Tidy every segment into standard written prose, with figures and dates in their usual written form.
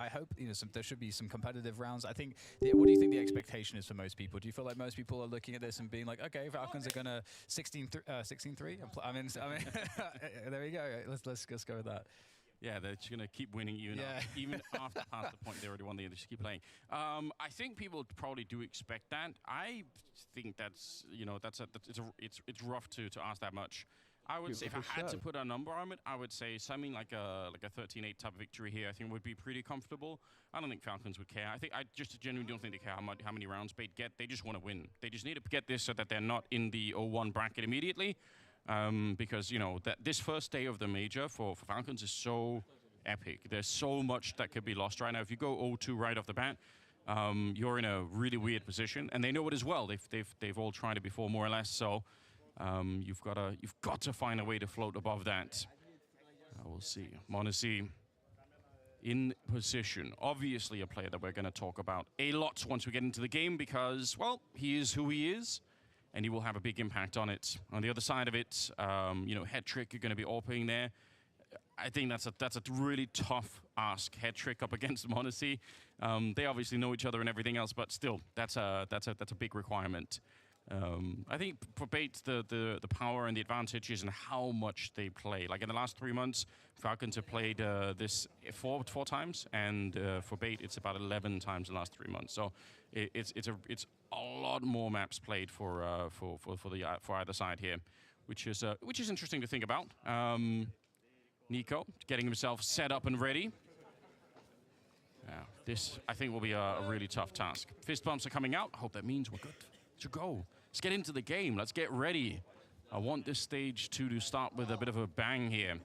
I hope there should be some competitive rounds. I think. What do you think the expectation is for most people? Do you feel like most people are looking at this and being like, okay, Falcons are gonna 16-3? I mean, there we go. Let's go with that. Yeah, they're just gonna keep winning even after past the point they already won. They just keep playing. I think people probably do expect that. I think that's it's rough to ask that much. I would say if I had to put a number on it, I would say something like a 13-8 type of victory here. I think would be pretty comfortable. I don't think Falcons would care. I just genuinely don't think they care how many rounds Bait get. They just want to win. They just need to get this so that they're not in the 0-1 bracket immediately. Because that this first day of the major for Falcons is so epic. There's so much that could be lost right now. If you go 0-2 right off the bat, you're in a really weird position, and they know it as well. They've all tried it before, more or less. So you've got to find a way to float above that. We'll see. m0NESY in position. Obviously, a player that we're going to talk about a lot once we get into the game because, well, he is who he is. And he will have a big impact on it. On the other side of it, Headtrick, you're going to be AWPing there. I think that's a really tough ask. Headtrick up against m0NESY. They obviously know each other and everything else, but still, that's a big requirement. I think for Bait, the power and the advantage is in how much they play. Like in the last 3 months, Falcons have played this four times, and for Bait, it's about 11 times in the last 3 months. So it's a lot more maps played for either side here, which is interesting to think about. Nico getting himself set up and ready. This I think will be a really tough task. Fist bumps are coming out. I hope that means we're good to go. Let's get into the game. Let's get ready. I want this stage to start with a bit of a bang here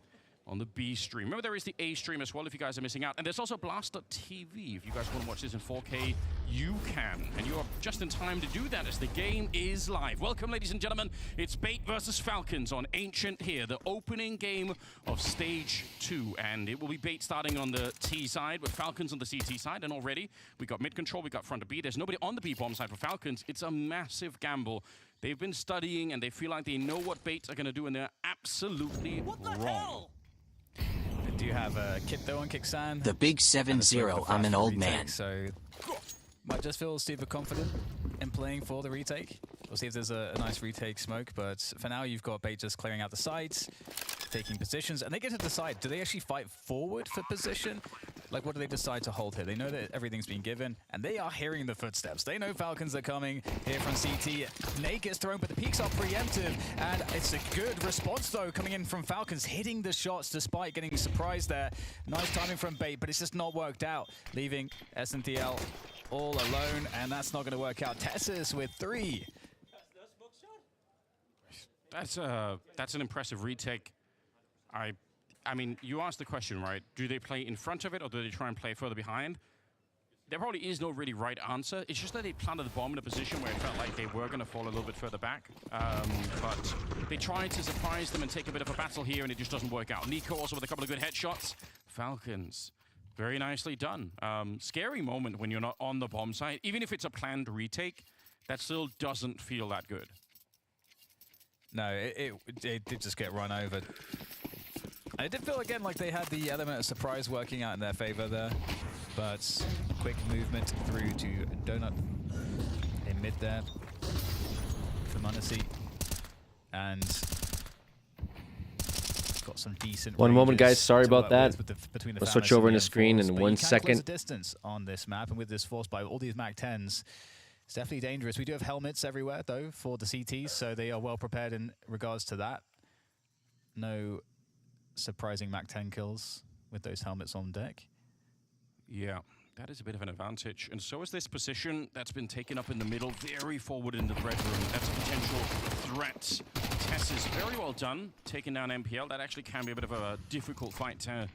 on the B stream. Remember, there is the A stream as well if you guys are missing out. And there's also Blast.tv. If you guys want to watch this in 4K, you can. And you are just in time to do that as the game is live. Welcome, ladies and gentlemen. It's Bait versus Falcons on Ancient here, the opening game of Stage 2. And it will be Bait starting on the T side with Falcons on the CT side. And already, we got mid control, we got front of B. There's nobody on the B bomb side for Falcons. It's a massive gamble. They've been studying, and they feel like they know what Bait are going to do, and they're absolutely wrong. They do have a kit though on Kixan. The big 7-0, I'm an old man. So might just feel super confident in playing for the retake. We'll see if there's a nice retake smoke, but for now you've got Bait just clearing out the sides, taking positions, and they get to decide, do they actually fight forward for position? Like, what do they decide to hold here? They know that everything's been given, and they are hearing the footsteps. They know Falcons are coming here from CT. Nate gets thrown, but the peaks are preemptive, and it's a good response, though, coming in from Falcons, hitting the shots despite getting surprised there. Nice timing from Bait, but it's just not worked out, leaving SNTL all alone, and that's not going to work out. Tessus with 3. That's an impressive retake. I mean, you asked the question, right? Do they play in front of it, or do they try and play further behind? There probably is no really right answer. It's just that they planted the bomb in a position where it felt like they were going to fall a little bit further back. But they tried to surprise them and take a bit of a battle here, and it just doesn't work out. Nico also with a couple of good headshots. Falcons, very nicely done. Scary moment when you're not on the bomb site. Even if it's a planned retake, that still doesn't feel that good. No, it did just get run over. And it did feel again like they had the element of surprise working out in their favor there. But quick movement through to Donut in mid there for m0NESY. And got some decent One moment, guys. Sorry about that. We'll switch over in the screen in 1 second. Distance on this map, and with this force by all these MAC-10s, it's definitely dangerous. We do have helmets everywhere, though, for the CTs, so they are well prepared in regards to that. No surprising MAC-10 kills with those helmets on deck. Yeah, that is a bit of an advantage. And so is this position that's been taken up in the middle, very forward in the red room. That's a potential threat. Tess is very well done, taking down MPL. That actually can be a bit of a difficult fight to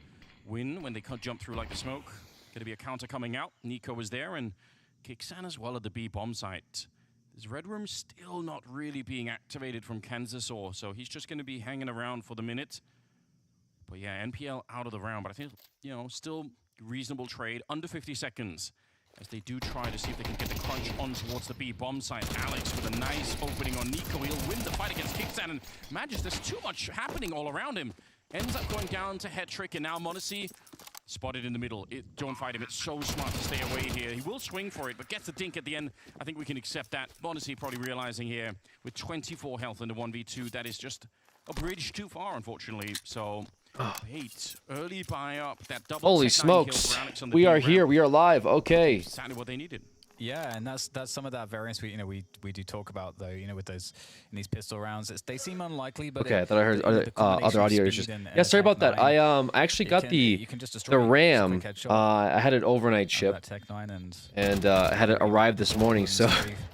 win when they can't jump through like the smoke. Going to be a counter coming out. Nico is there, and Kixan as well at the B bomb site. This red room still not really being activated from Kansas, so he's just going to be hanging around for the minute. But yeah, NPL out of the round, but I think, still reasonable trade, under 50 seconds, as they do try to see if they can get the crunch on towards the B bomb site. Alex with a nice opening on Nico. He'll win the fight against Kixan, and imagine there's too much happening all around him. Ends up going down to Headtrick, and now m0NESY Spotted in the middle. Don't fight him. It's so smart to stay away here. He will swing for it, but gets the dink at the end. I think we can accept that. Bonusy probably realizing here with 24 health in the 1v2, that is just a bridge too far, unfortunately. So, Bait, early buy up. That double Holy tech 9 kill smokes. for Alex on the We B are round. here. We are live. Okay. Exactly what they needed. Yeah, and that's some of that variance we do talk about though. With those in these pistol rounds, they seem unlikely. But Okay, I thought I heard other audio issues. And Yeah, sorry about that. Tech 9, I actually got you can just destroy the it, RAM. just quick headshot I had an overnight ship, that Tech 9 and I had it arrived this morning. So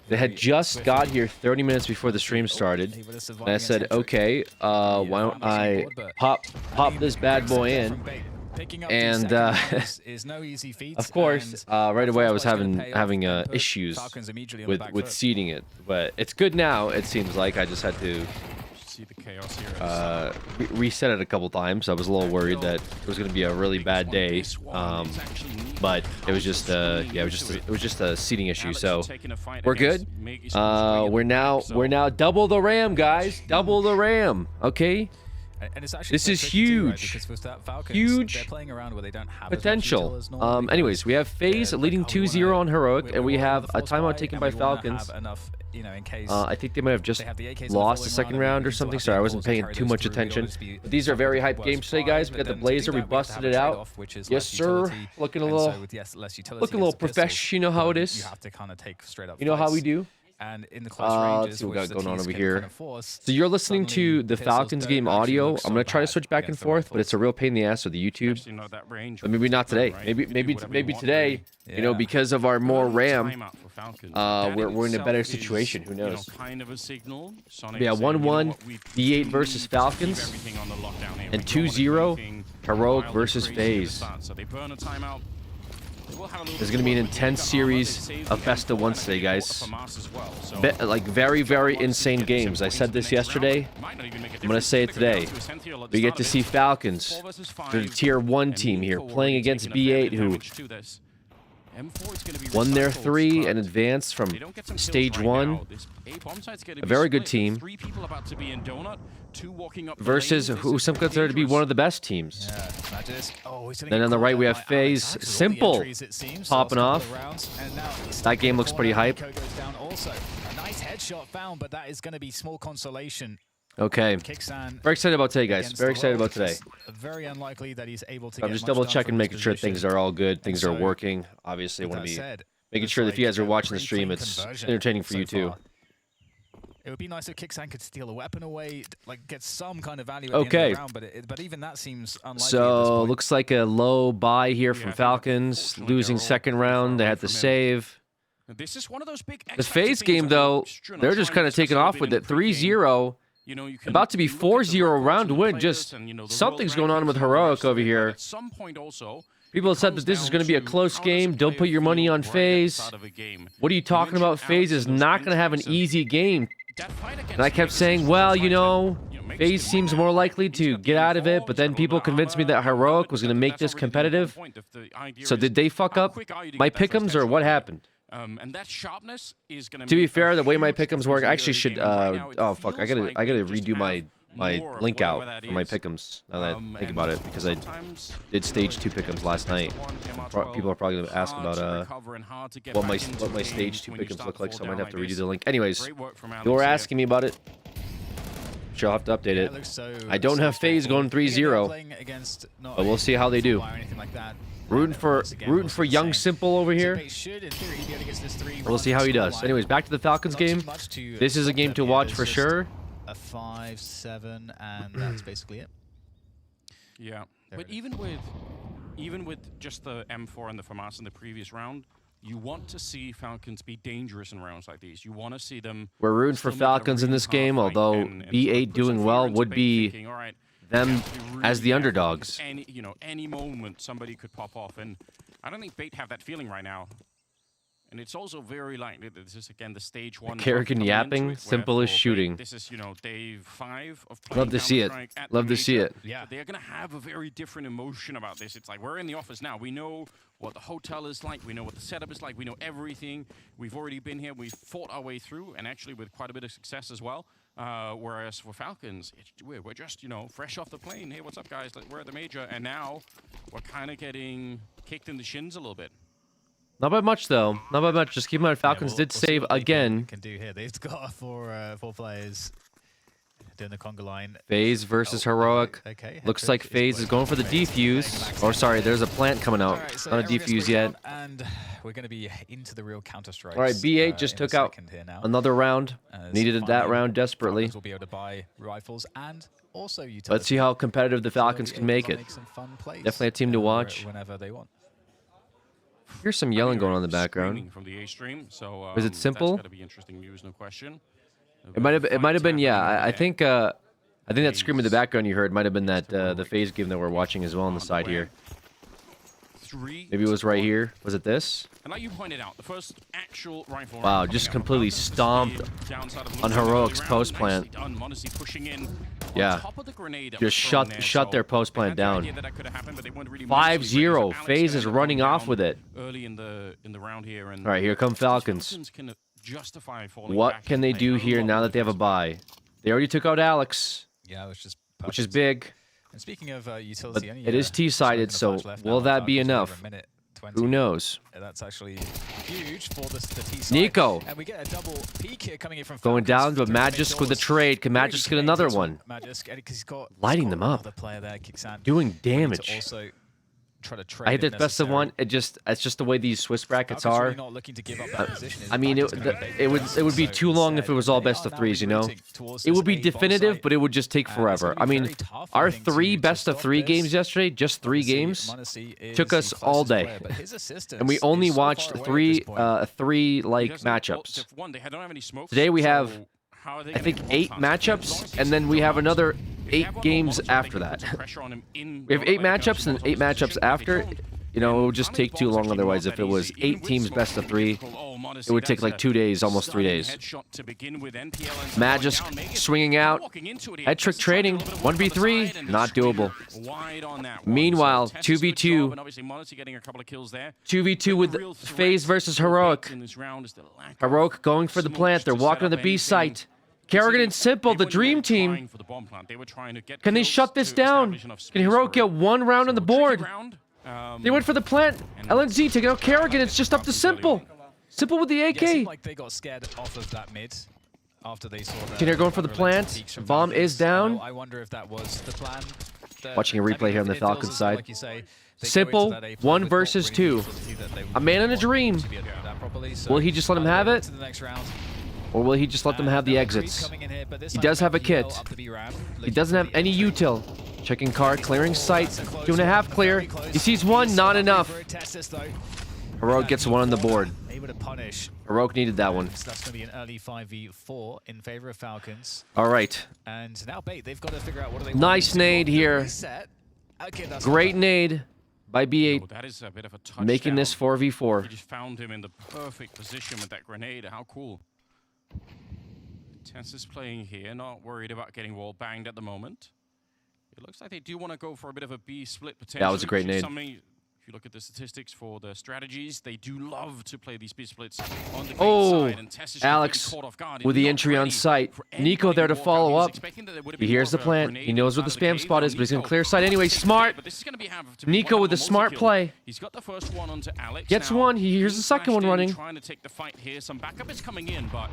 they had just got here 30 minutes before the stream started, he would've survived and I against said, Hendrick. okay, why don't I pop this bad boy in? And is no easy feat, of course, and right away I was first play's gonna having pay off and put issues Falcons immediately on the back with foot. seeding it, but it's good now. It seems like I just had to See the chaos here. reset it a couple times. I was a little worried that it was going to be a really bad day, but it was just it was just a seeding issue. So we're good. We're now double the RAM, guys. Double the RAM. Okay. And it's actually This quite is tricky too, right? huge. Because with that Falcons, Huge they're playing around where they don't have as much potential. intel as normal because Anyways, we have FaZe they're leading like, oh, we 2-0 on Heroic, and we wanna have have a the force timeout buy, taken and by we wanna Falcons. have enough, in case I think they might have just they have the AKs lost the following second round, and round we or need to something. actually Sorry, I have wasn't balls paying carry too those much through. We'd attention. always be But these are very hype well games today, supplied, guys. We but got the then to do Blazer. that, We we have to have busted a it out. trade-off, which is Yes, less sir. utility, Looking a and little, so with less utility looking a little against the pistols, professional. You know how it you is. have to kind of take straight up You know how we fights. do. And in the close Let's ranges, see what we which got the going on T's over can here. kind of force, So you're listening to suddenly the pistols Falcons don't game actually audio. look I'm gonna so try to bad switch back and against the forth, but rifles. it's a real pain in the ass with the YouTube. Especially not that range. But maybe not today. Right? Maybe You can do whatever you want, today. really. You know, Yeah. because of our more Early RAM. timeout for Falcons. We're in a That better itself is, situation. Who knows? Kind of a signal. Sonic Yeah, saying, you know 1-1 what, we D8 need versus to keep Falcons, everything on the lockdown here. and We don't wanna do 2-0 anything Heroic wildly versus crazy at the FaZe. start. So they burn a timeout. We'll have a little There's bit gonna be an of work with intense the armor. They series saved of the best of M4 ones and today, they bought guys. the FAMAS as well. So Like very insane games. I said this yesterday. I'm gonna say it today. We get to see Falcons, the tier 1 team here, playing against B8, who won their 3 and advanced from stage 1. A very good team versus who some consider to be one of the best teams. Yeah, Magis. Oh, he's gonna Then get on the caught right there we have by FaZe. Alex. Simple Entries, it seems. popping Last couple off. of rounds, and now he's That stuck game in the looks pretty corner. hype. Nico goes down also. A nice headshot found, but that is going to be small consolation. Okay. Kicksan Very excited about today, guys. against Very excited Heroic. about today. It's very unlikely that he's able to I'm get just much double done checking, from this making sure things position. are all good, things are so, working. Obviously, I With want to that be said, making looks sure that if you like guys are a watching the pretty stream, clean it's conversion entertaining for so you too. far. It would be nice if Kicksan could steal a weapon away, like get some kind of value at the end Okay. of the round, but even that seems unlikely at this So point. looks like a low buy here Yeah, from I think Falcons, unfortunately losing they're all second pretty far round. They away had to from him. save. This is one of those big The FaZe game, though, they're just kind of taking off with it. 3-0. You know, you can About to be look at the 4-0 records round of the win. players Just and, you know, the something's world going on with rankings and all the Heroic rest of over it. here. At some point also, People it have said comes that this is down going to be a to close how does game. a Don't player put your money feel on right at the FaZe. start of a game. What are you talking mentioned about? FaZe Alex is and those not going to have an entries, and easy game. that fight against And I kept FaZe saying, is well, fight you that, know, makes FaZe them seems win. more likely He's to got get out of the it, but then he's got people all the convinced me armor, that Heroic was but going to make that's this not really the whole competitive. point. If the idea So is did they fuck how up quick are you to my get that first pick'ems or headshot what away? happened? And that sharpness is going To be make a fair, the way my huge pick'ems difference work, in I the actually early should. game, and right now it Oh fuck! I feels gotta like I gotta they just redo my have more of link whatever out that for my is. pick'ems. Now that I think And about it, because I sometimes did stage 2 pick'ems last night. People are probably gonna ask hard about to recover and hard to get what back into my a stage 2 game when you pick'ems start look to like, fall so I might down have to like redo this. the link. Anyways, Great work from you were Alex here. asking me about it. Sure, I'll have to update Yeah, it. looks so- I don't so have FaZe going straightforward. Again, they're 3-0, playing against not but we'll a see how they do. fly or anything like that. Rooting for Once again, looks the young same. Simple over So here. they should, in theory, be able to get this 3-1 We'll see how he does. scoreline. Anyways, back to the Falcons Not too game. much to This is a stop game them to here. watch There's for just sure. A 5-7, and that's basically it. Yeah, There but it is. even with just the M4 and the FAMAS in the previous round, you want to see Falcons be dangerous in rounds like these. You want to see them. We're rooting for still make it a Falcons in really this hard game, fight although and B8 sort of put some doing fear well into would Bait be thinking, all right, them we have to be really as the careful underdogs. because any moment somebody could pop off, and I don't think Bait have that feeling right now. And it's also very likely that this is again the stage 1. Karrick and coming into yapping, it, where Simple is for Bait, shooting. This is day 5 of playing Love to see it. Counter-Strike at Love the to see major. it. Yeah. They're going to have a very different emotion about this. It's like we're in the office now. We know what the hotel is like. We know what the setup is like. We know everything. We've already been here. We've fought our way through, and actually with quite a bit of success as well. Whereas for Falcons, we're just, fresh off the plane. Hey, what's up, guys? We're at the major. And now we're kind of getting kicked in the shins a little bit. Not by much, though. Not by much. Just keep in mind, Falcons did save again. Can do here. They've got four players doing the conga line. FaZe versus Heroic. Okay. Looks like FaZe is going for the defuse. Or sorry, there's a plant coming out. Right, so not a defuse yet. And we're going to be into the real Counter-Strike. All right, B8 just took out another round. Needed that round desperately. We'll be able to buy rifles and also utilities. Let's see how competitive the Falcons can make it. Definitely a team to watch. Whenever they want. Here's some yelling going on in the background. From the A stream, so is it simple? That's gotta be interesting news, no question. It might have been, yeah. I think that scream in the background you heard might have been that the FaZe game that we're watching as well on the side here. Maybe it was right here. Was it this? And like you pointed out, the first actual rifle. Wow, just completely stomped on Heroic's post plant. Yeah, just shut their post plant down. 5-0. FaZe is running off with it. Early in the round here. All right, here come Falcons. What can they do here now that they have a bye? They already took out Alex. Yeah, which is big. And speaking of utility, it is T-sided, so will that be enough? Who knows? That's actually huge for the T-side. Nico. And we get a double peek here coming in from going down to Magisk with a trade. Can Magisk get another one? Lighting them up. Doing damage. Also try to trade. I hate that best of one. It's just the way these Swiss brackets are. I mean, it would be too long if it was all best of threes. It would be definitive, but it would just take forever. I mean, our 3 best of 3 games yesterday, just 3 games, took us all day, and we only watched three matchups. Today we have, I think, 8 matchups, and then we have another 8 games after that. We have 8 matchups and 8 matchups after. It would just take too long otherwise. If it was 8 teams best of 3, it would take like 2 days, almost 3 days. Magisk swinging out. Head trick trading. 1v3, not doable. Meanwhile, 2v2. 2v2 with FaZe versus Heroic. Heroic going for the plant. They're walking to the B site. Kerrigan and Simple, the dream team. Can they shut this down? Can Heroic get 1 round on the board? They went for the plant. LNZ taking out Kerrigan. It's just up to Simple. Simple with the AK. Yeah, like they got scared off of that mid after they saw that. They're going for the plant. Bomb is down. I wonder if that was the plan. Watching a replay here on the Falcons side. Like you say, Simple, 1 versus 2. A man in a dream. Will he just let him have it? Or will he just let them have the exits? He does have a kit. He doesn't have any util. Checking card, clearing sight, 2.5 clear. He sees 1, not enough. Heroic gets 1 on the board. Heroic needed that one. So that's going to be an early 5v4 in favor of Falcons. All right. And now Bait, they've got to figure out what do they nice nade here. Okay, great nade by B8. That is a bit of a touchdown. Making this 4v4. You just found him in the perfect position with that grenade. How cool. Tess is playing here, not worried about getting wall banged at the moment. It looks like they do want to go for a bit of a B split potentially. That was a great nade. If you look at the statistics for the strategies, they do love to play these B splits on the side. And Tess is Alex caught off guard. with the entry on site. Nico there to follow up. He hears the plant. He knows where the spam spot is, but he's going to clear side anyway. Smart. Nico with the smart play. He's got the first one onto Alex. Gets 1. He hears the second one running. Trying to take the fight here. Some backup is coming in, but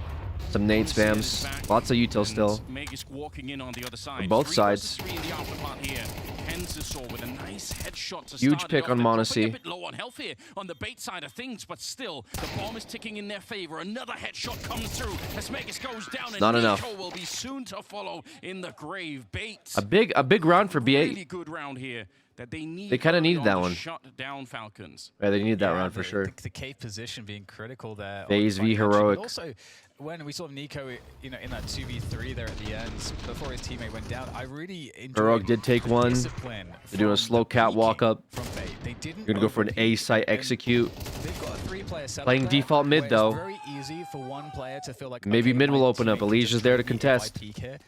some nade spams. Lots of util still. Walking in on the other side. On both sides. With a nice headshot to huge pick on Monacy. A bit low on health here on the Bait side of things, but still the bomb is ticking in their favor. Another headshot comes through as Megas goes down, and not enough. Nico will be soon to follow in the grave. Bait. A big round for B8. Really good round here. That they kind of needed that one. Shut down Falcons. Yeah, they needed that round for sure. The cave position being critical there. FaZe v Heroic. Also, when we saw Nico, in that 2v3 there at the end, before his teammate went down, I really enjoyed. Heroic did take 1. They're doing a slow catwalk up. They didn't. You're gonna go for an A site execute. They've got a 3-player setup. Playing default mid though. It's very easy for one player to feel like maybe mid will open up. Alicia's there to contest.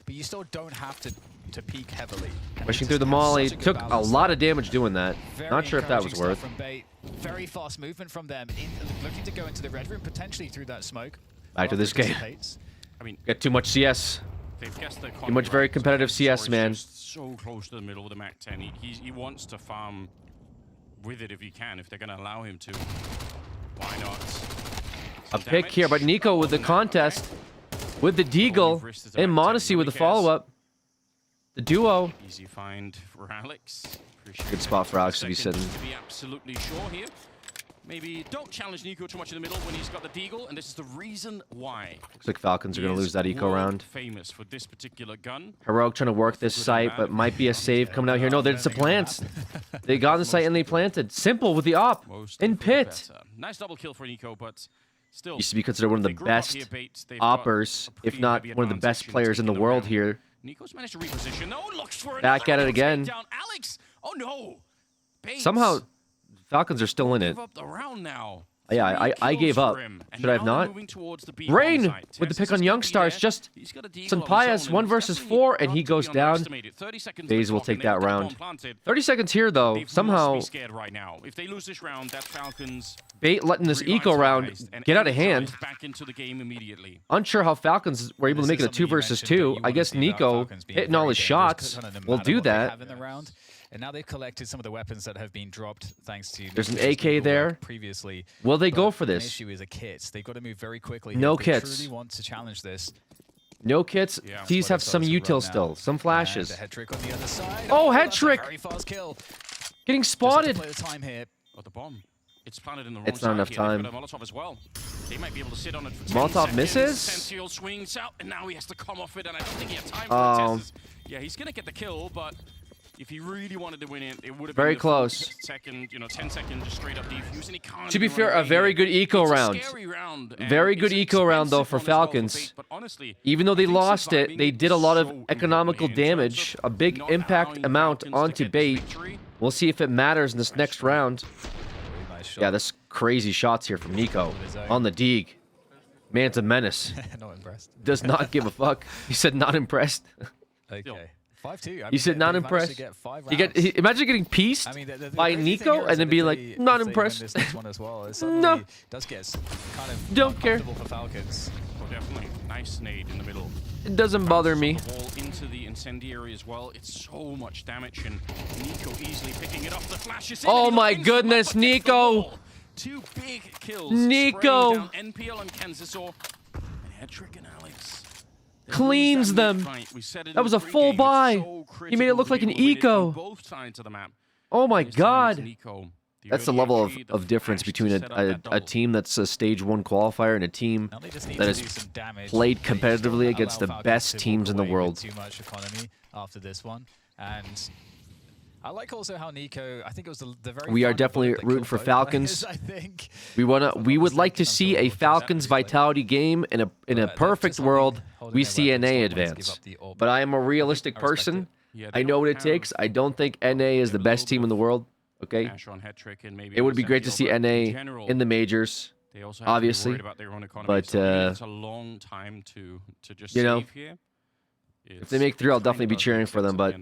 But you still don't have to peek heavily. Pushing through the molly. Took a lot of damage doing that. Not sure if that was worth. Very fast movement from them, looking to go into the red room, potentially through that smoke. Back to this game. I mean, got too much CS. They've guessed their Pretty much very competitive CS, man. So close to the middle of the Mac 10. He wants to farm with it if he can, if they're going to allow him to. Why not? A pick here, but Nico with the contest, with the deagle, and Modesty with the follow-up. The duo. Easy find for Alex. Good spot for Alex to be sitting. To be absolutely sure here. Maybe don't challenge Nico too much in the middle when he's got the deagle, and this is the reason why. Looks like Falcons are going to lose that eco round. Famous for this particular gun. Heroic trying to work this site, but might be a save coming out here. No, it's the plants. They got the site and they planted. Simple with the op. In pit. Nice double kill for Nico, but still. Used to be considered one of the best oppers, if not one of the best players in the world here. Nico's managed to reposition. No, looks for back at it again. Down. Alex. Oh no. Bates. Somehow Falcons are still in it. Give up the round now. Yeah, I gave up. Should I have not? Rain with the pick on Youngstars. Just some pious 1 versus 4, and he goes down. FaZe will take that round. 30 seconds here, though. Somehow, Bait letting this eco round get out of hand. Unsure how Falcons were able to make it a 2 versus 2. I guess Nico hitting all his shots will do that. And now they've collected some of the weapons that have been dropped thanks to. There's an AK there. Previously, will they go for this? The issue is a kit. They've got to move very quickly. No if kits. They truly want to challenge this. No kits. Yeah. These have some util still, some flashes. Head trick on the other side. Oh, head trick! Very fast kill. Getting spotted. Just to play the time here. Got the bomb. It's planted in the wrong It's not enough time. Molotov as well. They might be able to sit on it for Molotov misses. Sensiel swings out, and now he has to come off it, and I don't think he had time for the test. Yeah, he's gonna get the kill, but if he really wanted to win it, it would have been very close. Second, 10 second just straight up defuse, and he can't. To be fair, a very good eco round. Very good eco round though for Falcons. But honestly, even though they lost it, they did a lot of economical damage, a big impact amount onto Bait. We'll see if it matters in this next round. Yeah, this crazy shots here from Nico on the Deeg. Man's a menace. Not impressed. Does not give a fuck. He said not impressed. Okay. 5-2. You said not impressed. Imagine getting pieced by Nico and then being like, not impressed. No. Does get kind of don't care. For Falcons. Oh, definitely. Nice nade in the middle. It doesn't bother me. The ball into the incendiary as well. It's so much damage, and Nico easily picking it up. The flash is in. Oh my goodness, Nico! 2 big kills. Nico! NPL and Kansas or head trick and Alex. Cleans them. That was a full buy. He made it look like an eco. Both sides of the map. Oh my god. That's the level of difference between a team that's a stage 1 qualifier and a team that has played competitively against the best teams in the world. Too much economy after this one, and I like also how Nico. I think it was the very. We are definitely rooting for Falcons. I think we would like to see a Falcons Vitality game in a perfect world. We see NA advance, but I am a realistic person. I know what it takes. I don't think NA is the best team in the world. Okay, it would be great to see NA in the majors, obviously, but it's a long time to just save here. If they make 3, I'll definitely be cheering for them. But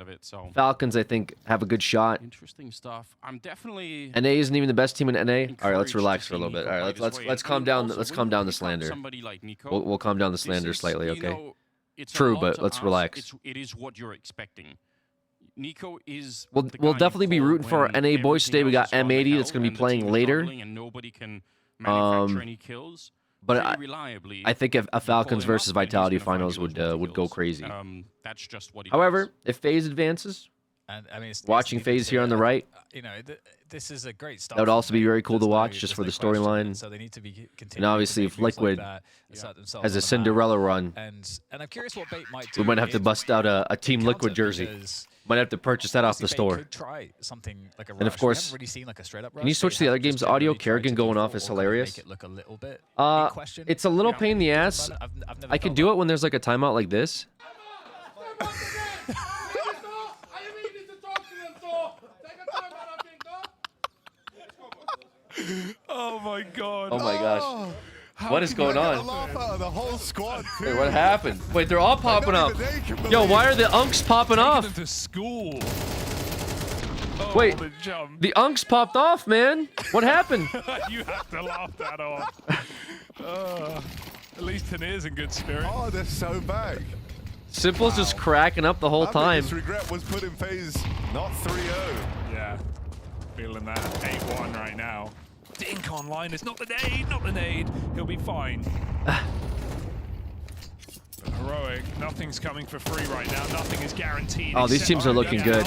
Falcons, I think, have a good shot. Interesting stuff. I'm definitely. NA isn't even the best team in NA. All right, let's relax for a little bit. All right, let's calm down. Let's calm down the slander. We'll calm down the slander slightly. Okay. True, but let's relax. It is what you're expecting. Nico is. We'll definitely be rooting for our NA boys today. We got M80 that's going to be playing later. And nobody can manufacture any kills. But I think a Falcons versus Vitality finals would go crazy. That's just what. However, if FaZe advances, and I mean, watching FaZe here on the right, this is a great start. That would also be very cool to watch, just for the storyline. So they need to be and obviously, if Liquid has a Cinderella run, and I'm curious what Bait might do. We might have to bust out a Team Liquid jersey. Might have to purchase that off the store. Try something like a rush. And of course, really seen like a straight up rush. Can you switch to the other game's audio? Kerrigan going off is hilarious. Make it look a little bit it's a little pain in the ass. I can do it when there's like a timeout like this. Oh my god. Oh my gosh. What is going on? The whole squad. Wait, what happened? Wait, they're all popping up. Yo, why are the unks popping off? To school. Wait, the unks popped off, man. What happened? You have to laugh that off. At least Tanir's in good spirit. Oh, they're so back. Simple's just cracking up the whole time. Biggest regret was putting phase not 3-0. Yeah, feeling that 8-1 right now. Dink online. It's not the nade, not the nade. He'll be fine. Heroic, nothing's coming for free right now. Nothing is guaranteed. Oh, these teams are looking good.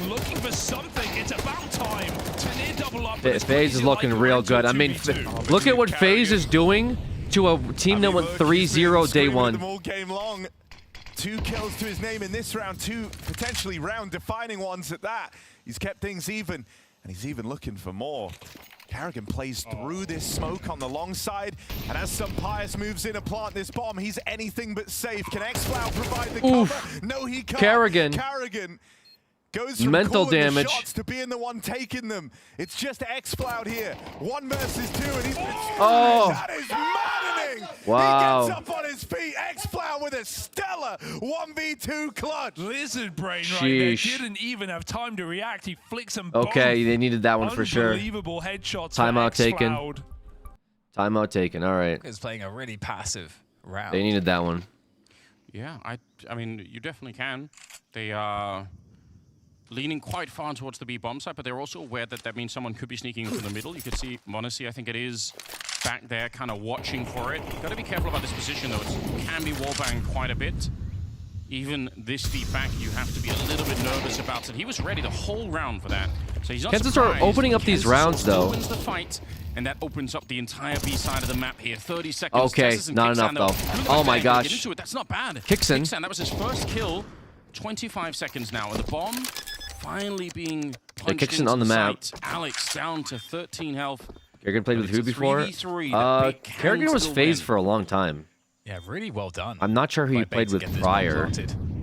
Looking for something. It's about time to near double up. FaZe is looking real good. I mean, look at what FaZe is doing to a team that went 3-0 day one. All game long. 2 kills to his name in this round, 2 potentially round-defining ones at that. He's kept things even, and he's even looking for more. Carrigan plays through this smoke on the long side, and as Pius moves in and plant this bomb, he's anything but safe. Can xCloud provide the cover? No, he can't. Carrigan goes from mental calling damage the shots to being the one taking them. It's just xCloud here. 1 versus 2, and he's that is maddening. Wow. He gets up on his feet. xCloud with a stellar 1v2 clutch. Lizard brain right there. Didn't even have time to react. He flicks them both. Okay, they needed that one for sure. Unbelievable headshots. Timeout taken. Timeout taken. All right. Is playing a really passive round. They needed that one. Yeah, I mean, you definitely can. They are leaning quite far towards the B bomb side, but they're also aware that that means someone could be sneaking into the middle. You could see Monacy, I think it is, back there kind of watching for it. Got to be careful about this position, though. It can be wallbanged quite a bit. Even this deep back, you have to be a little bit nervous about it. He was ready the whole round for that. So he's not Kansas surprised. are opening up these rounds, though. Opens the fight, and that opens up the entire B side of the map here. 30 seconds. Okay, not enough, though. Oh, my gosh. That's not bad. Kixen, that was his first kill. 25 seconds now, and the bomb finally being punched into on the map. Sight. Alex down to 13 health. Kerrigan played with who before? Kerrigan was FaZe for a long time. Yeah, really well done. I'm not sure who he played with prior.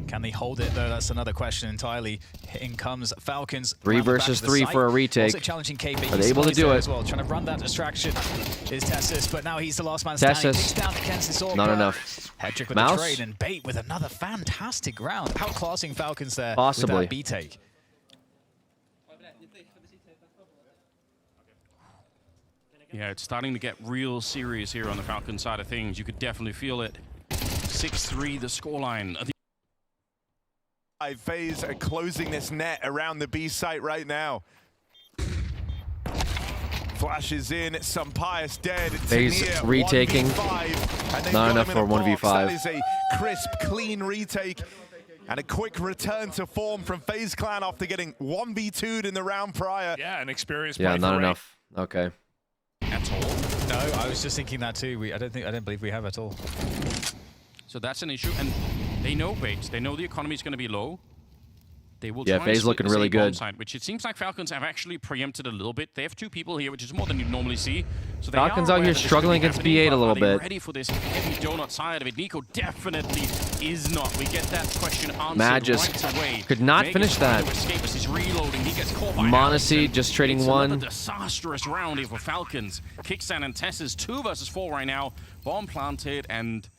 Can they hold it, though? That's another question entirely. In comes Falcons. 3 versus 3 for a retake. Also challenging KB. Are they able to do it? As well. Trying to run that distraction is Tessus, but now he's the last man standing. Tessus. Down against this orb. Not enough. Hedrick with Mouse? the trade, and Bait with another fantastic round. Outclassing Falcons there Possibly. with that B take. Yeah, it's starting to get real serious here on the Falcon side of things. You could definitely feel it. 6-3 the scoreline. FaZe are closing this net around the B site right now. Flashes in, Pius dead. FaZe retaking. Not enough for 1v5. That is a crisp, clean retake. And a quick return to form from FaZe Clan after getting 1v2'd in the round prior. Yeah, an experienced Yeah, play not for enough. Okay. At all. No, I was just thinking that too. I don't believe we have at all. So that's an issue, and they know Bait. They know the economy is going to be low. They will try FaZe looking really good. Side, which it seems like Falcons have actually preempted a little bit. They have 2 people here, which is more than you normally see. So Falcons out here struggling against B8 a little bit. Ready for this heavy donut side of it. Nico definitely is not. We get that question answered Magis right away. could not Vegas finish that. Escape as he's reloading. He gets caught by Monacy just trading one. Another disastrous round here for Falcons. Kickstand and Tess's 2 versus 4 right now. Bomb planted and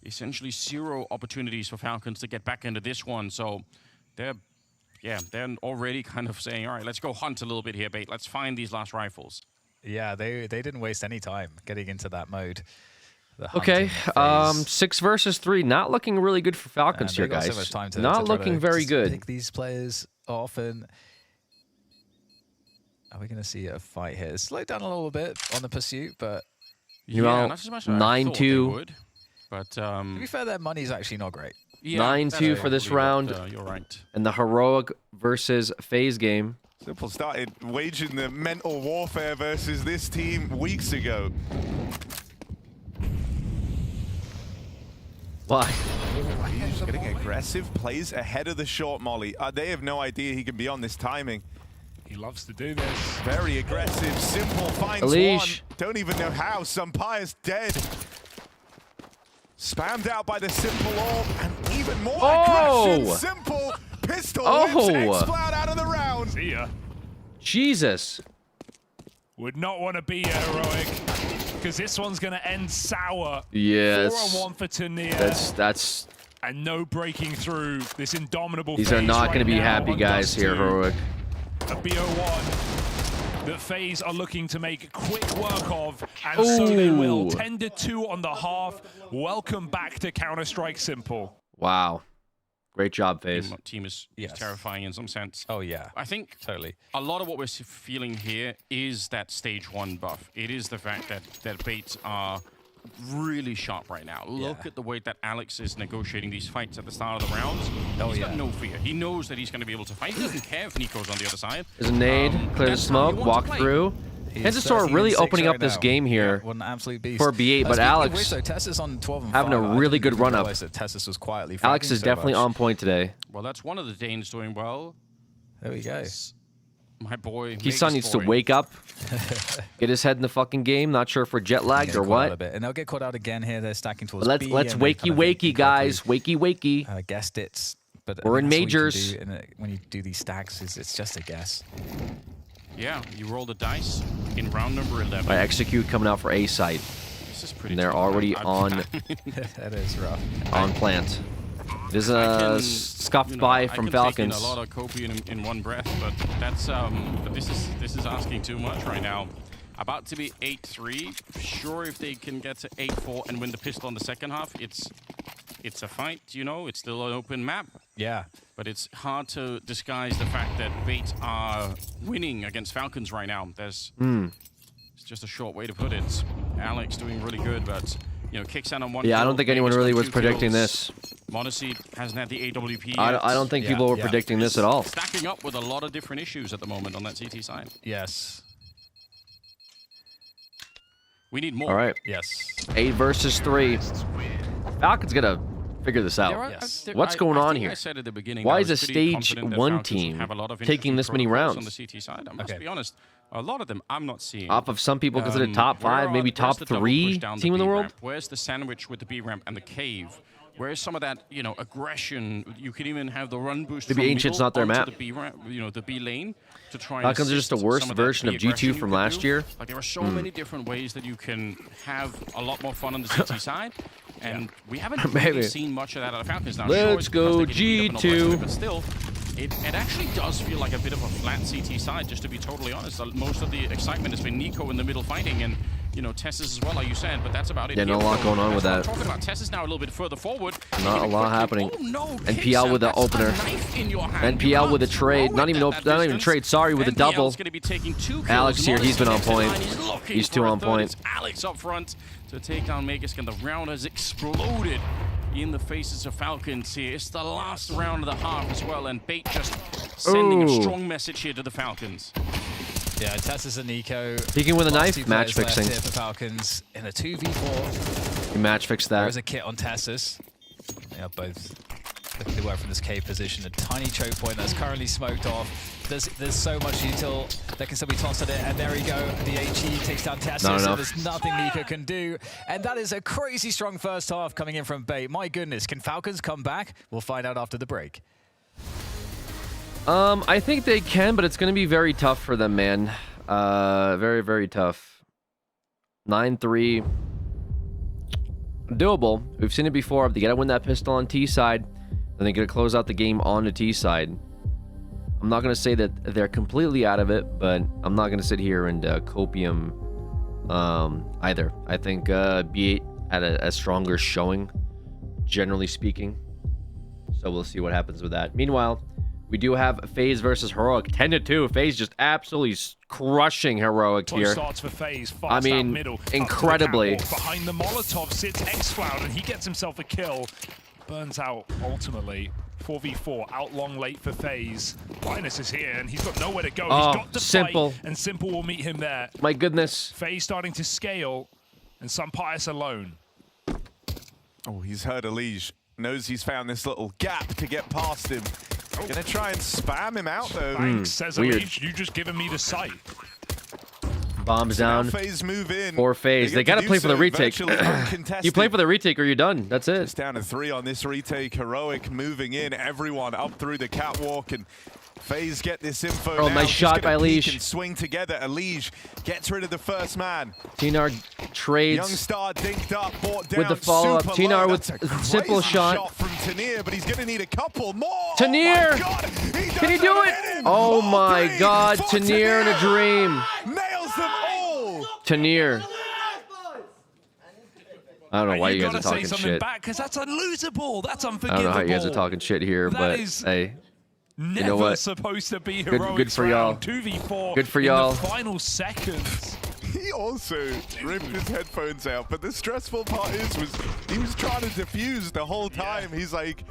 essentially 0 opportunities for Falcons to get back into this one. So they're already kind of saying, all right, let's go hunt a little bit here, Bait. Let's find these last rifles. Yeah, they didn't waste any time getting into that mode. Okay, 6 versus 3. Not looking really good for Falcons here, guys. So much time to not looking very good. Pick these players off, and are we going to see a fight here? Slow down a little bit on the pursuit, but you know, not as much as I thought they would. But to be fair, their money's actually not great. Yeah, 9-2 for this round. You're right. And the Heroic versus FaZe game. Simple started waging the mental warfare versus this team weeks ago. Why? He's getting aggressive, plays ahead of the short molly. They have no idea he can be on this timing. He loves to do this. Very aggressive. Simple finds Elish. one. Don't even know how. Pius dead. Spammed out by the Simple orb, and even more aggression. Simple pistol whips xCloud out of the round. See ya. Jesus. Would not want to be a Heroic, because this one's going to end sour. Yes. 4-on-1 for Tania. That's. And no breaking through this indomitable. These are not going to be happy guys here, Heroic. A BO1 that FaZe are looking to make quick work of, and so they will. 10-2 on the half. Welcome back to Counter-Strike Simple. Wow. Great job, FaZe. Team is terrifying in some sense. Oh, yeah. I think Totally. a lot of what we're feeling here is that stage 1 buff. It is the fact that Bates are really sharp right now. Look at the way that Alex is negotiating these fights at the start of the rounds. He's got no fear. He knows that he's going to be able to fight. He doesn't care if Nico's on the other side. There's a nade, clear the smoke, walk through. Kansas really opening up this game here what an absolute beast. for B8, but Alex Tess on 12 and having 5. a really good run up. Tess was quietly Alex is definitely on point today. Well, that's one of the Danes doing well. There we go. My boy. Kisan needs to wake up, get his head in the fucking game. Not sure if we're jet lagged or what. And they'll get caught out again here. They're stacking towards Let's B, wakey, guys. Wakey. Guessed it. But We're in that's all you can majors. do when you do these stacks, it's just a guess. Yeah, you roll the dice in round number 11. Right, execute coming out for A site. This is pretty And they're tough. already on That is rough. on plant. This is scuffed by from Falcons. I can take in a lot of copium in one breath, but that's but this is asking too much right now. About to be 8-3. Sure, if they can get to 8-4 and win the pistol in the second half, it's a fight. You know, it's still an open map. Yeah. But it's hard to disguise the fact that Bates are winning against Falcons right now. It's just a short way to put it. Alex doing really good, but you know, kicks out on one. Yeah, I don't think anyone really was 2 predicting kills. this. Monaseed hasn't had the AWP yet. I don't think people were predicting this at all. Stacking up with a lot of different issues at the moment on that CT side. Yes. We need more. All right. Yes. 8 versus 3. Falcons gonna figure this out. What's going on here? I said at the beginning, Why I is was a pretty stage confident that 1 Falcons would team have a lot of taking interesting this many protocols rounds? on the CT side? I must be honest. A lot of them I'm not seeing. Off of some people considered top 5, maybe top 3 team in the world. Where's the sandwich with the B ramp and the cave? Where's some of that, you know, aggression? You can even have the run boost. Maybe from Ancient's middle not their onto map. The B ramp, you know, the B lane to try. Falcons and are just a assist worse some of that version of B G2 aggression from you can last do. year. Like there are so many different ways that you can have a lot more fun on the CT side, and we haven't really seen much of that out of Falcons now. Let's go G2. But still, it actually does feel like a bit of a flat CT side, just to be totally honest. Most of the excitement has been Nico in the middle fighting, and you know, Tess's as well, like you said, but that's about it. Yeah, not a lot going on with that. Talking about Tess is now a little bit further forward. Not a lot happening. Oh, no, NPL with the opener. NPL with a trade. Not even trade. Sorry, with a double. Alex here, he's been on point. He's 2 on point. Alex up front to take down Megaskin. The round has exploded in the faces of Falcons here. It's the last round of the half as well, and Bait just sending a strong message here to the Falcons. Yeah, Tessus and Nico. Peeking with a knife, match Here fixing. for Falcons in a 2v4. You match fix There that. is a kit on Tessus. They are both looking to work from this cave position. A tiny choke point that's currently smoked off. There's so much util that can still be tossed at it, and there we go. The HE takes down Tessus, so there's nothing Nico can do. And that is a crazy strong first half coming in from Bait. My goodness, can Falcons come back? We'll find out after the break. I think they can, but it's going to be very tough for them, man. Very, very tough. 9-3. Doable. We've seen it before. They got to win that pistol on T side. Then they got to close out the game on the T side. I'm not going to say that they're completely out of it, but I'm not going to sit here and copium either. I think B8 had a stronger showing, generally speaking. So we'll see what happens with that. Meanwhile, we do have FaZe versus Heroic. 10-2. FaZe just absolutely crushing Heroic here. Starts for FaZe, fast I mean, out middle, incredibly. Behind the Molotov sits xCloud, and he gets himself a kill. Burns out ultimately. 4v4 out long late for FaZe. Linus is here, and he's got nowhere to go. He's got to Simple. fight, and Simple will meet him there. My goodness. FaZe starting to scale, and Sampius alone. Oh, he's heard Elige. Knows he's found this little gap to get past him. Gonna try and spam him out though. Thanks, says weird. Elige, you just given me the sight. Bombs down. FaZe move in. For FaZe. They got to play for the retake. You play for the retake or you're done. That's it. It's down to 3 on this retake. Heroic moving in. Everyone up through the catwalk, and FaZe get this info Oh, now. nice shot by Peek Elige. and swing together. Elige gets rid of the first man. Tinar trades Youngstar dinked up, bought down with the follow-up. super Tinar low. with That's a a simple crazy shot. from Tanir, but he's going to need a couple more. Tanir! Oh my God, Can he do it? Oh my God, Tanir in a dream. Nails them all. Tanir. I don't know why you guys are gotta say talking something shit. back, because that's unlosable. That's I unforgivable. don't know how you guys are talking shit here, That but is hey, never you know what? supposed to be heroic. Good for y'all. 2v4 Good for in y'all. the final seconds. He also ripped his headphones out, but the stressful part was he was trying to defuse the whole time. He's like,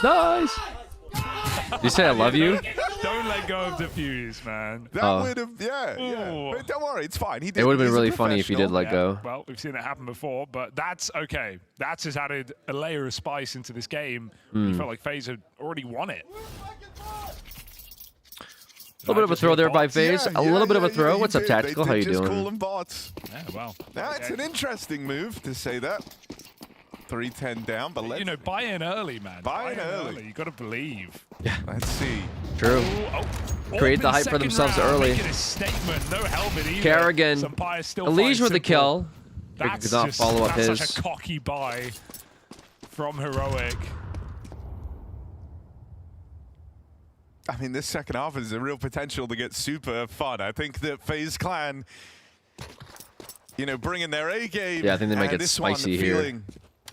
nice. Did you say I love you? Don't let go of defuse, man. that would have, yeah. Ooh. But don't worry, it's fine. He did, It would have been he's a really funny if you did professional. let go. Well, we've seen it happen before, but that's okay. That's just added a layer of spice into this game. You felt like FaZe had already won it. A little bit of a throw there by FaZe. A little bit of a throw. he What's up, did. Tactical? They How you did just doing? call them bots. Yeah, well. Now it's an interesting move to say that. 3-10 down, but let's, You know, buy in early, man. Buy in early. You got to believe. let's see. True. Create the Open hype for second themselves round, early. making a statement. No helmet either. Kerrigan, Sampire still Elige finds with the simple. kill. Kerrigan That's could not just, follow up that's his. such a cocky buy from Heroic. I mean, this second half is a real potential to get super fun. I think that FaZe Clan, you know, bringing their A game. Yeah, I think they might and get this spicy one here. feeling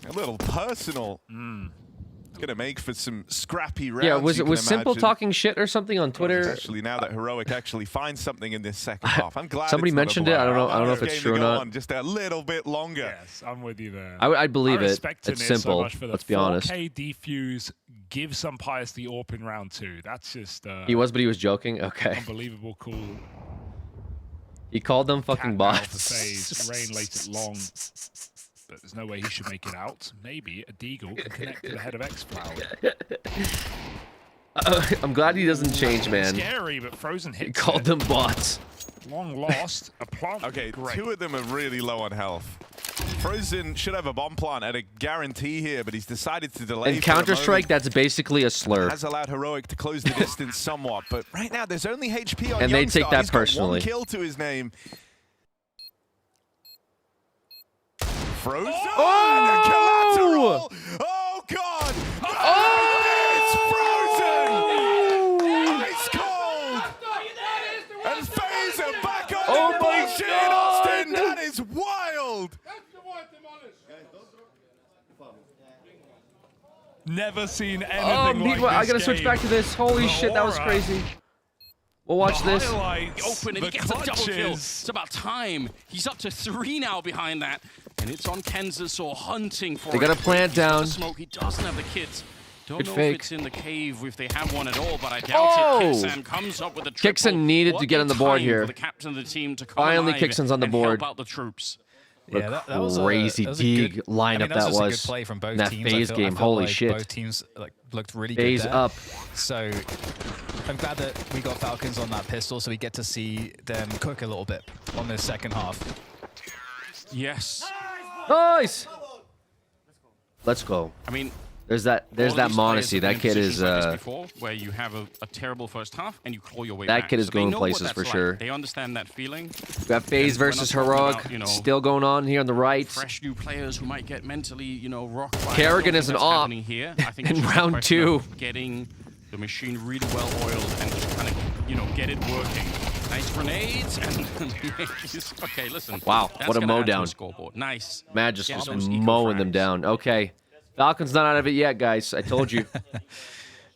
a little personal. It's gonna make for some scrappy rounds. Yeah, was you it can was Simple imagine. talking shit or something on Twitter? Especially now that Heroic actually finds something in this second half. I'm glad Somebody it's not a mentioned it. I don't know. blowout. I don't know if this it's game true or to go not. on just a little bit longer. Yes, I'm with you there. I believe I it. respect It's Tanir so simple. much for the Let's be honest. 4K defuse, give Sampire the AWP in round 2. That's just He was, but he was joking. Okay. unbelievable cool. He called them fucking Cat now for bots. FaZe. Rain late at long. But there's no way he should make it out. Maybe a Deagle can connect to the head of X-Cloud. I'm glad he doesn't change, man. Scary, but Frozen hit. He called them bots. Long lost. A plant. Okay, Great. 2 of them are really low on health. Frozen should have a bomb plant at a guarantee here, but he's decided to delay. In Counter-Strike, that's basically a slur. Has allowed Heroic to close the distance somewhat, but right now there's only HP on And they Youngstar. take that He's got personally. 1 kill to his name. Frozen. And a collateral. Oh God! Oh, it's frozen. Ice cold. And FaZe are back on Oh the my position. God. Austin, that is wild. Never seen anything Oh, like meanwhile, I this gotta switch game. back to this. Holy The shit, that was aura. crazy. We'll watch The this. highlights, Open and the he gets a double kill. clutches. It's about time. He's up to 3 now behind that. And it's on Kenzasaw hunting for They got a plant He's got down. the smoke. He doesn't have the kits. Don't Good know fake. if it's in the cave, if they have one at all, but I doubt Oh! it. Kixan comes up with a triple. Kixan needed to What get a on the board time here. for the captain of the team to come Finally, alive Kixan's on the and board. help out the troops. Yeah, that was crazy that was a dig good, lineup I mean, that just a was good play from both in that teams. FaZe I game. felt Holy like shit. Both teams looked really FaZe good there. up. So I'm glad that we got Falcons on that pistol, so we get to see them cook a little bit on this second half. Yes. Nice. Let's go. I mean, There's that all of these Monacy. players have That been in kid is positions like this before, where you have a terrible first half and you claw your way That back. kid is So they going know what places that's for like. sure. They understand that feeling. we got FaZe And we're versus not talking Heroic about, you know, still going on here on the right. Fresh new players who might get mentally, you know, rocked by Kerrigan I don't is think an that's op happening here. I think in it's just a round question 2. of getting the machine really well oiled and just kind of, you know, get it working. Nice grenades and okay, listen. Wow, That's what a gonna mow add to down. the scoreboard. Nice. Mad just Get was those eco mowing them frags. down. Okay. Falcons not out of it yet, guys. I told you.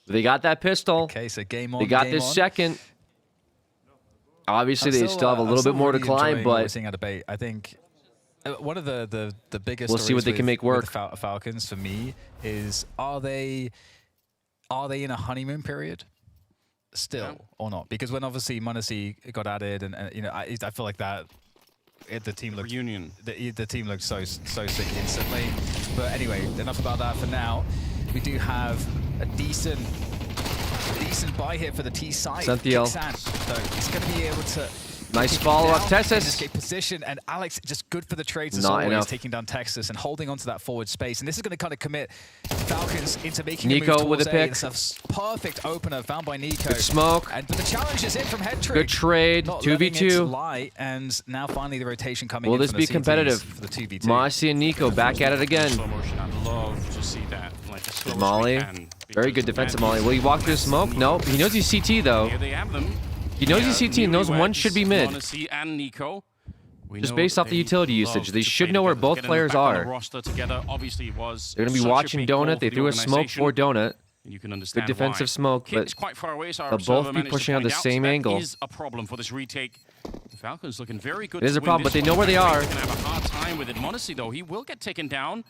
They got that pistol. Okay, so game on. They got game this on. second. Obviously, I'm they still have a I'm little bit more to really climb, enjoying what we're but seeing out of Bait. I think one of the biggest. We'll see what stories they can with- make work. with the Falcons for me is are they in a honeymoon period still or not? Because when obviously Monacy got added, and you know I feel like that the team looked Reunion. the team looked so sick instantly. But anyway, enough about that for now. We do have a decent buy here for the T side. Santhiel. Though he's going to be able to. Nice take him follow-up. down, Texas. escape position, and Alex just good for the trades as Not always, enough. taking down Texas and holding onto that forward space. And this is going to kind of commit Falcons into making Nico a move with towards a A. pick. It's a perfect opener found by Nico. Good smoke. And but the challenge is in from Headtrick. Good trade. Not letting it 2v2. lie, and now finally the rotation coming Will in this from be the CTs competitive? for the 2v2. Mossy and Nico back at it again. Slow motion. I'd love to see that. Like as slow as we Molly. can, Very because good defensive that Molly. is Will he walk through the smoke? No. He knows he's CT, though. Here they have them. He knows he's CT and knows one newlyweds, should be mid. Monacy and Nico. Just based off the utility usage, they should know where both players are. Roster together. Obviously, it was They're going to be watching Donut. They threw a smoke for Donut. You can understand Good defensive smoke, but quite far away, so they'll both be pushing on the same angle. That is a problem for this retake. The Falcons looking very good. It is a problem, but they know where they are. They're going to have a hard time with it. Modesty, though, he will get taken down.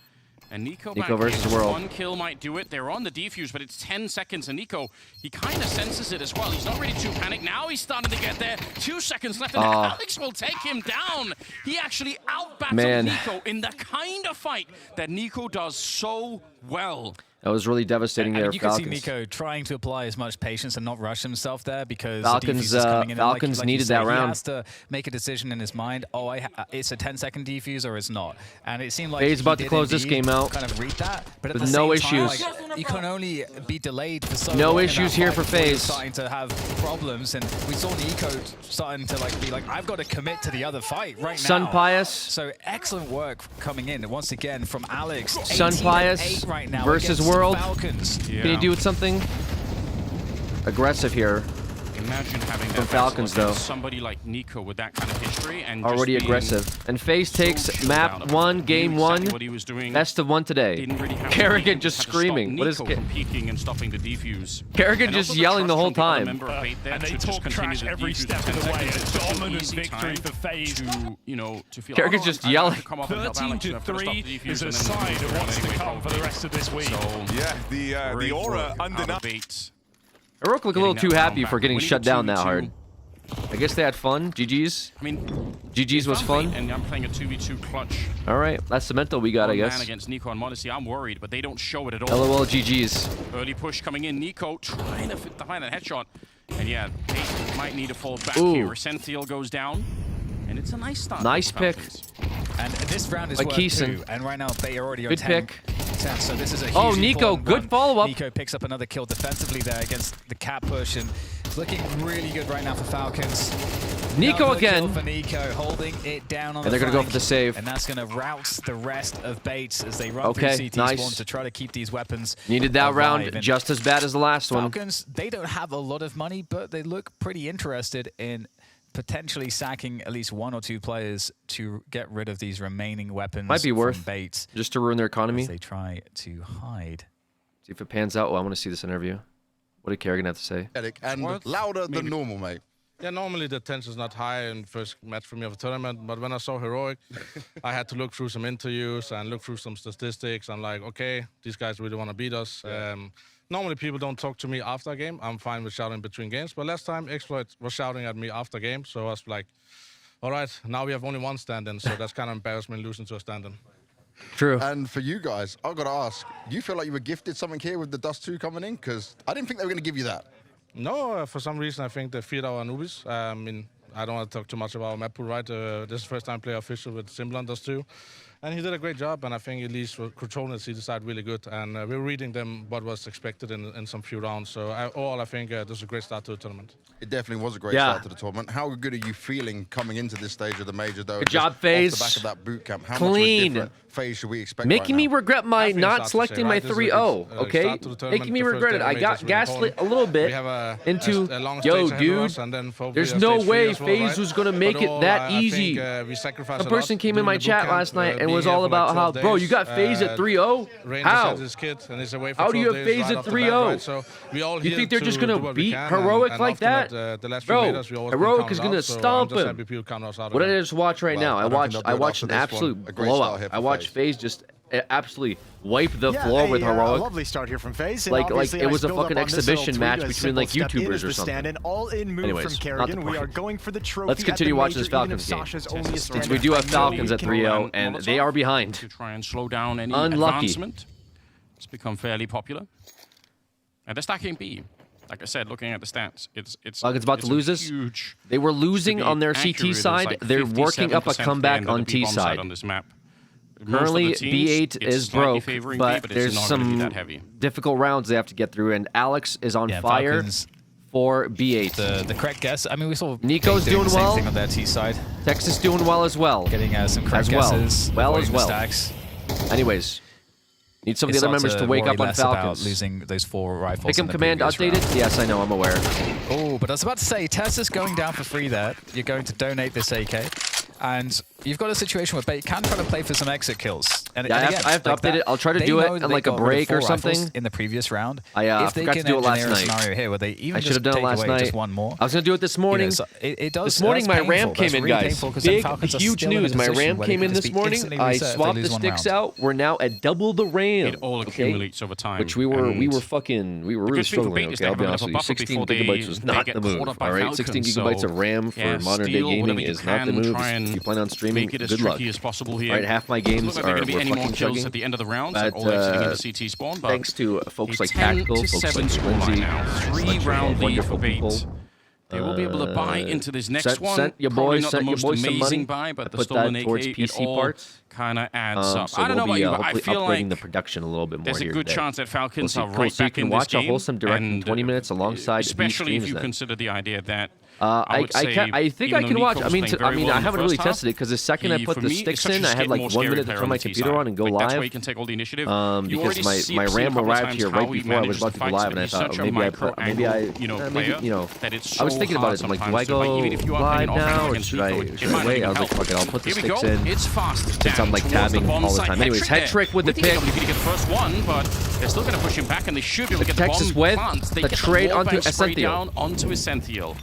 And Nico versus World. One kill might do it. They're on the defuse, but it's 10 seconds. And Nico, he kind of senses it as well. He's not ready to panic. Now he's starting to get there. 2 seconds left, and Alex will take him down. He actually out-battled Nico in the kind of fight that Nico does so well. That was really devastating there. You Falcons. can see Nico trying to apply as much patience and not rush himself there because Falcons, the defuse is coming in. Falcons needed that round. He has to make a decision in his mind. Oh, it's a 10-second defuse or it's not. And it seemed like Fade's about to close this game out. Kind of read that, but at with the no same issues. Time, like, you can only be delayed for so long. No issues here for FaZe. Starting to have problems, and we saw Nico starting to be like, I've got to commit to the other fight right now. Sunpius. So excellent work coming in once again from Alex. Sunpius right now versus World. Falcons. Yeah. Can you do something aggressive here? Imagine having from that Falcons though. Somebody like Nico with that kind of history and already aggressive. And FaZe takes map 1, game 1, best of 1 today. Really Kerrigan just screaming. What is from peeking and stopping the defuse? Kerrigan just yelling the whole time. And they talk trash every step of the way. A dominant victory for FaZe. To feel Kerrigan's just yelling. 13-3 is a sign of what's to come for the rest of this week. Yeah, the aura undeniable. Heroic look a little too happy for getting shut down that hard. I guess they had fun. GG's. I mean, GG's was fun. And I'm playing a 2v2 clutch. All right, that's the mental we got, I guess. Man against Nico and Modesty. I'm worried, but they don't show it at all. LOL, GG's. Early push coming in. Nico trying to find that headshot. And yeah, they might need to fall back here. Senthiel goes down. And it's a nice start. Nice pick. And this round is like worth 2. And right now, they are already on good 10. pick. So this is a huge Nico, good follow-up. Nico picks up another kill defensively there against the cap push, and it's looking really good right now for Falcons. Nico Another again. Kill for Nico, holding it down on and they're going to go for the save. And that's going to rout the rest of Bates as they run through CT spawn to try to keep these weapons Needed that alive. round And just as bad as the last one. Falcons, they don't have a lot of money, but they look pretty interested in potentially sacking at least 1 or 2 players to get rid of these remaining weapons. Might be worth Bates just to ruin their economy. As they try to hide. See if it pans out. Oh, I want to see this interview. What did Kerrigan have to say? And louder than normal, mate. Yeah, normally the tension's not high in the first match for me of the tournament, but when I saw Heroic, I had to look through some interviews and look through some statistics. I'm like, okay, these guys really want to beat us. Normally people don't talk to me after a game. I'm fine with shouting between games, but last time Exploit was shouting at me after game, so I was like, all right, now we have only 1 stand-in, so that's kind of embarrassment losing to a stand-in. True. And for you guys, I've got to ask, do you feel like you were gifted something here with the Dust 2 coming in? Because I didn't think they were going to give you that. No, for some reason I think they feed our newbies. I mean, I don't want to talk too much about map pool, right? This is the first time I play official with Simlan Dust 2. And he did a great job, and I think at least for controlling the side really good. And we're reading them what was expected in some few rounds. So I think this is a great start to the tournament. It definitely was a great start to the tournament. How good are you feeling coming into this stage of the major, though? Good job, FaZe. Off the back of that boot camp, how Clean. much of a different FaZe should we expect Making right me now? regret my not selecting my 3-0, okay? Making me regret it. I got gaslit a little bit into, yo, dude, there's no way FaZe was going to make it that easy. A person came in my chat last night and was all about how, bro, you got FaZe at 3-0? How? How do you have FaZe at 3-0? You think they're just going to beat Heroic like that? Bro, Heroic is going to stomp him. What did I just watch right now? I watched an absolute blowout. I watched FaZe just absolutely wipe the floor with Heroic. A lovely start here from FaZe. Like it was a fucking exhibition match between like YouTubers or something. Anyways, not the point. We are going for the trophy. Let's continue watching this Falcons game. Since we do have Falcons at 3-0 and they are behind. To try and slow down any advancement. It's become fairly popular. And they're stacking B. Like I said, looking at the stats, it's Falcons about to lose this. They were losing on their CT side. Like they're working up a comeback on T side. On this map. Currently, B8 is broke, but there's some difficult rounds they have to get through, and Alex is on fire Falcons, for B8. The correct guess. I mean, we saw Nico's doing the same well. thing on their T side. Texas doing well as well. Getting some correct guesses. Well. Stacks. Anyways, need some of the other members to wake up on Falcons. Losing those 4 rifles. Pick 'em command updated? Round. Yes, I know, I'm aware. Oh, but I was about to say, Tessa's going down for free there. You're going to donate this AK. And you've got a situation where Bait can try to play for some exit kills. And, yeah, again, I have to update it. I'll try to do it on like a break or something. In the previous round. I if they forgot can to do it last engineer a night. scenario here where they even I should just have done take it last away night. just one more. I was going to do it this morning. So it does. This morning, my that's RAM painful. came in, That's really guys. painful, 'cause then Big, Falcons are huge still in a news. My position RAM where they came can in just this be morning. instantly I reset if they swapped the lose one sticks round. out. We're now at double the RAM. It all accumulates over time. Which we were really good really thing for struggling. Bait is Okay, they I'll be have honest with a you. buffer 16 before they gigabytes was not get the caught move. up by All right, Falcons, 16 gigabytes so, of RAM for yeah, modern day steal gaming whatever you is not the can, move. try and If you plan on streaming, make it as good luck. tricky as possible here. Right, half my Doesn't games look like are there are going to be we're any more fucking kills chugging. at the end of the round. But, All exiting into CT spawn, but thanks to folks like 10 Tactical, to folks 7 like scoreline Lindsay, now. a bunch of 3-round lead for wonderful Bait. people. They will be able to buy into this next sent, one. Sent your Probably boys, not sent the your most boys some money. amazing buy, but the Put stolen that towards AK, PC it all parts. kind of adds up. So I don't know we'll about be you, but I hopefully feel upgrading like the production a little bit more there's a here good today. chance that Falcons are Cool, right so you back can in watch this game. a wholesome direct in and 20 minutes alongside these especially if you streams then. consider the idea that I think I can watch. I mean, I haven't really tested it because the second I put the sticks in, I had like 1 minute to turn my computer on and go live. That's why you can take all the initiative. Because my RAM arrived here right before I was about to go live, and I thought maybe I was thinking about it. I'm like, do I go live now or should I wait? I was like, fuck it, I'll put the sticks in. It's fast. Since I'm like tabbing all the time. Anyways, head trick with the pick. If you get the first one, but they're still going to push him back, and they should be able to get the Texas bomb with plants. They the get trade wall onto bang spray Essential. down onto Essential.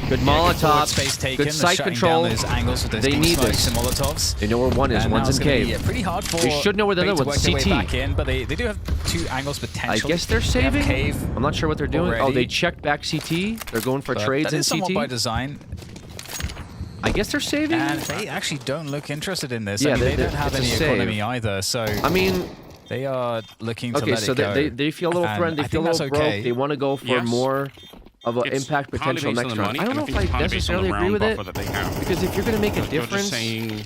Good Forward Molotov, space taken, good site shutting control. down those angles with those They deep need smokes this. and Molotovs. They know where one is. And One's now it's in gonna cave. be pretty hard for They should know where the Bait other to one's. work their way CT. back in, but they do have 2 angles potentially. I guess they're They have saving. Cave I'm not sure what they're doing. Oh, already. they checked back CT. They're going for but trades that in is somewhat CT. by design. I guess they're saving. And they actually don't look interested in this. Yeah, I mean, they they're- don't have it's a any save. economy either, so I mean, they are looking to okay, let so it go. they feel a little And threatened. They I feel a think little that's broke. okay. They want to go for Yes. more of an It's impact partly potential based on next the round. money, I don't and know I if think I it's partly based on necessarily the agree with round it buffer that they have. because if you're going to make a They're just difference, saying,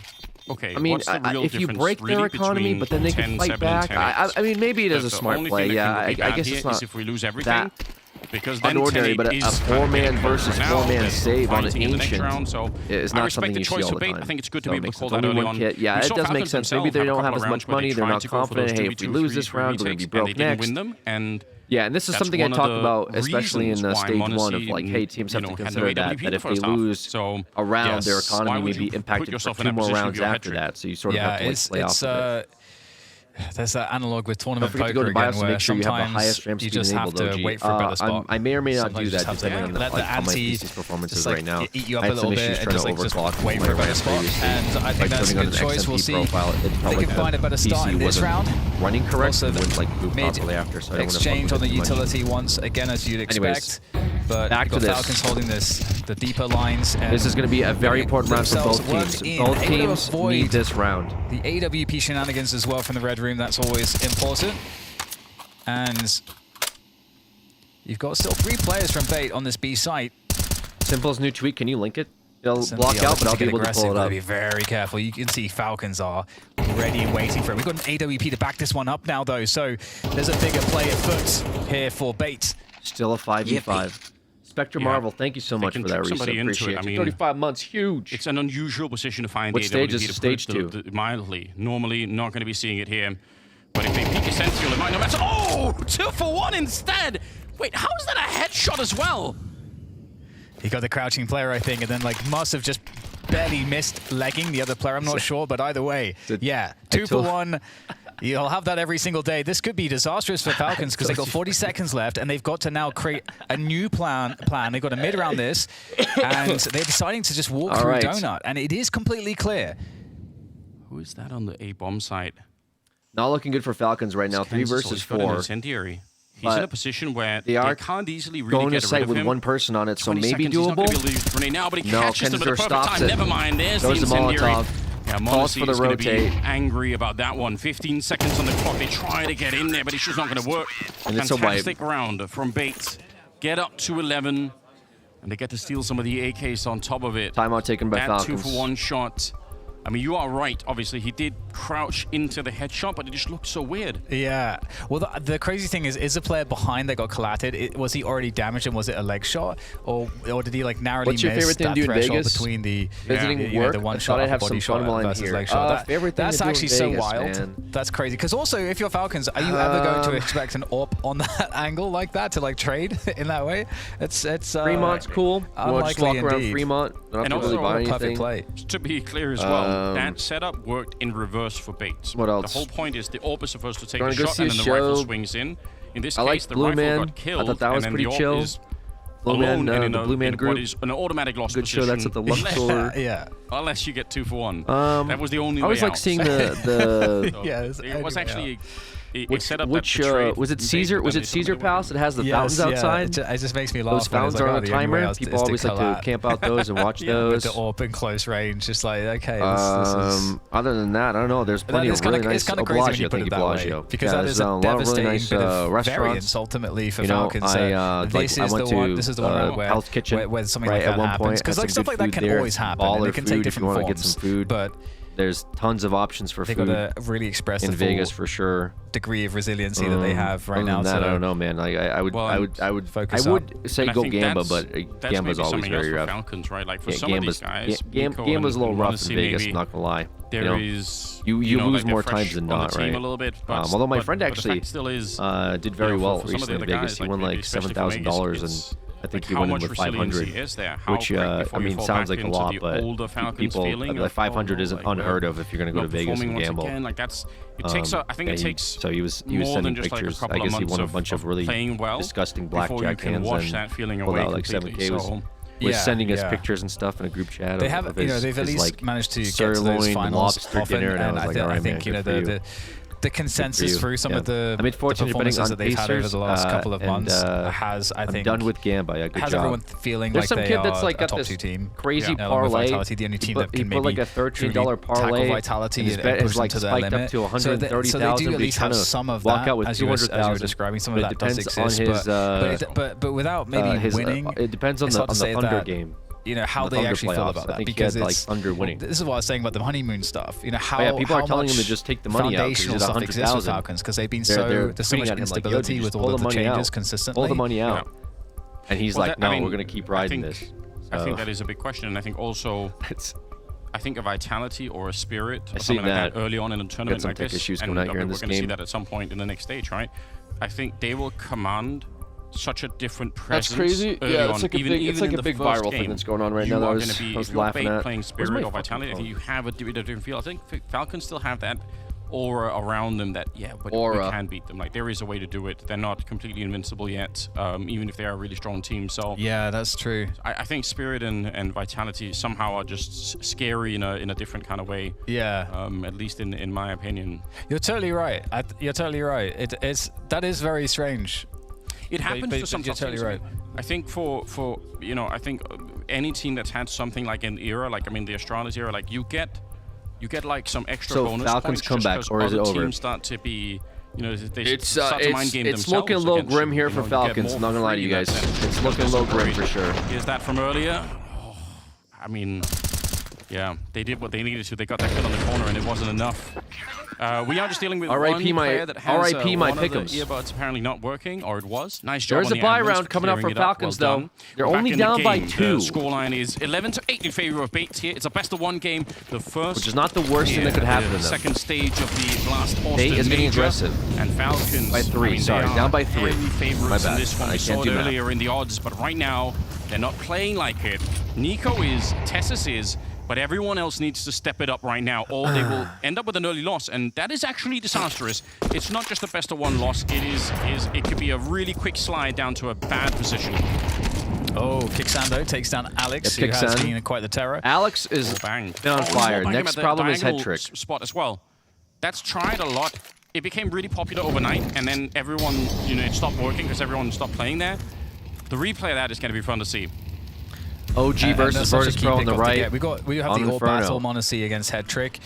okay, I mean, what's the real if you difference break their really economy, between but then they 10, can fight 7, back. and 10, I mean, maybe it is a the smart only play. thing that Yeah, can I be bad guess here it's is not if we lose everything, that because then unordinary, 10 but a is 4-man kind of versus now. 4-man They're save on an fighting in the next ancient round, so is I not respect something the you see choice all for the Bait. time. I think it's good to So be it able to makes call sense. that Only early one on. kit. Yeah, We it saw does make Falcons sense. Maybe themselves they have don't a have couple as of much rounds where money. they They're tried not to go for those confident. Hey, if we 2v2, lose this 3v3 round, we're going to be retakes, broke and they didn't next. win them, and Yeah, and this is that's something I one of talked the about, especially in reasons why stage 1 of Monacy, like, hey, teams have to had consider no that AWP that the if they first half. lose So, a round, their yes, why economy may would you be put impacted for yourself in 2 that more position rounds if you're a after hat-trick? that. So you sort of have to like play off of it. There's that analog with tournament Don't forget to go poker to BIOS again, to where make sure you have the sometimes highest RAM you speed just have enabled, to OG. wait for a better spot. I may or may not Sometimes do you that just have to depending on let like, the how my ante PC's performance is like right now. eat you up I a had some little issues bit and trying just to like overclock wait my for a better RAM spot. previously. And I think Like that's a turning on good an choice. We'll XMP see profile, it if felt they like can the find a better start PC in this wasn't round. running correct Also, and wouldn't like boot mid properly after, so I don't want to exchange on the too much. utility once again, as you'd expect. But back you've got to this. Falcons holding the deeper lines. And This is going to be a very getting important round for themselves both teams. worked in, Both able to teams avoid need this round. the AWP shenanigans as well from the Red Room. That's always important. And you've got still 3 players from Bait on this B site. Simple's new tweet. Can you link it? It'll Some block of the out, others but I'll to be get able to aggressive, pull it gotta up. be very careful. You can see Falcons are ready and waiting for it. We've got an AWP to back this one up now, though, so there's a bigger play afoot here for Bait. Still a 5v5. Spectre Marvel, thank you so much for that, Reese. Somebody into Appreciate it. I it. mean, 35 months, huge. It's an unusual position to find. What the stage AWP is to stage put it 2? Mildly. Normally, not going to be seeing it here. But if they peek Essential, it might not matter. Oh! 2 for 1 instead! Wait, how is that a headshot as well? He got the crouching player, I think, and then like must have just barely missed legging the other player. I'm not sure, but either way, yeah, 2 for 1. You'll have that every single day. This could be disastrous for Falcons because they've got 40 seconds left and they've got to now create a new plan. They've got a mid around this and they're deciding to just walk through Donut. And it is completely clear. Who is that on the A-bomb side? Not looking good for Falcons right now. 3 versus 4. Incendiary. He's in a position where they can't easily really going get to site with 1 person on it, so maybe doable. Now, but he no, catches them at the perfect stops time. it. Never mind. There's Throws the the incendiary. Molotov. Yeah, Calls for the is going to be rotate. angry about that one. 15 seconds on the clock. They try to get in there, but it's just not going to work. And it's a wipe. Fantastic round from Bait. Get up to 11, and they get to steal some of the AKs on top of it. Timeout taken by that Falcons. 2 for 1 shot I mean, you are right. Obviously, he did crouch into the headshot, but it just looked so weird. Yeah. Well, the crazy thing is the player behind that got collatted, was he already damaged and was it a leg shot? Or did he like narrowly What's your miss favorite thing that to do in threshold Vegas? between the Visiting you know, work? the one I shot thought I'd have body some fun shot while I'm versus here. leg shot? Favorite thing That's to do in actually so Vegas, wild. man. That's crazy. Because also, if you're Falcons, are you ever going to expect an AWP on that angle like that to like trade in that way? It's Fremont's cool. You want to just walk around indeed. Fremont? Don't have to really buy perfect anything. play. To be clear as well, that setup worked in reverse for Bates. What else? The whole point is the AWP is supposed to take Wanna the go shot see and a then the rifle show? swings in. In this I case, like the Blue rifle Man. got killed. I thought that was and then pretty the chill. AWP is Blue alone Man, and the Blue Man in group. what is an automatic loss Good show. That's at the position. Luxor. Yeah. Unless you get 2 for 1. I That was the only way always like out. seeing the So Yeah, it was actually a which setup which that betrayed was it Bates, Caesar? but Was then it they told Caesar me they were Palace that has the fountains Yeah, outside? it just makes me laugh. Those when it's fountains like, are oh, on a the only way timer. out is People to always like to collat. camp out those and watch With those. the AWP in close range, just like, okay, this is... Other than that, I don't know. There's plenty of really nice. It's kind of crazy when you Bellagio, put thank it you, that way, Bellagio. because Yeah, that there's is a a lot of really devastating nice bit of variance restaurants. ultimately for You know, Falcons. like I went to This is the one where Hell's Kitchen where something right like at that one happens, point. because Had like some stuff like good that can food there. always happen, and Baller it can take food if you different want to get forms. some food. But there's tons of options for they food got to really express in the Vegas full for sure. degree of resiliency that they have right Other now. than that, so I don't know, man. Like I would focus say And I go think Gamba, that's but maybe Gamba's always something else very for rough. Falcons, right? Like for Yeah, some of these guys, Gamba's a little rough in see Vegas. maybe Not gonna lie. There is you know, lose like they're more fresh times than on the not, team right? a little bit, but, Although my but- friend but the actually fact still is, did very well for some of the recently in other Vegas. guys, He won like especially for Vegas, $7,000, it's- and I think like he how went in much with 500, resiliency is there? How which quick I before you mean fall sounds back like a into lot, the but older Falcons people feeling like of, 500 isn't like, we're unheard of if you're gonna go to not Vegas performing and once gamble. again. Like that's it takes. I think yeah, it takes. So he was more sending than just pictures. like a I couple guess of he months won a of bunch of really playing well disgusting before you blackjack can hands wash and that feeling pulled away out like completely. 7K. So Was sending us yeah. pictures and stuff in a group chat. They of have, his, they've at his, least like, managed to get to those sirloin, finals lobster often, dinner, and I was like, all I right, think man, you know good for you. the consensus through some of the I mean, fortunately, betting performances on that they've had over Pacers, the last couple of months I'm done with Gamba. Yeah, good has job. everyone feeling There's like some they kid are that's like a got top this 2 team. crazy Along with parlay. Vitality, the only team that He can put maybe like a $13 truly parlay. tackle Vitality and his and bet push is them like to their spiked limit. up to 130,000. So they do at least have some of walk that, out with as you were 200,000. describing. Some of But that it does depends exist, on his, but without maybe winning, it depends on it's the hard to say Thunder that, game. You know how The they Thunder actually feel playoffs. about I that, think he because had, like, it's Thunder winning. This is what I was saying about the honeymoon stuff. You know how yeah, people are how telling him much to just take the money out 'cause he's foundational at stuff exists with 100,000. Falcons because they've been They're there's so tweeting much at him like, yo, instability dude, with just pull all of the the money changes out. consistently. Pull the money out. And he's Well, like, that- I no, mean, we're gonna keep riding I this. think that is a big question, and I think also. I think a vitality or a spirit or I something seen like that. that early on in a tournament some like tech this, issues and coming out here in we're this going to see game. that at some point in the next stage, right? I think they will command such a different presence. That's crazy. Early Yeah, on. it's like a even, big, even it's like in a the big first viral game, thing that's going on right you now. are I going was, to be, I was if you're laughing at. playing Where's spirit my or fucking vitality, I think phone? you have a different feel. I think Falcons still have that aura around them that but we Aura. can beat them. Like there is a way to do it. They're not completely invincible yet, even if they are a really strong team. So Yeah, that's true. I think spirit and vitality somehow are just scary in a different kind of way. Yeah. At least in my opinion. You're totally right. You're totally right. That is very strange. It happens but to some you're totally teams. right. I think for I think any team that's had something like an era, like I mean the Astralis era, like you get like some extra So bonus Falcons points come just back, 'cause or is it other over? teams start to be, they It's start to mind game it's themselves looking a little against grim here you for know, you get Falcons. more I'm not gonna lie to free you in that guys. sense. It's looking a little grim for sure. Is that from earlier? Oh, I mean, yeah, they did what they needed to. They got that kill on the corner, and it wasn't enough. We are just dealing with R.I.P. one my- player that has R.I.P. my one of the pick'ems. earbuds apparently not working, or it was. Nice job. There's on a the buy admins round coming up clearing for it Falcons, well though. done. They're Back only in the down by game. 2. The scoreline is 11-8 in favor of Bates here. It's a best-of-1 game. The first, Which is not the worst thing that could happen to them. Second stage of the last Austin Bait is getting Major. aggressive. And Falcons By 3, I mean, sorry, they are down by 3. heavy favorites My bad. in this one. I We can't saw do it math. earlier in the odds, but right now they're not playing like it. Nico is, Tessus is, but everyone else needs to step it up right now, or they will end up with an early loss, and that is actually disastrous. It's not just a best-of-1 loss. It could be a really quick slide down to a bad position. Oh, Kicksando takes down Alex, Yeah, who has Kicksan. been quite the terror. Alex is Bang. been on Oh, fire. bang him Next at the problem is head diagonal trick. spot as well. That's tried a lot. It became really popular overnight, and then everyone, it stopped working because everyone stopped playing there. The replay of that is going to be fun to see. OG versus that's such a Virtus key Pro on pick the off to right. get. We do have on the all Inferno. battle Monacy against Head Trick.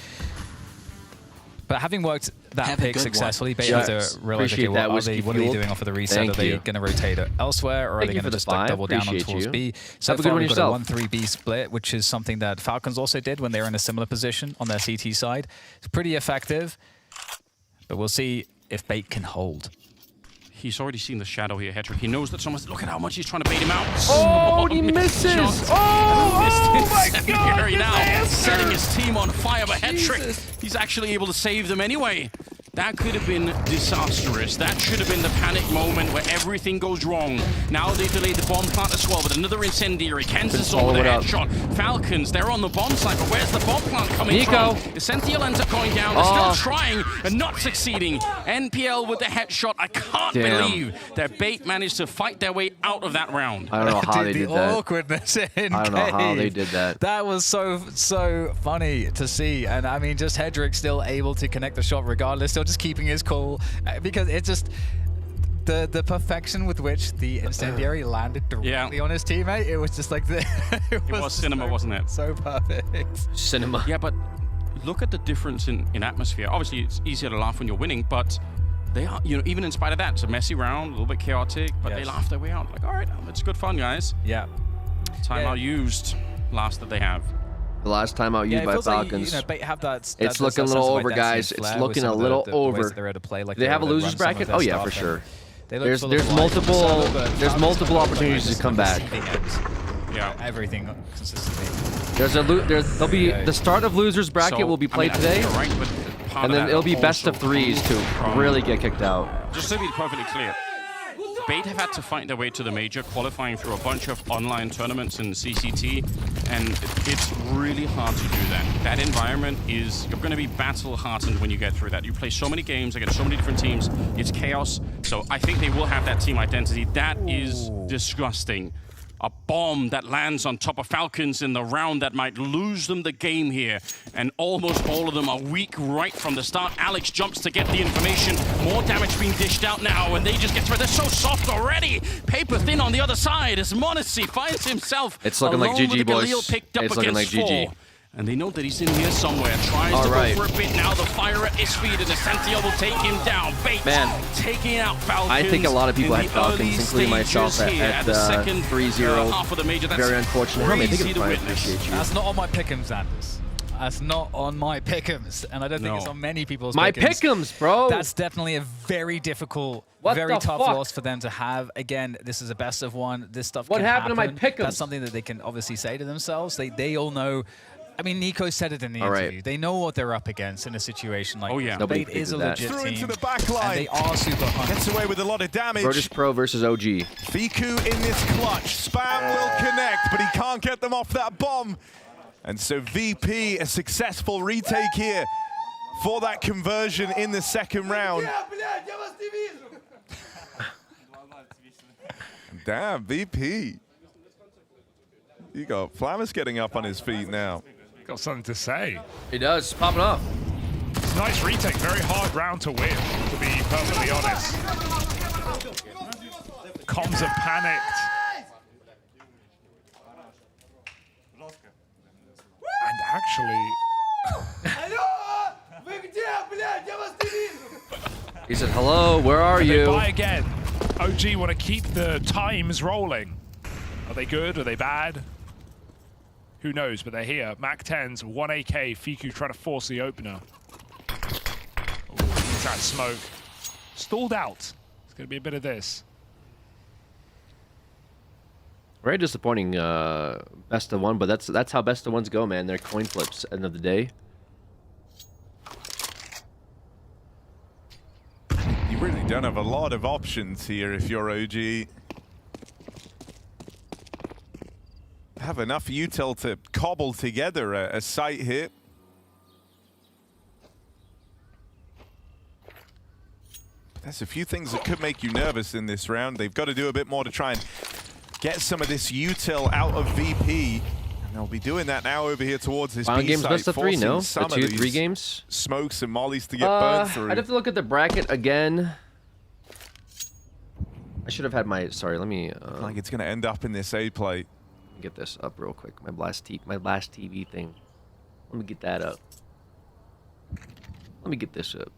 But having worked that Have a pick good successfully, one. they have to realize, okay, Appreciate that, what are they Whiskey doing off of the reset? Thank Are they you. going to rotate it elsewhere, or are Thank they you going to for the just like 5. double down on Appreciate towards you. B? So Have a good far, one we've got yourself. a 1-3-B split, which is something that Falcons also did when they were in a similar position on their CT side. It's pretty effective, but we'll see if Bait can hold. He's already seen the shadow here, Hedrick. He knows that someone's... Look at how much he's trying to bait him out. Oh, he misses! Oh my God, now setting his team on fire, but Hedrick, he's actually able to save them anyway. That could have been disastrous. That should have been the panic moment where everything goes wrong. Now they delayed the bomb plant as well with another incendiary. Kansas over the headshot. Falcons, they're on the bomb site, but where's the bomb plant coming from? The Sentinel ends up going down. They're still trying and not succeeding. NPL with the headshot. I can't believe that Bait managed to fight their way out of that round. I don't know how they did that. The awkwardness in I don't know how they did that. That was so funny to see. And I mean, just Hedrick still able to connect the shot regardless, still just keeping his cool, because it's just the perfection with which the incendiary landed directly on his teammate. It was just like it was cinema, wasn't it? So perfect. Cinema. Yeah, but look at the difference in atmosphere. Obviously, it's easier to laugh when you're winning, but they are, you know, even in spite of that, it's a messy round, a little bit chaotic, but they laugh their way out. Like, all right, it's good fun, guys. Yeah. Timeout used, last that they have. The last time out used by Falcons. Like, have that, it's looking a little over, guys. It's looking a little over. Do they have a losers bracket? Oh yeah, for sure. There's multiple opportunities to come back. Yeah, everything consistently. There'll be the start of losers bracket will be played today, and then it'll be best of 3s to really get kicked out. Just to be perfectly clear, Bait have had to fight their way to the major, qualifying through a bunch of online tournaments in CCT, and it's really hard to do that. That environment is, you're going to be battle-heartened when you get through that. You play so many games against so many different teams, it's chaos, so I think they will have that team identity. That is disgusting. A bomb that lands on top of Falcons in the round that might lose them the game here. And almost all of them are weak right from the start. Alex jumps to get the information. More damage being dished out now, and they just get through. They're so soft already. Paper thin on the other side as Monacy finds himself It's looking like GG, boys. It's looking like GG. And they know that he's in here somewhere. Tries to go for a bit now. The fire at his feet, and the Sentinel will take him down. Bait taking out Falcons. I think a lot of people had Falcons, including myself, at 3-0. Half of the major. That's very unfortunate. How many think I appreciate you. That's not on my pick'ems, Anders. That's not on my pick'ems, and I don't think it's on many people's my pick'ems, bro. That's definitely a very difficult, very tough loss for them to have. Again, this is a best of one. This stuff What can happened happen. to my pick'ems? That's something that they can obviously say to themselves. They all know. I mean, Nico said it in the interview. They know what they're up against in a situation like this. Nobody Bait is a legit Through team, into the back line. and they are super hungry. Gets away with a lot of damage. Virtus Pro versus OG. Fiku in this clutch. Spam will connect, but he can't get them off that bomb. And so VP, a successful retake here for that conversion in the second round. Damn, VP. You got Flammus getting up on his feet now. Got something to say. He does, popping off. It's a nice retake, very hard round to win, to be perfectly honest. Comms are panicked. And actually... He said, hello, where are and you? They buy again. OG want to keep the times rolling. Are they good? Are they bad? Who knows, but they're here. Mac 10s, 1 AK, Fiku trying to force the opener. Ooh, he's that smoke. Stalled out. It's going to be a bit of this. Very disappointing best of one, but that's how best of ones go, man. They're coin flips end of the day. You really don't have a lot of options here if you're OG. Have enough util to cobble together a site hit. But there's a few things that could make you nervous in this round. They've got to do a bit more to try and get some of this util out of VP. And they'll be doing that now over here towards this Final B game's site, best of 3, no? some The of 3 these games? Smokes and mollies to get burned through. I'd have to look at the bracket again. I should have had my, sorry, let me... like it's going to end up in this A plate. Get this up real quick. My last TV thing. Let me get that up. Let me get this up.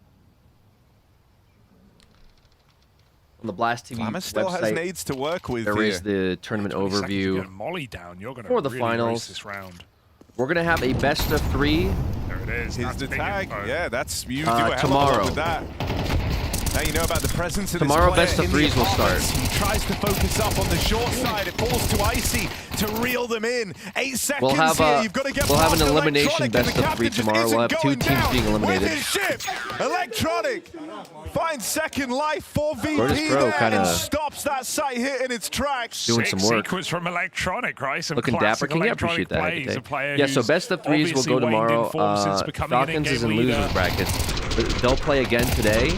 On the Blast TV Flammer still website, has nades to work with there here. is the tournament overview Molly down. You're gonna for the really finals. race this round. We're gonna have a best of 3 There it is. Here's That's the big tag. info. Yeah, that's you do a hell of a tomorrow. lot with that. Now you know about the presence of Tomorrow, this player best of in the threes will start. apartments. He tries to focus up on the short side. It falls to Icy to reel them in. 8 seconds We'll have here. You've got to get we'll have an past elimination Electronic, best and the of 3 captain just tomorrow. We'll have isn't 2 going teams down being eliminated. with his ship. Electronic finds second life for VP Virtus Pro there kinda and stops that site hit in its tracks. doing some work. Sequence from Electronic, right? Some Looking dapper. classic Can you Electronic appreciate that? plays. Today? A player Yeah, so who's best of 3s will obviously go waned in tomorrow. form since becoming an Falcons is in-game in leader. losers brackets. They'll play again today.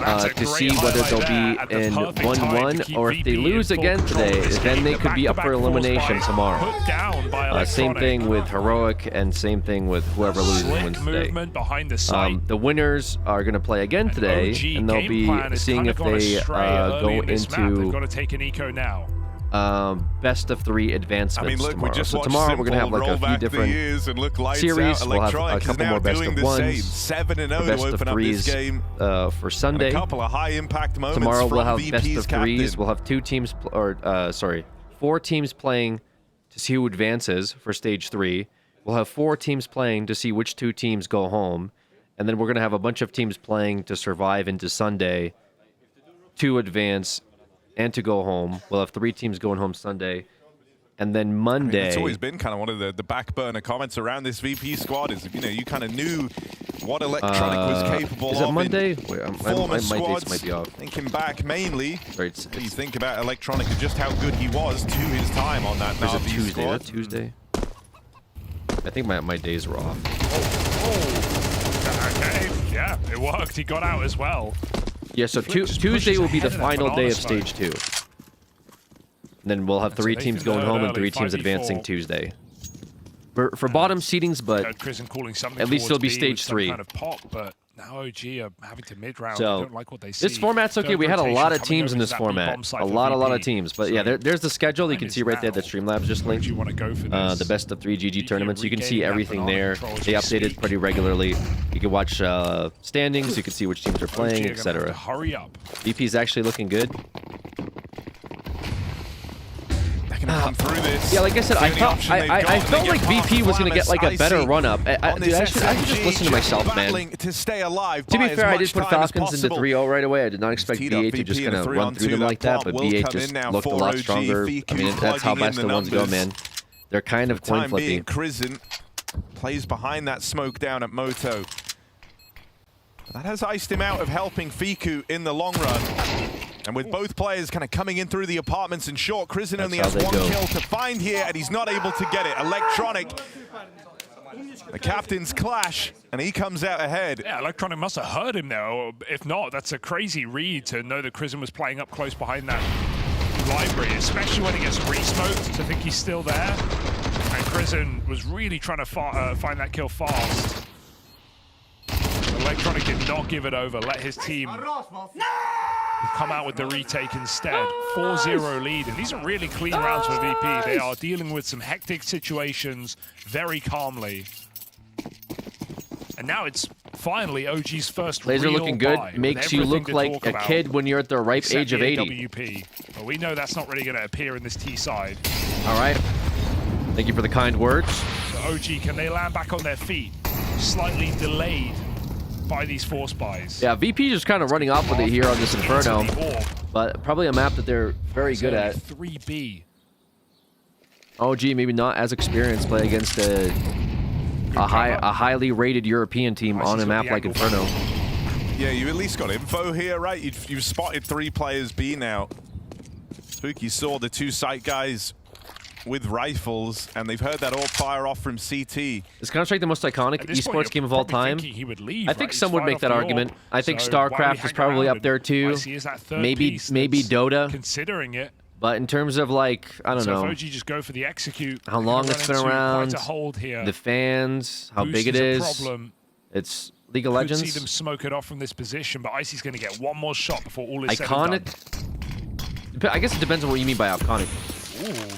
Well, To see whether they'll be in 1-1, or if they lose again today, then they could be up for elimination tomorrow. Same thing with Heroic, and same thing with whoever loses wins today. The winners are going to play again today, and they'll be seeing if they go into got to take an eco now. best of 3 advancements I mean, look, tomorrow. we just So watched tomorrow we're going to have Simple like roll a few back the different years and look lights series. out. We'll have a Electronic couple is more now best doing of the 1s. same. 7-0 to best of open up this 3s game. for Sunday. And a couple of high-impact moments Tomorrow from we'll have VP's best of captain. 3s. We'll have 2 teams, four teams playing to see who advances for stage 3. We'll have 4 teams playing to see which 2 teams go home. And then we're going to have a bunch of teams playing to survive into Sunday, to advance, and to go home. We'll have 3 teams going home Sunday. And then Monday... I mean, it's always been kind of one of the back burner comments around this VP squad is, you know, you kind of knew what Electronic was capable of. Is it Monday? Wait, former my squads. dates might be off. Thinking back mainly, Sorry, you think about Electronic and just how good he was to his time on that Or is it Navi Tuesday? squad. That Tuesday? I think my days were off. Okay, yeah, it worked. He got out as well. Yeah, so Tuesday will be the final day of stage 2. And then we'll have 3 teams going home and 3 teams advancing Tuesday. For bottom seedings, but at least it'll be stage 3. Kind of pop, but now OG are having to mid-round. So, I don't like what they see. this format's okay. We had a lot of teams in this format. A lot of teams. But yeah, there's the schedule. You can see right there that Streamlabs just linked. You want to go for this? The best of 3 GG tournaments. You can see everything there. They update it pretty regularly. You can watch standings. You can see which teams are playing, etc. Hurry up. VP's actually looking good. Come through this. Yeah, like I said, I felt like VP was going to get like a better run-up. Dude, I should just listen to myself, man. To stay alive. To be fair, I did put Falcons into 3-0 right away. I did not expect B8 to just kind of run through them like that, but B8 just looked a lot stronger. I mean, that's how best of ones go, man. They're kind of coin flipping. Krisen plays behind that smoke down at Moto. That has iced him out of helping Fiku in the long run. And with both players kind of coming in through the apartments in short, Krisen only has 1 kill to find here, and he's not able to get it. Electronic, the captains clash, and he comes out ahead. Yeah, Electronic must have heard him there, or if not, that's a crazy read to know that Krisen was playing up close behind that library, especially when he gets re-smoked to think he's still there. And Krisen was really trying to find that kill fast. Electronic did not give it over, let his team come out with the retake instead. 4-0 lead, and these are really clean rounds for VP. They are dealing with some hectic situations very calmly. And now it's finally OG's first Plays are real looking good. buy, Makes you look like a kid when you're at the ripe age of 80. WP. But we know that's not really going to appear in this T side. All right. Thank you for the kind words. So OG, can they land back on their feet? Slightly delayed by these force buys. Yeah, VP just kind of running off with it here on this Inferno, but probably a map that they're very good at. 3B. OG maybe not as experienced, play against a highly rated European team on a map like Inferno. Yeah, you at least got info here, right? You've spotted 3 players B now. Spooky saw the 2 site guys with rifles, and they've heard that all fire off from CT. Is Counter-Strike the most iconic esports game of all time? He would leave, I think some would make that argument. I think StarCraft is probably up there too. Maybe Dota. Considering it. But in terms of like, I don't know. So if OG just go for the execute, how long it's been around, the fans, how big it is. It's League of Legends. Could see them smoke it off from this position, but Icy's going to get 1 more shot before all is iconic. said and done. I guess it depends on what you mean by iconic. Ooh.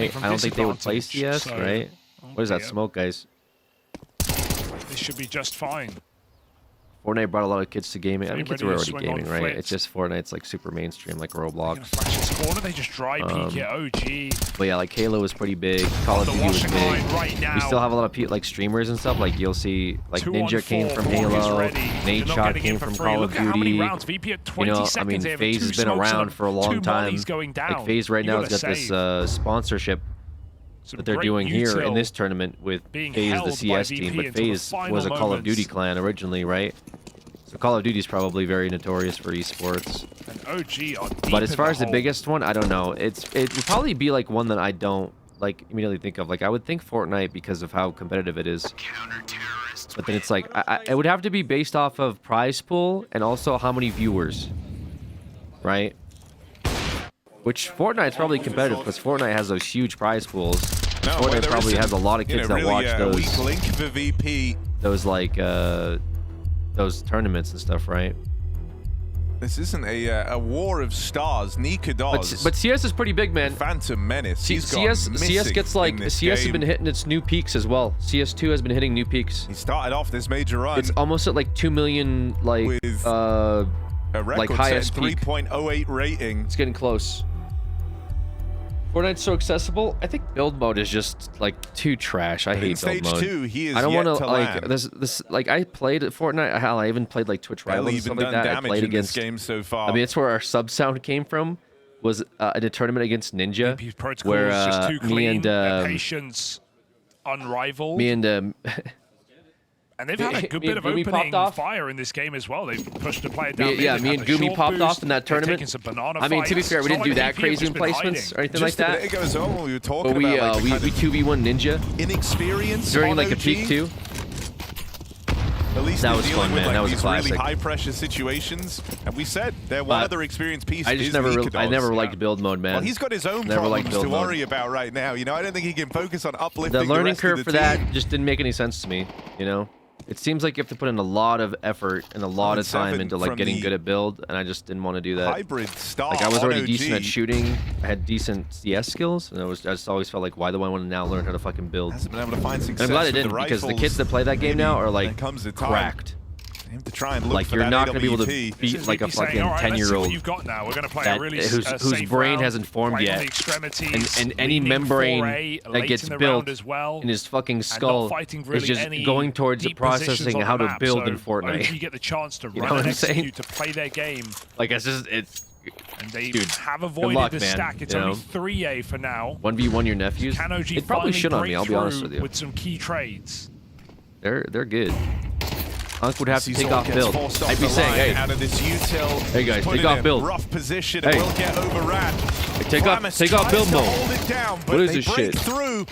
starting point, from I don't think they would play disadvantage, CS, so- right? What is that Okay, smoke, guys? They should be just fine. Fortnite brought a lot of kids to gaming. I mean, kids were already Ready to swing gaming, on right? Flit. It's just Fortnite's like super mainstream, like Roblox. Flash this corner, they just dry peek it. OG. But yeah, like Halo was pretty big. Call of The Duty was washing big. line right now. We still have a lot of like streamers and stuff. Like you'll see, like 2 on Ninja came 4, from Borg is Halo. ready. Nate They're not Shot getting came in for from free. Call Look of at how many Duty. rounds. VP at 20 You know, I seconds. mean, They have FaZe 2 has been smokes around and for a long 2 time. mollies going down. Like FaZe right You now has gotta got save. this sponsorship Some that they're great doing here in util this tournament with being FaZe, the held by CS VP team. But until the FaZe final was a Call of Duty moments. clan originally, right? So Call of Duty is probably very notorious for esports. And OG are deep But as in far as the hole. biggest one, I don't know. It would probably be like one that I don't like immediately think of. Like I would think Fortnite because of how competitive it is. But then it's like it would have to be based off of prize pool and also how many viewers, right? Which Fortnite's probably competitive because Fortnite has those huge prize pools. No, well, Fortnite there probably isn't, has a lot of kids that really watch a weak link for VP. those like those tournaments and stuff, right? This isn't a war of stars. Nika does. But CS is pretty big, man. Phantom Menace. He's CS gets like CS has been hitting its new peaks as well. CS2 has been hitting new peaks. He started off this major run. It's almost at like 2 million like with a record like highest set peak. 3.08 rating. It's getting close. Fortnite's so accessible. I think build mode is just like too trash. I hate In build stage mode. 2, he is I don't yet want to like land. this like I played at Fortnite. Hell, I even played like Twitch Rivals Barely and stuff even like done that. I damage played in against this game so far. I mean, it's where our sub sound came from. Was in a tournament against Ninja, VP's protocol where is just too clean. me and Their patience unrivaled. me and and they've had a good me bit and of Gumi opening popped off. fire in this game as well. They've pushed the player down. yeah, mid. me They've and had the Gumi short popped off boost. in that They've tournament. taken some banana I mean, to be fights. fair, we It's didn't not do like that VP have crazy just in been placements hiding. or anything Just like a that. bit ago as well when we were talking But we about like, we kind of 2v1 Ninja inexperience during on like a OG. peak too. At least That they're was dealing fun, with man. like That was a these really classic. high pressure situations. And we said their one But other experienced piece I just is never Nikados. never liked build mode, man. Well, he's got his own Never liked problems to build mode. worry about right now. You know, I don't think he can focus on uplifting The learning rest of curve the for team. that just didn't make any sense to me, you know? It seems like you have to put in a lot of effort and a lot of time 7 into like from getting the good at build, and I just didn't want to do that. Hybrid star Like I was on already OG. decent at shooting, I had decent CS skills, and I just always felt like, why do I want to now learn how to fucking build? Hasn't been able to find And success I'm glad I with didn't, the because the rifles. kids that play that game Maybe now are there like comes a time cracked. for him to try and look Like for you're that not going to be able to AWP. This beat is like a VP saying, fucking all right, let's see what 10-year-old you've got now. We're going to play that a really whose safe brain round, hasn't formed play on yet. the extremities, and any leaning membrane 4A, that late gets in the built round as well, in his fucking and skull not fighting is really just any going towards the deep positions processing on how the to map. build So in Fortnite. OG get the chance to You run know what and I'm saying? execute, to play their game, Like it's and they Dude, have avoided luck, the man, stack. It's you only know? 3A for now. 1v1 your nephews. Can OG It probably finally should on break me, I'll be honest with through you. with some key trades? They're good. Unk would have to Seesaw take off gets build. forced off I'd be the saying, line hey, out of this util. Hey, guys, He's put take in off a build. Rough position. Hey. It will get overran. take off Flamus build tries to mode. hold it down, but What is they this break shit? through.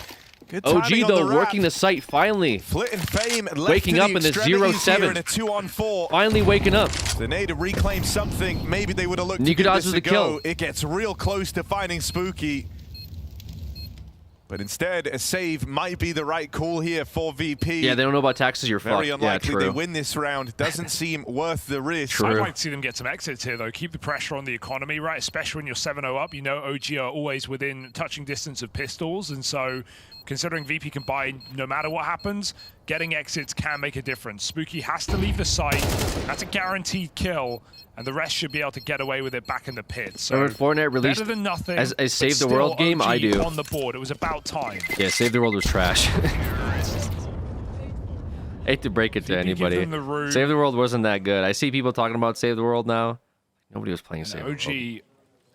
Good OG timing on though, the working the wrap. site finally. Flit and Fame left Waking to up the in the extremities 0-7. here in a 2-on-4. Finally waking up. The Nade reclaimed something. Maybe they would have looked to give Nikados this with a the go. kill. It gets real close to finding Spooky. But instead, a save might be the right call here for VP. Yeah, they don't know about taxes, you're fucked. Very Yeah, unlikely they true. win this round. Doesn't seem worth the risk. True. I'd like to see them get some exits here, though. Keep the pressure on the economy, right? Especially when you're 7-0 up. You know OG are always within touching distance of pistols, and so considering VP can buy no matter what happens, getting exits can make a difference. Spooky has to leave the site. That's a guaranteed kill, and the rest should be able to get away with it back in the pit. So Remember Fortnite released better than nothing, as a but Save the still World game? OG I do. on the board. It was about time. Yeah, Save the World was trash. Hate to break it to VP gives anybody. them the room. Save the World wasn't that good. I see people talking about Save the World now. Nobody was playing And Save the World. OG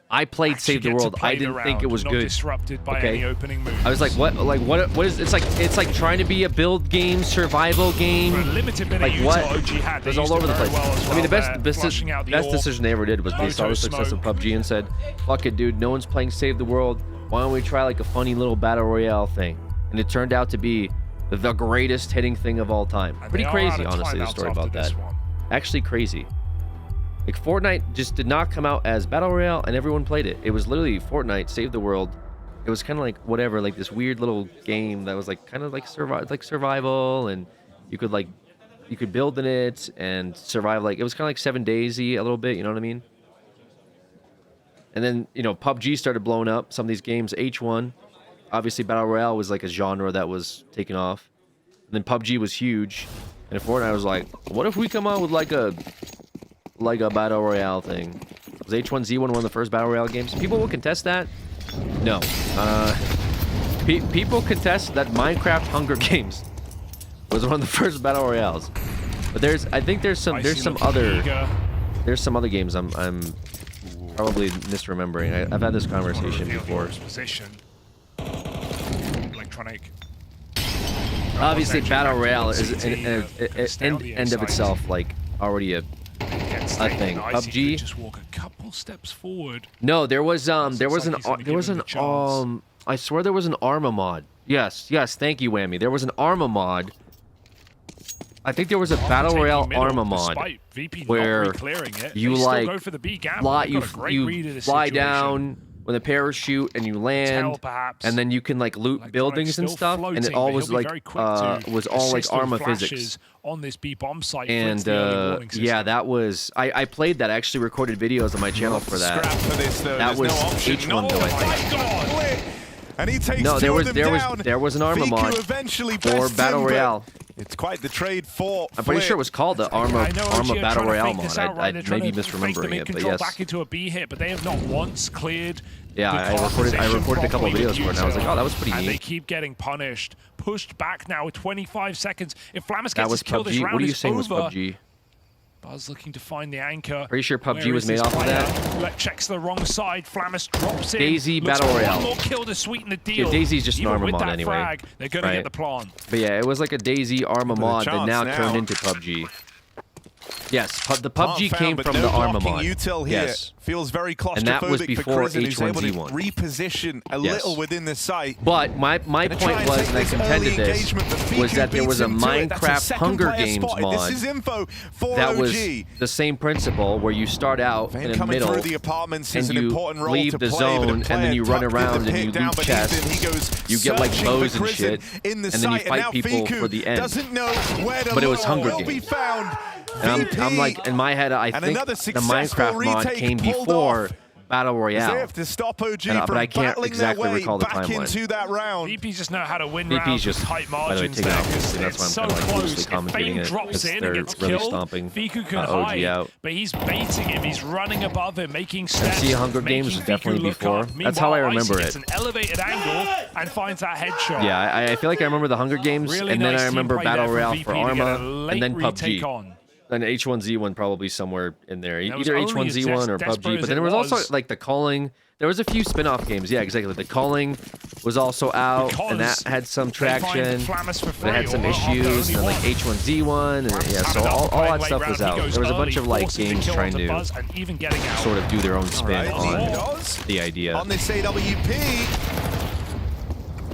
I played actually Save the get to World. play I the didn't think round, it was not good. disrupted by Okay. any opening moves. I was like, what? Like, what is? It's like trying to be a build game, survival game. For a limited bit Like of what? util OG had. It They was all used over the very place. well as I mean, the well best there, flushing out the best orb. decision they ever did was they saw Moto the success of smoke. PUBG and said, "Fuck it, dude. No one's playing Save the World. Why don't we try like a funny little battle royale thing?" And it turned out to be the greatest hitting thing of all time. And Pretty they are crazy, out of honestly, the timeouts story after about this that. one. Actually crazy. Like Fortnite just did not come out as battle royale, and everyone played it. It was literally Fortnite Save the World. It was kind of like whatever, like this weird little game that was like kind of like survival, and you could build in it and survive. Like it was kind of like 7 Days-y a little bit, you know what I mean? And then PUBG started blowing up. Some of these games, H1, obviously battle royale was like a genre that was taking off. And then PUBG was huge, And Fortnite was like, what if we come out with like a battle royale thing? Was H1Z1 one of the first battle royale games? People will contest that? No. People contest that Minecraft Hunger Games was one of the first battle royales. But I think there's some other games I'm probably misremembering. I've had this conversation before. Electronic. Obviously, battle royale is in end of itself like already a thing. PUBG. Just walk a couple steps forward. No, there was I swear there was an Arma mod. Yes, thank you, Whammy. There was an Arma mod. I think there was a battle royale Arma mod where you like fly down with a parachute and you land, and then you can like loot buildings and stuff, and it all was like Arma physics. On this B bomb site, and yeah, that was I played that. I actually recorded videos on my channel for that. That was H1 though, I think. And he takes no, there was an Arma mod for battle royale. It's quite the trade for. I'm pretty sure it was called the Arma Battle Royale mod. I may be misremembering it, but yes. Back into a B hit, but they have not once cleared. Yeah, I recorded a couple of videos for it, and I was like, oh, that was pretty neat. They keep getting punished, pushed back now with 25 seconds. If Flamus gets his kill, this round what are you is saying over. was PUBG? Buzz looking to find the anchor. Pretty sure PUBG was made off of that. Checks the wrong side. Flamus drops in. Daisy Battle Royale. One more kill to sweeten the deal. Yeah, Daisy's just an Arma mod anyway. Frag, they're gonna get the plant. But yeah, it was like a Daisy Arma mod that now turned into PUBG. Yes, the PUBG came from the Arma mod. Yes. Feels very claustrophobic, and that was before H1Z1. Reposition a little within the site. But my point was, and I contended this, was that there was a Minecraft Hunger Games mod that was the same principle, where you start out in the middle and you leave the zone, and then you run around and you loot chests. You get like bows and shit, and then you fight people for the end. But it was Hunger Games. And I'm like, in my head, I think the Minecraft mod came before Battle Royale. But I can't exactly recall the timeline. VPs just know how to win rounds with tight margins. That's why I'm kind of like loosely commentating it, because they're really stomping OG out. But he's baiting him. He's running above him, making steps. FC Hunger Games was definitely before. That's how I remember it. An elevated angle and finds that headshot. Yeah, I feel like I remember the Hunger Games, and then I remember Battle Royale for Arma, and then PUBG. And H1Z1 probably somewhere in there. Either H1Z1 or PUBG. But then there was also like The Calling. There was a few spin-off games. Yeah, exactly. The Calling was also out, and that had some traction. But it had some issues. And like H1Z1. And yeah, so all that stuff was out. There was a bunch of like games trying to sort of do their own spin on the idea. On this AWP.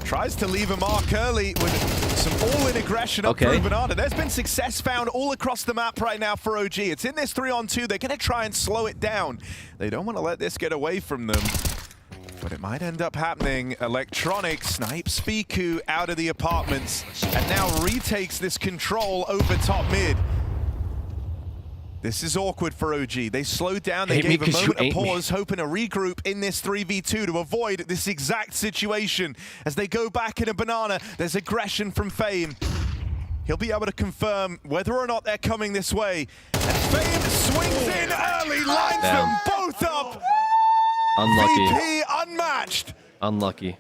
Tries to leave a mark early with some all-in aggression up through Banana. There's been success found all across the map right now for OG. It's in this 3-on-2. They're going to try and slow it down. They don't want to let this get away from them. But it might end up happening. Electronic snipes Fiku out of the apartments and now retakes this control over top mid. This is awkward for OG. They slowed down, they gave a moment of pause, hoping to regroup in this 3v2 to avoid this exact situation. As they go back in a Banana, there's aggression from Fame. He'll be able to confirm whether or not they're coming this way. And Fame swings in early, lines them both up. Unlucky. VP unmatched. Unlucky.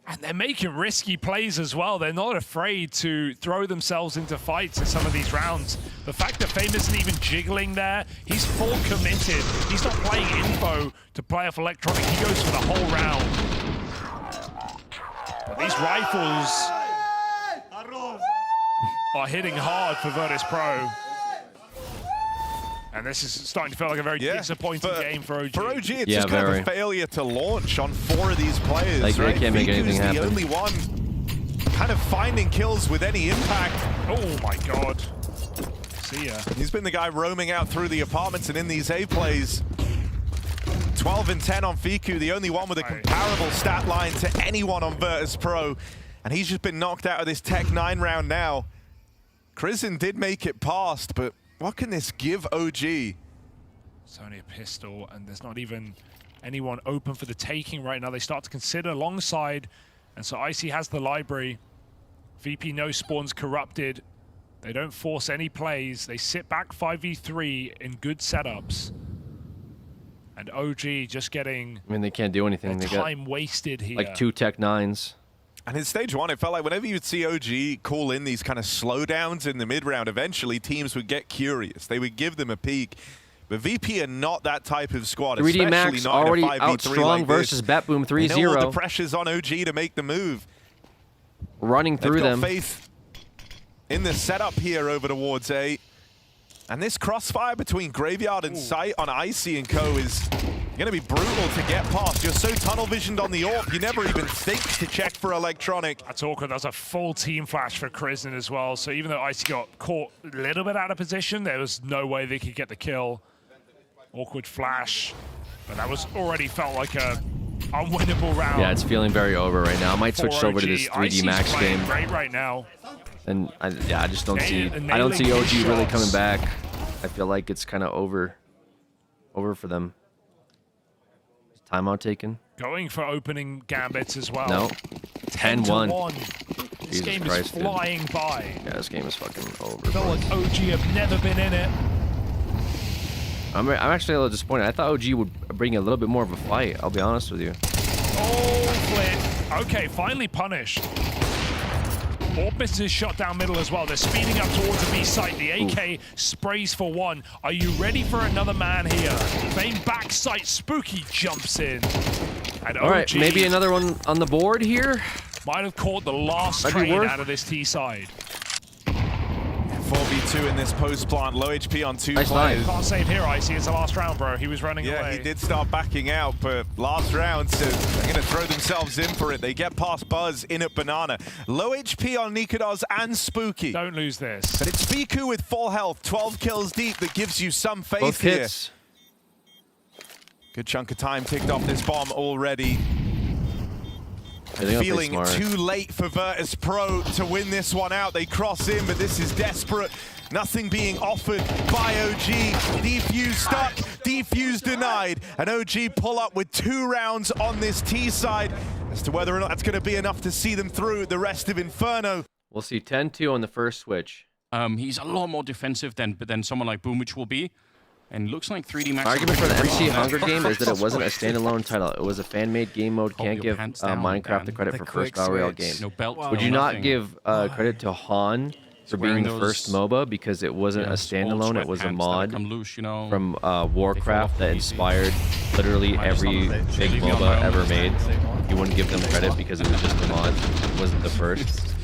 And they're making risky plays as well. They're not afraid to throw themselves into fights in some of these rounds. The fact that Fame isn't even jiggling there, he's full committed. He's not playing info to play off Electronic. He goes for the whole round. But these rifles are hitting hard for Virtus Pro. And this is starting to feel like a very disappointing game for OG. For OG, it's just kind of a failure to launch on 4 of these players. Like, right? They can't make anything happen. The only one kind of finding kills with any impact. Oh my god. See ya. He's been the guy roaming out through the apartments and in these A plays. 12 and 10 on Fiku, the only one with a comparable stat line to anyone on Virtus Pro. And he's just been knocked out of this Tech 9 round now. Crizin did make it past, but what can this give OG? It's only a pistol, and there's not even anyone open for the taking right now. They start to consider alongside, and so Icy has the library. VP no spawns corrupted. They don't force any plays. They sit back 5v3 in good setups. And OG just getting... I mean, they can't do anything. They time wasted here. Like 2 Tech 9s. And in stage 1, it felt like whenever you'd see OG call in these kind of slowdowns in the mid-round, eventually teams would get curious. They would give them a peek. But VP are not that type of squad, 3D especially Max not already in a 5v3 out strong like versus Batboom 3-0. They know all the pressure's on OG to make the move. Running through them. They've got faith in the setup here over towards A. And this crossfire between Graveyard and Sight on Icy and Co. is going to be brutal to get past. You're so tunnel visioned on the AWP, you never even think to check for electronic. That's awkward. That's a full team flash for Kristen as well. So even though Icy got caught a little bit out of position, there was no way they could get the kill. Awkward flash. But that was already felt like a unwinnable round. Yeah, it's feeling very over right now. I might switch over to this 3D Icy's Max game. Great right now. And I just don't see. I don't see OG really coming back. I feel like it's kind of over for them. Timeout taken. Going for opening gambits as well. No. 10-1. This Jesus game Christ, is flying by. Yeah, this game is fucking over. Felt like OG have never been in it. I'm actually a little disappointed. I thought OG would bring a little bit more of a fight. I'll be honest with you. Oh, Flint. Okay, finally punished. Orbis is shot down middle as well. They're speeding up towards the B site. The AK sprays for one. Are you ready for another man here? Fame back site. Spooky jumps in. And All right, maybe another one on the board here. Might have caught the last train out of this T side. 4v2 in this post plant. Low HP on 2 Nice players. Can't save here, Icy. It's the last round, bro. He was running away. Yeah, he did start backing out, but last round, so they're going to throw themselves in for it. They get past Buzz in at Banana. Low HP on Nikodos and Spooky. Don't lose this. But it's Fiku with full health, 12 kills deep, that gives you some faith Both here. hits. Good chunk of time ticked off this bomb already. Feeling too late for Virtus Pro to win this one out. They cross in, but this is desperate. Nothing being offered by OG. Defuse stuck, defuse denied. And OG pull up with 2 rounds on this T side. As to whether or not that's going to be enough to see them through the rest of Inferno. We'll see 10-2 on the first switch. He's a lot more defensive than someone like Boomich will be. And looks like 3D Max. Argument for the MC Hunger game is that it wasn't a standalone title. It was a fan-made game mode. Can't give Minecraft the credit for first Battle Royale game. No belt, Would you not give credit to Han for being the first MOBA because it wasn't a standalone? It was a mod from Warcraft that inspired literally every big MOBA ever made. You wouldn't give them credit because it was just a mod. It wasn't the first.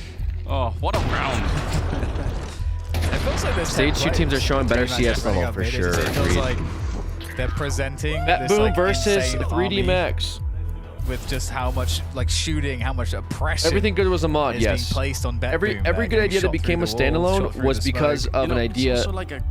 Oh, what a round! It feels like Stage 2 teams are showing better CS level for sure. It feels like they're presenting Batboom this, like, versus insane 3D army Max. with just how much like shooting, how much oppression. Everything good was a mod, is yes. being placed on Every Batboom, good idea that became a standalone was because of an idea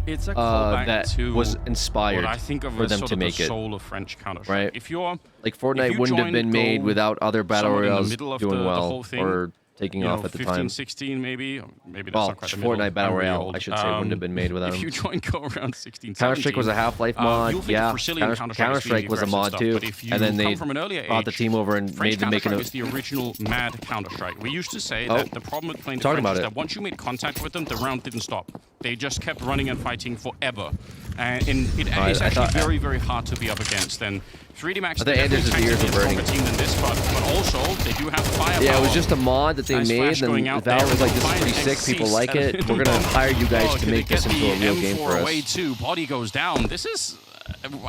it's a that was inspired I think of for as them sort to of make the it. soul of French Counter-Strike. Right. If you're Like Fortnite wouldn't have been made without other battle royales doing well or taking off at the 15, time. 16 maybe that's Well, not quite the Fortnite middle. Battle I'm really Royale, old. I should say, wouldn't have been made without If them. you join Go around 16, Counter-Strike was a Half-Life mod, yeah. Counter-Strike was a mod too, and then they brought the team over and made them make it. Is the original mad Counter-Strike. We used to say that the problem with playing the French is that once you made contact with them, the round didn't stop. They just kept running and fighting forever, and it's actually very, very hard to be up against. And 3D Max is definitely a stronger team than this, but also they do have firepower. Yeah, it was just a mod that they made, and Valve was like, "This is pretty sick. People like it. We're gonna hire you guys to make this into a real game for us." Away too. Body goes down. This is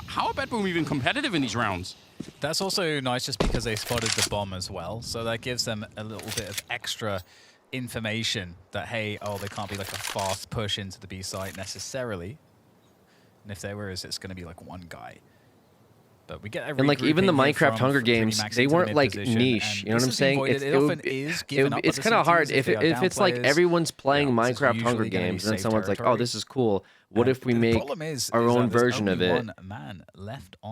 how are Batboom even competitive in these rounds? That's also nice just because they spotted the bomb as well, so that gives them a little bit of extra information that, hey, they can't be like a fast push into the B site necessarily. And if there is, it's going to be like one guy. But we get and like even the Minecraft Hunger Games, they weren't like niche. You know what I'm saying? It's kind of hard if it's like everyone's playing Minecraft Hunger Games, and then someone's like, "Oh, this is cool. What if we make our own version of it?"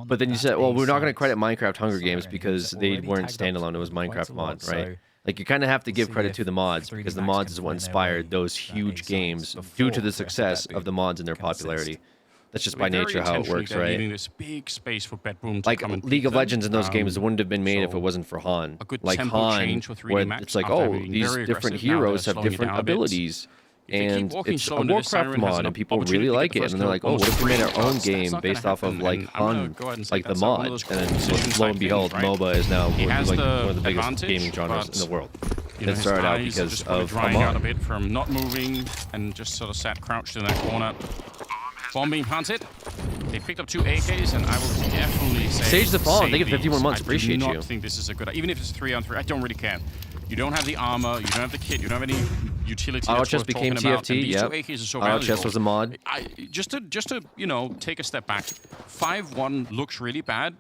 But then you said, "Well, we're not going to credit Minecraft Hunger Games because they weren't standalone. It was Minecraft mod, right?" Like you kind of have to give credit to the mods because the mods is what inspired those huge games due to the success of the mods and their popularity. That's just by nature how it works, right? Leaving this big space for Bedboom to Like come and League of beat them. Legends in those games wouldn't have been made if so it wasn't for Han. a good Like tempo Han, change for 3D where Max it's like, after oh, being these very different aggressive. Now heroes they're have slowing it different down a bit. abilities. If they keep And walking it's slow a into this, Warcraft Siren has mod, an and people opportunity really to like get it. the And they're first like, oh, what if we made our kill, own but game that's not based gonna off of happen. like And I'm gonna Han, go ahead and say like the that's not one of mod? those And then decisions lo like and behold, things, right? MOBA is now He has like the one of the biggest advantage, gaming genres but, in the world. You know, It his started out eyes are because just probably of a drying out a mod. bit from not moving and just sort of sat crouched in that corner. Bomb being planted. They picked up 2 AKs, and I will definitely say Sage the Fallen, save thank you for 51 these. months. Appreciate I do you. not think this is a good. Even if it's 3-on-3, I don't really care. You don't have the armor, you don't have the kit, you don't have any utility. Auto that's chest worth became talking about, and TFT. these Yep. 2 AKs are so Auto valuable. chest was a mod. Just to you know, take a step back. 5-1 looks really bad.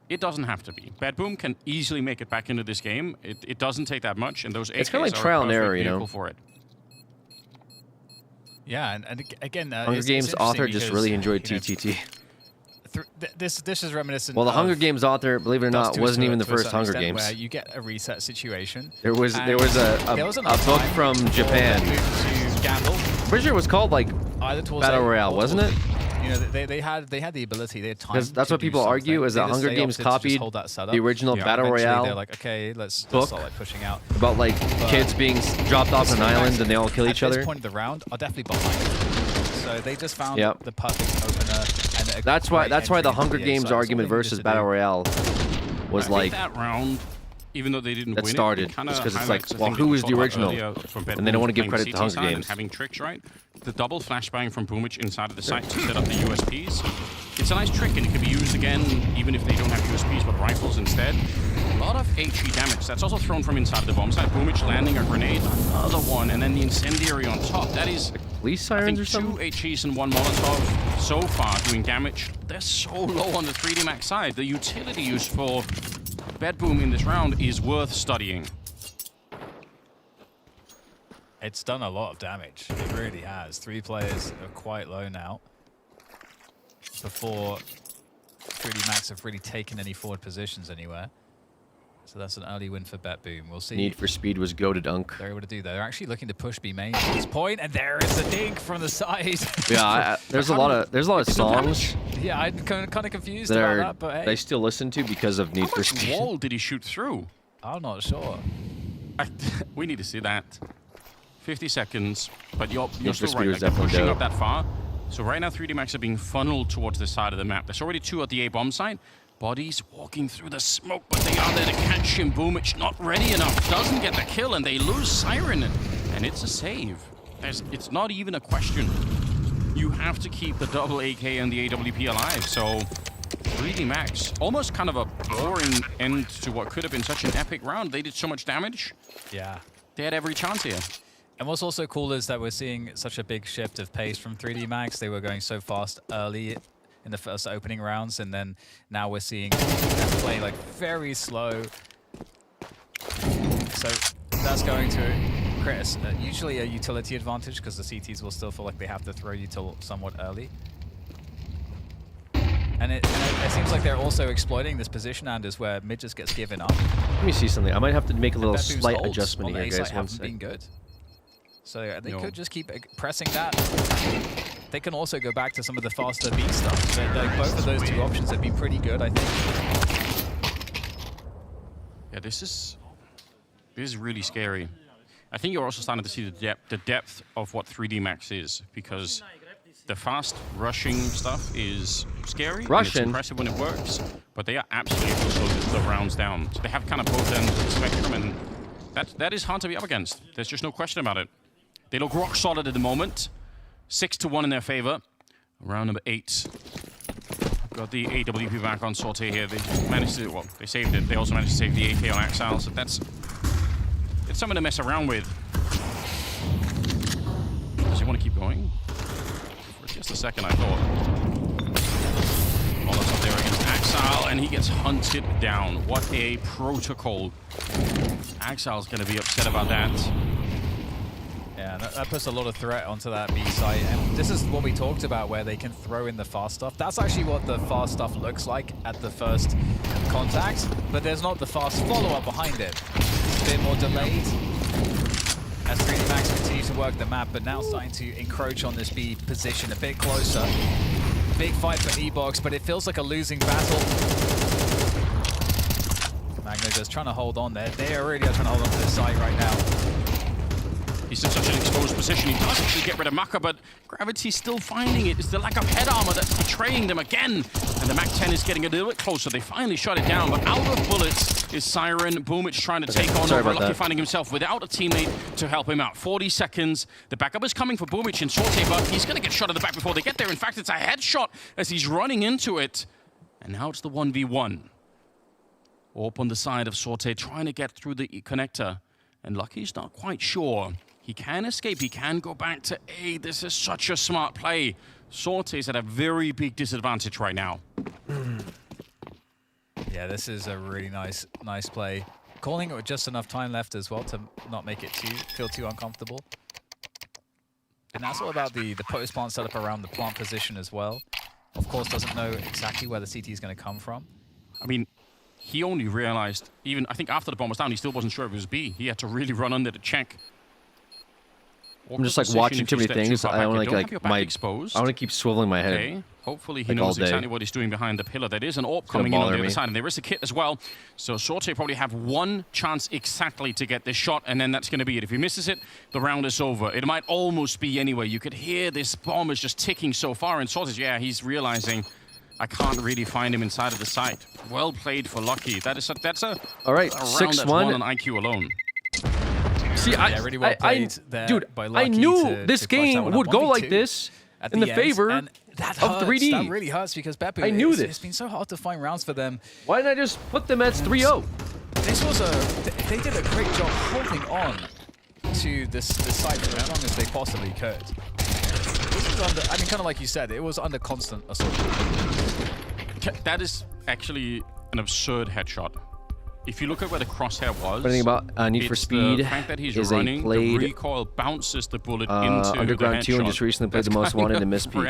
It doesn't have to be. Bedboom can easily make it back into this game. It doesn't take that much, and those AKs It's kinda like are trial a and perfect error, you know? vehicle for it. Yeah, and again, Hunger it's Games interesting author just because, really enjoyed you know, TTT. This is reminiscent. Well, the of Hunger Games author, believe it or Dust not, 2 wasn't to even the a first certain Hunger extent, Games. where you get a reset situation. There was and there was there was a enough book time from for Japan. Bedboom to gamble Pretty sure it was called like either towards Battle A Royale, or wasn't towards it? B. You know, they had the ability, they had time. Because that's to what do people argue something. is that They Hunger opted Games to just copied hold that setup. the original Yeah. Battle Eventually, Royale they're like, okay, let's book start like pushing out. about like kids being dropped off on an island and they all kill each At other. this point of the round, are definitely behind. So they just found Yep. the perfect opener. And That's why the Hunger Games argument versus Battle Royale was I like think that round, even though they didn't that win started it, kinda just 'cause it's highlights like, the well, thing who that we is the talked about original? earlier from And they don't Bedboom wanna give playing credit the to CT Hunger side and Games. having tricks, right? The double flashbang from Boomich inside of the site to set up the USPs. It's a nice trick, and it can be used again, even if they don't have USPs, but rifles instead. A lot of HE damage. That's also thrown from inside of the bomb site. Boomich landing a grenade, another one, and then the incendiary on top. That is, police I sirens think, or something. 2 HEs and 1 Molotov so far doing damage. They're so low on the 3D Max side. The utility use for Bedboom in this round is worth studying. It's done a lot of damage. It really has. 3 players are quite low now. Before 3D Max have really taken any forward positions anywhere. So that's an early win for Bedboom. We'll see. Need for Speed was go to dunk. They're able to do that. They're actually looking to push B main at this point, and there is a dink from the side. Yeah, there's a lot of songs Yeah, I'm kind of confused that about are that, but hey, they still listen to because of Need How for much Speed. wall did he shoot through? I'm not sure. We need to see that. 50 seconds, but you're Need for still Speed right. was Like, they're definitely pushing dope. up that far. So right now, 3D Max are being funneled towards this side of the map. There's already 2 at the A bomb site. Bodies walking through the smoke, but they are there to catch him. Boomich not ready enough. Doesn't get the kill, and they lose Siren. And it's a save. It's not even a question. You have to keep the double AK and the AWP alive. So 3D Max, almost kind of a boring end to what could have been such an epic round. They did so much damage. Yeah. They had every chance here. And what's also cool is that we're seeing such a big shift of pace from 3D Max. They were going so fast early in the first opening rounds, and then now we're seeing them play like very slow. So that's going to create usually a utility advantage because the CTs will still feel like they have to throw you till somewhat early. And it seems like they're also exploiting this position, Anders, where mid just gets given up. Let me see something. I might have to make a little Bedboom's slight holds adjustment on the here, A guys. site One haven't been sec. good. So they No. could just keep pressing that. They can also go back to some of the faster B stuff. So like, both of those 2 options have been pretty good, I think. Yeah, this is really scary. I think you're also starting to see the depth of what 3D Max is, because the fast rushing stuff is scary. And it's impressive when it works, but they are absolutely able to slow the rounds down. So they have kind of both ends of the spectrum, and that is hard to be up against. There's just no question about it. They look rock solid at the moment. 6-1 in their favor. Round number 8. Got the AWP back on Sorte here. They managed to, well, they saved it. They also managed to save the AK on Axile, so it's something to mess around with. Does he want to keep going? For just a second, I thought. Molotov there against Axile, and he gets hunted down. What a protocol. Axile's going to be upset about that. Yeah, that puts a lot of threat onto that B site. And this is what we talked about, where they can throw in the fast stuff. That's actually what the fast stuff looks like at the first contact, but there's not the fast follow-up behind it. It's a bit more delayed as 3D Max continues to work the map, but now starting to encroach on this B position a bit closer. big fight for E-Box, but it feels like a losing battle. Magno just trying to hold on there. They already are trying to hold on to this side right now. He's in such an exposed position. He does actually get rid of Maka, but Gravity's still finding it. It's the lack of head armor that's betraying them again. And the MAC-10 is getting a little bit closer. They finally shut it down, but out of bullets is Siren. Boomich trying to take on over. Lucky finding himself without a teammate to help him out. 40 seconds. The backup is coming for Boomich and Sorte, but he's going to get shot in the back before they get there. In fact, it's a headshot as he's running into it. And now it's the 1v1. Orp on the side of Sorte trying to get through the connector. And Lucky's not quite sure. He can escape. He can go back to A. This is such a smart play. Sorte's at a very big disadvantage right now. Yeah, this is a really nice play. Calling it with just enough time left as well to not make it feel too uncomfortable. And that's all about the post plant setup around the plant position as well. Of course, doesn't know exactly where the CT is going to come from. I mean, he only realized, even I think after the bomb was down, he still wasn't sure if it was B. He had to really run under to check. I'm just like watching too many things. I don't like I want to keep swiveling my head. Okay. Hopefully he knows exactly what he's doing behind the pillar. There is an AWP coming in on the other side, and there is a kit as well. So Sorte probably have one chance exactly to get this shot, and then that's going to be it. If he misses it, the round is over. It might almost be anyway. You could hear this bomb is just ticking so far, and Sorte, yeah, he's realizing I can't really find him inside of the site. Well played for Lucky. That's a all right, 6-1 on IQ alone. See, yeah, really well played there dude, by Lucky I knew this game would go like this in the favor of 3D. That really hurts because Beppu, I knew this. It's been so hard to find rounds for them. Why didn't I just put them at 3-0? This was they did a great job holding on to this site for as long as they possibly could. This was under, I mean, kind of like you said, it was under constant assault. That is actually an absurd headshot. If you look at where the crosshair was, Anything about Need for Speed the fact that he's is running, played, the recoil bounces the bullet into Underground the 2 and just recently played the most wanted and missed peak.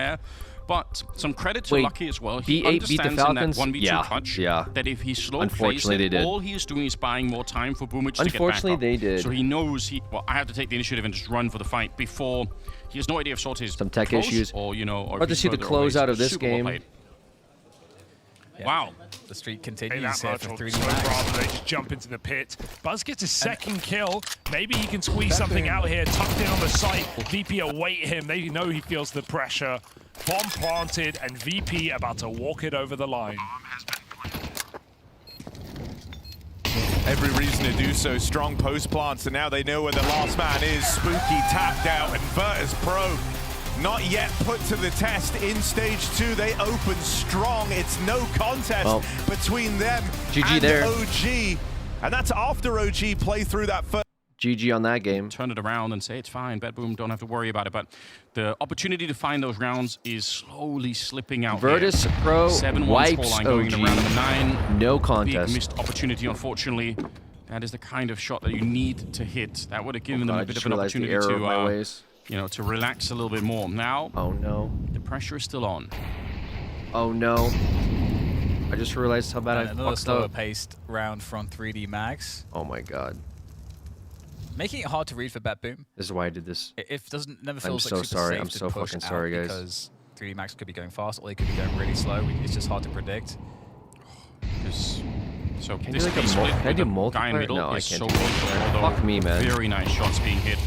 But some credit to Lucky as well. He B8 beat the Falcons? In that 1v2 clutch that if he slow plays it, all he is doing is buying more time for Boomich to get back up. Unfortunately, they did. So he knows well, I have to take the initiative and just run for the fight before. He has no idea if Sorte is some tech close issues. Or, you know, or to see the close out of this game. Yeah. Wow. The streak continues here for 3D Rather they just jump into the pit. Buzz gets a second kill. Maybe he can squeeze something out here. Tucked in on the site. VP await him. They know he feels the pressure. Bomb planted, and VP about to walk it over the line. Every reason to do so. Strong post plants, and now they know where the last man is. Spooky tapped out, and Virtus Pro not yet put to the test in stage 2. They open strong. It's no contest between them and OG. And that's after OG play through that first. GG on that game. Turn it around and say it's fine. BetBoom, don't have to worry about it. But the opportunity to find those rounds is slowly slipping out. Virtus Pro 7-1 wipes scoreline OG. going to round number 9. No contest. Big missed opportunity, unfortunately. That is the kind of shot that you need to hit. That would have given them a bit of an opportunity to, you know, to relax a little bit more. Now, oh no, the pressure is still on. Oh no. I just realized how bad I fucked up. Another slower paced round from 3D Max. Oh my god. Making it hard to read for BetBoom. This is why I did this. It never feels I'm like so sorry. safe I'm so fucking sorry, guys. Because 3D Max could be going fast, or they could be going really slow. It's just hard to predict. So can this I do multiplayer? guy in middle No, I is can't so do multiplayer. close. Fuck me, man. Very nice shots being hit.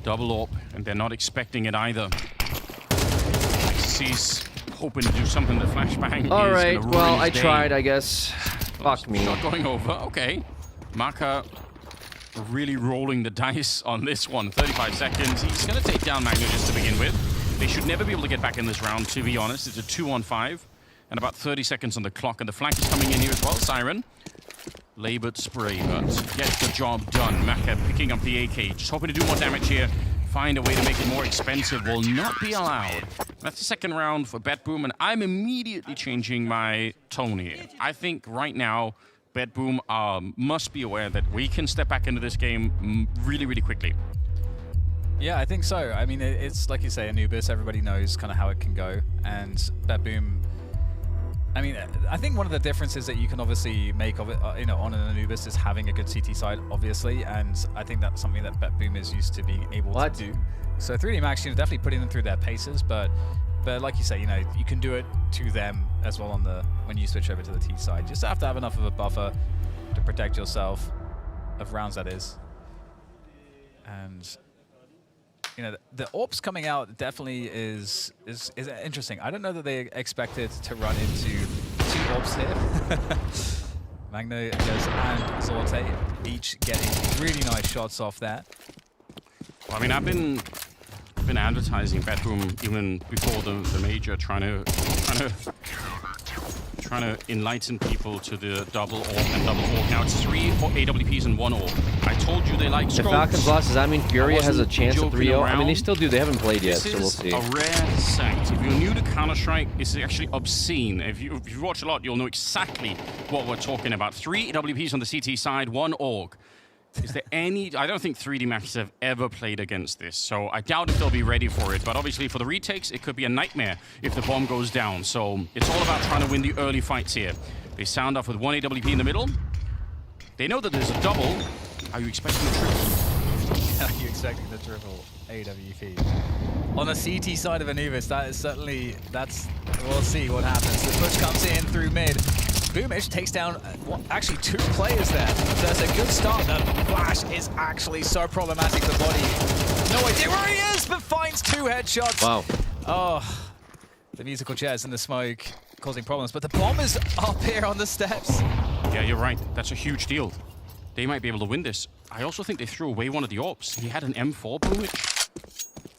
Double AWP, and they're not expecting it either. He's hoping to do something. The flashbang. All right. Well, I tried, I guess. Fuck me. Not going over. Okay. Maka really rolling the dice on this one. 35 seconds. He's going to take down Magno just to begin with. They should never be able to get back in this round, to be honest. It's a 2-on-5. And about 30 seconds on the clock. And the flank is coming in here as well. Siren. Labored spray, but gets the job done. Maka picking up the AK. Just hoping to do more damage here. Find a way to make it more expensive. Will not be allowed. That's the second round for BetBoom. And I'm immediately changing my tone here. I think right now, BetBoom must be aware that we can step back into this game really, really quickly. Yeah, I think so. I mean, it's like you say, Anubis, everybody knows kind of how it can go. And BetBoom, I mean, I think one of the differences that you can obviously make of it, you know, on an Anubis is having a good CT side, obviously. And I think that's something that BetBoom is used to being able to do. So 3D Max, you know, definitely putting them through their paces, but But like you say, you know, you can do it to them as well on the when you switch over to the T side. You just have to have enough of a buffer to protect yourself of rounds, that is. And you know, the AWPs coming out definitely is interesting. I don't know that they expected to run into 2 AWPs here. Magno goes and Sorte, each getting really nice shots off that. Well, I mean, I've been advertising Bedroom even before the major, trying to enlighten people to the double AWP and double AWP. Now it's 3 AWPs and 1 AWP. I told you they like scopes. If Falcons lost, does that mean Furia has a chance at 3-0? I mean, they still do. They haven't played yet, so we'll see. This is a rare sight. If you're new to Counter-Strike, it's actually obscene. If you watch a lot, you'll know exactly what we're talking about. 3 AWPs on the CT side, 1 AUG. Is there any... I don't think 3D Max have ever played against this, so I doubt if they'll be ready for it. But obviously for the retakes, it could be a nightmare if the bomb goes down. So it's all about trying to win the early fights here. They sound off with 1 AWP in the middle. They know that there's a double. Are you expecting a triple? Are you expecting the triple AWP? On the CT side of Anubis, that is certainly... We'll see what happens. The push comes in through mid. Boomich takes down actually 2 players there. So it's a good start. The flash is actually so problematic. The body, no idea where he is, but finds 2 headshots. Wow. Oh, the musical chairs in the smoke causing problems. But the bomb is up here on the steps. Yeah, you're right. That's a huge deal. They might be able to win this. I also think they threw away one of the AWPs. He had an M4 Boomich.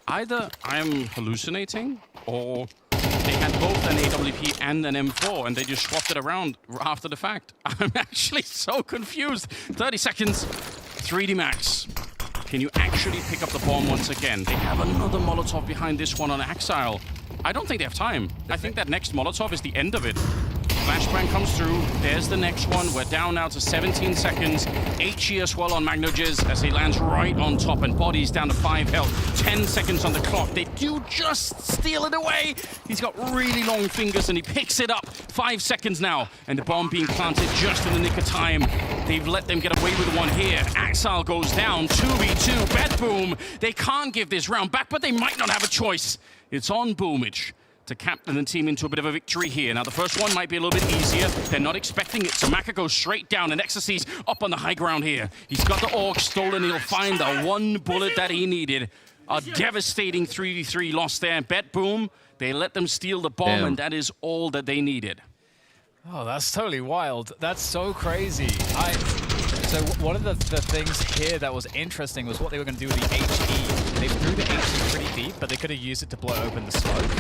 Either I'm hallucinating, or they had both an AWP and an M4, and they just swapped it around after the fact. I'm actually so confused. 30 seconds, 3D Max. Can you actually pick up the bomb once again? They have another Molotov behind this one on Axile. I don't think they have time. I think that next Molotov is the end of it. Flashbang comes through. There's the next one. We're down now to 17 seconds. HE as well on MagnoJiz as he lands right on top, and body's down to 5 health. 10 seconds on the clock. They do just steal it away. He's got really long fingers and he picks it up. 5 seconds now, and the bomb being planted just in the nick of time. They've let them get away with one here. Axile goes down. 2v2. Bedboom. They can't give this round back, but they might not have a choice. It's on Boomich to captain the team into a bit of a victory here. Now, the first one might be a little bit easier. They're not expecting it, so Maka goes straight down, and Ecstasy's up on the high ground here. He's got the AUG stolen. He'll find the one bullet that he needed. A devastating 3v3 loss there. Bedboom, they let them steal the bomb, and that is all that they needed. Oh, that's totally wild. That's so crazy. So one of the things here that was interesting was what they were going to do with the HE. They threw the HE pretty deep, but they could have used it to blow open the smoke.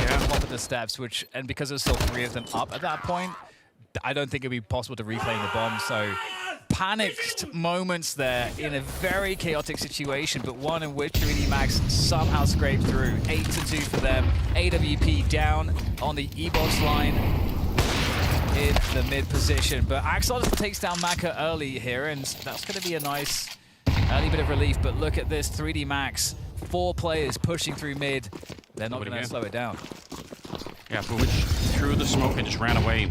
Top of the steps, and because there's still 3 of them up at that point, I don't think it'd be possible to reclaim the bomb. So panicked moments there in a very chaotic situation, but one in which 3D Max somehow scraped through. 8-2 for them. AWP down on the E-box line in the mid position, but Axel takes down Maka early here, and that's going to be a nice early bit of relief. But look at this, 3D Max, 4 players pushing through mid. They're not going to slow it down. Yeah, Boomich threw the smoke and just ran away.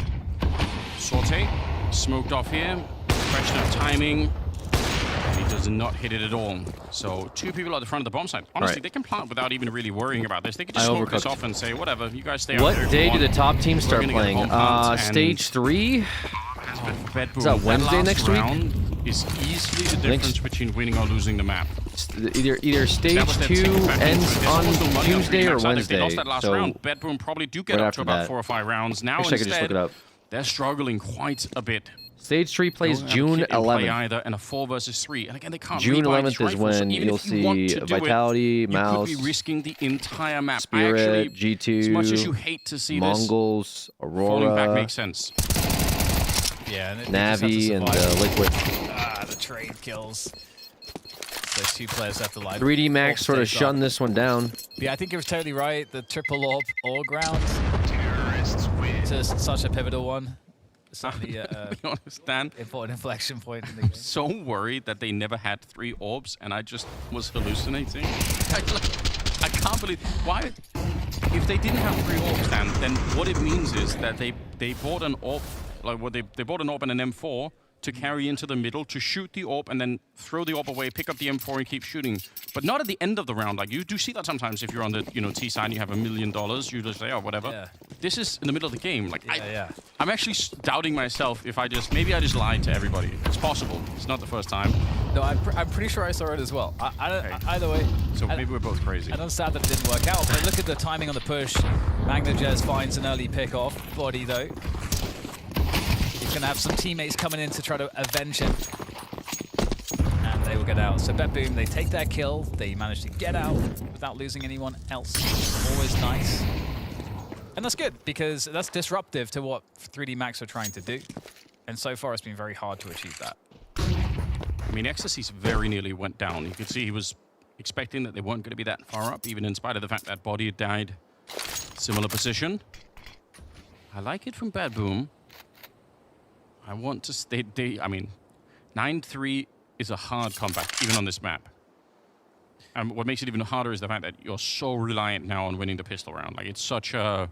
Sorte smoked off here. Question of timing. He does not hit it at all. So 2 people at the front of the bomb site. Honestly, they can plant without even really worrying about this. They could just smoke this off and say, whatever, you guys stay out there. What day do the top teams start playing? Stage 3? Is that Wednesday next week? Is easily the difference between winning or losing the map. Either stage 2 ends on Tuesday or Wednesday. They lost that last round. Bedroom probably do get up to about 4 or 5 rounds. Now instead, they're struggling quite a bit. Stage 3 plays June 11th. Either, and a 4 versus 3. And again, they can't June 11th is when you'll see Vitality, Mouse, you could be risking the entire map. Spirit, G2, as much as you hate to see Mongols, Aurora, falling back makes sense. Yeah, and Navi and Liquid. The trade kills. So 2 players left alive. 3D Max sort of shunned this one down. Yeah, I think you're totally right. The triple AWP all ground. Just such a pivotal one. Certainly, understand. Important inflection point. In the I'm game. so worried that they never had 3 AWPs, and I just was hallucinating. I can't believe why. If they didn't have 3 AWPs, then what it means is that they bought an AWP, like they bought an AWP and an M4. to carry into the middle, to shoot the AWP, and then throw the AWP away, pick up the M4 and keep shooting. But not at the end of the round. Like, you do see that sometimes if you're on the T side and you have $1 million, you just say, oh, whatever. Yeah. This is in the middle of the game. Like, I'm actually doubting myself if maybe I just lied to everybody. It's possible. It's not the first time. No, I'm pretty sure I saw it as well. Either way. So maybe we're both crazy. And I'm sad that it didn't work out, but look at the timing on the push. Magnajez finds an early pick off. Body, though. He's going to have some teammates coming in to try to avenge him. And they will get out. So BetBoom, they take their kill. They manage to get out without losing anyone else. Always nice. And that's good, because that's disruptive to what 3D Max are trying to do. And so far, it's been very hard to achieve that. I mean, Ecstasy's very nearly went down. You could see he was expecting that they weren't going to be that far up, even in spite of the fact that Body had died. Similar position. I like it from BetBoom. I want to stay. I mean, 9-3 is a hard comeback, even on this map. And what makes it even harder is the fact that you're so reliant now on winning the pistol round. Like, it's such a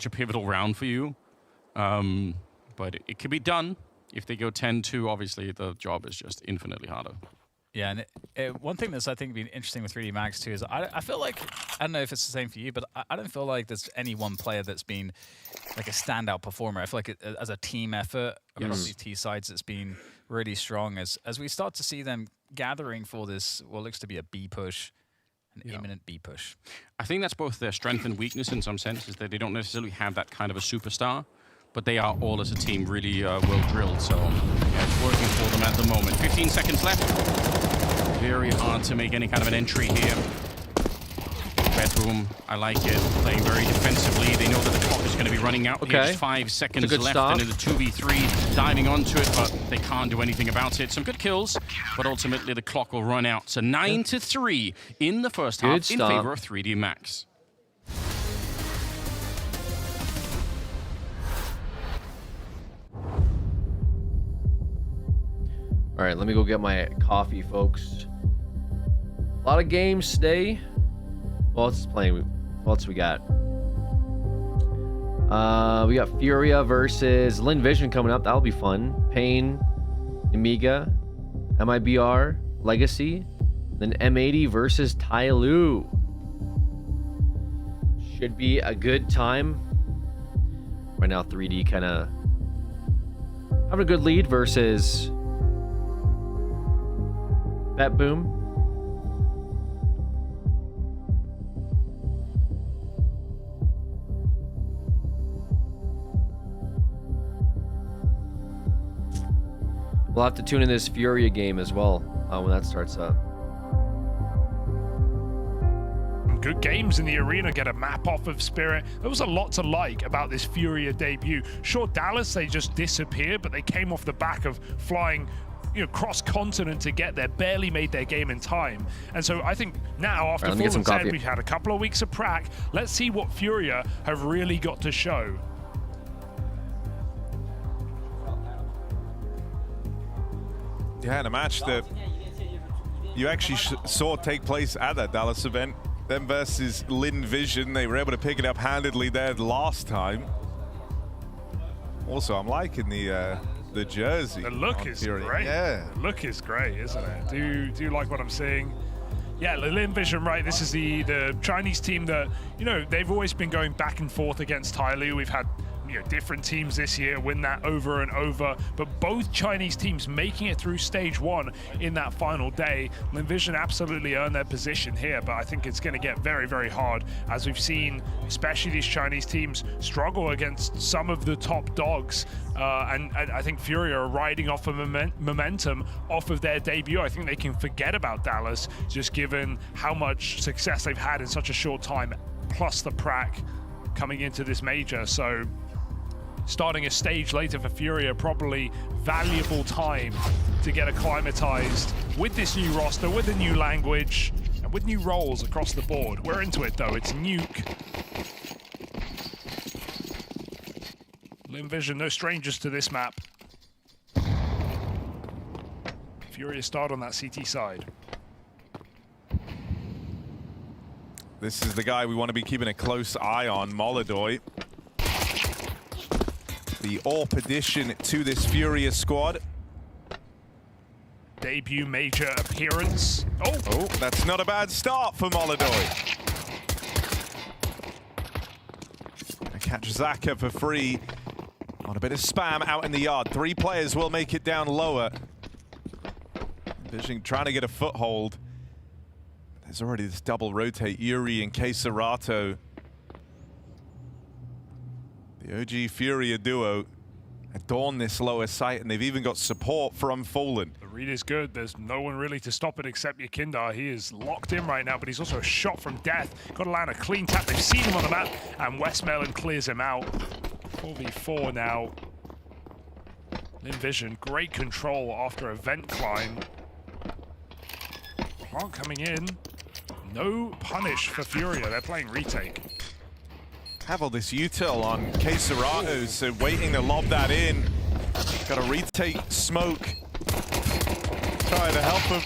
pivotal round for you. But it can be done. If they go 10-2, obviously the job is just infinitely harder. Yeah, and one thing that's, I think, been interesting with 3D Max too is I feel like, I don't know if it's the same for you, but I don't feel like there's any one player that's been like a standout performer. I feel like as a team effort across these T sides, it's been really strong as we start to see them gathering for this, what looks to be a B push, an imminent B push. I think that's both their strength and weakness in some sense, is that they don't necessarily have that kind of a superstar, but they are all as a team really well drilled. So yeah, it's working for them at the moment. 15 seconds left. Very hard to make any kind of an entry here. BetBoom, I like it. Playing very defensively. They know that the clock is going to be running out. Okay. Just 5 seconds left stop. into the 2v3. Diving onto it, but they can't do anything about it. Some good kills, but ultimately the clock will run out. So 9-3 in the first half in favor of 3D Max. All right, let me go get my coffee, folks. A lot of games today. What else is playing? What else we got? We got Furia versus Lin Vision coming up. That'll be fun. Pain, Amiga, MIBR, Legacy, then M80 versus Tyloo. Should be a good time. Right now, 3D kind of having a good lead versus BetBoom. We'll have to tune in this Furia game as well when that starts up. Good games in the arena, get a map off of Spirit. There was a lot to like about this Furia debut. Sure, Dallas, they just disappeared, but they came off the back of flying cross-continent to get there, barely made their game in time. And so I think now, after 4-10, we've had a couple of weeks of prac. Let's see what Furia have really got to show. Yeah, and a match that you actually saw take place at that Dallas event. Them versus Lin Vision. They were able to pick it up handedly there last time. Also, I'm liking the jersey. The look is great. Yeah. The look is great, isn't it? Do you like what I'm seeing? Yeah, Lin Vision, right? This is the Chinese team that, they've always been going back and forth against Tyloo. We've had different teams this year win that over and over, but both Chinese teams making it through stage 1 in that final day. Lin Vision absolutely earned their position here, but I think it's going to get very, very hard, as we've seen, especially these Chinese teams struggle against some of the top dogs. And I think Furia are riding off of momentum off of their debut. I think they can forget about Dallas, just given how much success they've had in such a short time, plus the prac coming into this major. So starting a stage later for Furia, probably valuable time to get acclimatized with this new roster, with a new language, and with new roles across the board. We're into it though, it's Nuke. Lin Vision, no strangers to this map. Furia start on that CT side. This is the guy we want to be keeping a close eye on, Molodoy. the AWP addition to this Furia squad. Debut major appearance. Oh, that's not a bad start for Molodoi. Catch Zaka for free on a bit of spam out in the yard. 3 players will make it down lower. Vision trying to get a foothold. There's already this double rotate, Yuri and Keserato. The OG Furia duo adorn this lower site, and they've even got support from Fallen. The read is good. There's no one really to stop it except Yakindar. He is locked in right now, but he's also a shot from death. Got to land a clean tap. They've seen him on the map, and Westmelon clears him out. 4v4 now. Vision, great control after a vent climb. Plant coming in. No punish for Furia. They're playing retake. Have all this util on Keserato, so waiting to lob that in. Got a retake smoke. Trying to help him.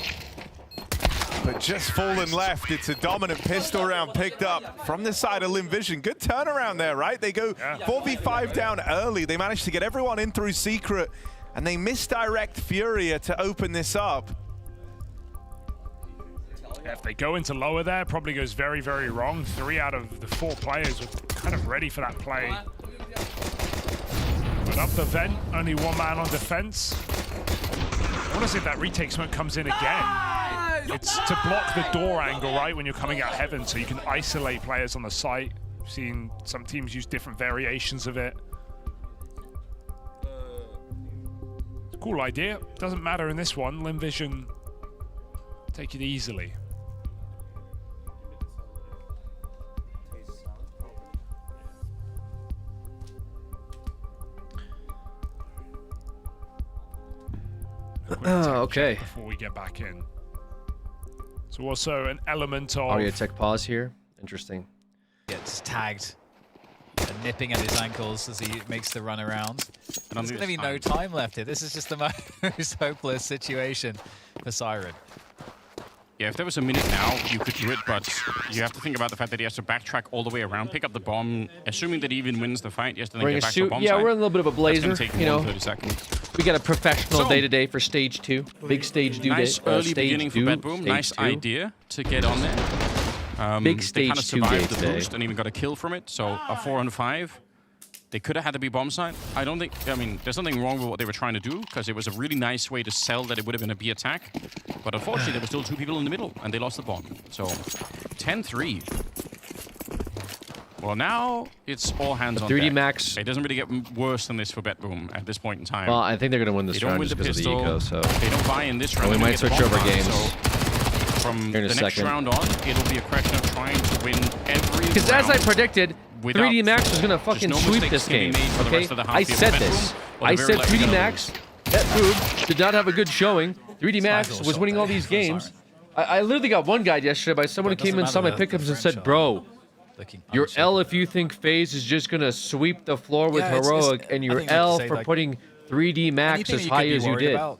But just Fallen left. It's a dominant pistol round picked up from the side of Vision. Good turnaround there, right? They go 4v5 down early. They managed to get everyone in through Secret, and they misdirect Furia to open this up. If they go into lower there, it probably goes very, very wrong. 3 out of the 4 players were kind of ready for that play. But up the vent, only 1 man on defense. I want to see if that retake smoke comes in again. It's to block the door angle, right, when you're coming out heaven, so you can isolate players on the site. I've seen some teams use different variations of it. It's a cool idea. Doesn't matter in this one. Vision take it easily. Okay. Before we get back in. So also an element of audio tech pause here. Interesting. Gets tagged and nipping at his ankles as he makes the run around. And there's going to be no time left here. This is just the most hopeless situation for Siren. Yeah, if there was a minute now, you could do it, but you have to think about the fact that he has to backtrack all the way around, pick up the bomb, assuming that he even wins the fight. He has to then get back to the bomb yeah, site. we're in a little bit of a blazer, you know. 30 seconds. We got a professional day-to-day for stage 2. Big stage due Nice day. early Stage beginning for Bedboom. Nice idea to get on there. Big they kind of stage 2 day survived the today. boost and even got a kill from it. So a 4-on-5. They could have had to be bomb site. I don't think, I mean, there's nothing wrong with what they were trying to do, because it was a really nice way to sell that it would have been a B attack. But unfortunately, there were still 2 people in the middle, and they lost the bomb. So 10-3. Well, now it's all hands on 3D deck. Max. It doesn't really get worse than this for Bedboom at this point in time. Well, I think they're going to win this round just because of the eco, so... They don't buy in this round. We might switch over games. So from the next round on, it'll be a question of trying to win every Because as I predicted, 3D Max was going to fucking sweep this game, okay? I said this. I said 3D Max, that boob, did not have a good showing. 3D Max was winning all these games. I literally got one guide yesterday by someone who came in and saw my pickups and said, bro, your L if you think FaZe is just going to sweep the floor with Heroic, and your L for putting 3D Max as high as you did. No,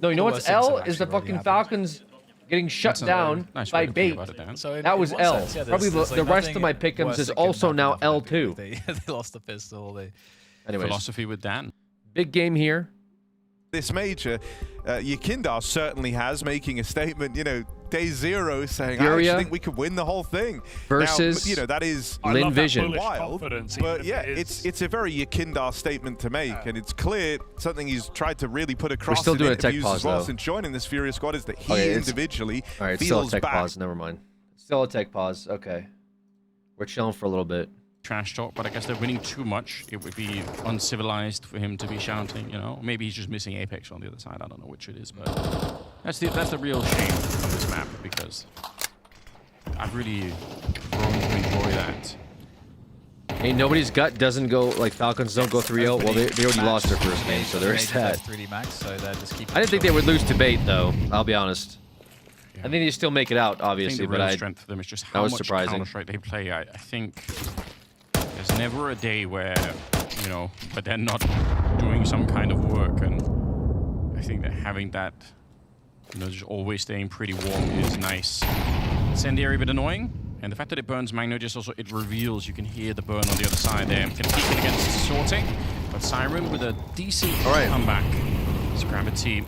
you know what's L? Is the fucking Falcons getting shut down by bait. That was L. Probably the rest of my pick'ems is also now L too. They lost the pistol. Anyways, philosophy with Dan. Big game here. This major, Yakindar certainly has, making a statement, you know, day 0 saying, I actually think we could win the whole thing. Versus, now, you know, that is Vision. Wild, but yeah, it's a very Yakindar statement to make, and it's clear something he's tried to really put across. We're still doing in a tech interviews pause, as well though. since joining this Furia squad is that he individually Alright, it's still a tech pause, never mind. Still a tech pause, okay. We're chilling for a little bit. Trash talk, but I guess they're winning too much. It would be uncivilized for him to be shouting, you know. Maybe he's just missing Apex on the other side. I don't know which it is, but that's the real shame of this map, because I've really grown to enjoy that. Hey, nobody's gut doesn't go, like, Falcons don't go 3-0. Well, they already lost their first game, so there's that. 3D Max, so they're just keeping I didn't think they would lose to bait, though. I'll be honest. I think they still make it out, obviously, but but strength for them is just how much Counter-Strike they play. I think there's never a day where, you know, but they're not doing some kind of work, and I think that having that, you know, just always staying pretty warm is nice. Incendiary, a bit annoying, and the fact that it burns Magno just also, it reveals, you can hear the burn on the other side there. Can keep it against sorting, but Siren with a decent comeback. It's Gravity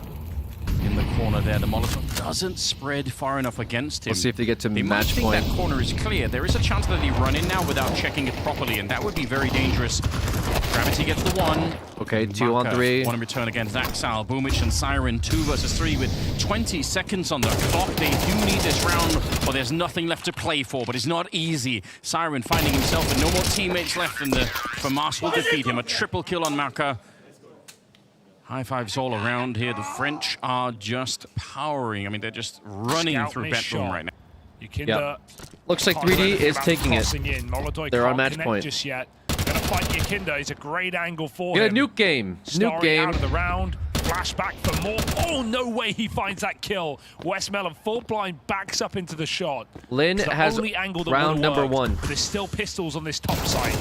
in the corner there. The Molotov doesn't spread far enough against him. We'll see if they get to they match think point. That corner is clear. There is a chance that they run in now without checking it properly, and that would be very dangerous. Gravity gets the one. Okay, 2 on 3. One in return against Axal. Boomich and Siren 2 versus 3 with 20 seconds on the clock. They do need this round, or there's nothing left to play for, but it's not easy. Siren finding himself with no more teammates left, and the FAMAS will defeat him. A triple kill on Marca. High fives all around here. The French are just powering. I mean, they're just running through bedroom right now. Yep. Looks like 3D is taking it. They're on match point. Just yet. Gonna fight Yakinda. It's a great angle for Get him. a nuke game. Nuke game. Out of the round. Flashback for more. Oh, no way he finds that kill. Westmelon full blind backs up into the shot. Lin has round number 1. But there's still pistols on this top side.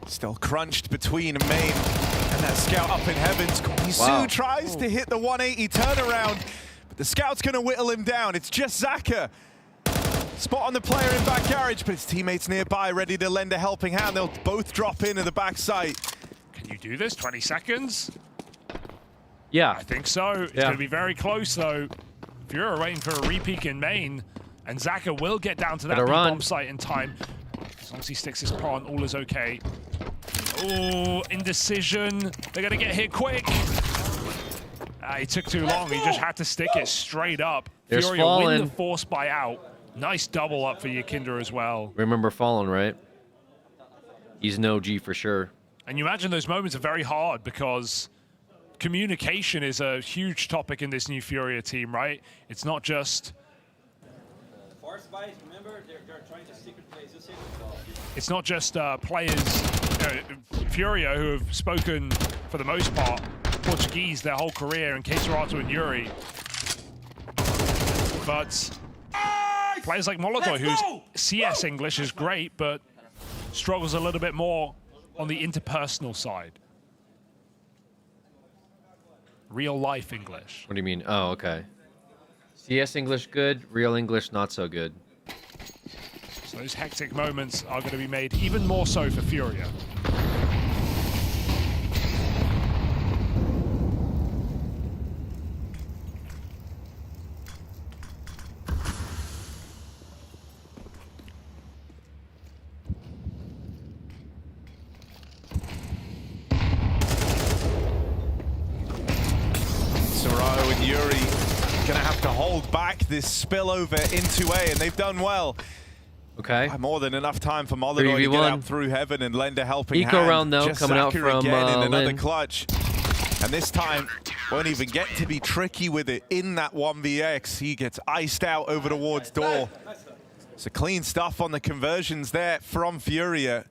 Still crunched between main and that scout up in heavens. Misu tries to hit the 180 turnaround, but the scout's going to whittle him down. It's just Zaka. Spot on the player in back garage, but his teammates nearby ready to lend a helping hand. They'll both drop in at the back site. Can you do this? 20 seconds? Yeah. I think so. It's going to be very close, though. Fury waiting for a repeak in main, and Zaka will get down to that bomb site in time. As long as he sticks his pawn, all is okay. Oh, indecision. They're going to get hit quick. He took too long. He just had to stick it straight up. There's Fury win the force buy out. Nice double up for Yakinda as well. Remember Fallen, right? He's an OG for sure. And you imagine those moments are very hard because communication is a huge topic in this new Furia team, right? It's not just... It's not just players, Furia, who have spoken, for the most part, Portuguese their whole career, and Keitarato and Yuri. But players like Molotov, whose CS English is great, but struggles a little bit more on the interpersonal side. Real life English. What do you mean? Oh, okay. CS English good, real English not so good. So those hectic moments are going to be made even more so for Furia. Serato and Yuri going to have to hold back this spillover into A, and they've done well. Okay. More than enough time for Molotov to get out through heaven and lend a helping hand. Eco round though, just coming out Zachary from again in another Lin. clutch. And this time, won't even get to be tricky with it in that 1vx. He gets iced out over towards door. So clean stuff on the conversions there from Furia.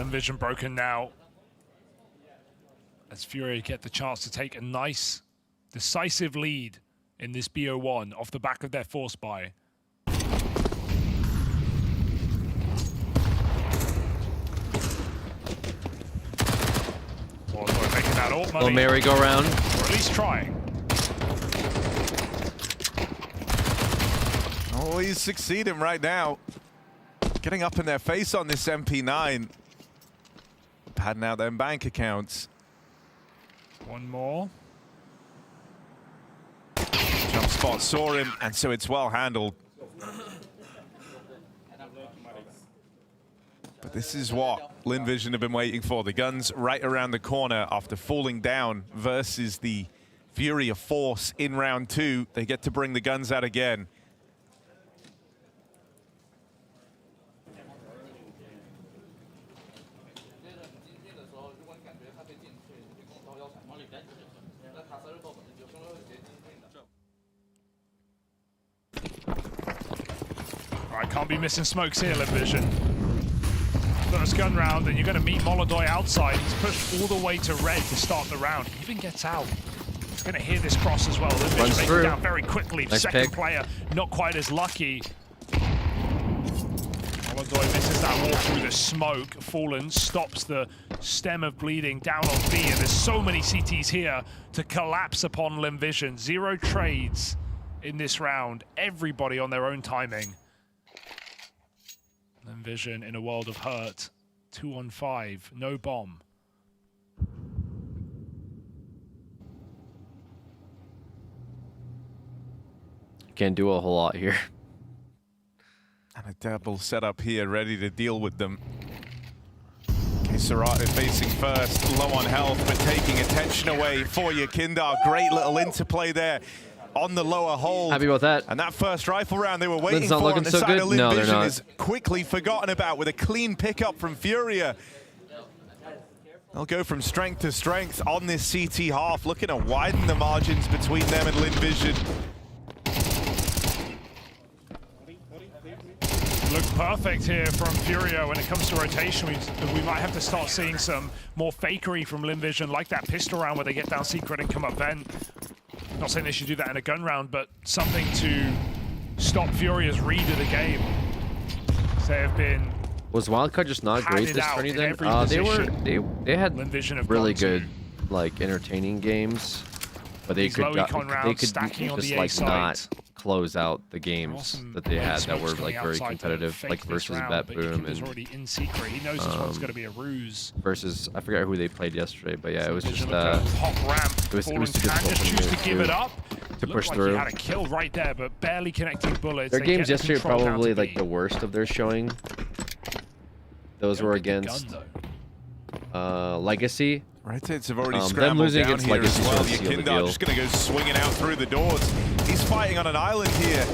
Vision broken now. As Fury get the chance to take a nice, decisive lead in this BO1 off the back of their force buy. Well, they're making that ult money. Little merry-go-round. Or at least trying. Oh, he's succeeding right now. Getting up in their face on this MP9. Padding out them bank accounts. One more. Jump spot saw him, and so it's well handled. But this is what Lin Vision have been waiting for. The guns right around the corner after falling down versus the Fury of Force in round 2. They get to bring the guns out again. Alright, can't be missing smokes here, Lin Vision. First gun round, and you're going to meet Molodoi outside. He's pushed all the way to red to start the round. He even gets out. He's going to hear this cross as well. Lin Vision makes it down very quickly. Nice Second pick. player, not quite as lucky. Molodoi misses that wall through the smoke. Fallen stops the stem of bleeding down on B, and there's so many CTs here to collapse upon Limvision. 0 trades in this round. Everybody on their own timing. Limvision in a world of hurt. 2 on 5, no bomb. Can't do a whole lot here. And a double setup here, ready to deal with them. Serata facing first, low on health, but taking attention away for Yakindar. Great little interplay there on the lower hold. Happy about that. And that first rifle round they were waiting Lynn's not for looking on the so side good. of No, they're Vision not. is quickly forgotten about with a clean pickup from Furia. They'll go from strength to strength on this CT half, looking to widen the margins between them and Vision. Looks perfect here from Furia when it comes to rotation. We might have to start seeing some more fakery from Limvision, like that pistol round where they get down secret and come up vent. Not saying they should do that in a gun round, but something to stop Furia's read of the game. So they have been... Was Wildcard just not great this tourney then? They had really good, like, entertaining games, but they could just like not close out the games that they had that were like very competitive, like versus Bet Boom and already in secret. He knows this one's going to be a ruse. versus I forget who they played yesterday, but yeah, it was just hop ramp. it was too difficult just choose to give it up. to push through. He had a kill right there, but barely connecting bullets. Their They games get the yesterday are control down probably to like B. the worst of their showing. Those were against Legacy. Right, have already them scrambled losing down against here Legacy as well. sort of sealed the Yakindar deal. just going to go swinging out through the doors. He's fighting on an island here.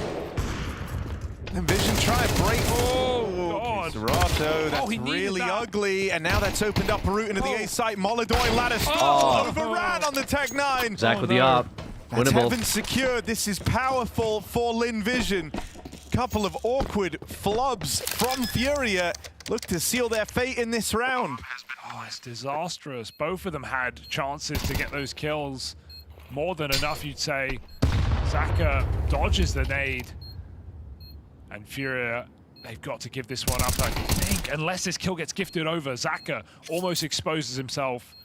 And Vision try and break. Oh, Serrato, that's really ugly. And now that's opened up a route into the A site. Molodoi ladder overran on the Tech-9. Zach with the op. That's Winnable. heaven secured. This is powerful for Vision. Couple of awkward flubs from Furia. Look to seal their fate in this round. Oh, it's disastrous. Both of them had chances to get those kills. More than enough, you'd say. Zaka dodges the nade. And Furia, they've got to give this one up, I think. Unless this kill gets gifted over, Zaka almost exposes himself.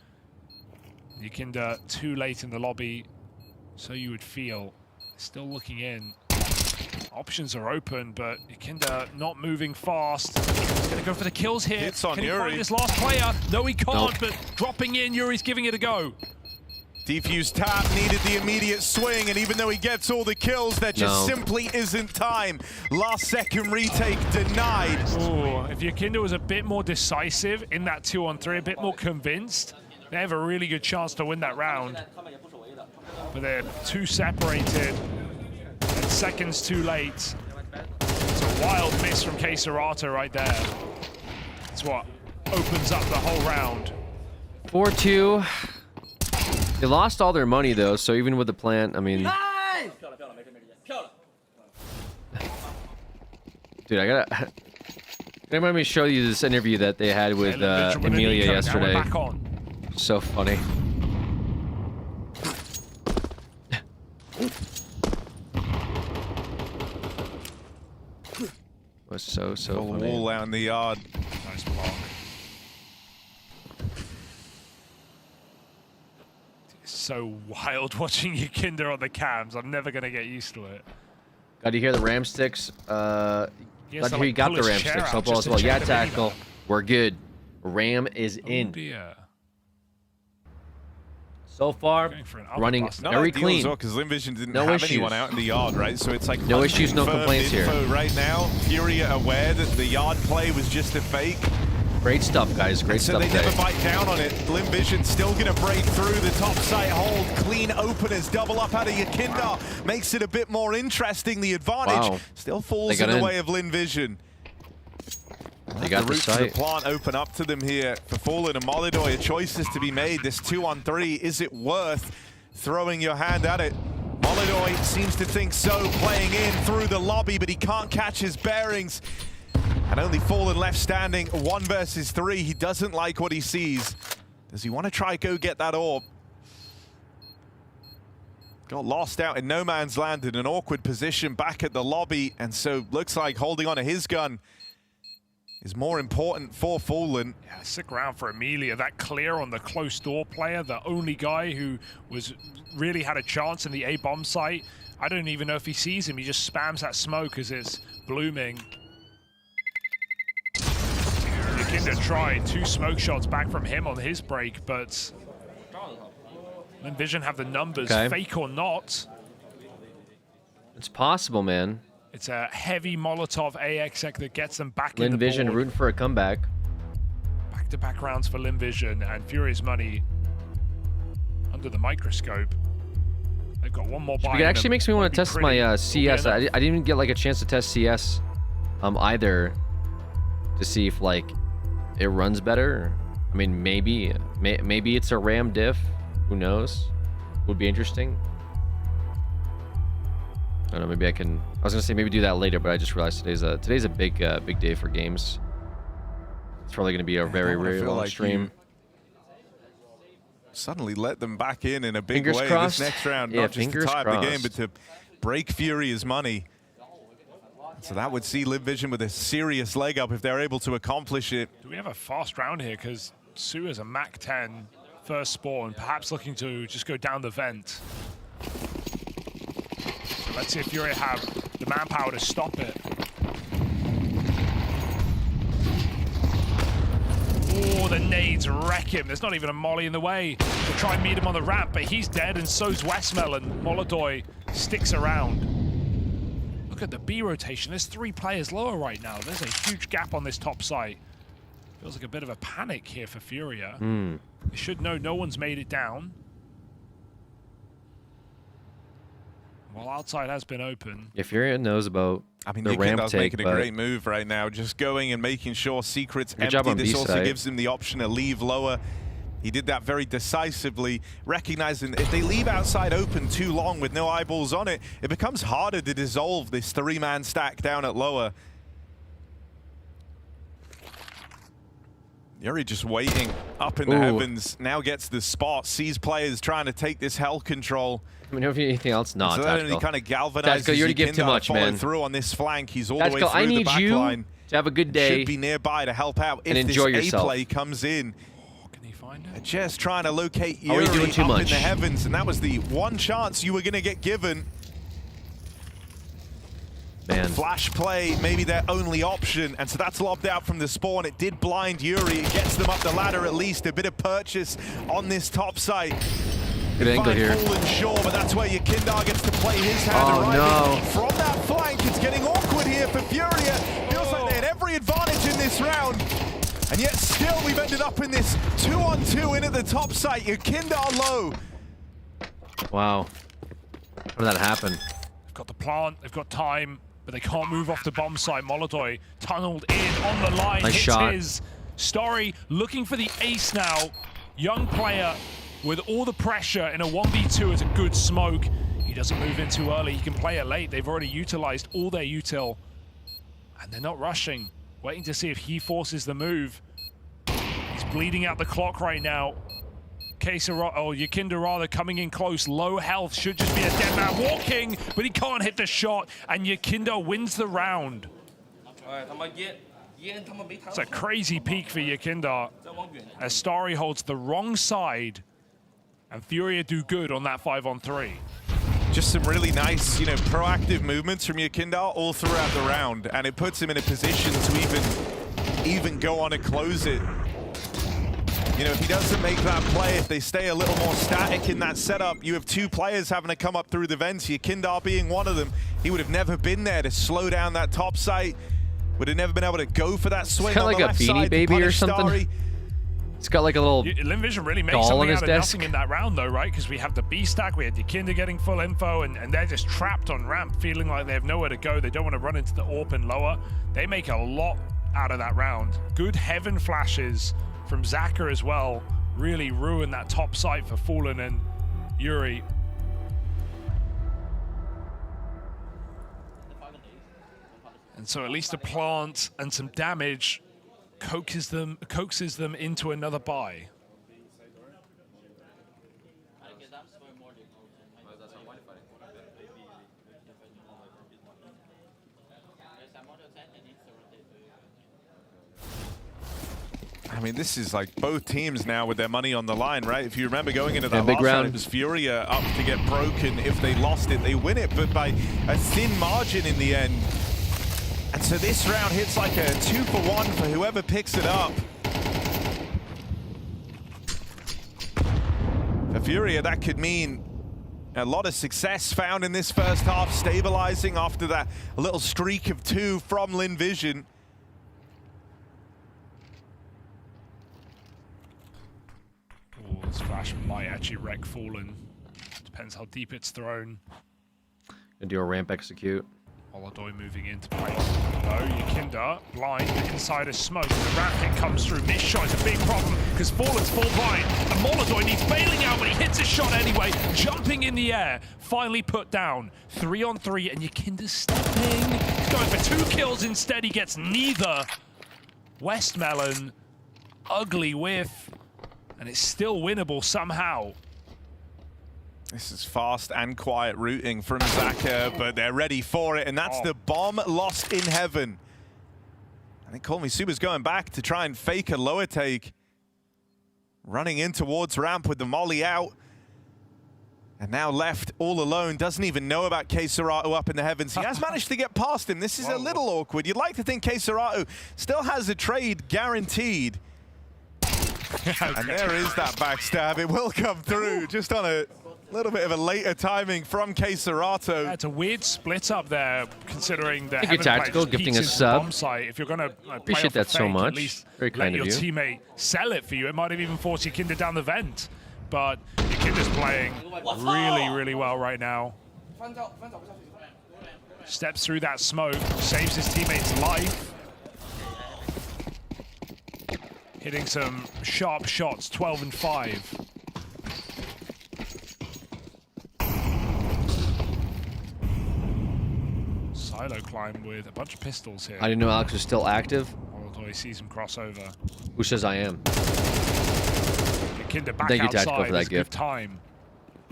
Yakindar too late in the lobby, so you would feel. Still looking in. Options are open, but Yakindar not moving fast. He's going to go for the kills here. Hits on Can he Yuri. find this last player? No, he can't, but dropping in, Yuri's giving it a go. Defuse tap needed the immediate swing, and even though he gets all the kills, there just simply isn't time. Last second retake denied. Ooh, if Yakindar was a bit more decisive in that 2-on-3, a bit more convinced, they have a really good chance to win that round. But they're too separated. And seconds too late. It's a wild miss from Serrato right there. It's what opens up the whole round. 4-2. They lost all their money though, so even with the plant, I mean, dude, I gotta. Let me show you this interview that they had with Emilia yesterday. So funny. Was so funny. Wall out in the yard. Nice block. It's so wild watching Yakindar on the cams. I'm never gonna get used to it. Got to hear the ram sticks. Glad to hear you got the ram sticks. Hope all is well. Yeah, tackle. We're good. Ram is in. Dear. So far, running very clean. Because Vision didn't have anyone out in the yard, right? So it's like no issues, no complaints here. Right now, Furia aware that the yard play was just a fake. Great stuff, guys. Great stuff. So they never bite down on it. Vision still going to break through the top site hold. Clean openers, double up out of Yakindar. Makes it a bit more interesting. The advantage still falls in the way of Vision. They got the route to the plant open up to them here for Fallen and Molodoi. A choice is to be made. This 2-on-3, is it worth throwing your hand at it? Molodoi seems to think so, playing in through the lobby, but he can't catch his bearings. And only Fallen left standing, 1 versus 3. He doesn't like what he sees. Does he want to try go get that orb? Got lost out in no man's land in an awkward position back at the lobby, and so looks like holding on to his gun is more important for Fallen. Yeah, sick round for Amelia. That clear on the close door player, the only guy who was really had a chance in the A-bomb site. I don't even know if he sees him. He just spams that smoke as it's blooming. Yakinda tried 2 smoke shots back from him on his break, but Vision have the numbers, fake or not. It's possible, man. It's a heavy Molotov AXX that gets them back in the board. Vision rooting for a comeback. Back-to-back rounds for Vision, and Furious Money under the microscope. They've got one more buy. It actually makes me want to test my CS. I didn't even get like a chance to test CS either to see if like it runs better. I mean, maybe it's a RAM diff. Who knows? Would be interesting. I don't know. Maybe I can. I was gonna say maybe do that later, but I just realized today's a big day for games. It's probably gonna be a very long like stream. Suddenly let them back in a big Fingers way crossed. this next round, Yeah, not just to tie up the game, crossed. but to break Furious Money. So that would see Vision with a serious leg up if they're able to accomplish it. Do we have a fast round here? Because Su is a Mac 10 first spawn, perhaps looking to just go down the vent. So let's see if Fury have the manpower to stop it. Oh, the nades wreck him. There's not even a molly in the way to try and meet him on the ramp, but he's dead, and so's Westmelon. Molodoy sticks around. Look at the B rotation. There's 3 players lower right now. There's a huge gap on this top site. Feels like a bit of a panic here for Furia. They should know no one's made it down. While outside has been open. Yeah, Furia knows about the ramp take, making a great move right now, just going and making sure Secret's Good job empty. on This B also side. gives him the option to leave lower. He did that very decisively, recognizing if they leave outside open too long with no eyeballs on it, it becomes harder to dissolve this 3-man stack down at lower. Yuri just waiting up in the heavens, now gets the spot, sees players trying to take this hell control. I mean, if anything else, not. So that only kind of galvanizes you already give too much, man. through on this flank. He's all the way through I need the back you line. to have a good day. Should be nearby to help out if and enjoy this yourself. A-play comes in. Can he find it? They're just trying to locate Yuri Are we doing too up much? in the heavens, and that was the one chance you were going to get given. Man. Flash play, maybe their only option, and so that's lobbed out from the spawn. It did blind Yuri. It gets them up the ladder at least. A bit of purchase on this top site. Good angle here. Fallen sure, but that's where Yakindar gets to play his hand arriving from that flank. It's getting awkward here for Furia. Feels like they had every advantage in this round. And yet still we've ended up in this 2-on-2 in at the top site. Yakindar low. Wow. How did that happen? They've got the plant, they've got time, but they can't move off the bomb site. Molodoy tunneled in on the line, Nice hits shot. his. Story looking for the ace now. Young player with all the pressure in a 1v2 is a good smoke. He doesn't move in too early. He can play it late. They've already utilized all their util. And they're not rushing. Waiting to see if he forces the move. He's bleeding out the clock right now. Yakinda rather coming in close. Low health. Should just be a dead man walking, but he can't hit the shot. And Yakinda wins the round. It's a crazy peak for Yakinda as Starry holds the wrong side and Furia do good on that 5-on-3. Just some really nice, proactive movements from Yakindar all throughout the round, and it puts him in a position to even go on and close it. If he doesn't make that play, if they stay a little more static in that setup, you have 2 players having to come up through the vents, Yakindar being one of them. He would have never been there to slow down that top site. Would have never been able to go for that swing on like the a left Beanie side Baby to or punish something. Starry. It's got like a little Vision really makes doll on something his out of desk. nothing in that round though, right? Because we have the B stack, we had Yakinda getting full info, and they're just trapped on ramp, feeling like they have nowhere to go. They don't want to run into the AWP and lower. They make a lot out of that round. Good heaven flashes from Zaka as well. Really ruined that top site for Fallen and Yuri. And so at least a plant and some damage coaxes them into another buy. I mean, this is like both teams now with their money on the line, right? If you remember going into that big last round, round, it was Furia up to get broken. If they lost it, they win it, but by a thin margin in the end. And so this round hits like a 2-for-1 for whoever picks it up. For Furia, that could mean a lot of success found in this first half, stabilizing after that little streak of 2 from Linvision. Oh, this flash might actually wreck Fallen. Depends how deep it's thrown. Gonna do a ramp execute. Holodoy moving into play. No, Yakinda blind inside a smoke. The ramp hit comes through. Missed shot is a big problem because Fallen's full blind. And Holodoy needs bailing out, but he hits a shot anyway. Jumping in the air, finally put down. 3-on-3, and Yakinda's stepping. He's going for 2 kills instead. He gets neither. Westmelon, ugly whiff, and it's still winnable somehow. This is fast and quiet routing from Zaka, but they're ready for it, and that's the bomb lost in heaven. I think Kolmisuba's going back to try and fake a lower take. Running in towards ramp with the molly out. And now left all alone, doesn't even know about K-Serato up in the heavens. He has managed to get past him. This is a little awkward. You'd like to think K-Serato still has a trade guaranteed. And there is that backstab. It will come through just on a little bit of a later timing from K-Serato. Yeah, it's a weird split up there, considering the Thank you, Tactical, gifting a sub. If you're going to appreciate that so much. At least very kind of you. Let your teammate sell it for you. It might have even forced Yakinda down the vent. But Yakinda's playing really, really well right now. Steps through that smoke, saves his teammate's life. Hitting some sharp shots, 12 and 5. Silo climb with a bunch of pistols here. I didn't know Alex was still active. Although he sees him cross over. Who says I am? Yakinda back Thank you, outside. Tactical, for that gift. Time.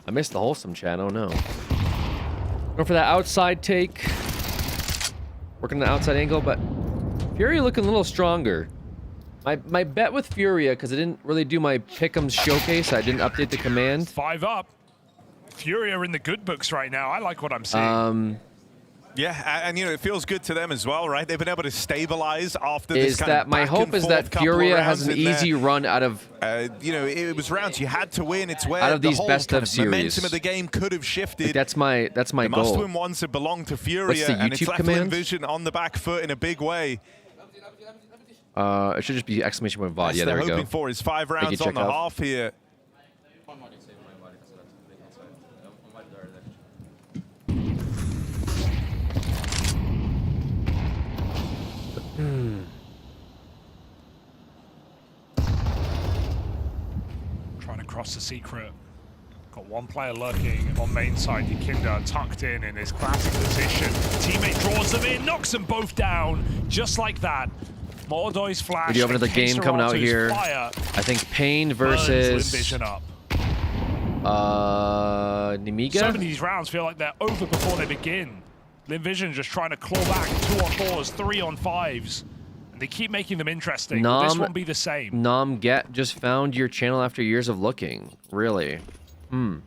I missed the wholesome chat. Oh no. Going for that outside take. Working the outside angle, but Furia looking a little stronger. My bet with Furia, because I didn't really do my pick'ems showcase, I didn't update the command. 5 up. Furia in the good books right now. I like what I'm seeing. Yeah, and you know, it feels good to them as well, right? They've been able to stabilize after this kind of my hope is that Furia has an easy run out of you know, it was rounds you had to win. It's where out of these best of series. Momentum of the game could have shifted. Like that's my the goal. must-win ones have belonged to Furia, What's the and it's YouTube left command? Linvision on the back foot in a big way. It should just be exclamation point VOD. Yeah, there we go. Hoping for is 5 rounds on the half here. Trying to cross the secret. Got one player lurking on main side. Yakinda tucked in his classic position. Teammate draws them in, knocks them both down, just like that. Mordoy's flash. Video over the game coming out here. Fire. I think Pain versus Linvision up. Nemiga. Some of these rounds feel like they're over before they begin. Linvision just trying to claw back 2-on-4s, 3-on-5s. And they keep making them interesting. Will this won't be the same. Get just found your channel after years of looking. Really? I mean,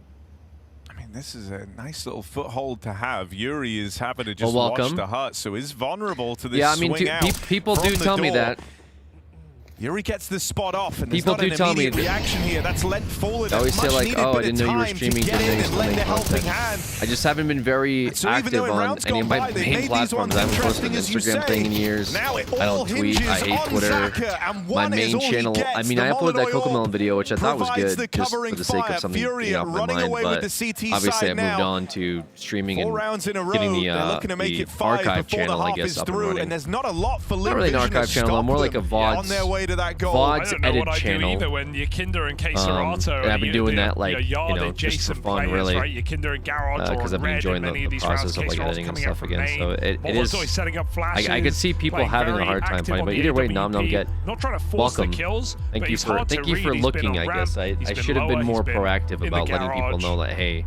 this is a nice little foothold to have. Yuri is having to just watch the hut, so is vulnerable to this swing out. People do tell me that. Yuri gets the spot off, and there's People not an do tell me immediate reaction here. That's lent forward. They always say like, "Oh, I didn't know you were streaming today." I just haven't been very active on any of my main platforms. I haven't posted an Instagram thing in years. I don't tweet. I hate Twitter. My main channel. I mean, I uploaded that Cocomelon video, which I thought was good, just for the sake of something being off my mind. But obviously, I moved on to streaming and getting the archive channel, I guess, up and running. Not really an archive channel. I'm more like a VOD's edit channel. When Yakinda and K-Serato, and I've been doing that like, just for fun, really, because I've been enjoying the process of like editing and stuff again. So it is. I could see people having a hard time finding, but either way, Get, welcome. Thank you for looking. I guess I should have been more proactive about letting people know that hey,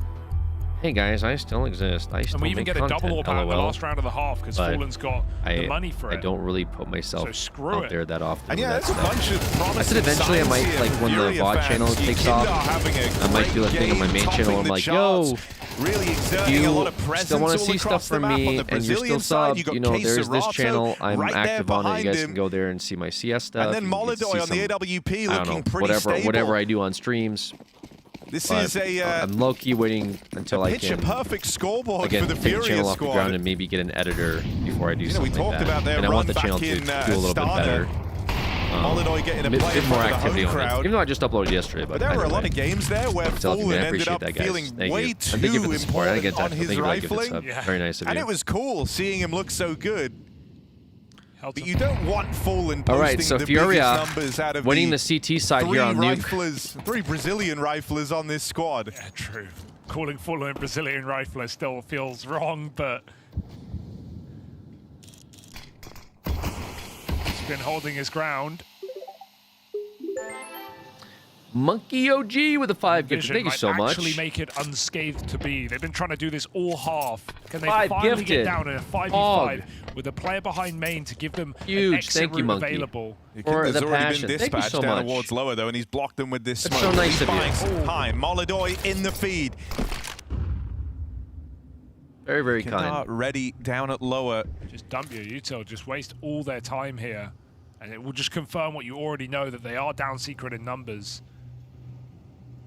Hey guys, I still exist. I still And we even make get a content, double AWP in the LOL. last round of the half because But Fallen's got the money for it. I don't really put myself So screw out it. there that often. And with yeah, that there's a stuff. bunch of promising I said eventually I signs might, here like, for when the Furia VOD fans. channel See takes Kindar off, having a I might do a great thing on my game, main channel. topping I'm the like, charts, yo, really exerting you a lot of presence still want to all see across stuff the from map. On me the and you're Brazilian still side, sub, you got there's this Serato channel. I'm right there active on it. You behind guys him. can go there and see my CS stuff. And then You can see Molidoy on the some, AWP I don't looking know, pretty stable. whatever I do on streams. This But is a I'm low-key waiting until I picture can perfect scoreboard again for the take the Furia channel off the squad. ground and maybe get an editor before I do We something talked like that. about their And I want run the channel back to in do a little bit Astana. better. Molidoy getting a bit play more for the activity home on it. crowd. Even though I just uploaded yesterday, But there were a lot of games there where Fallen ended appreciate up that, guys. feeling Thank way you. too And thank you for the support. I get important on that. his Thank you for that gifted rifling. sub. Yeah. Very nice of you. And it was cool seeing him look so good. Held But some- you don't want Fallen All posting right, so the Furia biggest numbers out of winning the the CT side three here on Nuke. riflers, 3 Brazilian riflers on this squad. Yeah, true. Calling Fallen a Brazilian rifler still feels wrong, but he's been holding his ground. Monkey OG with a 5 gifted. Vision Thank you might so much. actually make it unscathed to be. They've been trying to do this all half. Can they 5 finally gifted. get down in a 5v5 with a player behind main to give them Huge. an exit Thank you, route Monkey. available? For There's the already passion. been Thank you dispatched so down much. towards lower though, and he's blocked them with this That's smoke. so nice He of you. finds some time. Molidoy in the feed. Very, very Kindar kind. ready down at lower. Just dump your util, just waste all their time here. And it will just confirm what you already know, that they are down secret in numbers.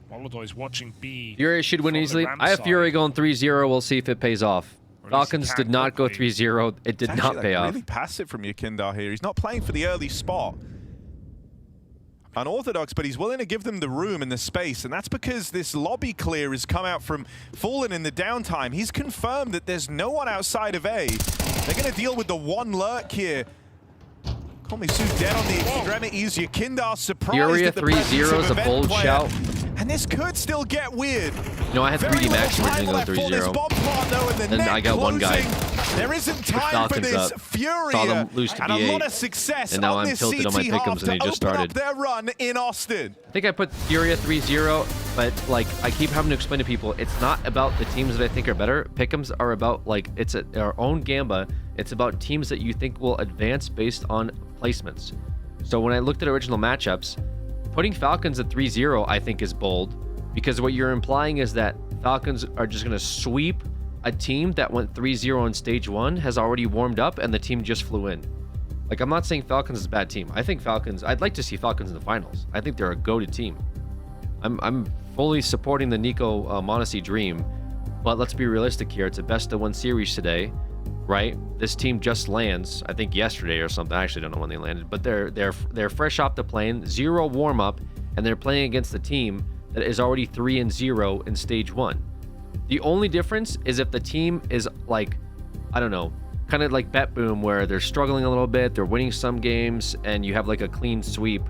Molidoy's watching B. Fury should win from the easily. ramp I have side. Fury going 3-0. We'll see if it pays off. Or at least he Falcons can did not go quickly. 3-0. It did It's not actually, pay off. really passive from your Kindar here. He's not playing for the early spot. Unorthodox, but he's willing to give them the room and the space, and that's because this lobby clear has come out from Fallen in the downtime. He's confirmed that there's no one outside of A. They're going to deal with the one lurk here. Komisu dead on the extremities. Your Kindar surprised Furia at the presence 3-0 of is a event bold player. shout. And this could still get weird. You know, I had 3D Max originally going 3-0. And I got one guy. There isn't time for Falcons this up. Furia. Saw them lose to and a B8. lot of success And now on I'm this tilted on my CT pick'ems half and they to just open started. up their run in Austin. I think I put Furia 3-0, but like I keep having to explain to people, it's not about the teams that I think are better. Pick'ems are about like it's our own gamba. It's about teams that you think will advance based on placements. So when I looked at original matchups, putting Falcons at 3-0 I think is bold, because what you're implying is that Falcons are just going to sweep a team that went 3-0 on stage 1, has already warmed up, and the team just flew in. Like, I'm not saying Falcons is a bad team. I think I'd like to see Falcons in the finals. I think they're a goated team. I'm fully supporting the Nico Mondesi dream, but let's be realistic here. It's a best-of-1 series today, right? This team just lands, I think yesterday or something. I actually don't know when they landed, but they're fresh off the plane, 0 warm-up, and they're playing against a team that is already 3-0 in stage 1. The only difference is if the team is like, I don't know, kind of like Bet Boom, where they're struggling a little bit, they're winning some games, and you have like a clean sweep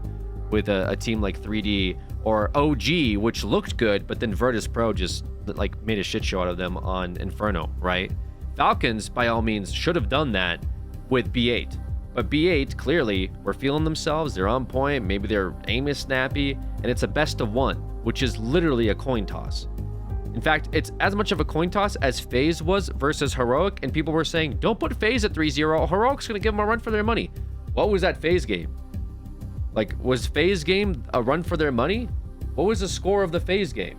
with a team like 3D or OG, which looked good, but then Virtus Pro just like made a shit show out of them on Inferno, right? Falcons, by all means, should have done that with B8. But B8, clearly, were feeling themselves. They're on point. Maybe their aim is snappy. And it's a best of 1, which is literally a coin toss. In fact, it's as much of a coin toss as FaZe was versus Heroic. And people were saying, don't put FaZe at 3-0. Heroic's going to give them a run for their money. What was that FaZe game? Like, was FaZe game a run for their money? What was the score of the FaZe game?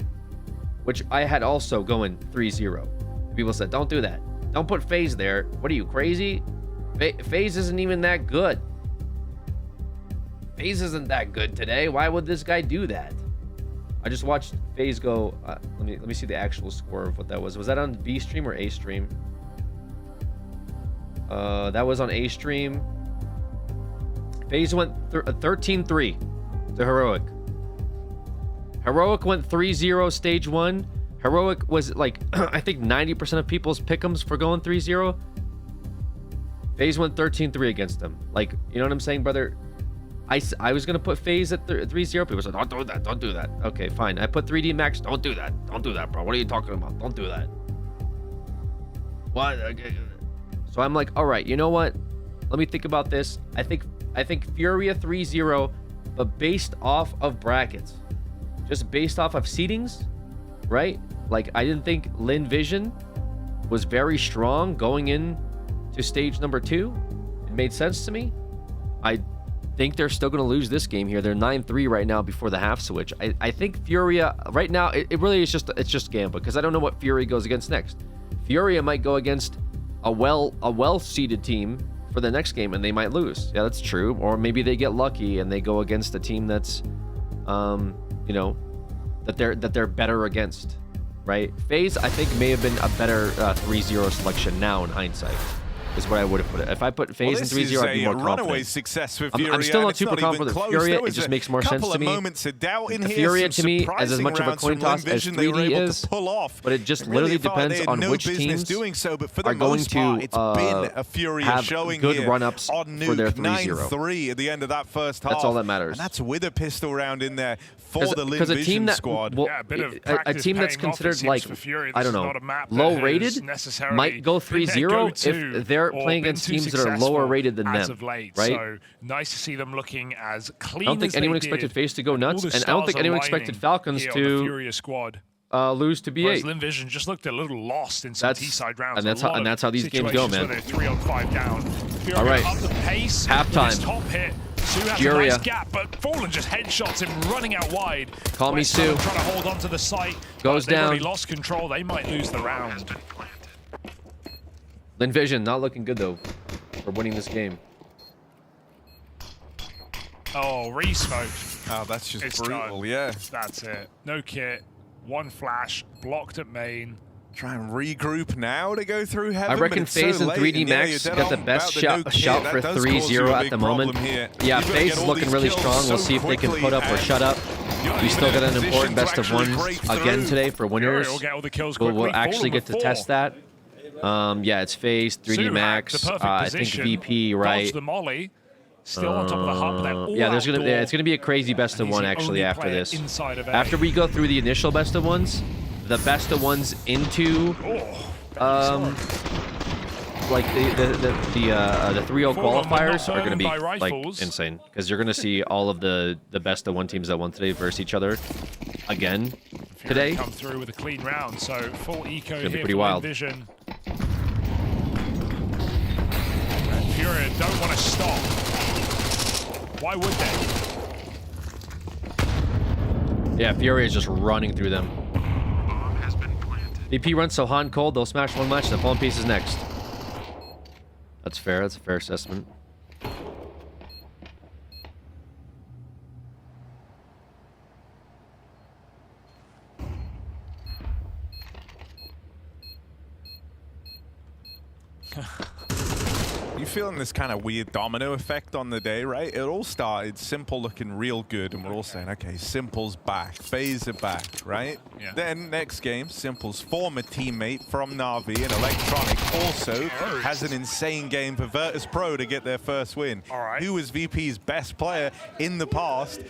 Which I had also going 3-0. People said, don't do that. Don't put FaZe there. What are you, crazy? FaZe isn't even that good. FaZe isn't that good today. Why would this guy do that? I just watched FaZe go. Let me see the actual score of what that was. Was that on B stream or A stream? That was on A stream. FaZe went 13-3 to Heroic. Heroic went 3-0 stage 1. Heroic was like, I think 90% of people's pick'ems for going 3-0. FaZe went 13-3 against them. Like, you know what I'm saying, brother? I was going to put FaZe at 3-0. People said, don't do that. Don't do that. Okay, fine. I put 3D Max. Don't do that. Don't do that, bro. What are you talking about? Don't do that. What? So I'm like, all right, you know what? Let me think about this. I think Furia 3-0, but based off of brackets. Just based off of seedings, right? Like, I didn't think Lin Vision was very strong going in to stage number 2. It made sense to me. I think they're still going to lose this game here. They're 9-3 right now before the half switch. I think Furia right now, it really is just Gamba, because I don't know what Fury goes against next. Furia might go against a well-seeded team for the next game and they might lose. Yeah, that's true. Or maybe they get lucky and they go against a team that's you know, that they're better against, right? FaZe, I think, may have been a better 3-0 selection now in hindsight. Is what I would have put it. If I put FaZe in 3-0, I'd be more confident. Runaway success for Furia. I'm still not super confident with Furia. It just makes more sense to me. Furia to me is as much of a coin toss as 3D is, but it just literally depends on which teams are going to have good run-ups for their 3-0. At the end of that first half. That's all that matters. And that's with a pistol round in there for the Lin Vision squad. A team that's considered like, I don't know, low-rated might go 3-0 if they're playing against teams that are lower rated than them, right? So nice to see them looking as clean. I don't think anyone expected FaZe to go nuts, and I don't think anyone expected Falcons to lose to B8. Lin Vision just looked a little lost in some T-side rounds, and that's how these games go, man. 3-on-5 down. All right, up the pace, halftime. Top hit. Sue has Furia. a nice gap, but Fallen just headshots him running out wide. Call me Sue. Trying to hold on to the site. Goes down. They've lost control. They might lose the round. Lin Vision not looking good though for winning this game. Oh, re-smoked. Oh, that's just It's brutal, done. yeah. That's it. No kit. One flash. Blocked at main. Try and regroup now to go through heaven. I reckon FaZe and 3D Max got the best shout for 3-0 at the moment. Yeah, FaZe is looking really strong. We'll see if they can put up or shut up. We still got an important best of one again today for winners. We'll actually get to test that. Yeah, it's FaZe, 3D Max, I think VP, right? The molly. Still on top of the hub. Yeah, it's gonna be a crazy best of one actually after this. After we go through the initial best of ones, the best of ones into like the 3-0 qualifiers are gonna be like insane, because you're gonna see all of the best of one teams that won today versus each other again today. Come through with a clean round, so full eco it's gonna be here pretty for wild. Vision. Furia don't want to stop. Why would they? Yeah, Furia is just running through them. VP runs so hot and cold, they'll smash one match, the fallen piece is next. That's fair, that's a fair assessment. You feeling this kind of weird domino effect on the day, right? It all started Simple looking real good, and we're all saying, okay, Simple's back, FaZe are back, right? Yeah. Then next game, Simple's former teammate from Na'Vi and Electronic also has an insane game for Virtus Pro to get their first win. All right. Who was VP's best player in the past?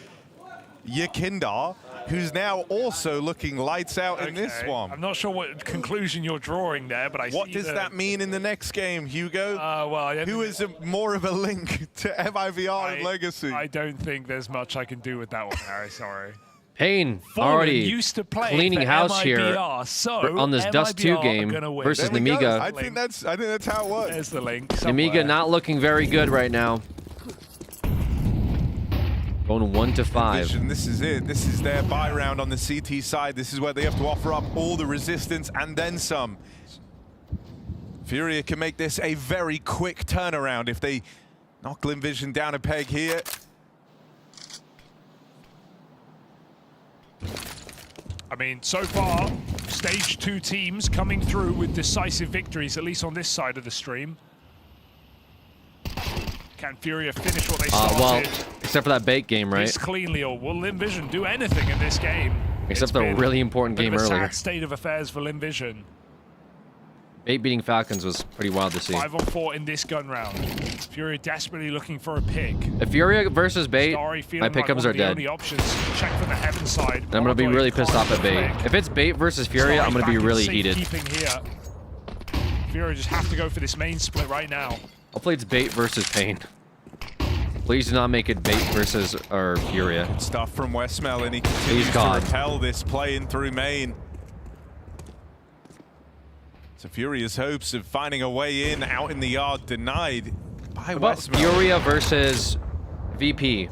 Yakindar, who's now also looking lights out in this one. I'm not sure what conclusion you're drawing there, but what does that mean in the next game, Hugo? Who is more of a link to MIVR and Legacy? I don't think there's much I can do with that one, Harry. Sorry. Pain already used to play cleaning house here on this Dust 2 game versus Nemiga. I think that's how it works. There's the link. Nemiga not looking very good right now. Going 1-5. This is it. This is their buy round on the CT side. This is where they have to offer up all the resistance and then some. Furia can make this a very quick turnaround if they knock Lin Vision down a peg here. I mean, so far, stage 2 teams coming through with decisive victories, at least on this side of the stream. Can Furia finish what they started? Well, except for that bait game, right? This cleanly, or will Lin Vision do anything in this game? Except for a really important game earlier. Sad state of affairs for Lin Vision. Bait beating Falcons was pretty wild to see. 5-on-4 in this gun round. Furia desperately looking for a pick. If Furia versus Bait, my pick'ems are dead. Check from the heaven side. I'm gonna be really pissed off at Bait. If it's Bait versus Furia, I'm gonna be really heated. Here. Furia just have to go for this main split right now. Hopefully it's Bait versus Pain. Please do not make it Bait versus Furia. Good stuff from Westmel, and he continues to repel this play in through main. So Furia's hopes of finding a way in out in the yard denied by About Westmore. Furia versus VP.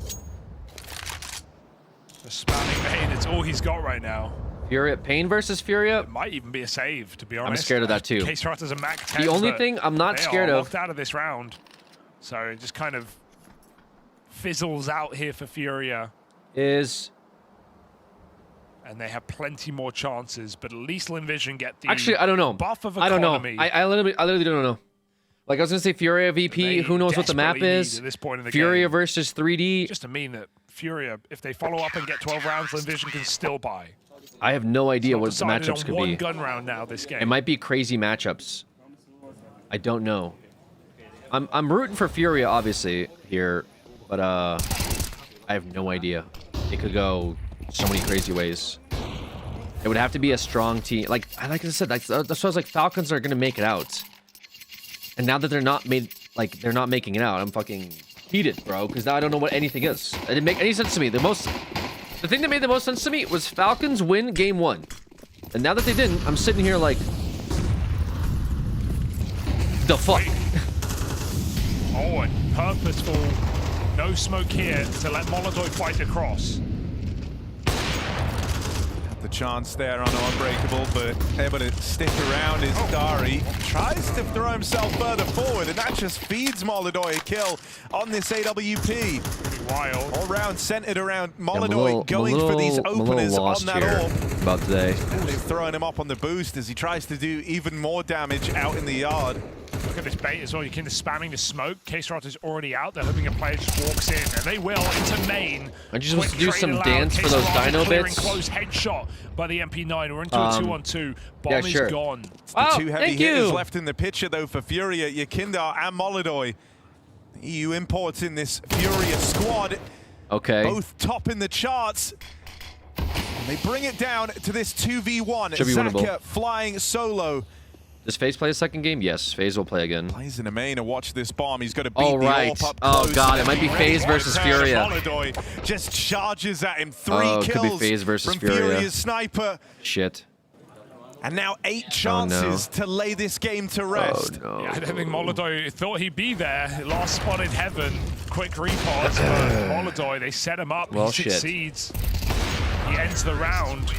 The spamming main, it's all he's got right now. Furia, Pain versus Furia. It might even be a save, to be honest. I'm scared of that too. K-Strata's a Mac 10. The only thing I'm not scared of. of. Locked out of this round, so it just kind of fizzles out here for Furia. Is. And they have plenty more chances, but at least Linvision get the Actually, I don't know. buff of I don't know. economy. I literally don't know. Like I was gonna say, Furia VP. Who knows what the map is? At this point in the Furia game. versus 3D. Just to mean that Furia, if they follow up and get 12 rounds, Linvision can still buy. I have no idea what the Decided matchups on could one be. gun round now this game. It might be crazy matchups. I don't know. I'm rooting for Furia obviously here, but I have no idea. It could go so many crazy ways. It would have to be a strong team. Like I said, that's why I was like, Falcons are gonna make it out. And now that they're not making it out, I'm fucking heated, bro. Because now I don't know what anything is. It didn't make any sense to me. The thing that made the most sense to me was Falcons win game 1. And now that they didn't, I'm sitting here like, the fuck. Oh, and purposeful. No smoke here to let Molotov fight across. The chance there on Unbreakable, but able to stick around is Dari. Tries to throw himself further forward, and that just feeds Molotov a kill on this AWP. Wild. All round centered around Molotov going for these openers on that orb. About today. They've thrown him up on the boost as he tries to do even more damage out in the yard. Look at this bait as well. You can spamming the smoke. K-Strata's already out. They're hoping a player just walks in, and they will into main. I just want to do some dance for those dino bits. Close headshot by the MP9. We're into a 2-on-2. Bomb yeah, sure. is gone. It's the two heavy hitters left in the picture, though, for Furia, Yakindar and Molotov. EU imports in this Furia squad. Okay. Both top in the charts. And they bring it down to this 2v1. Should be winnable. Flying solo. Does FaZe play a second game? Yes, FaZe will play again. Plays in the main and watch this bomb. He's got to beat the AWP up Oh close. god, it might be FaZe versus Furia. Molotov just charges at him. 3 kills could be FaZe versus from Furia. Furia's sniper. Shit. And now 8 chances to lay this game to rest. Oh no. Yeah, I don't think Molotov thought he'd be there. Last spot in heaven. Quick repos, but Molotov, they set him up. Well, he succeeds. He ends the round.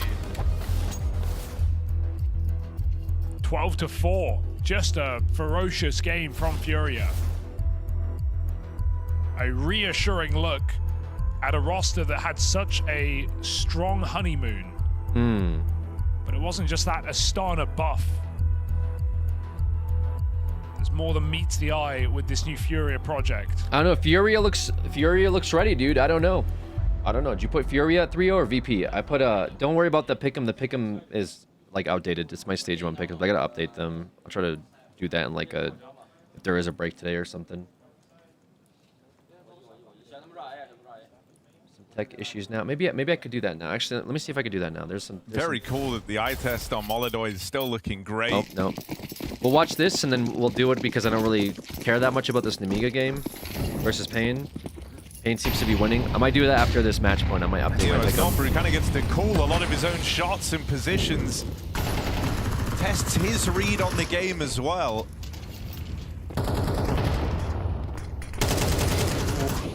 12-4. Just a ferocious game from Furia. A reassuring look at a roster that had such a strong honeymoon. But it wasn't just that Astana buff. There's more than meets the eye with this new Furia project. I don't know. Furia looks ready, dude. I don't know. Did you put Furia at 3-0 or VP? I put don't worry about the pick'em. The pick'em is like outdated. It's my stage 1 pick'em. I gotta update them. I'll try to do that in like if there is a break today or something. Some tech issues now. Maybe I could do that now. Actually, let me see if I could do that now. There's Very cool that the eye test on Molotov is still looking great. Oh no. We'll watch this and then we'll do it because I don't really care that much about this Nemiga game versus Pain. Pain seems to be winning. I might do that after this match point. I might update my pick. He kind of gets to call a lot of his own shots and positions. Tests his read on the game as well.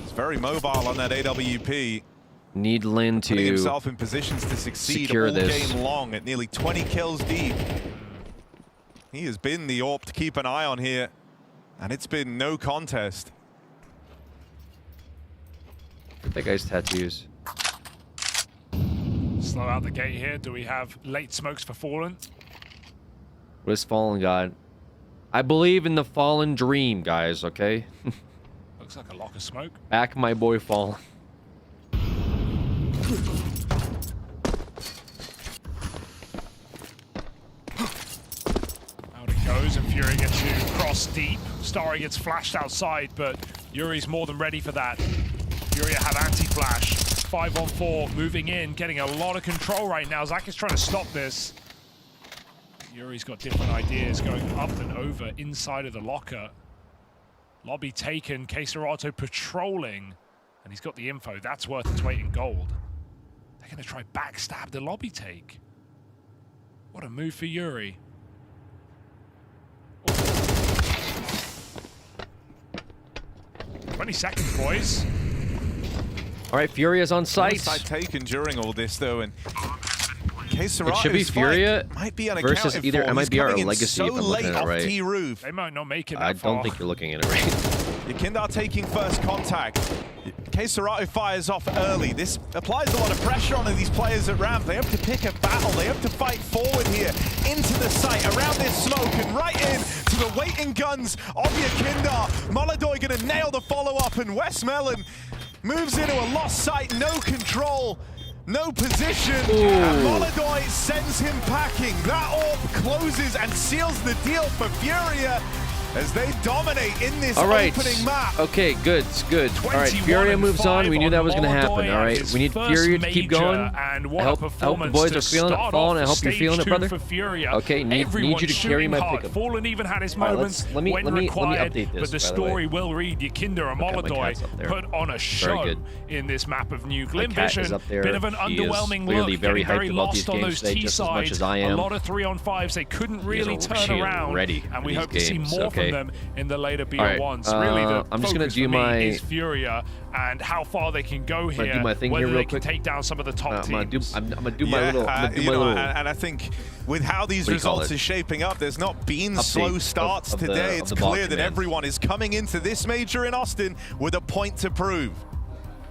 He's very mobile on that AWP. Need Lin to putting himself in positions to succeed all game long at nearly 20 kills deep. He has been the AWP to keep an eye on here, and it's been no contest. That guy's tattoos. Slow out the gate here. Do we have late smokes for Fallen? What is Fallen God? I believe in the Fallen dream, guys, okay? Looks like a lock of smoke. Back my boy Fallen. Out it goes, and Fury gets to cross deep. Starry gets flashed outside, but Yuri's more than ready for that. Fury have anti-flash. 5-on-4, moving in, getting a lot of control right now. Zach is trying to stop this. Yuri's got different ideas, going up and over inside of the locker. Lobby taken, K-Serato patrolling, and he's got the info. That's worth its weight in gold. They're going to try backstab the lobby take. What a move for Yuri. 20 seconds, boys. All right, Furia's on site. Side taken during all this, though, and It should be Furia might be versus either MIBR or Legacy, so if I'm looking at it right. T-roof. They might not make it that I far. don't think you're looking at it right. Yakindar taking first contact. Keserato fires off early. This applies a lot of pressure on these players at ramp. They have to pick a battle. They have to fight forward here into the site, around this smoke, and right in to the waiting guns of Yakindar. Molodoy going to nail the follow-up, and Westmelon moves into a lost site, no control, no position, and Molodoy sends him packing. That AWP closes and seals the deal for Furia as they dominate in this opening map. Okay, good. All right, Furia moves on. We knew that was going to happen. All right, we need Furia to keep going. I hope the boys are feeling it, Fallen. I hope you're feeling it, brother. Okay, need you to carry my pickup. Fallen even had his moments let me required, update this, but the story will read Yakindar and Molodoy put on a show in this map of Nuke. Lim Vision, bit of an underwhelming look, getting very lost on those T sides. A lot of 3-on-5s they couldn't really turn around, and we hope to see more from them in the later BO1s. Really, the I'm just gonna focus do for me my is Furia and how far they can go here, do my thing whether here real they can quick. take down some of the top teams. I'm gonna do my little. And I think with how these results are shaping up, there's not been slow starts today. It's clear that everyone is coming into this major in Austin with a point to prove.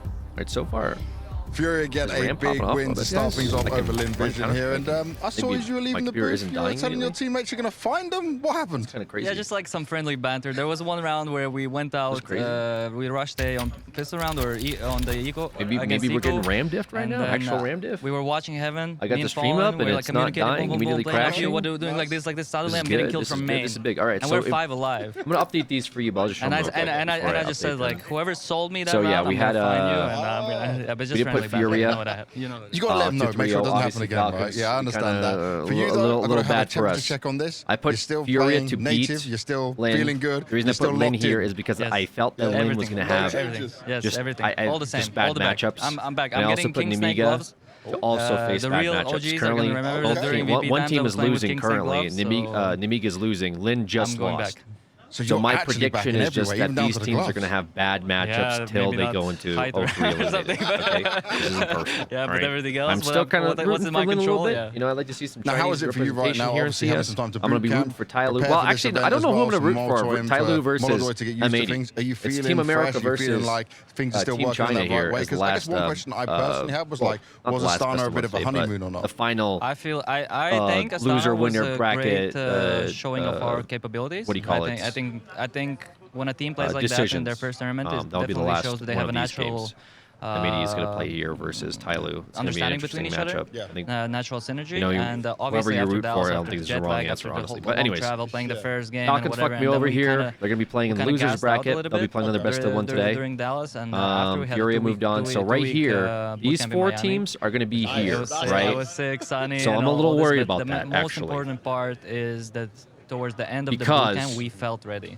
All right, so far. Furia get a big win to start things off over Lim Vision here, and I saw as you were leaving the booth, you were telling your teammates you're going to find them. What happened? Kind of crazy. Yeah, just like some friendly banter. There was one round where we went out, we rushed on pistol round or on the eco. Maybe we're getting ram diffed right now. Actual ram diff. We were watching Heaven. I got the stream up and it's not dying. Immediately crashing. What are we doing like this? Suddenly I'm getting killed from main. This is big. All right, and we're 5 alive. I'm gonna update these for you, but I'll just show them. And I just said like, whoever sold me that round, I'm had gonna find you. And but just friendly banter. You got to let them know. Make sure it doesn't happen again, right? Yeah, I understand that. For you, though, I've got to have a temperature check on this. I put Furia to beat native. You're still Lin. feeling good. The reason I put Lin here is because I felt that Lin was going to have everything. All the same. Just bad matchups. I'm back. I'm getting King Snake gloves. To also face bad matchups. Currently, one team is losing currently. Nemiga is losing. Lin just lost. So my prediction is just that these teams are going to have bad matchups till they go into 0-3 eliminated. Okay? This isn't perfect. Yeah, but everything else. I'm still kind of rooting for Lin a little bit. You know, I'd like to see some Now, how is it for you right now? here in CS. I'm going to be rooting for Tyloo. Well, actually, I don't know who I'm going to root for. Tyloo versus M80. Are you It's feeling Team America fresh? Are you feeling versus like things are still Team working China that here right way? as the Because I guess last. one question I personally had was like, was Astana a bit of a honeymoon or not? The final. I think Astana loser was winner a bracket great showing of our capabilities. What do you call it? I think when a team plays like that in their first tournament, it definitely shows that they have a natural he's going to play here versus Tyloo. Understanding between each other, natural synergy, and obviously you after root that, for, I don't after think the this is the jet wrong lag, answer, after the honestly. whole But anyways, travel, playing the first game, Falcons fucked me over here. They're going to be playing in the losers bracket. They'll be playing on their best of one today. During Dallas, and after we had Furia moved on. So right here, these 4 teams are going to be here, right? I was sick, Sunny. So I'm a little worried about that, The most important part is that towards the end of the bootcamp, we felt ready.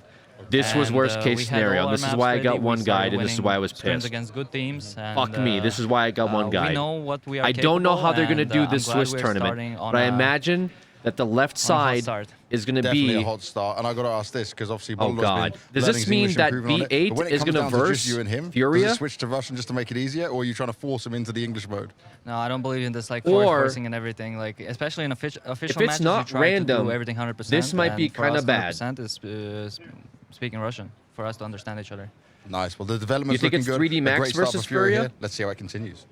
This was worst case scenario. This is why I got one guide, and this is why I was pissed. Against good teams. And, fuck me. This is why I got one guide. We know what we are I don't know how they're going to do this Swiss tournament, but I imagine that the left side is going to be definitely a hot start. And I got to ask this because obviously, oh god, does this mean that B8 is going to verse you and him? Furia? Does it switch to Russian just to make it easier, or are you trying to force him into the English mode? No, I don't believe in this like forcing and everything. Like especially in official matches, if it's not random, everything 100%. This might be kind of bad. 100% is speaking Russian for us to understand each other. Nice. Well, the development's looking good. You think it's 3D Max versus Furia? Let's see how it continues.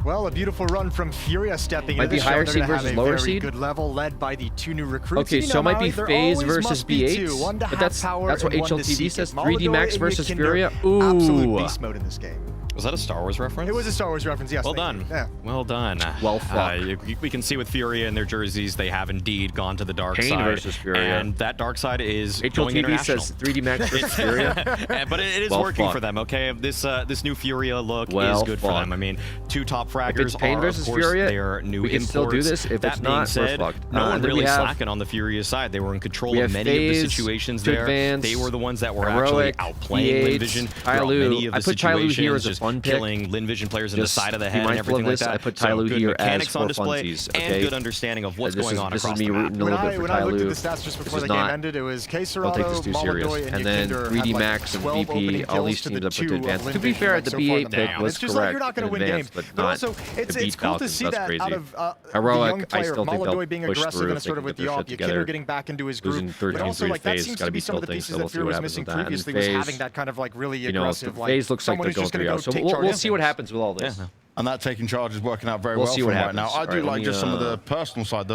Well, a beautiful run from Furia stepping might into be the higher show. seed They're versus have a lower very seed. Good level led by the 2 new recruits. Okay, so it might be FaZe versus B8. One to but that's what HLTV says. 3D Molodoy Max and versus Yakindar, Furia. Absolute beast mode in this game. Was that a Star Wars reference? It was a Star Wars reference, yes. Well done. Yeah. Well done. Well fuck. We can see with Furia and their jerseys, they have indeed gone to the dark Pain side. versus Furia. And that dark side is going HLTV international. says 3D Max versus Furia. But it is working for them, okay? This new Furia look is good for them. I mean, 2 top fraggers Pain are, versus of course, Furia, their new we can imports. still do this. If that it's being not, said, we're fucked. no one really slacking on the Furia side. They were in control of many of the situations there. They were the ones that were actually outplaying Lim Vision throughout many of the situations. I put Tyloo here as a fun pick. killing Lin Vision players in the side of the head and mindful everything of this. like that. I put Tyloo good here mechanics as on for display funsies, and okay? good understanding of what's going on across This is me rooting a little bit for When I looked at the Tyloo. stats just before This the is game not- ended, it was Don't take this K-Serrano, too serious. Maladoy, And then Yakinder 3D had, Max and 12 VP, opening all these kills to teams the that put to 2 of advance. Lin To be Vision, fair, like, the so far in B8 the pick map. was It's just like correct you're not going to in win advance, games. but But not also, it's beat cool to Falcons. see That's that crazy. out of the Heroic, young I player, still think Maladoy they'll being push aggressive through and if they sort can of with get the their op. shit Yakinder together. getting back into his group. Losing But 13-3 also, like, that FaZe seems gotta to be be some of the tilting, pieces so that we'll see Fear what was happens missing with that. And previously, was FaZe, having that kind of, like, really you know, aggressive, like, FaZe looks like someone they're who's going just going 3-0. to So go take we'll charge. see what happens with all this. And that taking charge is working out very We'll well see for what him right now. happens. I do All right, like let just me, some of the personal side.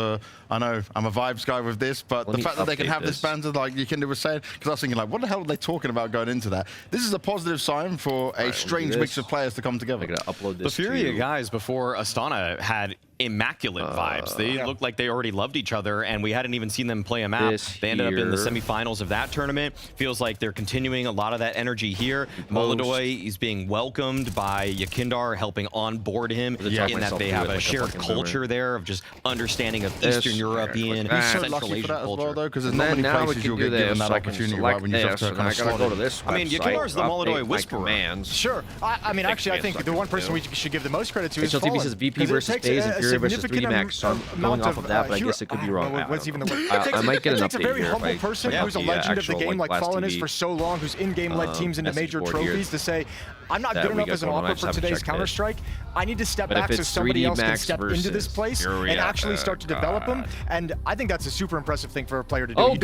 I know I'm a vibes guy with this, but Let the me fact that they can update have this this. banter, like Yakinder was saying, because I was thinking, like, what the hell are they talking about going into that? This is a positive sign for a strange mix of players to come together. I'm going to upload The this Furia to... guys before Astana had immaculate vibes. They looked like they already loved each other, and we hadn't even seen them play a map. They ended up in the semifinals of that tournament. Feels like they're continuing a lot of that energy here. Maladoy is being welcomed by Yakindar, helping onboard him in that they have a shared culture there of just understanding of Eastern European, He's so Central lucky for Asian that as well, culture. though, because there's not many places you'll get given that opportunity, right, when you just have to kind of slot go to in. this I mean, Yakindar's the Maladoy whisperer. Sure. I mean, actually, I think the one person we should give the most credit to is HLTV Fallen. says VP versus FaZe and Fury versus 3D Max. So I'm going off of that, but I guess it could be wrong. What's even the word? I might get an It takes a update very here. humble person who's a legend of the game, like Blast Fallen is TV. for so long, who's in-game led teams into major trophies, to say, I'm not good enough as an offer for today's Counter-Strike. I need to step back so somebody else can step into this place and actually start to develop them. And I think that's a super impressive thing for a player to do. Oh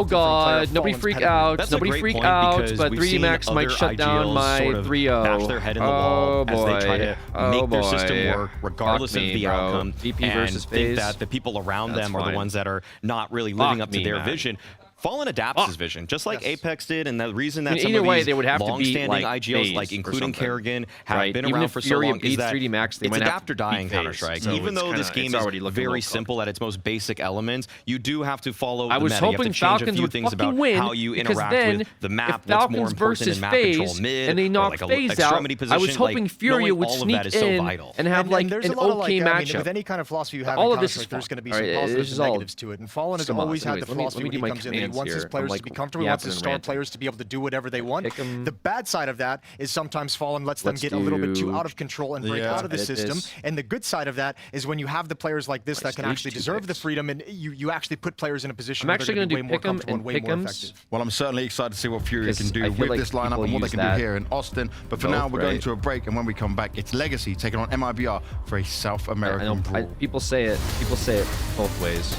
god, nobody freak out. Nobody freak out, but 3D Max might shut down my 3-0. Bash their head in the wall as they try to make their system work regardless of the outcome. VP and versus think FaZe. that the people around That's them are fine. the ones that are not really living up to their man. vision. Fallen adapts his vision, just like Apex did, and the reason that some either of way, these they would have to beat, long-standing like, IGLs, FaZe like or including something. Kerrigan, have Right. been Even around if for so Fury long, beats is that 3D Max, they it's might have adapt or to die beat in FaZe. Counter-Strike. So Even it's though kinda- this game it's is already looking very well simple at its most basic elements, you do have to follow I the was meta. You have hoping to change a Falcons few would things fucking about win, how you because interact then with the map, if what's more Falcons important versus in map FaZe control mid, and they or knock like a FaZe out, extremity position, I was hoping like, Furia knowing would all of sneak that is so in vital. and have like there's an a lot of, okay like, I mean, matchup. with any kind of philosophy you have All in of this is Counter-Strike, there's fun. going to be All some right, positives this is and all negatives to it. And Fallen has Come on, always had the anyways, let philosophy me when do he my comes in that he commands wants his here. players I'm, to like, be comfortable, he wants his yapping and star ranting. players to be able to do whatever they want. Pick 'em. The bad side of that is sometimes Fallen lets them Let's get a little bit too do- out of control and break out of the edit system. this. And the good side of that is when you have the players like this that can stage actually 2 deserve the picks. freedom, and you actually put players in a position I'm where actually they're going going to to be do way more pick'ems comfortable and and way more pick'ems. effective. Well, I'm certainly excited to see what Fury can do I feel with like this lineup people and what they use can that. do here in Austin. But for Both, now, we're going right? to a break, and when we come back, it's Legacy taking on MIBR for a South American brawl. People say it both ways.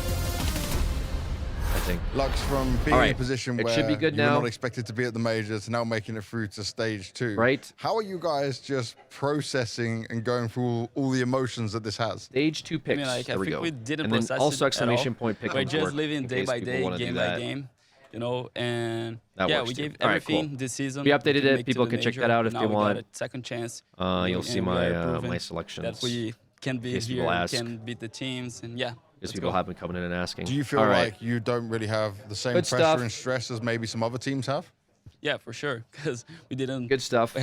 I think. Lux, from being All in right. a position It where should be good you were now. not expected to be at the majors, to now making it through to stage 2. Right. How are you guys just processing and going through all the emotions that this has? Stage 2 picks. I mean, like, there I we think go. we didn't and then process also it exclamation at all. point pick. We're would just work living in day case by people day, wanna do game by that. game, you know, and That yeah, works we too. gave All right, everything cool. this season. We updated to it. make People to the can check major. that out if Now they we got want. a second chance. You'll see and we are my proving my selections. that we can be case people here, ask. can beat the teams, and yeah. Because let's people go. have been coming in and asking. Do you feel All right. like you don't really have the same Good pressure stuff. and stress as maybe some other teams have? Yeah, for sure, because we didn't Good stuff.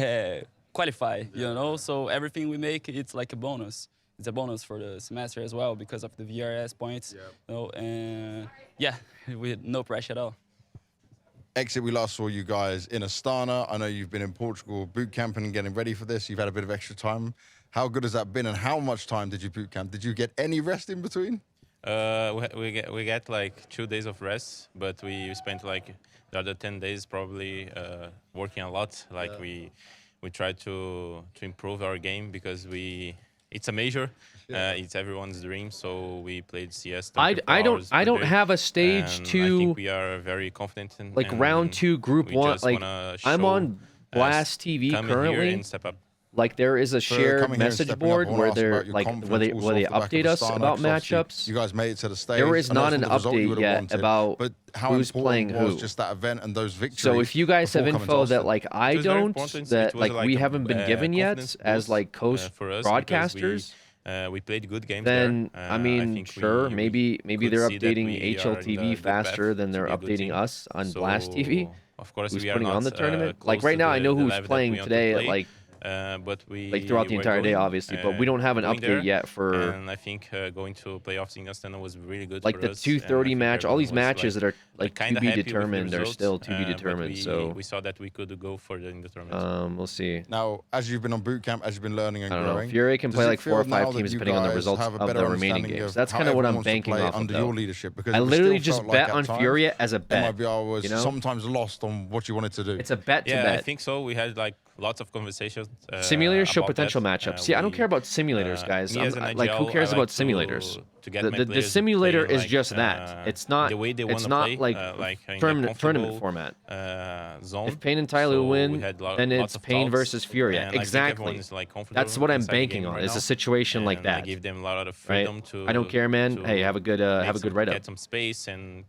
qualify, you know. So everything we make, it's like a bonus. It's a bonus for the semester as well because of the VRS points, you know. And yeah, we had no pressure at all. Exit, we last saw you guys in Astana. I know you've been in Portugal boot camping and getting ready for this. You've had a bit of extra time. How good has that been, and how much time did you boot camp? Did you get any rest in between? We get like 2 days of rest, but we spent like the other 10 days probably working a lot. Like we try to improve our game because it's a major. It's everyone's dream, so we played CS. I don't have a stage and 2. I think we are very confident. Like round 2, group 1. Like I'm on Blast TV currently. And step up. Like there is a shared message board where they're like where they update us about matchups. You guys made it to the stage. There is I know not it's an the result you update would have yet wanted, about but how who's important playing was who. just that event and those victories. So if you guys have before coming to info that Austin? like I It was very don't, important. that It was like we a haven't been given yet confidence as boost, like coast for us broadcasters, because we played good games then there. I I mean think sure, we maybe could they're see that updating we are in HLTV the good faster path than to they're be a good updating team. us on Blast So, TV. Of course, Who's we are putting not on the tournament? close Like right to now, I know the who's level that playing we want to today at play, like but we like throughout the entire day, obviously. But we don't have an update yet for. And I think going to playoffs in Astana was really good. Like for the us, 2:30 match, all these matches that are like to be happy determined, they're still to be but determined. So we saw that we could go further in the tournament. we'll see. Now, as you've been on boot camp, as you've been learning and I don't know. growing, Fury can play like 4 or 5 now teams that you depending on the guys results have a of better the remaining understanding games. of That's how kind of what I'm everyone wants to banking play off of. under though. your leadership? Because I it literally still just felt bet like on at times Fury as a bet. MIBR was you know? sometimes lost on what you wanted to do. It's a bet to Yeah, bet. I think so. We had like lots of conversations. Simulators show about potential that. matchups. See, I don't care about simulators, guys. Me as an Like, who IGL, cares I about like simulators? to get my The players simulator playing, is just that. It's not. the way they It's wanna not play, like in a tournament comfortable, format. Zone. If Pain and Tyloo So we win, had then lots it's of Pain talks, versus Fury. and I think Exactly. everyone is, like, comfortable That's what I'm inside the banking game on. right Is now. a situation like And I that. give them a lot of Right? freedom to. I don't care, man. to Hey, have a good write up. Get some space and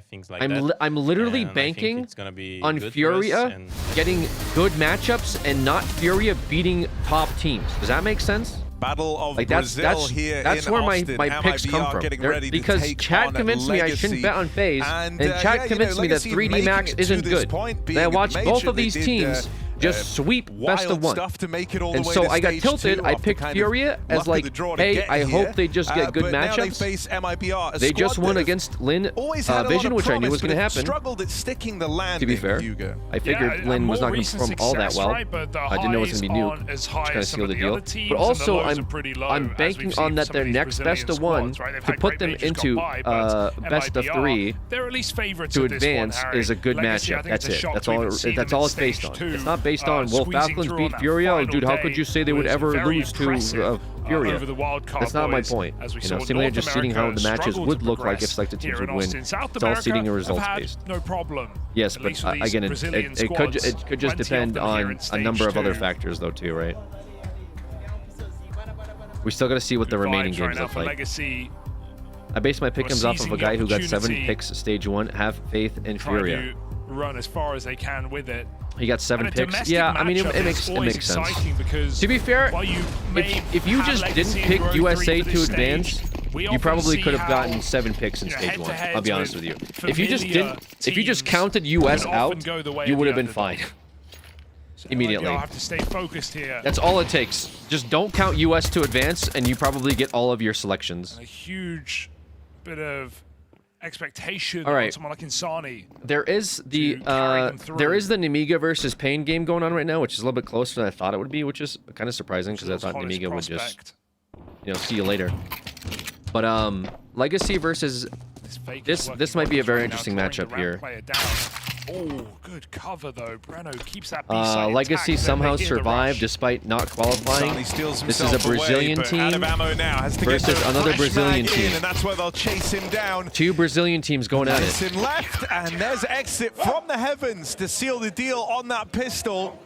things like I'm that. I'm literally And I think banking it's gonna be on good for us, Furia and getting good matchups and not Furia beating top teams. Does that make sense? Battle of Like Brazil here that's in where Austin. my picks come MIBR from. getting They're- ready to because take Chad on convinced me I Legacy. shouldn't bet on FaZe, and Chad yeah, convinced me that Legacy 3D making Max it to isn't this good. point, And being I a watched major, both of they these did, teams just sweep best wild of one. stuff to make it all the And way so to I got stage tilted. 2 I after picked kind of Furia luck as of the like, draw to hey, get I here. hope they just get good but now they matchups. face MIBR, a They just squad won that against Lin always had a lot Vision, of which I knew promise, was going to but happen. struggled at sticking the landing, To be fair, Hugo. I figured Lin was not going to perform all that well. I didn't know it was going to be Nuke, which kind of sealed the deal. But also, I'm banking on that their next best of one to put them into best of 3 They're at least favorites to at this one, advance Harry. is a good Legacy, I matchup. think it's That's a it. shock That's to all. even see That's them all in it's based stage on. 2, It's not based on Wolf squeezing Falcons through beat on that Furia. Oh, final dude, how day could you say they would was ever very lose to impressive, Furia? over the wild card That's not my boys, point. as we You know, saw simulating North just seeding how the America matches struggle would to look like if progress selected teams here would in win. Austin. South It's all America seeding and have results had based. no problem. Yes, At but least with these again, Brazilian it squads, could just plenty of depend them here on in a stage number of other 2. factors, though, too, right? We still got to see what the remaining games look like. Legacy. I based my pick'ems off of seizing a the guy who got 7 opportunity, picks stage 1. Have faith in trying Furia. to run as far as they can with it. He got 7 And a picks. domestic Yeah, I mean, it matchup makes is sense. exciting because To be fair, while you may if you have just Legacy didn't in pick your own USA three for to this advance, stage, we you often probably see could have how, gotten 7 picks in stage 1. I'll be honest with you. If you just counted US out, you would have been fine. Immediately. I'll have to stay focused here. That's all it takes. Just don't count US to advance, and you probably get all of your selections. A huge bit of expectation All right. on someone like Insani. There is the Nemiga versus Pain game going on right now, which is a little bit closer than I thought it would be, which is kind of surprising because I thought Nemiga would just, see you later. But Legacy versus this might be a very interesting matchup here. Oh, good cover though. Breno keeps that B-side Legacy intact, somehow then they hear the survived rush. despite not qualifying. This is a Brazilian team versus another Brazilian team. And that's where they'll chase him down. 2 Brazilian teams going at it. Him left, and there's exit from the heavens to seal the deal on that pistol.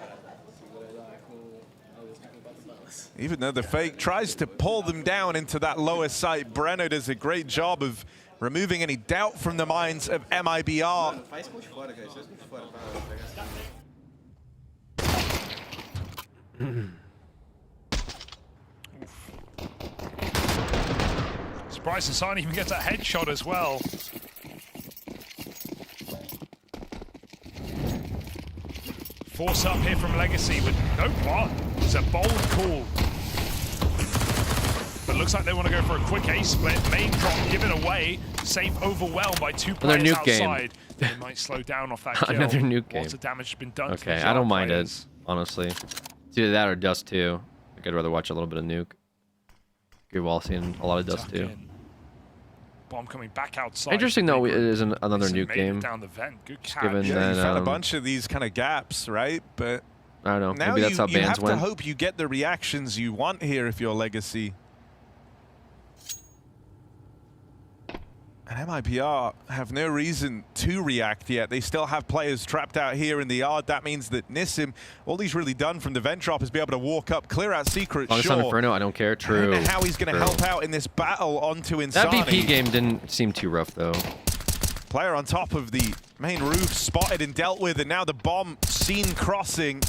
Even though the fake tries to pull them down into that lower site, Breno does a great job of removing any doubt from the minds of MIBR. Surprised Insani even gets a headshot as well. Force up here from Legacy with no plot. It's a bold call. But looks like they want to go for a quick A split. Main drop given away. Safe overwhelmed by 2 Another players nuke game. outside. They might slow down off that kill. Another nuke game. Lots of damage has been done to Okay, the I don't mind players. it, honestly. It's either that or Dust 2. I think I'd rather watch a little bit of Nuke. Good wall seeing a lot of Dust 2. Bomb coming back outside. Interesting though, it is another Nuke game. Down the vent. Good catch. Given Yeah, that, you found a bunch of these kind of gaps, right? But I don't know. now Maybe that's how you bans have went. to hope you get the reactions you want here if you're Legacy. And MIBR have no reason to react yet. They still have players trapped out here in the yard. That means that Nissim, all he's really done from the vent drop is be able to walk up, clear out Secret, Long sure. Inferno, I don't care. True. I don't know how he's going to help out in this battle onto Insani. That VP game didn't seem too rough though. Player on top of the main roof, spotted and dealt with, and now the bomb seen crossing.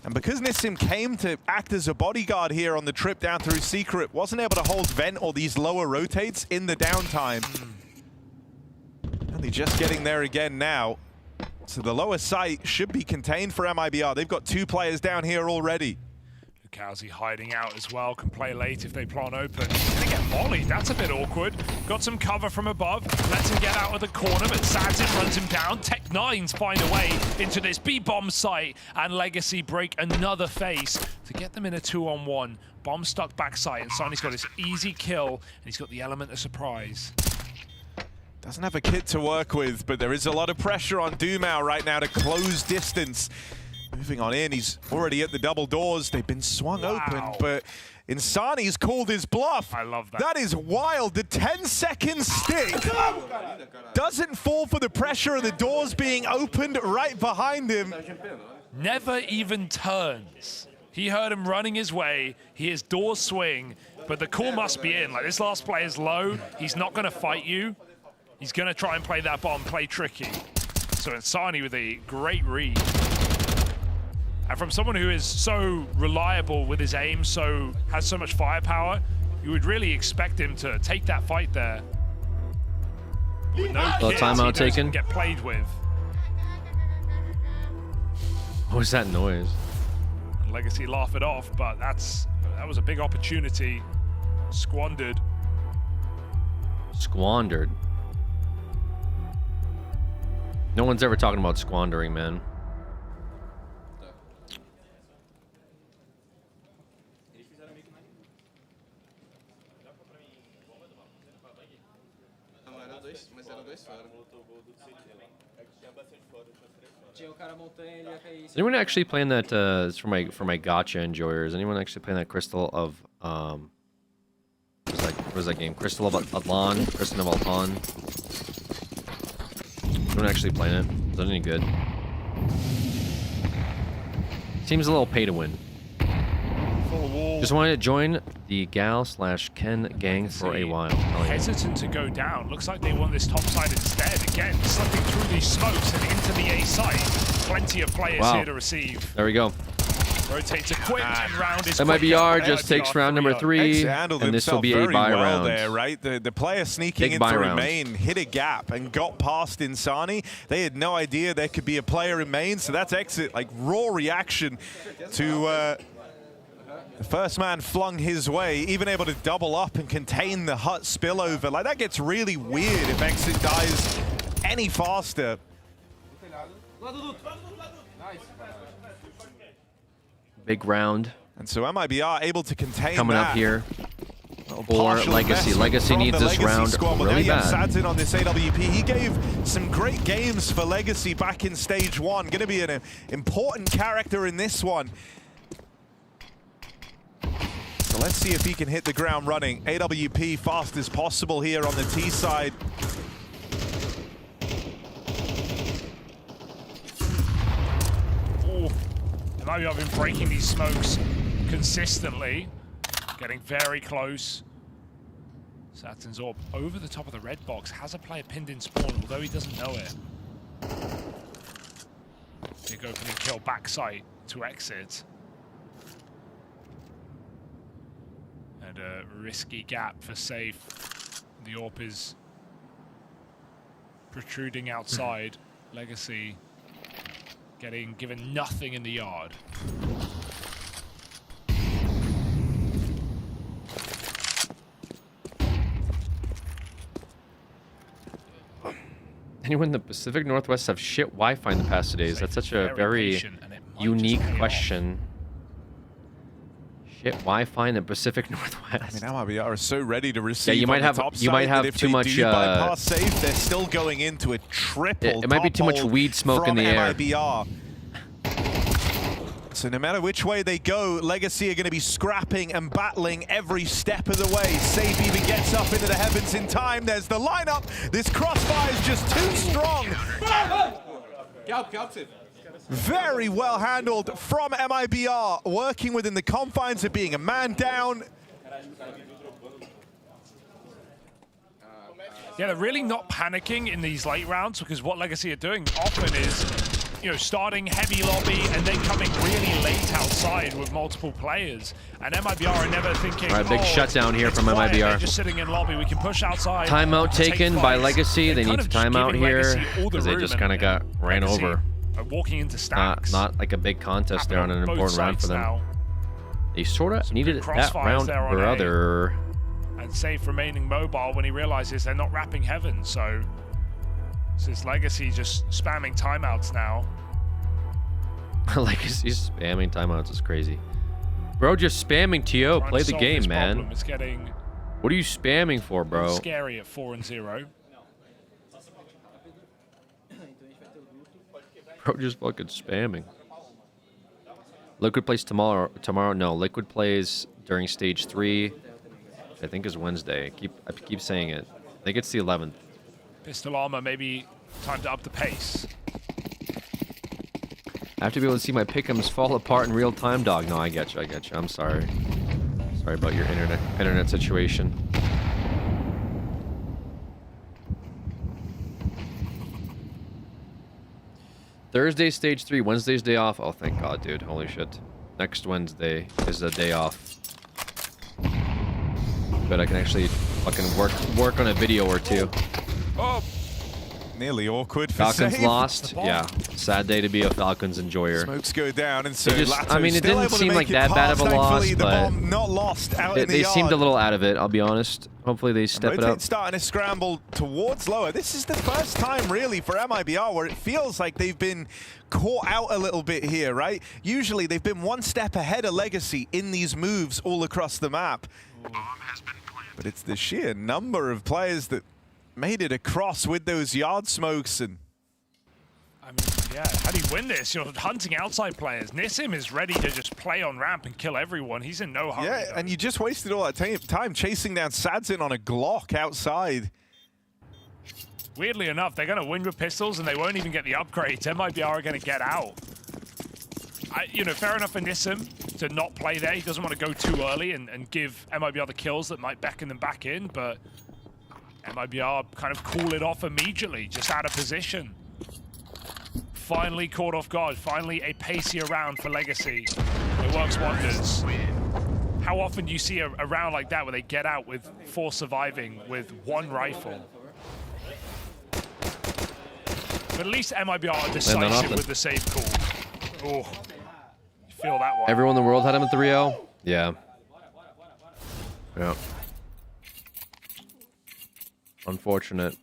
And because Nissim came to act as a bodyguard here on the trip down through Secret, wasn't able to hold vent or these lower rotates in the downtime. Only just getting there again now. So the lower site should be contained for MIBR. They've got 2 players down here already. Kowsey hiding out as well, can play late if they plant open. He's gonna get mollied, that's a bit awkward. Got some cover from above, lets him get out of the corner, but Sadzin runs him down. Tech9s find a way into this B-bomb site, and Legacy break another phase to get them in a 2-on-1. Bomb stuck backside, and Sonny's got this easy kill, and he's got the element of surprise. Doesn't have a kit to work with, but there is a lot of pressure on Dumao right now to close distance. Moving on in, he's already at the double doors. They've been swung open, but Insani's called his bluff. I love that. That is wild. The 10-second stick doesn't fall for the pressure of the doors being opened right behind him. Never even turns. He heard him running his way. He hears doors swing, but the call must be in. Like, this last player's low. He's not going to fight you. He's going to try and play that bomb, play tricky. So Insani with a great read. And from someone who is so reliable with his aim, has so much firepower, you would really expect him to take that fight there. With no kids, timeout taken. Get played with. What was that noise? And Legacy laugh it off, but that was a big opportunity squandered. Squandered. No one's ever talking about squandering, man. Is anyone actually playing that? It's for my gotcha enjoyers. Anyone actually playing that Crystal of what was that game? Crystal of Atlan? Crystal of Atlan? Anyone actually playing it? Is that any good? Seems a little pay to win. Just wanted to join the Gal/Ken gang for a while. Hesitant to go down. Looks like they want this top side instead. Again, slipping through these smokes and into the A site. Plenty of players here to receive. There we go. Rotates a quick round is MIBR just takes round number 3, and this will be a buy round. There, right? The player sneaking into main hit a gap and got past Insani. They had no idea there could be a player in main, so that's exit. Like, raw reaction to the first man flung his way, even able to double up and contain the hut spillover. Like, that gets really weird if exit dies any faster. Big round. And so MIBR able to contain coming that. up here for Legacy. Legacy needs this round really bad. Sadzin on this AWP. He gave some great games for Legacy back in stage 1. Going to be an important character in this one. So let's see if he can hit the ground running. AWP fast as possible here on the T side. I've been breaking these smokes consistently, getting very close. Saturn's Orb over the top of the red box, has a player pinned in spawn, although he doesn't know it. Big opening kill backside to exit. And a risky gap for safe. The AWP is protruding outside. Legacy getting given nothing in the yard. Anyone in the Pacific Northwest have shit Wi-Fi in the past 2 days? That's such a very unique question. Shit Wi-Fi in the Pacific Northwest. I mean, MIBR is so ready to receive. Yeah, you might have too much. Bypass safe, they're still going into a triple. It might be too much weed smoke in the air. MIBR. So no matter which way they go, Legacy are going to be scrapping and battling every step of the way. Safe even gets up into the heavens in time. There's the lineup. This crossfire is just too strong. Very well handled from MIBR, working within the confines of being a man down. Yeah, they're really not panicking in these late rounds because what Legacy are doing often is you know, starting heavy lobby and then coming really late outside with multiple players. And MIBR are never thinking, all right, big shutdown here from quiet. MIBR. They're just sitting in lobby. We can push outside. Timeout taken by Legacy. They need to timeout here because they just kind of got ran Legacy over. Walking into stacks. Not like a big contest there on an important round for them. Now. They sort of needed that round brother. And safe remaining mobile when he realizes they're not wrapping heaven. So this Legacy just spamming timeouts now. Legacy spamming timeouts is crazy. Bro, just spamming TO. Play the game, man. It's getting what are you spamming for, bro? Scary at 4-0. Bro, just fucking spamming. Liquid plays tomorrow. No, Liquid plays during stage 3. I think is Wednesday. I keep saying it. I think it's the 11th. Pistol armor, maybe time to up the pace. I have to be able to see my pick'ems fall apart in real time, dog. No, I get you. I'm sorry. Sorry about your internet situation. Thursday, stage 3. Wednesday's day off. Oh, thank God, dude. Holy shit. Next Wednesday is the day off. But I can actually fucking work on a video or two. Oh, nearly awkward for Falcons save. lost. Yeah, sad day to be a Falcons enjoyer. Smokes go down, and so I mean, it didn't seem like that bad of a loss, the but bomb not lost out in the they yard. seemed a little out of it. I'll be honest. Hopefully they step it up. Starting to scramble towards lower. This is the first time really for MIBR where it feels like they've been caught out a little bit here, right? Usually they've been one step ahead of Legacy in these moves all across the map. But it's the sheer number of players that made it across with those yard smokes. And I mean, yeah, how do you win this? You're hunting outside players. Nissim is ready to just play on ramp and kill everyone. He's in no hurry. yeah, and you just wasted all that time chasing down Sadzin on a Glock outside. Weirdly enough, they're going to win with pistols and they won't even get the upgrades. MIBR are going to get out. You know, fair enough for Nissim to not play there. He doesn't want to go too early and give MIBR the kills that might beckon them back in, but MIBR kind of cool it off immediately, just out of position. Finally caught off guard. Finally a pacier round for Legacy. It works wonders. How often do you see a round like that where they get out with 4 surviving with 1 rifle? But at least MIBR are decisive with the save call. Oh, you feel that one. Everyone in the world had him at 3-0? Yeah. Yeah. Unfortunate.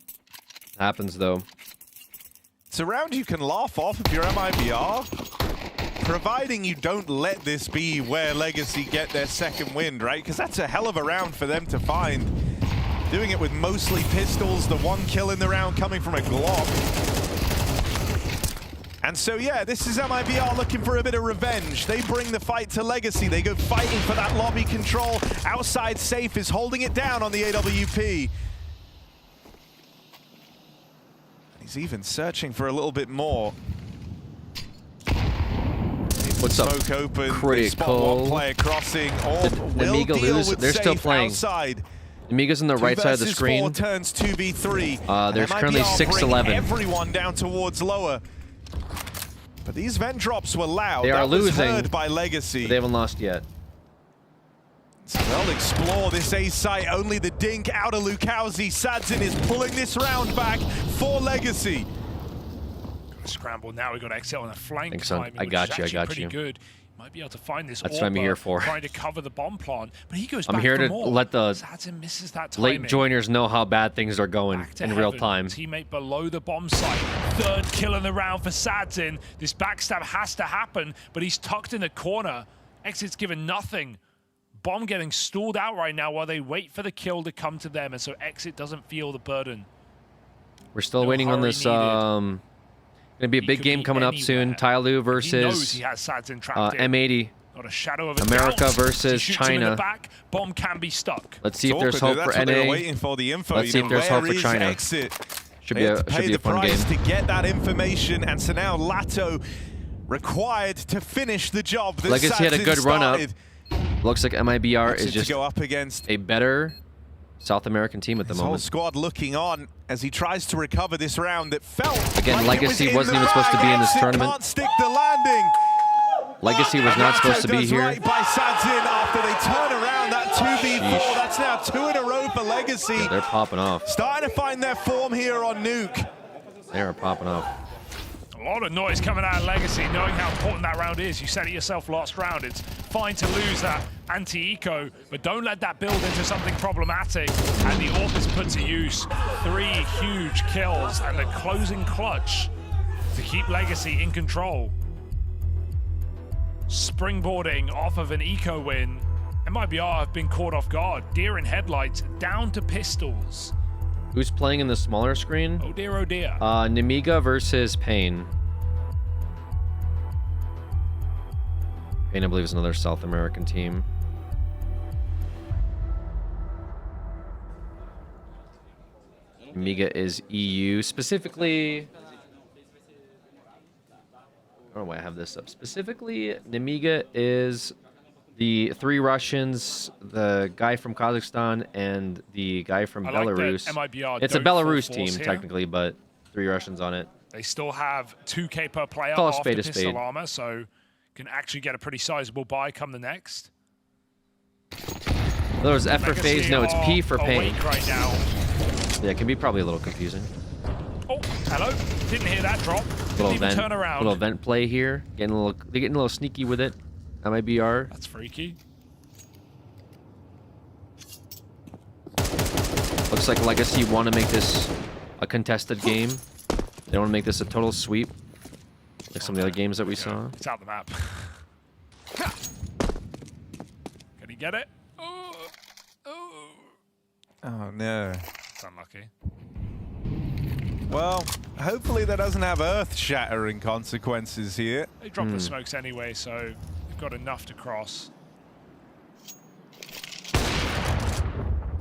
Happens, though. It's a round you can laugh off if you're MIBR, providing you don't let this be where Legacy get their second wind, right? Because that's a hell of a round for them to find. Doing it with mostly pistols, the 1 kill in the round coming from a Glock. And so, yeah, this is MIBR looking for a bit of revenge. They bring the fight to Legacy. They go fighting for that lobby control. Outside Safe is holding it down on the AWP. He's even searching for a little bit more. What's up? Smoke open. Critical. One player crossing. The Amiga lose. They're still playing. Outside. Amiga's on the right side of the screen. 4 turns 2v3. There's currently 6-11. Everyone down towards lower. But these vent drops were loud. They are losing. Was heard by Legacy. They haven't lost yet. So they'll explore this A site. Only the dink out of Lukowski. Sadzin is pulling this round back for Legacy. Scramble now. We've got Exit on a flank. Thanks, son. I got you. I got you. Good. Might be able to find this. That's what I'm here for. Trying to cover the bomb plant, but he goes. I'm back here for to more. let the misses that late joiners know how bad things are going in real time. Teammate below the bomb site. 3rd kill in the round for Sadzin. This backstab has to happen, but he's tucked in the corner. Exit's given nothing. Bomb getting stalled out right now while they wait for the kill to come to them, and so Exit doesn't feel the burden. We're still waiting on this. Gonna be a big game coming up soon. Tyloo versus M80. Not a shadow of a America doubt. versus China. China. Back. Bomb can be stuck. Let's see if there's hope for NA. Let's see if there's hope for China. Exit? Should be a fun game. To get that information, and so now Lato required to finish the job. That Legacy had a good run up. Looks like MIBR is just to go up against a better South American team at the His whole moment. squad looking on as he tries to recover this round that felt Again, like Legacy wasn't even supposed to be in this tournament. Can't stick the landing. Legacy was not supposed to be here. Right by Sadzin after they turn around that 2v4. That's now 2 in a row for Legacy. Yeah, they're popping off. Starting to find their form here on Nuke. They are popping off. A lot of noise coming out of Legacy, knowing how important that round is. You said it yourself last round. It's fine to lose that anti-eco, but don't let that build into something problematic. And the AWP is put to use. 3 huge kills and the closing clutch to keep Legacy in control. Springboarding off of an eco win. MIBR have been caught off guard. Deer in headlights, down to pistols. Who's playing in the smaller screen? Oh dear, oh dear. Nemiga versus Pain. Pain, I believe, is another South American team. Nemiga is EU. Specifically, I don't know why I have this up. Specifically, Nemiga is the 3 Russians, the guy from Kazakhstan, and the guy from Belarus. It's a Belarus team, technically, but 3 Russians on it. They still have 2K per player Call a off spade the a pistol spade. armor, so can actually get a pretty sizable buy come the next. There was F for phase. No, it's P for pain. Awake right now. Yeah, it can be probably a little confusing. Oh, hello. Didn't hear that drop. Little Didn't even vent, turn around. little vent play here. They're getting a little sneaky with it. MIBR. That's freaky. Looks like Legacy want to make this a contested game. They want to make this a total sweep, like some of the other games that we saw. It's out the map. Can he get it? Oh no. It's unlucky. Well, hopefully that doesn't have earth-shattering consequences here. They dropped the smokes anyway, so they've got enough to cross.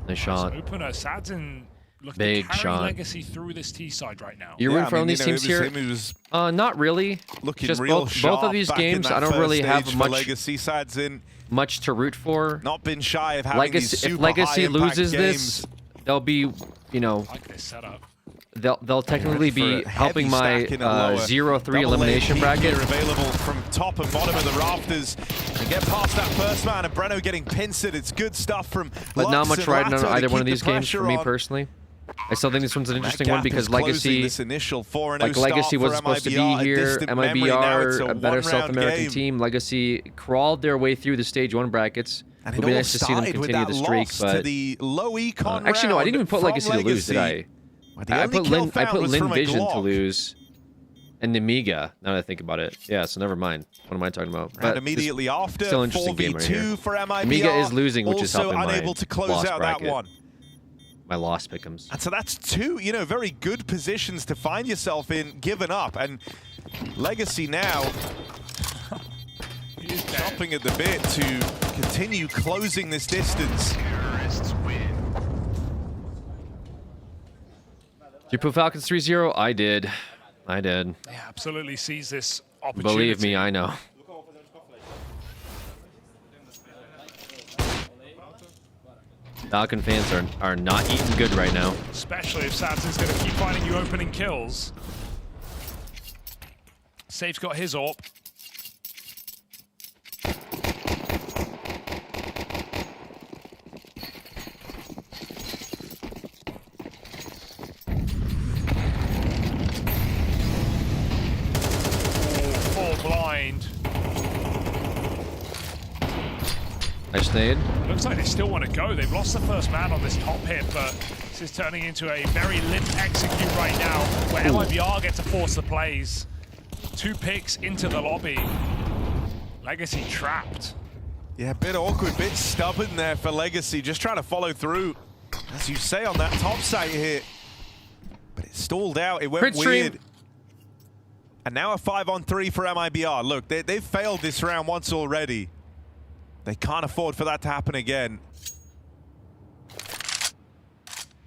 Nice shot. Opener, Sadzin looking Big to carry shot. Legacy through this T side right now. You're rooting for one of these teams here? Not really. Looking Just real both of these sharp back in games, that I don't first really have stage for much Legacy. Sadzin much to root for. not been shy of having these super If Legacy high-impact loses games. this, they'll be, you know, I like this setup. they'll technically be For a helping heavy my stack in a lower 0-3 double elimination A bracket. here available from top and bottom of the rafters. And get past that first man, and Breno getting pincered. It's good stuff from But not Lux much and riding on Lato to either one of keep these the games for pressure me on. personally. I still think this one's an interesting That one gap because is closing Legacy, this initial 4-0 like Legacy start was for supposed to be MIBR, a here. distant memory. Now it's MIBR, a better South one-round American game. team. Legacy crawled their way through the stage 1 brackets. And It'll it be all nice to see them started with continue that the streak, loss but to the low econ actually no, I didn't even put round Legacy from to lose, did I? Legacy. Well, the I only put kill Lin, I found put was Lin from a Vision to Glock. lose, and Nemiga. Now that I think about it, yeah. So never mind. What am I talking about? And immediately after, still interesting game right here. 4v2 for MIBR. Nemiga is losing, which is also helping my unable to close loss out bracket. that one. My loss pick'ems. And so that's 2, very good positions to find yourself in, given up. And Legacy now chopping at the bit to continue closing this distance. Did you put Falcons 3-0? I did. Yeah, absolutely sees this opportunity. Believe me, I know. Falcon fans are not eating good right now. Especially if Sadzin's going to keep finding you opening kills. Safe's got his AWP. Full blind. Nice nade. Looks like they still want to go. They've lost the first man on this top hit, but this is turning into a very lit execute right now, where MIBR get to force the plays. 2 picks into the lobby. Legacy trapped. Yeah, a bit awkward, bit stubborn there for Legacy, just trying to follow through, as you say, on that top site hit. But it stalled out, it went Crit stream. weird. And now a 5-on-3 for MIBR. Look, they've failed this round once already. They can't afford for that to happen again.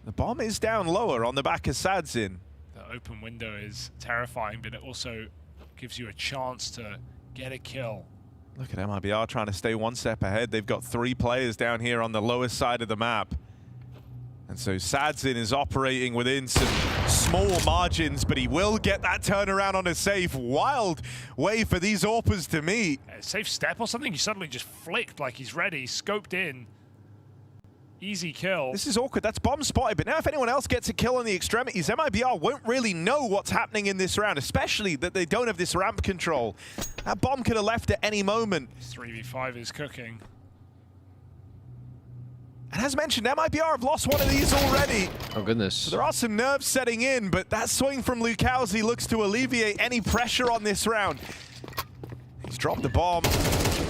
The bomb is down lower on the back of Sadzin. The open window is terrifying, but it also gives you a chance to get a kill. Look at MIBR trying to stay 1 step ahead. They've got 3 players down here on the lowest side of the map. And so Sadzin is operating within some small margins, but he will get that turnaround on a safe. Wild way for these AWPers to meet. Safe step or something, he suddenly just flicked like he's ready, scoped in. Easy kill. This is awkward. That's bomb spotted, but now if anyone else gets a kill on the extremities, MIBR won't really know what's happening in this round, especially that they don't have this ramp control. That bomb could have left at any moment. 3v5 is cooking. And as mentioned, MIBR have lost one of these already. Oh, goodness. So there are some nerves setting in, but that swing from Lukowski looks to alleviate any pressure on this round. He's dropped the bomb.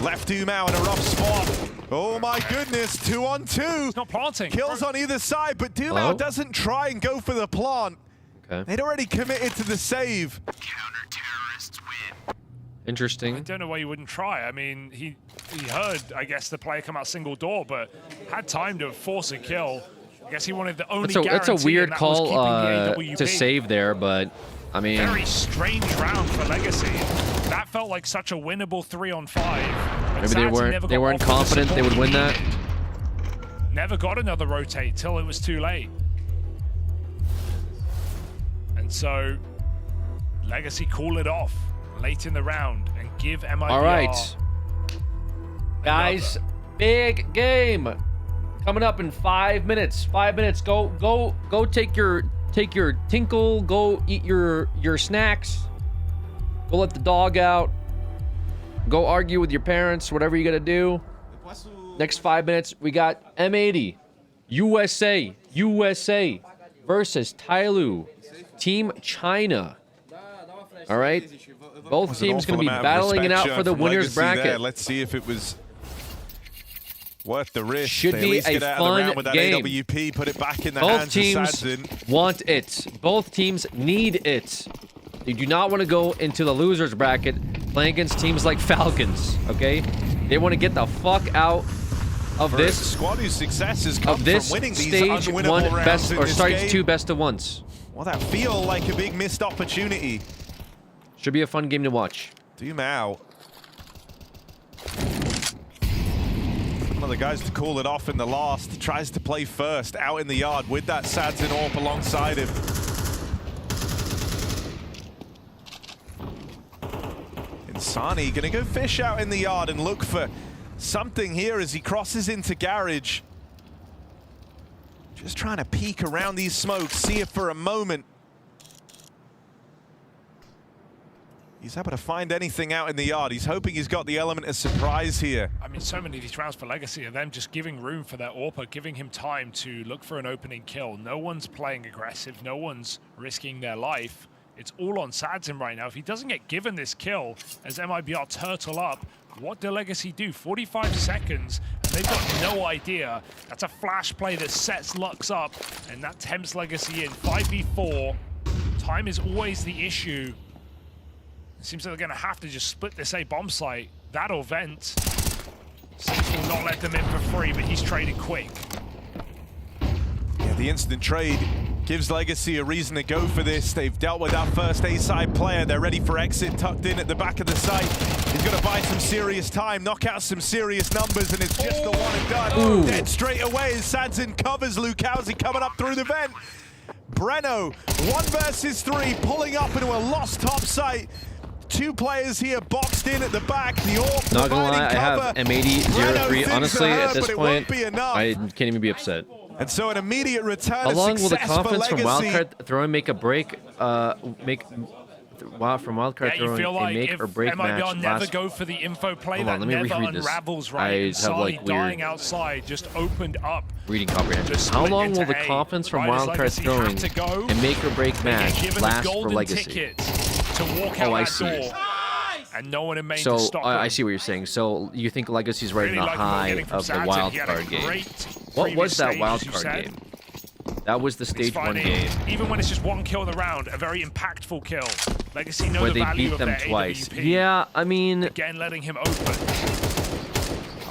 Left Umau in a rough spot. Oh my goodness, 2 on 2. He's not planting. Kills on either side, but Umau doesn't try and go for the plant. Okay. They'd already committed to the save. Counter-terrorists win. Interesting. I don't know why you wouldn't try. I mean, he heard, I guess, the player come out single door, but had time to force a kill. I guess he wanted the only guarantee. That's a weird call to save there, but I mean, very strange round for Legacy. That felt like such a winnable 3-on-5. Maybe they weren't confident they would win that. Never got another rotate till it was too late. And so Legacy call it off late in the round and give MIBR. All right, guys, big game coming up in 5 minutes. 5 minutes. Go take your tinkle. Go eat your snacks. Go let the dog out. Go argue with your parents. Whatever you gotta do. Next 5 minutes, we got M80 USA versus Tyloo Team China. All right, both teams going to be battling it out for the winners bracket. There. Let's see if it was worth the risk. Should be a fun game. AWP, put it back in the Both hands teams of Sadzin. want it. Both teams need it. They do not want to go into the losers bracket playing against teams like Falcons. Okay, they want to get the fuck out of this squad whose success has come from winning these stage unwinnable rounds best in or this stage game. 2 best of ones. Well, that feel like a big missed opportunity. Should be a fun game to watch. Umau. One of the guys to call it off in the last. Tries to play first out in the yard with that Sadzin AWP alongside him. Insani gonna go fish out in the yard and look for something here as he crosses into garage. Just trying to peek around these smokes, see if for a moment he's able to find anything out in the yard. He's hoping he's got the element of surprise here. I mean, so many of these rounds for Legacy are them just giving room for their AWPer, giving him time to look for an opening kill. No one's playing aggressive. No one's risking their life. It's all on Sadzin right now. If he doesn't get given this kill as MIBR turtle up, what do Legacy do? 45 seconds, and they've got no idea. That's a flash play that sets Lux up, and that tempts Legacy in. 5v4. Time is always the issue. It seems like they're going to have to just split this A bomb site. That or vent. Six will not let them in for free, but he's traded quick. Yeah, the instant trade gives Legacy a reason to go for this. They've dealt with that first A-side player. They're ready for exit, tucked in at the back of the site. He's going to buy some serious time, knock out some serious numbers, and it's just the one and done. Ooh. Dead straight away as Sadzin covers Lukowski coming up through the vent. Breno, 1 versus 3, pulling up into a lost top site. 2 players here boxed in at the back. The AWP Not gonna lie, I cover. have M80 03. Honestly, at this point, I can't even be upset. And so an immediate return How long will the confidence from Legacy. wildcard throwing make a break? From wildcard throwing feel like a make if or break match MIBR never last. go for the info play, Hold on, that let me never reread this. unravels I right. have, Insani like, dying weird outside just opened up. Reading comprehension. Just How split long will into the A. confidence from Right as wildcard Legacy had throwing to go, and make or break they get match given last a for golden Legacy? ticket to walk out Oh, I that see. door. And no one in main So to stop I him. see what you're saying. So you think Legacy's right Really in the like what we're high getting from of the Sadzin. wild He had a card game? great What previous was that stage, wild as you card said. game? That was the He's stage 1 finding, game even when it's just 1 kill in the round, a very impactful kill. Legacy know where the they value beat of them their twice. AWP. Yeah, I mean, Again, letting him open.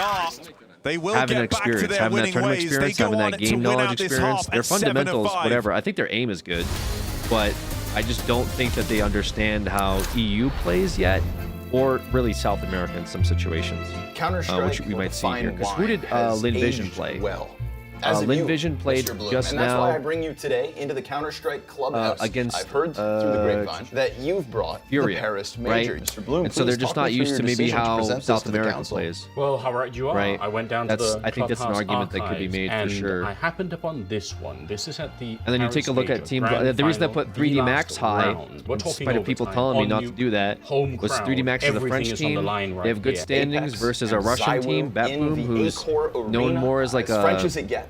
are. They will having get back to experience, their having that winning tournament ways. experience, They go having on that to game win knowledge out this experience, half their at 7-5. fundamentals, whatever. I think their aim is good, but I just don't think that they understand how EU plays yet, or really South America in some situations, which we might see here. Because who did Lin Vision play? Well. Lin Vision played just and now. that's why I bring you today into the Counter-Strike clubhouse. Against I've heard through the grapevine that you've brought Furia, the Paris Major. right? Mr. Bloom, and so they're just not used to maybe how South America plays. Well, how right you are. Right. I went down to the I think that's an clubhouse argument that could be made for and sure. I happened upon this one. This is at the And then you take a look at teams. The reason I put 3D Max high, in spite of people telling me not to do that, was 3D Max is a French team. They have good standings versus a Russian team, Batboom, who's known more as like a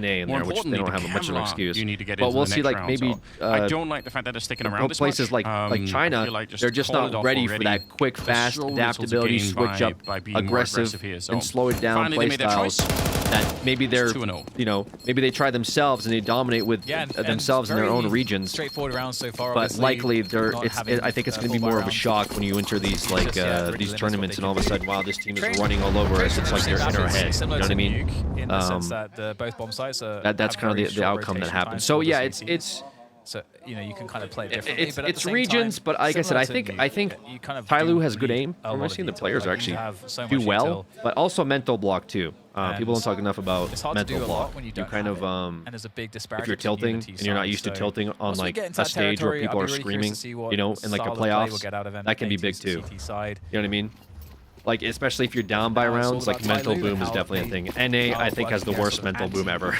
NA in there, which they don't have much of an excuse. You need to get but into we'll the see, next like round, maybe so I don't like the fact that they're sticking around this places much. like China, like they're just not ready for that quick, fast adaptability, switch up, aggressive, here, so and slow it down play styles. That maybe they're, maybe they try themselves and they dominate with themselves in their own regions. Straightforward rounds so far. But likely, I think it's going to be more of a shock when you enter these these tournaments and all of a sudden, wow, this team is running all over us. It's like they're in our head. You know what I mean? In the sense that both bomb sites that's kind of the outcome that happens. So yeah, it's. So you can kind of play it differently. But it's regions, but like I said, I think Tyloo has good aim. We're seeing the players actually do well, but also mental block too. People don't talk enough about mental block. You kind of and there's a big disparity if you're tilting and you're not used to tilting on like a stage where people are screaming, in like a playoffs, that can be big too. You know what I mean? Like, especially if you're down by rounds, like mental boom is definitely a thing. NA, I think, has the worst mental boom ever.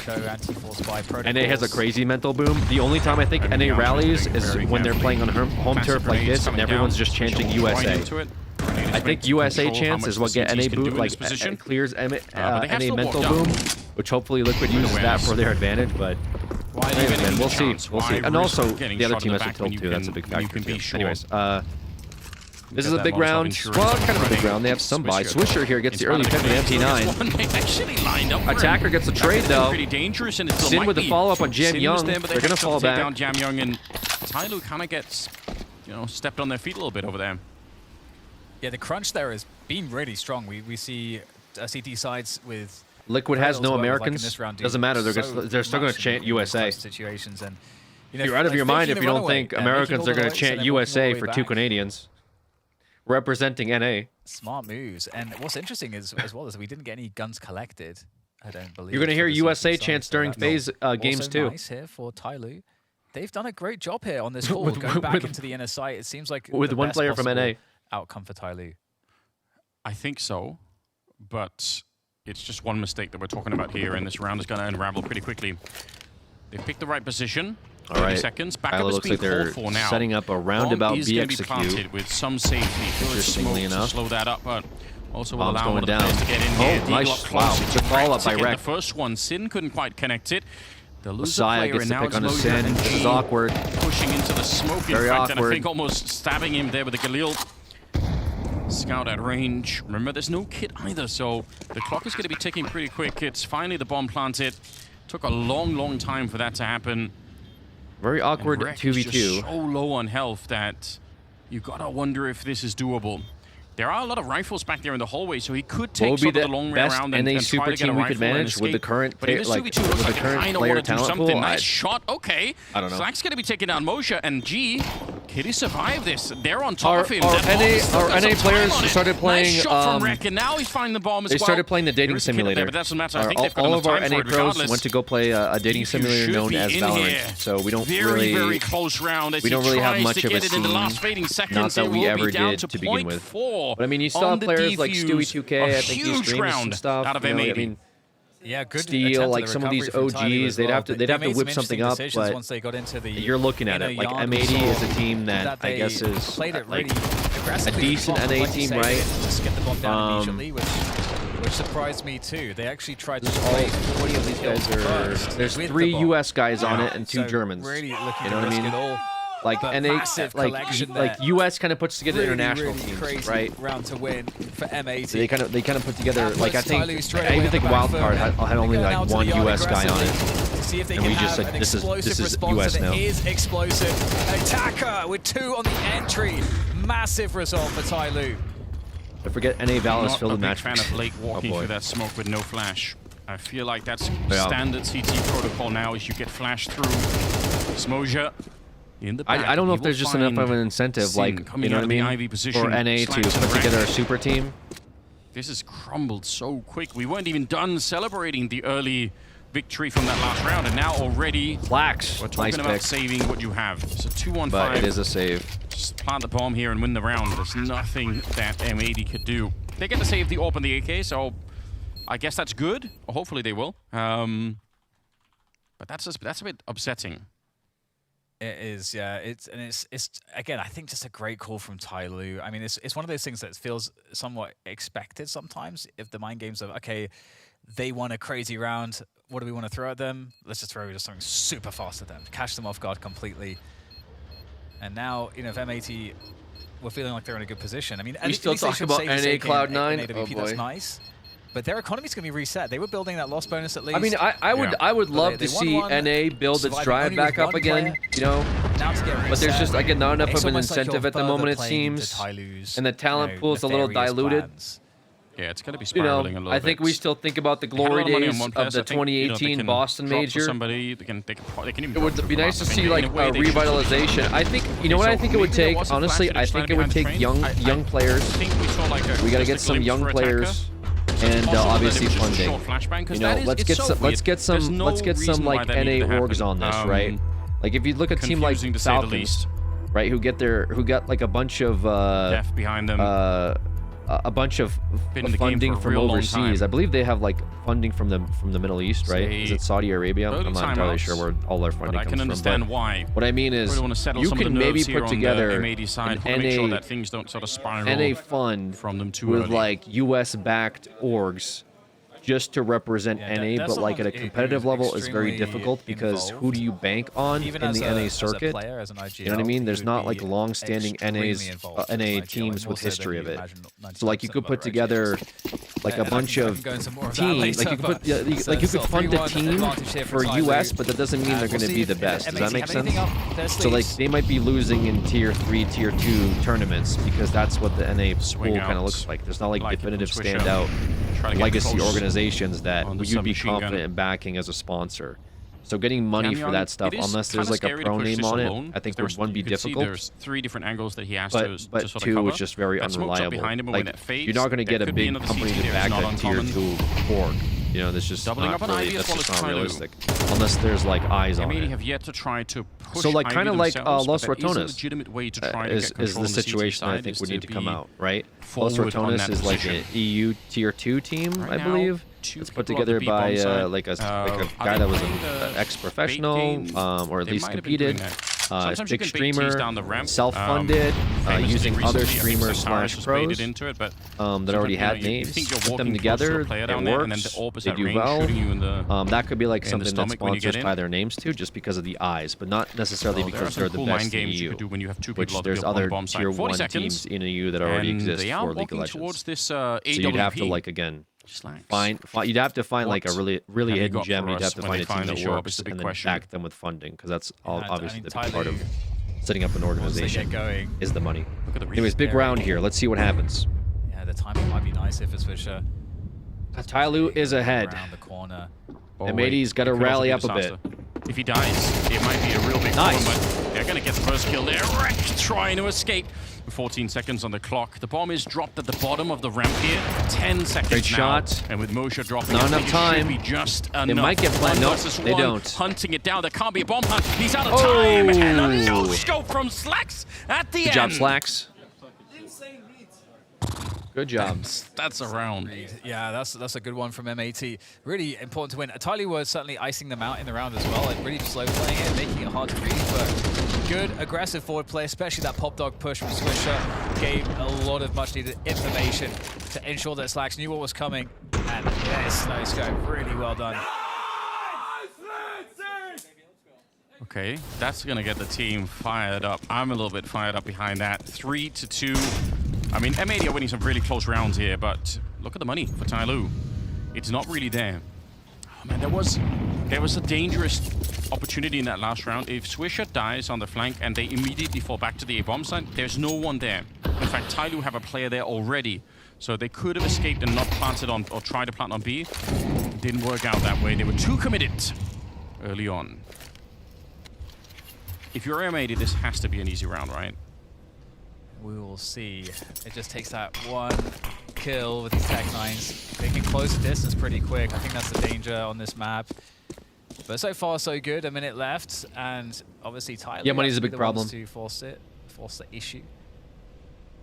NA has a crazy mental boom. The only time I think NA rallies is when they're playing on home turf like this and everyone's just chanting USA. I think USA chants is what get NA boom, like clears NA mental boom, which hopefully Liquid uses that for their advantage, but man, we'll see. We'll see. And also, the other team has to tilt too. That's a big factor too. Anyways, this is a big round. Well, kind of a big round. They have some buy. Swisher here gets the early pick with MP9. Attacker gets the trade though. Sin with the follow-up on Jam Young. They're going to fall back. Jam Young, and Tyloo kind of gets, stepped on their feet a little bit over there. Yeah, the crunch there has been really strong. We see CT sides with Liquid has no Americans. Doesn't matter. They're still going to chant USA. Situations and you're out of your mind if you don't think Americans are going to chant USA for 2 Canadians representing NA. Smart moves. And what's interesting is as well is we didn't get any guns collected. I don't believe. You're going to hear USA chants during phase games too. Nice here for Tyloo. They've done a great job here on this call. Going back into the inner site, it seems like with one player from NA. Outcome for Tyloo. I think so, but it's just one mistake that we're talking about here, and this round is going to unravel pretty quickly. They picked the right position. All right. Seconds. Backup is being called for now. Setting up a roundabout B execute with some safety. Interestingly enough, to slow that up, but also will allow one of the down. players to get in here. Oh, nice! Wow, good follow up by Rek. The first one, Sin couldn't quite connect it. The loser Messiah player gets the and pick now on a it's Sin. This is awkward. Pushing into the smoke, Very in fact, awkward. and I think almost stabbing him there with the Galil. Scout at range. Remember, there's no kit either, so the clock is going to be ticking pretty quick. It's finally the bomb planted. Took a long, long time for that to happen. Very awkward 2v2. Just so low on health that you gotta wonder if this is doable. There are a lot of rifles back there in the hallway, so he could take some of the long way around and try to get a rifle and manage with the current but in this 2v2 looks like they kind of want to do something. Nice shot. Okay. I don't know. Slack's going to be taking down Moshe, and G, Kitty survived this. They're on top of him. Our NA players started playing. Nice shot from Rek, and now he's finding the bomb as well. They started playing the dating simulator. But that doesn't matter. I think they've got all enough of our time NA for it pros regardless. went to go play a dating simulator known as Valorant. So we don't really, very close round. we don't really have much of a scene. Not that we ever did to begin with. But I mean, you saw players like Stewie2K. I think he streamed some stuff. Out of I M80. mean, yeah, good Steel, like some of these OGs, they'd have to whip something up, but once they got into the you're looking at it. Like M80 is a team that I guess is like a decent NA team, right? Just get the bomb down immediately, which surprised me too. They actually tried to play 40 of these guys are. There's 3 US guys on it and 2 Germans. Really looking you know what I mean? Like NA, like US kind of puts together international teams, right? Round to win for M80. So they kind of put together. Like I even think Wildcard had only like 1 US guy on it. See if they and can we just have said an this is response, US and now. It is explosive. Attacker with 2 on the entry. Massive result for Tyloo. I forget NA Val is filled the match. Fan of Blake walking through that smoke with no flash. I feel like that's standard CT protocol now. Is you get flash through. Smoja. In the back, I don't know if there's just enough of an incentive, like, you know what I mean, for NA to put together a super team. This has crumbled so quick. We weren't even done celebrating the early victory from that last round, and now already Flax. We're talking about saving what you have. It's a 2-1-5. But it is a save. Just plant the bomb here and win the round. There's nothing that M80 could do. They get to save the AWP and the AK, so I guess that's good. Or hopefully they will. But that's a bit upsetting. It is, yeah. It's again, I think just a great call from Tyloo. I mean, it's one of those things that feels somewhat expected sometimes. If the mind games of okay, they won a crazy round, what do we want to throw at them? Let's just throw something super fast at them, catch them off guard completely. And now, you know, if M80 we're feeling like they're in a good position. I mean, we still talk about NA Cloud9. Oh boy. That's nice. But their economy's going to be reset. They were building that loss bonus at least. I mean, I would love to see NA build its drive back up again, you know. But there's just, again, not enough of an incentive at the moment, it seems. And the talent pool is a little diluted. Yeah, it's going to be spiraling a little bit. I think we still think about the glory days of the 2018 Boston Major. It would be nice to see like a revitalization. I think, you know what I think it would take? Honestly, I think it would take young players. We got to get some young players. And obviously funding. You know, let's get some like NA orgs on this, right? Like if you look at a team like Falcons, right, who got like a bunch of Def behind them. a bunch of funding from overseas. I believe they have like funding from the Middle East, right? Is it Saudi Arabia? I'm not entirely sure where all their funding comes from. I can understand why. What I mean is, you can maybe put together an NA fund with like US-backed orgs just to represent NA, but like at a competitive level is very difficult because who do you bank on in the NA circuit? You know what I mean? There's not like long-standing NA teams with history of it. So like you could put together like a bunch of teams, like you could fund a team for US, but that doesn't mean they're going to be the best. Does that make sense? So like they might be losing in tier 3, tier 2 tournaments because that's what the NA pool kind of looks like. There's not like definitive standout legacy organizations that you'd be confident in backing as a sponsor. So getting money for that stuff, unless there's like a pro name on it, I think would, one, be difficult. There's 3 different angles that he has but 2, it's just very unreliable. Like, you're not going to get a big company to back a tier 2 org. You know, that's just not really, that's just not realistic. Unless there's like eyes on it. Have yet to try to push so like kind of like Los Ratones is the situation I think would need to come out, right? Los Ratones is like an EU tier 2 team, I believe. It's put together by like a guy that was an ex-professional, or at least competed. Big streamer, self-funded, using other streamers / pros that already had names. Put them together, it works, they do well. That could be like something that sponsors tie their names to just because of the eyes, but not necessarily because they're the best in EU, which there's other tier 1 teams in EU that already exist for League of Legends. So you'd have to like, again, you'd have to find like a really hidden gem. You'd have to find a team that works and then back them with funding, because that's obviously the big part of setting up an organization is the money. Anyways, big round here. Let's see what happens. Yeah, the timing might be nice if it's Swisher. Tyloo is ahead. M80's got to rally up a bit. If he dies, it might be a real big problem, but they're going to get the first kill there. Wreck trying to escape. 14 seconds on the clock. The bomb is dropped at the bottom of the ramp here. 10 seconds Great shot. And with Moshe dropping, not enough time. Be just enough. They might get planted. No, they don't. Hunting it down. There can't be a bomb hunt. He's out of time. And a no-scope from Slacks at the end. Good job, Slacks. Good job. That's a round. Yeah, that's a good one from M80. Really important to win. Tyloo was certainly icing them out in the round as well, and really slow playing it, making it hard to read, but good aggressive forward play, especially that pop dog push from Swisher gave a lot of much needed information to ensure that Slacks knew what was coming. And yes, no scope, really well done. Okay, that's going to get the team fired up. I'm a little bit fired up behind that. 3-2. I mean, M80 are winning some really close rounds here, but look at the money for Tyloo. It's not really there. Oh man, there was a dangerous opportunity in that last round. If Swisher dies on the flank and they immediately fall back to the A-bomb site, there's no one there. In fact, Tyloo have a player there already. So they could have escaped and not planted on, or tried to plant on B. It didn't work out that way. They were too committed early on. If you're M80, this has to be an easy round, right? We will see. It just takes that one kill with these Tech-9s. They can close the distance pretty quick. I think that's the danger on this map. But so far, so good. A minute left, and obviously Tyloo money's a big problem to force the issue.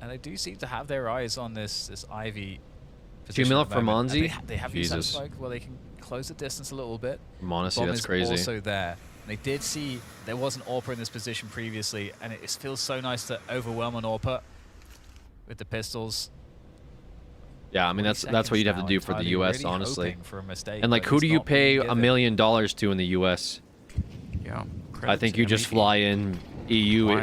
And they do seem to have their eyes on this Ivy. 2 mil for Monzi. They have used that smoke where they can close the distance a little bit. Honestly, that's crazy. Also there. They did see there was an AWPer in this position previously, and it feels so nice to overwhelm an AWPer with the pistols. Yeah, I mean that's what you'd have to do for the US, really honestly. For a mistake, and like, who do you pay $1 million to in the US? Yeah, I think you just fly in EU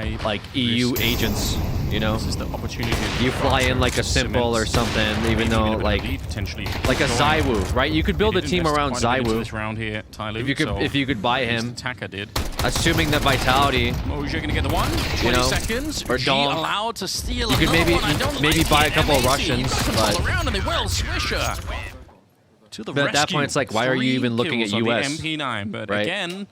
EU agents. You know, this is the opportunity. You fly in like a Simple or something, even though like a Zywoo, right? You could build a team around Zywoo. If you could buy him, assuming that Vitality. Moshe gonna get the one. 20 seconds. Or Dom. Allowed to steal. You could maybe buy a couple of Russians, but around and they will Swisher. To the but at that point, it's like, why are you even looking at US? MP9, but right? Again,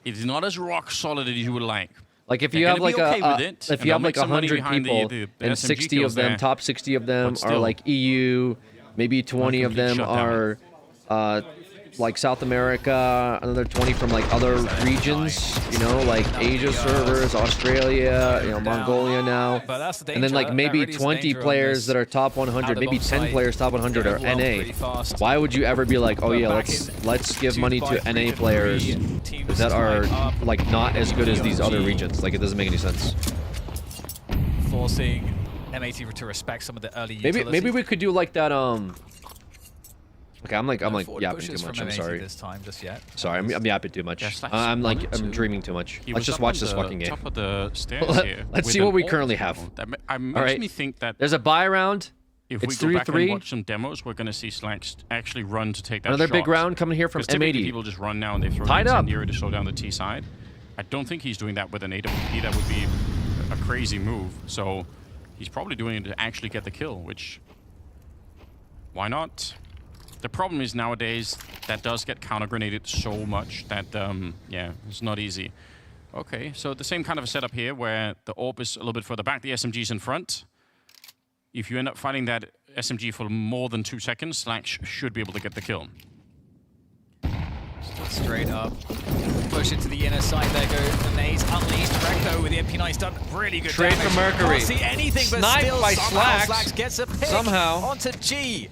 it's not as rock solid as you would like. Like if you have like if you have like 100 people and 60 of them, top 60 of them are like EU, maybe 20 of them are like South America, another 20 from like other regions, you know, like Asia servers, Australia, you know, Mongolia now. And then like maybe 20 players that are top 100, maybe 10 players top 100 are NA. Why would you ever be like, oh yeah, let's give money to NA players that are like not as good as these other regions? Like, it doesn't make any sense. Forcing MAT to respect some of the early utilities. Maybe we could do like that. Okay, I'm like yapping too much. I'm sorry. This time, just yet. Sorry, I'm yapping too much. I'm dreaming too much. Let's just watch this fucking game. Top of the stairs here Let's see what we currently have. That makes me think that there's a buy round. If it's we go back 3-3. and watch some demos, we're going to see Slacks actually run to take that Another shot. big round coming here from typically M80. People just run now and they throw Tied it up. nearer to slow down the T side. I don't think he's doing that with an AWP. That would be a crazy move. So he's probably doing it to actually get the kill, which, why not? The problem is nowadays that does get counter-grenaded so much that, yeah, it's not easy. Okay, so the same kind of a setup here where the AWP is a little bit further back, the SMG's in front. If you end up fighting that SMG for more than 2 seconds, Slacks should be able to get the kill. Straight up. Push it to the inner side. There goes the nades. Unleashed. Recto with the MP9 done really good Trade damage. for Mercury. Can't see anything, but Sniped still by somehow Slacks. Slacks gets a pick Somehow. onto G.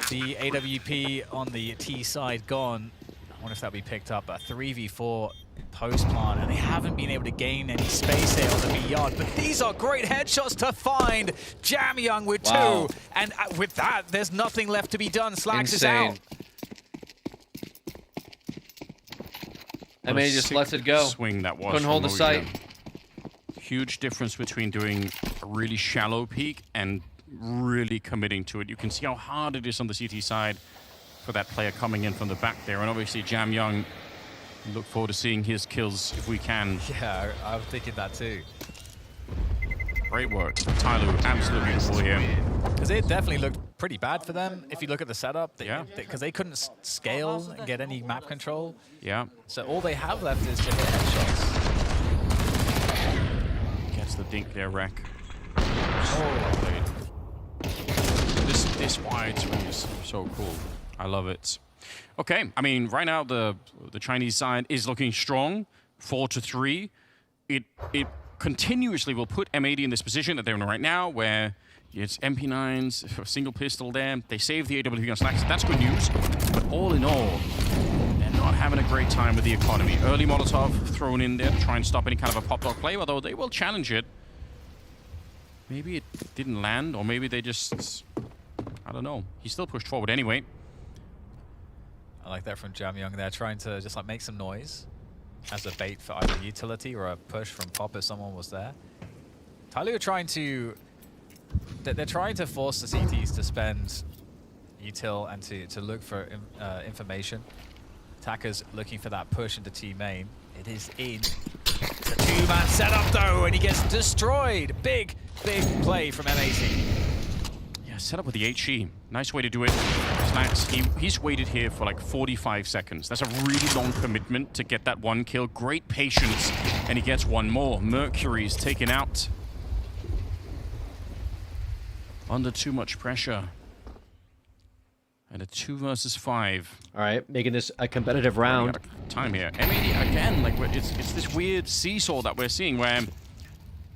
The AWP on the T side gone. I wonder if that'll be picked up. A 3v4 post plant, and they haven't been able to gain any space here on the B yard. But these are great headshots to find. Jam Young with 2, and with that, there's nothing left to be done. Slacks is out. MA just lets it go. Swing that was. Couldn't hold the sight. Huge difference between doing a really shallow peek and really committing to it. You can see how hard it is on the CT side for that player coming in from the back there. And obviously Jam Young, look forward to seeing his kills if we can. Yeah, I was thinking that too. Great work. Tyler, absolutely beautiful here. Because it definitely looked pretty bad for them if you look at the setup. Because they couldn't scale and get any map control. Yeah. So all they have left is to hit headshots. Gets the dink there, Wreck. Oh, this wide swing is so cool. I love it. Okay, I mean, right now the Chinese side is looking strong, 4-3. It continuously will put M80 in this position that they're in right now, where it's MP9s, a single pistol there. They save the AWP on Slacks. That's good news. But all in all, they're not having a great time with the economy. Early Molotov thrown in there to try and stop any kind of a pop dog play, although they will challenge it. Maybe it didn't land, or maybe they just, I don't know. He still pushed forward anyway. I like that from Jam Young. They're trying to just like make some noise as a bait for either utility or a push from Pop if someone was there. Tyloo are trying to, they're trying to force the CTs to spend util and to look for information. Attackers looking for that push into T main. It is in. It's a 2-man setup though, and he gets destroyed. Big play from M80. Yeah, set up with the HE. Nice way to do it. Slacks, he's waited here for like 45 seconds. That's a really long commitment to get that one kill. Great patience, and he gets one more. Mercury's taken out. Under too much pressure. And a 2 versus 5. All right, making this a competitive round. Time here. M80 again, like it's this weird seesaw that we're seeing where,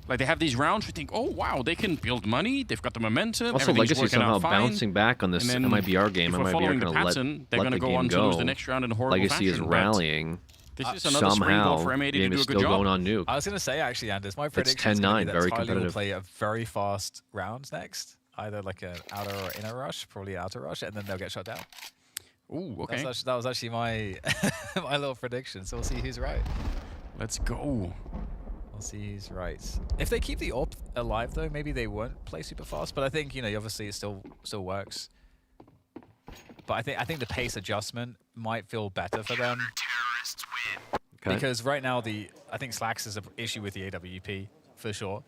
like, they have these rounds. We think, oh wow, they can build money. They've got the momentum. Also, Legacy somehow bouncing back on this MIBR game. MIBR going to let the game go. The next round in a horrible Legacy fashion, is rallying. This is another springboard for M80 to do a good job. Still going on nuke. I was going to say actually, Anders, my prediction is that Tyloo very will competitive. play a very fast round next. Either like an outer or inner rush, probably outer rush, and then they'll get shot down. Ooh, okay. That was actually my my little prediction. So we'll see who's right. Let's go. We'll see who's right. If they keep the AWP alive though, maybe they won't play super fast. But I think, you know, obviously it still works. But I think the pace adjustment might feel better for them. Okay. Because right now I think Slacks is an issue with the AWP for sure.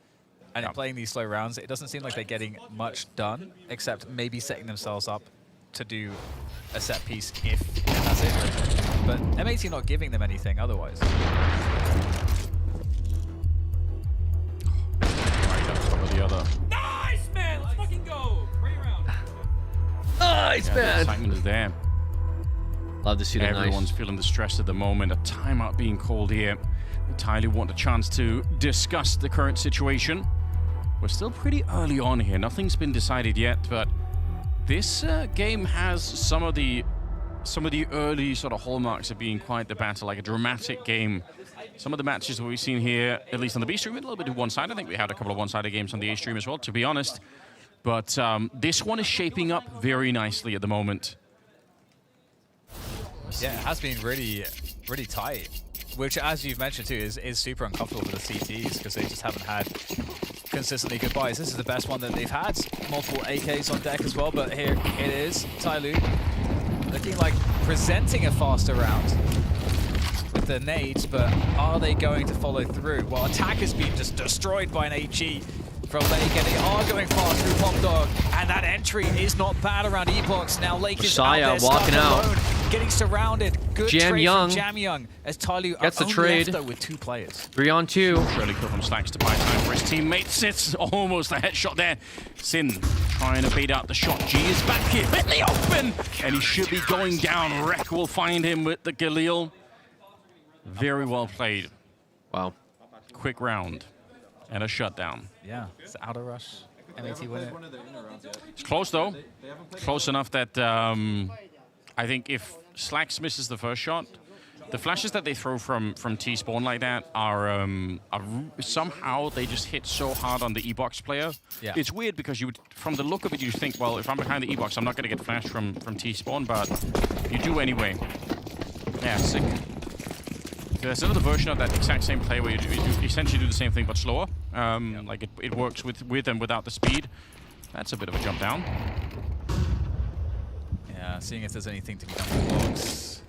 And in playing these slow rounds, it doesn't seem like they're getting much done, except maybe setting themselves up to do a set piece if that's it. But M80 not giving them anything otherwise. Right up top of the other. Nice, man! Let's fucking go! Great round. Nice, man! Excitement is there. Love to see the Everyone's feeling the stress at the moment. A timeout being called here. Entirely want a chance to discuss the current situation. We're still pretty early on here. Nothing's been decided yet, but this game has some of the early sort of hallmarks of being quite the battle, like a dramatic game. Some of the matches that we've seen here, at least on the B stream, a little bit of one-sided. I think we had a couple of one-sided games on the A stream as well, to be honest. But this one is shaping up very nicely at the moment. Yeah, it has been really, really tight, which, as you've mentioned too, is super uncomfortable for the CTs because they just haven't had consistently good buys. This is the best one that they've had. Multiple AKs on deck as well, but here it is. Tyloo looking like presenting a faster round with the nades, but are they going to follow through? Well, attack has been just destroyed by an HE from Lake, and they are going fast through Pop Dog, and that entry is not bad around Epox. Now Lake is out there, walking out, getting surrounded. Good Jam trade Young from Jam Young as Tyloo gets the trade left, though, with 2 players. 3 on 2. Surely kill from Slacks to buy time for his teammates. It's almost a headshot there. Sin trying to bait out the shot. G is back here in the open, and he should be going down. Rek will find him with the Galil. Very well played. Wow. Quick round and a shutdown. Yeah, it's auto rush. MAT win it. It's close though. Close enough that I think if Slacks misses the first shot, the flashes that they throw from T-spawn like that are somehow they just hit so hard on the E-box player. Yeah. It's weird because you would, from the look of it, you think, well, if I'm behind the E-box, I'm not going to get flashed from T-spawn, but you do anyway. Yeah, sick. There's another version of that exact same play where you essentially do the same thing but slower. Like it works with and without the speed. That's a bit of a jump down. Yeah, seeing if there's anything to be done with blocks.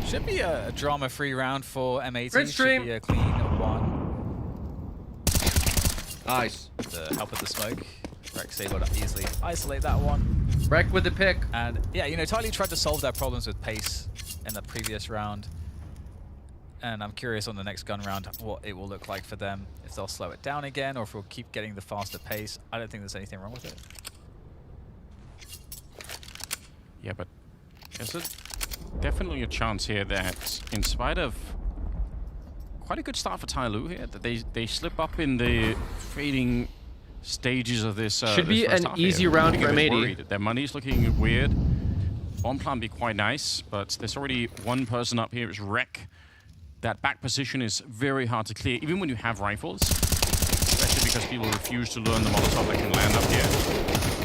Should be a drama-free round for M80. Should be a clean 1. Nice. The help with the smoke. Rek's able to easily isolate that one. Rek with the pick. And yeah, you know, Tyloo tried to solve their problems with pace in the previous round. And I'm curious on the next gun round what it will look like for them. If they'll slow it down again or if we'll keep getting the faster pace. I don't think there's anything wrong with it. Yeah, but there's definitely a chance here that in spite of quite a good start for Tyloo here, that they slip up in the fading stages of this. Should be an easy round for M80. Their money's looking weird. Bomb plan be quite nice, but there's already one person up here. It's Rek. That back position is very hard to clear, even when you have rifles. Especially because people refuse to learn the Molotov that can land up here.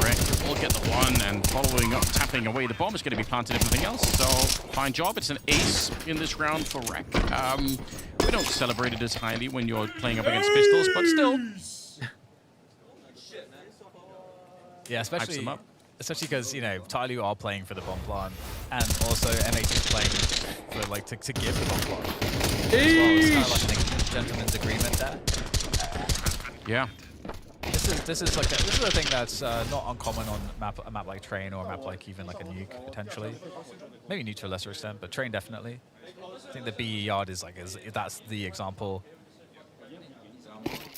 Rek will get the one, and following up, tapping away the bomb is going to be planted if nothing else. So, fine job. It's an ace in this round for Rek. We don't celebrate it as highly when you're playing up against pistols, but still. Yeah, especially because, you know, Tyloo are playing for the bomb plan, and also M8 is playing for, like, to give the bomb plan. Well, it's kind of like a gentleman's agreement there. Yeah. This is a thing that's not uncommon on a map like Train or a map like even like a Nuke potentially. Maybe Nuke to a lesser extent, but Train definitely. I think the BE yard that's the example.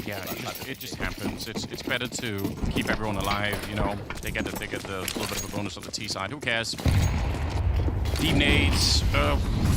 Yeah, it just happens. It's better to keep everyone alive. You know, they get the little bit of a bonus on the T side. Who cares? Deep nades,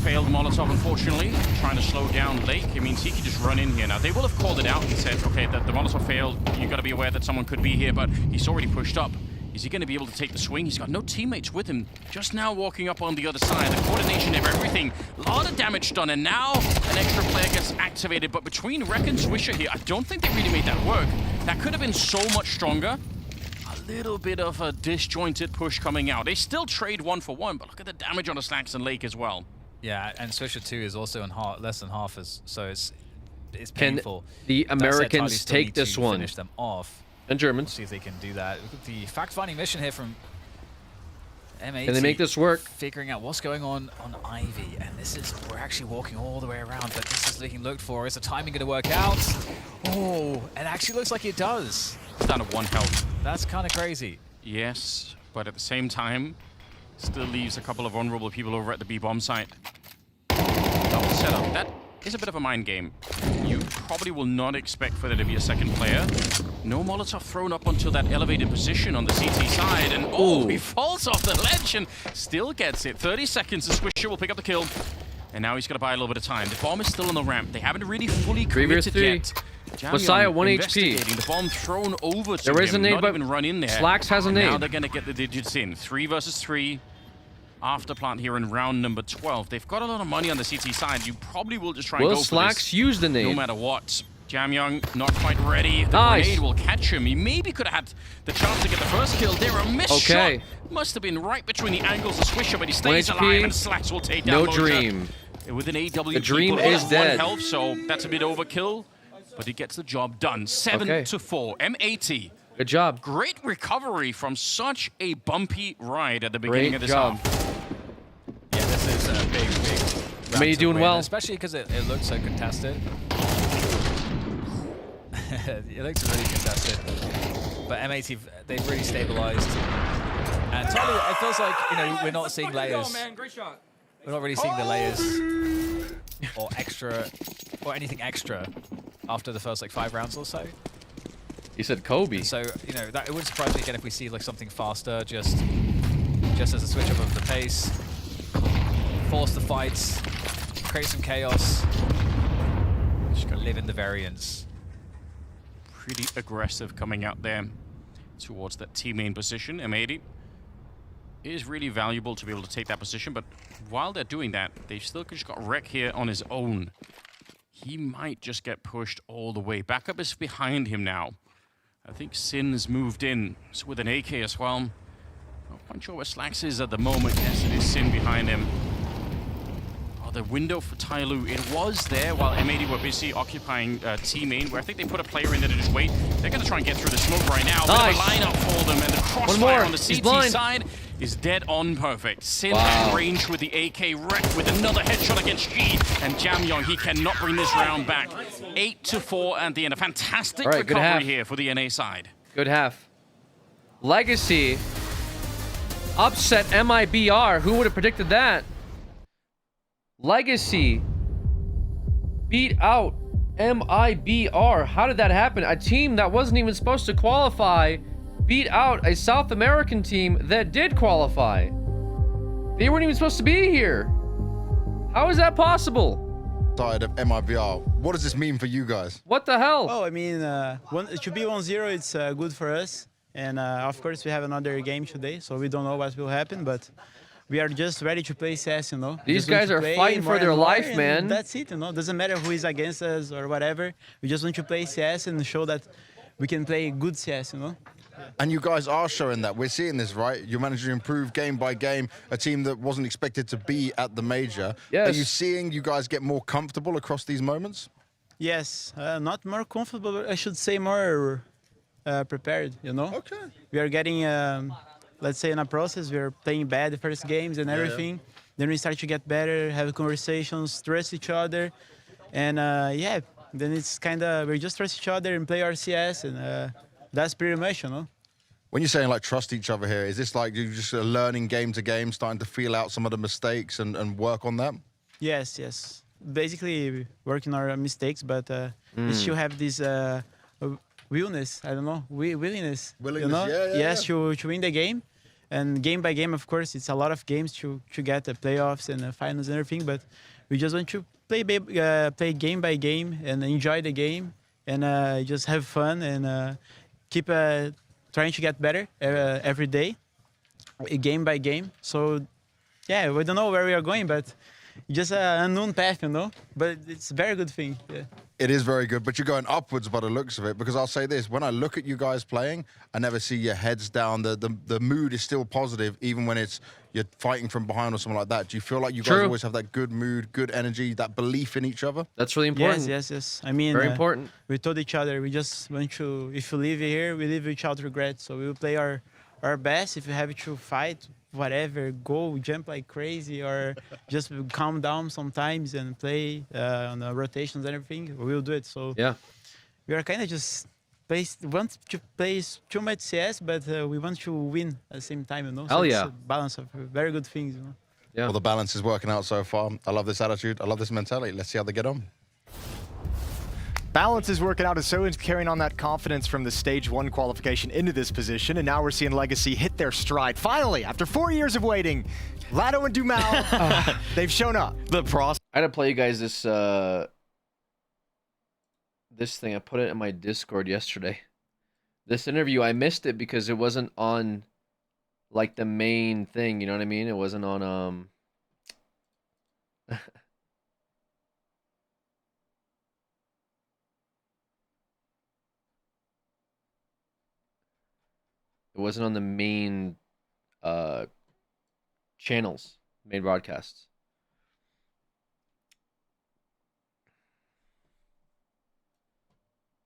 failed Molotov, unfortunately. Trying to slow down Lake. It means he can just run in here now. They will have called it out and said, okay, the Molotov failed. You've got to be aware that someone could be here, but he's already pushed up. Is he going to be able to take the swing? He's got no teammates with him. Just now walking up on the other side. The coordination of everything. A lot of damage done, and now an extra player gets activated. But between Rek and Swisher here, I don't think they really made that work. That could have been so much stronger. A little bit of a disjointed push coming out. They still trade 1 for 1, but look at the damage on the Slacks and Lake as well. Yeah, and Swisher 2 is also in less than half, so it's painful. Can the Americans take this one? Finish them off. And Germans. See if they can do that. The fact-finding mission here from M80. Can they make this work? Figuring out what's going on Ivy, and we're actually walking all the way around, but this is looking looked for. Is the timing going to work out? Oh, it actually looks like it does. It's down to 1 health. That's kind of crazy. Yes, but at the same time, still leaves a couple of vulnerable people over at the B-bomb site. Double setup. That is a bit of a mind game. You probably will not expect for there to be a second player No Molotov thrown up onto that elevated position on the CT side, and he falls off the ledge and still gets it. 30 seconds, the Swisher will pick up the kill, and now he's got to buy a little bit of time. The bomb is still on the ramp. They haven't really fully committed yet. Messiah 1 investigating. HP. The bomb thrown over to There is him, a nade, not but even run in there. Slacks has a nade. Now they're going to get the digits in. 3 versus 3. After plant here in round number 12. They've got a lot of money on the CT side. You probably will just try and go Slacks for this. use the nade? No matter what. Jamyoung not quite ready. The grenade will catch him. He maybe could have had the chance to get the first kill. There, a missed shot. Must have been right between the angles of Swisher, but he stays alive, and Slacks will take down Moja. Dream. With an AW, the Dream is dead. 1 health, so that's a bit overkill, but he gets the job done. 7-4. M80. Good job. Great recovery from such a bumpy ride at the beginning of this half. Yeah, this is a big I mean, you're doing well. Especially because it looks so contested. It looks really contested. But M80, they've really stabilized. And totally, it feels like, we're not seeing layers. We're not really seeing the layers or extra, or anything extra after the first, 5 rounds or so. You said Kobe. So, that it wouldn't surprise me again if we see something faster, just as a switch up of the pace, force the fights, create some chaos, just gotta live in the variance. Pretty aggressive coming out there towards that T-main position. M80 is really valuable to be able to take that position, but while they're doing that, they've still just got Rek here on his own. He might just get pushed all the way. Backup is behind him now. I think Sin's moved in with an AK as well. Not quite sure where Slacks is at the moment. Yes, it is Sin behind him. Oh, the window for Tyloo, it was there while M80 were busy occupying T-main, where I think they put a player in there to just wait. They're going to try and get through the smoke right now. Bit of a lineup for them, and the crossfire on the CT side is dead on perfect. Sin at range with the AK, Rek with another headshot against G, and Jamyoung, he cannot bring this round back. 8-4 at the end. A fantastic recovery here for the NA side. Good half. Legacy upset MIBR. Who would have predicted that? Legacy beat out MIBR. How did that happen? A team that wasn't even supposed to qualify beat out a South American team that did qualify. They weren't even supposed to be here. How is that possible? Side of MIBR. What does this mean for you guys? What the hell? Well, I mean, it should be 1-0. It's good for us. And of course, we have another game today, so we don't know what will happen, but we are just ready to play CS, These guys are fighting for their life, man. That's it, Doesn't matter who is against us or whatever. We just want to play CS and show that we can play good CS, And you guys are showing that. We're seeing this, right? You're managing to improve game by game. A team that wasn't expected to be at the major. Yes. Are you seeing you guys get more comfortable across these moments? Yes, not more comfortable, but I should say more prepared, Okay. We are getting, let's say in a process, we are playing bad the first games and everything. Then we start to get better, have conversations, trust each other. And then it's kind of, we just trust each other and play our CS, and that's pretty much, When you're saying trust each other here, is this you're just learning game to game, starting to feel out some of the mistakes and work on them? Yes. Basically working on our mistakes, but we still have this willingness, willingness, yes, to win the game. And game by game, of course, it's a lot of games to get the playoffs and the finals and everything, but we just want to play game by game and enjoy the game and just have fun and keep trying to get better every day, game by game. So, yeah, we don't know where we are going, but just an unknown path, But it's a very good thing. Yeah. It is very good, but you're going upwards by the looks of it, because I'll say this, when I look at you guys playing, I never see your heads down. The mood is still positive, even when you're fighting from behind or something like that. Do you feel like you guys always have that good mood, good energy, that belief in each other? That's really important. Yes. I mean, very important. We told each other, we just want to, if you leave here, we leave without regret. So we will play our best. If you have to fight, whatever, go jump like crazy, or just calm down sometimes and play on the rotations and everything, we'll do it. So we are kind of just want to play too much CS, but we want to win at the same time, Hell so yeah. it's a balance of very good things, Yeah. Well, the balance is working out so far. I love this attitude. I love this mentality. Let's see how they get on. balance is working out, and so is carrying on that confidence from the Stage 1 qualification into this position, and now we're seeing Legacy hit their stride. Finally, after 4 years of waiting, Lado and Dumal, they've shown up. I had to play you guys this this thing. I put it in my Discord yesterday. This interview, I missed it because it wasn't on like the main thing, you know what I mean? It wasn't on it wasn't on the main channels, main broadcasts.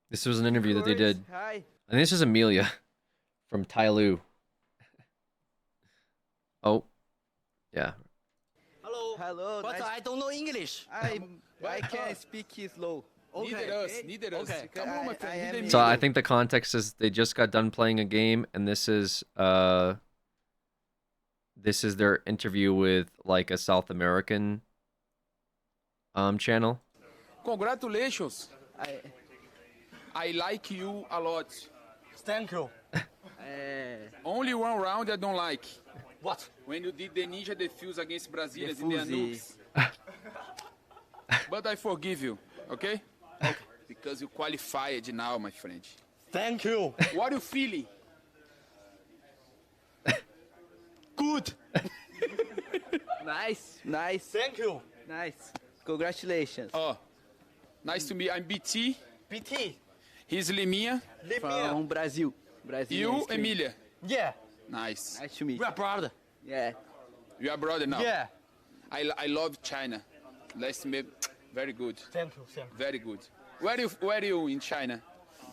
This was an interview that they did. Hi. And this is Amelia from Tyloo. Oh, yeah. Hello. Hello. But I don't know English. I can speak slow. Okay. Neither us. Okay. Come on, my friend. So I think the context is they just got done playing a game, and this is their interview with like a South American channel. Congratulations. I like you a lot. Thank you. Only one round I don't like. What? When you did the Ninja defuse against Brazilians in the nukes. But I forgive you, okay? Okay. Because you qualified now, my friend. Thank you. What are you feeling? Good. Nice. Thank you. Nice. Congratulations. Oh, nice to meet you. I'm BT. BT. He's Liminha. From Brazil. You, Emilia. Yeah. Nice. Nice to meet you. We are brother. Yeah. You are brother now. Yeah. I love China. Let's make very good. Thank you. Very good. Where are you in China?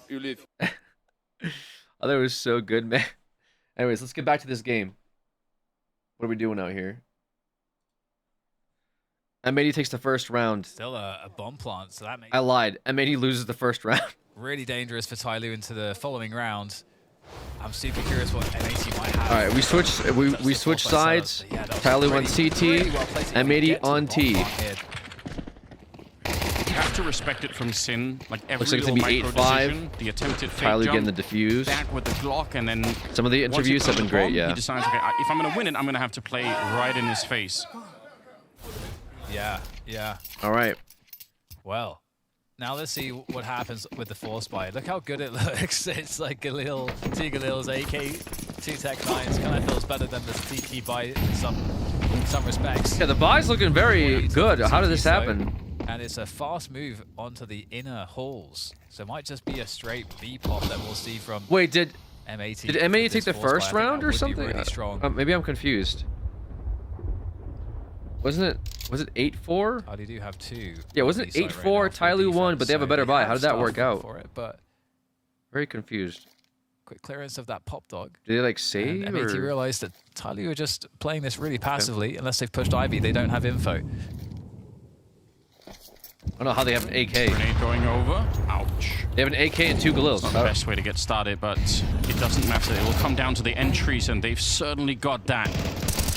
You live? Oh, that was so good, man. Anyways, let's get back to this game. What are we doing out here? M80 takes the first round. Still a bomb plant, so that makes... I lied. M80 loses the first round. Really dangerous for Tyloo into the following round. I'm super curious what M80 might have. All right, we switched sides. Yeah, Tyloo on CT, M80 on T. You have to respect it from Sin. Like every Looks like it's gonna be 8-5. The attempted fake Tyloo jump, getting the defuse. back with the Glock, and then Some of the interviews have been great, yeah. He decides, okay, if I'm gonna win it, I'm gonna have to play right in his face. Yeah. All right. Well, now let's see what happens with the Force Buy. Look how good it looks. It's like Galil, two Galils, AK, two Tech 9s. Kind of feels better than the CT buy in some respects. Yeah, the buy's looking very good. How did this happen? And it's a fast move onto the inner halls. So it might just be a straight B pop that we'll see from Wait, did M80. Did M80 take the first round or something? Really strong. Maybe I'm confused. Was it 8-4? Oh, they do have two. Yeah, wasn't it 8-4? Tyloo won, but they have a better buy. How did that work out? For it, but very confused. Quick clearance of that pop dog. Did they like save? And M80 realized that Tyloo are just playing this really passively. Unless they've pushed Ivy, they don't have info. I don't know how they have an AK. Grenade going over. Ouch. They have an AK and two Galils. Not the best way to get started, but it doesn't matter. It will come down to the entries, and they've certainly got that.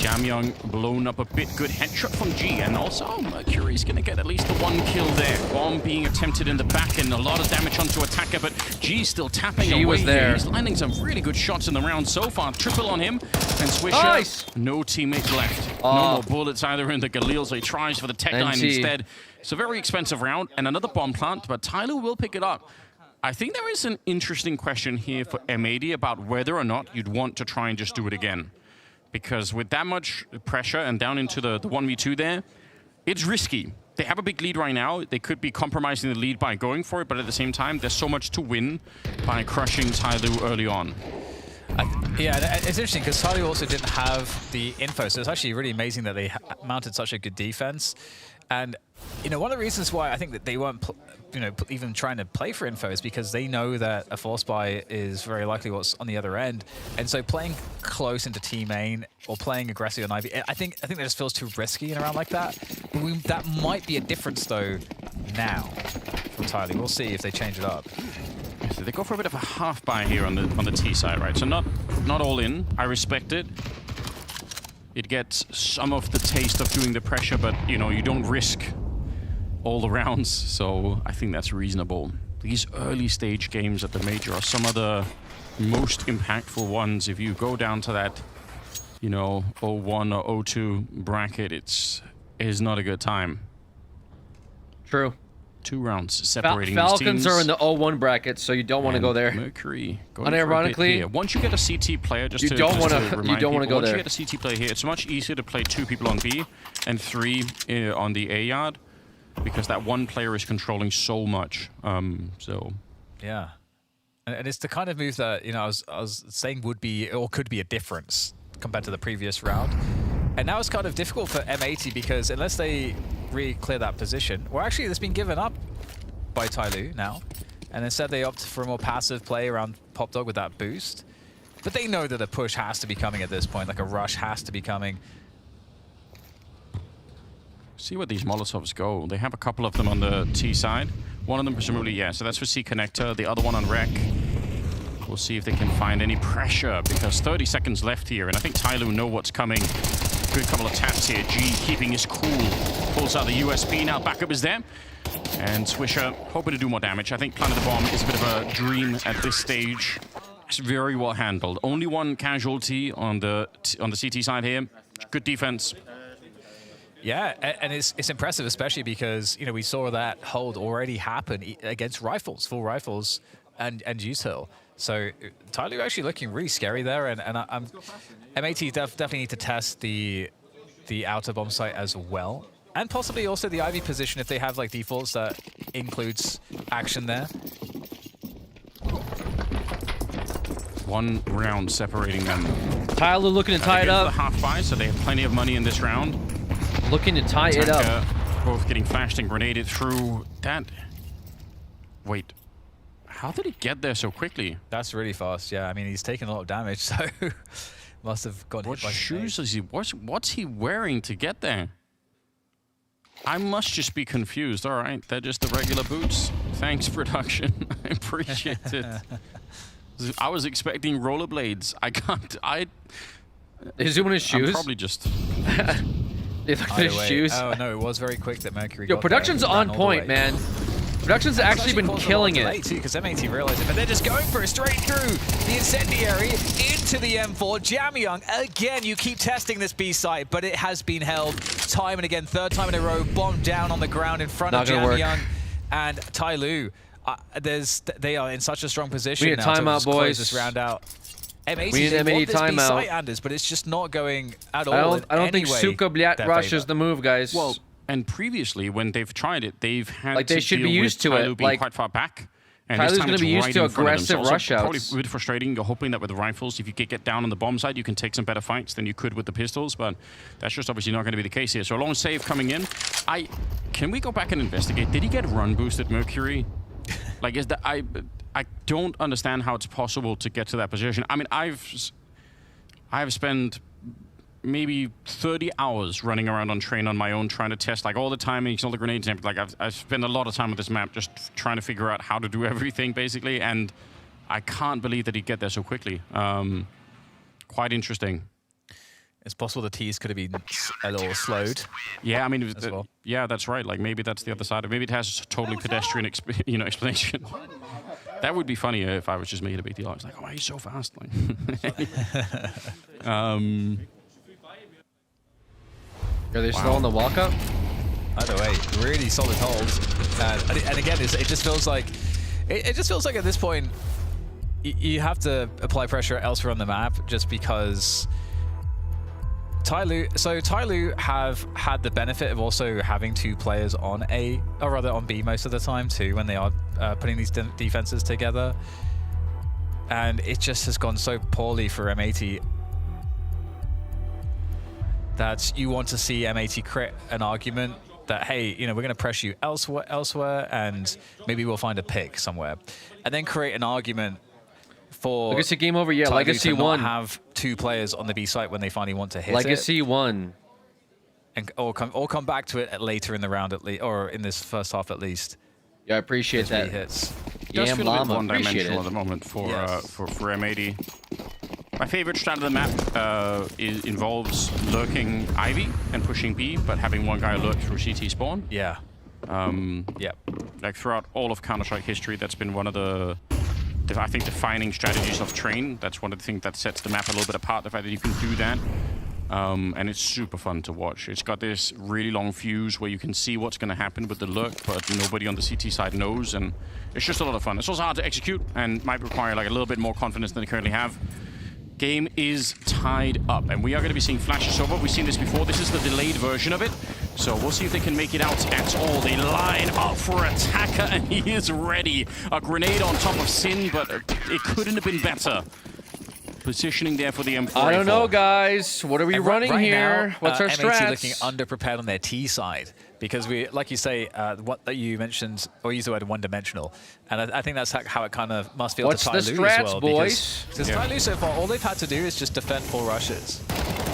Jamyong blown up a bit. Good headshot from G, and also Mercury's going to get at least the one kill there. Bomb being attempted in the back, and a lot of damage onto Attacker, but G's still tapping away. G was there. Here. He's landing some really good shots in the round so far. Triple on him, and Swisher. Nice. No teammates left. No more bullets either in the Galil, so he tries for the Tech 9 instead. It's a very expensive round, and another bomb plant, but Tyloo will pick it up. I think there is an interesting question here for M80 about whether or not you'd want to try and just do it again. Because with that much pressure and down into the 1v2 there, it's risky. They have a big lead right now. They could be compromising the lead by going for it, but at the same time, there's so much to win by crushing Tyloo early on. Yeah, it's interesting because Tyloo also didn't have the info, so it's actually really amazing that they mounted such a good defense. And, you know, one of the reasons why I think that they weren't, even trying to play for info is because they know that a force buy is very likely what's on the other end. And so playing close into T main or playing aggressive on Ivy, I think that just feels too risky in a round like that. That might be a difference, though, now from Tyloo. We'll see if they change it up. So they go for a bit of a half buy here on the T side, right? So not all in. I respect it. It gets some of the taste of doing the pressure, but you don't risk all the rounds, so I think that's reasonable. these early stage games at the major are some of the most impactful ones. If you go down to that, you know, 0-1 or 0-2 bracket, it is not a good time. True. 2 rounds separating these Falcons teams. are in the 0-1 bracket, so you don't want to go there. Mercury going unironically, once you get a CT player, just you to, don't want to go once there. you get a CT player here, it's much easier to play 2 people on B and 3 on the A yard, because that one player is controlling so much. So yeah, and it's the kind of move that, you know, I was saying would be or could be a difference compared to the previous round. And now it's kind of difficult for M80 because unless they really clear that position, well, actually it's been given up by Tyloo now, and instead they opt for a more passive play around Popdog with that boost. But they know that a push has to be coming at this point, like a rush has to be coming. See where these Molotovs go. They have a couple of them on the T side. One of them presumably, yeah, so that's for C connector. The other one on Rec. We'll see if they can find any pressure, because 30 seconds left here, and I think Tyloo know what's coming. Good couple of taps here. G keeping his cool. Pulls out the USP. Now backup is there. And Swisher hoping to do more damage. I think planting the bomb is a bit of a dream at this stage. It's very well handled. Only 1 casualty on the CT side here. Good defense. Yeah, and it's impressive, especially because, you know, we saw that hold already happen against rifles, full rifles, and U-Hill. So Tyloo actually looking really scary there, and M80 definitely need to test the outer bomb site as well, and possibly also the Ivy position if they have like defaults that includes action there. 1 round separating them. Tyloo looking to tie it up. The half buy, so they have plenty of money in this round. Looking to tie it up. Both getting flashed and grenaded through that. Wait. How did he get there so quickly? That's really fast, yeah. I mean, he's taken a lot of damage, so must have got hit by shoes is he? What's he wearing to get there? I must just be confused. All right, they're just the regular boots. Thanks, production. I appreciate it. I was expecting rollerblades. I can't. Is it one of his shoes? I'm probably just. They look at his shoes. Oh no, it was very quick that Mercury. Yo, production's on point, man. Production's actually been killing it. Because M80 realized it, but they're just going for it straight through the incendiary into the M4. Jamyang, again, you keep testing this B site, but it has been held time and again, 3rd time in a row, bombed down on the ground in front of Jamyang and Tyloo. They are in such a strong position we need a now timeout, to boys. close this round out. M80, we need an M80 timeout. Site, Anders, but it's just not going at all. I don't think Suka Blyat rush is the move, guys. Well, and previously when they've tried it, they've had like they should be used to it. Like quite far back. And Tyloo's going to be used to aggressive rush outs. Probably a bit frustrating. You're hoping that with the rifles, if you could get down on the bomb side, you can take some better fights than you could with the pistols. But that's just obviously not going to be the case here. So a long save coming in. Can we go back and investigate? Did he get run boosted, Mercury? Like, is that I don't understand how it's possible to get to that position. I mean, I've spent maybe 30 hours running around on train on my own, trying to test like all the timings, all the grenades, and like I've spent a lot of time with this map just trying to figure out how to do everything basically, and I can't believe that he'd get there so quickly. Quite interesting. It's possible the T's could have been a little slowed. Yeah, I mean, yeah, that's right. Like maybe that's the other side. Maybe it has a totally pedestrian, explanation. That would be funny if I was just making a big deal. I was like, oh, he's so fast. Like, Are they still on the walk-up? Either way, really solid hold. And again, it just feels like at this point you have to apply pressure elsewhere on the map, just because Tyloo have had the benefit of also having 2 players on A, or rather on B most of the time too, when they are putting these defenses together. And it just has gone so poorly for M80 that you want to see M80 create an argument that, hey, we're going to press you elsewhere, and maybe we'll find a pick somewhere, and then create an argument for Legacy game over. Yeah, Legacy won. won. Have 2 players on the B site when they finally want to hit Legacy won. And or come back to it later in the round at least, or in this first half at least. Yeah, I appreciate that. Hits. It does feel a bit one-dimensional at the moment for M80. My favorite strat of the map involves lurking Ivy and pushing B, but having one guy lurk through CT spawn. Yeah. Yeah. Like throughout all of Counter-Strike history, that's been one of the I think, defining strategies of Train. That's one of the things that sets the map a little bit apart, the fact that you can do that. And it's super fun to watch. It's got this really long fuse where you can see what's going to happen with the lurk, but nobody on the CT side knows, and it's just a lot of fun. It's also hard to execute and might require like a little bit more confidence than they currently have. Game is tied up, and we are going to be seeing flashes over. We've seen this before. This is the delayed version of it, so we'll see if they can make it out at all. They line up for Attacker, and he is ready. A grenade on top of Sin, but it couldn't have been better. Positioning there for the M4. I don't know, guys. What are we running here? Now, what's our M80 strats? looking underprepared on their T side because we, like you say, what that you mentioned, or use the word one-dimensional, and I think that's how it kind of must feel What's to the Tyloo strats, as well. boys? Because Tyloo so far, all they've had to do is just defend full rushes.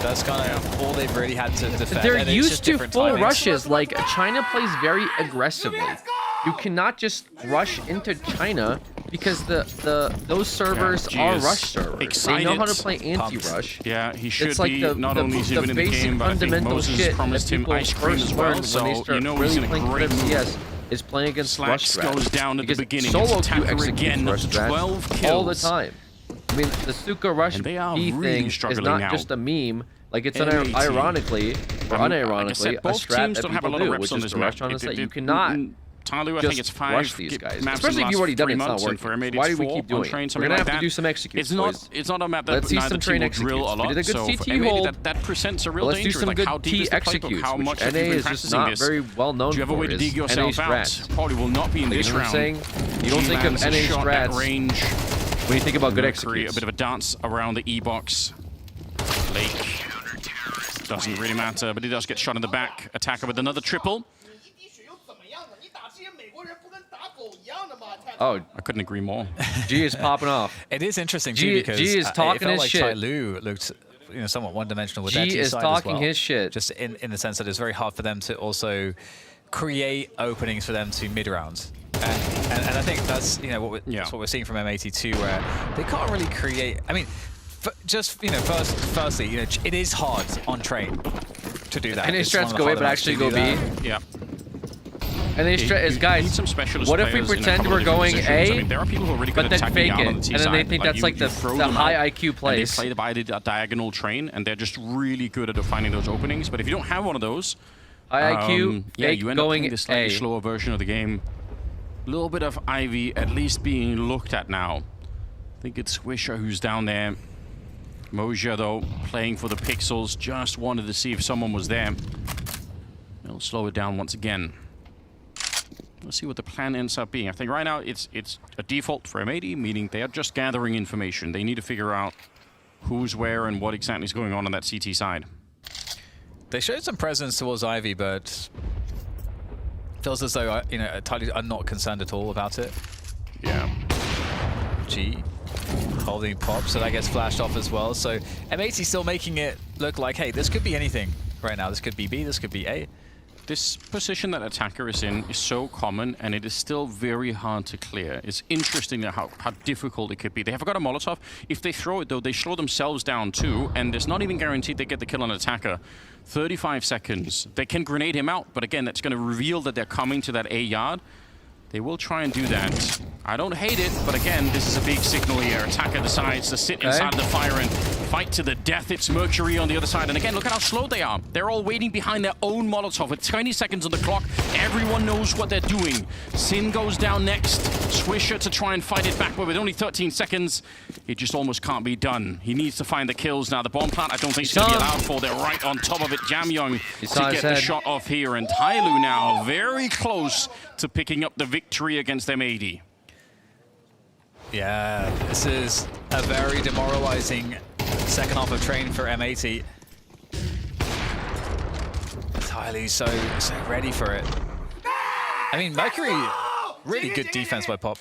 That's kind of all they've really had to defend. They're and it's used just to different full timings. rushes. Like, China plays very aggressively. You cannot just rush into China because those servers are rush servers. Excited. They know how to play anti-rush. Yeah, he should it's like be. the, not the, only is he the winning the basic game, but I think fundamental Moses shit promised that him people ice cream first as well. learn So when they start you know really he's in a playing great mood. CS is playing against rush Slacks goes down at the because beginning. solo It's queue Attacker executes again, rush up to 12 strats kills. all the time. I mean, the Suka rush And they are B really thing is struggling not now. just a meme. Like, it's M80. ironically or unironically a both strat teams that don't have a people lot of do, reps which on is this to map. rush on the site. You cannot Tyloo, I think it's 5 rush these guys. maps Especially in if the you've already last done 3 it, it's not months, and working. for M80 Why do it's we 4 keep doing on it? Train, We're something gonna like have to that. do some executes, It's not a map that Let's see neither some team train will drill a executes. We lot. did a good So CT for M80, hold. that presents a real Let's do danger. some Like, good how deep T is the playbook? executes, How which much have NA you been is just practicing not this? very well known Do you have a way for. to dig is yourself NA out? strats. Probably will not be in Like, this you know what I'm round. saying? You don't think of G-Man's a NA shot at strats range. when you think about good Mercury, executes. a bit of a dance around the E-box. Lake doesn't really matter, but he does get shot in the back. Attacker with another triple. Oh, I couldn't agree more. G is popping off. It is interesting G- too because G is talking it his felt shit. like Tyloo looked, somewhat one-dimensional with their G T is side talking as well. his shit. Just in the sense that it's very hard for them to also create openings for them to mid-rounds. And I think that's that's what we're seeing from M82, where they can't really create. I mean, firstly, it is hard on Train to do that. And his It's one of strats the go A, harder but maps to actually go do B. that. Yeah. And they guys, some specialist what if we players in a pretend couple we're of different going positions. A, I mean, there are people who are really good but at then attacking fake out it, on the and T then side. they think that's like the throw them high out, IQ and plays. they play the diagonal Train, and they're just really good at finding those openings. But if you don't have one of those, high IQ, yeah, you end up going playing this slightly A. slower version of the game. A little bit of Ivy at least being looked at now. I think it's Swisher who's down there. Moja, though, playing for the pixels, just wanted to see if someone was there. They'll slow it down once again. Let's see what the plan ends up being. I think right now it's a default for M80, meaning they are just gathering information. They need to figure out who's where and what exactly is going on that CT side. They showed some presence towards Ivy, but feels as though Tyloo are not concerned at all about it. Yeah. G holding pop, so that gets flashed off as well. So M80 still making it look like, hey, this could be anything right now. This could be B, this could be A. This position that Attacker is in is so common, and it is still very hard to clear. It's interesting how difficult it could be. They have got a Molotov. If they throw it, though, they slow themselves down too, and it's not even guaranteed they get the kill on Attacker. 35 seconds. They can grenade him out, but again, that's going to reveal that they're coming to that A yard. They will try and do that. I don't hate it, but again, this is a big signal here. Attacker decides to sit inside the fire and fight to the death. It's Mercury on the other side. And again, look at how slow they are. They're all waiting behind their own Molotov with 20 seconds on the clock. Everyone knows what they're doing. Sin goes down next. Swisher to try and fight it back, but with only 13 seconds, it just almost can't be done. He needs to find the kills now. The bomb plant, I don't think it's going to be allowed for. They're right on top of it. Jamyoung to get the shot off here. And Tyloo now very close to picking up the victory against M80. Yeah, this is a very demoralizing second half of Train for M80. Tyloo's so ready for it. I mean, Mercury, really good defense by Pop.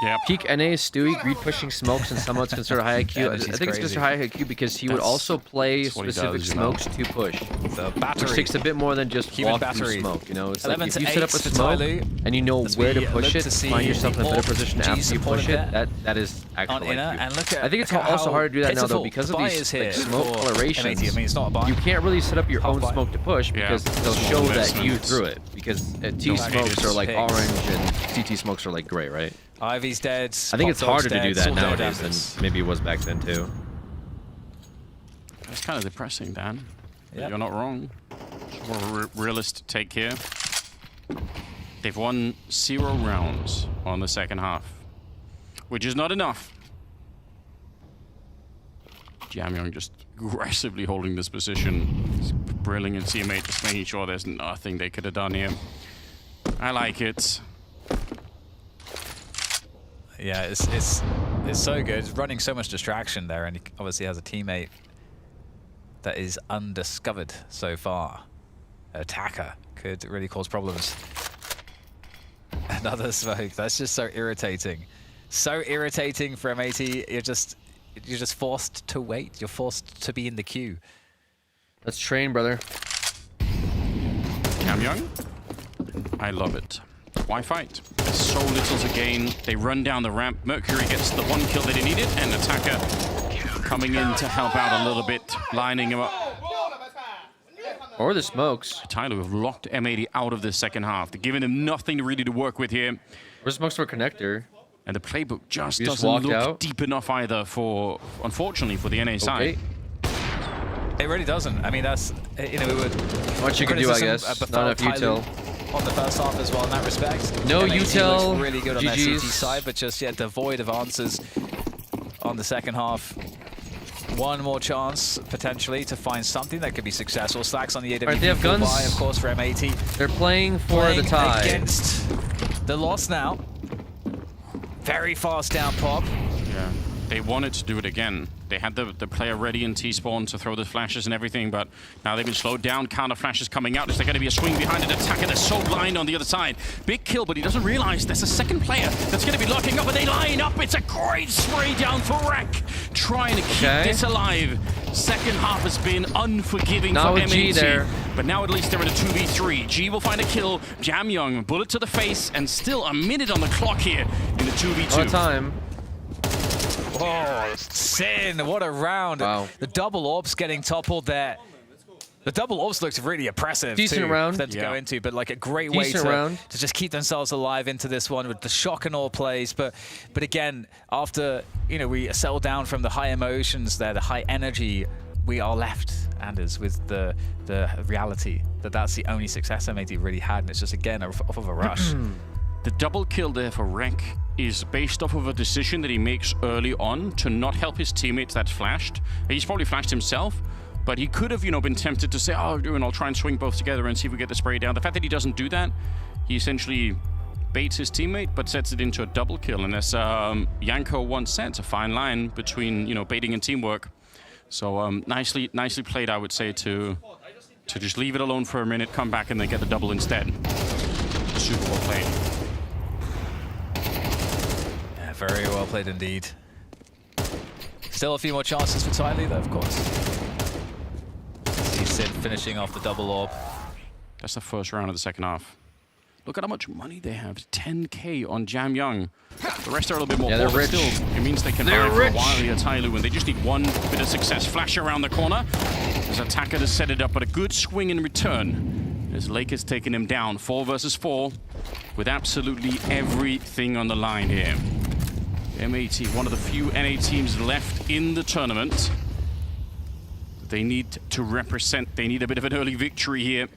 Yeah. Peak NA is Stewie, greed pushing smokes, and somehow it's considered high IQ. I think it's considered high IQ because he would also play specific smokes to push. The battery. Which takes a bit more than just Human walk through battery. smoke. It's 11 like if to you set up a 8 for smoke Tyloo, and you know as where to we push look it, to see find yourself in a better the position G after you support push there. it. That is actual inner, IQ. and look at. I think it's also hard to do that now though because of these like, smoke colorations. I mean, it's not a buy. You can't really set up your own smoke to push because they'll show that you threw it. Because T smokes are like orange and CT smokes are like gray, right? Ivy's dead. I think it's harder to do that nowadays than maybe it was back then too. That's kind of depressing, Dan. Yep. You're not wrong. More realist take here. They've won 0 rounds on the second half, which is not enough. Jamyong just aggressively holding this position. His brilliant teammate just making sure there's nothing they could have done here. I like it. Yeah, it's so good. It's running so much distraction there, and he obviously has a teammate that is undiscovered so far. Attacker could really cause problems. Another smoke. That's just so irritating. So irritating for MAT. You're just forced to wait. You're forced to be in the queue. Let's train, brother. Jamyong, I love it. Why fight? There's so little to gain. They run down the ramp. Mercury gets the 1 kill that he needed, and Attacker coming in to help out a little bit, lining him up. Or the smokes. Tyler have locked M80 out of this second half. They're giving him nothing really to work with here. Or smokes for connector. And the playbook just doesn't look deep enough either for, unfortunately, for the NA side. It really doesn't. I mean, that's, you know, we would... What you can do, I guess. Not enough util. On the first half as well in that respect. No util. Looks really good on GG's. that CT side, but just yet devoid of answers on the second half. One more chance, potentially, to find something that could be successful. Slacks on the AWP. Right, they have guns. By, of course, for M80. They're playing for the tie. Against the loss now. Very fast down pop. Yeah, they wanted to do it again. They had the player ready in T-spawn to throw the flashes and everything, but now they've been slowed down. Counter flashes coming out. Is there going to be a swing behind an attacker? They're so blind on the other side. Big kill, but he doesn't realize there's a second player that's going to be locking up, and they line up. It's a great spray down for Rek, trying to keep this alive. Second half has been unforgiving for MAT, there. But now at least they're in a 2v3. G will find a kill. Jamyong, bullet to the face, and still a minute on the clock here in the 2v2. What time? Oh, Sin, what a round. Wow. The double orbs getting toppled there. The double orbs looks really oppressive Decent too, round. for them to go into, but like a great way to just keep themselves alive into this one with the shock and all plays. But again, after, you know, we settle down from the high emotions there, the high energy, we are left, Anders, with the reality that that's the only success MAT really had, and it's just, again, off of a rush. The double kill there for Rek is based off of a decision that he makes early on to not help his teammates that's flashed. He's probably flashed himself, but he could have, you know, been tempted to say, oh, and I'll try and swing both together and see if we get the spray down. The fact that he doesn't do that, he essentially baits his teammate, but sets it into a double kill. And as Yanko once said, it's a fine line between, you know, baiting and teamwork. So nicely played, I would say, to just leave it alone for a minute, come back, and then get the double instead. Super well played. Yeah, very well played indeed. Still a few more chances for Tylee, though, of course. See Sid finishing off the double orb. That's the first round of the second half. Look at how much money they have. 10K on Jamyong. The rest are a little bit more. Yeah, they're rich. Still, it means they can buy for a while here, Tyloo, and they just need one bit of success. Flash around the corner. There's Attacker to set it up, but a good swing in return. As Lake has taken him down, 4 versus 4, with absolutely everything on the line here. MAT, one of the few NA teams left in the tournament. They need to represent. They need a bit of an early victory here.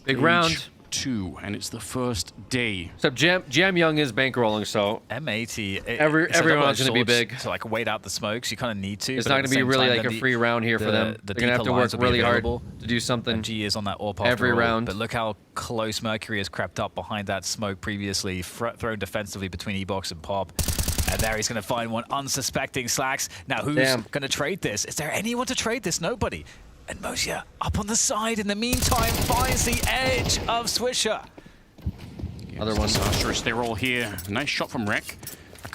Big round. 2, and it's the first day. Except Jamyong is bankrolling, so M80. Everyone's going to be big. To like wait out the smokes, you kind of need to. It's not going to be really like a free round here for them. They're going to have to work really hard to do something. G is on that AWP every round. But look how close Mercury has crept up behind that smoke previously, thrown defensively between E-Box and Pop. And there he's going to find one unsuspecting Slacks. Now who's going to trade this? Is there anyone to trade this? Nobody. And Mosia up on the side in the meantime finds the edge of Swisher. Other one. Disastrous. They're all here. Nice shot from Rek.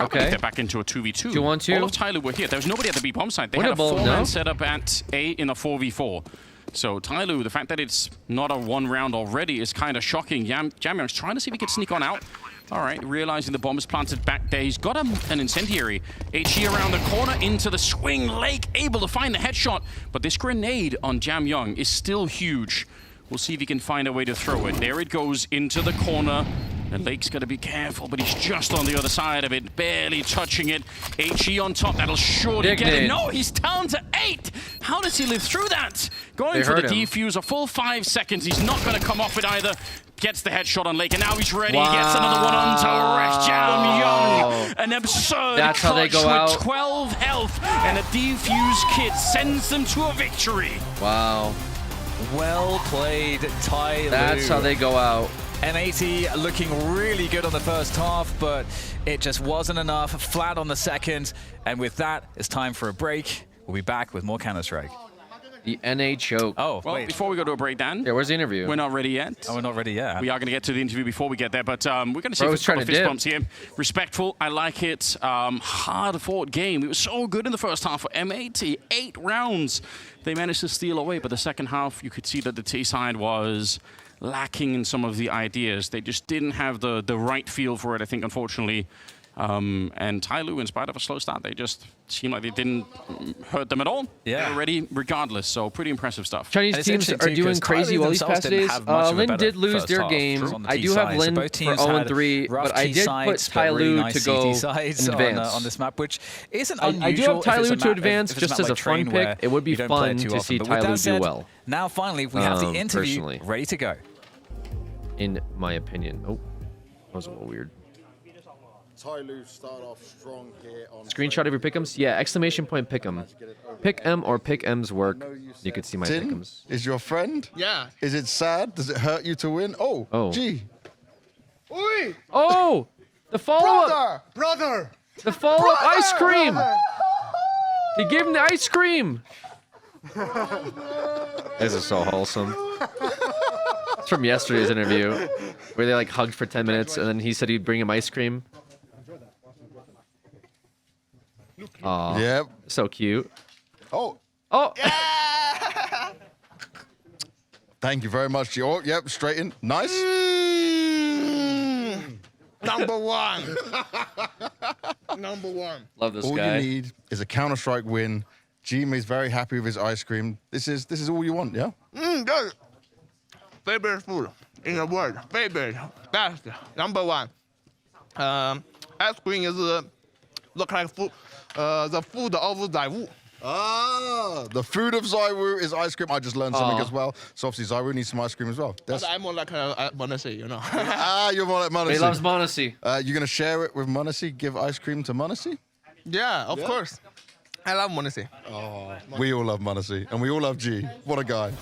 Okay. They're back into a 2v2. 2-on-2. All of Tyler were here. There was nobody at the B bomb side. They had a 4-man setup at A in a 4v4. So Tyloo, the fact that it's not a 1 round already is kind of shocking. Jamyang's trying to see if he can sneak on out. All right, realizing the bomb is planted back there. He's got an incendiary. HE around the corner into the swing. Lake able to find the headshot, but this grenade on Jamyang is still huge. We'll see if he can find a way to throw it. There it goes into the corner. And Lake's got to be careful, but he's just on the other side of it, barely touching it. HE on top, that'll surely get it. No, he's down to 8. How does he live through that? Going for the defuse, a full 5 seconds. He's not going to come off it either. Gets the headshot on Lake, and now he's ready. He gets another one onto Jamyang. An absurd clutch with 12 health, and a defuse kit sends them to a victory. Wow. Well played, Tyloo. That's how they go out. M80 looking really good on the first half, but it just wasn't enough. Flat on the second. And with that, it's time for a break. We'll be back with more Counter-Strike. The NA choke. Oh, well, wait. Before we go to a break, Dan. Yeah, where's the interview? We're not ready yet. Oh, we're not ready yet. We are going to get to the interview before we get there, but we're going to see a couple of fist bumps here. Respectful, I like it. Hard-fought game. It was so good in the first half for M80. 8 rounds they managed to steal away, but the second half, you could see that the T side was lacking in some of the ideas. They just didn't have the right feel for it, I think, unfortunately. And Tyloo, in spite of a slow start, they just seemed like they didn't hurt them at all. Yeah. They were ready regardless, so pretty impressive stuff. Chinese teams are doing crazy well these past days. Lin did lose their game. I do have Lin for 0-3, but I did put Tyloo to go in advance. On this map, which isn't unusual. I do have Tyloo to advance just as a fun pick. It would be fun to see Tyloo do well. Now, finally, we have the interview ready to go. In my opinion. Oh, that was a little weird. Tyloo start off strong here on Screenshot of your pick'ems? Yeah, exclamation point pick'em. Pick M or pick M's work. You could see my pick'ems. Is your friend? Yeah. Is it sad? Does it hurt you to win? Oh. Gee. Oi! Oh! The follow-up! Brother! The follow-up ice cream! He gave him the ice cream! This is so wholesome. It's from yesterday's interview, where they like hugged for 10 minutes, and then he said he'd bring him ice cream. Aw. Yep. So cute. Oh. Oh. Yeah! Thank you very much, G. Oh, yep, straight in. Nice. Number 1. Number 1. Love this all guy. All you need is a Counter-Strike win. Jimmy is very happy with his ice cream. This is all you want, yeah? Good. Favorite food in the world. Favorite. Best. Number 1. Ice cream is look like food. The food of Zaiwu. Ah, the food of Zaiwu is ice cream. I just learned something as well. So obviously Zaiwu needs some ice cream as well. But I'm more like Monesi, you know. You're more like Monesi. He loves Monesi. You're gonna share it with Monesi? Give ice cream to Monesi? Yeah, of course. I love Monesi. Oh, we all love Monesi, and we all love G. What a guy.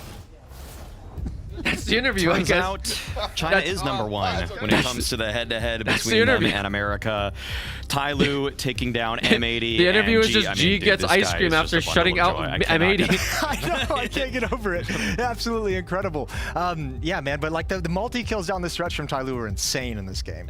That's the interview. Turns out China is number 1 when it comes to the head-to-head between them and America. Tyloo taking down M80. The interview is just G gets ice cream after shutting out M80. I know, I can't get over it. Absolutely incredible. Yeah, man, but like the multi-kills down the stretch from Tyloo were insane in this game.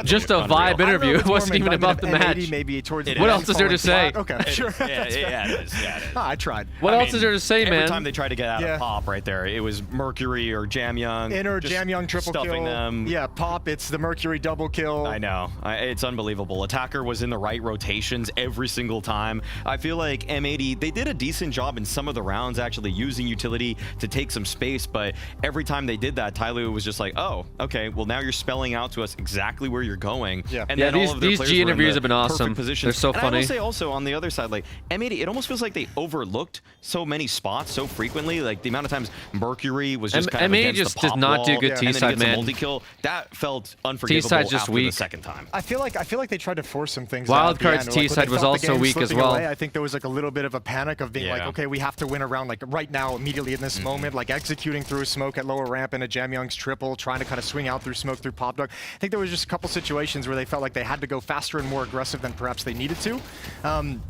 Just a vibe interview. It wasn't even about the match. Maybe towards what else is there to say? Okay, sure. Yeah, it is. I tried. What else is there to say, man? Every time they tried to get out of Pop right there, it was Mercury or Jamyang. Jamyang triple stuffing kill. Them. Yeah, Pop, it's the Mercury double kill. I know. It's unbelievable. Attacker was in the right rotations every single time. I feel like M80, they did a decent job in some of the rounds actually using utility to take some space, but every time they did that, Tyloo was just like, oh, okay, well now you're spelling out to us exactly where you're going. Yeah, and then all of their these G interviews have been awesome. Positions. They're so funny. I will say also on the other side, like M80, it almost feels like they overlooked so many spots so frequently. Like the amount of times Mercury was just kind of against just the pop does not do good wall, T-side, and then man. Multi-kill, that felt unforgivable after the second time. I feel like they tried to force some things. Wildcard's T-side was also weak as well. I think there was like a little bit of a panic of being like, okay, we have to win a round like right now, immediately in this moment, like executing through smoke at lower ramp in a Jamyang's triple, trying to kind of swing out through smoke through Pop Dog. I think there was just a couple situations where they felt like they had to go faster and more aggressive than perhaps they needed to.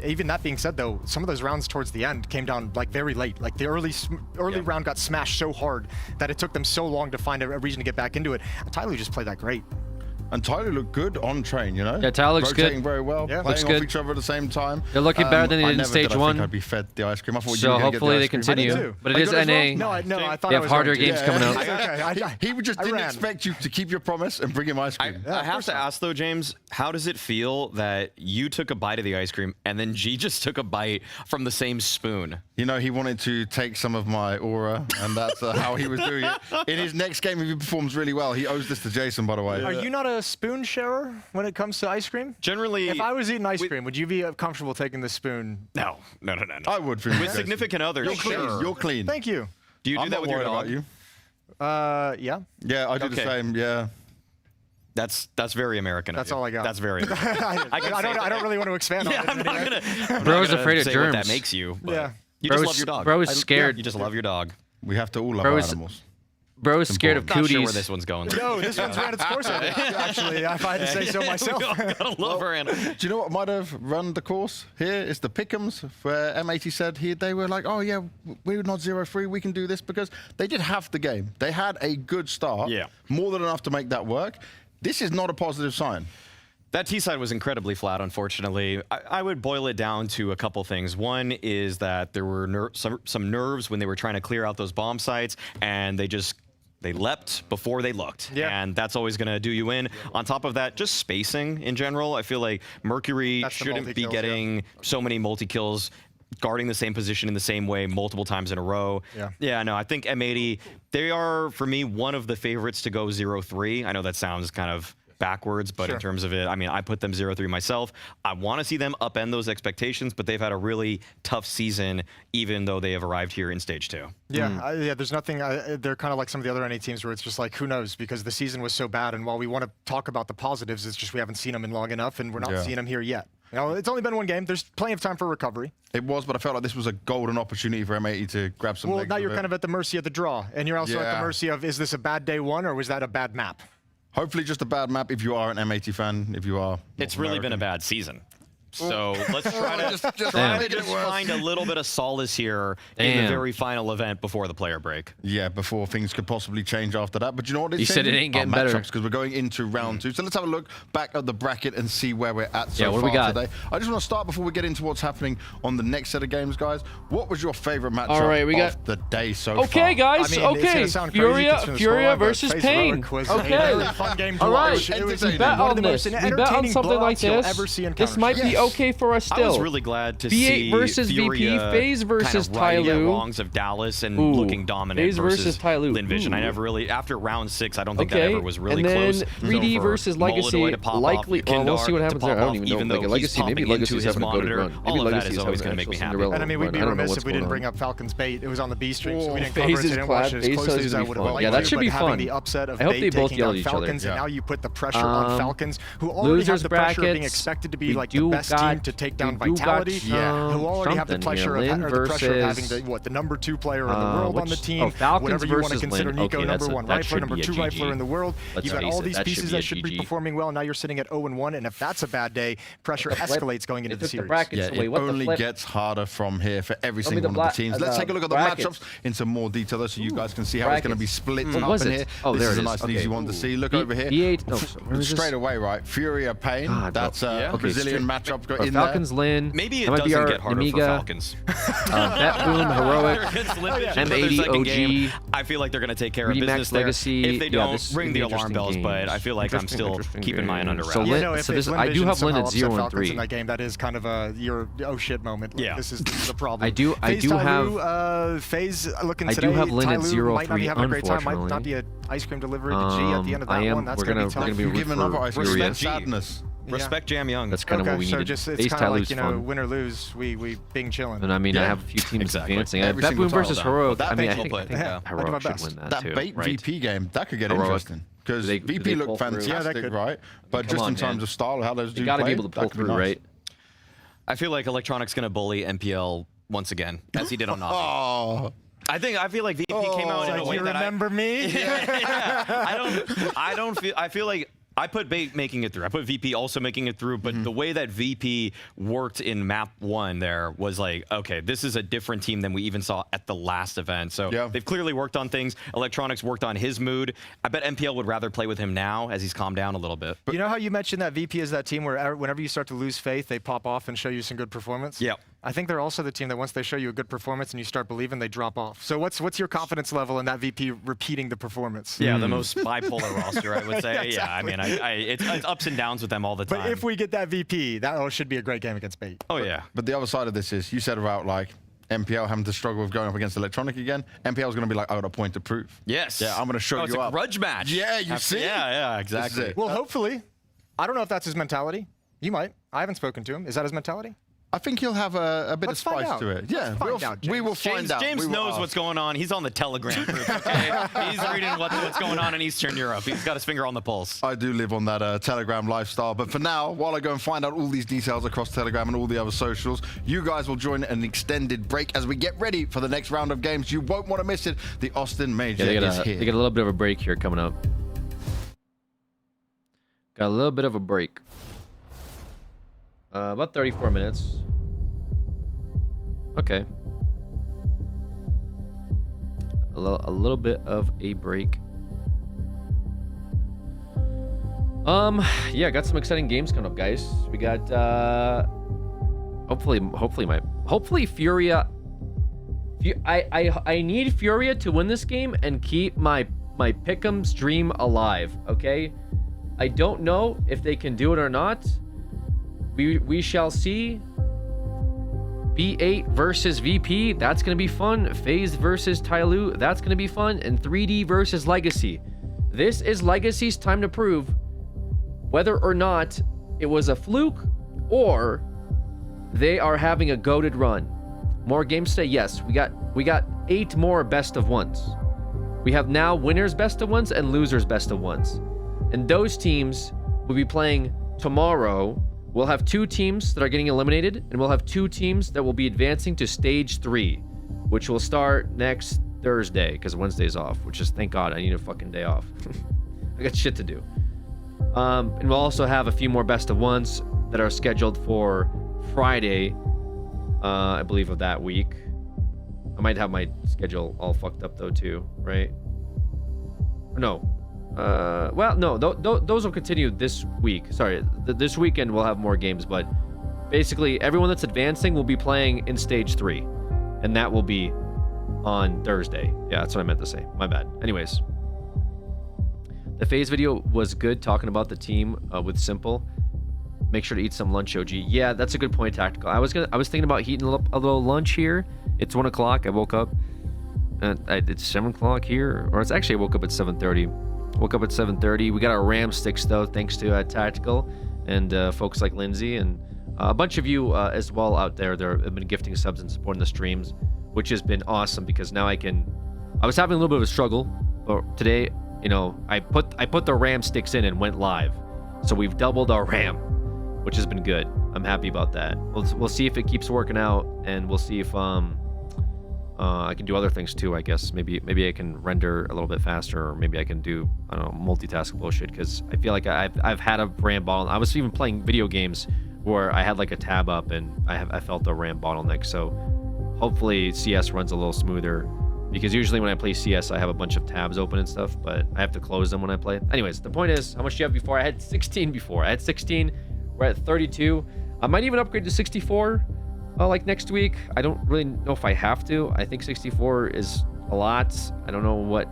Even that being said, though, some of those rounds towards the end came down like very late. Like the early round got smashed so hard that it took them so long to find a reason to get back into it. Tyloo just played that great. and Tyler looked good on train, you know? Yeah, Tyler looks rotating good. very well, Yeah, playing off good. each other at the same time. They're looking better than they did in stage I one. think I'd be fed the ice cream. I thought So you were hopefully they get the ice cream. continue. But it is NA. No, I thought they I have was harder going to. games coming out. Okay, He just didn't expect you to keep your promise and bring him ice cream. I have to ask though, James, how does it feel that you took a bite of the ice cream and then G just took a bite from the same spoon? You know, he wanted to take some of my aura, and that's how he was doing it. In his next game, if he performs really well, he owes this to Jason, by the way. Are you not a spoon sharer when it comes to ice cream? Generally, if I was eating ice cream, would you be comfortable taking the spoon? No. I would. With significant others, You're clean. sure. You're clean. Thank you. Do you do I'm that not with your worried dog? about you. Yeah. Yeah, I do the same. Yeah. That's very American. That's all I got. That's very American. I don't really want to expand on it. I'm not gonna Bro's afraid of say germs. what that makes you. But Yeah. You just love your dog. Bro is scared. You just love your dog. We have to all love Bro our is- animals. Bro is scared of Not sure cooties. where this one's going. No, this one's ran its course. Actually, if I had to say so myself. We all gotta love our animals. Do you know what might have run the course here? It's the Pick'ems, where M80 said they were like, oh yeah, we're not 0-3, we can do this, because they did half the game. They had a good start, more than enough to make that work. This is not a positive sign. That T-side was incredibly flat, unfortunately. I would boil it down to a couple things. One is that there were some nerves when they were trying to clear out those bomb sites, and they leapt before they looked. And that's always going to do you in. On top of that, just spacing in general. I feel like Mercury shouldn't be getting so many multi-kills, guarding the same position in the same way multiple times in a row. Yeah, no, I think M80, they are, for me, one of the favorites to go 0-3. I know that sounds kind of backwards, but in terms of it, I mean, I put them 0-3 myself. I want to see them upend those expectations, but they've had a really tough season, even though they have arrived here in stage 2. Yeah, there's nothing. They're kind of like some of the other NA teams where it's just like, who knows, because the season was so bad, and while we want to talk about the positives, it's just we haven't seen them in long enough, and we're not seeing them here yet. You know, it's only been one game. There's plenty of time for recovery. It was, but I felt like this was a golden opportunity for M80 to grab some. Well, now you're kind of at the mercy of the draw, and you're also at the mercy of, is this a bad day one, or was that a bad map? Hopefully just a bad map if you are an M80 fan, if you are. It's really been a bad season. So let's try to just find a little bit of solace here in the very final event before the player break. Yeah, before things could possibly change after that. But you know what? You said it ain't getting better. Because we're going into round 2. So let's have a look back at the bracket and see where we're at so what far we got? today. I just want to start before we get into what's happening on the next set of games, guys. What was your favorite matchup All right, we got of the day so far? Okay, guys. I mean, it's gonna sound crazy Furia versus Pain. Okay. Fun game to All right. watch. It was We bet on this. We bet on something like this. This might be okay for us still. I was really glad to V8 see versus Furia VP, FaZe versus kind of righting Tyloo. the wrongs of Dallas and looking dominant FaZe versus Tyloo. Linvision. I never really, after round 6, I don't think that ever was really and then close. 3D So for versus Legacy, Molodoy to pop likely. off, Well, we'll Kindar see what to happens pop there. I don't off, even know. even Like though Legacy, he's maybe popping Legacy's into his having a good monitor. run. All Maybe of that Legacy's is always having going to make me actual happy. Cinderella And I mean, we'd run. be I don't know remiss what's if we didn't going bring on. up Falcon's bait. It was on the B stream, so we didn't FaZe cover it. is So I didn't clad. watch it as FaZe closely is as I gonna would be have fun. liked Yeah, that to, should but be having fun. the upset of I hope Bait they both taking yell down at each other. Falcons, and Yeah. now you put the pressure on Falcons, who already have Losers the pressure of being brackets. expected to be We like the do best got- team to take down we do got, Vitality, who already have the something pressure here. of, Lin or the pressure of having versus- the number 2 player in the world on the team. Falcons Whatever you want to versus consider Lin. Nico, Okay, number that's a- 1 that rifler, should number be a 2 GG. rifler in the world. Let's You've got face all it, these that should pieces be a that should be GG. performing well. Now you're sitting at 0-1, and if that's a bad day, pressure escalates going into the series. Yeah, it only gets harder from here for every Show me single the one of bla- the teams. Let's take a look at the brackets. matchups in some more detail so you guys can see how it's going to be split What up was in it? here. Oh, this there is it a is. nice and Okay. easy one to see. Look V- over here. V8. Oh, where is this? Straight away, right? Furia Pain. That's a Okay, Brazilian straight- matchup or in Falcons there. Lin. Maybe it That might be doesn't our get harder for Amiga, Falcons. Bet Boom, Heroic, M80 M80 OG. I feel like they're going to take care of Remax business there. Legacy. If they Yeah, don't, this is ring gonna the be alarm bells, interesting but I games. feel like I'm still Interesting keeping my eye under games. So wraps. Lin- No, if so this, Lin I do Vision have Lin somehow at upset 0 and Falcons 3. in that game, that is kind of a your oh shit moment. Like, Yeah. this is the problem. I do Tyloo, FaZe looking I today. do have Lin at Tyloo might not be 0-3, having a great time. Might not unfortunately. be an ice cream delivery to G at the end of that one. That's we're going to be tough. gonna be Give rooting another for ice cream. Furia. Respect sadness. Respect Jam Young. That's kind of what we so needed. just it's FaZe kind of like, Tyloo's you know, fun. win or lose, we being chilling. And I mean, I Yeah, have a few teams exactly. advancing. Every Bet single Boom versus time. Heroic. Well, I mean, that I think, play. Yeah, I do my Heroic should best. win that That too. bait right? VP game, that could get Heroic. interesting. Because Do they VP pull looked through? fantastic, Yeah, they could. right? But Come just on, in terms man. of style, how those You do got to play, be able to pull that could be through, nice. right? I feel like Electronic's going to bully MPL once again, as he did on Navi. Oh, I feel like VP came out in a Like, way you that remember me? I don't feel. I feel like I put Bait making it through. I put VP also making it through, but the way that VP worked in map 1 there was like, okay, this is a different team than we even saw at the last event. So they've clearly worked on things. Electronics worked on his mood. I bet MPL would rather play with him now as he's calmed down a little bit. But you know how you mentioned that VP is that team where whenever you start to lose faith, they pop off and show you some good performance? Yeah. I think they're also the team that once they show you a good performance and you start believing, they drop off. So what's your confidence level in that VP repeating the performance? Yeah, the most bipolar roster, I would say. Yeah, exactly. Yeah, I mean, it's ups and downs with them all the time. But if we get that VP, that should be a great game against Bait. Oh, yeah. But the other side of this is, you said about like MPL having to struggle with going up against Electronic again. MPL is going to be like, I got a point to prove. Yes. Yeah, I'm going to show you it's a grudge match. Yeah, you see? Yeah, exactly. Well, hopefully. I don't know if that's his mentality. You might. I haven't spoken to him. Is that his mentality? I think he'll have a bit of spice to it. Yeah, we will find out. James knows what's going on. He's on the Telegram group, okay? He's reading what's going on in Eastern Europe. He's got his finger on the pulse. I do live on that Telegram lifestyle. But for now, while I go and find out all these details across Telegram and all the other socials, you guys will join an extended break as we get ready for the next round of games. You won't want to miss it. The Austin Major is here. They got a little bit of a break here coming up. Got a little bit of a break. About 34 minutes. Okay. A little bit of a break. Yeah, got some exciting games coming up, guys. We got hopefully Furia. I need Furia to win this game and keep my pick'em stream alive, okay? I don't know if they can do it or not. We shall see. B8 versus VP, that's going to be fun. FaZe versus Tyloo, that's going to be fun. And 3D versus Legacy. This is Legacy's time to prove whether or not it was a fluke or they are having a goated run. More games today? Yes, we got 8 more best of ones. We have now winners best of ones and losers best of ones. And those teams will be playing tomorrow. We'll have 2 teams that are getting eliminated, and we'll have 2 teams that will be advancing to stage 3, which will start next Thursday, because Wednesday's off, which is, thank God, I need a fucking day off. I got shit to do. And we'll also have a few more best of ones that are scheduled for Friday, I believe, of that week. I might have my schedule all fucked up, though, too, right? No. Well, no, those will continue this week. Sorry, this weekend we'll have more games, but basically everyone that's advancing will be playing in stage 3, and that will be on Thursday. Yeah, that's what I meant to say. My bad. Anyways, the FaZe video was good, talking about the team with Simple. Make sure to eat some lunch, OG. Yeah, that's a good point, Tactical. I was thinking about eating a little lunch here. It's 1 o'clock. I woke up. It's 7 o'clock here, or it's actually I woke up at 7:30. Woke up at 7:30. We got our Ram sticks, though, thanks to Tactical and folks like Lindsay and a bunch of you as well out there that have been gifting subs and supporting the streams, which has been awesome because now I was having a little bit of a struggle, but today, you know, I put the Ram sticks in and went live. So we've doubled our RAM, which has been good. I'm happy about that. We'll see if it keeps working out, and we'll see if I can do other things too, I guess. Maybe I can render a little bit faster, or maybe I can do, I don't know, multitask bullshit, because I feel like I've had a RAM bottleneck. I was even playing video games where I had like a tab up and I felt a RAM bottleneck. So hopefully CS runs a little smoother, because usually when I play CS I have a bunch of tabs open and stuff, but I have to close them when I play. Anyways, the point is, how much do you have before? I had 16 before. I had 16. We're at 32. I might even upgrade to 64. Like next week. I don't really know if I have to. I think 64 is a lot. I don't know what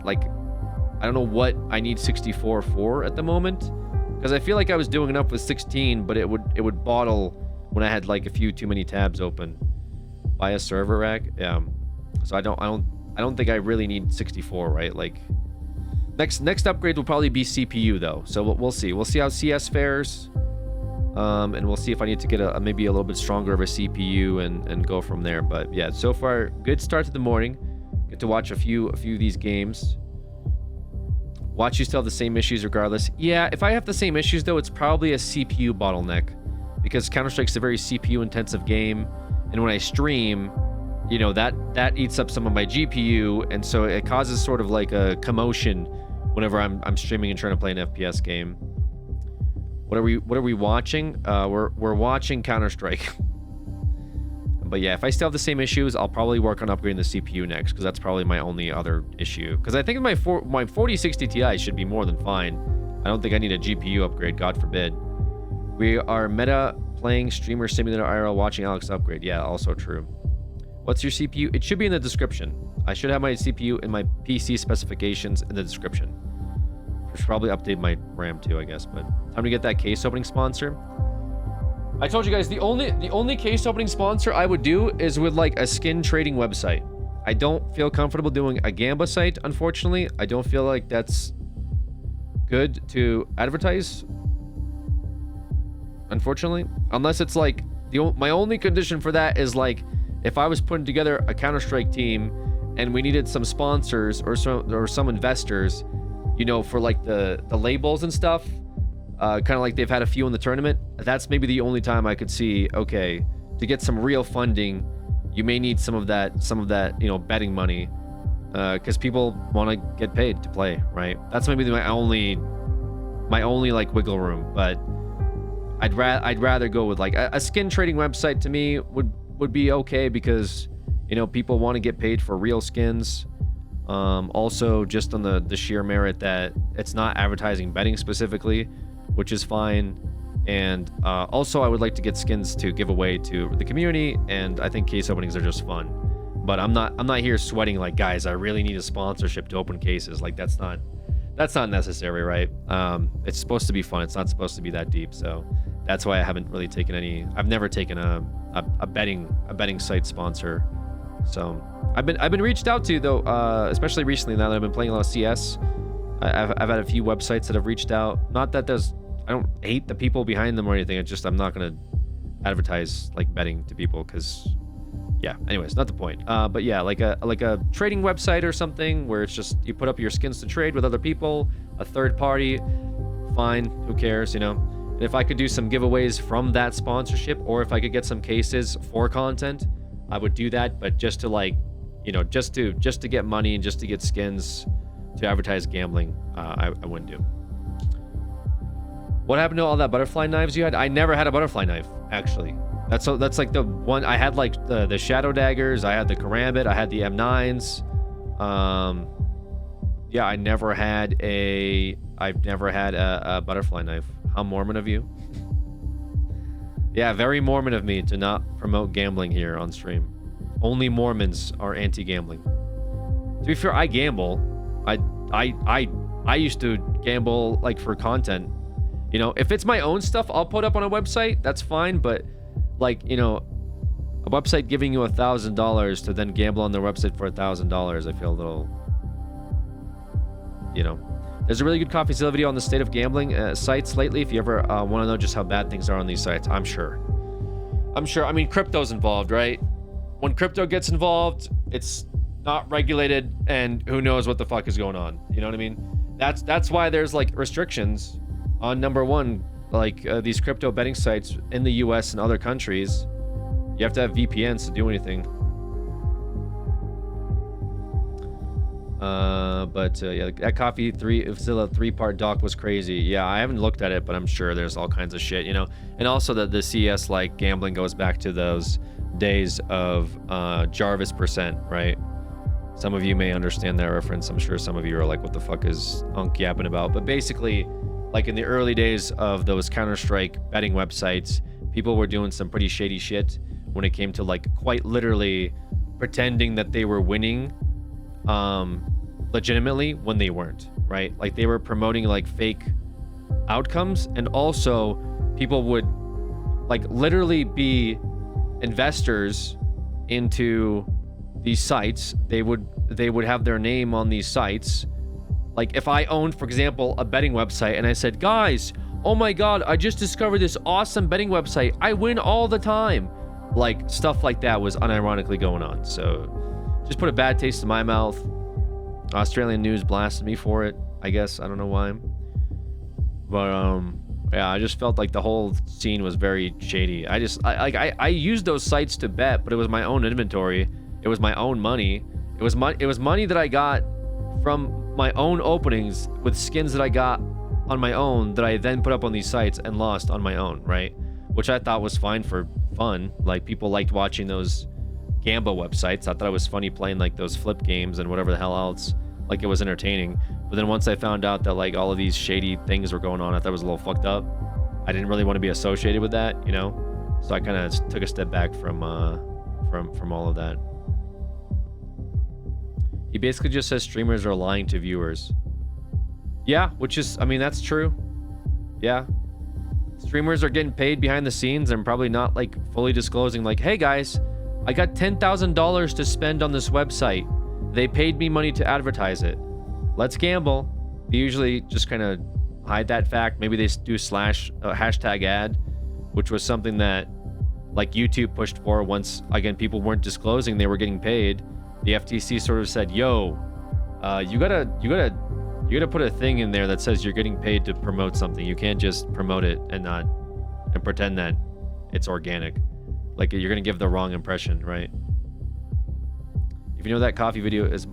I need 64 for at the moment, because I feel like I was doing enough with 16, but it would bottle when I had like a few too many tabs open. Buy a server rack. Yeah. So I don't think I really need 64, right? Like next upgrade will probably be CPU though. So we'll see. We'll see how CS fares. And we'll see if I need to get maybe a little bit stronger of a CPU and go from there. But yeah, so far, good start to the morning. Get to watch a few of these games. Watch you still have the same issues regardless. Yeah, if I have the same issues though, it's probably a CPU bottleneck, because Counter-Strike's a very CPU intensive game, and when I stream, you know, that eats up some of my GPU, and so it causes sort of like a commotion whenever I'm streaming and trying to play an FPS game. What are we watching? We're watching Counter-Strike. But yeah, if I still have the same issues, I'll probably work on upgrading the CPU next, because that's probably my only other issue. Because I think my 4060 Ti should be more than fine. I don't think I need a GPU upgrade, God forbid. We are meta playing streamer simulator IRL watching Alex upgrade. Yeah, also true. What's your CPU? It should be in the description. I should have my CPU and my PC specifications in the description. I should probably update my RAM too, I guess. But time to get that case opening sponsor. I told you guys the only case opening sponsor I would do is with like a skin trading website. I don't feel comfortable doing a Gamba site, unfortunately. I don't feel like that's good to advertise, unfortunately. Unless it's like my only condition for that is like if I was putting together a Counter-Strike team and we needed some sponsors or some investors, you know, for like the labels and stuff. Kind of like they've had a few in the tournament. That's maybe the only time I could see, okay, to get some real funding, you may need some of that, you know, betting money, because people want to get paid to play, right? That's maybe my only like wiggle room. But I'd rather go with like a skin trading website. To me would be okay, because you know people want to get paid for real skins. Also, just on the sheer merit that it's not advertising betting specifically, which is fine. And also I would like to get skins to give away to the community, and I think case openings are just fun. But I'm not here sweating like, guys, I really need a sponsorship to open cases. Like that's not necessary, right? It's supposed to be fun. It's not supposed to be that deep. So that's why I haven't really taken I've never taken a betting site sponsor. So I've been reached out to though, especially recently now that I've been playing a lot of CS. I've had a few websites that have reached out. Not that I don't hate the people behind them or anything. It's just I'm not gonna advertise like betting to people, because yeah. Anyways, not the point. But yeah, like a trading website or something where it's just you put up your skins to trade with other people, a third party. Fine, who cares, you know? And if I could do some giveaways from that sponsorship, or if I could get some cases for content, I would do that. But just to like, you know, just to get money and just to get skins to advertise gambling, I wouldn't do. What happened to all that butterfly knives you had? I never had a butterfly knife, actually. That's like the one I had, like the shadow daggers. I had the karambit. I had the M9s. Yeah, I've never had a butterfly knife. How Mormon of you? Yeah, very Mormon of me to not promote gambling here on stream. Only Mormons are anti-gambling. To be fair, I gamble. I used to gamble like for content. You know, if it's my own stuff, I'll put up on a website. That's fine. But like, you know, a website giving you $1,000 to then gamble on their website for $1,000, I feel a little, you know. There's a really good Coffee Zilla video on the state of gambling sites lately. If you ever want to know just how bad things are on these sites, I'm sure. I mean, crypto's involved, right? When crypto gets involved, it's not regulated, and who knows what the fuck is going on. You know what I mean? That's why there's like restrictions on, number one, like these crypto betting sites in the US and other countries. You have to have VPNs to do anything. Yeah, that Coffee Zilla 3-part doc was crazy. Yeah, I haven't looked at it, but I'm sure there's all kinds of shit, you know. And also the CS like gambling goes back to those days of Jarvis %, right? Some of you may understand that reference. I'm sure some of you are like, what the fuck is Unk yapping about? But basically, like in the early days of those Counter-Strike betting websites, people were doing some pretty shady shit when it came to like quite literally pretending that they were winning legitimately when they weren't, right? Like they were promoting like fake outcomes, and also people would like literally be investors into these sites. They would have their name on these sites. Like if I owned, for example, a betting website and I said, guys, oh my God, I just discovered this awesome betting website. I win all the time. Like stuff like that was unironically going on. So just put a bad taste in my mouth. Australian news blasted me for it, I guess. I don't know why. But yeah, I just felt like the whole scene was very shady. I used those sites to bet, but it was my own inventory. It was my own money. It was money that I got from my own openings with skins that I got on my own that I then put up on these sites and lost on my own, right? Which I thought was fine for fun. Like, people liked watching those Gamba websites. I thought it was funny playing like those flip games and whatever the hell else. Like, it was entertaining. But then once I found out that like all of these shady things were going on, I thought it was a little fucked up. I didn't really want to be associated with that, you know? So I kind of took a step back from all of that. He basically just says streamers are lying to viewers. Yeah, which is, I mean, that's true. Yeah. Streamers are getting paid behind the scenes and probably not like fully disclosing like, hey guys, I got $10,000 to spend on this website. They paid me money to advertise it. Let's gamble. They usually just kind of hide that fact. Maybe they do hashtag ad, which was something that like YouTube pushed for once, again, people weren't disclosing they were getting paid. The FTC sort of said, yo, you gotta put a thing in there that says you're getting paid to promote something. You can't just promote it and pretend that it's organic. Like, you're gonna give the wrong impression, right? If you know that coffee video is,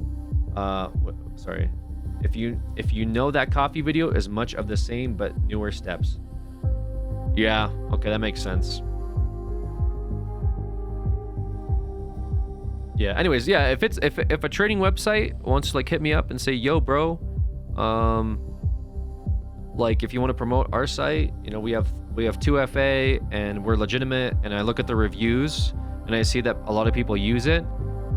sorry. If you know that coffee video is much of the same but newer steps. Yeah, okay, that makes sense. Yeah, anyways, yeah, if a trading website wants to like hit me up and say, yo bro, like if you want to promote our site, you know, we have 2FA and we're legitimate, and I look at the reviews and I see that a lot of people use it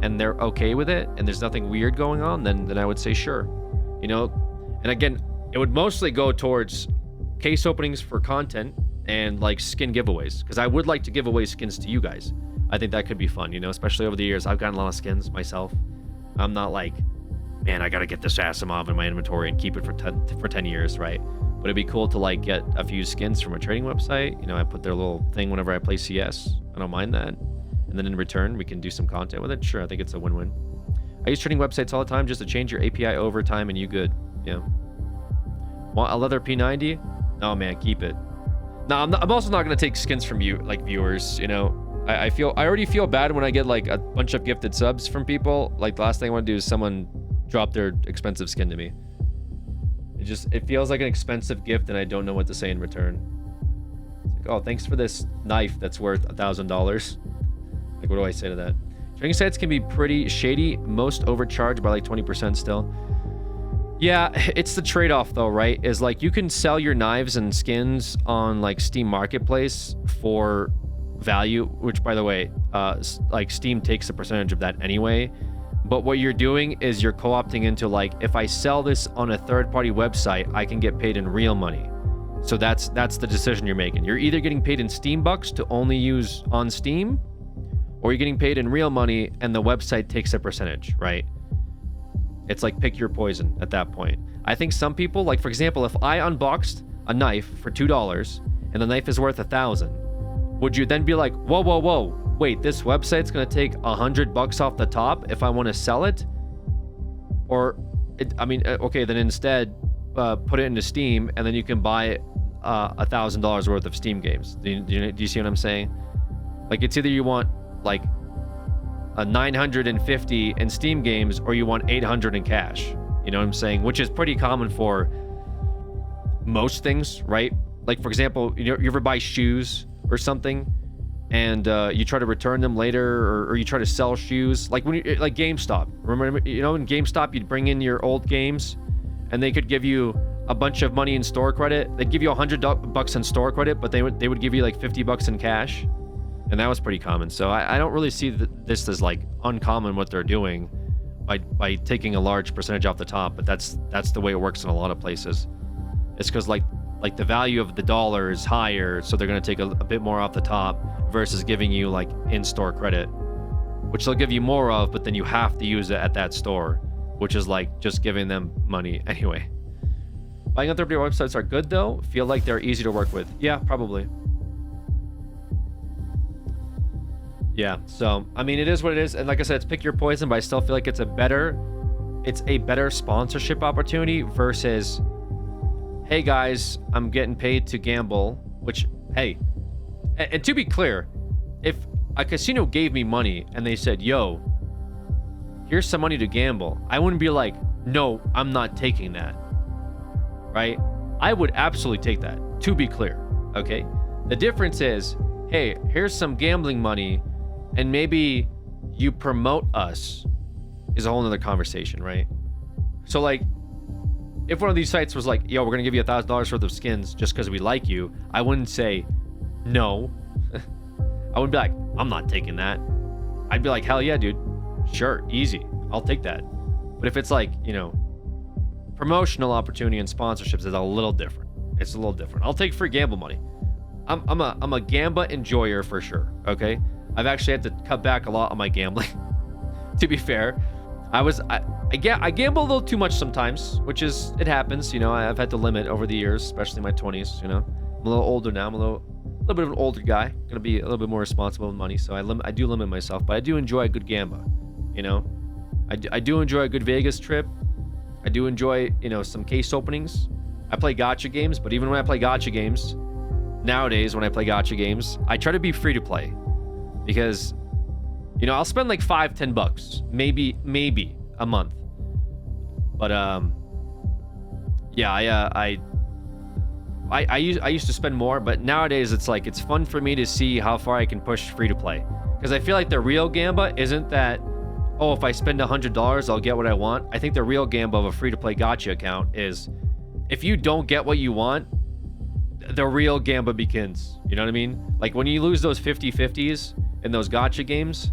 and they're okay with it and there's nothing weird going on, then I would say sure. You know, and again, it would mostly go towards case openings for content and like skin giveaways, because I would like to give away skins to you guys. I think that could be fun, you know, especially over the years. I've gotten a lot of skins myself. I'm not like, man, I gotta get this Asimov in my inventory and keep it for 10 years, right? But it'd be cool to like get a few skins from a trading website. You know, I put their little thing whenever I play CS. I don't mind that. And then in return, we can do some content with it. Sure, I think it's a win-win. I use trading websites all the time just to change your API over time and you good. Yeah. Want a leather P90? No, man, keep it. No, I'm also not gonna take skins from you, like viewers, you know. I already feel bad when I get like a bunch of gifted subs from people. Like, the last thing I want to do is someone drop their expensive skin to me. It feels like an expensive gift and I don't know what to say in return. It's like, oh, thanks for this knife that's worth $1,000. Like, what do I say to that? Trading sites can be pretty shady. Most overcharged by like 20% still. Yeah, it's the trade-off though, right? Is like, you can sell your knives and skins on like Steam Marketplace for value, which by the way, like Steam takes a percentage of that anyway. But what you're doing is you're co-opting into like, if I sell this on a third-party website, I can get paid in real money. So that's the decision you're making. You're either getting paid in Steam bucks to only use on Steam, or you're getting paid in real money and the website takes a percentage, right? It's like pick your poison at that point. I think some people, like for example, if I unboxed a knife for $2 and the knife is worth $1,000, would you then be like, whoa, whoa, whoa, wait, this website's gonna take $100 off the top if I want to sell it? Or, okay, then instead put it into Steam and then you can buy $1,000 worth of Steam games. Do you see what I'm saying? Like, it's either you want like a 950 in Steam games or you want 800 in cash. You know what I'm saying? Which is pretty common for most things, right? Like, for example, you ever buy shoes or something and you try to return them later, or you try to sell shoes, like when you like GameStop. Remember, you know, in GameStop you'd bring in your old games and they could give you a bunch of money in store credit. They'd give you $100 in store credit, but they would give you like $50 in cash. And that was pretty common. So I don't really see this as like uncommon what they're doing by taking a large percentage off the top, but that's the way it works in a lot of places. It's because like the value of the dollar is higher, so they're going to take a bit more off the top versus giving you like in-store credit, which they'll give you more of, but then you have to use it at that store, which is like just giving them money anyway. Buying on third-party websites are good though. Feel like they're easy to work with. Yeah, probably. Yeah, so I mean, it is what it is, and like I said, it's pick your poison, but I still feel like it's a better sponsorship opportunity versus, hey guys, I'm getting paid to gamble. Which, hey, and to be clear, if a casino gave me money and they said, yo, here's some money to gamble, I wouldn't be like, no, I'm not taking that, right? I would absolutely take that, to be clear, okay? The difference is, hey, here's some gambling money, and maybe you promote us, is a whole nother conversation, right? So like, if one of these sites was like, yo, we're gonna give you $1,000 worth of skins just because we like you, I wouldn't say no. I would be like, I'm not taking that. I'd be like, hell yeah, dude. Sure, easy. I'll take that. But if it's like, you know, promotional opportunity and sponsorships is a little different. It's a little different. I'll take free gamble money. I'm a gamba enjoyer for sure, okay? I've actually had to cut back a lot on my gambling, to be fair. I gamble a little too much sometimes, which is, it happens, you know. I've had to limit over the years, especially in my 20s, you know. I'm a little older now. I'm a little bit of an older guy. Gonna be a little bit more responsible with money, so I do limit myself, but I do enjoy a good gamba, you know. I do enjoy a good Vegas trip. I do enjoy, you know, some case openings. I play gacha games, but even when I play gacha games, nowadays when I play gacha games, I try to be free to play, because, you know, I'll spend like $5-10, maybe a month. But yeah, I used to spend more, but nowadays it's like, it's fun for me to see how far I can push free to play, because I feel like the real gamba isn't that, oh, if I spend $100 I'll get what I want. I think the real gamba of a free to play gacha account is, if you don't get what you want, the real gamba begins. You know what I mean? Like when you lose those 50-50s in those gacha games,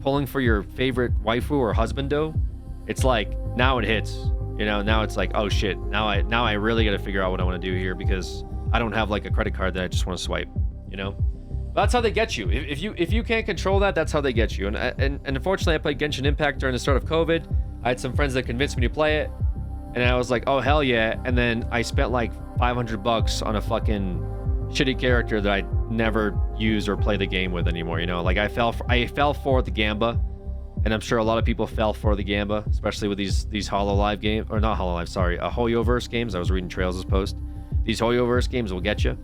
pulling for your favorite waifu or husbando, it's like, now it hits. You know, now it's like, oh shit, now I really got to figure out what I want to do here, because I don't have like a credit card that I just want to swipe, you know? But that's how they get you. If you can't control that, that's how they get you. And unfortunately, I played Genshin Impact during the start of COVID. I had some friends that convinced me to play it, and I was like, oh hell yeah. And then I spent like $500 on a fucking shitty character that I never use or play the game with anymore, you know? Like I fell for the gamba. And I'm sure a lot of people fell for the gamba, especially with these HoloLive games, or not HoloLive, sorry, Hoyoverse games. I was reading Trails' post. These Hoyoverse games will get you.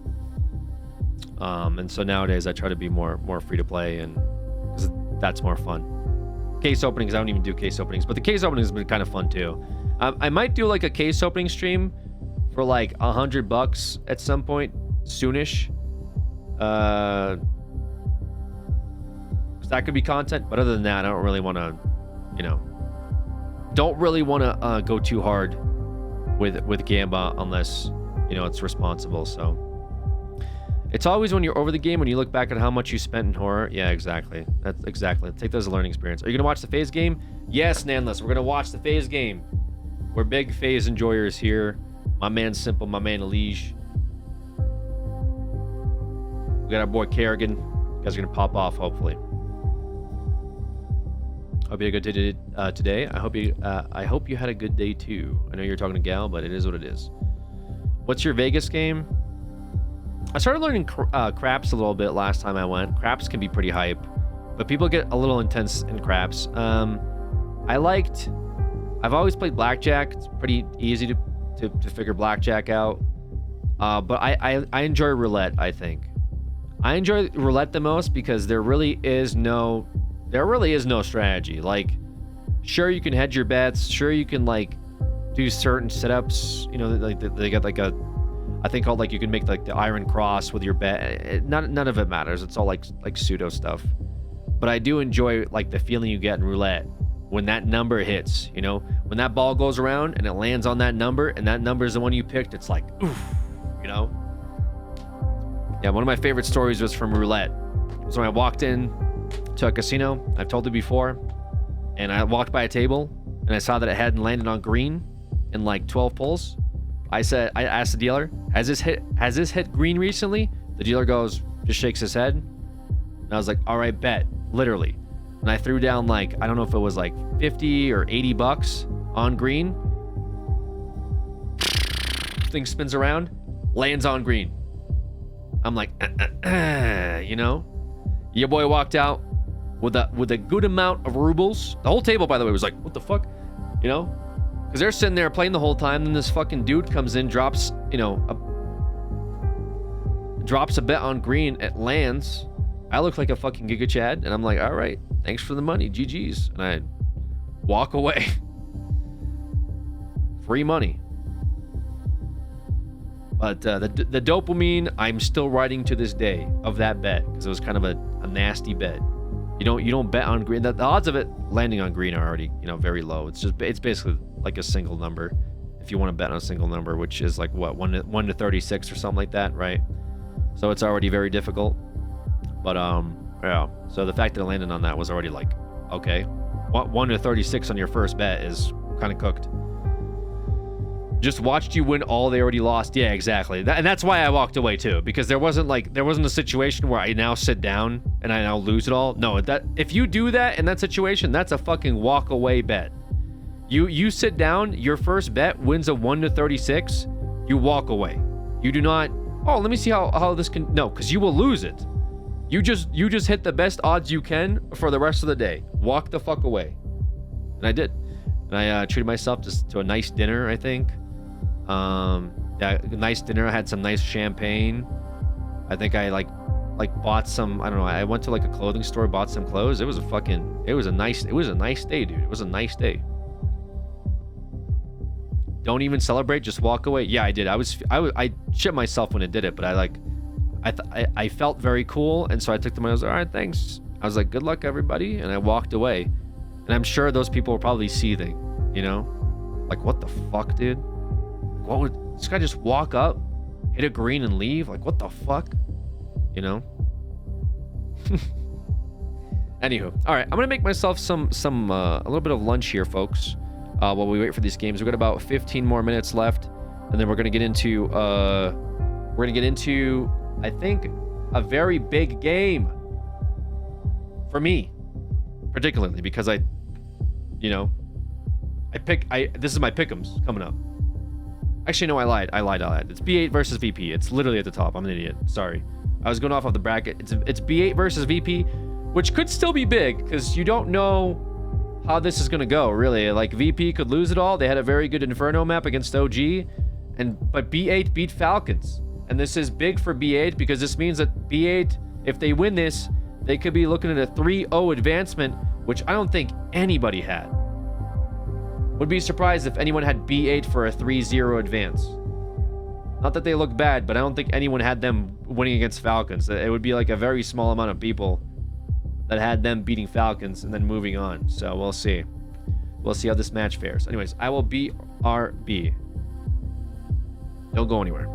And so nowadays I try to be more free to play, and because that's more fun. Case openings, I don't even do case openings, but the case openings have been kind of fun too. I might do like a case opening stream for like $100 at some point soonish. That could be content, but other than that, I don't really want to, you know, go too hard with gamba unless, you know, it's responsible. So it's always when you're over the game, when you look back at how much you spent in horror. Yeah, exactly. That's exactly. Take that as a learning experience. Are you gonna watch the FaZe game? Yes, Nanless, we're gonna watch the FaZe game. We're big FaZe enjoyers here. My man Simple, my man Elige. We got our boy Kerrigan. You guys are gonna pop off hopefully. Hope you had a good day today. I hope you had a good day too. I know you're talking to Gal, but it is what it is. What's your Vegas game? I started learning craps a little bit last time I went. Craps can be pretty hype, but people get a little intense in craps. I've always played blackjack. It's pretty easy to figure blackjack out. But I enjoy roulette, I think. I enjoy roulette the most because there really is no strategy. Like, sure, you can hedge your bets. Sure, you can like do certain setups. You know, like they got like a thing called like you can make like the iron cross with your bet. None of it matters. It's all like pseudo stuff. But I do enjoy like the feeling you get in roulette when that number hits. You know, when that ball goes around and it lands on that number, and that number is the one you picked. It's like, oof, you know. Yeah, one of my favorite stories was from roulette. It was when I walked in to a casino. I've told you before, and I walked by a table and I saw that it hadn't landed on green in like 12 pulls. I asked the dealer, has this hit green recently? The dealer goes, just shakes his head. And I was like, all right, bet, literally. And I threw down like, I don't know if it was like 50 or 80 bucks on green. Thing spins around, lands on green. I'm like, you know, your boy walked out with a good amount of rubles. The whole table, by the way, was like, what the fuck? You know? Because they're sitting there playing the whole time, then this fucking dude comes in, drops, you know, drops a bet on green, it lands. I look like a fucking Giga Chad, and I'm like, all right, thanks for the money, GG's. And I walk away. Free money. But the dopamine, I'm still riding to this day of that bet because it was kind of a nasty bet. You don't bet on green. The odds of it landing on green are already very low. It's basically like a single number if you want to bet on a single number, which is like what 1 to 36 or something like that, right? So it's already very difficult. But yeah. So the fact that it landed on that was already like, okay, 1 to 36 on your first bet is kind of cooked. Just watched you win all they already lost. Yeah, exactly. And that's why I walked away too, because there wasn't a situation where I now sit down and I now lose it all. No, that if you do that in that situation, that's a fucking walk away bet. You sit down, your first bet wins a 1 to 36, you walk away. You do not, oh, let me see how this can, no, because you will lose it. You just hit the best odds you can for the rest of the day. Walk the fuck away. And I did. And I treated myself to a nice dinner, I think. Yeah, nice dinner. I had some nice champagne. I think I like bought some, I don't know, I went to like a clothing store, bought some clothes. It was a nice day, dude. It was a nice day. Don't even celebrate, just walk away. Yeah, I did. I shit myself when I did it, but I felt very cool, and so I took the money. I was like, all right, thanks. I was like, good luck, everybody, and I walked away. And I'm sure those people were probably seething, like, what the fuck, dude? What would this guy just walk up, hit a green, and leave? Like, what the fuck? Anywho, all right, I'm gonna make myself some a little bit of lunch here, folks. While we wait for these games, we've got about 15 more minutes left, and then we're gonna get into I think a very big game for me, particularly because this is my pick'ems coming up. Actually, no, I lied. It's B8 versus VP. It's literally at the top. I'm an idiot. Sorry. I was going off of the bracket. It's B8 versus VP, which could still be big because you don't know how this is going to go, really. Like, VP could lose it all. They had a very good Inferno map against OG, but B8 beat Falcons. And this is big for B8 because this means that B8, if they win this, they could be looking at a 3-0 advancement, which I don't think anybody had. Would be surprised if anyone had B8 for a 3-0 advance. Not that they look bad, but I don't think anyone had them winning against Falcons. It would be like a very small amount of people that had them beating Falcons and then moving on. So we'll see. We'll see how this match fares. Anyways, I will BRB. Don't go anywhere.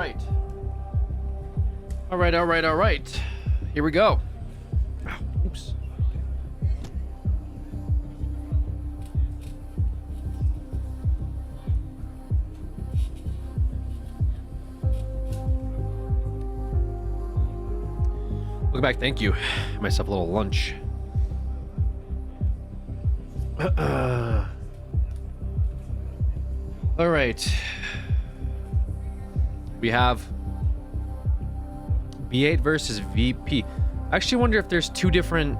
right. All right, all right, all right. Here we go. Ow, oops. Look back, thank you. Had myself a little lunch. All right. We have B8 versus VP. I actually wonder if there's two different...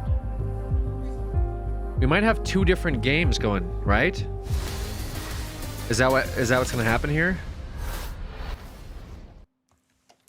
We might have two different games going, right? Is that what's going to happen here?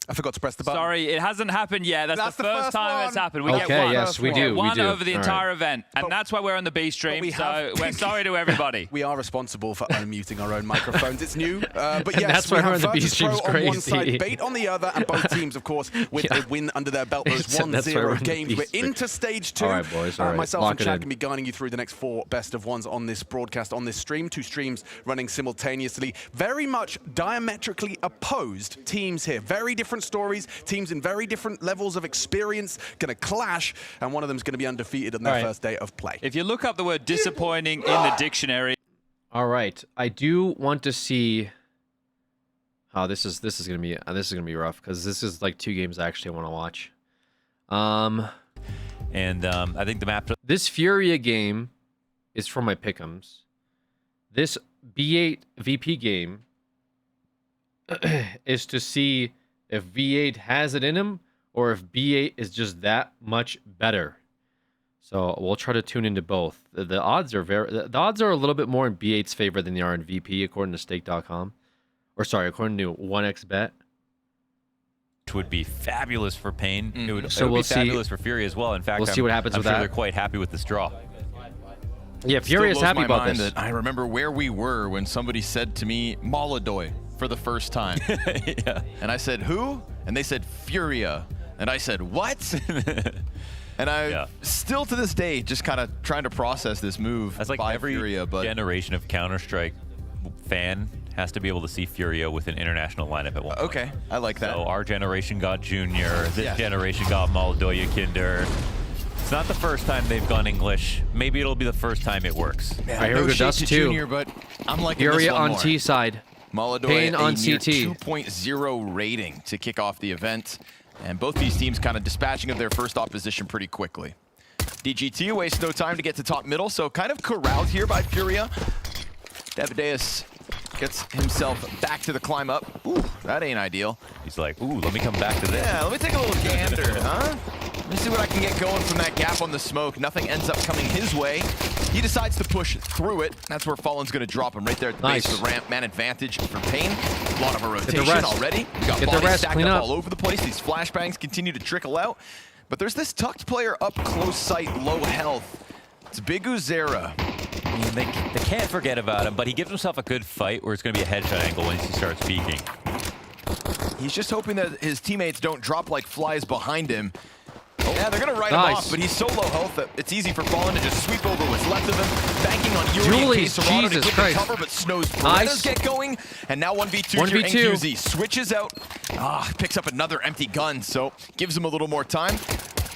I forgot to press the button. Sorry, it hasn't happened yet. That's the first time it's happened. We Okay, get one. yes, we do. One We do. over the All entire right. event. And that's why we're on the B stream, so we're sorry to everybody. We are responsible for unmuting our own microphones. It's new. But And yes, that's we why we're have on the B Virtus Pro stream's on one side, crazy. Bait on the other, and both teams, of course, with a win under their belt. Those That's why we're on 1-0 the games. B We're stream. into stage 2. All right, boys. All right. Myself Lock and it Chad in. can be guiding you through the next 4 best of ones on this broadcast, on this stream. 2 streams running simultaneously. Very much diametrically opposed teams here. Very different stories. Teams in very different levels of experience going to clash, and one of them is going to be undefeated on their first day of play. If you look up the word disappointing in the dictionary. All right. I do want to see... Oh, this is gonna be rough because this is like 2 games I actually want to watch. I think the map. This Furia game is for my pick'ems. This B8 VP game is to see if V8 has it in him or if B8 is just that much better. So we'll try to tune into both. The odds are the odds are a little bit more in B8's favor than they are in VP according to stake.com. Or sorry, according to 1xBet. Which would be fabulous for Pain. It would, So it would we'll be see- fabulous for Fury as well. In fact, we'll see what happens I'm with sure that. they're quite happy with this draw. Yeah, Fury is Still blows happy my about mind this. that I remember where we were when somebody said to me, Molodoy, for the first time. Yeah. And I said, who? And they said, Furia. And I said, what? And I still to this day just kind of trying to process this move. That's like by every Furia, but generation of Counter-Strike fan has to be able to see Furia with an international lineup at one point. Okay, I like that. So our generation got Junior, this Yeah. generation got Moldoya Kinder. It's not the first time they've gone English. Maybe it'll be the first time it works. Man, Right, here we go, shade Dust to 2. Junior, but I'm liking Furia this one on more. T side. Molodoy Pain a on near CT. 2.0 rating to kick off the event. And both these teams kind of dispatching of their first opposition pretty quickly. DGT wastes no time to get to top middle, so kind of corralled here by Furia. Davideus gets himself back to the climb up. Ooh, that ain't ideal. He's like, ooh, let me come back to this. Yeah, let me take a little gander, huh? Let me see what I can get going from that gap on the smoke. Nothing ends up coming his way. He decides to push through it. That's where Fallen's going to drop him right there at the base of the ramp. Man advantage for Pain. A lot of a rotation already. We got bodies stacked up all over the place. These flashbangs continue to trickle out. But there's this tucked player up close sight, low health. It's Big Uzera. I mean, they can't forget about him, but he gives himself a good fight where it's going to be a headshot angle once he starts peeking. He's just hoping that his teammates don't drop like flies behind him. Yeah, they're going to write him off, but he's so low health that it's easy for Fallen to just sweep over what's left of him. Banking on Yuri and Julius, K-Serrano to Jesus get Christ. the cover, but Snow's Nice. get going. And now 1v2 here. 1v2. NQZ switches out. Picks up another empty gun, so gives him a little more time.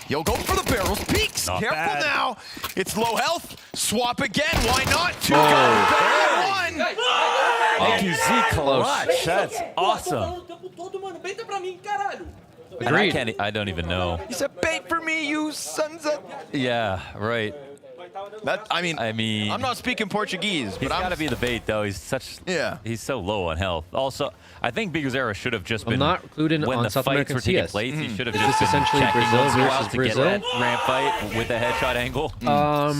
He'll go for the barrels. Peeks. Not Careful bad. now. It's low health. Swap again. Why not? 2 Oh. guns. One. NQZ clutch. That's awesome. And I don't even know. He said, bait for me, you sons of... Yeah, right. I mean, I'm not speaking Portuguese, He's but got to be the bait, though. He's so low on health. Also, I think Biguzera should have just been. I'm not clued in when on the South fights American were taking CS. place. He should have Is just this been essentially checking Brazil those two versus out to Brazil? get that ramp fight with the headshot angle.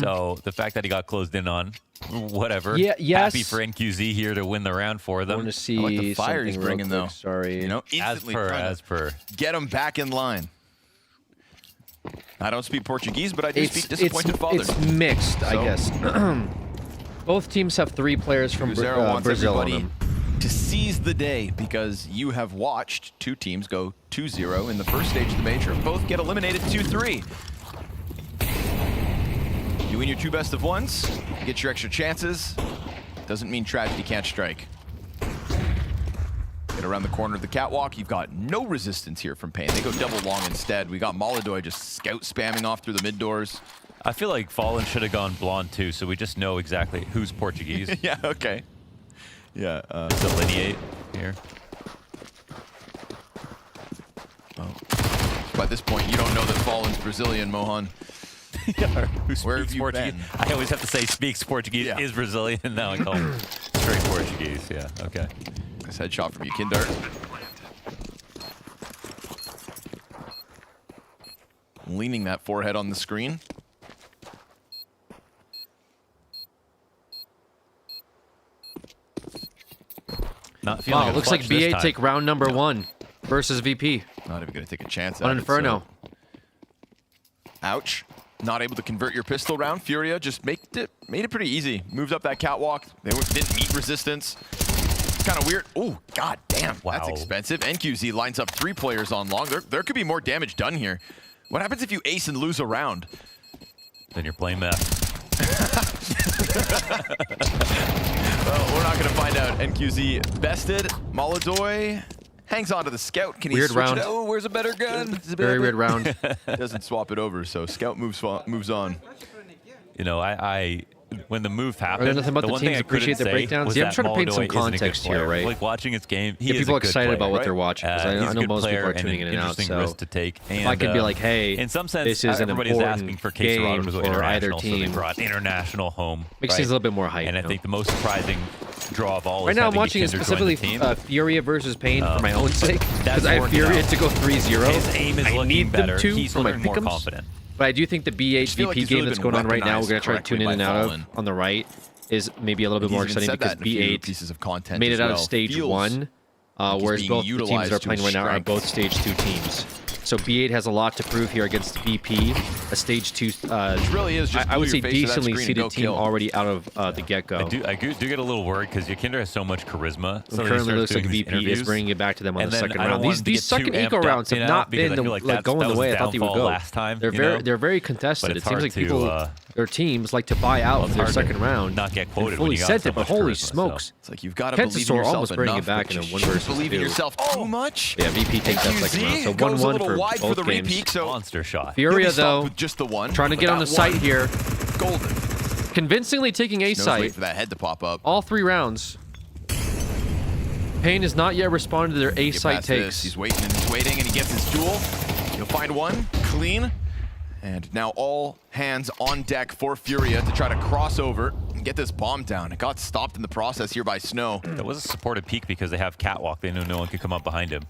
So the fact that he got closed in on, whatever. Yeah, yes. Happy for NQZ here to win the round for them. I want to see I like the fire he's something real bringing, quick, though. Sorry. You know, As instantly per, trying to as per. get him back in line. I don't speak Portuguese, but I do speak disappointed fathers. It's mixed, I So- guess. Both teams have 3 players from Uzera wants Brazil on everybody them. to seize the day because you have watched 2 teams go 2-0 in the first stage of the major. Both get eliminated 2-3. You win your 2 best of ones, get your extra chances. Doesn't mean tragedy can't strike. Get around the corner of the catwalk. You've got no resistance here from Pain. They go double long instead. We got Molodoy just scout spamming off through the mid doors. I feel like Fallen should have gone blonde too, so we just know exactly who's Portuguese. Yeah, okay. Yeah. Delineate here. Oh. By this point, you don't know that Fallen's Brazilian, Mohan. Yeah, where have you Portuguese? been? I always have to say speaks Portuguese, is Brazilian. Now I call him straight Portuguese. Yeah, okay. Nice headshot from Yukindar. Leaning that forehead on the screen. Not feeling wow, looks like B8 take round number 1 versus VP. Not even going to take a chance on at Inferno. It, so. Ouch. Not able to convert your pistol round. Furia just made it pretty easy. Moved up that catwalk. They didn't meet resistance. It's kind of weird. Oh, god damn. Wow. That's expensive. NQZ lines up 3 players on long. There could be more damage done here. What happens if you ace and lose a round? Then you're playing meth. Well, we're not going to find out. NQZ bested. Molodoy hangs on to the scout. Can he weird switch round. it? Oh, where's a better gun? Very weird round. Doesn't swap it over, so scout moves on. You know, when the move happened, nothing about the one teams thing I appreciate couldn't the say breakdowns. was Yeah, I'm that trying to paint some Molodoy isn't a good context here, player. right? Like watching his game, he Get is people a good excited player, about what right? they're watching. Because I He's a know good most people player are tuning in and out. interesting So risk to take. And, if I could be like, hey, in some sense, this is an everybody's asking important for Case game to go for either international, so they team. brought international home. Makes things a little bit more hype. And I think the most surprising draw of all right is now I'm having watching it Yukindar join specifically the team. Furia versus Pain for my own sake. That's Because I have Furia out. to go 3-0. His aim is I looking need better. them to He's for my looking more pick'ems. confident. But I do think the B8 feel like VP he's game really that's been going on right now, we're going to try to correctly tune in by and out Fallen. of on the right, is maybe a little bit more He's even exciting said because that in a few B8 pieces of content made as it out well. of stage Feels 1, like he's whereas being both the teams utilized that are to playing his right now are strength. both stage 2 teams. So B8 has a lot to prove here against VP, a stage 2. Which really is just I would glue say your face to that decently screen and go seeded team kill. already out of the get-go. I do get a little worried because Yukindar has so much charisma. So It currently looks like VP is bringing it back to them on and the then second I don't round. want him to These get too second amped eco up, rounds have you know, not because been I feel like like going that the was way his I thought they would downfall go. last time, They're you know? they're very contested. But It it's seems hard like to, people, their teams like to buy out it's their hard to second round. not get quoted and when fully you got sent so it, but much holy charisma, so. smokes! It's like you've got to believe in Kentasaur yourself almost bringing enough, it back but in a you 1 shouldn't versus believe in 2. yourself too much. Yeah, VP takes that second round. So NQZ goes a 1-1 little for wide for both the games. repeat, so Monster shot. Furia He'll be stopped though, with just the one, trying to but get on that the site one, here, golden. convincingly taking A Snow's waiting site. for that head to pop up. All 3 rounds. Pain has not yet responded to their A Get site past this. takes. He's waiting and he's waiting, and he gets his duel. He'll find one, clean. And now all hands on deck for Furia to try to cross over and get this bomb down. It got stopped in the process here by Snow. That was a supported peak because they have Catwalk. They knew no one could come up behind him.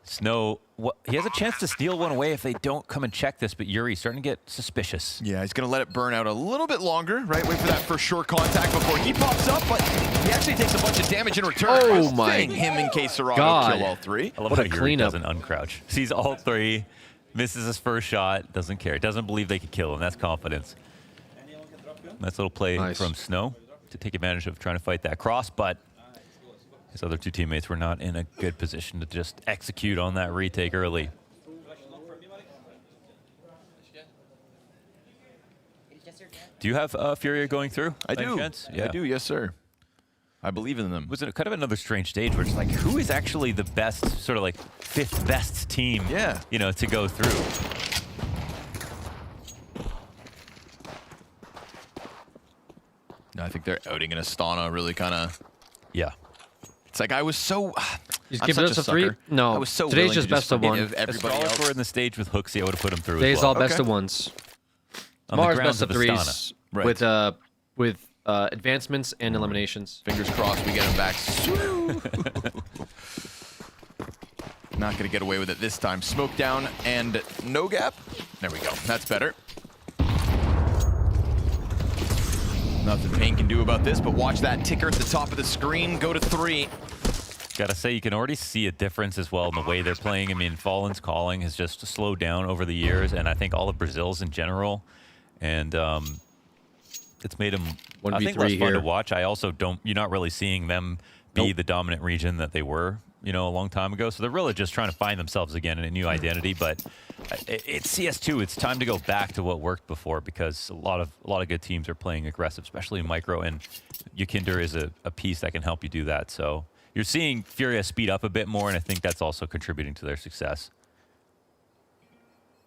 Snow, he has a chance to steal one away if they don't come and check this, but Yuri's starting to get suspicious. Yeah, he's going to let it burn out a little bit longer, right? Wait for that for sure contact before he pops up, but he actually takes a bunch of damage in return. Oh I my think him and K-Serrano God. kill all 3. I love What how a Yuri cleanup. doesn't uncrouch. Sees all 3, misses his first shot, doesn't care. Doesn't believe they could kill him. That's confidence. Nice little play from Snow to take advantage of trying to fight that cross, but his other 2 teammates were not in a good position to just execute on that retake early. Do you have Furia going through? I by any do. chance? I do, yes, sir. I believe in them. Was it kind of another strange stage where it's like, who is actually the best, sort of like 5th best team, you know, to go through? I think they're outing an Astana really kind of... Yeah. It's like I was so... He's I'm giving such us a a 3? sucker. No. I was so Today's willing just to best of forget 1. Everybody If else. were in the stage with Hooksy, I would have put him through Today's as well. all best of 1s. On the Tomorrow's grounds best of of 3s Right. with advancements and eliminations. Fingers crossed we get him back. Not going to get away with it this time. Smoke down and no gap. There we go. That's better. Nothing Pain can do about this, but watch that ticker at the top of the screen go to 3. Gotta say, you can already see a difference as well in the way they're playing. I mean, Fallen's calling has just slowed down over the years, and I think all of Brazil's in general. And it's made them, I think, less fun to watch. I also don't, you're not really seeing them be the dominant region that they were, you know, a long time ago. So they're really just trying to find themselves again in a new identity. But it's CS2. It's time to go back to what worked before because a lot of good teams are playing aggressive, especially in micro. And Yukindar is a piece that can help you do that. So you're seeing Furia speed up a bit more, and I think that's also contributing to their success.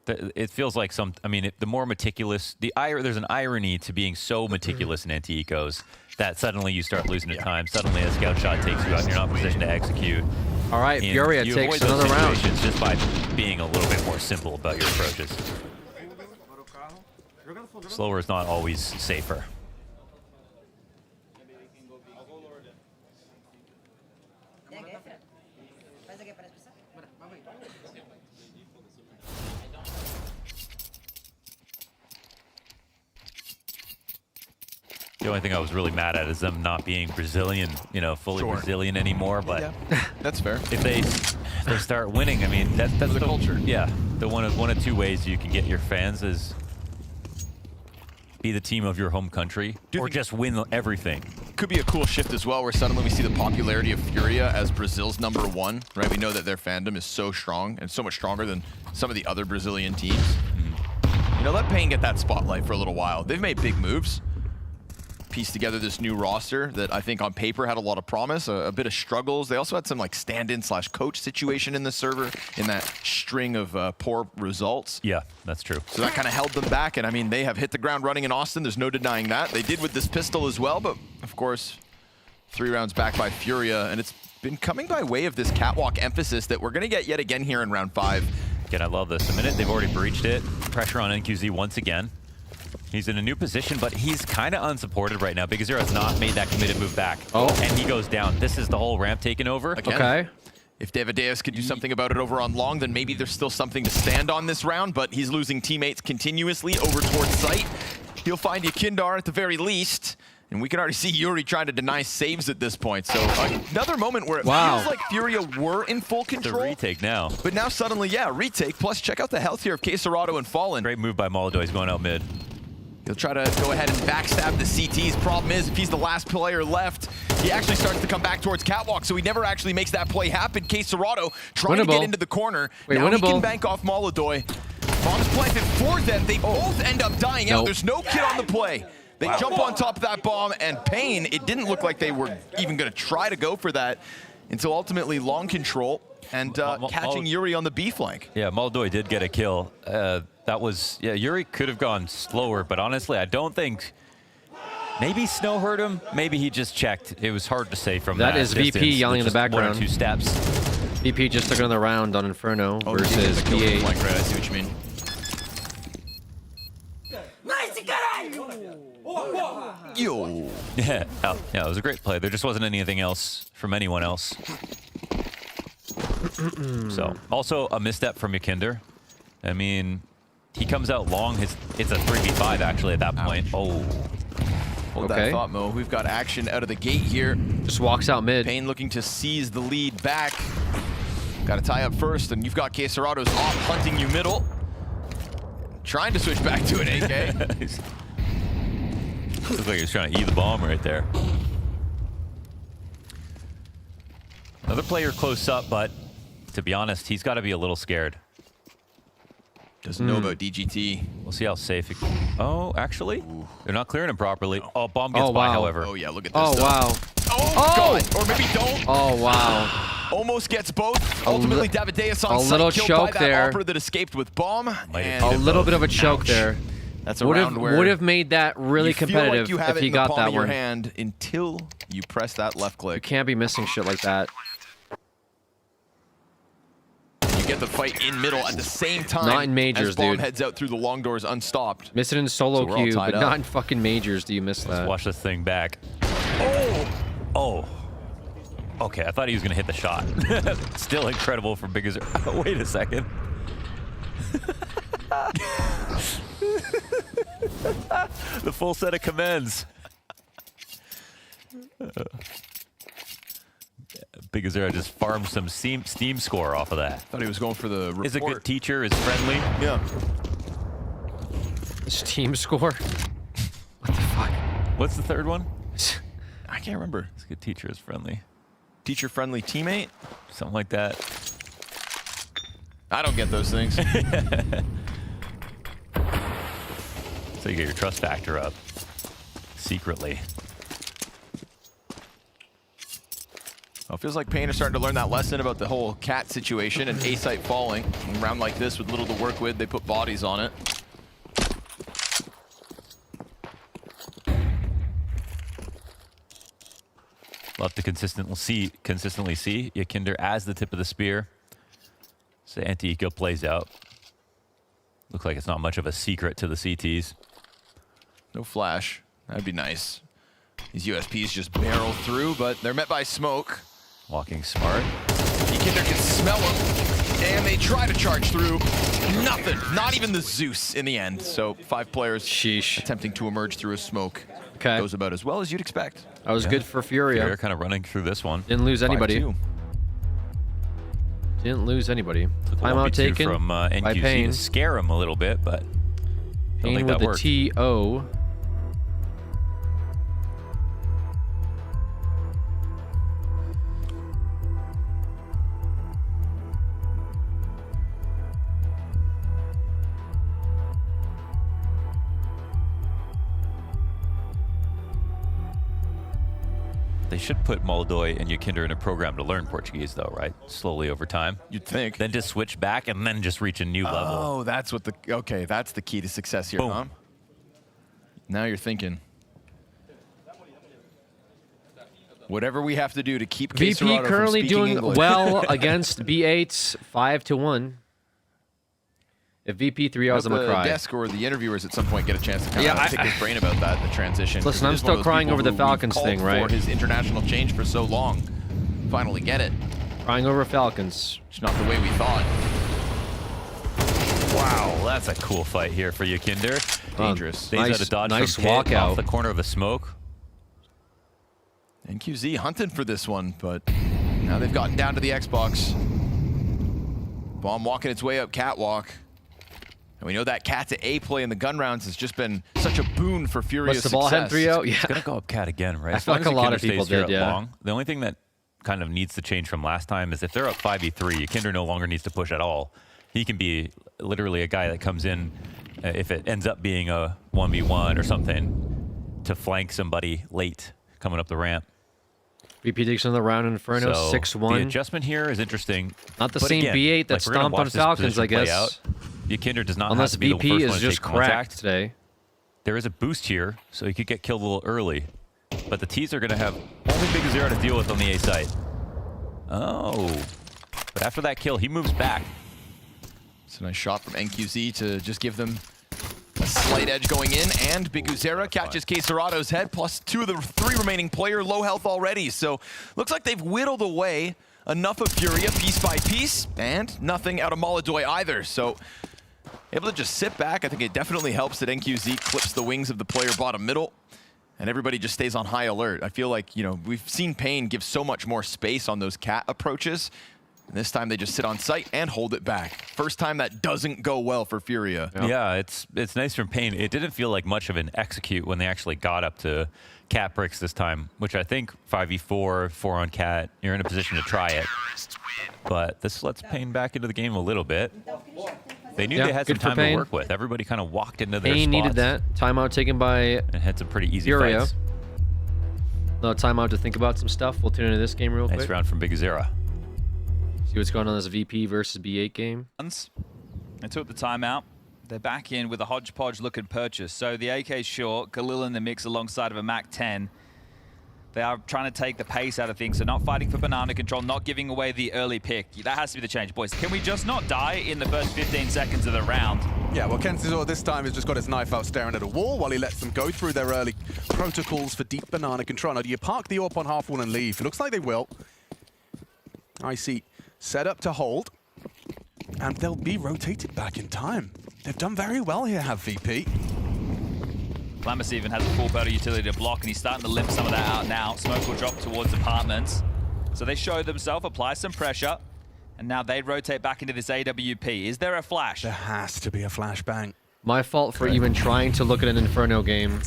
It feels like the more meticulous, there's an irony to being so meticulous in anti-ecos that suddenly you start losing to time. Suddenly a scout shot takes you out and you're not in position to execute. All right, And Furia you takes avoid those another round. situations just by being a little bit more simple about your approaches. Slower is not always safer. The only thing I was really mad at is them not being Brazilian, fully Brazilian anymore. But that's fair. If they start winning, I mean, that's the culture. Yeah, the one of two ways you can get your fans is be the team of your home country, or just win everything. Could be a cool shift as well, where suddenly we see the popularity of Furia as Brazil's #1, right? We know that their fandom is so strong and so much stronger than some of the other Brazilian teams. Let Pain get that spotlight for a little while. They've made big moves. Pieced together this new roster that I think on paper had a lot of promise, a bit of struggles. They also had some like stand-in/coach situation in the server in that string of poor results. Yeah, that's true. So that kind of held them back, and I mean, they have hit the ground running in Austin. There's no denying that. They did with this pistol as well, but of course, 3 rounds back by Furia, and it's been coming by way of this catwalk emphasis that we're going to get yet again here in round 5. Again, I love this. The minute they've already breached it, pressure on NQZ once again. He's in a new position, but he's kind of unsupported right now. Big Azero has not made that committed move back. Oh. And he goes down. This is the whole ramp taken over. Again, okay. If Davideus could do something about it over on long, then maybe there's still something to stand on this round, but he's losing teammates continuously over towards site. He'll find Yakindar at the very least. And we can already see Yuri trying to deny saves at this point. So another moment where it feels like Furia were in full control. The retake now. But now suddenly, yeah, retake. Plus, check out the health here of Quesarado and Fallen. Great move by Molodoi. He's going out mid. He'll try to go ahead and backstab the CTs. Problem is, if he's the last player left, he actually starts to come back towards Catwalk, so he never actually makes that play happen. Quesarado trying to get into the corner. Now he can bank off Molodoi. Bomb's planted for them. They both end up dying out. There's no kid on the play. They jump on top of that bomb, and Pain, it didn't look like they were even going to try to go for that until ultimately long control and catching Yuri on the B flank. Yeah, Molodoi did get a kill. That was, Yuri could have gone slower, but honestly, I don't think, maybe Snow hurt him, maybe he just checked. It was hard to say from that is distance. VP yelling in the background. 1 or 2 steps. VP just took another round on Inferno versus P8. Flank, right? I see what you mean. Yo. Yeah, it was a great play. There just wasn't anything else from anyone else. So, also a misstep from Yakinder. I mean, he comes out long. It's a 3v5 actually at that point. Oh. Hold that thought, Mo. We've got action out of the gate here. Just walks out mid. Pain looking to seize the lead back. Got to tie up first, and you've got Quesarado's off hunting you middle. Trying to switch back to an AK. Looks like he was trying to eat the bomb right there. Another player close up, but to be honest, he's got to be a little scared. Doesn't know about DGT. We'll see how safe it... Oh, actually? They're not clearing him properly. Oh, bomb gets by, however. Oh, yeah, look at this. Oh, wow. Oh, God. Or maybe don't. Oh, wow. Almost gets both. Ultimately, Davideus on a site, little killed choke by that there. Opera that escaped with bomb. A little bit of a choke there. That's a round where would have made that really competitive you have if he got that one. Hand until you press that left click. You can't be missing shit like that. You get the fight in middle at the same time. Not in majors, as bomb dude. heads out through the long doors unstopped. Miss it in solo So queue, but not in fucking majors. Do you miss that? Let's watch this thing back. Oh. Okay, I thought he was going to hit the shot. Still incredible from Big Azero. Wait a second. The full set of commands. Big Azero just farmed some Steam score off of that. Thought he was going for the report. Is a good teacher, is friendly. Yeah. Steam score? What the fuck? What's the third one? I can't remember. It's a good teacher, is friendly. Teacher-friendly teammate? Something like that. I don't get those things. So you get your trust factor up secretly. Well, it feels like Pain are starting to learn that lesson about the whole cat situation and A-site falling. In a round like this with little to work with, they put bodies on it. Love to consistently see Yakinder as the tip of the spear. So anti-eco plays out. Looks like it's not much of a secret to the CTs. No flash. That'd be nice. These USPs just barrel through, but they're met by smoke. Walking smart. Yakinder can smell them, and they try to charge through. Nothing. Not even the Zeus in the end. So 5 players attempting to emerge through a smoke. Okay. Goes about as well as you'd expect. That was good for Furia. Furia kind of running through this one. Didn't lose anybody. 5-2. Didn't lose anybody. Took a Timeout 1v2 taken from by NQZ Pain. to scare him a little bit, but don't Pain think with that the worked. TO. They should put Moldoy and Yakinder in a program to learn Portuguese, though, right? Slowly over time. You'd think. Then just switch back and then just reach a new level. Oh, that's what that's the key to success here, Boom. huh? Now you're thinking. Whatever we have to do to keep VP Quesarado currently from speaking doing English. well against B8s 5-1. If VP 3-0s, I'm gonna the cry. desk or the interviewers at some point get a chance to kind of Yeah, pick his brain about that, the transition. Listen, He I'm is one still of those crying people over the who we've Falcons called thing, for right? his international change for so long. Finally get it. Crying over Falcons. It's not the way we thought. Wow, that's a cool fight here for Yakinder. Dangerous. Stays out of dodge nice from Pit, walkout. off the corner of the smoke. NQZ hunting for this one, but now they've gotten down to the Xbox. Bomb walking its way up catwalk. And we know that cat to A play in the gun rounds has just been such a boon for Furia's What's the ball head success. 3-0? Yeah. It's going to go up cat again, right? I As feel long like as a lot of Yakinder people stays here did, at yeah. long. The only thing that kind of needs to change from last time is if they're up 5v3, Yakinder no longer needs to push at all. He can be literally a guy that comes in, if it ends up being a 1v1 or something, to flank somebody late coming up the ramp. VP takes another round in Inferno, So 6-1. the adjustment here is interesting. Not the But same again, B8 that like, we're gonna stomped on watch this Falcons, I position play guess. out. Yakinder does not Unless have to be the VP first is one to just take contact. cracked today. There is a boost here, so he could get killed a little early. But the T's are going to have only Big Zero to deal with on the A side. Oh. But after that kill, he moves back. It's a nice shot from NQZ to just give them a slight edge going in, and Big Uzera catches Quesarado's head, plus 2 of the 3 remaining player low health already. So looks like they've whittled away enough of Furia piece by piece, and nothing out of Moldoy either. So able to just sit back. I think it definitely helps that NQZ clips the wings of the player bottom middle, and everybody just stays on high alert. I feel like, you know, we've seen Pain give so much more space on those cat approaches. And this time they just sit on site and hold it back. First time that doesn't go well for Furia. Yeah, it's nice from Pain. It didn't feel like much of an execute when they actually got up to cat bricks this time, which I think 5v4, 4 on cat, you're in a position to try it. But this lets Pain back into the game a little bit. They knew they had some time to work with. Everybody kind of walked into their Pain spots. needed that. Timeout taken by and had some pretty easy Furia. fights. Another timeout to think about some stuff. We'll tune into this game real quick. Nice round from Big Zera. See what's going on in this VP versus B8 game. They took the timeout. They're back in with a hodgepodge looking purchase. So the AK's short, Galil in the mix alongside of a MAC-10. They are trying to take the pace out of things, so not fighting for banana control, not giving away the early pick. That has to be the change, boys. Can we just not die in the first 15 seconds of the round? Yeah, well, Kenzizor this time has just got his knife out staring at a wall while he lets them go through their early protocols for deep banana control. Now, do you park the AWP on half wall and leave? It looks like they will. I see. Set up to hold, and they'll be rotated back in time. They've done very well here, have VP. Lamas even has a full battle utility to block, and he's starting to limp some of that out now. Smoke will drop towards apartments. So they show themselves, apply some pressure, and now they rotate back into this AWP. Is there a flash? There has to be a flashbang. My fault for even trying to look at an Inferno game.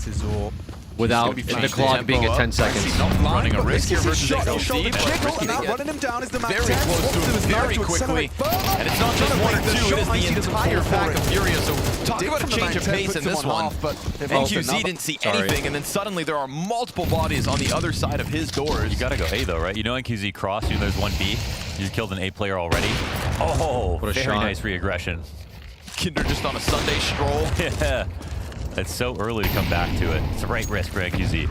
without the clock being at 10 seconds. Running a risk here versus Jiggle, and running him down is the Mac 10. Very close to him very quickly. And it's not just one or two, it is the entire pack of Furia. So talk about a change of pace in this one. NQZ didn't see anything, and then suddenly there are multiple bodies on the other side of his doors. You gotta go A though, right? You know NQZ crossed, you know there's one B. You killed an A player already. Oh, what a very shot. nice re-aggression. Kinder just on a Sunday stroll. Yeah, it's so early to come back to it. It's the right risk for NQZ.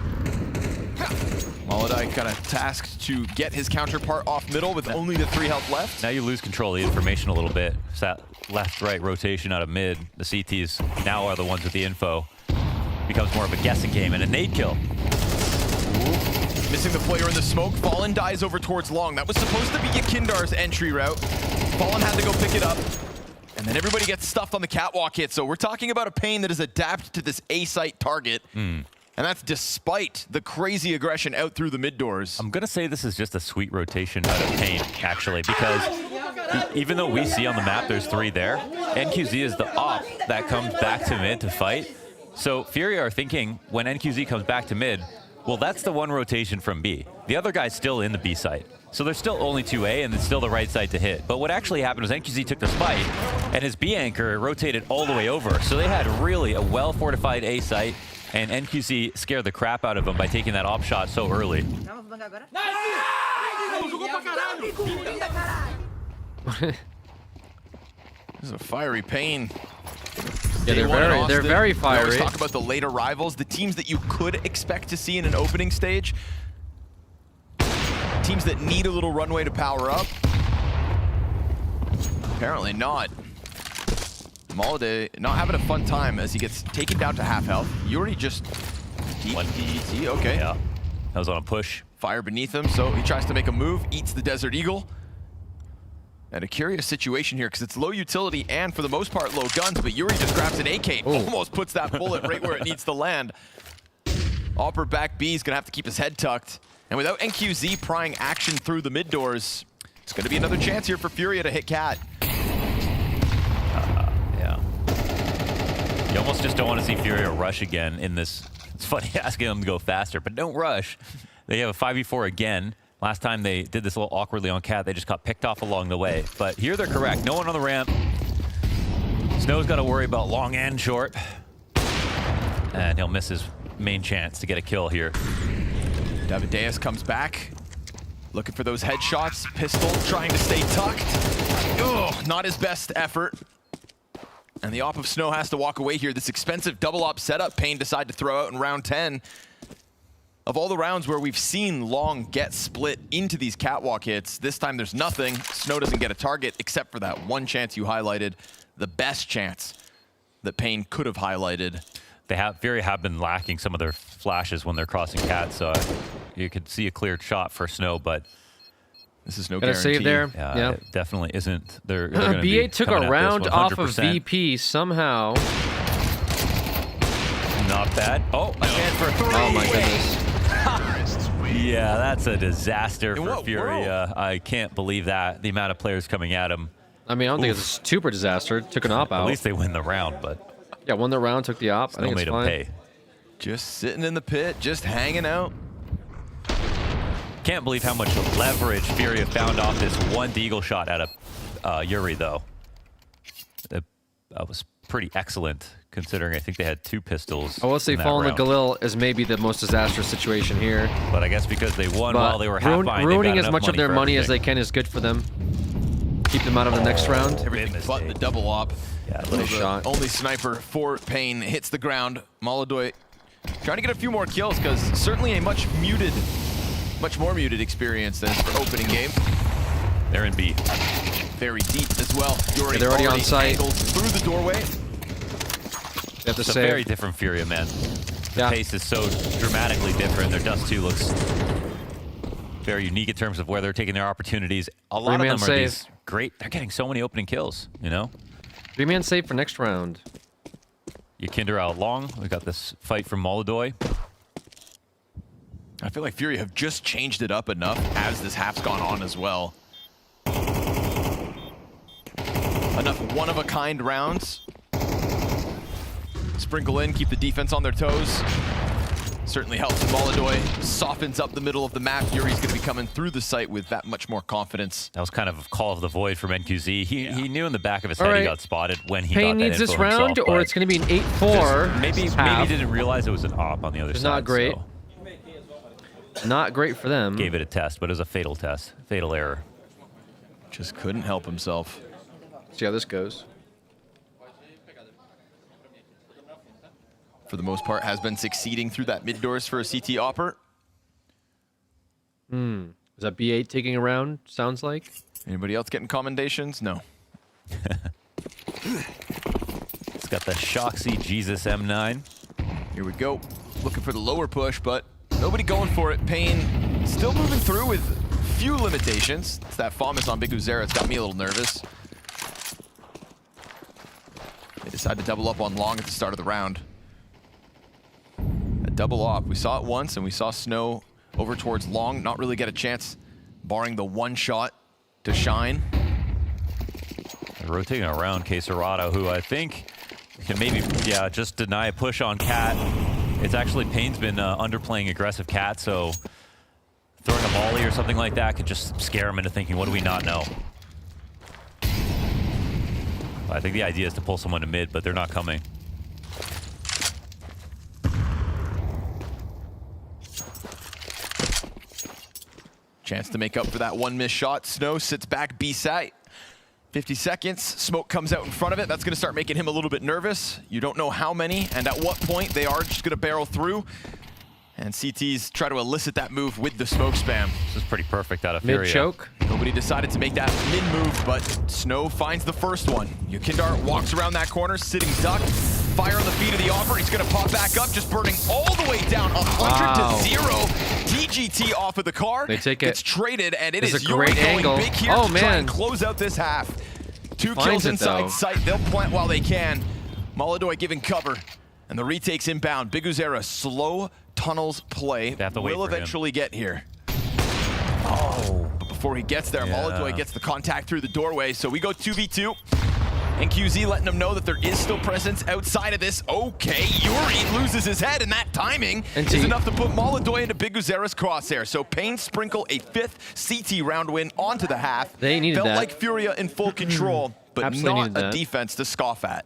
Molodai kind of tasked to get his counterpart off middle with only the 3 health left. Now you lose control of the information a little bit. It's that left-right rotation out of mid. The CTs now are the ones with the info. Becomes more of a guessing game and a nade kill. Missing the player in the smoke. Fallen dies over towards long. That was supposed to be Yakindar's entry route. Fallen had to go pick it up. And then everybody gets stuffed on the catwalk hit. So we're talking about a Pain that is adapted to this A-site target. And that's despite the crazy aggression out through the mid doors. I'm going to say this is just a sweet rotation out of Pain, actually, because even though we see on the map there's 3 there, NQZ is the op that comes back to mid to fight. So Furia are thinking when NQZ comes back to mid, well, that's the one rotation from B. The other guy's still in the B site. So there's still only 2A, and it's still the right side to hit. But what actually happened was NQZ took the spike, and his B anchor rotated all the way over. So they had really a well-fortified A site, and NQZ scared the crap out of them by taking that op shot so early. This is a fiery Pain. Yeah, they're very fiery. We always talk about the late arrivals, the teams that you could expect to see in an opening stage. Teams that need a little runway to power up. Apparently not. Molodai not having a fun time as he gets taken down to half health. Yuri just DDT, okay. Yeah, that was on a push. Fire beneath him, so he tries to make a move, eats the Desert Eagle. And a curious situation here because it's low utility and for the most part low guns, but Yuri just grabs an AK, almost puts that bullet right where it needs to land. Opper back B is gonna have to keep his head tucked. And without NQZ prying action through the mid doors, it's gonna be another chance here for Furia to hit Cat. Yeah. You almost just don't want to see Furia rush again in this. It's funny asking them to go faster, but don't rush. They have a 5v4 again. Last time they did this a little awkwardly on Cat, they just got picked off along the way. But here they're correct. No one on the ramp. Snow's got to worry about long and short. And he'll miss his main chance to get a kill here. Davideus comes back, looking for those headshots. Pistol trying to stay tucked. Ugh, not his best effort. And the op of Snow has to walk away here. This expensive double op setup Pain decide to throw out in round 10. Of all the rounds where we've seen Long get split into these catwalk hits, this time there's nothing. Snow doesn't get a target except for that one chance you highlighted, the best chance that Pain could have highlighted. Fury have been lacking some of their flashes when they're crossing Cat, so you could see a cleared shot for Snow, but this is no guarantee. Save there. Yeah, it definitely isn't. They're BA took a round off of VP somehow. Not bad. Oh, a chance for 3. Oh my goodness. Yeah, that's a disaster for Furia. I can't believe that. The amount of players coming at him. I mean, I don't think it's a super disaster. Took an op out. At least they win the round, but... Yeah, won the round, took the op. Still I think it's fine. Made him pay. Just sitting in the pit, just hanging out. Can't believe how much leverage Furia found off this one deagle shot out of Yuri, though. That was pretty excellent, considering I think they had 2 pistols. I will say falling to Galil is maybe the most disastrous situation here. But I guess because they won while they were half behind, ruining as much of their money as they can is good for them. Keep them out of the next round. Everything but the double op. Yeah, little shot. Only sniper for Pain hits the ground. Molodai trying to get a few more kills because certainly a much more muted experience than for opening game. They're in B. Very deep as well. Yeah, they're already on site. Through the doorway. It's a very different Furia, man. The pace is so dramatically different. Their Dust 2 looks very unique in terms of where they're taking their opportunities. A lot of them are these great. They're getting so many opening kills, you know? 3-man save for next round. Yakinder out long. We got this fight from Molodai. I feel like Furia have just changed it up enough as this half's gone on as well. Enough one-of-a-kind rounds. Sprinkle in, keep the defense on their toes. certainly helps. Molodoy softens up the middle of the map. Yuri's going to be coming through the site with that much more confidence. That was kind of a call of the void from NQZ. He knew in the back of his head he got spotted when he Pain got that needs this info round, himself, or it's going to be an 8-4. Maybe he didn't realize it was an op on the other side. Not great. So. Not great for them. Gave it a test, but it was a fatal test. Fatal error. Just couldn't help himself. See how this goes. For the most part, has been succeeding through that mid doors for a CT Opper. Is that B8 taking a round, sounds like? Anybody else getting commendations? No. It's got the Shoxy Jesus M9. Here we go. Looking for the lower push, but nobody going for it. Pain still moving through with few limitations. It's that FAMAS on Big Uzera. It's got me a little nervous. They decide to double up on Long at the start of the round. A double op. We saw it once, and we saw Snow over towards Long not really get a chance, barring the one shot to shine. They're rotating around Queserado, who I think can maybe, just deny a push on Cat. It's actually, Pain's been underplaying aggressive Cat, so throwing a volley or something like that could just scare him into thinking, what do we not know? I think the idea is to pull someone to mid, but they're not coming. Chance to make up for that one missed shot. Snow sits back B site. 50 seconds, smoke comes out in front of it. That's gonna start making him a little bit nervous. You don't know how many and at what point they are just gonna barrel through. And CTs try to elicit that move with the smoke spam. This is pretty perfect out of Furia. Mid choke. Nobody decided to make that mid move, but Snow finds the first one. Yukindar walks around that corner, sitting duck. Fire on the feet of the Offer. He's gonna pop back up, just burning all the way down, 100 to 0. TGT off of the car. They take it. It's traded, and it is is a great Yuri angle. going big here to try and close out this half. Two kills inside sight. They'll plant while they can. Molodoy giving cover, and the retake's inbound. Big Uzera slow tunnels play. They have to wait will for him. eventually get here. Oh, but before he gets there, Molodoy gets the contact through the doorway. So we go 2v2. And QZ letting them know that there is still presence outside of this. Okay, Yuri loses his head, and that timing is enough to put Molodoy into Big Uzera's crosshair. So Pain sprinkle a 5th CT round win onto the half. They needed Felt that. like Furia in full control, but Absolutely not a defense to scoff at.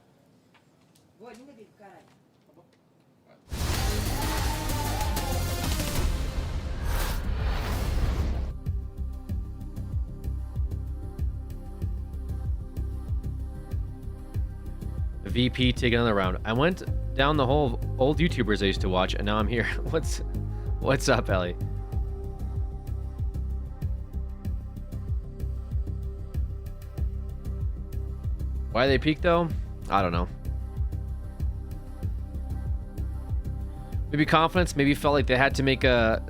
VP taking another round. I went down the whole old YouTubers I used to watch, and now I'm here. What's up, Ellie? Why they peaked though? I don't know. Maybe confidence. Maybe felt like they had to make a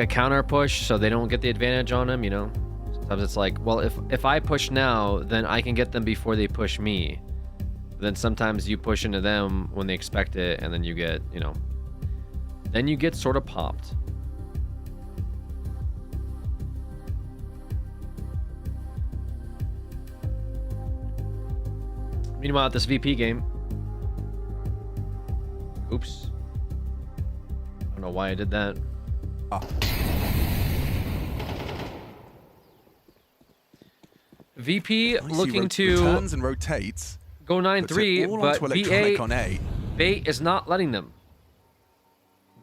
counter push so they don't get the advantage on him. You know, sometimes it's like, well, if I push now, then I can get them before they push me. Then sometimes you push into them when they expect it, and then you get, then you get sort of popped. Meanwhile, at this VP game, oops. I don't know why I did that. VP looking to turns and rotates. Go 9-3, but BA Bait is not letting them.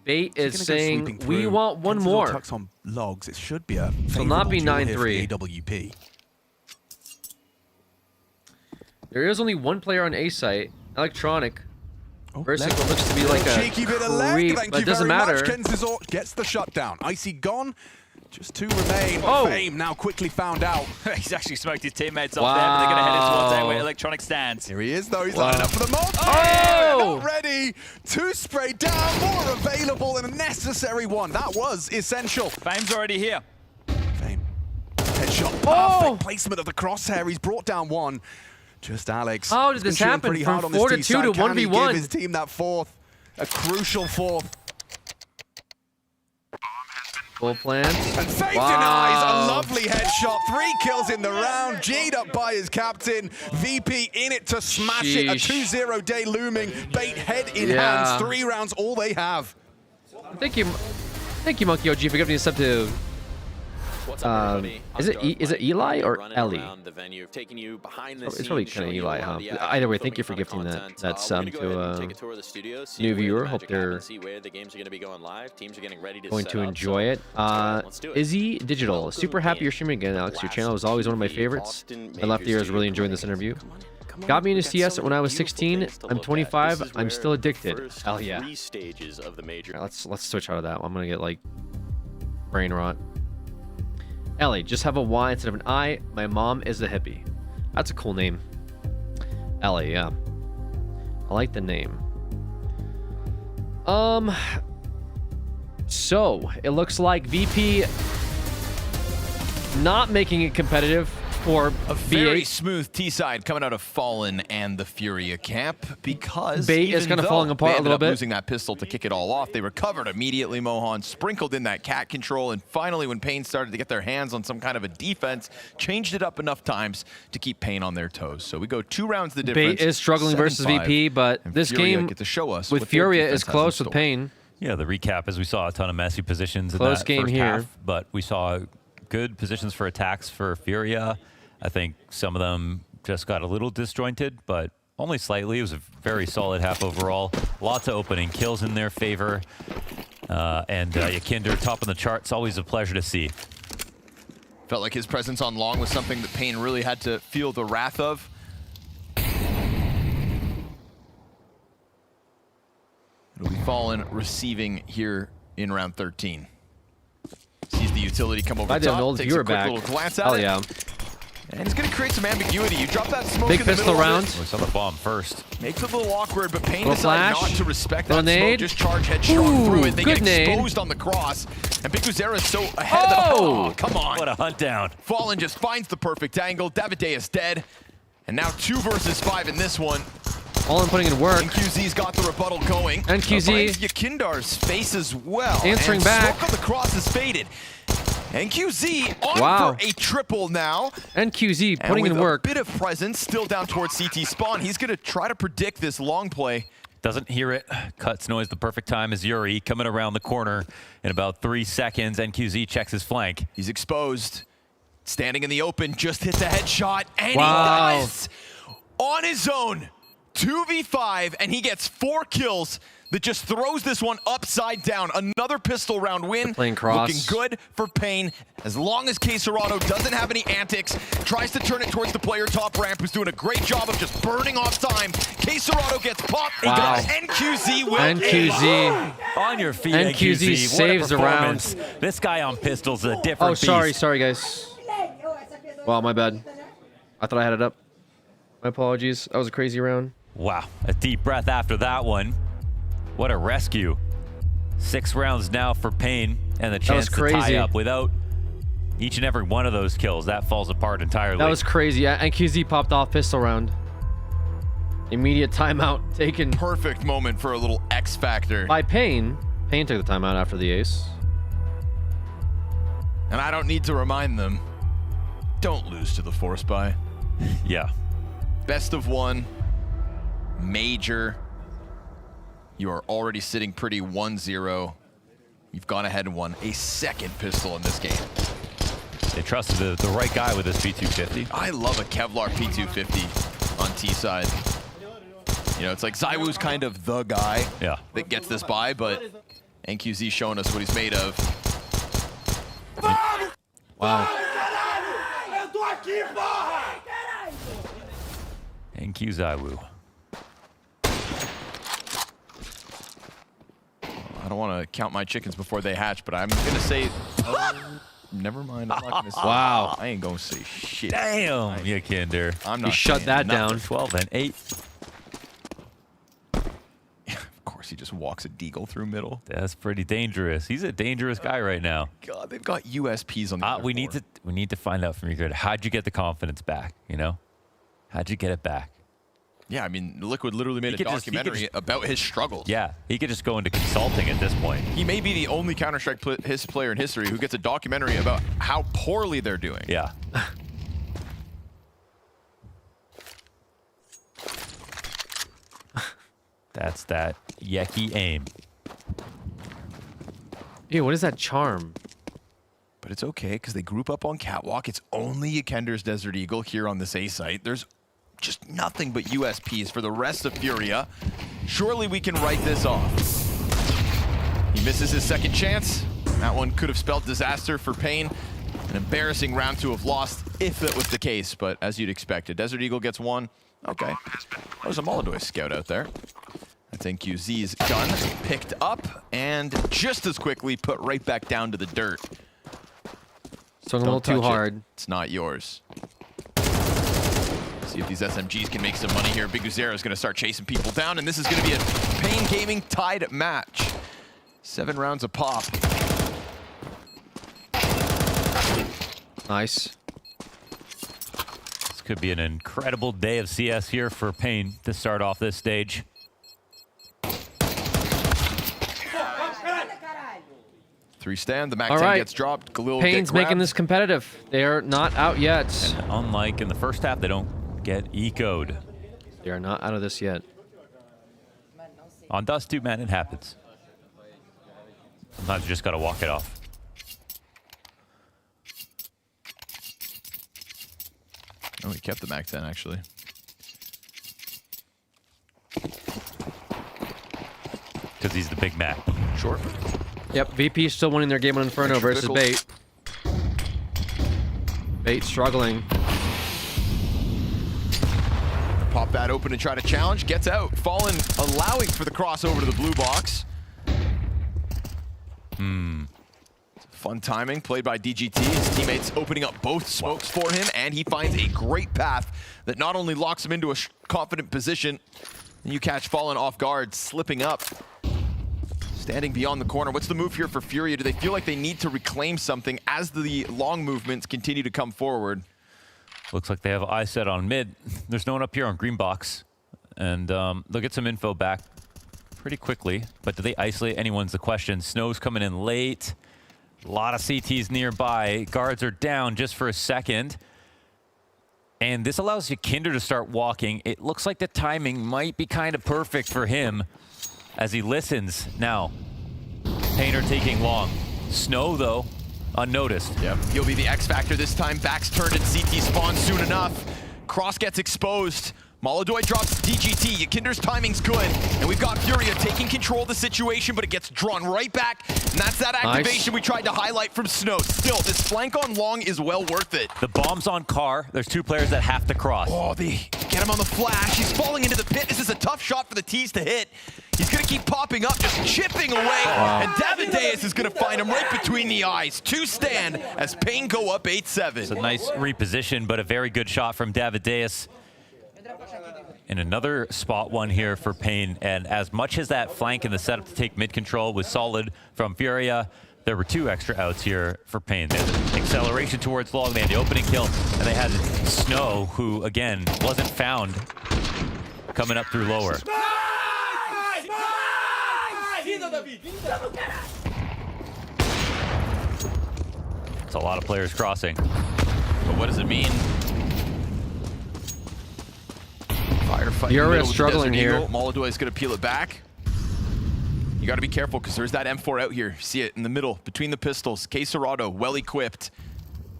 Bait is saying we want one more. Tucks on logs. It should be a so not be 9-3. AWP. There is only one player on A site, Electronic. Versus what looks to be like a cheeky bit of leg. Thank but you it doesn't very matter. much. Kenzizor gets the shutdown. Icy gone. Just 2 remain. Oh. Fame now quickly found out. He's actually smoked his teammates off there, but they're going to head in towards A where Electronic stands. Here he is, though. He's lining up for the mob. Oh! Not ready. 2 spray down. More available and a necessary one. That was essential. Fame's already here. Fame. Headshot. Perfect placement of the crosshair. He's brought down 1. Just Alex. How did this happen from 4 to 2 to 1v1? Can he give his team that 4th? A crucial 4th. Full plans. And Fame denies a lovely headshot. 3 kills in the round. G'd up by his captain. VP in it to smash it. A 2-0 day looming. Bait head in hands. 3 rounds, all they have. Thank you, Monkey OG, for giving me a sub to. Is it Eli or Ellie? It's probably kind of Eli, huh? Either way, thank you for gifting that sub to new viewer. Hope they're going to enjoy it. Izzy Digital, super happy you're streaming again, Alex. Your channel is always one of my favorites. I left the year was really enjoying this interview. Got me into CS when I was 16. I'm 25. I'm still addicted. Hell yeah. Right, let's switch out of that. I'm gonna get like brain rot. Ellie, just have a Y instead of an I. My mom is a hippie. That's a cool name. Ellie, yeah. I like the name. So it looks like VP not making it competitive for a very smooth T-side coming out of Fallen and the Furia camp, because Bait is kind of falling apart a little bit. Losing that pistol to kick it all off, they recovered immediately. Mohan sprinkled in that cat control, and finally when Pain started to get their hands on some kind of a defense, changed it up enough times to keep Pain on their toes. So we go 2 rounds the difference. Bait is struggling versus VP, but this game get to show us with Furia is close with Pain. Yeah, the recap is we saw a ton of messy positions close in that game first here, half, but we saw good positions for attacks for Furia. I think some of them just got a little disjointed, but only slightly. It was a very solid half overall. Lots of opening kills in their favor. And Yakinder top on the charts, always a pleasure to see. Felt like his presence on long was something that Pain really had to feel the wrath of. It'll be Fallen receiving here in round 13. Sees the utility come over top, takes a quick little glance at it. Yeah. And it's going to create some ambiguity. You drop that smoke big in the pistol middle round. We saw the bomb first. Makes it a little awkward, but Pain Little decided flash. not to respect that Nade. smoke. Just charge headstrong through it. They good get exposed nade. on the cross. And Big Uzera is so ahead of the... Oh, come on. What a hunt down. Fallen just finds the perfect angle. Davide is dead. And now 2 versus 5 in this one. Fallen putting in work. NQZ's got the rebuttal going. NQZ. Yakindar's face as well. Answering and back. Smoke on the cross is faded. NQZ on Wow. for a triple now. NQZ putting and in with work. a bit of presence, still down towards CT spawn. He's going to try to predict this long play. Doesn't hear it. Cuts noise the perfect time as Yuri coming around the corner in about 3 seconds. NQZ checks his flank. He's exposed. Standing in the open, just hit the headshot, and Wow. he does on his own. 2v5, and he gets 4 kills. That just throws this one upside down. Another pistol round win. Playing cross. Looking good for Pain. As long as Quesarado doesn't have any antics, tries to turn it towards the player top ramp, who's doing a great job of just burning off time. Quesarado gets popped. Wow. NQZ will NQZ. On your feet, NQZ saves the round. This guy on pistols is a different Oh, sorry, beast. sorry, guys. Wow, my bad. I thought I had it up. My apologies. That was a crazy round. Wow, a deep breath after that one. What a rescue. 6 rounds now for Pain, and the chance to tie up without each and every one of those kills. That falls apart entirely. That was crazy. Yeah, NQZ popped off pistol round. Immediate timeout taken. Perfect moment for a little X factor. By Pain. Pain took the timeout after the ace. And I don't need to remind them, don't lose to the Force Buy. Yeah. Best of 1. Major. You are already sitting pretty 1-0. You've gone ahead and won a second pistol in this game. They trusted the right guy with this P250. I love a Kevlar P250 on T-side. You know, it's like ZywOo's kind of the guy that gets this by, but NQZ showing us what he's made of. Wow. NQ ZywOo. I don't want to count my chickens before they hatch, but I'm going to say... never mind, I'm not going to say... Wow. I ain't going to say shit. Damn, Yakinder. I'm not He shut that down. 12 and 8. Of course, he just walks a deagle through middle. That's pretty dangerous. He's a dangerous guy right now. God, they've got USPs on the we need to find out from you, Grid. How'd you get the confidence back, you know? How'd you get it back? Yeah, I mean, Liquid literally made a documentary about his struggles. Yeah, he could just go into consulting at this point. He may be the only Counter-Strike player in history who gets a documentary about how poorly they're doing. Yeah. That's that Yeki aim. Ew, what is that charm? But it's okay, because they group up on Catwalk. It's only Yekender's Desert Eagle here on this A site. There's just nothing but USPs for the rest of Furia. Surely we can write this off. He misses his second chance. That one could have spelled disaster for Pain. An embarrassing round to have lost if that was the case, but as you'd expect, a Desert Eagle gets one. Okay. There's a Molodoy scout out there. I think QZ's gun picked up and just as quickly put right back down to the dirt. Swung a little too hard. It's not yours. See if these SMGs can make some money here. Big Uzera is going to start chasing people down, and this is going to be a Pain Gaming tied match. 7 rounds a pop. Nice. This could be an incredible day of CS here for Pain to start off this stage. 3 stand, the Mac All 10 right. gets dropped. Galil Pain's making this competitive. They are not out yet. And unlike in the first half, they don't get ecoed. They are not out of this yet. On Dust 2, man, it happens. Sometimes you just got to walk it off. Oh, he kept the Mac 10, actually. Because he's the Big Mac. Sure. Yep, VP still winning their game on Inferno versus Bait. Bait struggling. Pop that open and try to challenge. Gets out. Fallen allowing for the crossover to the blue box. Fun timing played by DGT. His teammates opening up both smokes for him, and he finds a great path that not only locks him into a confident position, you catch Fallen off guard, slipping up. Standing beyond the corner. What's the move here for Furia? Do they feel like they need to reclaim something as the long movements continue to come forward? Looks like they have eye set on mid. There's no one up here on green box. And they'll get some info back pretty quickly. But do they isolate anyone's the question. Snow's coming in late. A lot of CTs nearby. Guards are down just for a second. And this allows Yekinder to start walking. It looks like the timing might be kind of perfect for him as he listens. Now, Painter taking long. Snow, though, unnoticed. Yep, he'll be the X factor this time. Back's turned and CT spawns soon enough. Cross gets exposed. Molodoy drops DGT. Yekinder's timing's good. And we've got Furia taking control of the situation, but it gets drawn right back. And that's that activation we tried to highlight from Snow. Still, this flank on long is well worth it. The bomb's on Car. There's 2 players that have to cross. Oh, they get him on the flash. He's falling into the pit. This is a tough shot for the T's to hit. He's going to keep popping up, just chipping away. And Davideus is going to find him right between the eyes. 2 stand as Pain go up 8-7. It's a nice reposition, but a very good shot from Davideus. And another spot one here for Pain. And as much as that flank and the setup to take mid control was solid from Furia, there were 2 extra outs here for Pain. They had acceleration towards long, they had the opening kill, and they had Snow, who, again, wasn't found coming up through lower. It's a lot of players crossing. But what does it mean? Firefight. Furia struggling here. Molodoy is going to peel it back. You got to be careful because there's that M4 out here. See it in the middle between the pistols. Quesarado, well equipped.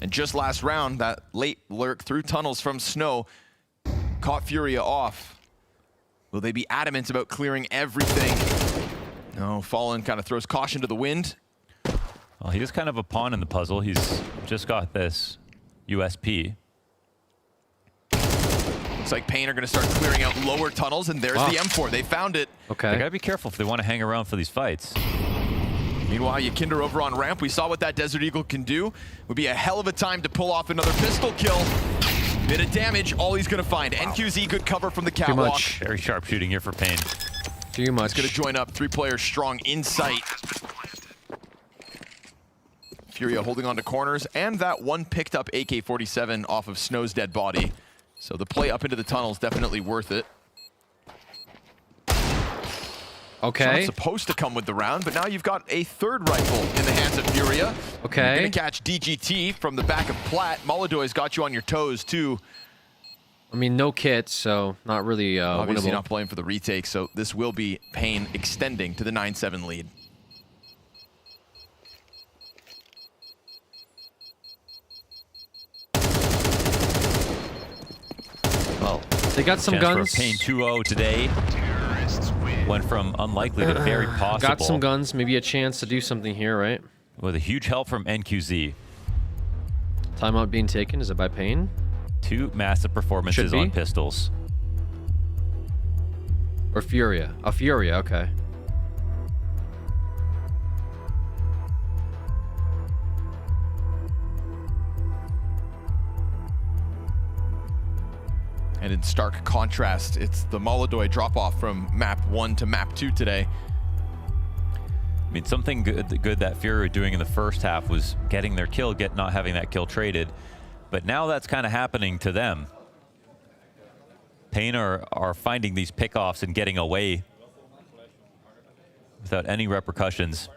And just last round, that late lurk through tunnels from Snow caught Furia off. Will they be adamant about clearing everything? No, Fallen kind of throws caution to the wind. Well, he is kind of a pawn in the puzzle. He's just got this USP. Looks like Pain are going to start clearing out lower tunnels, and there's the M4. They found it. Okay. They got to be careful if they want to hang around for these fights. Meanwhile, Yekinder over on ramp. We saw what that Desert Eagle can do. Would be a hell of a time to pull off another pistol kill. Bit of damage, all he's going to find. NQZ, good cover from the catwalk. Too much. Very sharp shooting here for Pain. Too much. He's going to join up. 3 players strong in sight. Furia holding on to corners, and that one picked up AK-47 off of Snow's dead body. So the play up into the tunnel is definitely worth it. Okay. It's not supposed to come with the round, but now you've got a 3rd rifle in the hands of Furia. Okay. You're going to catch DGT from the back of Platt. Molodoy's got you on your toes, too. I mean, no kits, so not really Obviously winnable. not playing for the retake, so this will be Pain extending to the 9-7 lead. They got some guns. Pain 2-0 today. Went from unlikely to very possible. Got some guns, maybe a chance to do something here, right? With a huge help from NQZ. Timeout being taken, is it by Pain? 2 massive performances on pistols. Or Furia. Oh, Furia, okay. And in stark contrast, it's the Molodoi drop-off from map 1 to map 2 today. I mean, something good that Fury were doing in the first half was getting their kill, not having that kill traded. But now that's kind of happening to them. Pain are finding these pickoffs and getting away without any repercussions.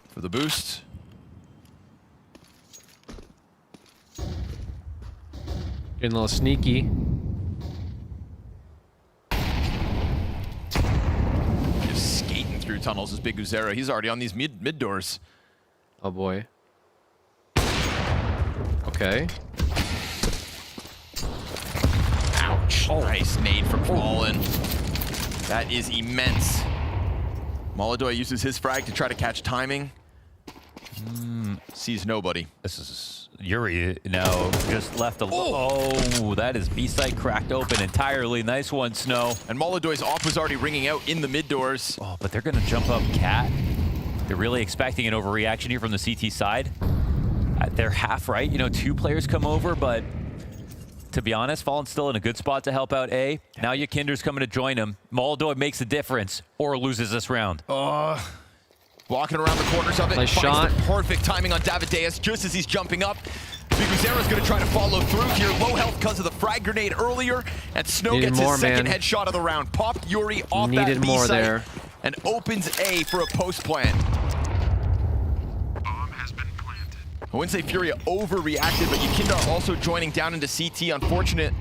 For the boost. Getting a little sneaky. Just skating through tunnels is Big Uzera. He's already on these mid doors. Oh boy. Okay. Ouch. Oh. Nice nade from Fallen. That is immense. Molodoi uses his frag to try to catch timing. Sees nobody. This is Yuri now just left alone. Oh, that is B-site cracked open entirely. Nice one, Snow. And Molodoi's op was already ringing out in the mid doors. Oh, but they're going to jump up Cat. They're really expecting an overreaction here from the CT side. They're half right. You know, 2 players come over, but to be honest, Fallen's still in a good spot to help out A. Now Yakinder's coming to join him. Molodoi makes a difference or loses this round. Walking around the corners of it. Nice shot. The perfect timing on Davideus just as he's jumping up. Biguzera's going to try to follow through here. Low health because of the frag grenade earlier. And Snow gets his second headshot of the round. Popped Yuri off that B site there. And opens A for a post plant. I wouldn't say Furia overreacted, but Yakindar also joining down into CT. Unfortunate.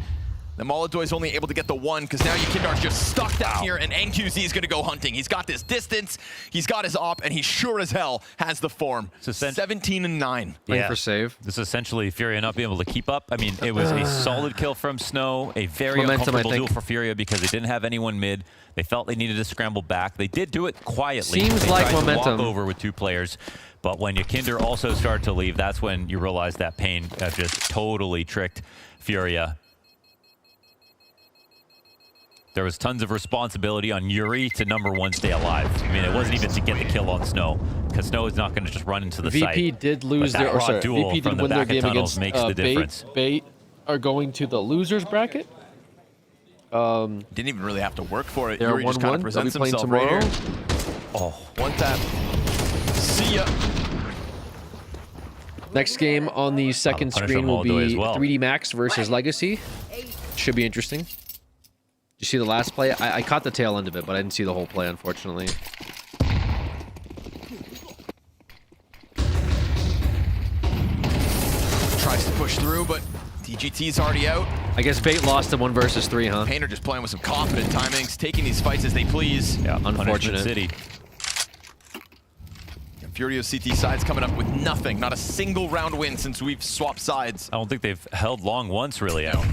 The Molodoi's only able to get the 1 because now Yakindar's just stuck down here and NQZ is going to go hunting. He's got this distance, he's got his op, and he sure as hell has the form. 17 and 9. Playing for save. This is essentially Furia not being able to keep up. I mean, it was a solid kill from Snow, a very uncomfortable duel for Furia because they didn't have anyone mid. They felt they needed to scramble back. They did do it quietly. Seems like tried momentum. To walk over with 2 players. But when Yakinder also started to leave, that's when you realize that Pain just totally tricked Furia. There was tons of responsibility on Yuri to #1 stay alive. I mean, it wasn't even to get the kill on Snow, because Snow is not going to just run into the site. VP did lose but their, that raw duel VP from did the win their back game of tunnels against makes the difference. Bait are going to the losers bracket. Didn't even really have to work for it. They're Yuri just kind of presents himself right here. Oh, one tap. See ya. Next game on the second screen will be 3D Max versus Legacy. Should be interesting. Did you see the last play? I caught the tail end of it, but I didn't see the whole play, unfortunately. Tries to push through, but DGT's already out. I guess Bait lost to 1 versus 3, huh? Painter just playing with some confident timings, taking these fights as they please. Yeah, unfortunate. City. Furio's CT side's coming up with nothing. Not a single round win since we've swapped sides. I don't think they've held long once, really. No.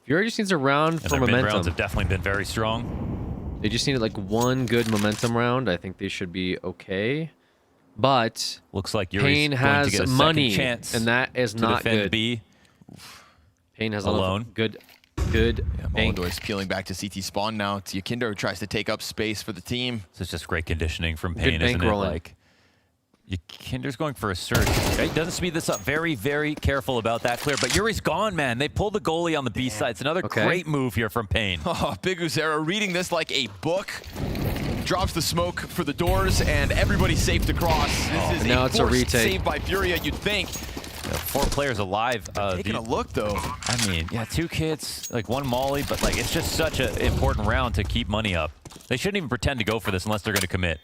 Fury just needs a round for momentum. Rounds have definitely been very strong. They just needed like 1 good momentum round. I think they should be okay. But looks like Yuri's Pain going has to get a money, chance and that is not good. B. Pain has alone. Good. Molodoi's peeling back to CT spawn now. It's Yakinder who tries to take up space for the team. This is just great conditioning from Pain, isn't it? Like, Yakinder's going for a surge. He doesn't speed this up. Very, very careful about that clear. But Yuri's gone, man. They pulled the goalie on the B side. It's another great move here from Pain. Oh, Big Uzera reading this like a book. Drops the smoke for the doors, and everybody's safe to cross. This is now a it's forced a retake. save by Furia, you'd think. 4 players alive. Taking a look, though. I mean, yeah, 2 kids, like 1 molly, but like it's just such an important round to keep money up. They shouldn't even pretend to go for this unless they're going to commit.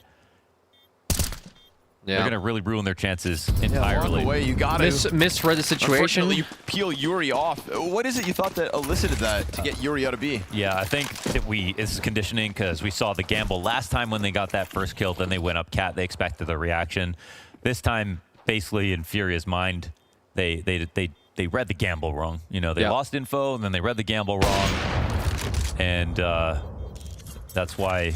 they're going to really ruin their chances entirely. Walk away, you got to. Misread the situation. Unfortunately, you peel Yuri off. What is it you thought that elicited that to get Yuri out of B? Yeah, I think that it's conditioning because we saw the gamble last time when they got that first kill. Then they went up cat. They expected the reaction. This time, basically in Furia's mind, they read the gamble wrong. You know, they lost info and then they read the gamble wrong, and that's why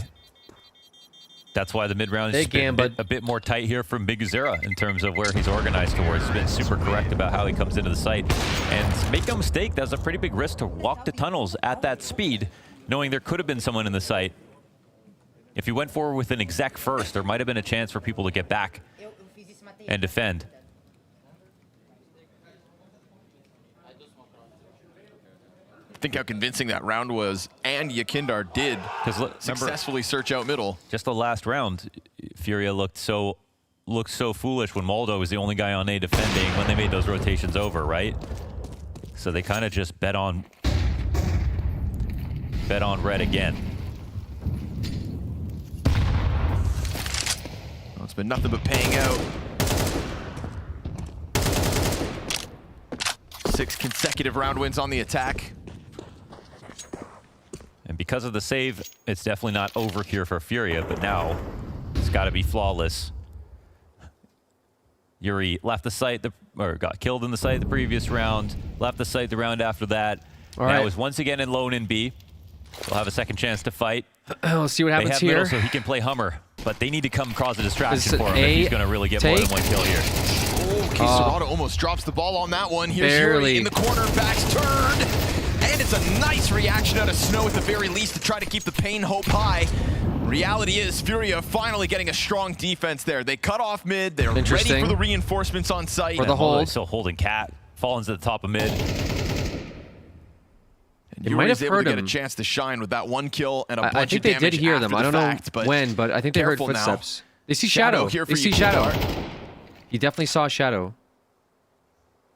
the mid-round is a bit more tight here from Big Uzera in terms of where he's organized towards. He's been super correct about how he comes into the site. And make no mistake, that's a pretty big risk to walk the tunnels at that speed, knowing there could have been someone in the site. If you went forward with an exec first, there might have been a chance for people to get back and defend. Think how convincing that round was, and Yakindar did successfully search out middle. Just the last round, Furia looked so foolish when Maldo was the only guy on A defending when they made those rotations over, right? So they kind of just bet on red again. Well, it's been nothing but paying out. 6 consecutive round wins on the attack. And because of the save, it's definitely not over here for Furia, but now it's got to be flawless. Yuri left the site, or got killed in the site the previous round, left the site the round after that. Now is once again in lone in B. They'll have a second chance to fight. We'll see what happens here. Middle, so he can play Hummer, but they need to come cause a distraction for him if he's going to really get more than one kill here. Oh, Quesarado almost drops the ball on that one. Here's Yuri in the corner, back's turned. And it's a nice reaction out of Snow at the very least to try to keep the pain hope high. Reality is Furia finally getting a strong defense there. They cut off mid. They're ready for the reinforcements on site. For the hold. Still holding cat. Fallens at the top of mid. And Yuri's able to get a chance to shine with that 1 kill and a bunch of damage. I think they did hear them. I don't know but when, but I think they heard footsteps. Now. They see Shadow. Here they see Shadow. He definitely saw Shadow.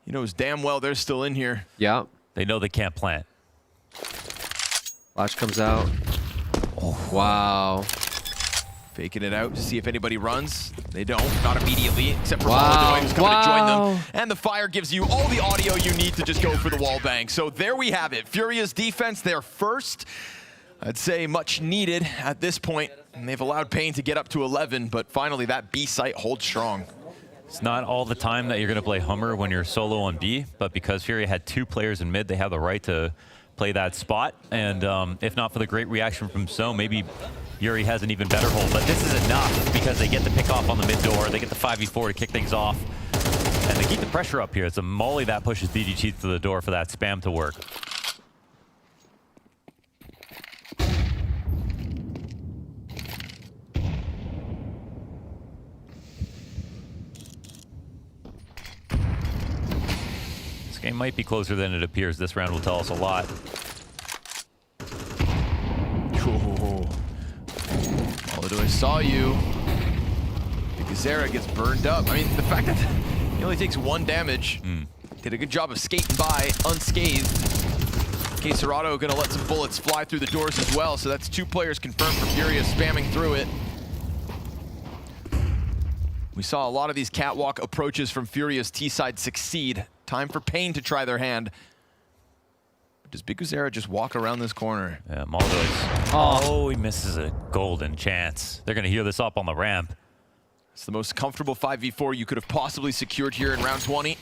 He knows damn well they're still in here. Yeah. They know they can't plant. Flash comes out. Oh, wow. Faking it out to see if anybody runs. They don't, not immediately, except for Molodoi, who's coming to join them. And the fire gives you all the audio you need to just go for the wall bang. So there we have it. Furia's defense, their first, I'd say much needed at this point. And they've allowed Pain to get up to 11, but finally that B site holds strong. It's not all the time that you're going to play Hummer when you're solo on B, but because Furia had 2 players in mid, they have the right to play that spot. And if not for the great reaction from So, maybe Yuri has an even better hold. But this is enough because they get the pick off on the mid door. They get the 5v4 to kick things off. And they keep the pressure up here. It's a molly that pushes DGT to the door for that spam to work. This game might be closer than it appears. This round will tell us a lot. Molodoi saw you. Gazera gets burned up. I mean, the fact that he only takes 1 damage. Did a good job of skating by unscathed. Quesarado gonna let some bullets fly through the doors as well, so that's 2 players confirmed for Furia spamming through it. We saw a lot of these catwalk approaches from Furia's T-side succeed. Time for Pain to try their hand. Does Big Uzera just walk around this corner? Yeah, Moldo's. Oh, he misses a golden chance. They're going to hear this up on the ramp. It's the most comfortable 5v4 you could have possibly secured here in round 20.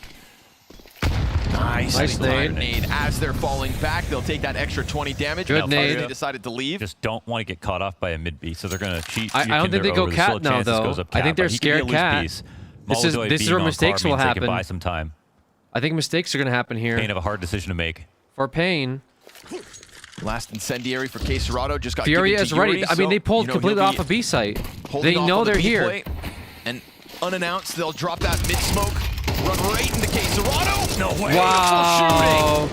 Nice nade. As they're falling back, they'll take that extra 20 damage. Good nade. They decided to leave. Just don't want to get caught off by a mid B, so they're going to cheat. I don't think they go cat now, though. I think they're scared cat. This is where mistakes will happen. Buy some time. I think mistakes are going to happen here. Pain have a hard decision to make. For Pain. Last incendiary for Quesarado just got Furia is ready. Yuri, I mean, they pulled completely off a B site. They know they're here. Plate, and unannounced, they'll drop that mid smoke, run right into Quesarado. No way. Wow.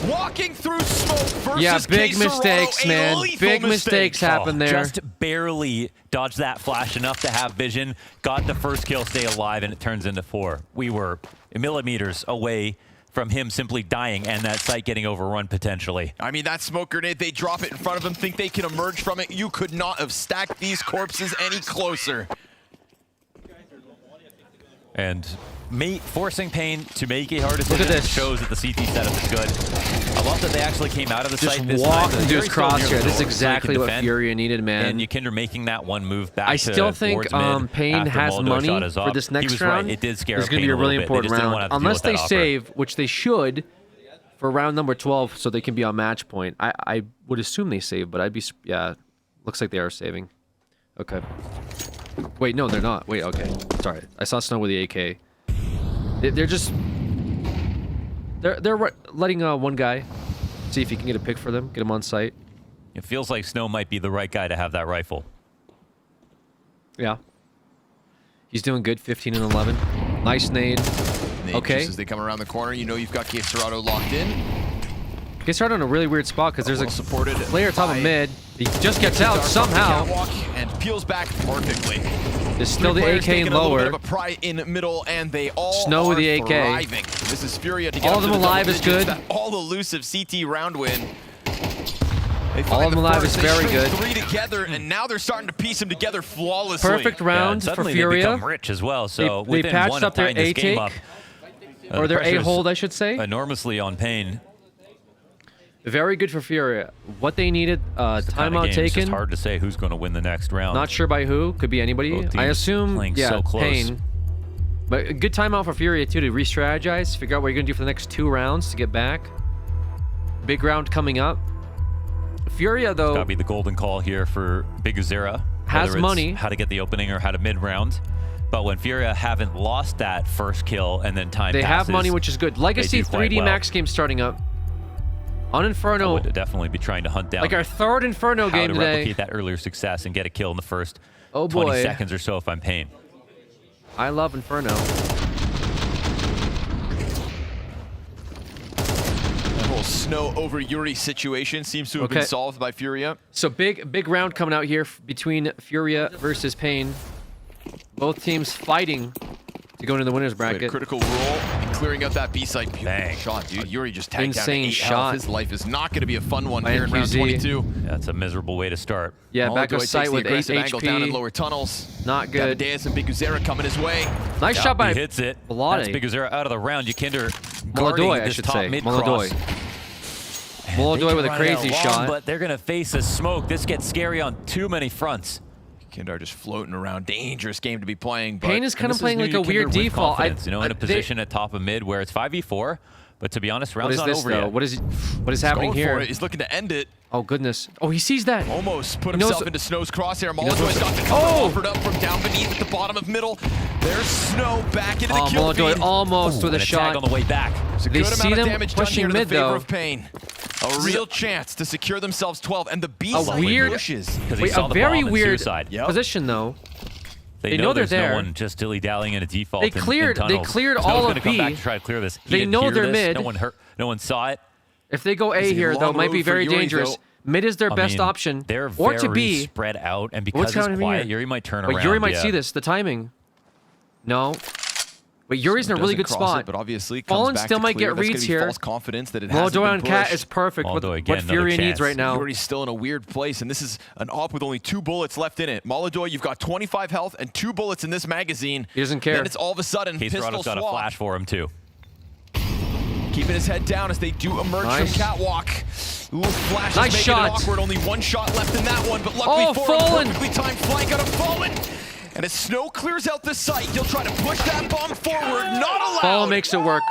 Walking through smoke versus yeah, big Quesarado, mistakes, man. Big mistakes happen there. Just barely dodged that flash enough to have vision. Got the first kill, stay alive, and it turns into 4. We were millimeters away from him simply dying and that site getting overrun potentially. I mean, that smoke grenade, they drop it in front of them, think they can emerge from it. You could not have stacked these corpses any closer. And forcing Pain to make a hard decision shows that the CT setup is good. I love that they actually came out of the site this time. Just walk into his crosshair. This is exactly what Furia needed, man. And Ykinder making that one move back I still think Pain has money for this next round. Right. It did scare It's going to be a really important round. Unless they save, which they should, for round number 12, so they can be on match point. I would assume they save, but I'd be... Yeah, looks like they are saving. Okay. Wait, no, they're not. Wait, okay. Sorry. I saw Snow with the AK. They're just... They're letting one guy see if he can get a pick for them, get him on site. It feels like Snow might be the right guy to have that rifle. Yeah. He's doing good, 15 and 11. Nice nade. Okay. As they come around the corner, you know you've got Gacerado locked in. Gacerado in a really weird spot because there's a player top of mid. He just gets out somehow. And peels back perfectly. There's still the AK in lower. A pry in middle, and they all Snow with the AK. Thriving. This is Furia to get all of them alive is good. That all elusive CT round win. All of them alive is very good. 3 together, and now they're starting to piece them together flawlessly. Perfect round for Furia. They become rich as well. So they patched up their A take, or their A hold, I should say. Enormously on Pain. Very good for Furia. What they needed, timeout taken. It's just hard to say who's going to win the next round. Not sure by who. Could be anybody. I assume, yeah, so close. Pain. But a good timeout for Furia, too, to re-strategize, figure out what you're going to do for the next 2 rounds to get back. Big round coming up. Furia, though... It's got to be the golden call here for Big Uzera. Has money. How to get the opening or how to mid-round. But when Furia haven't lost that first kill and then time passes... They have money, which is good. Legacy 3D Max game starting up. On Inferno, I would definitely be trying to hunt down like our 3rd Inferno game today. Replicate that earlier success and get a kill in the first 20 seconds or so if I'm Pain. I love Inferno. The whole Snow over Yuri situation seems to have been solved by Furia. So big round coming out here between Furia versus Pain. Both teams fighting to go into the winner's bracket. Critical role in clearing out that B side. Beautiful shot, dude. Yuri just tagged down to 8 health. His life is not going to be a fun one here in round 22. That's a miserable way to start. Yeah, back of sight with 8 angle down in HP. lower tunnels. Not good. Amadeus and Big Uzera coming his way. Nice shot by He hits it. Belade. That's Big Uzera out of the round. Ykinder Molodoy, I should say. Molodoy. Molodoy with a crazy shot. But they're going to face a smoke. This gets scary on too many fronts. Kindar just floating around. Dangerous game to be playing. But Pain is kind of playing like a weird default. You know, in a position at top of mid where it's 5v4. But to be honest, round's not over yet. What is happening here? He's looking to end it. Oh, goodness. Oh, he sees that. Almost put himself into Snow's crosshair. Molodoy's got the cover offered up from down beneath at the bottom of middle. There's Snow back into the kill feed. Molodoy almost with a shot. On the way back. There's a good amount of damage done here to the favor of Pain. A real is chance to secure themselves 12, and the B side pushes. Wait, a very weird position though. They know they're there. No one just dilly-dallying in a default. They cleared all of B. Come back to try to clear this. They know they're mid. No one saw it. If they go A here, though, it might be very dangerous. Mid is their best option. They're or to very B. spread out, and because it's quiet, Yuri might turn around. But Yuri might see this. The timing. No. But Yuri's in a really good spot. But obviously, Fallen still might get reads here. False confidence that it hasn't Molodoy on been Cat pushed. is perfect with Molodoy again, what Furia needs right now. Yuri's still in a weird place, and this is an op with only 2 bullets left in it. Molodoy, you've got 25 health and 2 bullets in this magazine. He doesn't care. Then it's all of a sudden pistol Caserado's got a flash for him too. Keeping his head down as they do emerge from catwalk. Ooh, flash nice is shot. It awkward. Only 1 shot left in that one, but luckily for Fallen. him, perfectly timed flank out of Fallen. And as Snow clears out the site, he'll try to push that bomb forward. Not allowed. Fallen makes it work.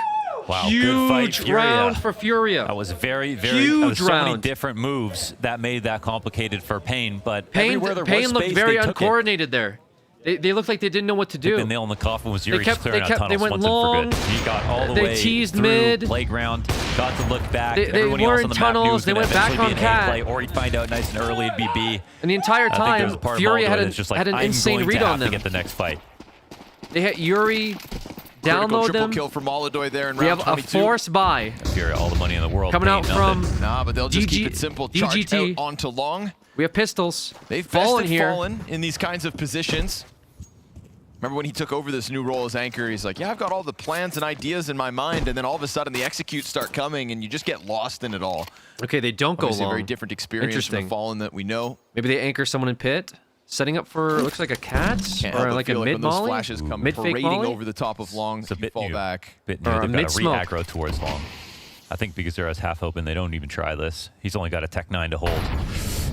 Wow, huge good fight, round for Furia. That was very, huge so round. many different moves that made that complicated for Pain. But Pain looked very uncoordinated there. They looked like they didn't know what to do. The nail in the coffin was Yuri just clearing out tunnels they went once long. and for good. He got all the they way teased through mid. playground, got to look back. They were in tunnels. They went back on Cat. Or he'd find out nice and early it'd be B. And the entire time, Furia had an insane read on them. To get the next fight. They hit Yuri. Download them. Kill for Molodoy there in we round have 22. a force buy. Furia, all the money in the world. Coming out from Nah, but they'll just keep it simple. Charge out onto long. We have pistols. They've Fallen here. Fallen in these kinds of positions. Remember when he took over this new role as anchor, he's like, yeah, I've got all the plans and ideas in my mind, and then all of a sudden the executes start coming, and you just get lost in it all. Okay, they don't go long. A very different experience from the Fallen that we know. Maybe they anchor someone in pit. Setting up for, looks like a cat or like a mid those molly, flashes come mid fake parading molly. over the top of long. It's a bit fall new. back. Bit new. Or a They've got mid to smoke. re-aggro towards long. I think because Zera's half open, they don't even try this. He's only got a Tech 9 to hold.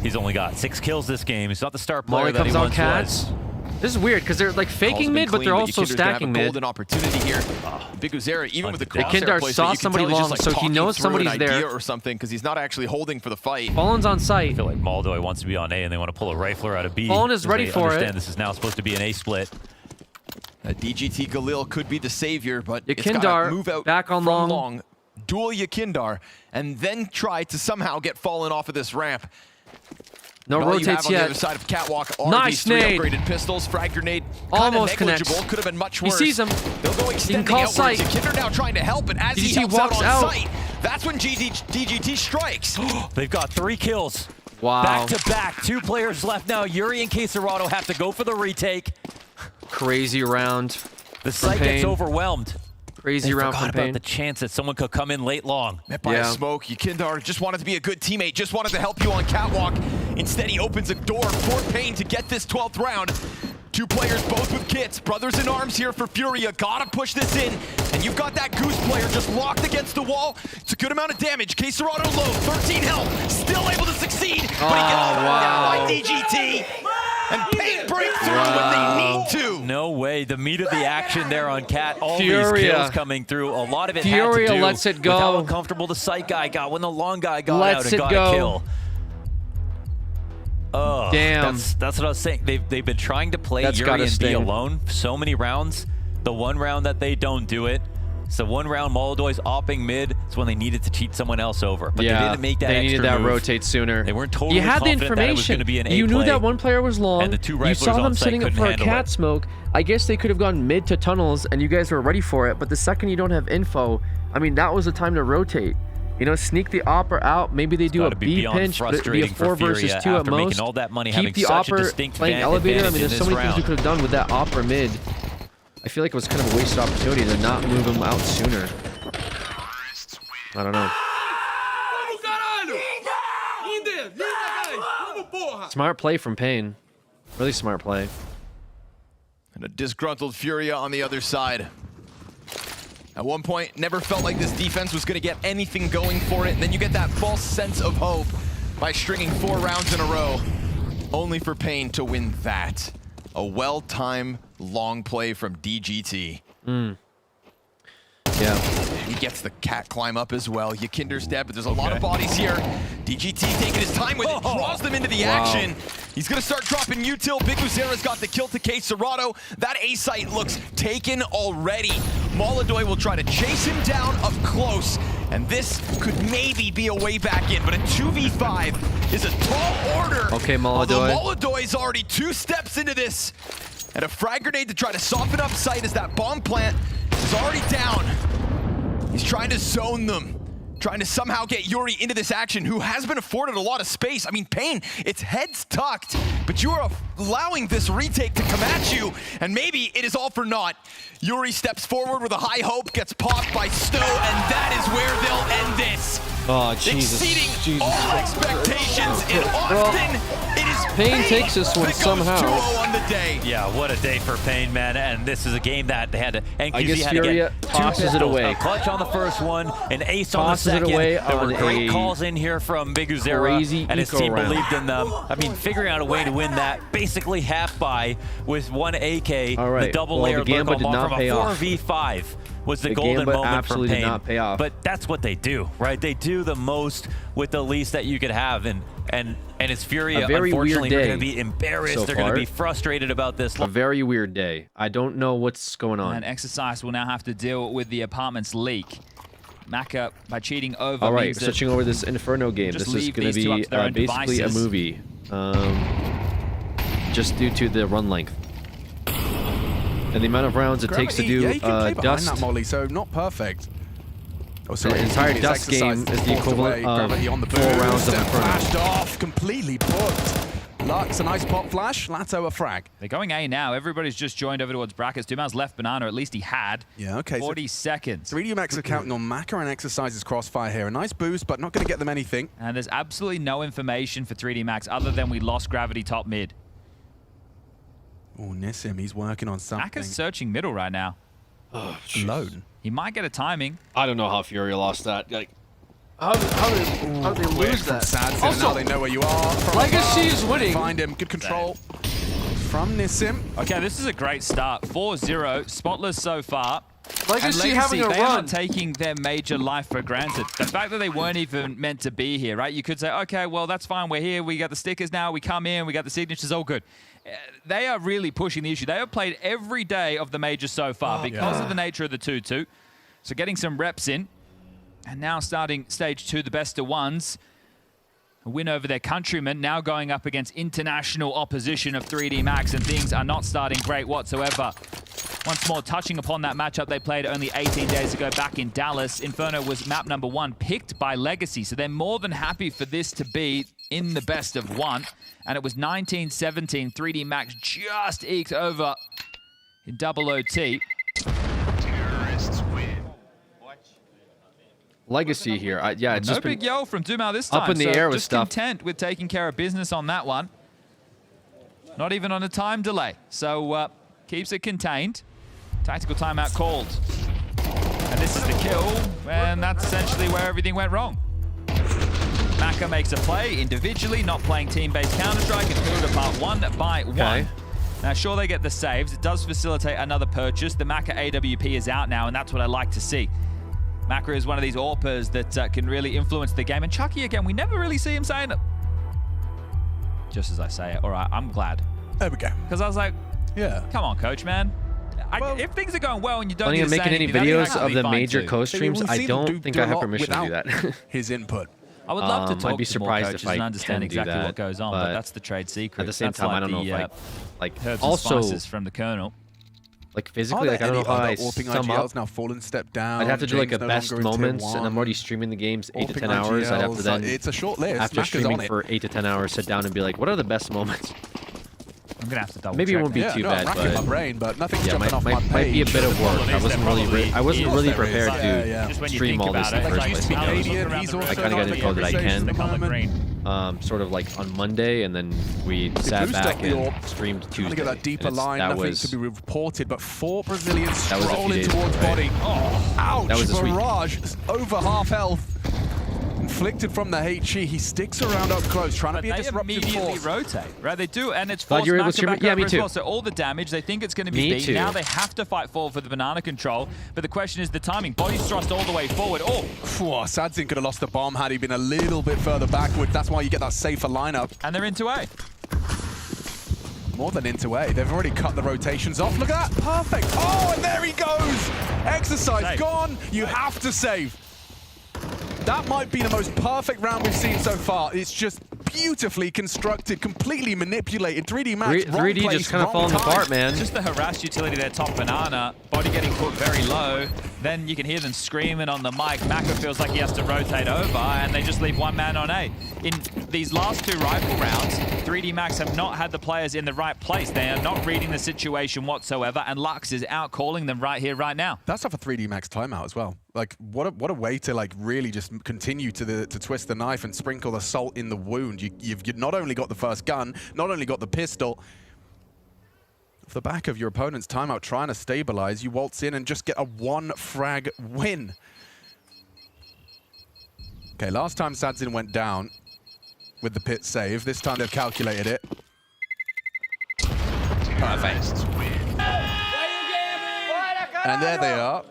He's only got 6 kills this game. He's not the star player Molly that comes he out once cats. was. This is weird because they're like faking mid, but they're also stacking mid. Golden opportunity here. Big Uzera, even with the crosshair Kindar placement, saw you can somebody tell he's long, just, so like, he knows talking through somebody's an idea there. or something because he's not actually holding for the fight. Fallen's on site. I feel like Maldoy wants to be on A, and they want to pull a rifler out of B. Fallen is ready for it. This is now supposed to be an A split. DGT Galil could be the savior, but it's Yakindar gotta move out back on from long. Duel Yakindar, and then try to somehow get Fallen off of this ramp. No And all you have rotates on yet. the other side of Catwalk are Nice these 3 nade. upgraded pistols. Frag grenade, Almost negligible. connects. Could have been much He worse. sees him. They'll go He can extending call outwards. sight. Yakindar now trying to help, and as he DGT helps walks out on out. sight, that's when DGT strikes. They've got 3 kills. Wow. Back to back. 2 players left now. Yuri and Quesarado have to go for the retake. Crazy round. The site gets overwhelmed. Crazy They round forgot from about Pain. the chance that someone could come in late long. Met by a smoke. Yakindar just wanted to be a good teammate, just wanted to help you on Catwalk. Instead, he opens a door for Pain to get this 12th round. 2 players, both with kits. Brothers in arms here for Furia. Gotta push this in. And you've got that Goose player just locked against the wall. It's a good amount of damage. Quesarado low, 13 health. Still able to succeed. But he gets burned down by DGT. And Pain break through when they need to. No way. The meat of the action there on Cat. All Furia. these kills coming through. A lot of it Furia had to do lets it go. with how uncomfortable the sight guy got when the long guy got Lets out and it got go. a kill. Oh, Damn. That's what I was saying. They've been trying to play That's Yuri gotta and B sting. alone so many rounds. The one round that they don't do it. So one round Moldoy's opping mid. It's when they needed to cheat someone else over. But they didn't make that they extra needed that move. rotate sooner. They weren't totally You had the confident that it was information. going to be an A You knew play. that one player was long. And the 2 You riflers saw on them site setting up couldn't for a handle cat it. smoke. I guess they could have gone mid to tunnels, and you guys were ready for it. But the second you don't have info, I mean, that was the time to rotate. You know, sneak the opera out. Maybe they do a Gotta be B beyond pinch, but it'd be a frustrating 4 for versus Furia 2 at after making most. all that money, having Keep the such a opera distinct playing elevator. I mean, advantage there's in so this many things we round. could have done with that opera mid. I feel like it was kind of a wasted opportunity to not move him out sooner. I don't know. Smart play from Pain. Really smart play. And a disgruntled Furia on the other side. At one point, never felt like this defense was going to get anything going for it. And then you get that false sense of hope by stringing 4 rounds in a row, only for Pain to win that. A well-timed long play from DGT. Yeah. He gets the cat climb up as well. Yakinder's dead, but there's a lot of bodies here. DGT taking his time with it, draws them into the action. He's gonna start dropping util. Big Uzera's got the kill to Quesarado. That A site looks taken already. Moldoy will try to chase him down up close, and this could maybe be a way back in, but a 2v5 is a tall order. Okay, Although Moldoy. Moldoy's already 2 steps into this. And a frag grenade to try to soften up sight as that bomb plant is already down. He's trying to zone them, trying to somehow get Yuri into this action, who has been afforded a lot of space. I mean, Pain, its head's tucked, but you are allowing this retake to come at you, and maybe it is all for naught. Yuri steps forward with a high hope, gets popped by Stowe, and that is where they'll end this. Oh, Jesus. Exceeding all expectations in Austin. It is Pain takes this one that goes somehow. 2-0 on the day. Yeah, what a day for Pain, man. And this is a game that they had to, NQZ I guess had to Furia get 2 tosses it pistols, away. a clutch on the first one, an ace on the Tosses it second. away There were on great a calls in here from Big Uzera, crazy and his eco team round. believed in them. I mean, figuring out a way to win that, basically half by with 1 AK, All right. the double Well, layer the Gamba lurk did on not from pay a off. 4v5 was the The golden Gamba moment for absolutely Pain. did not pay off. But that's what they do, right? They do the most with the least that you could have, and it's Furia. A very Unfortunately, weird they're day going to be embarrassed. so They're going far. to be frustrated about this. A very weird day. I don't know what's going on. And Exercise will now have to deal with the apartment's leak. Maka, by cheating over, All right, means that switching over this Inferno game. just This is leave going to these two up be to their own basically devices. a movie, just due to the run length and the amount of rounds it takes to do yeah, you can play behind dust. that molly, so not perfect. Oh, An entire his dust game exercise is the forced away, equivalent of gravity on the 4 rounds of boost, Inferno. flashed off, completely booked. Lux, a nice pop flash. Lato a frag. They're going A now. Everybody's just joined over towards brackets. Duman's left Banana, at least he had. Yeah, okay. 40 seconds. 3D Max are counting on Maka and Exercise's crossfire here. A nice boost, but not going to get them anything. And there's absolutely no information for 3D Max other than we lost gravity top mid. Oh, Nissim, he's working on something. Maka's searching middle right now. Oh, alone. He might get a timing. I don't know how Fury lost that. Like, how did they lose that? Sad Also, now they know where you are. From Legacy above. is winning. Find him. Good control from Nissim. Okay, this is a great start. 4-0, spotless so far. Legacy having a they run. are not taking their major life for granted. The fact that they weren't even meant to be here, right? You could say, okay, well, that's fine. We're here. We got the stickers now. We come in. We got the signatures. All good. They are really pushing the issue. They have played every day of the major so far because of the nature of the 2-2. So getting some reps in. And now starting stage 2, the best of ones. A win over their countrymen, now going up against international opposition of 3D Max, and things are not starting great whatsoever. Once more, touching upon that matchup they played only 18 days ago back in Dallas. Inferno was map number 1, picked by Legacy, so they're more than happy for this to be in the best of 1. And it was 19-17. 3D Max just eked over in double OT. Terrorists win. Legacy here. Yeah, it's no just big yell from Dumao this time. Up in the air with just stuff. Content with taking care of business on that one. Not even on a time delay. So keeps it contained. Tactical timeout called. And this is the kill. And that's essentially where everything went wrong. Maka makes a play individually, not playing team-based Counter-Strike, and pulled apart 1 by 1. Now, sure, they get the saves. It does facilitate another purchase. The Maka AWP is out now, and that's what I like to see. Maka is one of these AWPers that can really influence the game. And Chucky, again, we never really see him saying it. Just as I say it. All right, I'm glad. There we go. Because I was like, yeah, come on, coach, man. If things are going well and you don't Planning need on to making say any anything, videos of the major co-streams? I don't think I have permission to do that. His input. I would love to talk I'd be to more surprised coaches if I and understand can do exactly that, what goes on, but that's the trade secret. At the same time, I don't know if like herbs also and spices from the Colonel. Like physically, like I don't know how I sum up. Now fallen step down. I'd have to do like a James no best longer in tier moments, 1. and I'm already streaming the games 8 to 10 Orping hours. I'd have to IGLs, then, it's a short list. after Maka's streaming on it. for 8 to 10 hours, sit down and be like, what are the best moments? I'm gonna have to double Maybe check it won't be that. too no, bad, I'm racking but my brain, but nothing's yeah, jumping off my might be a page. bit of work. I wasn't really prepared Yeah. to Just when you stream think all this about in the it, first like, place. used to be Canadian, he's also I kind of got not info that I the can. Sort of like on Monday, and then we sat boosted back up the AWP. and streamed Trying Tuesday. to get that deeper and line, that nothing was, to be reported, but 4 Brazilians that was a few rolling days towards ago, right? body. Oh, ouch! That was this week. Barrage over half health. Inflicted from the HE. He sticks around up close, trying to be a disruptive immediately force. rotate, right? They do, and it's Glad forced you were able Maka to stream back it. Yeah, over me as too. well. So all the damage, they think it's going to be Me beat. too. Now they have to fight forward for the banana control, but the question is the timing. Body thrust all the way forward. Oh! Sadzin could have lost the bomb had he been a little bit further backward. That's why you get that safer lineup. And they're into A. More than into A. They've already cut the rotations off. Look at that. Perfect. Oh, and there he goes. Exercise Save. gone. You have to save. That might be the most perfect round we've seen so far. It's just beautifully constructed, completely manipulated. 3D Max, 3D wrong place, just kind of wrong falling time. apart, man. Just the harassed utility there, top banana. Body getting put very low. Then you can hear them screaming on the mic. Maka feels like he has to rotate over, and they just leave one man on A. In these last 2 rifle rounds, 3D Max have not had the players in the right place. They are not reading the situation whatsoever, and Lux is out calling them right here, right now. That's off a 3D Max timeout as well. Like, what a way to like really just continue to twist the knife and sprinkle the salt in the wound. You've not only got the first gun, not only got the pistol. Off the back of your opponent's timeout, trying to stabilize, you waltz in and just get a 1 frag win. Okay, last time Sadzin went down with the pit save. This time they've calculated it. Perfect. And there they are.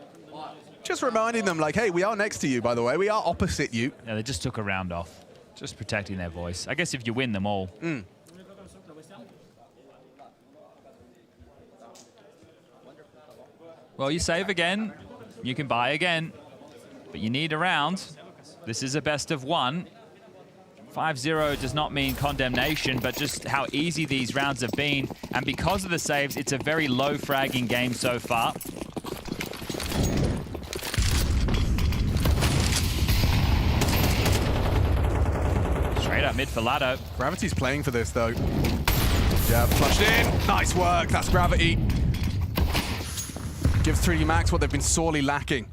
Just reminding them, like, hey, we are next to you, by the way. We are opposite you. Yeah, they just took a round off. Just protecting their voice. I guess if you win them all. Well, you save again. You can buy again. But you need a round. This is a best of 1. 5-0 does not mean condemnation, but just how easy these rounds have been. And because of the saves, it's a very low fragging game so far. Straight up mid for Lado. Gravity's playing for this, though. Yeah, flushed in. Nice work. That's Gravity. Gives 3D Max what they've been sorely lacking.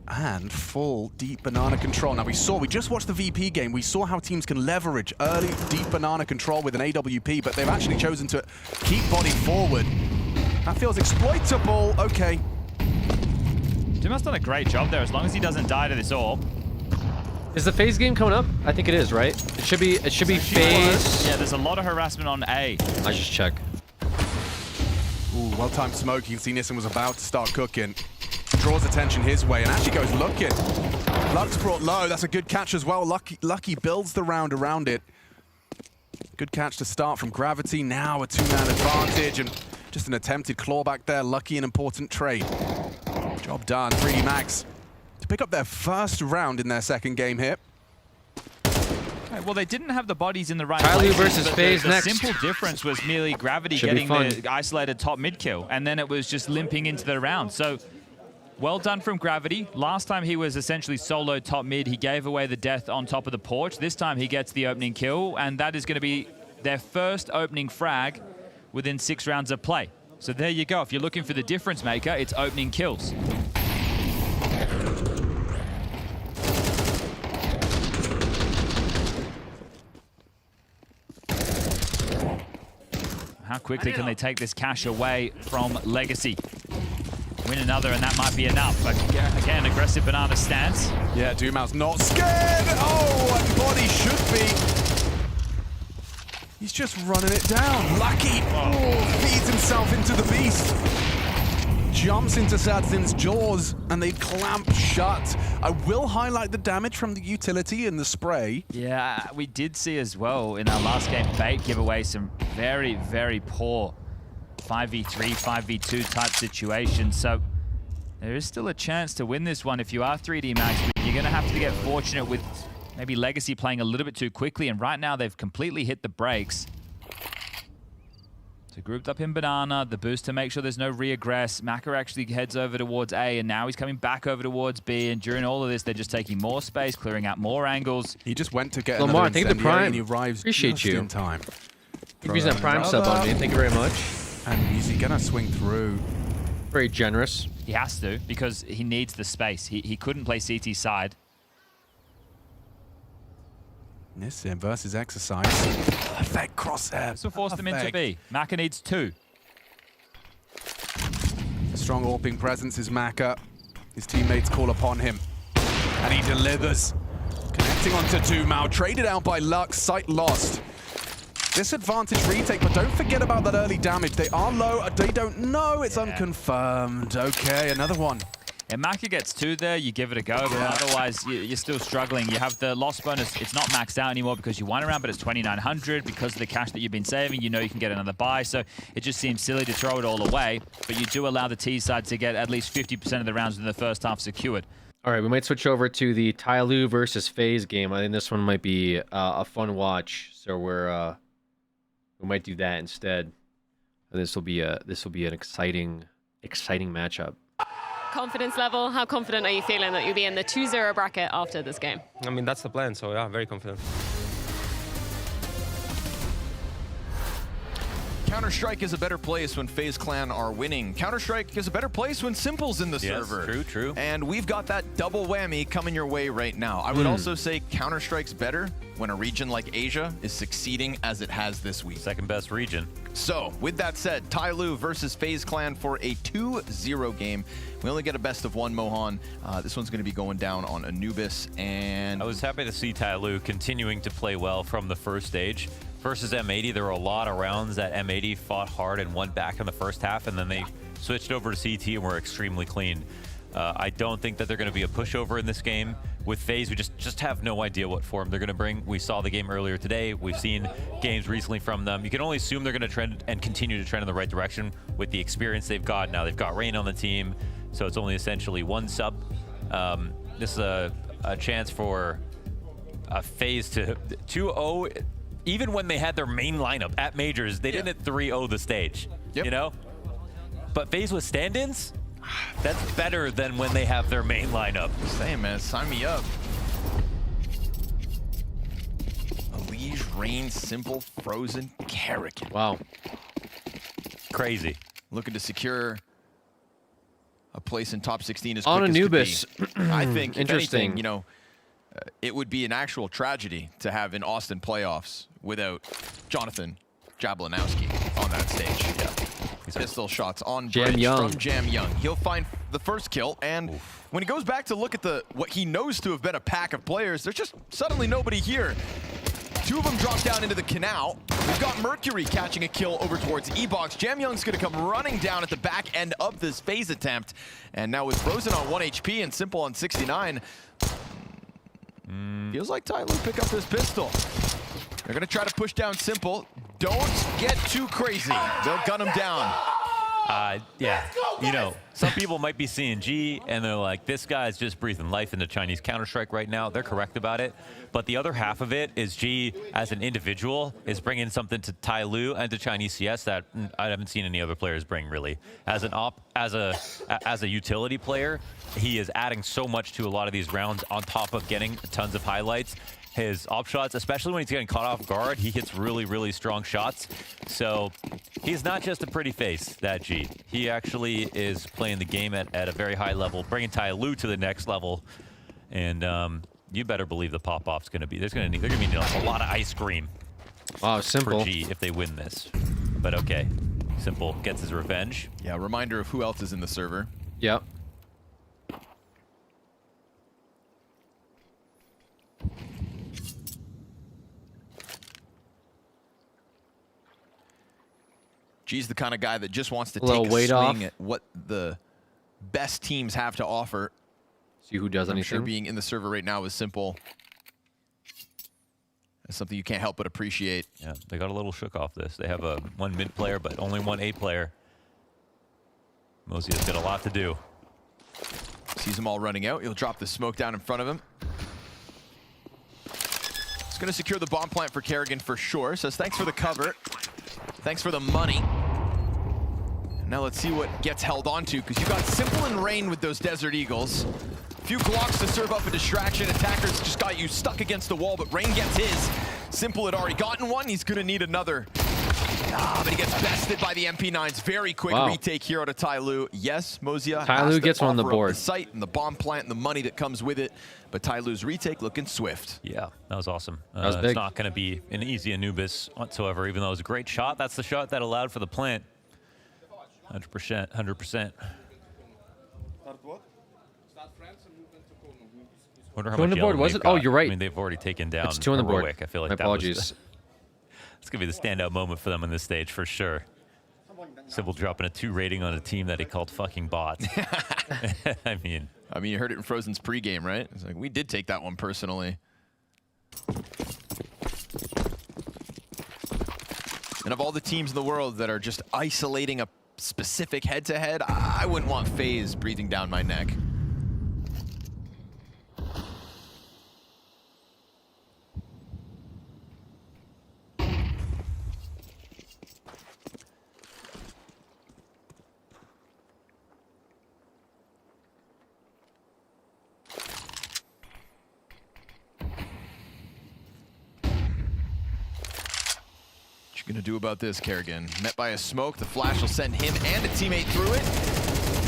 and full deep banana control. Now we just watched the VP game. We saw how teams can leverage early deep banana control with an AWP, but they've actually chosen to keep body forward. That feels exploitable. Okay. Duma's done a great job there as long as he doesn't die to this AWP. Is the FaZe game coming up? I think it is, right? It should be FaZe. Yeah, there's a lot of harassment on A. I just check. Ooh, well-timed smoke. You can see Nissan was about to start cooking. Draws attention his way and actually goes looking. Lux brought low. That's a good catch as well. Lucky builds the round around it. Good catch to start from Gravity. Now a two-man advantage and just an attempted clawback there. Lucky, an important trade. Job done. 3D Max to pick up their first round in their second game here. Okay, well, they didn't have the bodies in the right Tyloo places, versus FaZe the next. simple difference was merely Gravity Should getting the isolated top mid kill, and then it was just limping into the round. So, well done from Gravity. Last time he was essentially solo top mid. He gave away the death on top of the porch. This time he gets the opening kill, and that is going to be their first opening frag within 6 rounds of play. So there you go. If you're looking for the difference maker, it's opening kills. How quickly can they take this cash away from Legacy? Win another, and that might be enough. But again, aggressive banana stance. Yeah, Dumao's not scared. Oh, and body should be. He's just running it down. Lucky. Oh, feeds himself into the beast. Jumps into Sadzin's jaws, and they clamp shut. I will highlight the damage from the utility in the spray. Yeah, we did see as well in our last game, Bait give away some very, very poor 5v3, 5v2 type situations. So there is still a chance to win this one if you are 3D Max. You're going to have to get fortunate with maybe Legacy playing a little bit too quickly, and right now they've completely hit the brakes. So grouped up in banana, the boost to make sure there's no re-aggress. Maka actually heads over towards A, and now he's coming back over towards B, and during all of this, they're just taking more space, clearing out more angles. He just went to get Lamar, thank you the Prime. And he arrives Appreciate you. in time. Thank you for that Prime sub on me. Thank you very much. And is he gonna swing through? Very generous. He has to, because he needs the space. He couldn't play CT side. Nissan versus Exercise. Perfect crosshair. This will force them into B. Maka needs 2. Strong AWPing presence is Maka. His teammates call upon him. And he delivers. Connecting onto Dumao. Traded out by Lux. Sight lost. Disadvantage retake, but don't forget about that early damage. They are low. They don't know. It's unconfirmed. Okay, another one. If Maka gets 2 there, you give it a go, but otherwise you're still struggling. You have the loss bonus. It's not maxed out anymore because you won around, but it's 2,900 because of the cash that you've been saving. You know you can get another buy, so it just seems silly to throw it all away, but you do allow the T side to get at least 50% of the rounds in the first half secured. All right, we might switch over to the Tyloo versus FaZe game. I think this one might be a fun watch, so we might do that instead. And this will be an exciting matchup. Confidence level, how confident are you feeling that you'll be in the 2-0 bracket after this game? I mean, that's the plan, so yeah, very confident. Counter-Strike is a better place when FaZe Clan are winning. Counter-Strike is a better place when Simple's in the server. True. And we've got that double whammy coming your way right now. I would also say Counter-Strike's better when a region like Asia is succeeding as it has this week. Second best region. So, with that said, Tyloo versus FaZe Clan for a 2-0 game. We only get a best of 1, Mohan. This one's going to be going down on Anubis, and I was happy to see Tyloo continuing to play well from the first stage. Versus M80, there were a lot of rounds that M80 fought hard and won back in the first half, and then they switched over to CT and were extremely clean. I don't think that they're going to be a pushover in this game. With FaZe, we just have no idea what form they're going to bring. We saw the game earlier today. We've seen games recently from them. You can only assume they're going to trend and continue to trend in the right direction with the experience they've got. Now they've got Rain on the team, so it's only essentially 1 sub. This is a chance for FaZe to 2-0. Even when they had their main lineup at Majors, they didn't 3-0 the stage, you know? But FaZe with stand-ins, that's better than when they have their main lineup. Saying, man, sign me up. Elige, Rain, Simple, Frozen, Karrigan. Wow. Crazy. Looking to secure a place in top 16 as on quick as Anubis. could be. I think, if Interesting. anything, you know, it would be an actual tragedy to have an Austin playoffs without Jonathan Jablanowski on that stage. Yeah. Pistol shots on bridge from Jam Young. He'll find the first kill, and when he goes back to look at what he knows to have been a pack of players, there's just suddenly nobody here. Two of them drop down into the canal. We've got Mercury catching a kill over towards E-Box. Jam Young's gonna come running down at the back end of this phase attempt. And now with Frozen on 1 HP and Simple on 69, feels like Tyloo pick up this pistol. They're gonna try to push down Simple. Don't get too crazy. They'll gun him down. Yeah, you know, some people might be seeing G and they're like, this guy's just breathing life into Chinese Counter-Strike right now. They're correct about it. But the other half of it is G, as an individual, is bringing something to Tyloo and to Chinese CS that I haven't seen any other players bring, really. As a utility player, he is adding so much to a lot of these rounds on top of getting tons of highlights. His op shots, especially when he's getting caught off guard, he hits really, really strong shots. So he's not just a pretty face, that G. He actually is playing the game at a very high level, bringing Tyloo to the next level. And you better believe the pop-off's going to be, they're going to need a lot of ice cream. Wow, Simple. For G if they win this. But okay, Simple gets his revenge. Yeah, reminder of who else is in the server. Yep. G's the kind of guy that just wants to A little take a weight swing off. at what the best teams have to offer. See who does I'm anything. sure being in the server right now is Simple. That's something you can't help but appreciate. Yeah, they got a little shook off this. They have one mid player, but only one A player. Mozia's got a lot to do. Sees them all running out. He'll drop the smoke down in front of him. It's going to secure the bomb plant for Kerrigan for sure. Says thanks for the cover. Thanks for the money. Now let's see what gets held onto, because you got Simple and Rain with those Desert Eagles. A few Glocks to serve up a distraction. Attackers just got you stuck against the wall, but Rain gets his. Simple had already gotten one. He's going to need another. But he gets bested by the MP9s. Very quick retake here out of Tyloo. Yes, Mozia Tyloo gets on the board. The site and the bomb plant and the money that comes with it. But Tyloo's retake looking swift. Yeah, that was awesome. That was big. It's not going to be an easy Anubis whatsoever, even though it was a great shot. That's the shot that allowed for the plant. 100%, 100%. Wonder how Two on much the board, yelling was they've it? Oh, got. you're right. I mean, they've already taken down It's 2 on the board. Heroic. I feel like My that apologies. was it's going to be the standout moment for them on this stage, for sure. Simple dropping a 2 rating on a team that he called fucking bots. I mean, you heard it in Frozen's pregame, right? It's like, we did take that one personally. And of all the teams in the world that are just isolating a specific head-to-head, I wouldn't want FaZe breathing down my neck. What you gonna do about this, Kerrigan? Met by a smoke, the flash will send him and a teammate through it.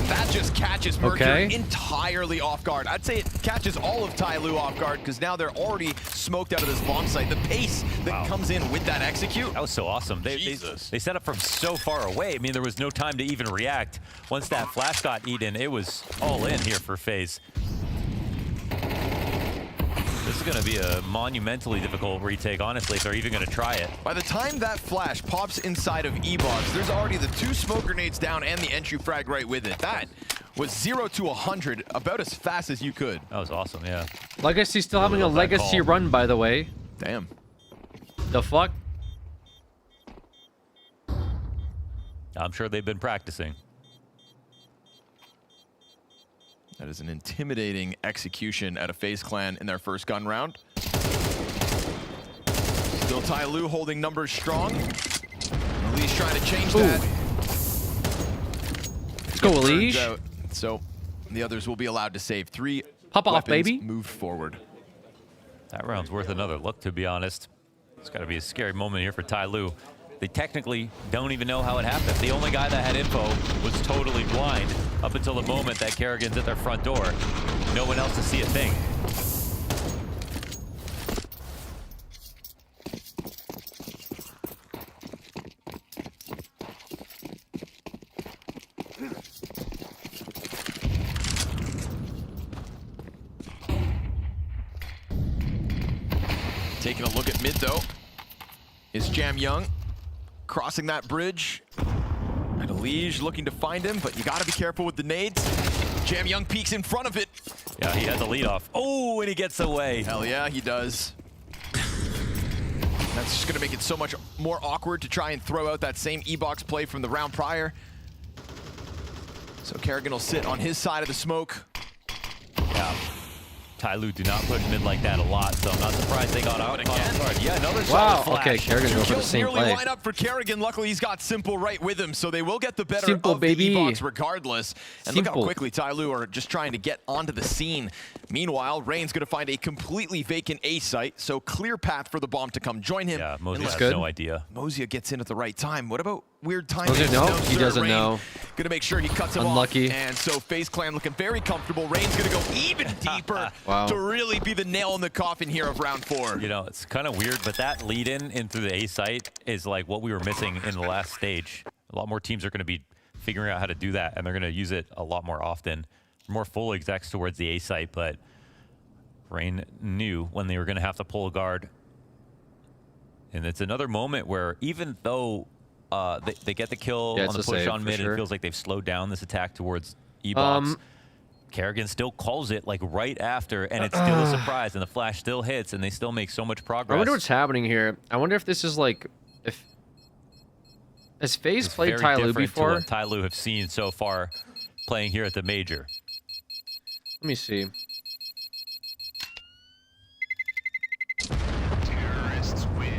That just catches Mercury entirely off guard. I'd say it catches all of Tyloo off guard, because now they're already smoked out of this bomb site. The pace that comes in with that execute. that was so awesome. They set up from so far away. I mean, there was no time to even react. Once that flash got eaten, it was all in here for FaZe. This is going to be a monumentally difficult retake, honestly, if they're even going to try it. By the time that flash pops inside of E-Box, there's already the 2 smoke grenades down and the entry frag right with it. That was 0 to 100 about as fast as you could. That was awesome, yeah. Legacy still having a legacy run, by the way. Damn. The fuck? I'm sure they've been practicing. That is an intimidating execution at a FaZe clan in their first gun round. Still Tyloo holding numbers strong. Elise trying to change that. Let's go, Elise. So the others will be allowed to save. 3 Pop off, weapons baby. moved forward. That round's worth another look, to be honest. It's got to be a scary moment here for Tyloo. They technically don't even know how it happened. The only guy that had info was totally blind. up until the moment that Kerrigan's at their front door. No one else to see a thing. Taking a look at mid, though, is Jam Young crossing that bridge. And Elige looking to find him, but you got to be careful with the nades. Jam Young peeks in front of it. Yeah, he has the lead off. Oh, and he gets away. Hell yeah, he does. That's just going to make it so much more awkward to try and throw out that same E-box play from the round prior. So Kerrigan will sit on his side of the smoke. Yeah. Tyloo do not push mid like that a lot, so I'm not surprised they got out again. Yeah, another solid flash. Okay, Kerrigan go for the same play. Line up for Kerrigan. Luckily, he's got Simple right with him, so they will get the better Simple, of baby. the E-box regardless. And Simple. look how quickly Tyloo are just trying to get onto the scene. Meanwhile, Rain's going to find a completely vacant A site, so clear path for the bomb to come join him. Yeah, Mozia has good. no idea. Mozia gets in at the right time. What about weird timing? Mozia, no, he sir, doesn't Rain know. Gonna make sure he cuts him Unlucky. off. And so FaZe Clan looking very comfortable. Rain's gonna go even deeper Wow. to really be the nail in the coffin here of round 4. You know, it's kind of weird, but that lead-in into the A site is like what we were missing in the last stage. A lot more teams are going to be figuring out how to do that, and they're going to use it a lot more often. More full execs towards the A site, but Rain knew when they were going to have to pull a guard. And it's another moment where even though they get the kill on the push on mid, and it feels like they've slowed down this attack towards E-box. Kerrigan still calls it like right after, and it's still a surprise, and the flash still hits, and they still make so much progress. I wonder what's happening here. I wonder if this is like, if has FaZe played Tyloo before? What Tyloo have seen so far playing here at the major. Let me see. Terrorists win.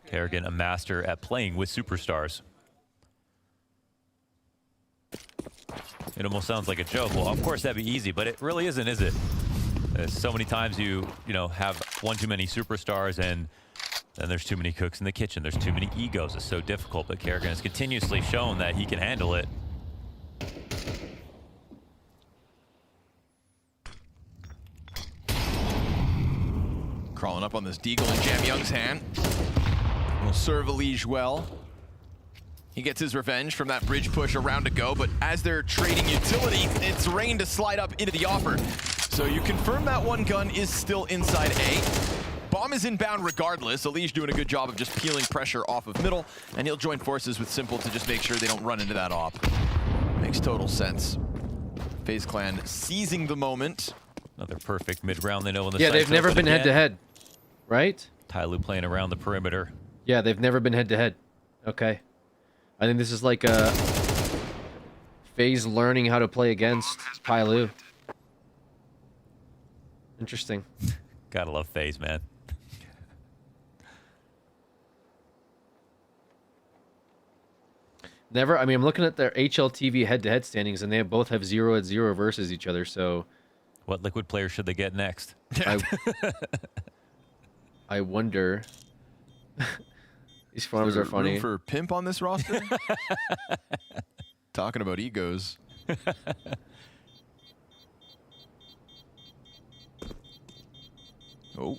Kerrigan, a master at playing with superstars. It almost sounds like a joke. Well, of course that'd be easy, but it really isn't, is it? So many times you have one too many superstars, and then there's too many cooks in the kitchen. There's too many egos. It's so difficult, but Kerrigan has continuously shown that he can handle it. Crawling up on this Deagle in Jam Young's hand. Will serve Elige well. He gets his revenge from that bridge push around to go, but as they're trading utility, it's Rain to slide up into the offer. So you confirm that one gun is still inside A. Bomb is inbound regardless. Elige doing a good job of just peeling pressure off of middle, and he'll join forces with Simple to just make sure they don't run into that op. Makes total sense. FaZe Clan seizing the moment. Another perfect mid-round. They know when the Yeah, they've never been head-to-head, right? Tyloo playing around the perimeter. Yeah, they've never been head-to-head. Okay. I think this is like a FaZe learning how to play against Tyloo. Interesting. Gotta love FaZe, man. Never. I mean, I'm looking at their HLTV head-to-head standings, and they both have 0-0 versus each other. So, what Liquid player should they get next? I wonder. These farms are funny. Room for pimp on this roster? Talking about egos. Oh.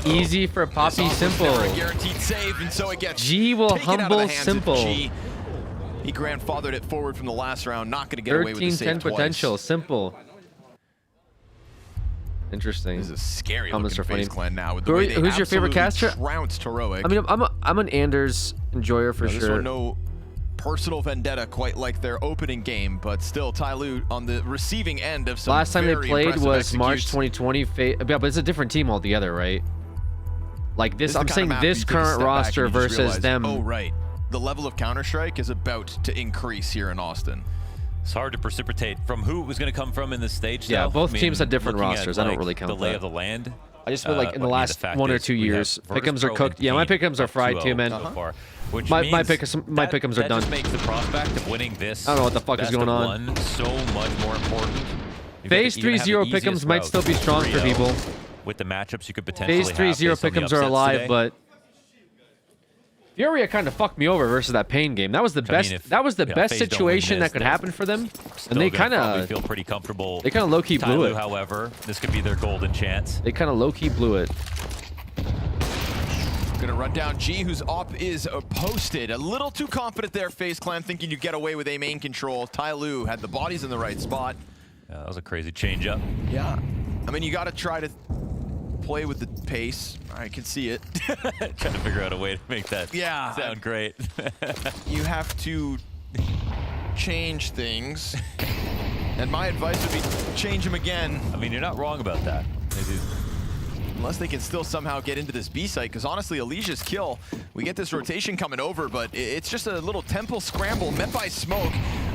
Easy for Poppy Simple. Guaranteed save, and so it gets G will taken out of humble the hands of Simple. G. He grandfathered it forward from the last round. Not going to get away with the save 13-10 potential. twice. Simple. Interesting. This is a scary Comments looking are funny. FaZe Clan now. With the Who's way they your favorite caster? trounced Heroic. I mean, I'm an Anders enjoyer for This sure. one, no personal vendetta quite like their opening game, but still Tyloo on the receiving end of some Last time they very played impressive was March executes. 2020. Yeah, but it's a different team altogether, right? Like this, This is I'm the kind saying of map this you take a current step back roster and you just versus realize, them. Oh, right. The level of Counter-Strike is about to increase here in Austin. It's hard to precipitate from who it was going to come from in this stage. Yeah, though. both I mean, teams had different looking at, rosters. I don't like, really count the lay that. of the land. I just feel like in the last 1 or 2 years, pick'ems are cooked. Yeah, my pick'ems are fried too, man. Which my pick'ems are done. Just makes the prospect of winning this. I don't know what the fuck is going on. So much more important. Phase 3-0 pick'ems might still be strong for people. With the matchups you could potentially Phase 3-0 pick'ems are alive, today. but Furia kind of fucked me over versus that Pain game. That was the best. That was the best situation that could happen for them, and they kind of feel pretty comfortable. They kind of low-key blew it. However, this could be their golden chance. They kind of low-key blew it. Gonna run down G, whose op is posted. A little too confident there, FaZe Clan, thinking you get away with a main control. Tyloo had the bodies in the right spot. Yeah, that was a crazy change-up. Yeah. I mean, you got to try to play with the pace. I can see it. Trying to figure out a way to make that sound great. You have to change things. And my advice would be change them again. I mean, you're not wrong about that. Unless they can still somehow get into this B site, because honestly, Alicia's kill, we get this rotation coming over, but it's just a little temple scramble met by Smoke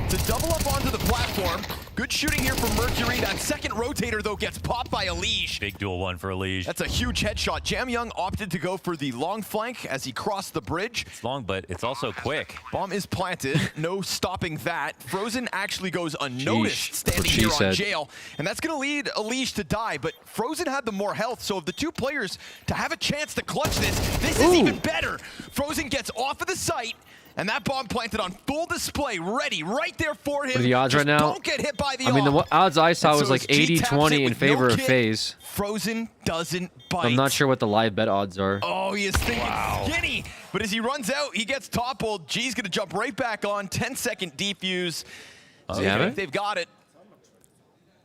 to double up onto the platform. Good shooting here from Mercury. That second rotator, though, gets popped by Elige. Big duel one for Elige. That's a huge headshot. Jam Young opted to go for the long flank as he crossed the bridge. It's long, but it's also quick. Bomb is planted. No stopping that. Frozen actually goes unnoticed, standing here on jail. And that's going to lead Elige to die, but Frozen had the more health, so of the two players to have a chance to clutch this is even better. Frozen gets off of the site, and that bomb planted on full display, ready, right there for him. What are the odds Just right now? Don't get hit by the I mean, the odds I saw was like G 80-20 in favor of FaZe. Frozen doesn't bite. I'm not sure what the live bet odds are. Oh, he is thinking skinny. But as he runs out, he gets toppled. G's going to jump right back on. 10-second defuse. Do you have it? They've got it.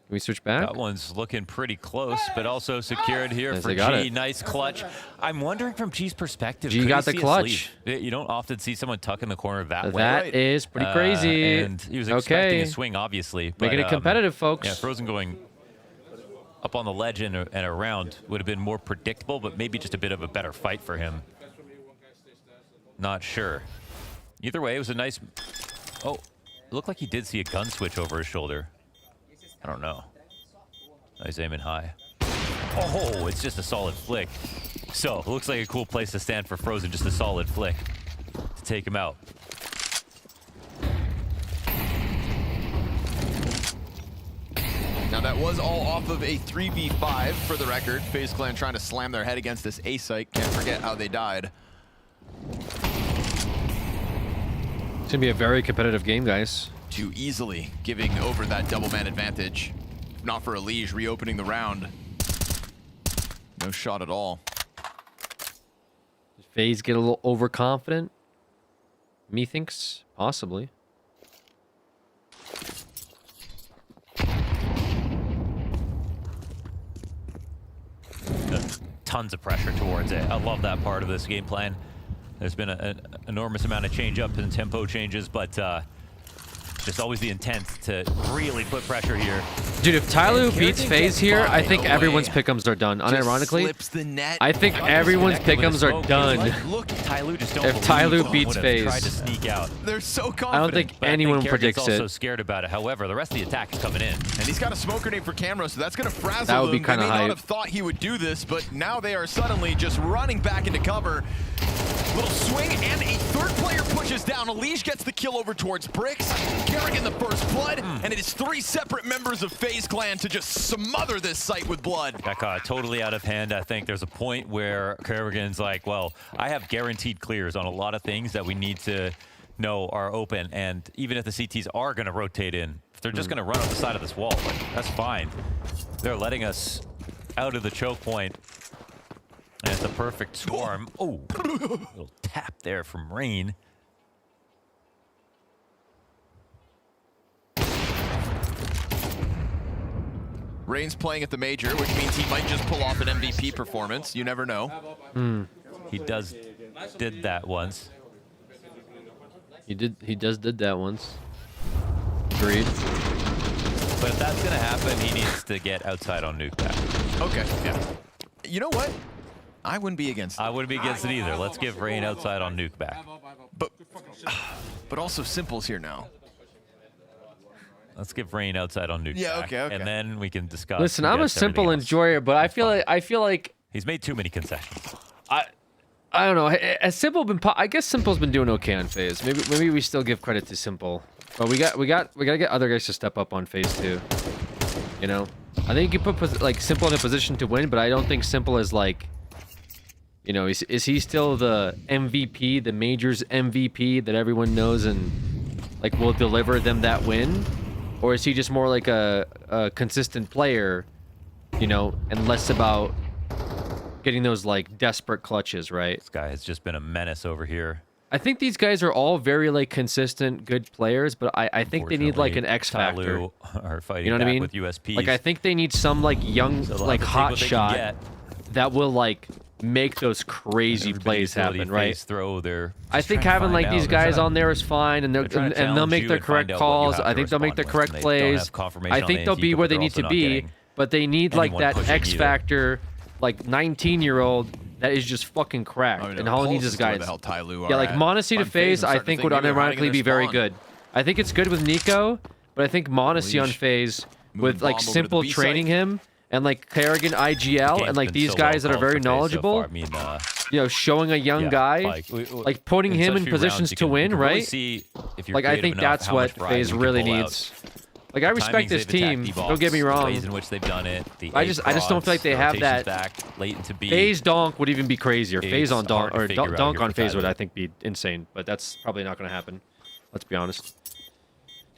Can we switch back? That one's looking pretty close, but also secured here for G. It. Nice clutch. I'm wondering from G's perspective. G got the clutch. You don't often see someone tuck in the corner that way. That is pretty crazy. And he was expecting a swing, obviously. But, making it competitive, folks. Yeah, Frozen going up on the ledge and around would have been more predictable, but maybe just a bit of a better fight for him. Not sure. Either way, it was a nice... Oh, it looked like he did see a gun switch over his shoulder. I don't know. He's aiming high. Oh, it's just a solid flick. So, it looks like a cool place to stand for Frozen, just a solid flick to take him out. Now that was all off of a 3v5 for the record. FaZe Clan trying to slam their head against this A site. Can't forget how they died. It's gonna be a very competitive game, guys. Too easily giving over that double man advantage. If not for Elige reopening the round. No shot at all. Did FaZe get a little overconfident? Methinks, possibly. Tons of pressure towards it. I love that part of this game plan. There's been an enormous amount of change-up and tempo changes, but just always the intent to really put pressure here. Dude, if Tyloo beats FaZe here, I think everyone's pick'ems are done. Unironically, I think everyone's pick'ems are done. Look, Tyloo just don't if Tyloo beats FaZe. Tried to sneak out. They're so confident. I don't think anyone predicts it. Also scared about it. However, the rest of the attack is coming in. And he's got a smoke grenade for camera, so that's going to frazzle that would be them. kind of They may hype. not have thought he would do this, but now they are suddenly just running back into cover. Little swing, and a third player pushes down. Elige gets the kill over towards Bricks. Carrigan the first blood, and it is 3 separate members of FaZe Clan to just smother this site with blood. That got totally out of hand. I think there's a point where Carrigan's like, well, I have guaranteed clears on a lot of things that we need to know are open, and even if the CTs are going to rotate in, if they're just going to run up the side of this wall, like, that's fine. They're letting us out of the choke point. And it's a perfect swarm. Oh, little tap there from Rain. Rain's playing at the major, which means he might just pull off an MVP performance. You never know. He did that once. He did that once. Agreed. But if that's gonna happen, he needs to get outside on nuke back. Okay. Yeah. You know what? I wouldn't be against it. I wouldn't be against it either. Let's give Rain outside on nuke back. But also Simple's here now. Let's give Rain outside on nuke. Yeah, back, okay. And then we can discuss. Listen, I'm a simple enjoyer, but I feel like he's made too many concessions. I don't know. Has Simple been? I guess Simple's been doing okay on phase. Maybe we still give credit to Simple, but we gotta get other guys to step up on phase too. You know, I think you put like Simple in a position to win, but I don't think Simple is like, you know, is he still the MVP, the majors MVP that everyone knows and like will deliver them that win, or is he just more like a consistent player, you know, and less about getting those like desperate clutches, right? This guy has just been a menace over here. I think these guys are all very like consistent, good players, but I think they need like an X factor. Are fighting you know what I mean? with USPs. Like I think they need some like young, like hot shot that will like make those crazy plays happen, right? Throw their. I think having like these guys on there is fine, and they'll make their correct calls. I think they'll make the correct plays. I think they'll be where they need to be, but they need like that X factor. Like 19-year-old that is just fucking cracked, and all he needs is guys. Yeah, like Monacy to phase, I think would unironically be very good. I think it's good with Nico, but I think Monacy on phase with like Simple training him and like Kerrigan IGL and like these guys that are very knowledgeable. You know, showing a young guy, like putting him in positions to win, right? Like I think that's what phase really needs. Like I respect this team. Don't get me wrong. In which they've done it. I just don't feel like they have that. Phase donk would even be crazier. Phase on donk or donk on phase would I think be insane, but that's probably not going to happen. Let's be honest.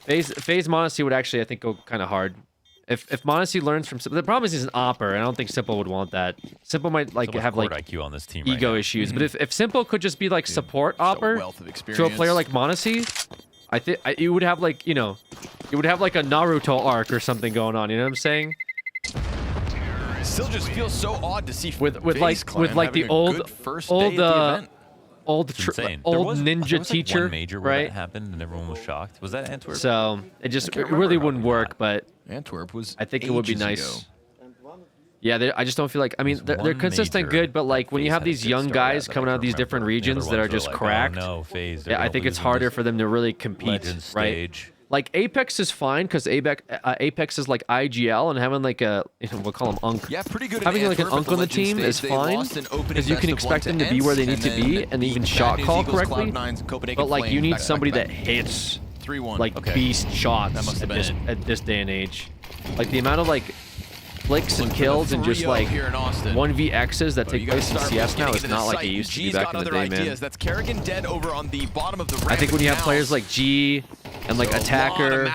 Phase Monacy would actually I think go kind of hard. If Monacy learns from the problem is he's an opper, and I don't think Simple would want that. Simple might like have like IQ on this team ego issues, but if Simple could just be like support opper to a player like Monacy. I think you would have like, you know, you would have like a Naruto arc or something going on. You know what I'm saying? Still just feels so odd to see with like the old ninja teacher, one major where right? That happened and everyone was shocked. Was that Antwerp? So it really wouldn't work, but Antwerp was. I think it would be nice. Yeah, I just don't feel like. I mean, they're consistent, good, but like when you have these young guys coming out of these different regions that are just cracked, yeah, I think it's harder for them to really compete, right? Like Apex is fine because Apex is like IGL and having like a we'll call him Unk. Yeah, pretty good. Having like an Unk on the team is fine because you can expect them to be where they need to be and even shot call correctly. But like you need somebody that hits like beast shots at this day and age. Like the amount of like flicks and kills and just like 1vx's that take place in CS now is not like it used to be back in the day, man. That's Kerrigan dead over on the bottom of the ramp. I think when you have players like G and like Attacker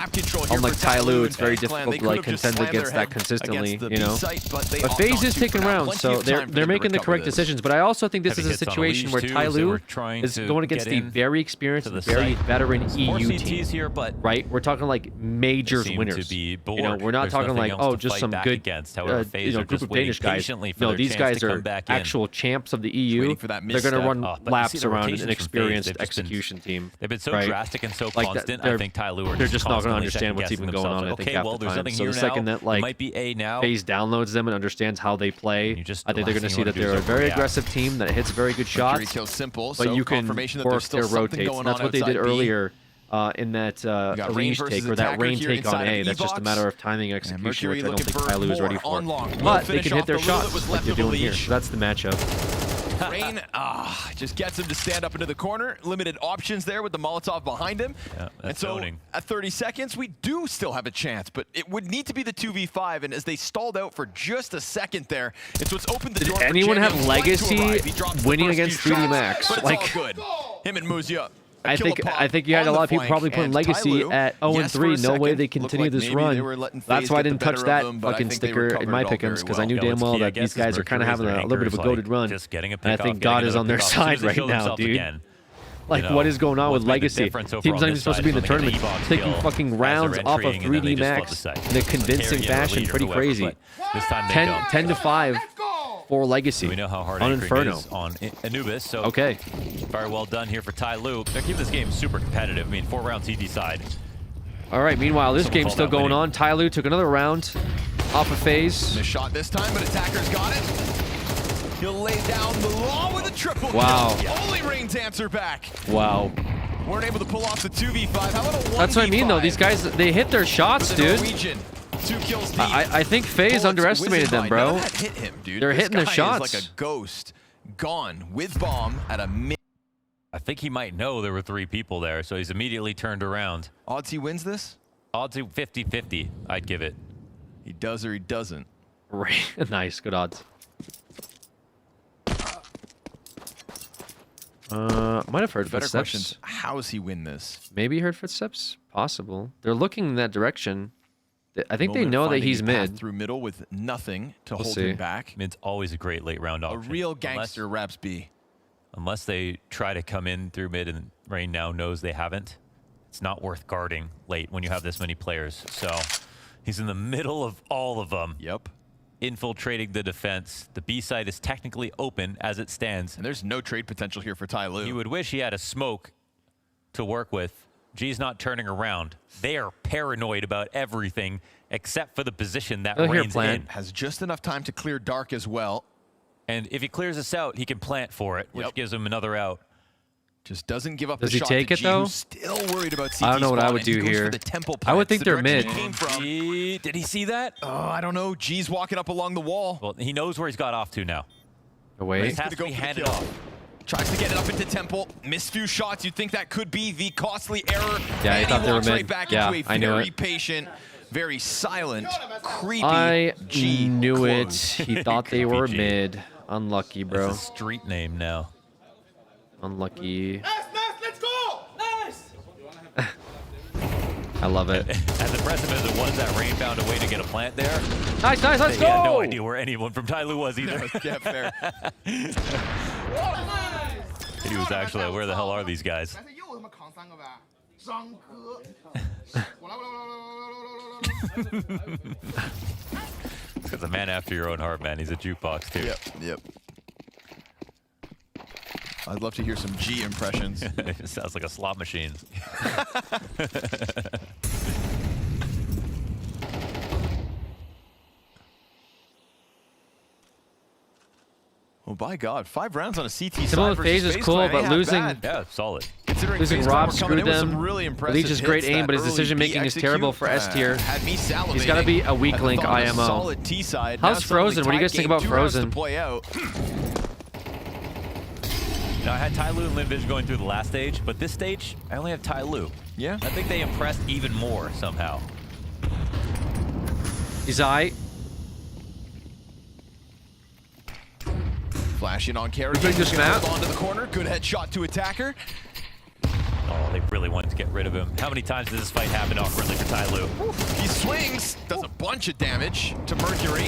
on like Tyloo, it's very difficult to like contend against that consistently, you know. But FaZe is taking rounds, so they're making the correct decisions. But I also think this is a situation where Tyloo is going against a very experienced, very veteran EU team, right? We're talking like majors winners. You know, we're not talking like, oh, just some good you know, group of Danish guys. No, these guys are actual champs of the EU. They're going to run laps around an experienced execution team. They've been so drastic and so constant. I think Tyloo they're just not going to understand what's even going on. I think half the time. So the second that like FaZe downloads them and understands how they play, I think they're going to see that they're a very aggressive team that hits very good shots. But you can work their rotates. And that's what they did earlier. In that range take or that rain take on A. That's just a matter of timing execution, which I don't think Tyloo is ready for. But they can hit their shots like they're doing here. So that's the matchup. Rain just gets him to stand up into the corner. Limited options there with the Molotov behind him. Yeah, and so at 30 seconds, we do still have a chance, but it would need to be the 2v5. And as they stalled out for just a second there, it's what's opened the door. Did anyone have legacy winning against 3D Max? But it's like, all good. Him and Muzia. I think you had a lot of people probably putting Legacy at 0-3. No way they continue this run. That's why I didn't touch that fucking sticker in my pick'ems, because I knew damn well that these guys are kind of having a little bit of a goated run. And I think God is on their side right now, dude. Like, what is going on with Legacy? Team's not even supposed to be in the tournament. Taking fucking rounds off of 3D Max in a convincing fashion. Pretty crazy. 10-5. For Legacy. We know how hard on Inferno is on Anubis, so okay, very well done here for Tyloo. They're keeping this game super competitive. I mean, 4 rounds each side. All right, meanwhile, this game's still going on. Tyloo took another round off of FaZe. Missed shot this time, but Attacker's got it. He'll lay down the law with a triple. Wow. Kill. Only Rain's answer back. Wow. weren't able to pull off the 2v5. How about a 1v5? That's what I mean, though. These guys, they hit their shots, dude. Norwegian, 2 kills deep. I think FaZe underestimated them, bro. That hit him, dude. They're hitting their shots. Is like a ghost, gone with bomb at a mid. I think he might know there were 3 people there, so he's immediately turned around. Odds he wins this? Odds 50-50, I'd give it. He does or he doesn't. Right. Nice, good odds. Might have heard Better footsteps. questions. How does he win this? Maybe he heard footsteps. Possible. They're looking in that direction. I think they know that he's mid. Through middle with nothing to We'll hold see. him back. Mid's always a great late round option. A real gangster Raps B. Unless they try to come in through mid and Rain now knows they haven't. It's not worth guarding late when you have this many players. So he's in the middle of all of them. Yep. Infiltrating the defense. The B side is technically open as it stands. And there's no trade potential here for Tyloo. You would wish he had a smoke to work with. G's not turning around. They are paranoid about everything except for the position that Rain's in. Has just enough time to clear dark as well. And if he clears us out, he can plant for it, which gives him another out. Just doesn't give up Does the he shot take to it, G, though? who's still worried about CT I don't know what I would spawn, and do he goes here. for the temple I would plants, think the they're direction mid. he came from. Did he see that? Oh, I don't know. G's walking up along the wall. Well, he knows where he's got off to now. Away. He's going to go handed off. Tries to get it up into temple. Missed few shots. You'd think that could be the costly error. Yeah, I and thought he they were walks mid. right back Yeah, into a I knew very it. patient, very silent, creepy I G knew close. it. He thought they were G. mid. Unlucky, bro. That's a street name now. Unlucky. Let's go! Nice! I love it. As impressive as it was that Rain found a way to get a plant there. Nice, nice, let's They had no go! idea where anyone from Tyloo was either. Yeah, fair. He was actually like, where the hell are these guys? Because a man after your own heart, man. He's a jukebox, too. Yep. I'd love to hear some G impressions. It sounds like a slot machine. Oh, by God. 5 rounds on a CT Some of side the phase versus is cool, Clan but ain't half losing... bad. Yeah, solid. Considering Losing FaZe Rob Clan were coming screwed in with some them. really impressive Leech is great hits. aim, but his That decision early making is execute, terrible for S tier. Had me salivating. He's got to be a weak Hadn't link thought of a IMO. solid T side. How's Frozen? What do you guys think about Frozen? To play out. Now, I had Tyloo and Linvish going through the last stage, but this stage, I only have Tyloo. Yeah. I think they impressed even more somehow. He's aight. Flashing on Kerrigan. Bring this map. Onto the corner. Good headshot to attacker. Oh, they really wanted to get rid of him. How many times does this fight happen awkwardly for Tyloo? He swings, does a bunch of damage to Mercury.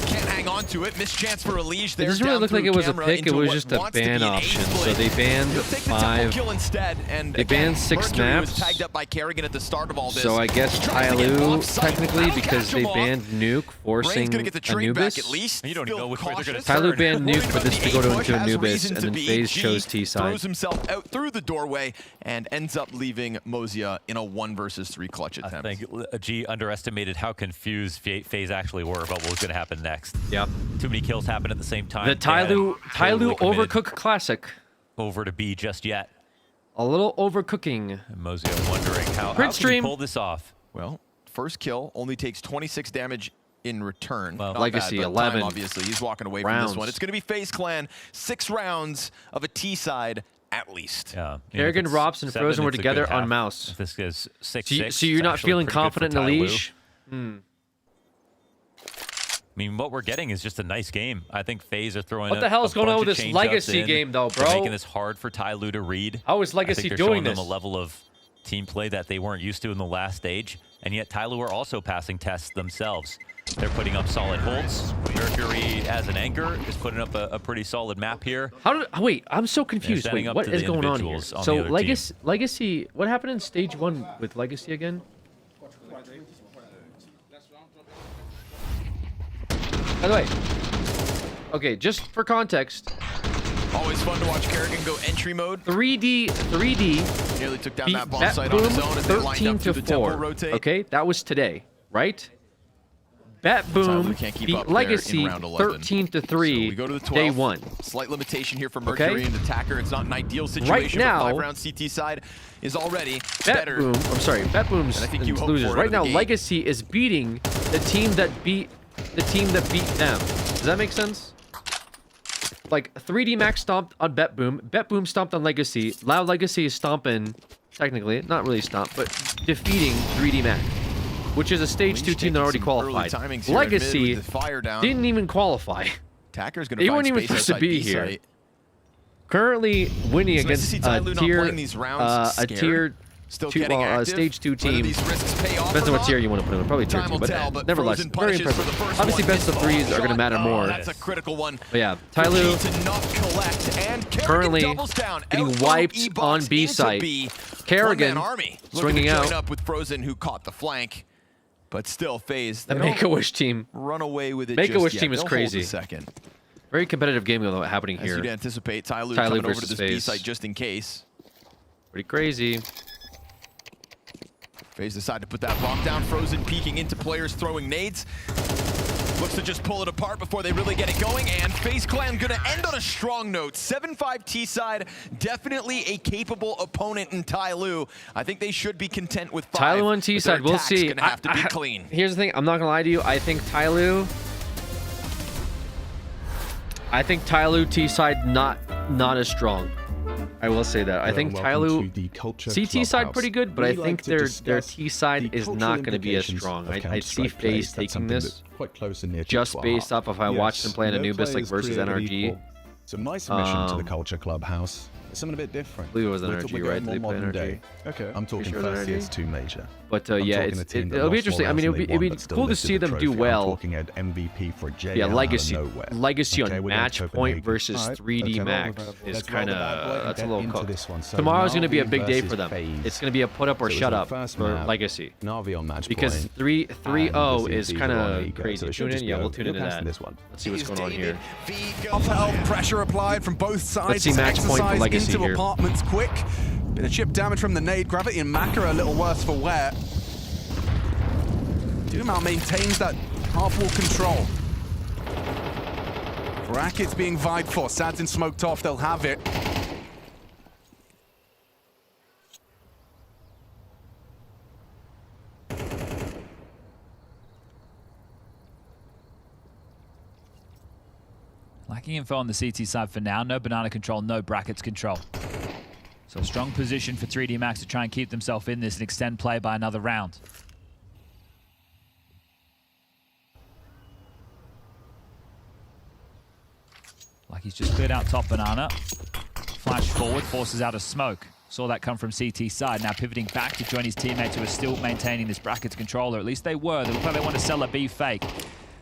Can't hang on to it. Missed chance for a leash there. It doesn't really look like it was a pick. It was just a ban option. So they banned He'll take the 5. kill instead, and They again, banned 6 Mercury was snaps. tagged up by Kerrigan at the start of all this. So I guess Tries to get Tyloo, offside. technically, That'll because catch they him off. banned Nuke, forcing Rain's gonna get the trade Anubis. back at least. You don't even Still know which way they're going to cautious. Tyloo banned Worried Nuke for about this the to go to A-push, into has Anubis, reason and to then be. FaZe G chose T-side. Throws himself out through the doorway and ends up leaving Mozia in a 1 versus 3 clutch attempt. I think G underestimated how confused FaZe actually were about what was going to happen next. Yeah. Too many kills happened at the same time. The They hadn't totally Tyloo committed Overcook Classic. over to B just yet. A little overcooking. And Mozio wondering how Print can he stream. pull this off? Well, first kill only takes 26 damage in return. Well, Not Legacy, bad, but 11 time, obviously, he's walking away from rounds. this one. It's going to be FaZe Clan, 6 rounds of a T side at least. Yeah. Kerrigan, Rops, and Frozen were together on mouse. If this is 6-6, So you're not feeling confident in the leash? I mean, what we're getting is just a nice game. I think FaZe are throwing What the hell is going on with this Legacy game, though, bro? They're making this hard for Tyloo to read. How is Legacy I think they're doing showing this? them a level of team play that they weren't used to in the last stage, and yet Tyloo are also passing tests themselves. They're putting up solid holds. Mercury, as an anchor, is putting up a pretty solid map here. Wait, I'm so confused. standing Wait, up what to is the going on here? individuals on the So other Legacy, what happened in stage 1 with Legacy again? By the way, okay, just for context. Always fun to watch Kerrigan go entry mode. 3D. Nearly took down beat that bomb Bet site on Boom his own as they lined 13 up to through the temple 4. rotate. Okay, that was today, right? Bet Boom beat Legacy 13-3 day 1. Slight limitation here for Mercury and Attacker. It's not an ideal situation. Right now, 5-round CT side is already Bet better. Boom, I'm sorry, Bet Boom's losers. Right now, Legacy is beating the team that beat them. Does that make sense? Like 3D Max stomped on Bet Boom. Bet Boom stomped on Legacy. Loud Legacy is stomping, technically, not really stomp, but defeating 3D Max, which is a stage 2 team that already qualified. Legacy didn't even qualify. Attacker's gonna they weren't even supposed to be here. Site. Currently winning against a tier Still two, stage 2 team. Depends on what tier you want to put in. Probably tier 2, but nevertheless, very impressive. Obviously, best of 3s are going to matter more. That's a critical one. But yeah, Tyloo currently getting wiped on B site. Kerrigan swinging out. Up with Frozen, who caught the flank, but still phased. The Make-A-Wish team. Run away with it. Make-A-Wish team is crazy. Second. Very competitive game though happening here. As you'd anticipate, Tyloo coming over to this B site just in case. Pretty crazy. FaZe decide to put that bomb down. Frozen peeking into players, throwing nades. Looks to just pull it apart before they really get it going. And FaZe Clan gonna end on a strong note. 7-5 T-side, definitely a capable opponent in Tyloo. I think they should be content with 5. Tyloo on T-side, we'll see. Gonna have to be clean. Here's the thing, I'm not gonna lie to you. I think Tyloo T-side not as strong. I will say that. I think Tyloo CT side pretty good, but I think their T side is not going to be as strong. I see FaZe taking this just based off of how I watched them play in Anubis like versus NRG. Some nice admission to the Culture Clubhouse. It's something a bit different. I believe it was NRG, right? They play NRG. Okay. I'm talking first year's 2 major. But yeah, it'll be interesting. I mean, it'll be cool to see them do well. Looking at MVP for J. Yeah, Legacy on match point versus 3D Max is kind of that's a little cooked. Tomorrow's going to be a big day for them. It's going to be a put up or shut up for Legacy. Because 3-0 is kind of crazy. Tune in, yeah, we'll tune into that. Let's see what's going on here. Pressure applied from both sides. Let's see match point for Legacy into here. Apartments quick. Bit of chip damage from the nade. Gravity and Maka a little worse for wear. Dumau maintains that half-wall control. Brackets being vibed for. Sadzin smoked off. They'll have it. Lacking info on the CT side for now. No banana control, no brackets control. So a strong position for 3D Max to try and keep themselves in this and extend play by another round. Like he's just cleared out top banana. Flash forward, forces out a smoke. Saw that come from CT side. Now pivoting back to join his teammates who are still maintaining this brackets control, or at least they were. They look like they want to sell a B fake.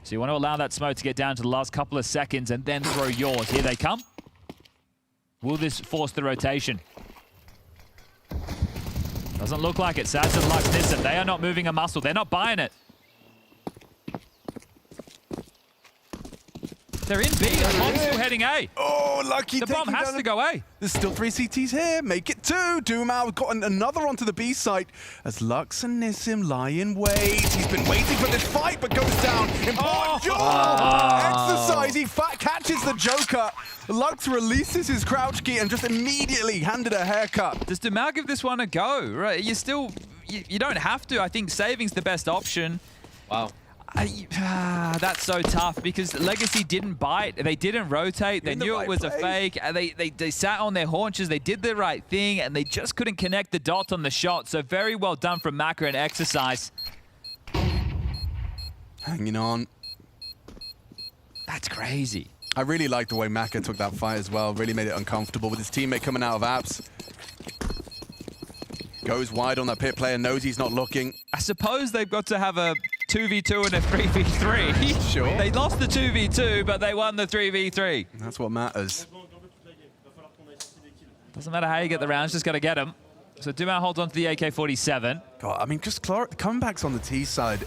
So you want to allow that smoke to get down to the last couple of seconds and then throw yours. Here they come. Will this force the rotation? Doesn't look like it. Sadzin, Lux, Nissan, they are not moving a muscle. They're not buying it. They're in B. The bomb's still heading A. Oh, lucky. The bomb has to go A. There's still 3 CTs here. Make it 2. Dumau got another onto the B site as Lux and Nissim lie in wait. He's been waiting for this fight, but goes down. Exercise. He catches the Joker. Lux releases his crouch key and just immediately handed a haircut. Does Dumau give this one a go? Right? You don't have to. I think saving's the best option. Wow. That's so tough because Legacy didn't bite. They didn't rotate. They knew it was a fake. They sat on their haunches. They did the right thing, and they just couldn't connect the dot on the shot. So very well done from Maka and Exercise. Hanging on. That's crazy. I really like the way Maka took that fight as well. Really made it uncomfortable with his teammate coming out of apps. Goes wide on that pit player, knows he's not looking. I suppose they've got to have a 2v2 and a 3v3. Sure. They lost the 2v2, but they won the 3v3. That's what matters. Doesn't matter how you get the rounds, just got to get them. So Dumau holds on to the AK-47. God, I mean, just comebacks on the T side.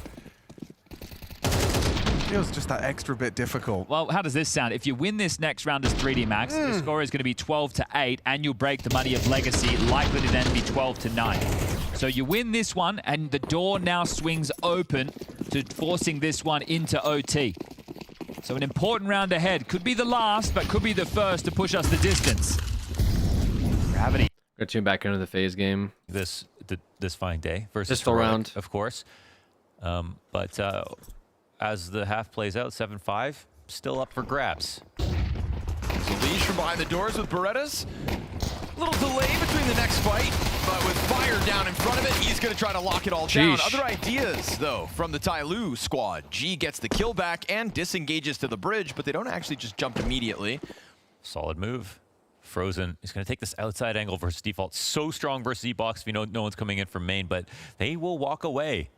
Feels just that extra bit difficult. Well, how does this sound? If you win this next round as 3D Max, the score is going to be 12-8, and you'll break the money of Legacy, likely to then be 12-9. So you win this one, and the door now swings open to forcing this one into OT. So an important round ahead. Could be the last, but could be the first to push us the distance. Gravity. Got tune back into the phase game. This fine day versus Pistol round, of course. But as the half plays out, 7-5, still up for grabs. So Leash from behind the doors with Berettas. A little delay between the next fight, but with fire down in front of it, he's going to try to lock it all down. Other ideas, though, from the Tyloo squad. G gets the kill back and disengages to the bridge, but they don't actually just jump immediately. Solid move. Frozen is going to take this outside angle versus default. So strong versus E-Box if you know no one's coming in from main, but they will walk away.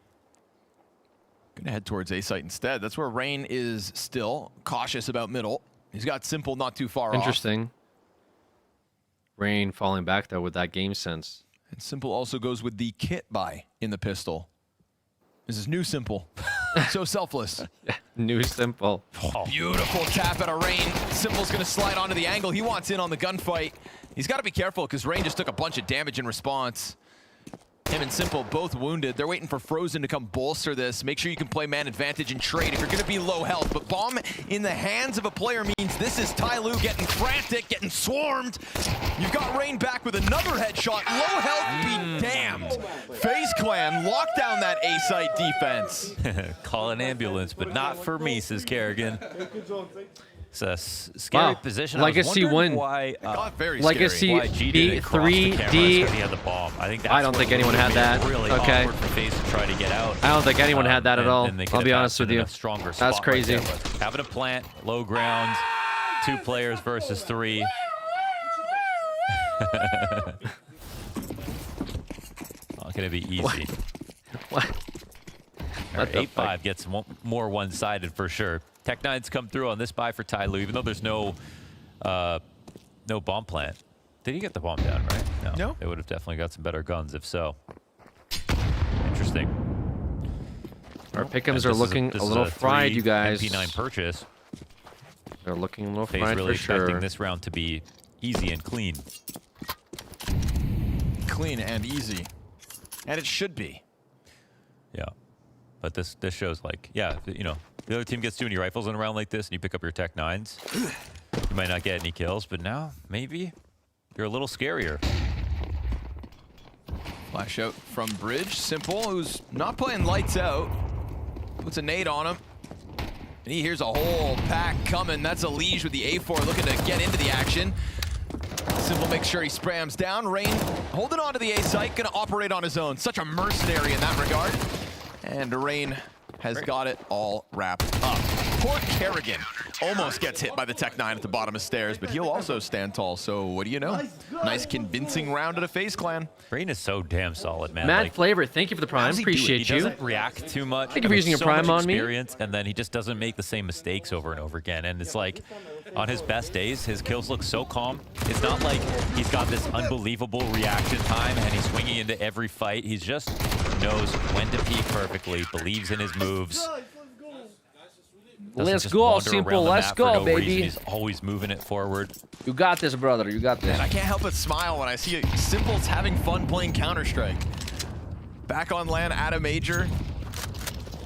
Going to head towards A site instead. That's where Rain is still cautious about middle. He's got Simple not too far off. Interesting. Rain falling back, though, with that game sense. And Simple also goes with the kit buy in the pistol. This is new Simple. So selfless. New Simple. Oh, beautiful tap out of Rain. Simple's going to slide onto the angle. He wants in on the gunfight. He's got to be careful because Rain just took a bunch of damage in response. Him and Simple both wounded. They're waiting for Frozen to come bolster this. Make sure you can play man advantage and trade if you're going to be low health. But bomb in the hands of a player means this is Tyloo getting frantic, getting swarmed. You've got Rain back with another headshot. Low health be damned. FaZe Clan lock down that A-site defense. Call an ambulance, but not for me, says Kerrigan. It's a scary position. Legacy win. Why, Legacy B 3D. He had the bomb. I think that's I don't think anyone had that. Really okay. Awkward for FaZe to try to get out. I don't think anyone had that at all. And I'll be honest with you. Stronger That's crazy. Right there, having a plant, low ground, 2 players versus 3. Not gonna be easy. What? 8-5 gets more one-sided for sure. Tech9's come through on this buy for Tyloo, even though there's no bomb plant. Did he get the bomb down, right? No. They would have definitely got some better guns if so. Interesting. Our pick'ems are looking a little fried, you guys. MP9 purchase. They're looking a little FaZe fried really for sure. expecting this round to be easy and clean. Clean and easy. And it should be. Yeah. But this shows like, yeah, you know, the other team gets too many rifles in a round like this and you pick up your Tech9s. You might not get any kills, but now maybe you're a little scarier. Flash out from Bridge. Simple, who's not playing lights out. Puts a nade on him. And he hears a whole pack coming. That's a Liege with the A4 looking to get into the action. Simple makes sure he sprams down. Rain holding on to the A site, gonna operate on his own. Such a mercenary in that regard. And Rain has got it all wrapped up. Poor Kerrigan almost gets hit by the Tech-9 at the bottom of stairs, but he'll also stand tall. So what do you know? Nice convincing round at a FaZe Clan. Rain is so damn solid, man. Mad Flavor, thank you for the prime. Appreciate you. He doesn't react too much. Thank you for using a prime on me. And then he just doesn't make the same mistakes over and over again. And it's like, on his best days, his kills look so calm. It's not like he's got this unbelievable reaction time and he's swinging into every fight. He just knows when to peek perfectly, believes in his moves. Let's go, Simple. Let's go, baby. He's always moving it forward. You got this, brother. You got this. And I can't help but smile when I see Simple's having fun playing Counter-Strike. Back on LAN at a major.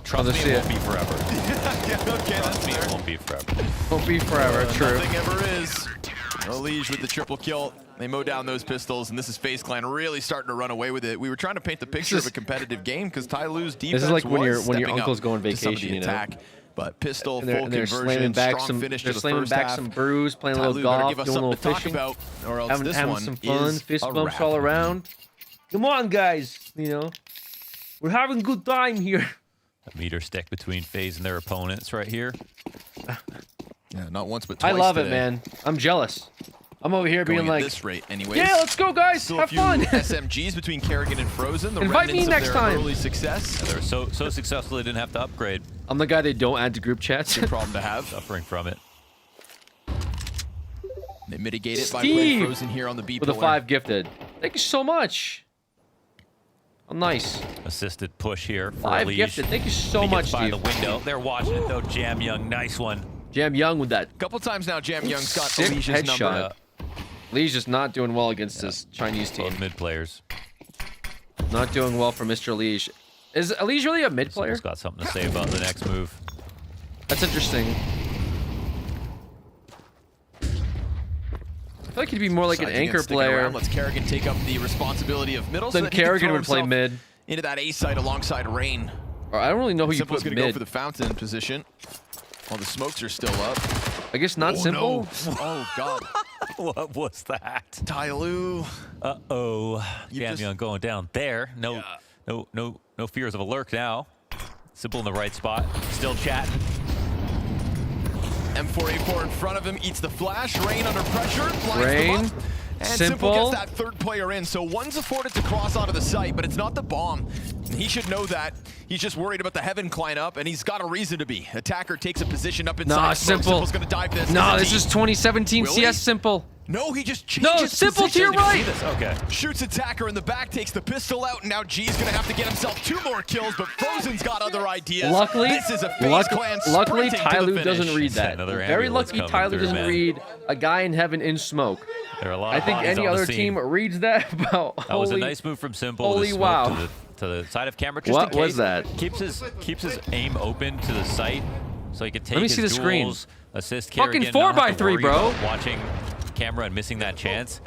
Trust me, it won't be forever. Yeah, okay, that's fair. It won't be forever. Won't be forever, true. Nothing ever is. Liege with the triple kill. They mow down those pistols, and this is FaZe Clan really starting to run away with it. We were trying to paint the picture of a competitive game because Tyloo's defense this is like when was your uncle's going to some of vacation, the you know. attack. But pistol, And full they're conversion, slamming back strong finish to the slamming first back half. some brews, playing a little Tyloo golf, better give us doing a little something to fishing, talk about, or else having this one some fun, is fist a bumps wrap. all around. Come on, guys, you know. We're having a good time here. A meter stick between FaZe and their opponents right here. Yeah, not once but twice I love today. it, man. I'm jealous. I'm over here Going being at like, this rate anyways. yeah, let's go, guys. Still Have a few fun. SMGs between Kerrigan and Frozen. The Invite me remnants next of their time. early success. Yeah, they were so successful they didn't have to upgrade. I'm the guy they don't add to group chats. Good problem to have. Suffering from it. They mitigate it by playing Frozen here on the B with a pillar. 5 gifted. Thank you so much. Oh, nice. Assisted push here for 5 Liege. gifted. Thank you so He gets much, by Steve. the window. They're watching it though. Jam Young, nice one. Jam Young with that. Couple times now, Jam Young's got sick Alicia's headshot. number. Lee's just not doing well against this Chinese team. Both mid players. Not doing well for Mr. Liege. Is Elise really a mid player? He's got something to say about the next move. That's interesting. I feel like he'd be more like an anchor player. Let's Kerrigan take up the responsibility of middle. Then Kerrigan would play mid. Into that A site alongside Rain. I don't really know who you put gonna mid. Go for the fountain position. While the smokes are still up. I guess not Simple. No. Oh God. What was that? Tyloo. Uh-oh. Jamyon going down there. No fears of a lurk now. Simple in the right spot. Still chatting. M4A4 in front of him, eats the flash. Rain under pressure. Rain. And Simple gets that third player in. So one's afforded to cross onto the site, but it's not the bomb. He should know that. He's just worried about the Heaven climb up, and he's got a reason to be. Attacker takes a position up inside. Nah, Simple. Simple's gonna dive this. No, this is 2017 CS Simple. No, he just changes No, Simple to your right. Okay. Shoots Attacker in the back, takes the pistol out, and now G's gonna have to get himself 2 more kills, but Frozen's got other ideas. Luckily, this is a FaZe Clan luckily Tyloo doesn't read that. Very lucky Tyloo doesn't read a guy in heaven in smoke. There are a lot I of think any other team reads that about. That was a nice move from Simple. Holy wow. To the side of camera. Just What in case. was that? Keeps his aim open to the site, so he could take Let me his see the screen. duels, assist Fucking Kerrigan, not have to 4x3, worry bro. about watching camera and missing that chance.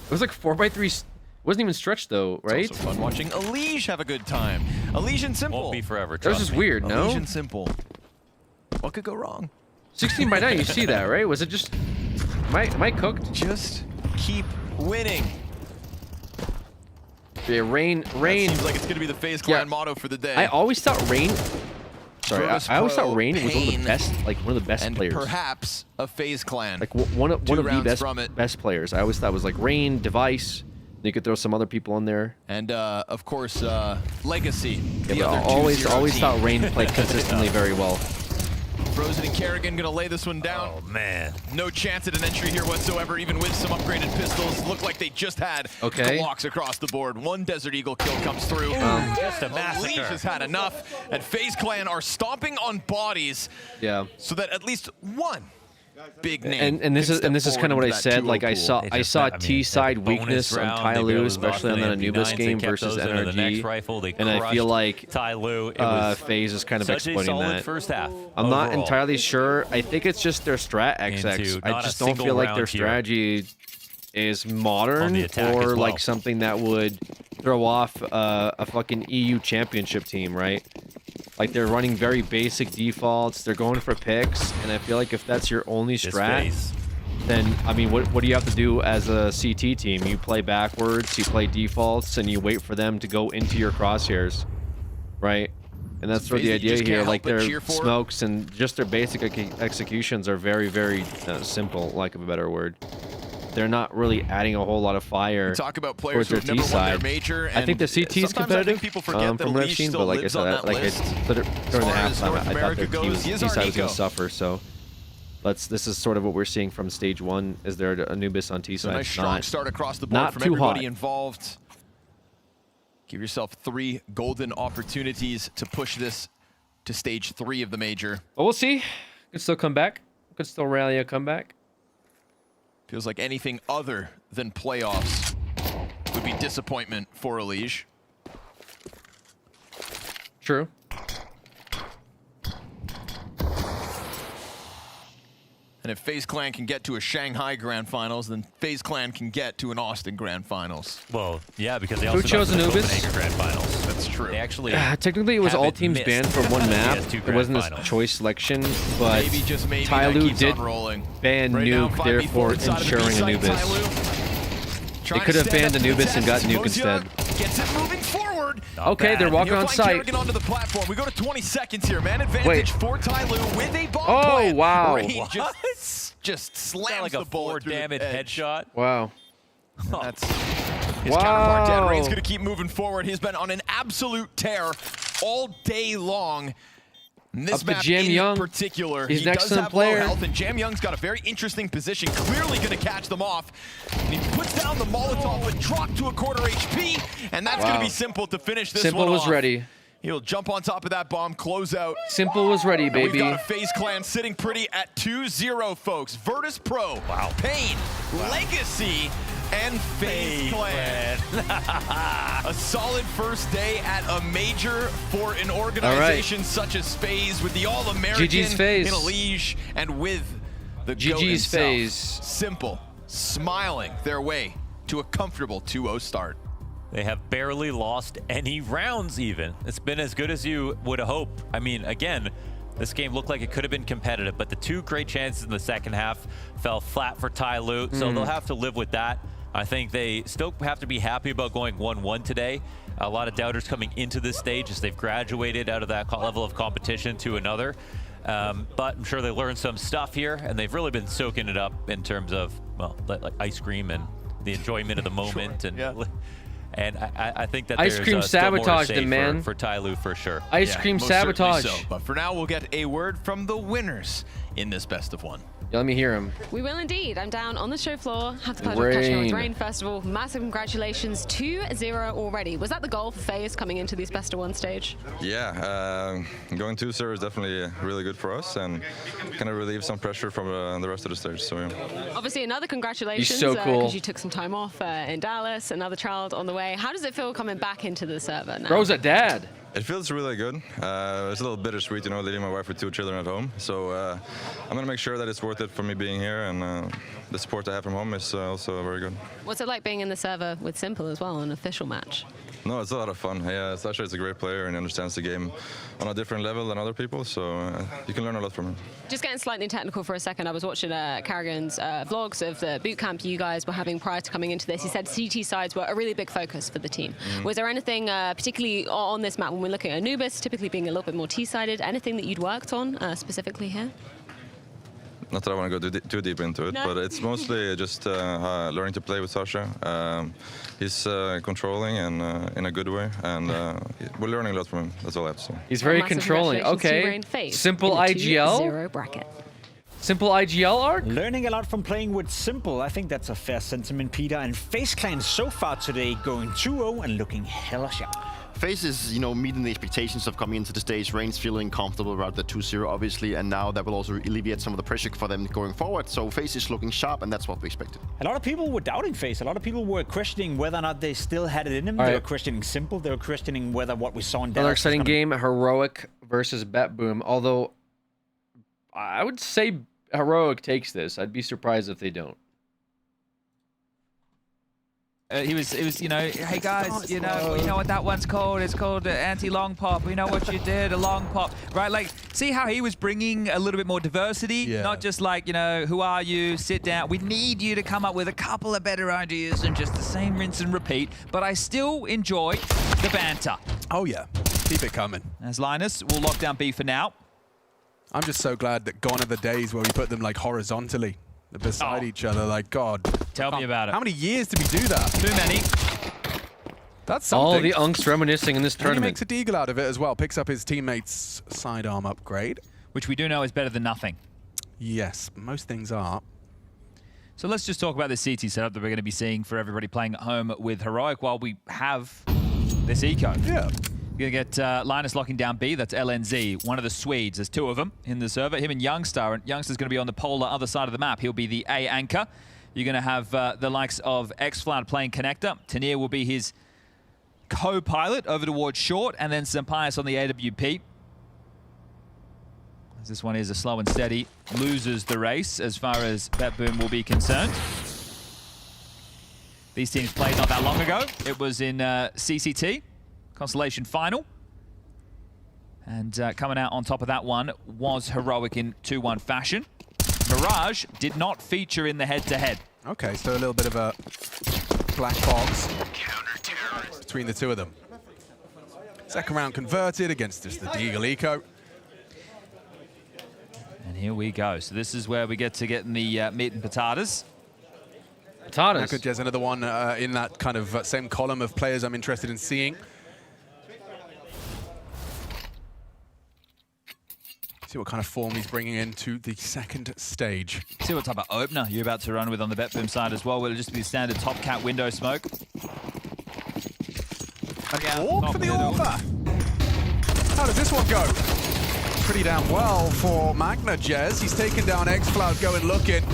It was like 4x3. Wasn't even stretched though, right? It's also fun watching Elige have a good time. Elige and Simple. Won't be forever. That was just weird, no? Elige and Simple. What could go wrong? 16 by 9, you see that, right? Was it just... Am I cooked? Just keep winning. Yeah, Rain. Seems like it's going to be the FaZe Clan motto for the day. I always thought Rain... Sorry, I always thought Rain was one of the best, and players. Perhaps a FaZe Clan. Like one of the best best players. I always thought it was like Rain, Device. You could throw some other people in there. And of course, Legacy. Yeah, I always thought Rain played consistently very well. Frozen and Kerrigan gonna lay this one down. Oh man. No chance at an entry here whatsoever, even with some upgraded pistols. Look like they just had blocks across the board. One Desert Eagle kill comes through. Just a massacre. Elige has had enough, and FaZe Clan are stomping on bodies. Yeah. So that at least one big name. And this is kind of what I said. Like I saw T side weakness on Tyloo, especially on that Anubis game versus NRG, and I feel like Tyloo FaZe is kind of exploiting that. First half. I'm not entirely sure. I think it's just their strat XX. I just don't feel like their strategy is modern or like something that would throw off a fucking EU championship team, right? Like they're running very basic defaults. They're going for picks, and I feel like if that's your only strat, then I mean, what do you have to do as a CT team? You play backwards, you play defaults, and you wait for them to go into your crosshairs, right? And that's sort of the idea here. Like their smokes and just their basic executions are very, very simple, lack of a better word. They're not really adding a whole lot of fire. Talk about players who've never won their major. I think the CT is competitive from what I've seen, but like I said, during the halftime, I thought their T side was going to suffer. So this is sort of what we're seeing from stage 1. Is there Anubis on T side? So nice strong start across the board from everybody involved. Give yourself 3 golden opportunities to push this to stage 3 of the major. But we'll see. Could still come back. Could still rally a comeback. Feels like anything other than playoffs would be disappointment for Elige. True. And if FaZe Clan can get to a Shanghai Grand Finals, then FaZe Clan can get to an Austin Grand Finals. Well, yeah, because they also chose Anubis? Grand Finals. That's true. They actually technically, it was all teams banned for one map. It wasn't a choice selection, but Tyloo did ban Nuke, therefore ensuring Anubis. They could have banned Anubis and got Nuke instead. Gets it moving forward. Okay, they're walking on site. Onto the platform. We go to 20 seconds here. Man advantage for Tyloo with a bomb Oh, plant. wow. Just slams like the a bullet 4 damage headshot. Wow. That's his counterpart, Dan. Rain's going to keep moving forward. He's been on an absolute tear all day long. And this map in particular, he does have low health, and Jam Young's got a very interesting position, clearly going to catch them off. And he puts down the Molotov, but dropped to a quarter HP, and that's going to be Simple to finish this one off. Simple was ready. He'll jump on top of that bomb, close out. Simple was ready, baby. We've got a FaZe Clan sitting pretty at 2-0, folks. Virtus Pro, Pain, Legacy, and FaZe Clan. A solid first day at a major for an organization such as FaZe, with the All-American in Elige and with the GOAT himself. FaZe. Simple, smiling their way to a comfortable 2-0 start. They have barely lost any rounds even. It's been as good as you would hope. I mean, again, this game looked like it could have been competitive, but the two great chances in the second half fell flat for Tyloo, so they'll have to live with that. I think they still have to be happy about going 1-1 today. A lot of doubters coming into this stage as they've graduated out of that level of competition to another. But I'm sure they learned some stuff here, and they've really been soaking it up in terms of, well, like ice cream and the enjoyment of the moment. Sure. And I think that ice cream sabotage them, man. For Tyloo for sure. Ice cream sabotage. So. But for now, we'll get a word from the winners in this best of one. Yeah, let me hear him. We will indeed. I'm down on the show floor. Have the pleasure of catching up with Rain Festival. Massive congratulations, 2-0 already. Was that the goal for FaZe coming into this best of one stage? Yeah, going 2-0 is definitely really good for us and kind of relieve some pressure from the rest of the stage. So yeah. Obviously, another congratulations. He's so cool. Because you took some time off in Dallas, another child on the way. How does it feel coming back into the server now? Bro's a dad. It feels really good. It's a little bittersweet, you know, leaving my wife with 2 children at home. So I'm going to make sure that it's worth it for me being here, and the support I have from home is also very good. What's it like being in the server with Simple as well, an official match? No, it's a lot of fun. Yeah, Sasha is a great player and he understands the game on a different level than other people, so you can learn a lot from him. Just getting slightly technical for a second, I was watching Carrigan's vlogs of the boot camp you guys were having prior to coming into this. He said CT sides were a really big focus for the team. Was there anything particularly on this map when we're looking at Anubis, typically being a little bit more T-sided, anything that you'd worked on specifically here? Not that I want to go too deep into it, but it's mostly just learning to play with Sasha. He's controlling and in a good way, and we're learning a lot from him. That's all I have to say. He's very controlling. Okay. Simple IGL. Bracket. Simple IGL arc? Learning a lot from playing with Simple. I think that's a fair sentiment, Peter. And FaZe Clan so far today going 2-0 and looking hella sharp. FaZe is, you know, meeting the expectations of coming into the stage. Rain's feeling comfortable about the 2-0, obviously, and now that will also alleviate some of the pressure for them going forward. So FaZe is looking sharp, and that's what we expected. A lot of people were doubting FaZe. A lot of people were questioning whether or not they still had it in them. They were questioning Simple. They were questioning whether what we saw in Dallas. Another exciting game, Heroic versus BetBoom. Although, I would say Heroic takes this. I'd be surprised if they don't. He was, you know, hey guys, you know what that one's called? It's called anti-long pop. We know what you did, a long pop, right? Like, see how he was bringing a little bit more diversity, not just like, you know, who are you? Sit down. We need you to come up with a couple of better ideas than just the same rinse and repeat. But I still enjoy the banter. Oh yeah, keep it coming. As Linus will lock down B for now. I'm just so glad that gone are the days where we put them like horizontally beside each other. Like, God. Tell me about it. How many years did we do that? Too many. That's something. All the unks reminiscing in this tournament. And he makes a deagle out of it as well. Picks up his teammate's sidearm upgrade. Which we do know is better than nothing. Yes, most things are. So let's just talk about the CT setup that we're going to be seeing for everybody playing at home with Heroic while we have this eco. Yeah. You're going to get Linus locking down B. That's LNZ, one of the Swedes. There's 2 of them in the server, him and Youngstar. And Youngstar's going to be on the polar other side of the map. He'll be the A anchor. You're going to have the likes of xFloud playing connector. Tanier will be his co-pilot over towards short, and then Sampaius on the AWP. As this one is a slow and steady, loses the race as far as BetBoom will be concerned. These teams played not that long ago. It was in CCT. Constellation final. And coming out on top of that one was Heroic in 2-1 fashion. Mirage did not feature in the head-to-head. Okay, so a little bit of a black box between the two of them. Second round converted against just the Deagle Eco. And here we go. So this is where we get to get in the meat and potatoes. Jez, another one in that kind of same column of players I'm interested in seeing. See what kind of form he's bringing into the second stage. See what type of opener you're about to run with on the BetBoom side as well. Will it just be standard top cat window smoke? Orc for the Orca. How does this one go? Pretty damn well for Magna, Jez. He's taken down xFloud, going looking.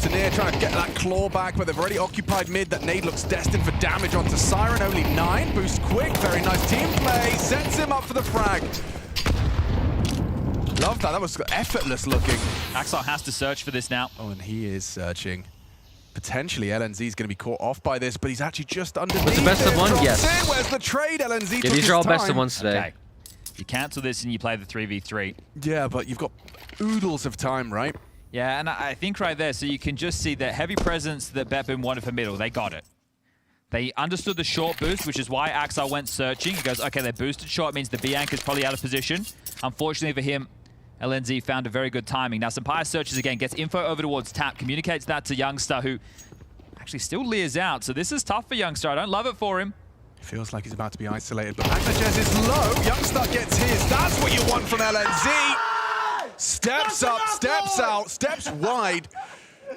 Mountaineer trying to get that claw back, but they've already occupied mid. That nade looks destined for damage onto Siren. Only 9. Boost quick. Very nice team play. Sets him up for the frag. Love that. That was effortless looking. Axel has to search for this now. Oh, and he is searching. Potentially, LNZ is going to be caught off by this, but he's actually just underneath. What's the best of one? Yes. Where's the trade? LNZ. Yeah, these are all best of ones today. Okay. You cancel this and you play the 3v3. Yeah, but you've got oodles of time, right? Yeah, and I think right there, so you can just see the heavy presence that Betboom wanted for middle. They got it. They understood the short boost, which is why Axel went searching. He goes, okay, they're boosted short, means the B-Anchor is probably out of position. Unfortunately for him, LNZ found a very good timing. Now, Sampire searches again, gets info over towards Tap, communicates that to Youngster, who actually still leers out. So this is tough for Youngster. I don't love it for him. Feels like he's about to be isolated, but Magnachez is low. Youngster gets his. That's what you want from LNZ. Steps up, steps out, steps wide,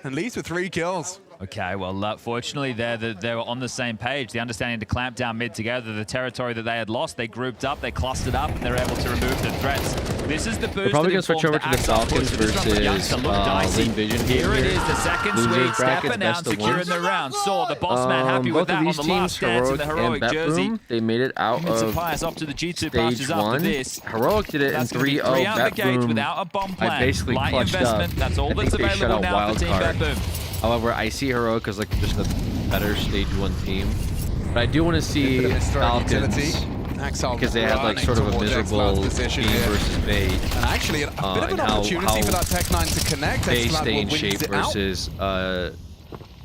and leads with 3 kills. Okay, well, fortunately, they were on the same page. The understanding to clamp down mid together, the territory that they had lost, they grouped up, they clustered up, and they're able to remove the threats. This is the boost. We're probably going to switch over to the Falcons versus Lin Vision. Here it is, the second sweep, stepping out, securing the round. Saw the boss man happy with that on the last dance in the heroic jersey. They made it out of off to the G2 stage 1. Heroic did it in 3-0. Out the gate without a bomb plan. I basically Light clutched investment. up. That's all that's available now for Team Betboom. However, I see Heroic as like just a better stage 1 team. But I do want to see Falcons because they had like sort of a miserable team versus Bait. And actually, a bit of an opportunity for that Tech9 to connect. They stay in shape versus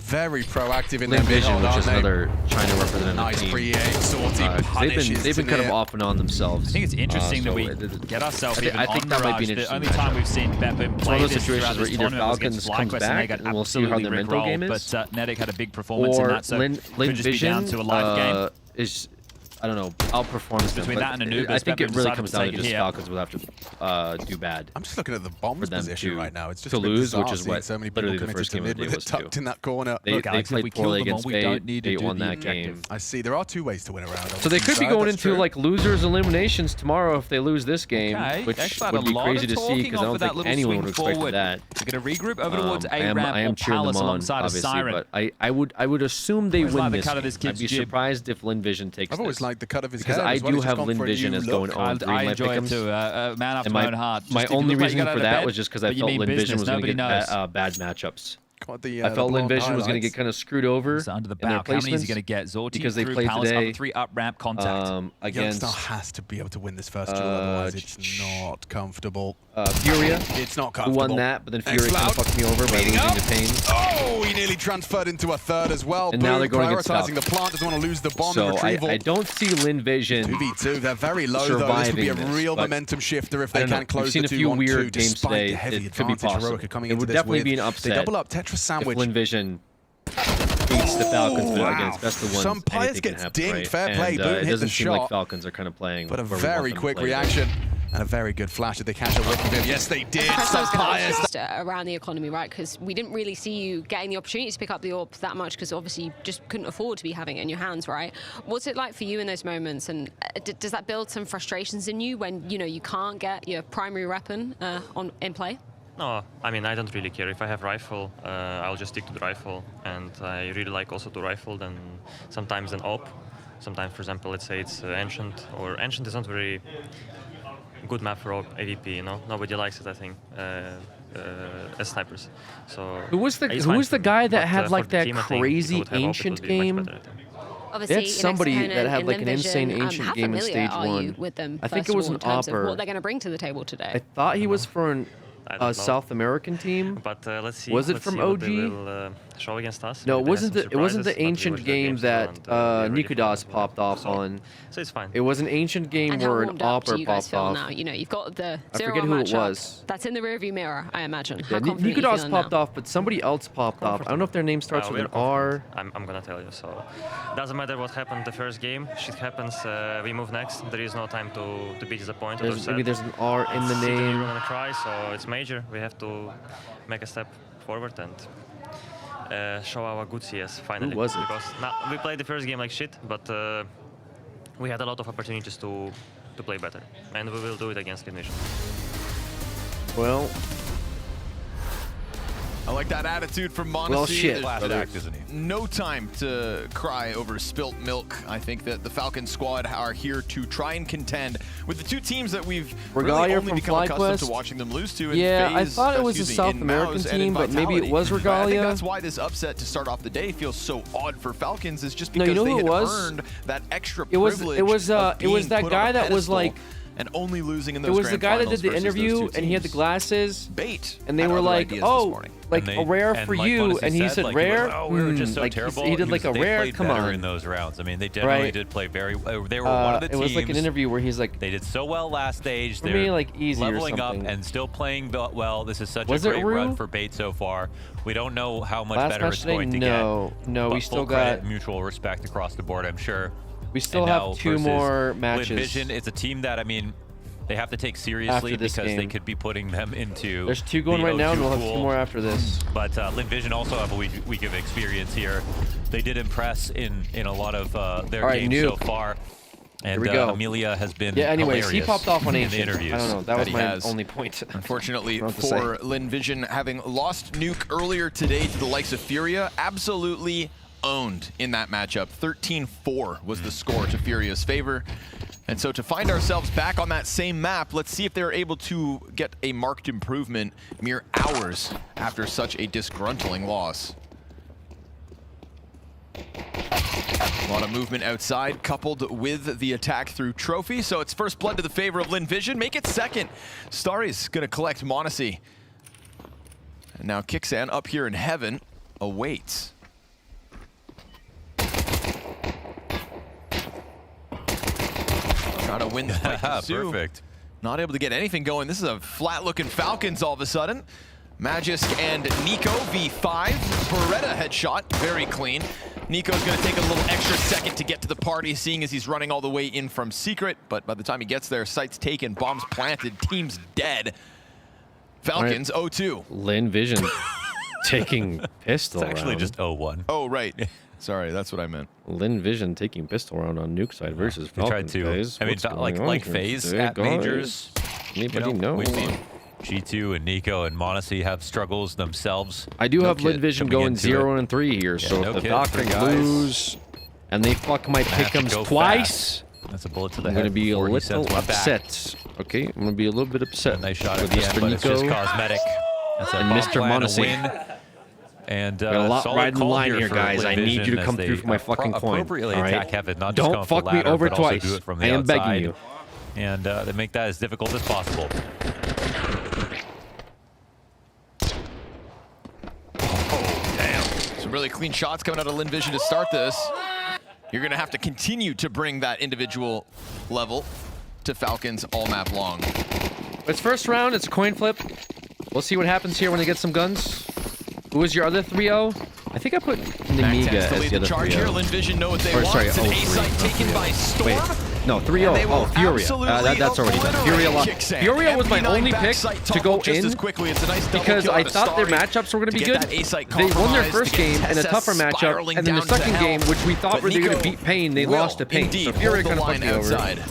very proactive in Lin their Vision, build, which is aren't they? another China representative Nice team. pre-aim, sortie, They've been kind of off and on themselves. I think it's interesting that we get ourselves even I think on that might be an Mirage. The interesting only time we've seen Betboom It's play one of those this situations where this either tournament was against Falcons comes FlyQuest, and they back got and we'll see how absolutely their mental game rickrolled, is. but Nedic had a big performance in Or that, so Lin could just be down Vision to a live game. is, I don't know, outperforms them. Between that and Anubis, I think it Betboom really decided comes to down take to it just here. Falcons would have to do bad. I'm just looking at the bombs position right now. It's just to a bit lose, bizarre which is seeing what so many people literally the committed first to game of mid the day with it was tucked in that corner. They Look, Alex, if played we kill poorly them all, against we Bait. don't need to Bait do won the that objective. game. I see. There are 2 ways to win a round. So they could be going into like losers eliminations tomorrow if they lose this game, Okay, which Expat, would be a lot crazy of to see talking because I off don't of that think little anyone swing would expect forward. that. They're going to regroup over towards I am A-Ramp or cheering Palace them on, alongside of obviously, Siren. but I would assume they Always win like the this cut of game. this I'd kid's be jib. surprised if Lin Vision takes I've always this. liked the cut of his Because hair I as well. do He's just have gone Lin for a Vision new as look. going on 3 I my enjoy it pick'ems. too. Man after And my own heart. my Just if you only look like you reason got out for of that bed, was just because I but you felt mean Lin Vision business, was going to nobody get knows. bad matchups. The, I felt Lin blonde Vision was going to highlights. get kind of screwed over under the in their back. How many is he placements going to get? Zorti because they through played Palace today up 3 up ramp contact. against Youngster has to be able to win this first duel, otherwise it's not comfortable. Furia, it's not who comfortable. won that, but then Furia kind of fucked me over by losing to Pain. Oh, he nearly transferred into a third as well. And now they're going against prioritizing the Falcons. plant, doesn't want to lose the bomb So and retrieval. I don't see Lin Vision 2v2, they're very low though. This would be a real momentum shifter if they can close the 2-1-2. We've seen a few weird games despite today. the heavy It could be advantage possible. Heroic are coming It into would this definitely with. be an They upset double up Tetris sandwich. if Lin Vision beats the Falcons, but Wow. against best of ones, Some players anything can gets happen, dinged. right? Fair play. And, Boom it hit the doesn't seem like shot. Falcons are kind of playing. But a where we want very them to quick play. reaction and a very good flash. Did they catch a whiff of him? Yes, they did. Some players. Just around the economy, right? Because we didn't really see you getting the opportunity to pick up the AWP that much because obviously you just couldn't afford to be having it in your hands, right? What's it like for you in those moments? And does that build some frustrations in you when you can't get your primary weapon in play? No, I mean, I don't really care. If I have rifle, I'll just stick to the rifle. And I really like also to rifle than sometimes an AWP. Sometimes, for example, let's say it's Ancient, or Ancient is not very good map for AVP, Nobody likes it, I think, as snipers. So Who was the guy that had like that crazy Ancient game? Obviously, They had somebody that had like an insane Ancient how game in familiar stage are you 1. with them, I think first it of was all, an in terms of Opper. what they're going to bring to the table today? I thought he was for an I don't know. South American team. But let's see. Was it let's from see what OG? they will show against us. No, it Maybe they wasn't have the some it wasn't the surprises, but we ancient watched their game games that too, and we're ready for Nikudas that. popped off on. So it's fine. It was an ancient game And how where an warmed up do Opper you guys popped feel off. now? You've got the I 0-1 forget who it matchup. was. That's in the rearview mirror, I imagine. How Yeah, confident are you Nikudas feeling popped now? off, but somebody else popped off. I don't know if their name starts with we're an R. confident. I'm gonna tell you. So doesn't matter what happened the first game. Shit happens. We move next. There is no time to be disappointed or sad. Maybe there's an R in the name. We're gonna try. So it's major. We have to make a step forward and show our good CS finally. Who was it? Because now we played the first game like shit, but we had a lot of opportunities to play better, and we will do it against Ignition. Well, I like that attitude from Monacy. Well, shit. There's Act, isn't he? no time to cry over spilt milk. I think that the Falcons squad are here to try and contend with the two teams that we've really only become accustomed to watching them lose to. Yeah, I thought it was a South American team, but maybe it was Regalia. I think that's why this upset to start off the day feels so odd for Falcons, is just because you know they who had it was? earned that extra It was privilege. it was that guy that was like. And only losing in those It was the grand guy that finals did the versus those interview, two and he had the teams. glasses. Bait. And they had were other like, ideas oh, this morning. like a rare for like you, Monacy and he said like, rare. He was, we were just so like terrible. he did like a they rare. played Come better on. in those rounds. I mean, they generally did play very. They were one of the teams. It was like an interview where he's like, they did so well last stage. For They're me, like easy or leveling up something. and still playing well. This is such Was a it great Rue? run for Bait so far. We don't know how much Last better match it's today? going to No, get. no, but we still full credit, got- mutual respect across the board, I'm sure. We still And have now 2 versus more matches. Lin Vision, it's a team that, I mean, they have to take seriously After this because they game. Mm. could be putting them into. There's 2 going the right now, and O2 we'll have 2 pool. more after this. But Lin Vision also have a week of experience here. They did impress in a lot of their All right, games so Nuke. far. And Here we go. Amelia has been anyways, he hilarious popped off on in the Ancient. interviews. I don't know. That was he my has. only point. Unfortunately I don't know what to for say. Lin Vision, having lost Nuke earlier today to the likes of Furia, absolutely owned in that matchup. 13-4 was the score to Furia's favor. And so to find ourselves back on that same map, let's see if they're able to get a marked improvement mere hours after such a disgruntling loss. A lot of movement outside, coupled with the attack through Trophy. So it's first blood to the favor of Lin Vision. Make it second. Starry's going to collect Monacy. And now Kixan up here in heaven awaits. Trying to win the fight. Perfect. Not able to get anything going. This is a flat-looking Falcons all of a sudden. Magisk and Nico V5. Beretta headshot, very clean. Nico's gonna take a little extra second to get to the party, seeing as he's running all the way in from Secret, but by the time he gets there, sights taken, bombs planted, team's dead. Falcons 0-2. Lin Vision taking pistol It's actually round. just 0-1. Oh, right. Sorry, that's what I meant. Lin Vision taking pistol round on Nuke side versus They tried Falcons, to. guys. I mean, What's like going on here FaZe today, at guys? majors. Anybody know? We've seen G2 and Nico and Monacy have struggles themselves. I do No have Lin kid Vision coming going into 0-3 here, Yeah, so no if the kid, Falcons 3 guys. lose and they fuck my I have to pick'ems go twice, fast. That's a bullet to the I'm head. gonna be a before he little sends one back. upset. Okay, I'm gonna be a little bit upset. Nice shot with at the end, Mr. but it's just Nico cosmetic. That's a and bomb Mr. plan, a Monacy. win. And Got a lot solid riding the call line here, for guys. I Lin need you Vision to come as through they for my fucking coin. appropriately all right? attack heaven, not just Don't come for fuck the me ladder, over but also twice. do it from the I am outside. begging you. And they make that as difficult as possible. Some really clean shots coming out of Lin Vision to start this. You're going to have to continue to bring that individual level to Falcons all map long. It's first round. It's a coin flip. We'll see what happens here when they get some guns. Who was your other 3-0? I think I put Nemiga Mac tends to as lead the the other charge here. 3-0. Lin Vision know what they Or, want. sorry, It's an 0-3, A site not taken 3-0. by Storm. Wait, no, And 3-0. they will Oh, Furia. absolutely That's already done. obliterate Furia lost. Kixan. Furia was my MP9 only pick backside to go topple just in as quickly. It's a nice double because kill I out of thought their Starry matchups were going to be get good. that A-site They won their compromise, first to get game in a Tessa tougher matchup, spiraling and then the down to second hell. game, which we thought But were they going Nico to beat Pain, they will lost to Pain. indeed So Furia hold the kind of fucked line me over. outside.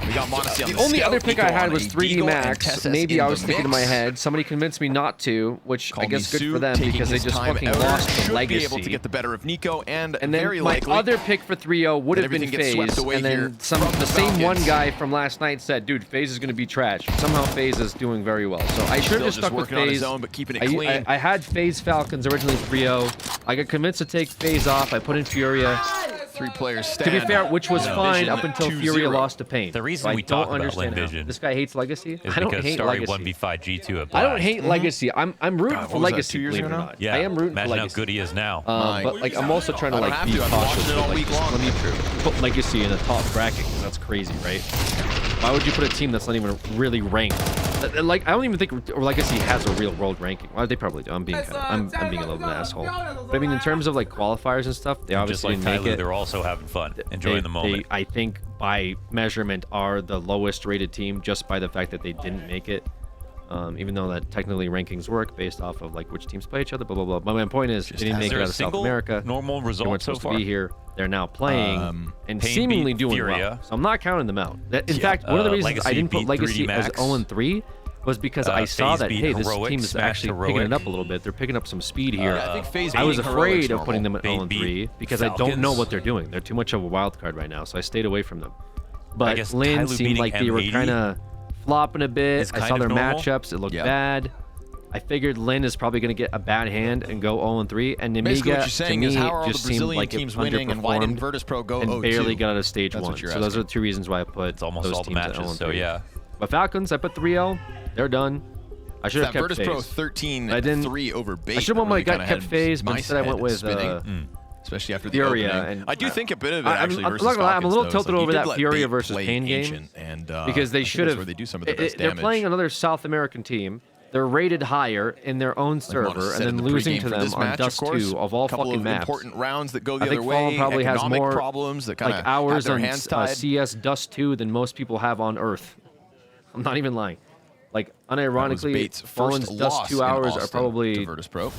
We got Monacy on The only scout, other pick Nico I had on was a 3D Deagle, and Max. Tessa Maybe in I the was thinking in my mix. head. Somebody convinced me not to, which I Call guess me good Sue, for them taking because they his just time fucking out. lost Should to Legacy. be able to get the better of Nico, and And then very my likely other pick for 3-0 would have been everything gets swept FaZe, away and here then from the the same one Falcons. guy from last night said, "Dude, FaZe is going to be trash." Somehow FaZe is doing very well, so I should Still have just just stuck with working on his FaZe. own, but keeping it clean. I had FaZe Falcons originally 3-0. I got convinced to take FaZe off. I put in Furia. 3 players To stand. be fair, which was Yeah. fine Vision up until 2-0. Furia lost to Pain. The reason So I we don't talk about understand Lin how. Vision This guy hates Legacy. is I don't because hate Starry Legacy. 1v5 G2 at I don't Black. hate Legacy. I'm rooting God, for what was that, Legacy. 2 years Believe it ago or now? not. Yeah, I am rooting for imagine how Legacy. good he is now. But like, I'm also trying to I don't like have be to. I've been cautious watching it with all like, week long. let me put Legacy in a top bracket because that's crazy, right? Why would you put a team that's not even really ranked? Like, I don't even think Legacy has a real world ranking. Well, they probably do. I'm being I'm being a little bit of an asshole. But I mean, in terms of like qualifiers and stuff, they Just obviously like didn't make Tyler, it. they're also having fun, enjoying the moment. They, I think by measurement, are the lowest rated team just by the fact that they didn't make it. Even though that technically rankings work based off of like which teams play each other, blah blah blah. But my point is, they didn't make it out of South America. Normal They result weren't so supposed far. to be here. They're now playing and Pain seemingly beat doing Furia. well. So I'm not counting them out. In fact, one of the reasons I Legacy didn't put beat Legacy 3D as Max. 0-3 was because I saw FaZe that, beat hey, this Heroic, team is Smash actually picking Heroic. it up a little bit. They're picking up some speed here. I think FaZe I was beating Heroic's afraid of putting them at normal. 0-3 because I don't Falcons. know what they're doing. They're too much of a wild card right now, so I stayed away from them. But guess Lin Tyloo seemed beating like they were M80 kind of flopping a bit. is I kind saw of their normal. matchups. It looked Yeah. bad. I figured Lin is probably going to get a bad hand and go 0-3. And Basically what Nemiga, you're to saying me, is how are all the just seemed Brazilian like it teams winning and why didn't underperformed Virtus.pro go and 0-2? barely got out of stage That's 1. what you're So those are asking. the 2 reasons why I put It's almost those all the teams at matches, 0-3. so yeah. But Falcons, I put 3-0. They're done. I should have That kept Virtus.pro FaZe. 13-3 over bait. I should have won my gut, kinda kept had FaZe, but my instead I went head with spinning. Especially after the Furia. opening. And I do think a bit of it I'm actually not versus gonna lie, I'm a Falcons, little though. tilted It's like over you that did let Furia Bait versus play Pain game Ancient, and, because I they think should that's have. where they do some of their best They're damage. playing another South American team. They're rated higher in their own server, said and in then the losing pregame to for them this on match, Dust of course. 2 of all Couple fucking of maps. important rounds that go the I think other Fallen way, probably has economic more problems that kinda like had hours their on hands tied. CS Dust 2 than most people have on Earth. I'm not even lying. Like unironically, Bait's Fallen's first Dust loss 2 in hours are Austin probably to Virtus.pro.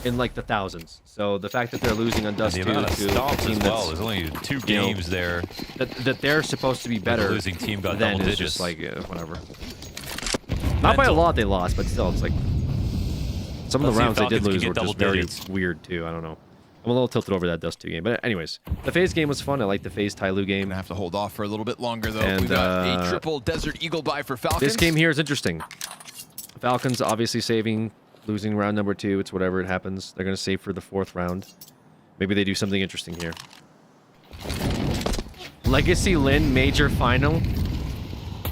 in like the thousands. So the fact that they're losing on Dust the 2 amount of to a stomps team as that's, well. There's only 2 you know, games there. that they're supposed to be better. The losing team got then double is digits. just like whatever. Not by a lot they lost, but still, it's like some of Let's the see if rounds they did Falcons can lose get were double just very digits. weird too. I don't know. I'm a little tilted over that Dust 2 game, but anyways, the FaZe game was fun. I like the FaZe Tyloo game. Gonna have to hold off for a little bit longer though. And, We've got a triple Desert Eagle buy for Falcons. This game here is interesting. Falcons obviously saving, losing round number 2. It's whatever, it happens. They're gonna save for the 4th round. Maybe they do something interesting here. Legacy Lin major final.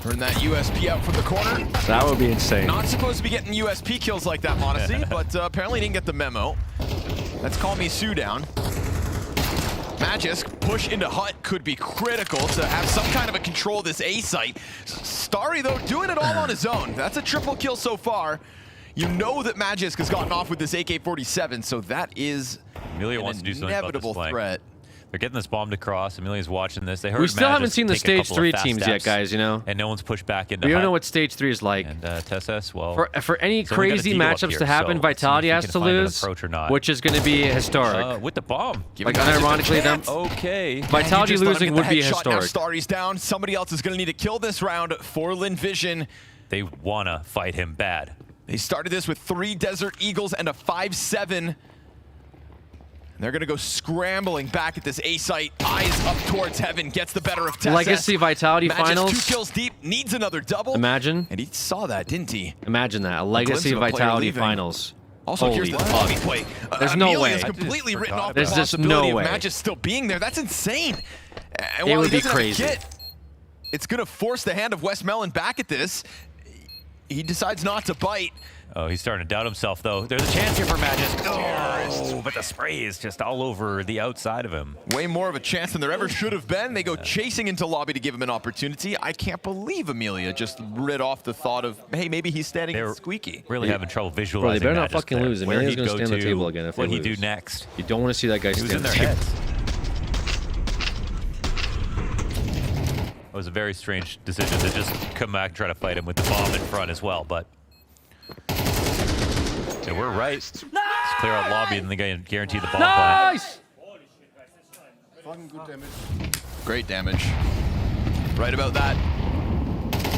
Turn that USP out from the corner. That would be insane. Not supposed to be getting USP kills like that, Modesty, but apparently didn't get the memo. Let's call me Sue down. Magisk push into Hut could be critical to have some kind of a control of this A site. Starry, though, doing it all on his own. That's a triple kill so far. You know that Magisk has gotten off with this AK-47, so that is Amelia an wants to do something about this inevitable flank. threat. They're getting this bombed across. Amelia's watching this. They heard We still haven't Magisk seen the take a stage couple of 3 fast teams yet, steps, guys, you know? And no one's pushed back into We don't Hut. know what stage 3 is like. And TSS, well... For any so we got a crazy Deagle up matchups here, to happen, so Vitality let's has see to if we can find an lose, approach or not. which is going to be historic. With the bomb. Like, unironically, them. Okay. Vitality losing would be Now historic. Starry's down. Somebody else is going to need to kill this round for Lin Vision. They want to fight him bad. They started this with 3 Desert Eagles and a 5-7. And they're going to go scrambling back at this A site. Eyes up towards heaven. Gets the better of Tess. Legacy Vitality Magic finals. 2 kills deep. Needs another double. Imagine. And he saw that, didn't he? Imagine that. A glimpse Legacy of a player Vitality leaving. finals. Also, Holy here's the fuck. lobby play. There's no way. Amelia's completely written off the There's just possibility no of way. Magic still being there. That's insane. And It while would he be doesn't have a crazy. kit, it's going to force the hand of West Melon back at this. He decides not to bite. Oh, he's starting to doubt himself, though. There's a chance here for Magisk. Oh, but the spray is just all over the outside of him. Way more of a chance than there ever should have been. They go chasing into lobby to give him an opportunity. I can't believe Amelia just rid off the thought of, hey, maybe he's standing in Squeaky. Really having trouble Bro, visualizing they better not Magisk fucking there. lose. Where Amelia's he'd going to go stay on the to, table again if what they he'd do lose. next. You don't want to see that guy He was stay in on their the table. heads. It was a very strange decision to just come back and try to fight him with the bomb in front as well, but yeah, we're right. Let's clear out lobby and they guarantee the bomb Nice! Fucking good damage. Great damage. Right about that.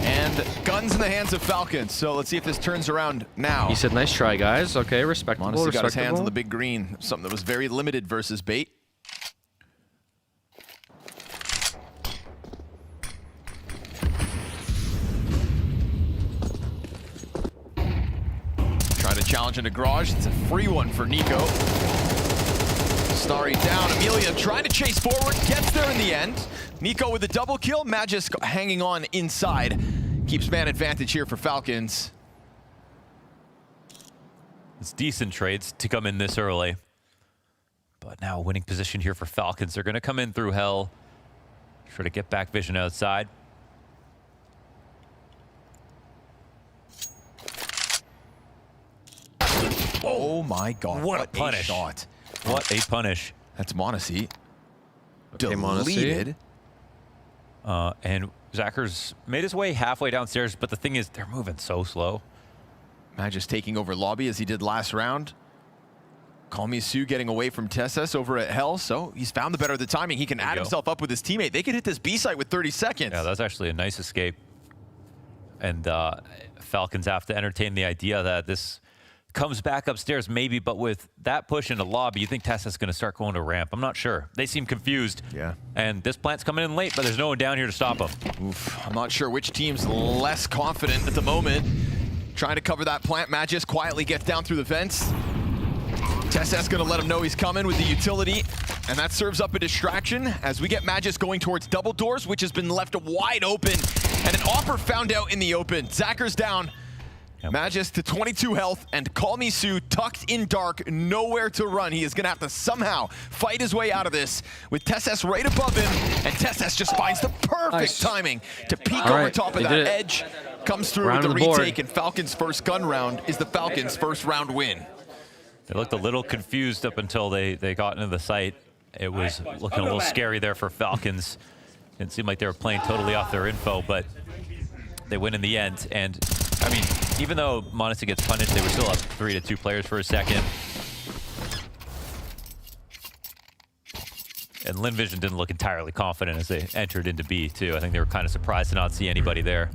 And guns in the hands of Falcons. So let's see if this turns around now. He said, nice try, guys. Okay, respectable, Honestly got his hands respectable. on the big green. Something that was very limited versus bait. Trying to challenge into Garage. It's a free one for Nico. Starry down. Amelia trying to chase forward. Gets there in the end. Nico with a double kill. Magisk hanging on inside. Keeps man advantage here for Falcons. It's decent trades to come in this early. But now winning position here for Falcons. They're going to come in through hell. Try to get back vision outside. Oh my God. What a punish. shot. What a punish. That's Monacy. Okay, Deleted. And Zacher's made his way halfway downstairs, but the thing is, they're moving so slow. Magisk taking over lobby as he did last round. Call Me Sue getting away from Tessus over at Hell, so he's found the better of the timing. He can add himself up with his teammate. They could hit this B site with 30 seconds. Yeah, that's actually a nice escape. And Falcons have to entertain the idea that this comes back upstairs maybe, but with that push into lobby, you think Tessa's going to start going to ramp. I'm not sure. They seem confused. Yeah. And this plant's coming in late, but there's no one down here to stop them. Oof, I'm not sure which team's less confident at the moment. Trying to cover that plant. Magis quietly gets down through the vents. Tessa's going to let him know he's coming with the utility, and that serves up a distraction as we get Magis going towards double doors, which has been left wide open, and an offer found out in the open. Zacker's down. Yep. Magis to 22 health, and Call Me Sue tucked in dark, nowhere to run. He is going to have to somehow fight his way out of this with Tess right above him, and Tess just finds the perfect timing to peek over top of that edge. Comes through with the retake, and Falcons' first gun round is the Falcons' first round win. They looked a little confused up until they got into the site. It was looking a little scary there for Falcons. It seemed like they were playing totally off their info, but they win in the end. And, I mean, even though Monista gets punished, they were still up 3-2 players for a second. And Lin Vision didn't look entirely confident as they entered into B, too. I think they were kind of surprised to not see anybody there.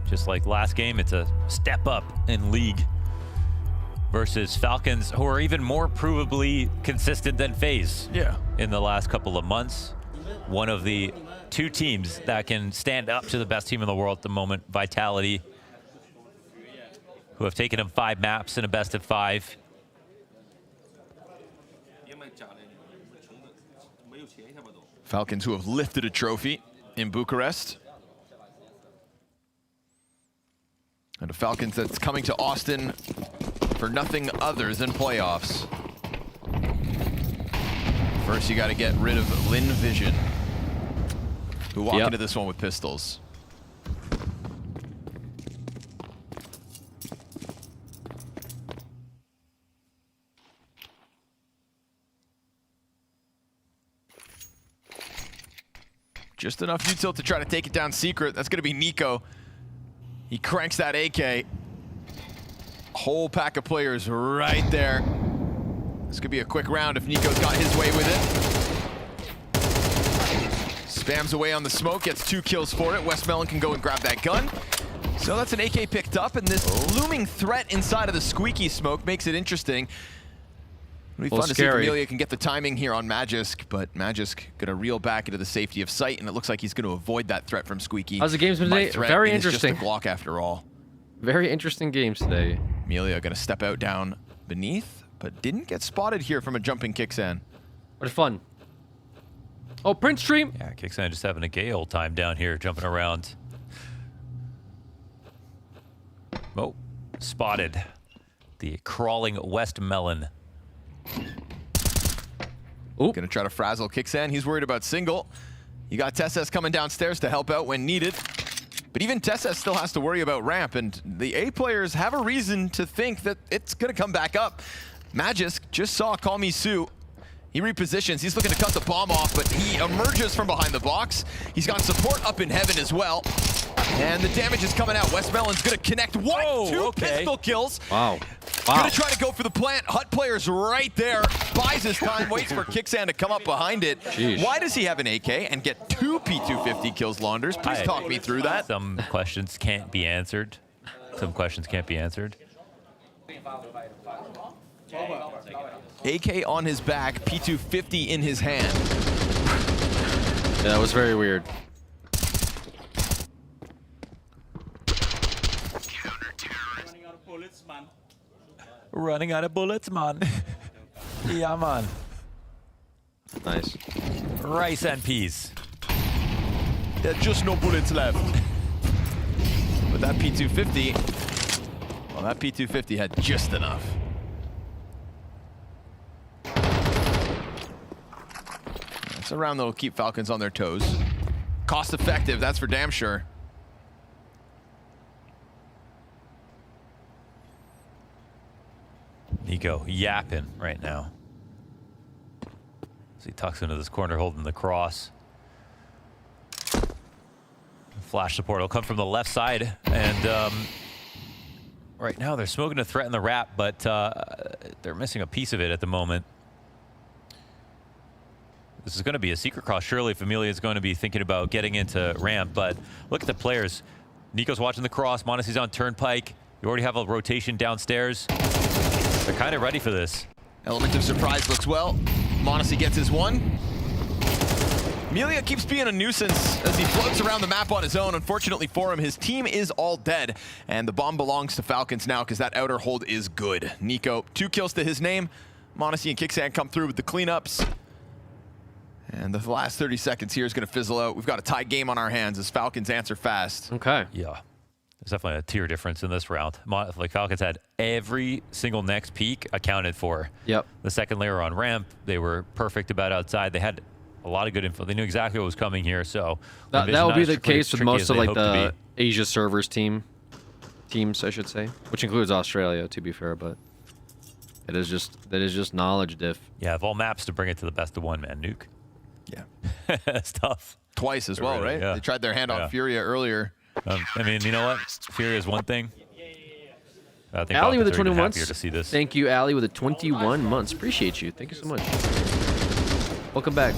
Just like last game, it's a step up in league versus Falcons, who are even more provably consistent than FaZe in the last couple of months. One of the two teams that can stand up to the best team in the world at the moment, Vitality, who have taken them 5 maps in a best of 5. Falcons who have lifted a trophy in Bucharest. And a Falcons that's coming to Austin for nothing other than playoffs. First, you got to get rid of Lin Vision, who walk into this one with pistols. Just enough util to try to take it down secret. That's going to be Nico. He cranks that AK. Whole pack of players right there. This could be a quick round if Nico's got his way with it. Spams away on the smoke, gets 2 kills for it. Westmelon can go and grab that gun. So that's an AK picked up, and this looming threat inside of the squeaky smoke makes it interesting. It'll be fun to see if Amelia can get the timing here on Magisk, but Magisk gonna reel back into the safety of sight, and it looks like he's gonna avoid that threat from Squeaky. How's the games been today? Very interesting. Just a Glock after all. Very interesting games today. Amelia gonna step out down beneath, but didn't get spotted here from a jumping Kixan. What fun. Oh, Prince Stream. Yeah, Kixan just having a gay old time down here, jumping around. Oh, spotted. The crawling Westmelon. Ooh. Gonna try to frazzle Kixan. He's worried about single. You got Tesses coming downstairs to help out when needed. But even Tesses still has to worry about ramp, and the A players have a reason to think that it's gonna come back up. Magisk just saw Call Me Sue. He repositions. He's looking to cut the bomb off, but he emerges from behind the box. He's got support up in heaven as well. And the damage is coming out. Westmelon's gonna connect two pistol kills. Wow. Gonna try to go for the plant. Hut player's right there. Buys his time, waits for Kixan to come up behind it. Jeez. Why does he have an AK and get 2 P250 kills, Launders? Please talk me through that. Some questions can't be answered. Some questions can't be answered. AK on his back, P250 in his hand. Yeah, that was very weird. Running out of bullets, man. Yeah, man. Nice. Rice and peas. There's just no bullets left. But that P250, well, that P250 had just enough. It's a round that'll keep Falcons on their toes. Cost effective, that's for damn sure. Nico yapping right now. So he tucks into this corner holding the cross. Flash support will come from the left side, and right now they're smoking to threaten the wrap, but they're missing a piece of it at the moment. This is going to be a secret cross, surely, if Amelia is going to be thinking about getting into ramp. But look at the players. Nico's watching the cross. Monacy's on Turnpike. You already have a rotation downstairs. They're kind of ready for this. Element of surprise looks well. Monacy gets his one. Amelia keeps being a nuisance as he floats around the map on his own. Unfortunately for him, his team is all dead. And the bomb belongs to Falcons now because that outer hold is good. Nico, 2 kills to his name. Monacy and Kicksand come through with the cleanups. And the last 30 seconds here is going to fizzle out. We've got a tie game on our hands as Falcons answer fast. Okay. Yeah. There's definitely a tier difference in this round. Like Falcons had every single next peak accounted for. Yep. The second layer on ramp, they were perfect about outside. They had a lot of good info. They knew exactly what was coming here. So that will be the case with most of like the Asia servers teams, I should say, which includes Australia, to be fair. But it is just knowledge diff. Yeah, of all maps to bring it to the best of one, man. Nuke. Yeah. That's tough. Twice as well, right? Yeah. They tried their hand on Furia earlier. I mean, you know what? Furia is one thing. I think Allie with the 21 months. months. To see this. Thank you, Allie, with the 21 months. Appreciate you. Thank you so much. Welcome back.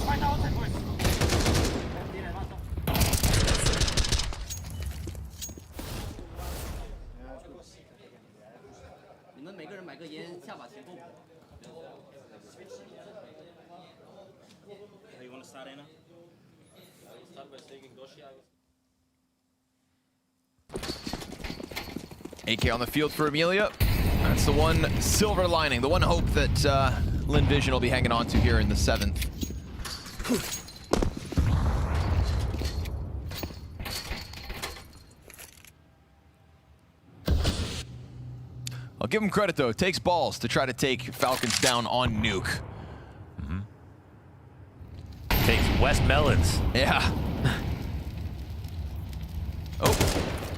AK on the field for Amelia. That's the one silver lining, the one hope that Lynn Vision will be hanging on to here in the 7th. I'll give him credit, though. It takes balls to try to take Falcons down on Nuke. Takes West Melons. Yeah. Oh.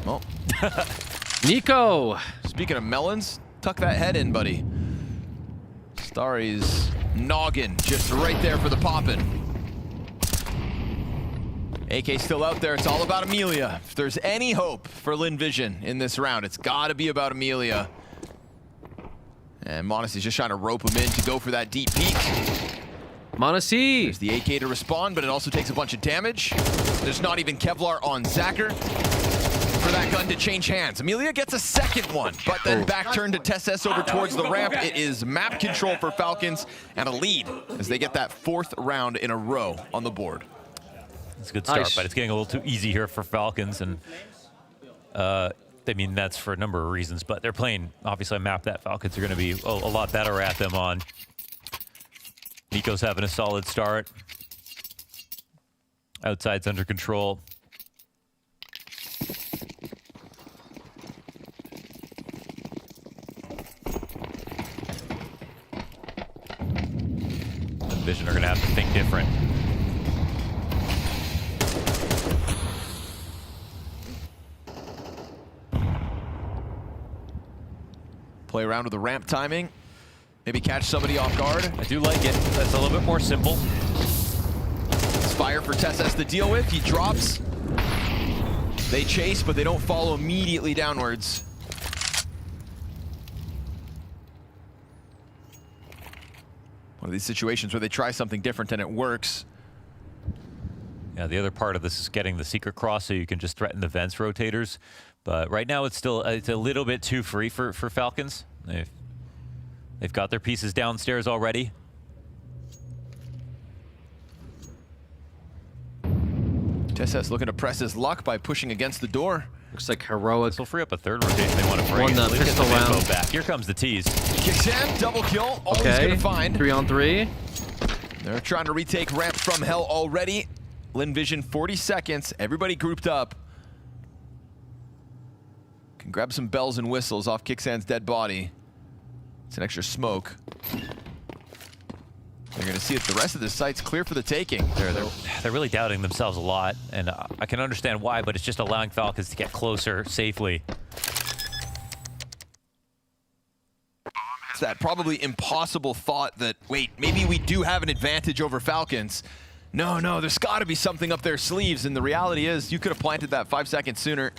Well. Nico. Speaking of melons, tuck that head in, buddy. Starry's noggin just right there for the poppin'. AK still out there. It's all about Amelia. If there's any hope for Lynn Vision in this round, it's got to be about Amelia. And Monacy's just trying to rope him in to go for that deep peek. Monacy. There's the AK to respond, but it also takes a bunch of damage. There's not even Kevlar on Zacher for that gun to change hands. Amelia gets a second one, but then back turn to TessS over towards the ramp. It is map control for Falcons and a lead as they get that 4th round in a row on the board. It's a good start, but it's getting a little too easy here for Falcons. And I mean, that's for a number of reasons, but they're playing, obviously, a map that Falcons are going to be a lot better at them on. Nico's having a solid start. Outside's under control. Vision are going to have to think different. Play around with the ramp timing. Maybe catch somebody off guard. I do like it. That's a little bit more simple. It's fire for TessS to deal with. He drops. They chase, but they don't follow immediately downwards. One of these situations where they try something different and it works. Yeah, the other part of this is getting the secret cross so you can just threaten the vents rotators. But right now it's still a little bit too free for Falcons. They've got their pieces downstairs already. TessS looking to press his luck by pushing against the door. Looks like heroic. This will free up a third rotation they want to bring. One pistol round. Back. Here comes the tease. Kicks in, double kill. All he's gonna find. 3-on-3. They're trying to retake ramp from hell already. Lynn Vision, 40 seconds. Everybody grouped up. Can grab some bells and whistles off Kicksand's dead body. It's an extra smoke. They're going to see if the rest of the site's clear for the taking. They're really doubting themselves a lot, and I can understand why, but it's just allowing Falcons to get closer safely. It's that probably impossible thought that, wait, maybe we do have an advantage over Falcons. No, there's got to be something up their sleeves, and the reality is you could have planted that 5 seconds sooner.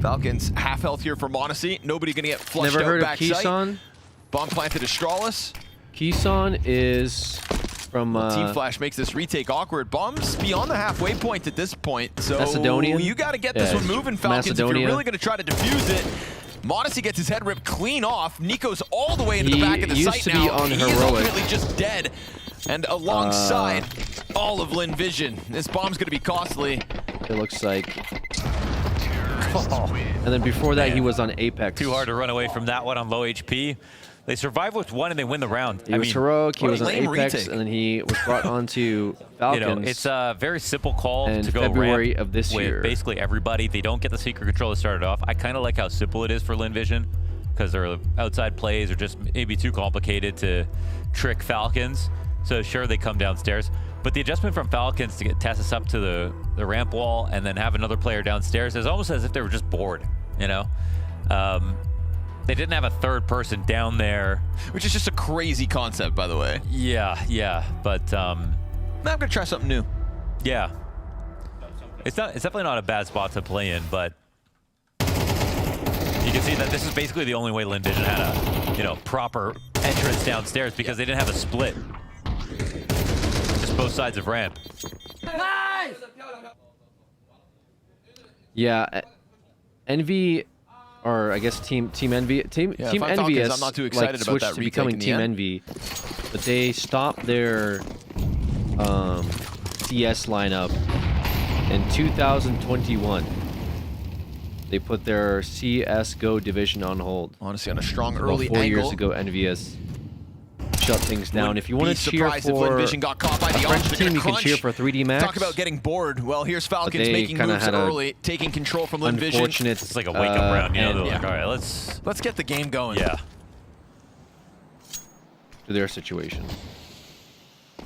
Falcons half health here for Monacy. Nobody gonna get flushed Never out heard of Keeson? Keeson? Bomb planted Astralis. Keeson is from... Team Flash makes this retake awkward. Bombs beyond the halfway point at this point. So Macedonian? you got to get this one moving, Falcons, if you're really going to try to defuse it. Monacy gets his head ripped clean off. Nico's all the way into the back of the site now. On he Heroic. is ultimately just dead. And alongside all of Lin Vision, this bomb's going to be costly. It looks like... And then before that, he was on Apex. Too hard to run away from that one on low HP. They survive with one and they win the round. He was heroic, he was on Apex, and then he was brought onto Falcons. You know, it's a very simple call in to go February ramp of this with year. basically everybody. They don't get the secret control to start it off. I kind of like how simple it is for Lin Vision because their outside plays are just maybe too complicated to trick Falcons. So sure, they come downstairs. But the adjustment from Falcons to get Tessus up to the ramp wall and then have another player downstairs is almost as if they were just bored, you know? They didn't have a third person down there. Which is just a crazy concept, by the way. Yeah, but... I'm going to try something new. Yeah. It's definitely not a bad spot to play in, but... You can see that this is basically the only way Lin Vision had a, you know, proper entrance downstairs because they didn't have a split. Just both sides of ramp. Nice! Yeah, Envy, or I guess Team Envy, Team Envious, I'm not too excited about switched that to becoming Team Envy, but they stopped their CS lineup in 2021. They put their CS:GO division on hold. Honestly, on a strong early 4 years angle. ago, Envious shut things down. If you want to cheer Surprised if Lin for Vision got caught by a the French option, team, you can cheer for 3D Max. Talk about getting bored. Well, here's Falcons they making kinda moves had a early, taking control from Lin Vision. Unfortunate. It's like a wake-up round, you know? They're yeah. like, all right, let's get the game going. Yeah. To their situation. I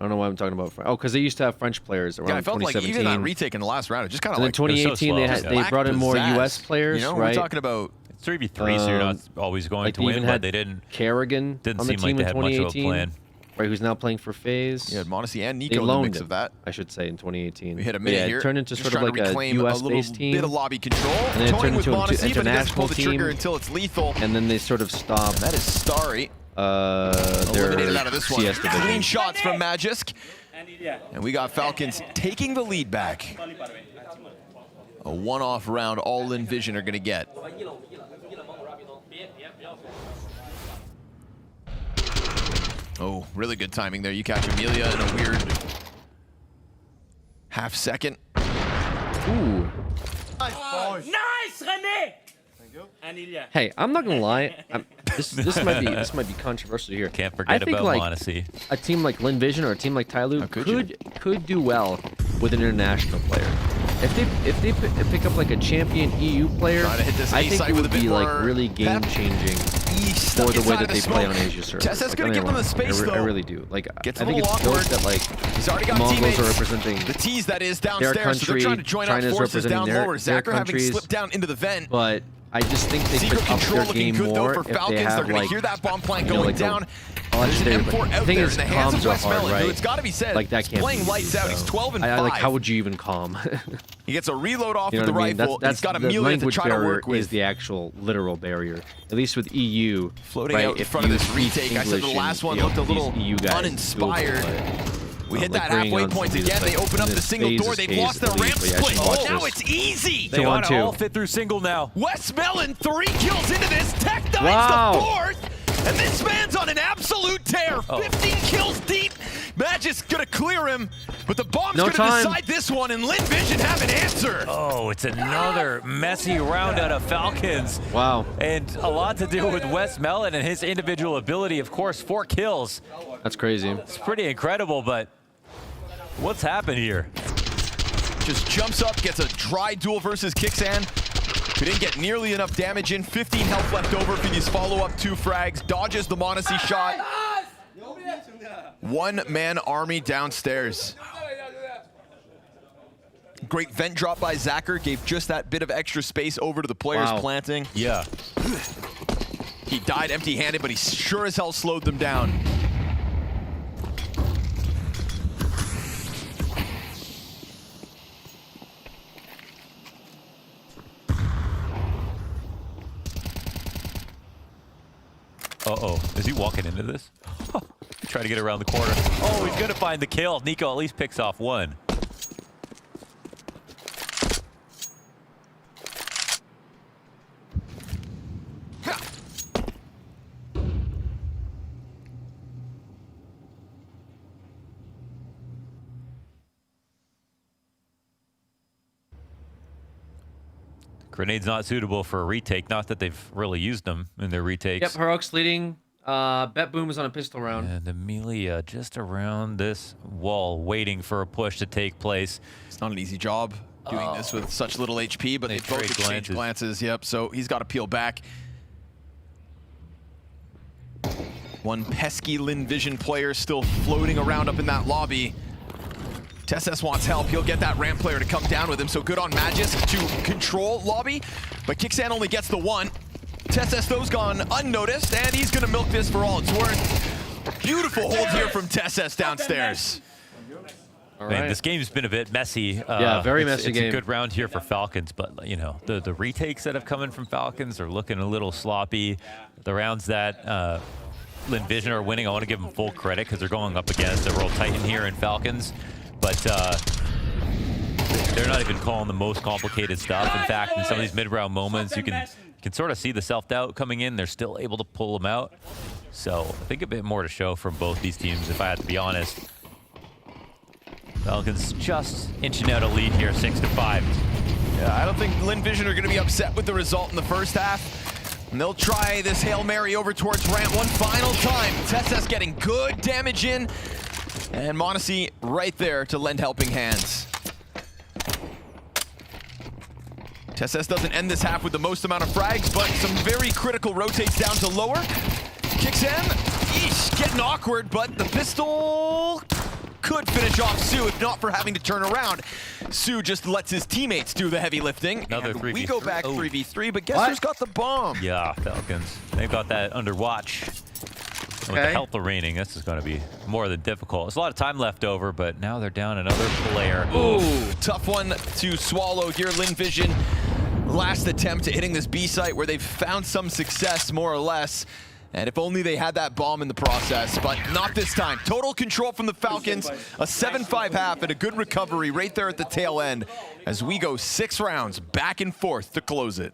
don't know why I'm talking about. Oh, because they used to have French players around Yeah, I felt like 2017. even that retake in the last round, it just kind of And like then 2018, they brought in more U.S. players, You know, right? we're talking about 3v3, so you're not always going like to they win, even but had they didn't Kerrigan didn't on the seem team like they in had much of a 2018, plan. right? Who's now playing for FaZe. You had Monacy and They Nico in the loaned mix him, of that. I should say, in 2018. We hit a But minute yeah, here. it turned into Just sort of trying like to a reclaim a U.S.-based little team. bit of lobby control. And then it Toying turned with into an Monacy, but he doesn't pull international the trigger team. until it's lethal. And then they sort of stopped. That is Starry. Their Eliminated out of this one. CS division. Clean shots from Magisk. And we got Falcons taking the lead back. A one-off round all Lin Vision are going to get. Oh, really good timing there. You catch Amelia in a weird half second. Ooh. Nice, René! Hey, I'm not gonna lie. This might be controversial here. Can't I forget think about like Monacy. a team like Lin Vision or a team like Tyloo could do well with an international player. If they pick up like a champion EU player, Trying to hit this I A think site it with would a bit be like more really game changing for the way that they play on Asia servers. Tessa's Like, gonna I give them the space, I though. really do. Like Gets I a think little it's awkward. dope that like He's already got the Mongols teammates. are representing The T's that is their downstairs, country. so they're trying to join up China's forces down representing lower. their Zacher having countries. slipped down into the vent. But I just think they Secret could up control their looking game good more though for if they Falcons. have They're going like to hear that bomb plant you know, going like down. Oh, There's an M4 out the thing there is, in the hands of comms are Wes hard, Mellon, right? who it's got to be said, like that he's can't playing be lights easy, out. so. He's 12 and 5. I like, how would you even calm? He gets a reload off You know with the what I mean? rifle. That's He's got the Amelia to language try to barrier work with. is the actual literal barrier. At least with EU, Floating right, out in if front of you this speak retake. I said the English last and, one you know, looked a little these EU guys, uninspired. We hit like that bringing halfway on point some of again. these, They like, open up in the single phases door. They've case lost their at least, ramp but yeah, I split. should Oh, watch now this. it's easy. They want to two. all fit through single now. Wes Mellon, 3 kills into this. Tech Nine's Wow. the 4th. And this man's on an absolute tear. 15 kills deep. Magisk's going to clear him. But the bomb's No going to time. decide this one. And Lin Vision have an answer. Oh, it's another messy round out of Falcons. Wow. And a lot to do with Wes Mellon and his individual ability. Of course, 4 kills. That's crazy. It's pretty incredible, but what's happened here? Just jumps up, gets a dry duel versus Kixan. He didn't get nearly enough damage in. 15 health left over for these follow-up 2 frags. Dodges the Monacy shot. One-man army downstairs. Great vent drop by Zacher. Gave just that bit of extra space over to the players planting. Yeah. He died empty-handed, but he sure as hell slowed them down. Uh-oh. Is he walking into this? Trying to get around the corner. Oh, he's going to find the kill. Nico at least picks off one. Grenade's not suitable for a retake. Not that they've really used them in their retakes. Yep, Heroic's leading. Bet Boom is on a pistol round. And Amelia just around this wall, waiting for a push to take place. It's not an easy job doing this with such little HP, but they both exchange glances. Yep, so he's got to peel back. One pesky Lin Vision player still floating around up in that lobby. TeSeS wants help. He'll get that ramp player to come down with him, so good on Magis to control lobby, but Kicksan only gets the one. TeSeS though's gone unnoticed, and he's going to milk this for all it's worth. Beautiful hold here from TeSeS downstairs. All right. Man, this game's been a bit messy. Yeah, very messy it's game. It's a good round here for Falcons, but you know the retakes that have come in from Falcons are looking a little sloppy. The rounds that Lin Vision are winning, I want to give them full credit because they're going up against a real titan here in Falcons. But they're not even calling the most complicated stuff. In fact, in some of these mid-round moments, you can sort of see the self-doubt coming in. They're still able to pull them out. So I think a bit more to show from both these teams, if I had to be honest. Falcons just inching out a lead here, 6-5. Yeah, I don't think Lin Vision are going to be upset with the result in the first half. And they'll try this Hail Mary over towards ramp one final time. TeSeS getting good damage in. And m0NESY right there to lend helping hands. TeSeS doesn't end this half with the most amount of frags, but some very critical rotates down to lower. Kicks in. Eesh, getting awkward, but the pistol could finish off Su if not for having to turn around. Su just lets his teammates do the heavy lifting. Another 3v3. We go back 3v3, but guess who's got the bomb? Yeah, Falcons. They've got that under watch. Okay. With the health remaining, this is going to be more than difficult. There's a lot of time left over, but now they're down another player. Ooh, tough one to swallow here. Lin Vision, last attempt at hitting this B site where they've found some success, more or less. And if only they had that bomb in the process, but not this time. Total control from the Falcons, a 7-5 half and a good recovery right there at the tail end as we go 6 rounds back and forth to close it.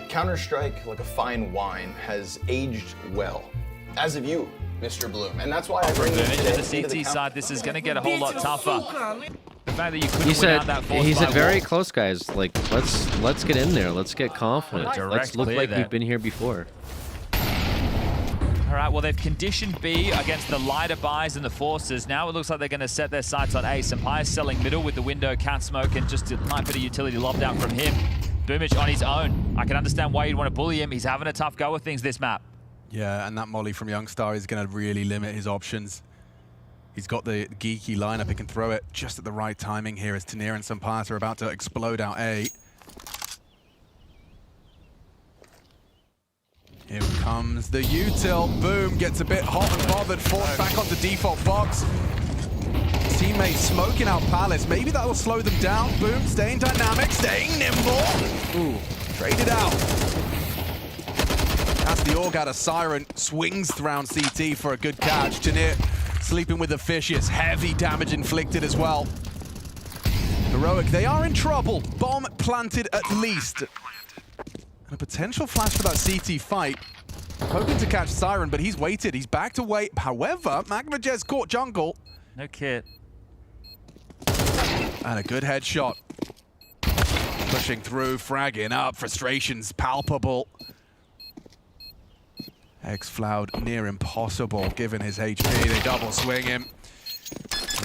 Counter-Strike, like a fine wine, has aged well. As of you, Mr. Bloom. And that's why I bring this to the CT side, this is going to get a whole lot tougher. The fact that you couldn't win out that he said very close, guys. Like, let's get in there. Let's get confident. Let's look like we've been here before. All right, well, they've conditioned B against the lighter buys and the forces. Now it looks like they're going to set their sights on A. Sampai's selling middle with the window, cat smoke, and just a nice bit of utility lobbed out from him. Boomich on his own. I can understand why you'd want to bully him. He's having a tough go with things this map. Yeah, and that molly from Youngstar is going to really limit his options. He's got the geeky lineup. He can throw it just at the right timing here as Tanir and Sampai are about to explode out A. Here comes the util. Boom, gets a bit hot and bothered, forced back onto default box. Teammates smoking out Palace. Maybe that will slow them down. Boom, staying dynamic, staying nimble. Ooh, traded out. As the org out of Siren, swings around CT for a good catch. Tanir sleeping with the fishes. Heavy damage inflicted as well. Heroic, they are in trouble. Bomb planted at least. And a potential flash for that CT fight. Hoping to catch Siren, but he's waited. He's back to wait. However, Magmajez caught jungle. No kit. And a good headshot. Pushing through, fragging up. Frustrations palpable. X-Floud near impossible given his HP. They double swing him.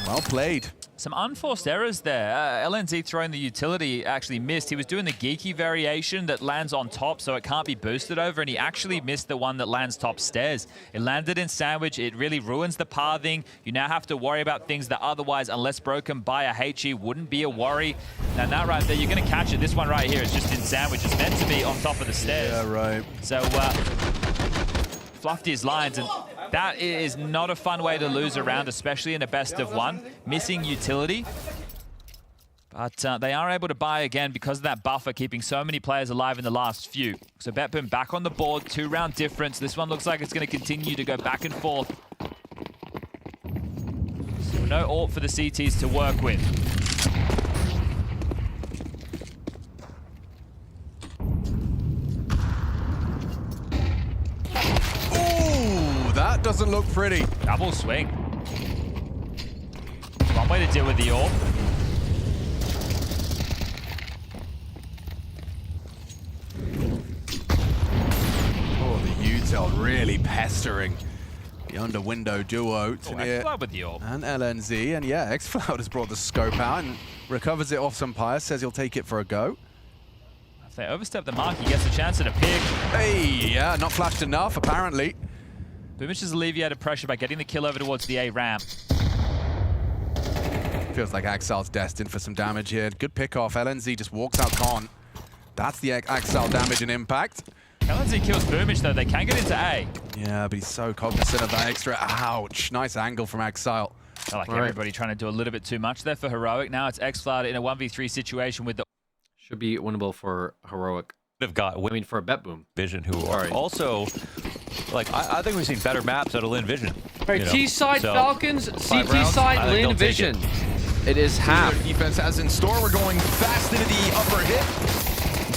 Well played. Some unforced errors there. LNZ throwing the utility actually missed. He was doing the geeky variation that lands on top so it can't be boosted over, and he actually missed the one that lands top stairs. It landed in sandwich. It really ruins the pathing. You now have to worry about things that otherwise, unless broken by a HE, wouldn't be a worry. Now that right there, you're going to catch it. This one right here is just in sandwich. It's meant to be on top of the stairs. Yeah, right. So, fluffed his lines, and that is not a fun way to lose a round, especially in a best of one. Missing utility. But they are able to buy again because of that buffer, keeping so many players alive in the last few. So BetBoom back on the board, 2-round difference. This one looks like it's going to continue to go back and forth. So no ult for the CTs to work with. Ooh, that doesn't look pretty. Double swing. One way to deal with the ult. Really pestering the under window duo, Tania Xcloud with the orb. and LNZ. And yeah, Xcloud has brought the scope out and recovers it off some Pyre, says he'll take it for a go. If they overstep the mark, he gets a chance at a pick. Hey, yeah, not flashed enough, apparently. Boomish has alleviated pressure by getting the kill over towards the A ramp. Feels like Axel's destined for some damage here. Good pick off. LNZ just walks out Con. That's the Axel damage and impact. LNZ kills Boomish though, they can get into A. Yeah, but he's so cognizant of that extra. Ouch. Nice angle from Axel. I like everybody trying to do a little bit too much there for Heroic. Now it's Xcloud in a 1v3 situation with the... Should be winnable for Heroic. Have got, I mean, for a BetBoom. Vision, who are also, like, I think we've seen better maps out of Lin Vision. All right, T side Falcons, CT side Lin Vision. It is half. Defense has in store. We're going fast into the upper hit.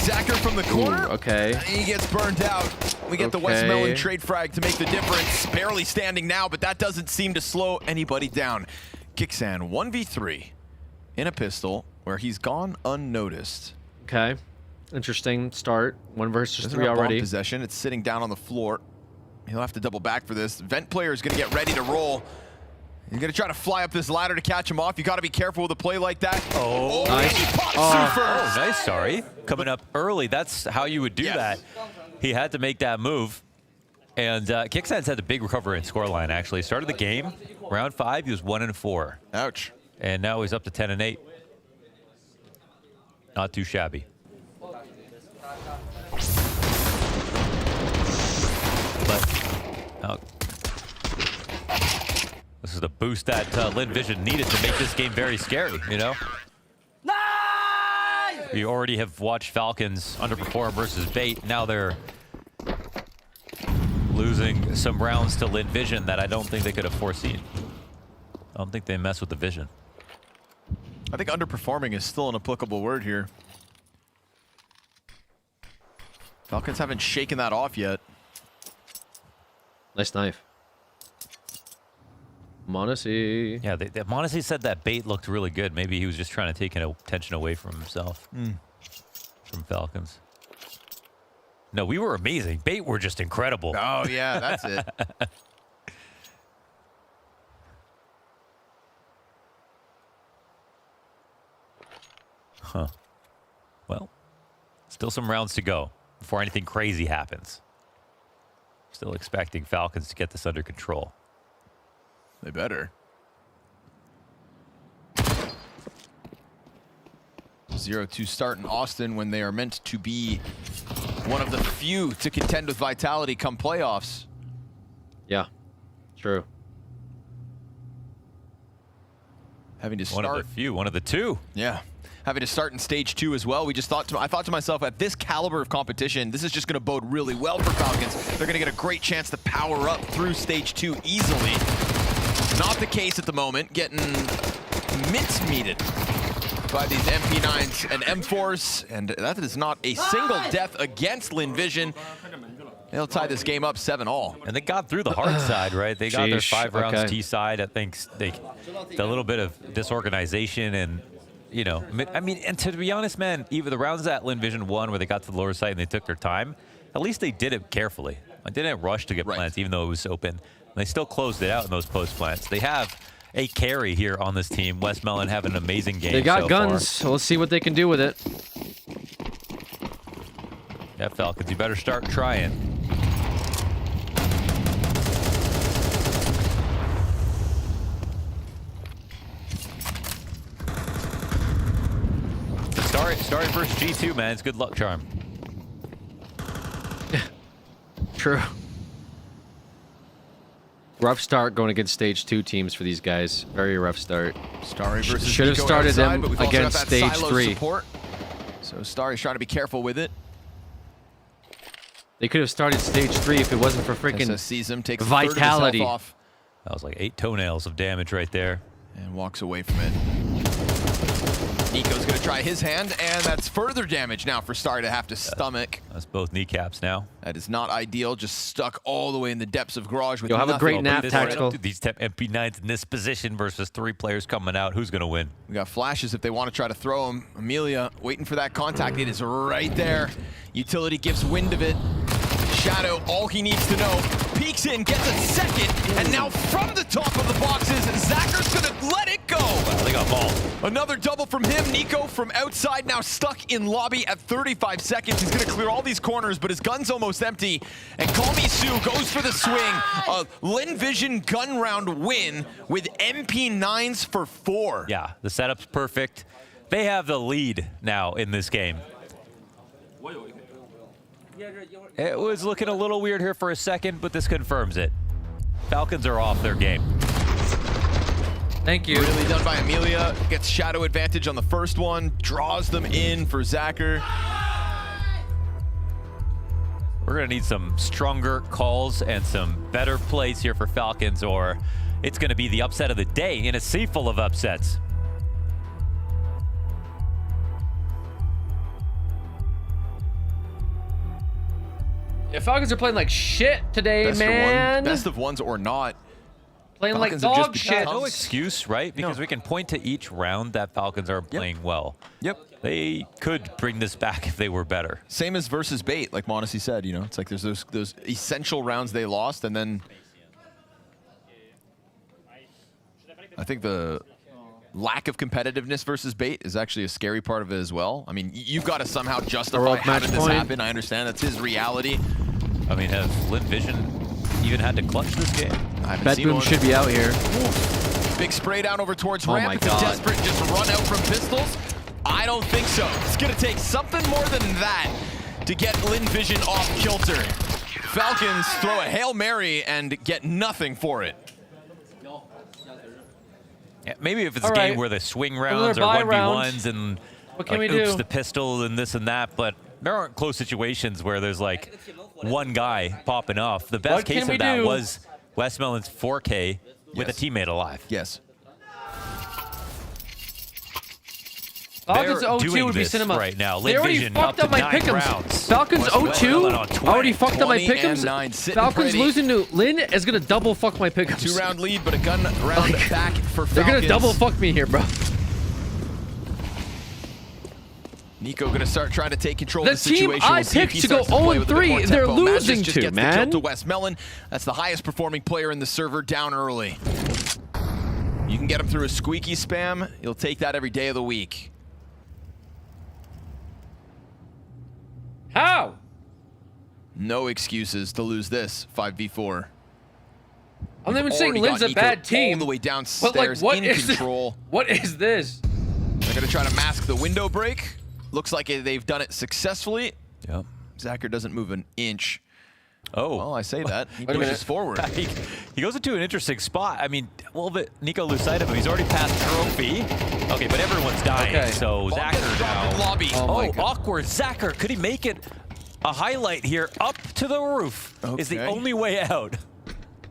Zacher from the corner. Ooh, okay. He gets burned out. We get the Westmelon trade frag to make the difference. Barely standing now, but that doesn't seem to slow anybody down. Kixan 1v3 in a pistol where he's gone unnoticed. Okay. Interesting start. 1 versus Doesn't 3 have already. ball possession. It's sitting down on the floor. He'll have to double back for this. Vent player is going to get ready to roll. He's going to try to fly up this ladder to catch him off. You got to be careful with a play like that. Oh, nice. Oh, nice, sorry. Coming up early, that's how you would do that. He had to make that move. And Kixan's had a big recovery in scoreline, actually. Started the game, round 5, he was 1-4. Ouch. And now he's up to 10-8. Not too shabby. But this is the boost that Lin Vision needed to make this game very scary, you know? We already have watched Falcons underperform versus Bait. Now they're losing some rounds to Lin Vision that I don't think they could have foreseen. I don't think they mess with the vision. I think underperforming is still an applicable word here. Falcons haven't shaken that off yet. Nice knife. Monacy. Yeah, Monacy said that Bait looked really good. Maybe he was just trying to take attention away from himself. From Falcons. No, we were amazing. Bait were just incredible. Oh, yeah, that's it. Huh. Well, still some rounds to go before anything crazy happens. Still expecting Falcons to get this under control. They better. 0-2 start in Austin when they are meant to be one of the few to contend with Vitality come playoffs. Yeah, true. Having to start. One of the few, one of the two. Yeah. Having to start in stage 2 as well. I thought to myself, at this caliber of competition, this is just going to bode really well for Falcons. They're going to get a great chance to power up through stage 2 easily. Not the case at the moment, getting mince-meated by these MP9s and M4s, and that is not a single death against Lin Vision. They'll tie this game up 7-all. And they got through the hard side, right? They got their 5 rounds T side. I think the little bit of disorganization and, you know, I mean, and to be honest, man, even the rounds that Lin Vision won where they got to the lower side and they took their time, at least they did it carefully. I didn't rush to get plants, even though it was open. And they still closed it out in those post plants. They have a carry here on this team. Westmelon have an amazing game. They got so guns. Far. Let's see what they can do with it. Yeah, Falcons, you better start trying. Starting versus G2, man. It's good luck charm. True. Rough start going against stage 2 teams for these guys. Very rough start. Starry versus should have Nico started outside, them but we've also against got that stage silo 3. Support. So Starry's trying to be careful with it. They could have started stage 3 if it wasn't for freaking sees him, takes vitality. off. That was like 8 toenails of damage right there. And walks away from it. Nico's going to try his hand, and that's further damage now for Starry to have to stomach. That's both kneecaps now. That is not ideal, just stuck all the way in the depths of Garage with You'll have a great nap, this, Tactical. These MP9s in this position versus 3 players coming out. Who's going to win? We got flashes if they want to try to throw him. Amelia waiting for that contact. It is right there. Utility gives wind of it. Shadow, all he needs to know, peeks in, gets a second, and now from the top of the boxes, Zacker's gonna let it go. Wow, they got ball. Another double from him. Nico from outside, now stuck in lobby at 35 seconds. He's gonna clear all these corners, but his gun's almost empty. And Call Me Sue goes for the swing. A Lin Vision gun round win with MP9s for 4. Yeah, the setup's perfect. They have the lead now in this game. It was looking a little weird here for a second, but this confirms it. Falcons are off their game. Thank you. Really done by Amelia. Gets shadow advantage on the first one. Draws them in for Zacher. We're going to need some stronger calls and some better plays here for Falcons, or it's going to be the upset of the day in a sea full of upsets. Yeah, Falcons are playing like shit today, man. Best of ones or not. Playing Falcons like have dog just shit. become- No excuse, right? Because we can point to each round that Falcons are playing well. Yep. They could bring this back if they were better. Same as versus Bait, like Monacy said, you know, it's like there's those essential rounds they lost, and then I think the lack of competitiveness versus Bait is actually a scary part of it as well. I mean, you've got to somehow justify how did this happen. I understand that's his reality. I mean, has Lin Vision even had to clutch this game? Bedboom should be out here. Ooh. Big spray down over towards Oh ramp. my It's God. a desperate just run out from pistols. I don't think so. It's going to take something more than that to get Lin Vision off kilter. Falcons throw a Hail Mary and get nothing for it. Yeah, maybe if it's All a game right. where the swing Another rounds or buy 1v1s and What can like, we oops, do? the pistol and this and that, but there aren't close situations where there's like one guy popping off. The best What case can we of that do? was Westmoreland's 4K with a teammate alive. Yes. Falcons They're 0-2 doing would be this cinema. right now. They Lin already Vision fucked up up to my 9 pick'ems. rounds. Falcons Westmoreland on 0-2 20. already fucked up my 20 and pick'ems. 9, sitting Falcons pretty. losing to Lin is gonna double fuck my pick'ems. 2-round lead, but a gun round back for Falcons. They're gonna double fuck me here, bro. Nico going to start trying to take control The of the team situation. I We'll see if picked he to go starts play with a bit 0-3, more they're tempo. losing Magic just to, gets the man. kill to West Melon. That's the highest performing player in the server down early. You can get him through a squeaky spam. You'll take that every day of the week. How? No excuses to lose this 5v4. I'm not even saying Already Lin's got a Nico bad team. all the way But downstairs like, what in is control. What is this? They're going to try to mask the window break. Looks like they've done it successfully. Yep. Zacher doesn't move an inch. Oh. Well, I say that. He Wait a minute. pushes forward. He goes into an interesting spot. I mean, well, but Nico lose sight of him. He's already passed trophy. Okay, but everyone's dying. Okay. So Zacher now. Lobby. Oh, awkward. Zacher, could he make it a highlight here up to the roof? Is the Okay. only way out.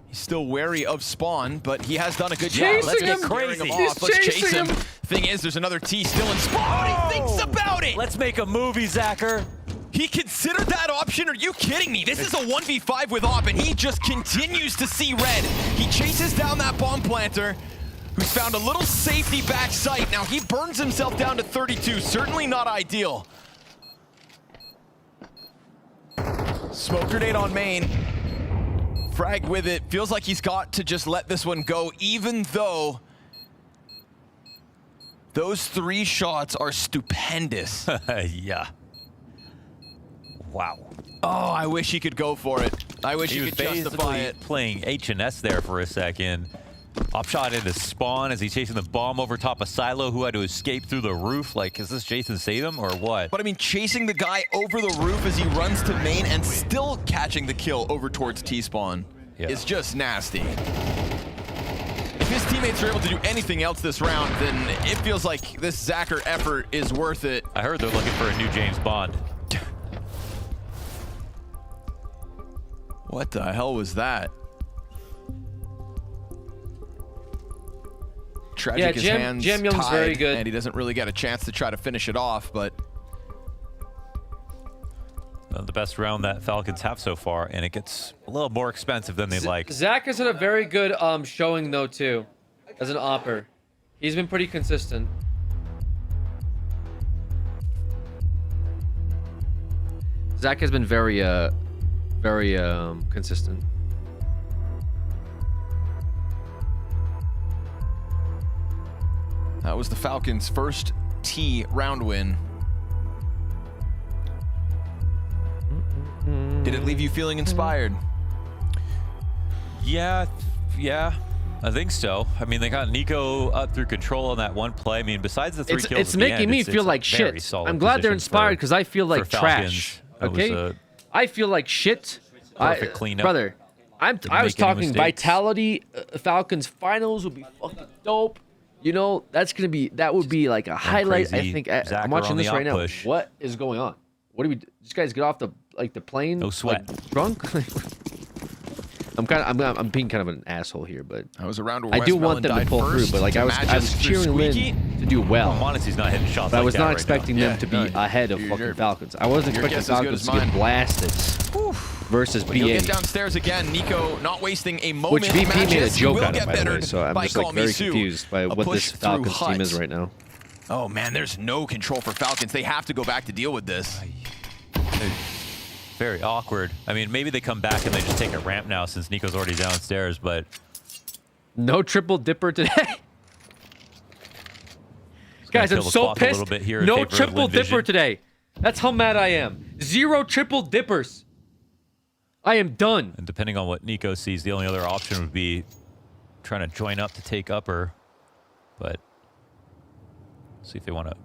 He's still wary of spawn, but he has done a good job. Chasing Let's get him. crazy. He's Let's chase chasing him. him. Thing is, there's another T still in spawn. He thinks about it. Let's make a movie, Zacher. He considered that option? Are you kidding me? This is a 1v5 with Op, and he just continues to see red. He chases down that bomb planter, who's found a little safety back sight. Now he burns himself down to 32. Certainly not ideal. Smoke grenade on main. Frag with it. Feels like he's got to just let this one go, even though those 3 shots are stupendous. Yeah. Wow. Oh, I wish he could go for it. I wish he was could justify basically it. playing H&S there for a second. Upshot into spawn as he's chasing the bomb over top of Silo, who had to escape through the roof. Like, is this Jason Statham or what? But I mean, chasing the guy over the roof as he runs to main and still catching the kill over towards T-spawn. is just nasty. If his teammates are able to do anything else this round, then it feels like this Zacher effort is worth it. I heard they're looking for a new James Bond. What the hell was that? Tragic, his hands Jam Young's tied, very good. and he doesn't really get a chance to try to finish it off, but... The best round that Falcons have so far, and it gets a little more expensive than they'd like. Zach has had a very good showing, though, too, as an opper. He's been pretty consistent. Zach has been very consistent. That was the Falcons' first T round win. Did it leave you feeling inspired? Yeah, I think so. I mean, they got Nico up through control on that one play. I mean, besides the 3 kills It's at the making end, me feel like shit. I'm glad they're inspired because I feel like trash. Okay, I feel like shit. Perfect cleanup. Brother. I was talking Vitality Falcons finals would be fucking dope. You know, that would be like a highlight. I think I'm watching this right now. What is going on? What do we? These guys get off the plane? No sweat. Like, drunk? I'm being kind of an asshole here, but I was around where I do want them to pull through. But like I was cheering Lynn to do well. Honestly, he's not hitting shots. But I was like not expecting them to be ahead of fucking Falcons. I wasn't expecting Falcons to get blasted versus BA. He'll get downstairs again. Nico not wasting a moment. Which BP made a joke out of it, by the way. So I'm just like very confused by what this Falcons team is right now. Oh man, there's no control for Falcons. They have to go back to deal with this. Very awkward. I mean, maybe they come back and they just take a ramp now since Nico's already downstairs, but... No triple dipper today. Guys, I'm so pissed. No triple dipper today. That's how mad I am. 0 triple dippers. I am done. And depending on what Nico sees, the only other option would be trying to join up to take upper. But see if they want to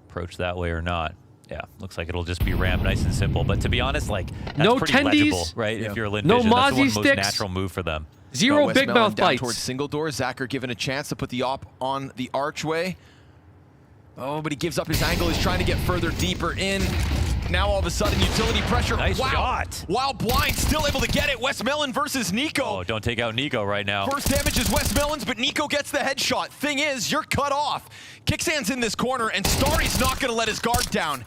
approach that way or not. Yeah, looks like it'll just be ramp, nice and simple. But to be honest, like, that's no pretty tendies, legible, right? Yeah. If you're Lynn no Vision, that's the one sticks. most natural move for them. 0 big mouth bites. Towards single door. Zacher given a chance to put the op on the archway. Oh, but he gives up his angle. He's trying to get further deeper in. Now all of a sudden, utility pressure. Nice shot. Wow, Blind still able to get it. Westmelon versus Nico. Oh, don't take out Nico right now. First damage is Westmelon's, but Nico gets the headshot. Thing is, you're cut off. Kicksand's in this corner, and Starry's not going to let his guard down.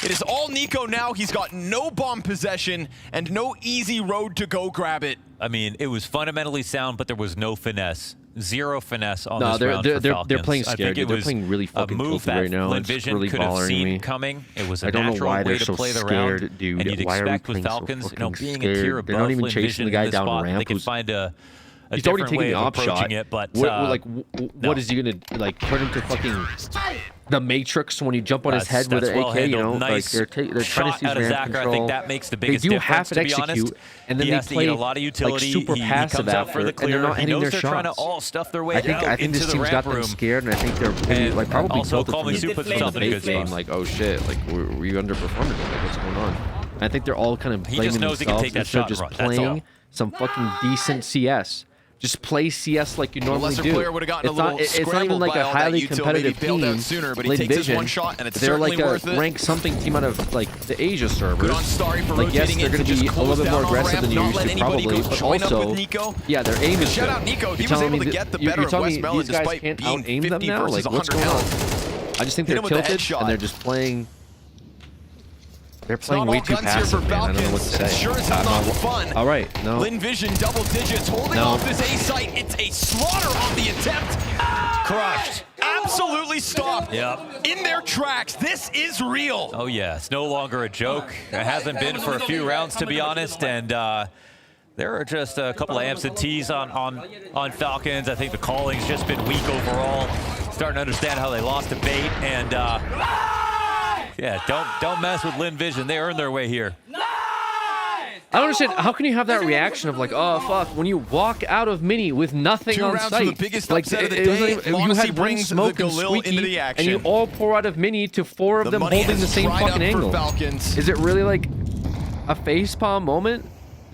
It is all Nico now. He's got no bomb possession and no easy road to go grab it. I mean, it was fundamentally sound, but there was no finesse. 0 finesse on this round for Falcons. They're playing scared. They're playing really fucking tilted right now. Lynn It's Vision really could have bothering seen me. coming. It was a I don't know natural why way they're to so play the scared, round. dude. And you'd Why are we expect with playing so Falcons, you know, fucking being a tier scared? above They're not even Lynn chasing Vision the guy in this down spot, ramp they can who's- find a He's already different taking way the of op approaching shot. it, but What is he gonna like? Turn him to fucking the Matrix when you jump on his head with an well AK? You know, nice like they're trying to shot out of seize Zacher. ramp control. I think that makes the biggest they do difference, half to it be execute, honest. and then He they has to play get a lot of utility. like super He passive comes out after, for the and they're clear. not He hitting knows their they're trying to shots. all stuff their way I think out into this the team's ramp got them room. scared, and I think they're And like probably also tilted Calmly from Sue the, puts from himself the in a base good game. spot. Like, oh shit, like were you underperforming? Like, what's going on? And I think they're all kind of He blaming just knows he can themselves take that instead of shot just and run. That's playing all. some fucking decent CS. Just play CS like you normally lesser do. player would have gotten a little it's not even scrambled like by a all that highly util, competitive maybe bailed out team. sooner, but he Lynn takes his Vision, one shot, and it's they're like certainly worth it. ranked something team out of like the Asia servers. Good on Starry for like yes, rotating they're in going to to be just a little close bit more down on aggressive ramp, than you not used let to anybody probably, go but join up also with Nico. yeah, their aim is Shout good. out Nico. He You're was telling able me to get the you're better of telling me Westmelon these guys despite can't being out-aim them 50 now? versus Like, what's 100 going on? health. I just think Hit they're him with a tilted headshot. and they're just playing. They're It's playing not way all too guns here for passive, man. I don't know what to Falcons. say. Sure as hell not fun. All right, no. Lynn Vision double digits holding off this A site. It's a slaughter on the attempt. Crushed. Absolutely stopped. Yep. In their tracks. This is real. Oh yeah, it's no longer a joke. It hasn't been for a few rounds, to be honest, and there are just a couple of absentees on Falcons. I think the calling's just been weak overall. Starting to understand how they lost to bait, and yeah, don't mess with Lynn Vision. They earned their way here. I don't understand. How can you have that reaction of like, oh fuck, when you walk out of mini with nothing 2 on rounds sight? from the biggest like upset of the it was day. like, you Longsi had one brings smoke the and Galil Squeaky, into the and you action. all pour out of mini to 4 of The them money holding the has same dried fucking up for angle. Falcons. Is it really like a facepalm moment?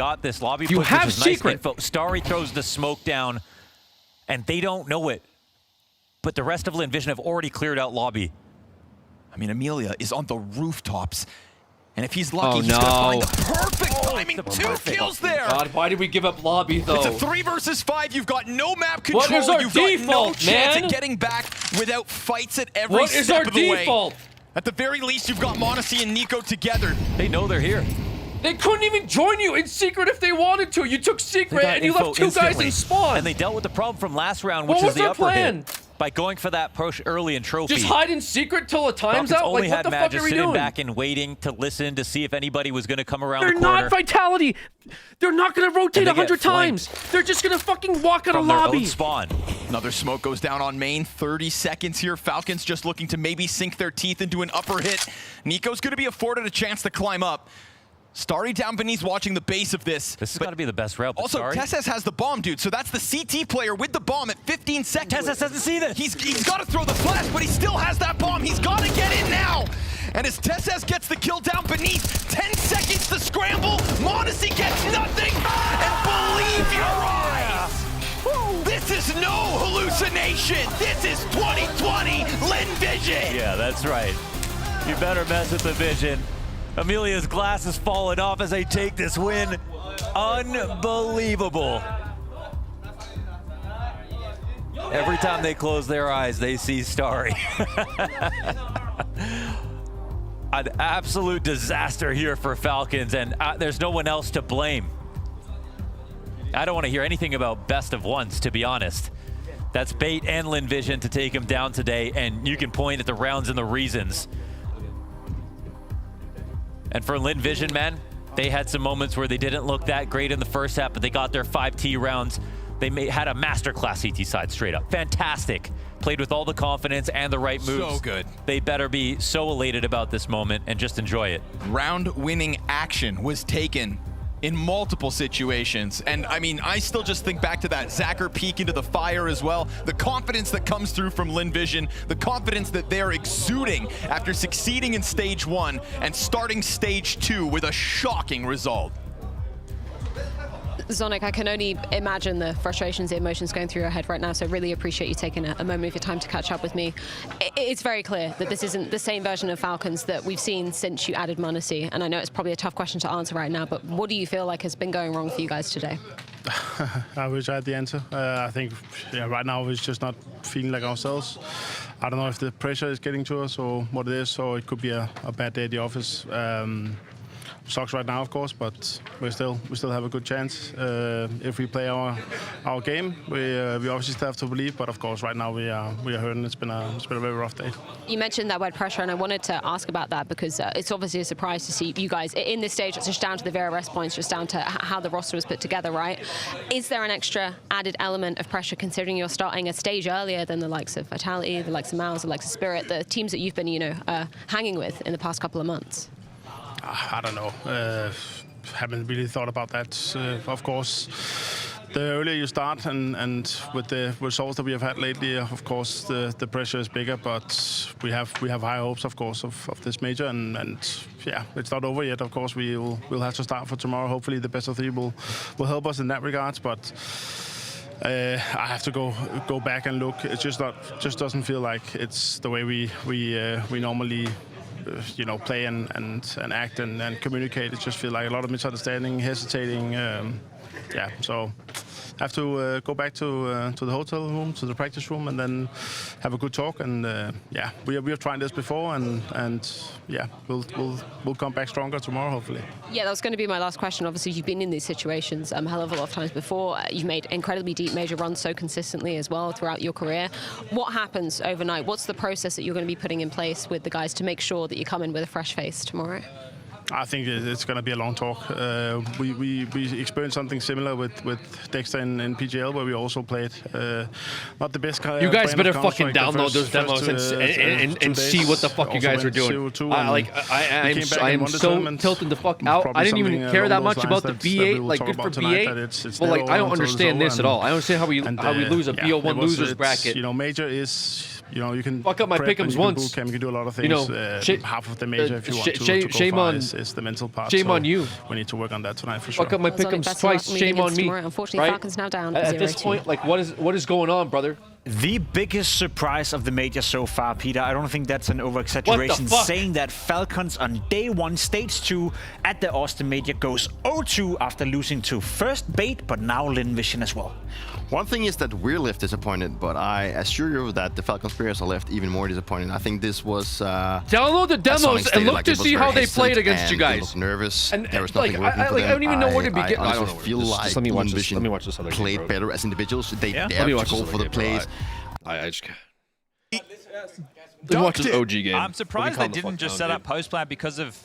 got this. Lobby You push, have which is secret. Nice info. Starry throws the smoke down, and they don't know it. But the rest of Lin Vision have already cleared out lobby. I mean, Amelia is on the rooftops. And if he's lucky, he's going to find the perfect timing. Two kills there. God, why did we give up lobby, though? It's a 3 versus 5. You've got no map control. What is our You've default, got no chance man? at getting back without fights at every step of the way. What is our default? At the very least, you've got Monacy and Nico together. They know they're here. They couldn't even join you in secret if they wanted to. You took secret and you left 2 guys in spawn. And they dealt with the problem from last round, which is the upper hit, by going for that push early in trophy. Just hide in secret till the time's Falcons out? only Like, what had the fuck Magus are we sitting doing? back and waiting to listen to see if anybody was going to come around They're the corner. not Vitality. They're not going to rotate And they 100 get flanked times. They're just going to fucking walk out of From their lobby. own spawn. Another smoke goes down on main. 30 seconds here. Falcons just looking to maybe sink their teeth into an upper hit. Nico's going to be afforded a chance to climb up. Starry down beneath watching the base of this. This has got to be the best route. Also, Starry. Tesses has the bomb, dude. So that's the CT player with the bomb at 15 seconds. Tesses doesn't see this. He's got to throw the flash, but he still has that bomb. He's got to get in now. And as Tesses gets the kill down beneath, 10 seconds to scramble. Monacy gets nothing. And believe your eyes. This is no hallucination. This is 2020 Lin Vision. Yeah, that's right. You better mess with the vision. Amelia's glass has fallen off as they take this win. Unbelievable. Every time they close their eyes, they see Starry. An absolute disaster here for Falcons, and there's no one else to blame. I don't want to hear anything about best of ones, to be honest. That's Bait and Lin Vision to take him down today, and you can point at the rounds and the reasons. And for Lin Vision, man, they had some moments where they didn't look that great in the first half, but they got their 5T rounds. They had a masterclass CT side straight up. Fantastic. Played with all the confidence and the right moves. So good. They better be so elated about this moment and just enjoy it. Round-winning action was taken in multiple situations. And I mean, I still just think back to that Zacher peek into the fire as well. The confidence that comes through from Lin Vision, the confidence that they're exuding after succeeding in stage 1 and starting stage 2 with a shocking result. Zonic, I can only imagine the frustrations, the emotions going through your head right now, so really appreciate you taking a moment of your time to catch up with me. It's very clear that this isn't the same version of Falcons that we've seen since you added Monacy, and I know it's probably a tough question to answer right now, but what do you feel like has been going wrong for you guys today? I wish I had the answer. I think right now we're just not feeling like ourselves. I don't know if the pressure is getting to us or what it is, or it could be a bad day at the office. Sucks right now, of course, but we still have a good chance if we play our game. We obviously still have to believe, but of course right now we are hurting. It's been a very rough day. You mentioned that word pressure, and I wanted to ask about that because it's obviously a surprise to see you guys in this stage. It's just down to the VRS points, just down to how the roster was put together, right? Is there an extra added element of pressure considering you're starting a stage earlier than the likes of Vitality, the likes of Mouse, the likes of Spirit, the teams that you've been, hanging with in the past couple of months? I don't know. Haven't really thought about that. Of course, the earlier you start and with the results that we have had lately, of course, the pressure is bigger. But we have high hopes, of course, of this major. And yeah, it's not over yet. Of course, we'll have to start for tomorrow. Hopefully, the best of 3 will help us in that regards. But I have to go back and look. It just doesn't feel like it's the way we normally play and act and communicate. It just feels like a lot of misunderstanding, hesitating. So I have to go back to the hotel room, to the practice room, and then have a good talk. And we have tried this before, and we'll come back stronger tomorrow, hopefully. Yeah, that was going to be my last question. Obviously, you've been in these situations a hell of a lot of times before. You've made incredibly deep major runs so consistently as well throughout your career. What happens overnight? What's the process that you're going to be putting in place with the guys to make sure that you come in with a fresh face tomorrow? I think it's going to be a long talk. We experienced something similar with Dexter in PGL, where we also played not the best. You guys better fucking download those demos and see what the fuck you guys are doing. I am so tilted the fuck out. I didn't even care that much about the B8. Like, good for B8. But like, I don't understand this at all. I don't understand how we lose a BO1 losers bracket. Major is. You can fuck up my pick'ems once. Bootcamp, you can do a lot of things. Half of the major, if you want to shame go on is the mental part. Shame on you. We need to work on that tonight for sure. Fuck up my pick'ems twice. Shame on me. Unfortunately, Falcons now down. At this point, like, what is going on, brother? The biggest surprise of the major so far, Peter. I don't think that's an over-exaggeration saying that Falcons on day 1, stage 2 at the Austin Major goes 0-2 after losing to first Bait, but now Lin Vision as well. One thing is that we're left disappointed, but I assure you that the Falcons players are left even more disappointed. I think this was... Download the demos and look to see how they played against you guys. They looked nervous. And there was nothing like, working for them. I don't even know where to begin. I honestly feel like let me watch this. Vision Let me watch this other played game, better as individuals. They dared Let me to watch go for the plays. I just... Let me watch this OG game. I'm surprised they didn't just set up post plan because of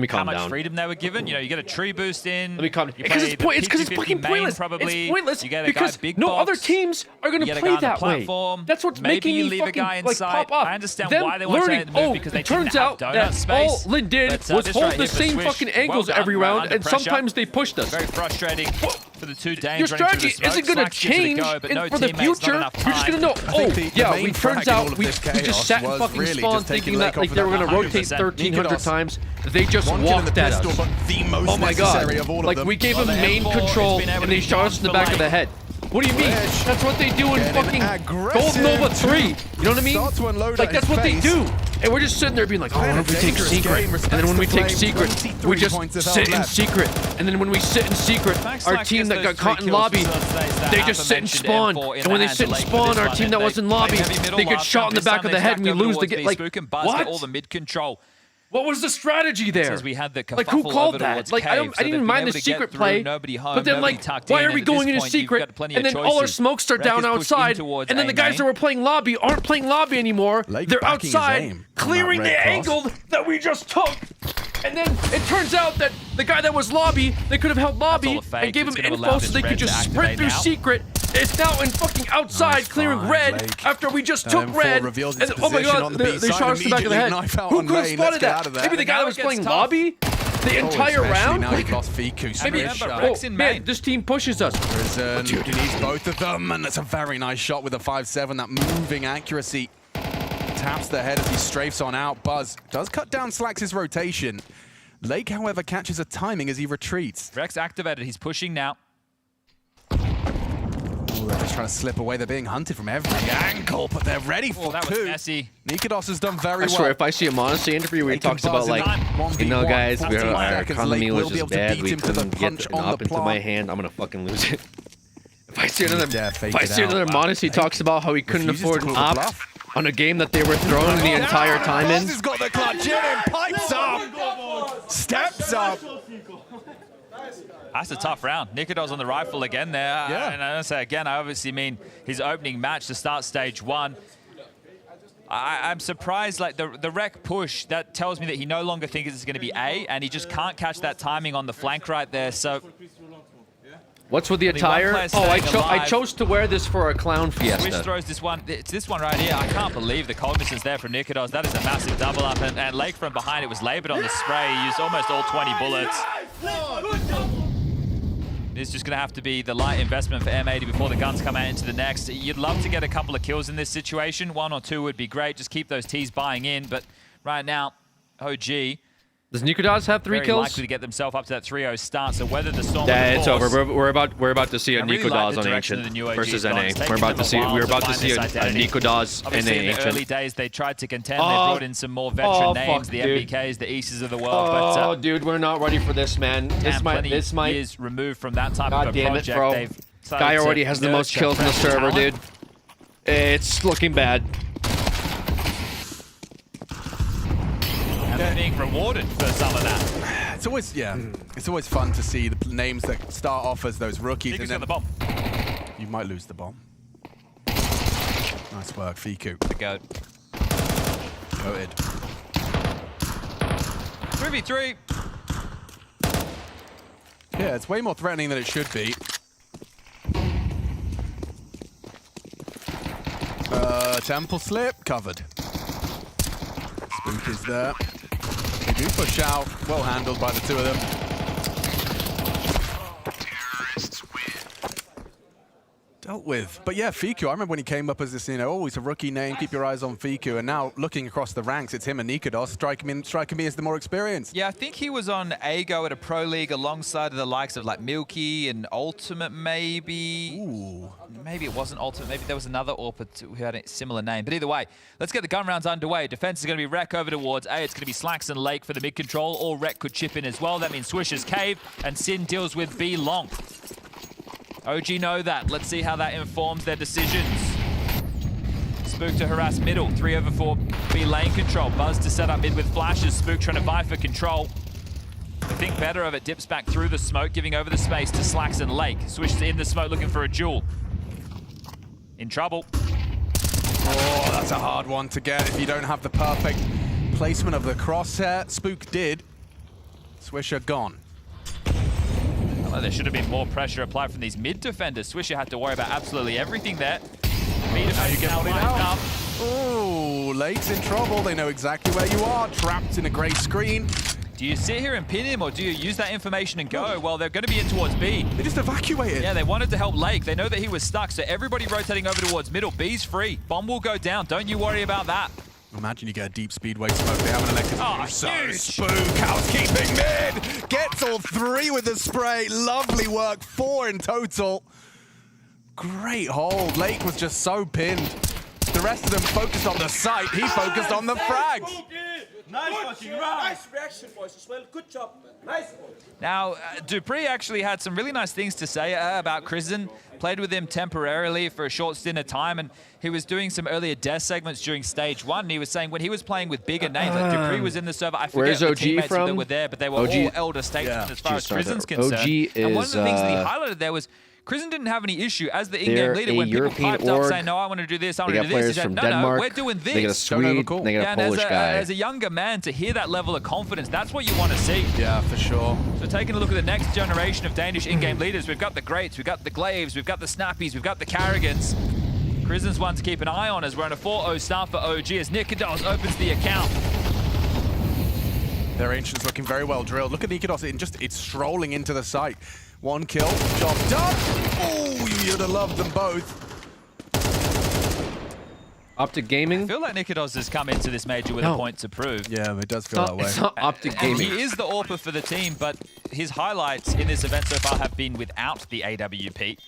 how much freedom they were given. You know, you get a tree boost in. Let me calm down. Because it's fucking pointless. Probably. It's pointless you get a because guy big no box, other teams are going to play that way. That's what's making me leave a fucking guy like inside. pop off. I understand Them why they want learning, to move because they it turns didn't out have that donut space. all Lin did was hold the same fucking angles every round, and sometimes they pushed us. Very frustrating for the two Danes. Your strategy isn't going to change for the future. You're just going to know, oh, yeah, we turns out we just sat in fucking spawn thinking that like they were going to rotate 1,300 times. They just walked at us. Oh my god. Like, we gave them main control and they shot us in the back of the head. What do you mean? That's what they do in fucking Gold Nova 3. You know what I mean? Like, that's what they do. And we're just sitting there being like, oh, what if we take secret? And then when we take secret, we just sit in secret. And then when we sit in secret, our team that got caught in lobby, they just sit and spawn. And when they sit and spawn, our team that was in lobby, they get shot in the back of the head and we lose the game. Like, what? All the mid control. What was the strategy there? We had the like, who called that? Like, I didn't even mind the secret play, but then, like, why are we going into secret? And then all our smokes are down outside, and then the guys that were playing lobby aren't playing lobby anymore. They're outside, clearing the angle that we just took. And then it turns out that the guy that was lobby, they could have held lobby and gave him info so they could just sprint through secret. It's now in fucking outside clearing red after we just took red. And oh my god, they shot us in the back of the head. Who could have spotted that? Maybe the guy that was playing lobby the entire round? Now you've lost Fiku. Maybe, oh man, this team pushes us. He needs both of them, and it's a very nice shot with a 5-7. That moving accuracy taps the head as he strafes on out. Buzz does cut down Slax's rotation. Lake, however, catches a timing as he retreats. Rex activated. He's pushing now. They're just trying to slip away. They're being hunted from every angle, but they're ready for that was messy. Nikodos has done very well. I swear, if I see a Modesty interview where he talks about, like, you know, guys, our economy was just bad, we couldn't get an up into my hand, I'm going to fucking lose it. If I see another Modesty talks about how he couldn't afford an op on a game that they were throwing the entire time in. He's got the clutch in and pipes up, steps up. That's a tough round. Nikodos on the rifle again there. Yeah. And I say again, I obviously mean his opening match to start stage 1. I'm surprised, like the rec push, that tells me that he no longer thinks it's going to be A, and he just can't catch that timing on the flank right there. So what's with the attire? Oh, I chose to wear this for a clown fiesta. Switch throws this one. It's this one right here. I can't believe the cognizance there from Nikodos. That is a massive double up. And Lake from behind, it was labored on the spray. He used almost all 20 bullets. It's just going to have to be the light investment for M80 before the guns come out into the next. You'd love to get a couple of kills in this situation. 1 or 2 would be great. Just keep those T's buying in. But right now, OG... Does Nikodos have 3 kills? Likely to get themselves up to that 3-0 start. So whether the storm. Yeah, it's over. We're about to see a Nikodos on Ancient versus NA. We're about to see a Nikodos in the Ancient. early days, they tried to contend. They brought in some more veteran names, the MBKs, the Eases of the world. Oh, dude, we're not ready for this, man. This might years removed from that type of a project. Bro. Guy already has the most kills in the server, dude. It's looking bad. They're being rewarded for some of that. It's always, it's always fun to see the names that start off as those rookies. Fiku's got the bomb. You might lose the bomb. Nice work, Fiku. The goat. Goated. 3v3. Yeah, it's way more threatening than it should be. Temple slip, covered. Spook is there. They do push out, well handled by the two of them. dealt with. But yeah, Fiku, I remember when he came up as this, oh, he's a rookie name, keep your eyes on Fiku. And now looking across the ranks, it's him and Nikodos striking me as the more experienced. Yeah, I think he was on AGO at a pro league alongside the likes of like Milky and Ultimate maybe. Ooh. Maybe it wasn't Ultimate. Maybe there was another AWP who had a similar name. But either way, let's get the gun rounds underway. Defense is going to be Rek over towards A. It's going to be Slacks and Lake for the mid control. Or Rek could chip in as well. That means Swisher's cave and Sin deals with B long. OG know that. Let's see how that informs their decisions. Spook to harass middle. 3 over 4 B lane control. Buzz to set up mid with flashes. Spook trying to buy for control. I think better of it. Dips back through the smoke, giving over the space to Slacks and Lake. Swishes in the smoke looking for a duel. In trouble. Oh, that's a hard one to get if you don't have the perfect placement of the crosshair. Spook did. Swisher gone. Well, there should have been more pressure applied from these mid defenders. Swisher had to worry about absolutely everything there. Now you get it out. Oh, Lake's in trouble. They know exactly where you are. Trapped in a grey screen. Do you sit here and pin him, or do you use that information and go? Well, they're going to be in towards B. They just evacuated. Yeah, they wanted to help Lake. They know that he was stuck, so everybody rotating over towards middle. B's free. Bomb will go down. Don't you worry about that. Imagine you get a deep speedway smoke. They haven't elected to do so. Huge. Spook housekeeping mid. Gets all 3 with the spray. Lovely work. 4 in total. Great hold. Lake was just so pinned. The rest of them focused on the site. He focused on the frags. Nice reaction, boys, as well. Good job, man. Nice one. Now, Dupree actually had some really nice things to say about Kristen. Played with him temporarily for a short stint of time, and he was doing some earlier death segments during stage 1. And he was saying when he was playing with bigger names, like Dupree was in the server. I forget the teammates that were there, but they were all elder statesmen as far as Kristen's concerned. And one of the things that he highlighted there was Kristen didn't have any issue as the in-game leader when people piped up saying, no, I want to do this, I want to do this. He said, no, we're doing this. They got a Swede, they got a Polish guy. As a younger man, to hear that level of confidence, that's what you want to see. Yeah, for sure. So taking a look at the next generation of Danish in-game leaders, we've got the Greats, we've got the Glaves, we've got the Snappies, we've got the Carrigans. Kristen's one to keep an eye on as we're on a 4-0 start for OG as Nikodos opens the account. Their Ancient's looking very well drilled. Look at Nikodos, it's strolling into the site. 1 kill, job done. Oh, you'd have loved them both. Optic Gaming. I feel like Nikodos has come into this major with a point to prove. Yeah, it does feel that way. It's not Optic Gaming. He is the AWPer for the team, but his highlights in this event so far have been without the AWP.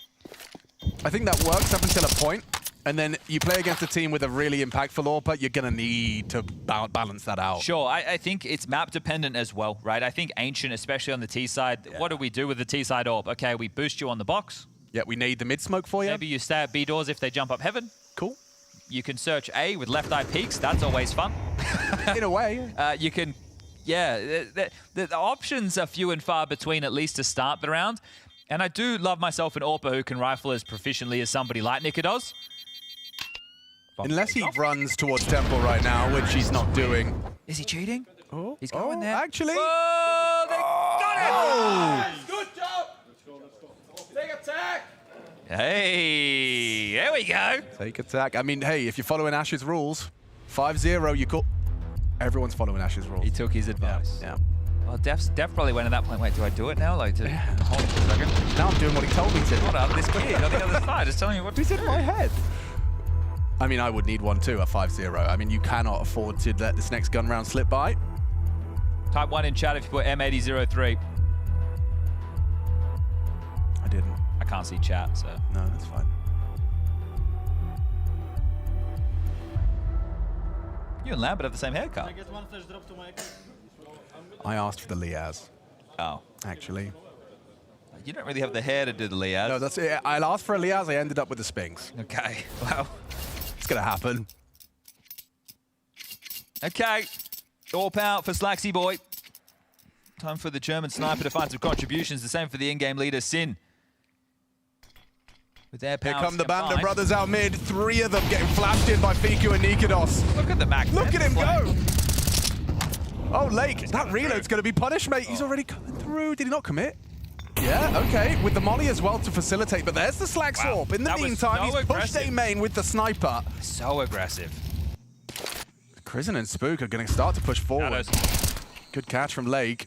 I think that works up until a point. And then you play against a team with a really impactful AWPer, you're going to need to balance that out. Sure, I think it's map dependent as well, right? I think Ancient, especially on the T side, what do we do with the T side AWP? Okay, we boost you on the box. Yeah, we need the mid smoke for you. Maybe you stay at B doors if they jump up heaven. Cool. You can search A with left eye peeks. That's always fun. In a way. You can, yeah, the options are few and far between, at least to start the round. And I do love myself an AWPer who can rifle as proficiently as somebody like Nikodos. Unless he runs towards Temple right now, which he's not doing. Is he cheating? Oh, he's going there. Actually. Oh, they got it! Oh. Good job! Take attack! Hey, there we go. Take attack. I mean, hey, if you're following Ash's rules, 5-0, you call. Everyone's following Ash's rules. He took his advice. Yeah. Well, Def probably went at that point, wait, do I do it now? Like, hold on a second. Now I'm doing what he told me to. Hold up, this kid on the other side is telling me what to do. He's in my head. I mean, I would need one too, a 5-0. I mean, you cannot afford to let this next gun round slip by. Type 1 in chat if you put M8003. I didn't. I can't see chat, so. No, that's fine. You and Lambert have the same haircut. I asked for the Liaz. Oh. Actually. You don't really have the hair to do the Liaz. No, that's it. I asked for a Liaz, I ended up with the Spinks. Okay, well. It's going to happen. Okay. AWP out for Slaxy Boy. Time for the German sniper to find some contributions. The same for the in-game leader, Sin. With their Here come the Banda brothers out mid. 3 of them getting flashed in by Fiku and Nikodos. Look at the Mac. Look at him go. Oh, Lake. That reload's going to be punished, mate. He's already coming through. Did he not commit? Yeah, okay. With the molly as well to facilitate. But there's the Slack AWP. In the meantime, he's pushed A main with the sniper. So aggressive. Kristen and Spook are going to start to push forward. Shadows. Good catch from Lake.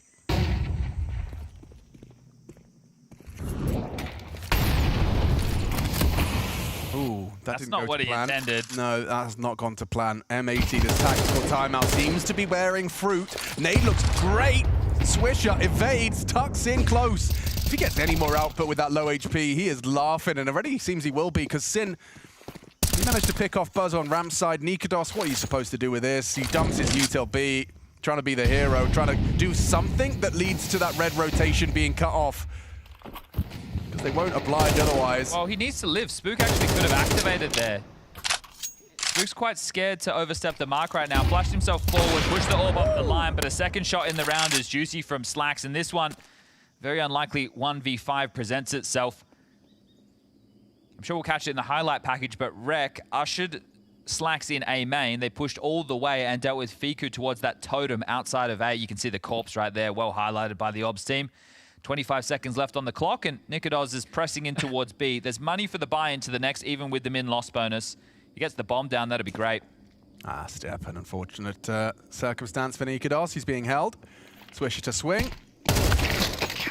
Ooh, That's not what he intended. No, that's not gone to plan. M80, this tactical timeout seems to be bearing fruit. Nade looks great. Swisher evades, tucks in close. If he gets any more output with that low HP, he is laughing, and already seems he will be, because Sin, he managed to pick off Buzz on ramp side. Nikodos, what are you supposed to do with this? He dumps his util B, trying to be the hero, trying to do something that leads to that red rotation being cut off. Because they won't oblige otherwise. Well, he needs to live. Spook actually could have activated there. Spook's quite scared to overstep the mark right now. Flashed himself forward, pushed the orb off the line, but a second shot in the round is juicy from Slacks. And this one, very unlikely 1v5 presents itself. I'm sure we'll catch it in the highlight package, but Rek ushered Slacks in A main. They pushed all the way and dealt with Fiku towards that totem outside of A. You can see the corpse right there, well highlighted by the Obs team. 25 seconds left on the clock, and Nikodos is pressing in towards B. There's money for the buy into the next, even with the min-loss bonus. He gets the bomb down, that'd be great. Step, an unfortunate circumstance for Nikodos. He's being held. Swisher to swing.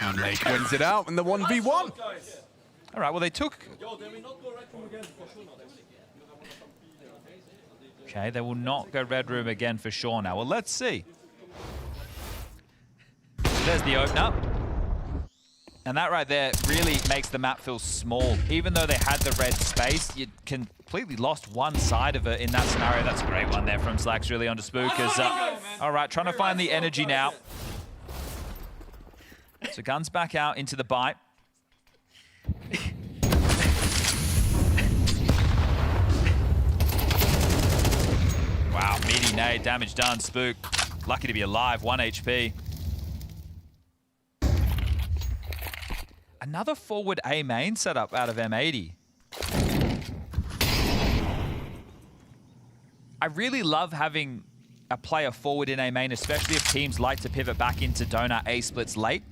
And Lake wins it out in the 1v1. All right, well, they took... Okay, they will not go red room again for sure now. Well, let's see. There's the opener. And that right there really makes the map feel small. Even though they had the red space, you completely lost one side of it in that scenario. That's a great one there from Slacks, really onto Spook. All right, trying to find the energy now. So guns back out into the bite. Wow, meaty nade, damage done. Spook, lucky to be alive, 1 HP. Another forward A main setup out of M80. I really love having a player forward in A main, especially if teams like to pivot back into donut A splits late.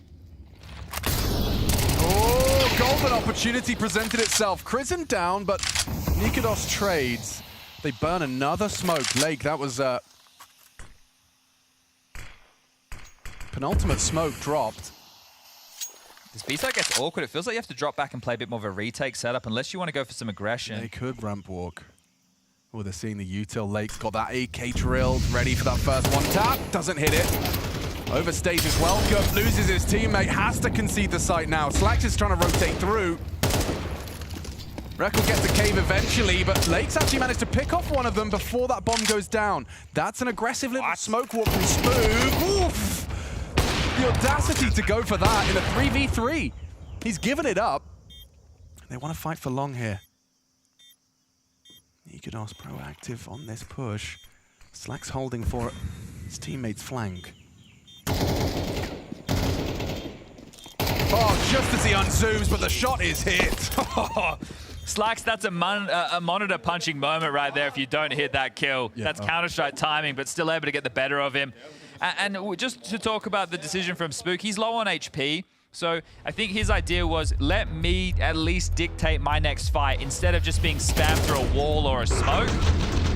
Oh, golden opportunity presented itself. Crizzen down, but Nikodos trades. They burn another smoke. Lake, that was penultimate smoke dropped. This B-side gets awkward. It feels like you have to drop back and play a bit more of a retake setup unless you want to go for some aggression. They could ramp walk. Oh, they're seeing the util. Lake's got that AK drilled, ready for that first one tap. Doesn't hit it. Overstays his welcome, loses his teammate, has to concede the site now. Slacks is trying to rotate through. Rek will get the cave eventually, but Lake's actually managed to pick off one of them before that bomb goes down. That's an aggressive little smoke walk from Spook. Oof! The audacity to go for that in a 3v3. He's given it up. They want to fight for long here. Nikodos proactive on this push. Slacks holding for his teammate's flank. Oh, just as he unzooms, but the shot is hit. Slacks, that's a monitor punching moment right there if you don't hit that kill. Yeah. That's Counter-Strike timing, but still able to get the better of him. And just to talk about the decision from Spook, he's low on HP. So I think his idea was, let me at least dictate my next fight instead of just being spammed through a wall or a smoke.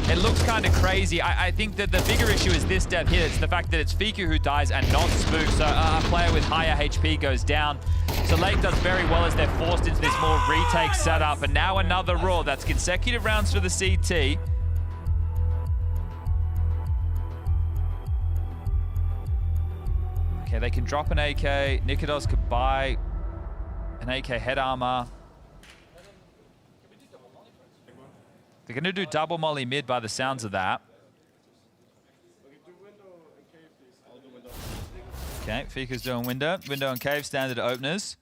It looks kind of crazy. I think that the bigger issue is this death here. It's the fact that it's Fiku who dies and not Spook. So a player with higher HP goes down. So Lake does very well as they're forced into this more retake setup. And now another Raw. That's consecutive rounds for the CT. Okay, they can drop an AK. Nikodos could buy an AK head armor. They're going to do double molly mid by the sounds of that. Okay, Fiku's doing window. Window and cave, standard openers.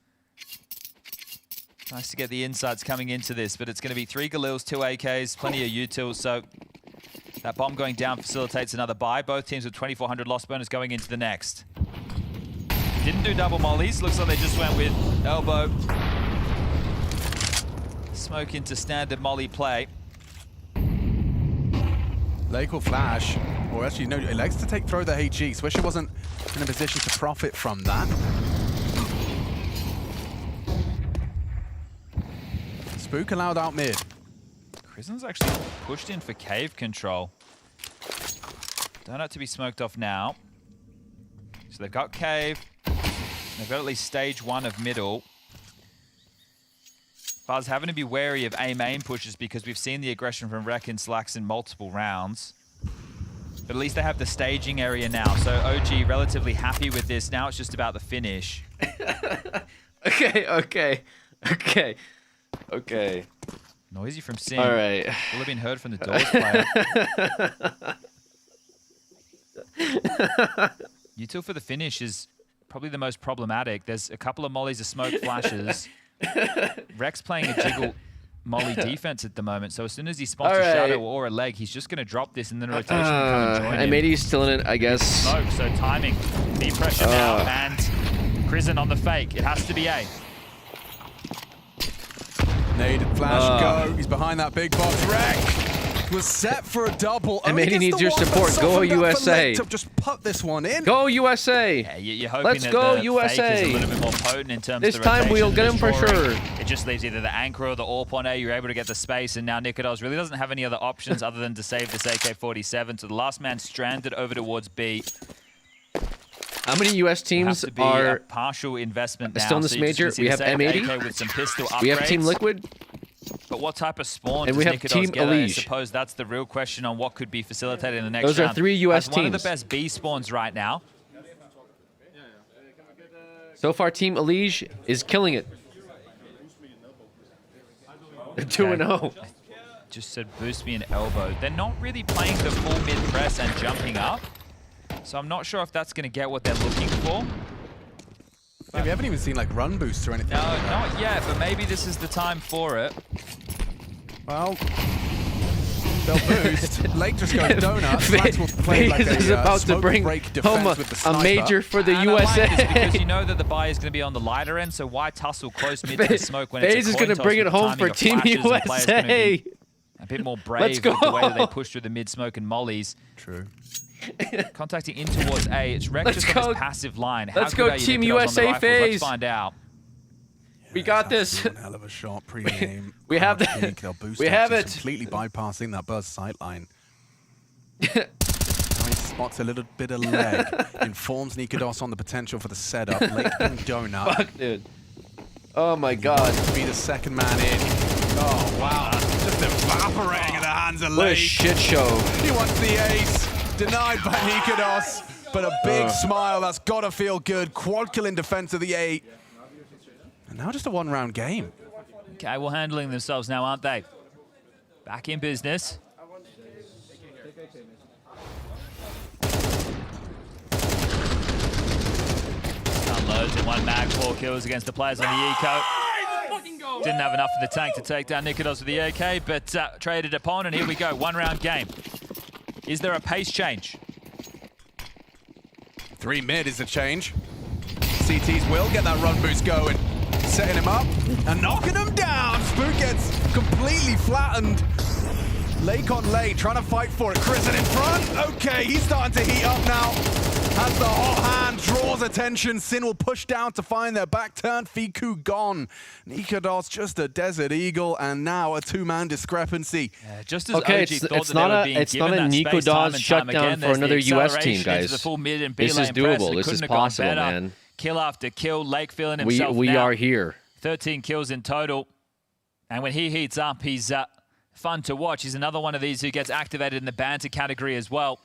Nice to get the insights coming into this, but it's going to be 3 Galils, 2 AKs, plenty of utils, so that bomb going down facilitates another buy. Both teams with 2,400 loss bonus going into the next. Didn't do double mollies. Looks like they just went with elbow. Smoke into standard molly play. Lake will flash. Or actually, no, he likes to throw the HE. Swisher wasn't in a position to profit from that. Spook allowed out mid. Crizzen's actually pushed in for cave control. Donut to be smoked off now. So they've got cave. They've got at least stage 1 of middle. Buzz having to be wary of A main pushes because we've seen the aggression from Rek and Slacks in multiple rounds. But at least they have the staging area now. So OG relatively happy with this. Now it's just about the finish. Okay. Noisy from Sim. All right. Will have been heard from the Doors player. Util for the finish is probably the most problematic. There's a couple of mollies of smoke flashes. Rek's playing a jiggle molly defense at the moment, so as soon as he spots a shadow or a leg, he's just going to drop this and then a rotation will come and join him. M80's still in it, I guess. Smoke, so timing. Knee pressure now, and Crizzen on the fake. It has to be A. Nade, flash, go. He's behind that big box. Rek was set for a double. M80 needs your support. Go USA. Just put this one in. Go USA. Yeah, you're hoping Let's that go the USA. fake is a little bit more potent in terms this of the time we'll get him for sure. It just leaves either the anchor or the AWP on A. You're able to get the space, and now Nikodos really doesn't have any other options other than to save this AK-47. So the last man stranded over towards B. How many US teams are partial investment now. still in this major? We have M80. With some pistol we have Team Liquid. But what type of spawn and does we have Nikodos Team get? I Elige. suppose that's the real question on what could be facilitated in the next Those round. are 3 US Has teams. one of the best B spawns right now. So far, Team Elige is killing it. They're 2-0. Just said boost me an elbow. They're not really playing the full mid press and jumping up. So I'm not sure if that's going to get what they're looking for. Yeah, we haven't even seen like run boosts or anything. No, not yet, but maybe this is the time for it. Well, they'll boost. Lake just goes donut. Slacks will play like is about to bring home a major for the USA. I like this because you know that the buy is going to be on the lighter end, so why tussle close mid to the smoke when FaZe it's a is coin going to toss bring it with the home timing for of Team flashes and players gonna USA. be a bit more Let's brave go. with the way that they push through the mid smoke and mollies. True. Contacting in towards A. It's Rek just on his passive line. How Let's good go are you, Team Nikodos, on the USA rifles? FaZe. Let's find out. We got this. One hell of a shot pre-game. We have the. They'll boost We have it. Completely bypassing that Buzz sight line. Now he spots a little bit of leg. Informs Nikodos on the potential for the setup. Lake can donut. Fuck, dude. Oh my God. To be the second man in. Oh wow. Just evaporating in the hands of Lake. What a shit show. He wants the ace. Denied by Nikodos. But a big smile. That's got to feel good. Quad kill in defense of the 8. And now just a one-round game. Okay, well, handling themselves now, aren't they? Back in business. Stun loads in one mag, 4 kills against the players on the eco. Didn't have enough of the tank to take down Nikodos with the AK, but traded upon, and here we go, one-round game. Is there a pace change? 3 mid is the change. CTs will get that run boost going. Setting him up and knocking him down. Spook gets completely flattened. Lake on late, trying to fight for it. Crizzen in front. Okay, he's starting to heat up now. Has the hot hand, draws attention. Sin will push down to find their back turn. Fiku gone. Nikodos just a Desert Eagle, and now a 2-man discrepancy. Just as okay, OG it's thought not that a they were being given that space time Nikodos and shutdown time again, for there's the another US team, acceleration guys. into the full mid and B This lane is press. doable. It This couldn't is have gone possible, better. man. Kill after kill. Lake feeling himself We now. are here. 13 kills in total. And when he heats up, he's fun to watch. He's another one of these who gets activated in the banter category as well.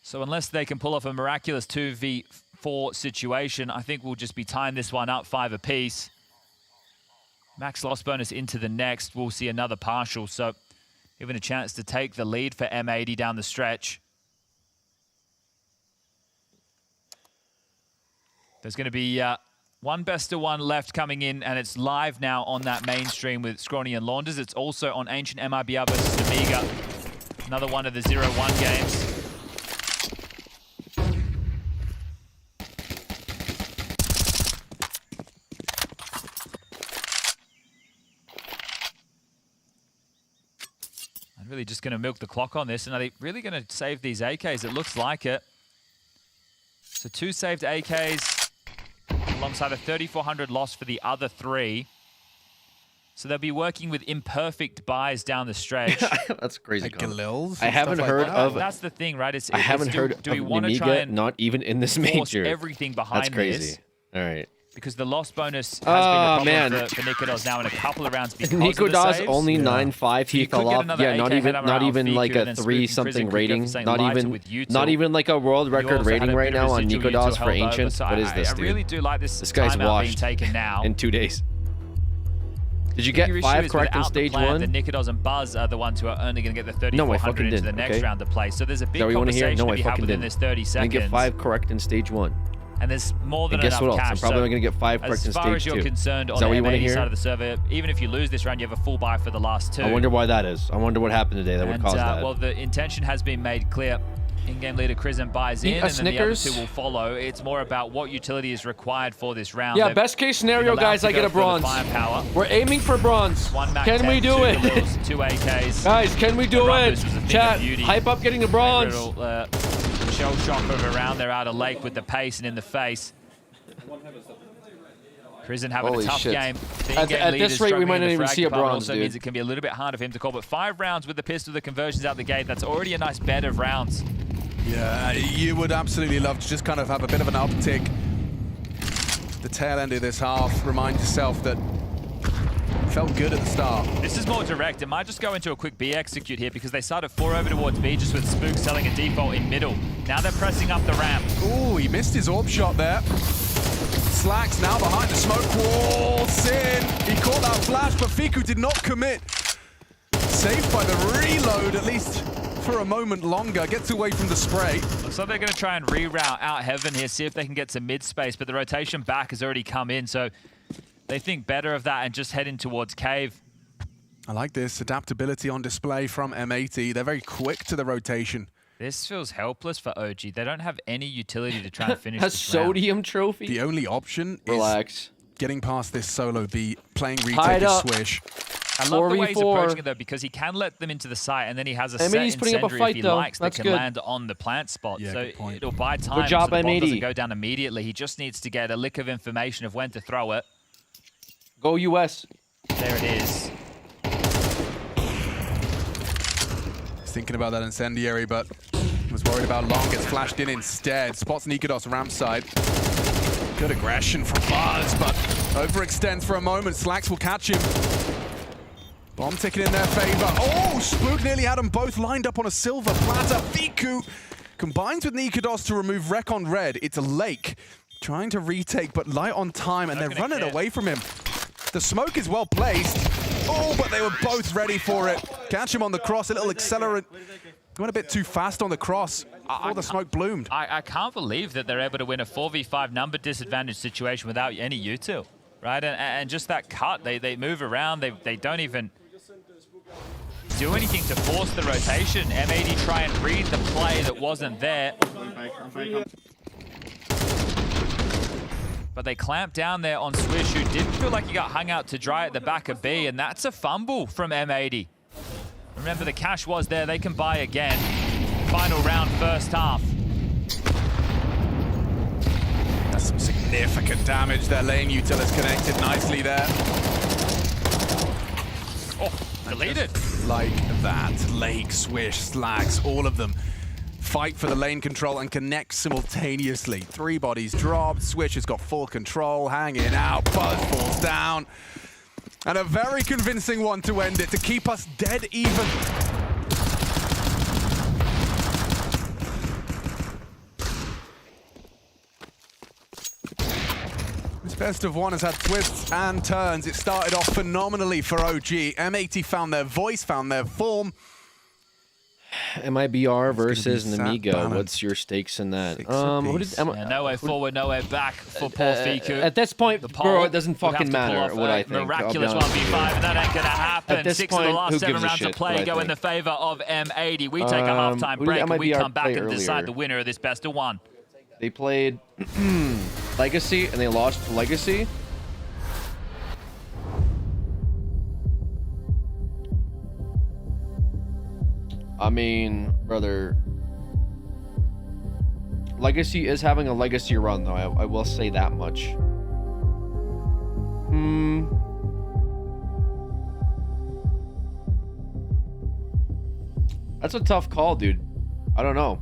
So unless they can pull off a miraculous 2v4 situation, I think we'll just be tying this one up 5 apiece. Max loss bonus into the next. We'll see another partial. So given a chance to take the lead for M80 down the stretch. There's going to be one best of one left coming in, and it's live now on that mainstream with Scrawny and Launders. It's also on Ancient MIBR versus Amiga. Another one of the 0-1 games. I'm really just going to milk the clock on this, and are they really going to save these AKs? It looks like it. So 2 saved AKs. Alongside a 3,400 loss for the other 3. So they'll be working with imperfect buys down the stretch. That's crazy. Like Galils I haven't heard of. That's the thing, right? I haven't heard do of we want to try Nemiga, and not even in this force major. everything behind That's crazy. this? All right. because the loss bonus has been a problem for Nikodos now in a couple of rounds because Nikodos of the saves. only 9-5. He fell off. Yeah, not even like a 3-something rating. Not even like a world record rating right now on Nikodos for Ancient. What is this, dude? I really do like this guy's timeout washed being taken now. in 2 days. Did you get 5 correct in stage 1? The Nikodos and Buzz are the ones who are only going to get the 3,400 into the next round to play. So there's a big conversation to be had within this 30 seconds. I didn't get 5 correct in stage 1. And there's more than and guess enough what else? cash. I'm probably going to get 5 correct in stage 2. As far as you're concerned on the M80 side of the server, even if you lose this round, you have a full buy for the last 2. I wonder why that is. I wonder what happened today that would cause that. Well, the intention has been made clear. In-game leader Crizzen buys in, and then the other 2 will follow. It's more about what utility is required for this round. Yeah, best case scenario, guys, I get a bronze. We're aiming for bronze. Can we do it? 2 AKs. Guys, can we do it? Chat, hype up getting a bronze. Shell shock of a round there out of Lake with the pace and in the face. Crizzen having a tough game. At this rate, we might not even see a bronze, also means it can be a little bit harder for him to call. But 5 rounds with the pistol, the conversions out the gate, that's already a nice bed of rounds. Yeah, you would absolutely love to just kind of have a bit of an uptick. The tail end of this half, remind yourself that it felt good at the start. This is more direct. It might just go into a quick B execute here because they started 4 over towards B just with Spook selling a default in middle. Now they're pressing up the ramp. Ooh, he missed his orb shot there. Slacks now behind the smoke wall. Sin, he caught that flash, but Fiku did not commit. Saved by the reload, at least for a moment longer. Gets away from the spray. Looks like they're going to try and reroute out Heaven here, see if they can get some mid space, but the rotation back has already come in, so they think better of that and just head in towards Cave. I like this adaptability on display from M80. They're very quick to the rotation. This feels helpless for OG. They don't have any utility to try and finish a this sodium round. trophy. The only option is getting past this solo B, playing retake and swish. I love the way he's approaching it though, because he can let them into the site and then he has a set incendiary if he likes that can land on the plant spot. Yeah, so it'll buy time. Good job, so the bomb M80. doesn't go down immediately. He just needs to get a lick of information of when to throw it. Go US. There it is. He's thinking about that incendiary, but was worried about Long. Gets flashed in instead. Spots Nikodos ramp side. Good aggression from Buzz, but overextends for a moment. Slacks will catch him. Bomb ticket in their favor. Oh, Spook nearly had them both lined up on a silver platter. Fiku combines with Nikodos to remove Wreck on red. It's a Lake trying to retake, but light on time, and they're running away from him. The smoke is well placed. Oh, but they were both ready for it. Catch him on the cross, a little accelerant. Went a bit too fast on the cross before the smoke bloomed. I can't believe that they're able to win a 4v5 number disadvantage situation without any util, right? And just that cut, they move around, they don't even do anything to force the rotation. M80 try and read the play that wasn't there. But they clamped down there on Swish, who didn't feel like he got hung out to dry at the back of B, and that's a fumble from M80. Remember, the cash was there. They can buy again. Final round, first half. That's some significant damage. Their lane util is connected nicely there. Oh, deleted. Like that. Lake, Swish, Slacks, all of them fight for the lane control and connect simultaneously. 3 bodies dropped. Swish has got full control, hanging out. Buzz falls down. And a very convincing one to end it, to keep us dead even. This best of one has had twists and turns. It started off phenomenally for OG. M80 found their voice, found their form. MIBR versus Namigo. What's your stakes in that? No way forward, no way back for Paul Fiku. At this point, bro, it doesn't fucking matter what I think. Miraculous 1v5, and that ain't gonna happen. At this 6 point, of the last who 7 gives a rounds of shit play what go I in the think? favor of M80. We take a halftime who did break and we MIBR come back play and decide earlier? the winner of this best of one. They played Legacy and they lost to Legacy. I mean, brother, Legacy is having a legacy run, though. I will say that much. That's a tough call, dude. I don't know.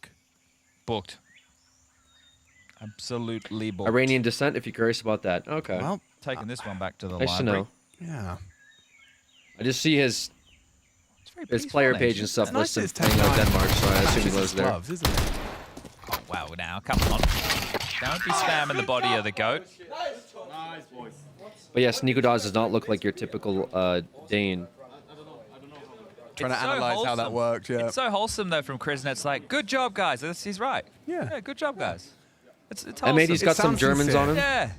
Booked. Absolutely bored. Iranian descent, if you're curious about that. Okay. Well, taking this one back to the nice library. to know. Yeah. I just see his player page and stuff Nice listed that it's playing 10-9 Denmark, so I assume he matches lives his there. gloves, isn't it? Oh, wow, now, come on. Don't be spamming the body of the goat. But yes, Nico Dawes does not look like your typical Dane. Trying to analyze how that worked, yeah. It's so wholesome, though, from Chris, and it's like, good job, guys. He's right. Yeah. Good job, guys. It's And wholesome. maybe he's got some Germans on him. Yeah.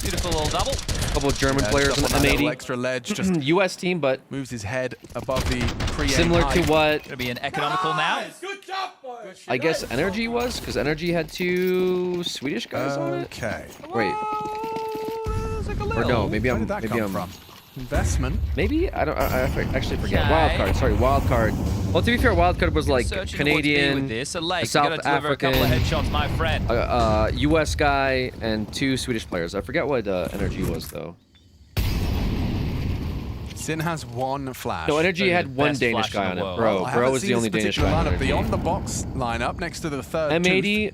Beautiful little double. A couple of German players in the M80. Extra ledge, just U.S. team, but moves his head above the pre-aim similar to height. what Gonna be an economical now. I guess Energy was, because Energy had 2 Swedish guys on it. Okay. Wait. Or no, maybe Where I'm. did that Maybe come I'm. from? Investment. Maybe I don't. I actually forget. Okay. Wildcard. Sorry, wildcard. Well, to be fair, wildcard was like Searching Canadian, with this. A lake. a You South gotta deliver a couple of African, headshots, my friend. U.S. guy, and 2 Swedish players. I forget what Energy was though. Sin has 1 flash. No, Energy the had 1 best Danish flash guy in on the it. world. Bro, I Bro haven't was seen the only this Danish guy on particular lineup Energy. beyond the box lineup next to the third. M80,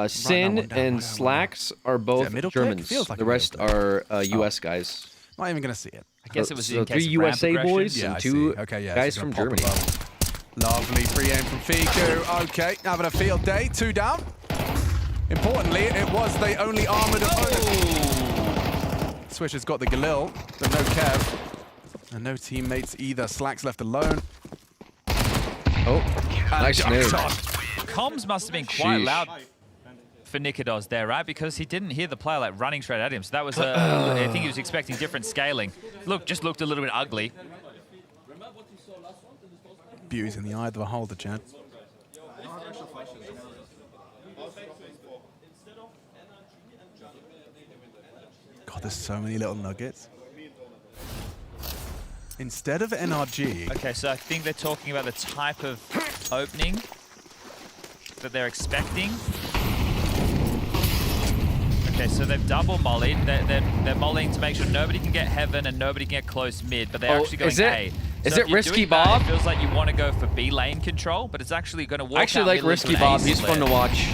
Sin, one down, and Slacks are both middle click? Germans. Feels like The a middle rest click. are U.S. guys. Not even going to see it. I guess it was So in case 3 of ramp USA aggression. boys Yeah, and I 2 see. Okay, yeah, guys so from he's gonna Germany. pop Lovely pre-aim from Fiku. Okay, having a field day. 2 down. Importantly, it was the only armored opponent. Swish has got the Galil, but no Kev. And no teammates either. Slacks left alone. Oh, nice nade. Comms must have been quite Sheesh. loud for Nikodos there, right? Because he didn't hear the player like running straight at him. So that was, I think he was expecting different scaling. Just looked a little bit ugly. Beauty's in the eye of the beholder, Chad. God, there's so many little nuggets. Instead of NRG... Okay, so I think they're talking about the type of opening that they're expecting. Okay, so they've double mollied. They're mollying to make sure nobody can get heaven and nobody can get close mid, but they're actually going A. Is So it if you're Risky doing that, Bob? It feels like you want to go for B lane control, but it's actually going to work I actually out like middle Risky into an Bob. A He's fun to split. watch.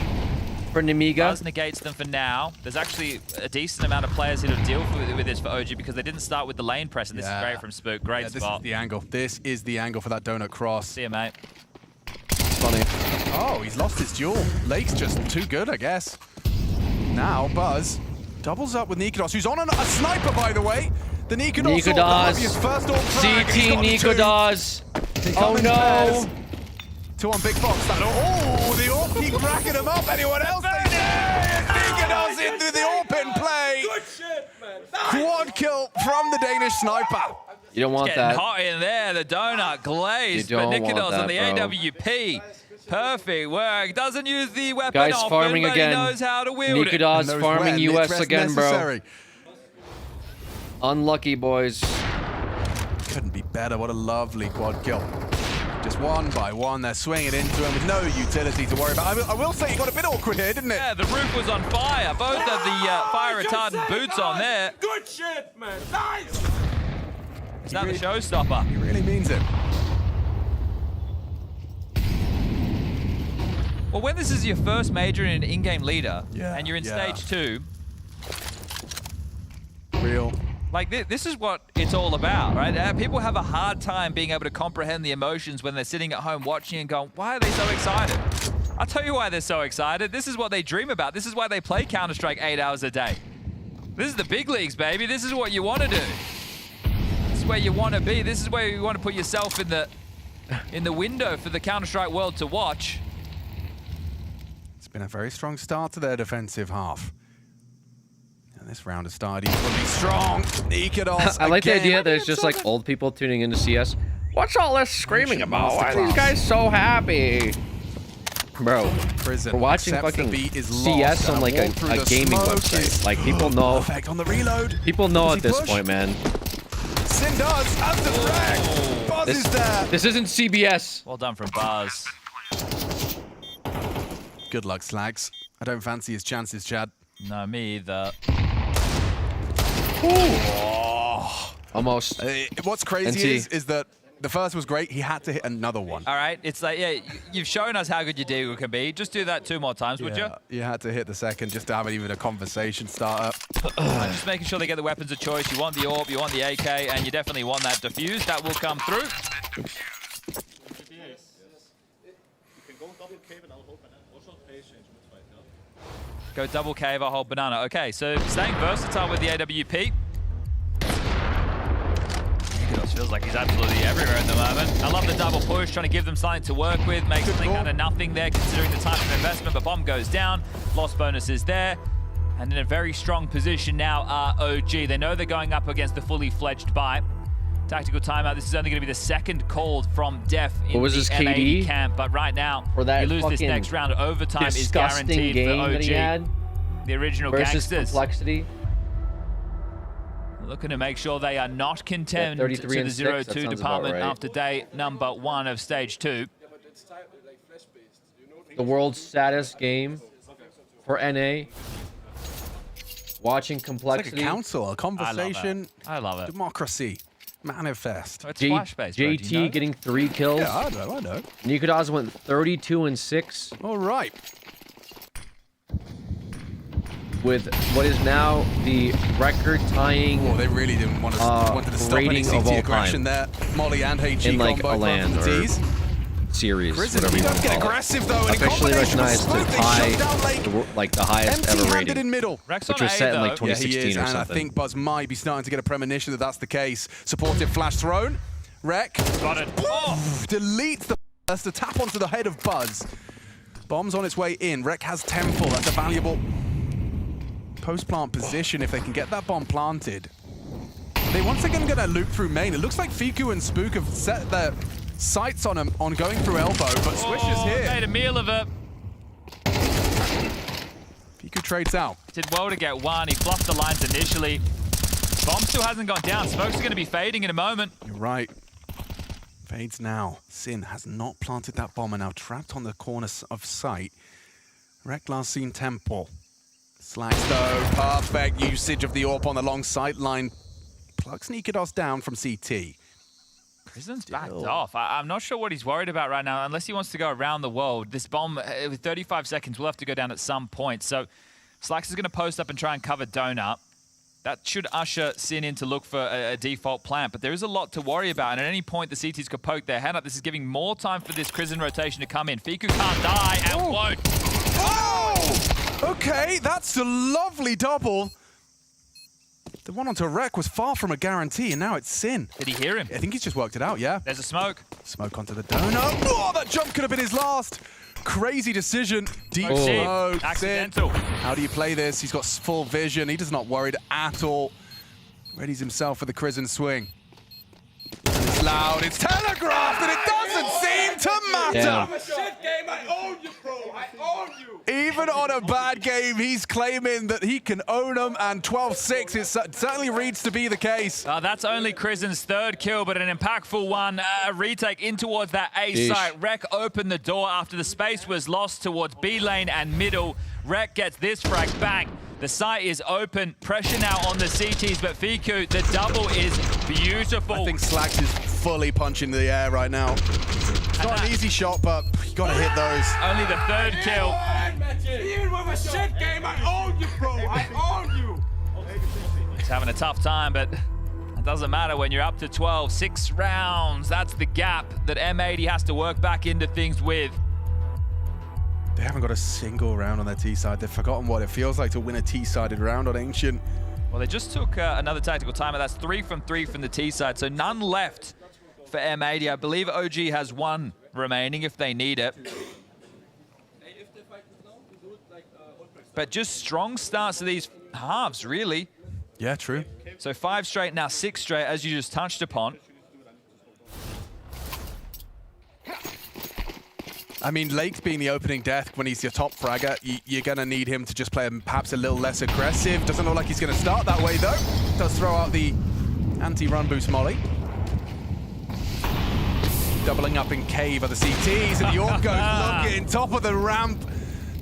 For Nemiga. Buzz negates them for now. There's actually a decent amount of players here to deal with this for OG because they didn't start with the lane press, and this is great from Spook. Great This spot. is the angle. This is the angle for that donut cross. See ya, mate. It's funny. Oh, he's lost his duel. Lake's just too good, I guess. Now, Buzz doubles up with Nikodos, who's on a sniper, by the way. The Nikodos his first all frag. CT Nikodos. Oh no. 2 on big box. Oh, the AWP keep cracking him up. Anyone else? Nikodos into the open play. Good shit, man. Quad kill from the Danish sniper. You don't want Getting that. hot in there, the donut glazed, You but don't want Nikodos on that, the bro. AWP. Perfect work. Doesn't use the weapon Guys often, farming but again. he knows how to wield it. Nikodos farming US again, bro. Unlucky, boys. Couldn't be better. What a lovely quad kill. Just 1 by 1, they're swinging into him with no utility to worry about. I will say it got a bit awkward here, didn't it? Yeah, the roof was on fire. Both of the fire retardant boots on there. Good shit, man. Nice. It's not the showstopper. He really means it. Well, when this is your first major in an in-game leader, Yeah, and you're in yeah. stage 2, Real. like this is what it's all about, right? People have a hard time being able to comprehend the emotions when they're sitting at home watching and going, why are they so excited? I'll tell you why they're so excited. This is what they dream about. This is why they play Counter-Strike 8 hours a day. This is the big leagues, baby. This is what you want to do. This is where you want to be. This is where you want to put yourself in the window for the Counter-Strike world to watch. It's been a very strong start to their defensive half. And this round has started equally strong. Nikodos I like the again. idea that it's just like old people tuning into CS. What's all this screaming about? Why are these guys so happy? Bro, we're watching fucking CS on like a gaming website. Like people know. Perfect on the reload. People know Does at he this push? point, man. Sin does. As the frag. Buzz is there. This isn't CBS. Well done from Buzz. Good luck, Slags. I don't fancy his chances, Chad. No, me either. Oh. Almost. What's crazy NT. is that The first was great. He had to hit another one. All right. It's like, yeah, you've shown us how good your Deagle can be. Just do that 2 more times, would you? You had to hit the second just to have even a conversation starter. Just making sure they get the weapons of choice. You want the AWP, you want the AK, and you definitely want that defuse. That will come through. Go double cave, I'll hold banana. Okay, so staying versatile with the AWP. It feels like he's absolutely everywhere at the moment. I love the double push, trying to give them something to work with, make something out of nothing there, considering the type of investment, but bomb goes down. Lost bonus is there. And in a very strong position now are OG. They know they're going up against the fully fledged buy. Tactical timeout. This is only going to be the second called from Def in the M80 camp. But right now, for that you lose this next round. Overtime is guaranteed game for OG. That he had the original versus gangsters. Complexity. Looking to make sure they are not content to the 0-2 department after day number 1 of stage 2. The world's saddest game for NA. Watching Complexity. It's like a council, a conversation. I love it. Democracy. Manifest. It's flash-based, bro. JT Do you know? getting 3 kills. Yeah, I know. Nikodas went 32-6. All right. With what is now the record-tying. Oh, they really didn't want to stop any CT aggression there. Molly and HG in like combo a LAN or series, whatever you want to get call aggressive it. though, and Officially recognized to tie the highest ever rating, in middle. which was set in like 2016 or and something. I think Buzz might be starting to get a premonition that that's the case. Supportive flash thrown. Rek. Got it. Deletes the tap onto the head of Buzz. Bomb's on its way in. Rek has Temple. That's a valuable post-plant position if they can get that bomb planted. They once again going to loop through main. It looks like Fiku and Spook have set their sights on him on going through elbow, but Swish is here. Made a meal of it. Fiku trades out. Did well to get one. He fluffed the lines initially. Bomb still hasn't gone down. Smoke's going to be fading in a moment. You're right. Fades now. Sin has not planted that bomb and now trapped on the corner of sight. Rek last seen Temple. Slacks though, perfect usage of the AWP on the long sight line. Plugs Nikodas down from CT. Krizen's backed off. I'm not sure what he's worried about right now, unless he wants to go around the world. This bomb, with 35 seconds, will have to go down at some point. So Slacks is going to post up and try and cover Donut. That should usher Sin in to look for a default plant, but there is a lot to worry about, and at any point the CTs could poke their head up. This is giving more time for this Krizen rotation to come in. Fiku can't die and won't. Oh! Okay, that's a lovely double. The one onto Rek was far from a guarantee, and now it's Sin. Did he hear him? I think he's just worked it out, yeah. There's a smoke. Smoke onto the donut. Oh, that jump could have been his last. Crazy decision. Deep smoke. Accidental. How do you play this? He's got full vision. He does not worried at all. Readies himself for the Krizen swing. It's loud. It's telegraphed, and it doesn't seem to matter. Damn. Shit game, I own you, bro. I own you. Even on a bad game, he's claiming that he can own them, and 12-6, it certainly reads to be the case. That's only Krizen's third kill, but an impactful one. A retake in towards that A site. Rek opened the door after the space was lost towards B lane and middle. Rek gets this frag, bang. The site is open. Pressure now on the CTs, but Fiku, the double is beautiful. I think Slacks is fully punching the air right now. It's not an easy shot, but you gotta hit those. Only the third kill. Even with a shit game, I own you, bro. I own you. He's having a tough time, but it doesn't matter when you're up to 12. 6 rounds, that's the gap that M80 has to work back into things with. They haven't got a single round on their T-side. They've forgotten what it feels like to win a T-sided round on Ancient. Well, they just took another tactical timer. That's 3 from 3 from the T-side, so none left for M80. I believe OG has 1 remaining if they need it. But just strong starts to these halves, really. Yeah, true. So 5 straight, now 6 straight, as you just touched upon. I mean, Lake's being the opening death when he's your top fragger. You're going to need him to just play perhaps a little less aggressive. Doesn't look like he's going to start that way, though. Does throw out the anti-run boost molly. Doubling up in cave are the CTs, and the AWP goes looking. Top of the ramp,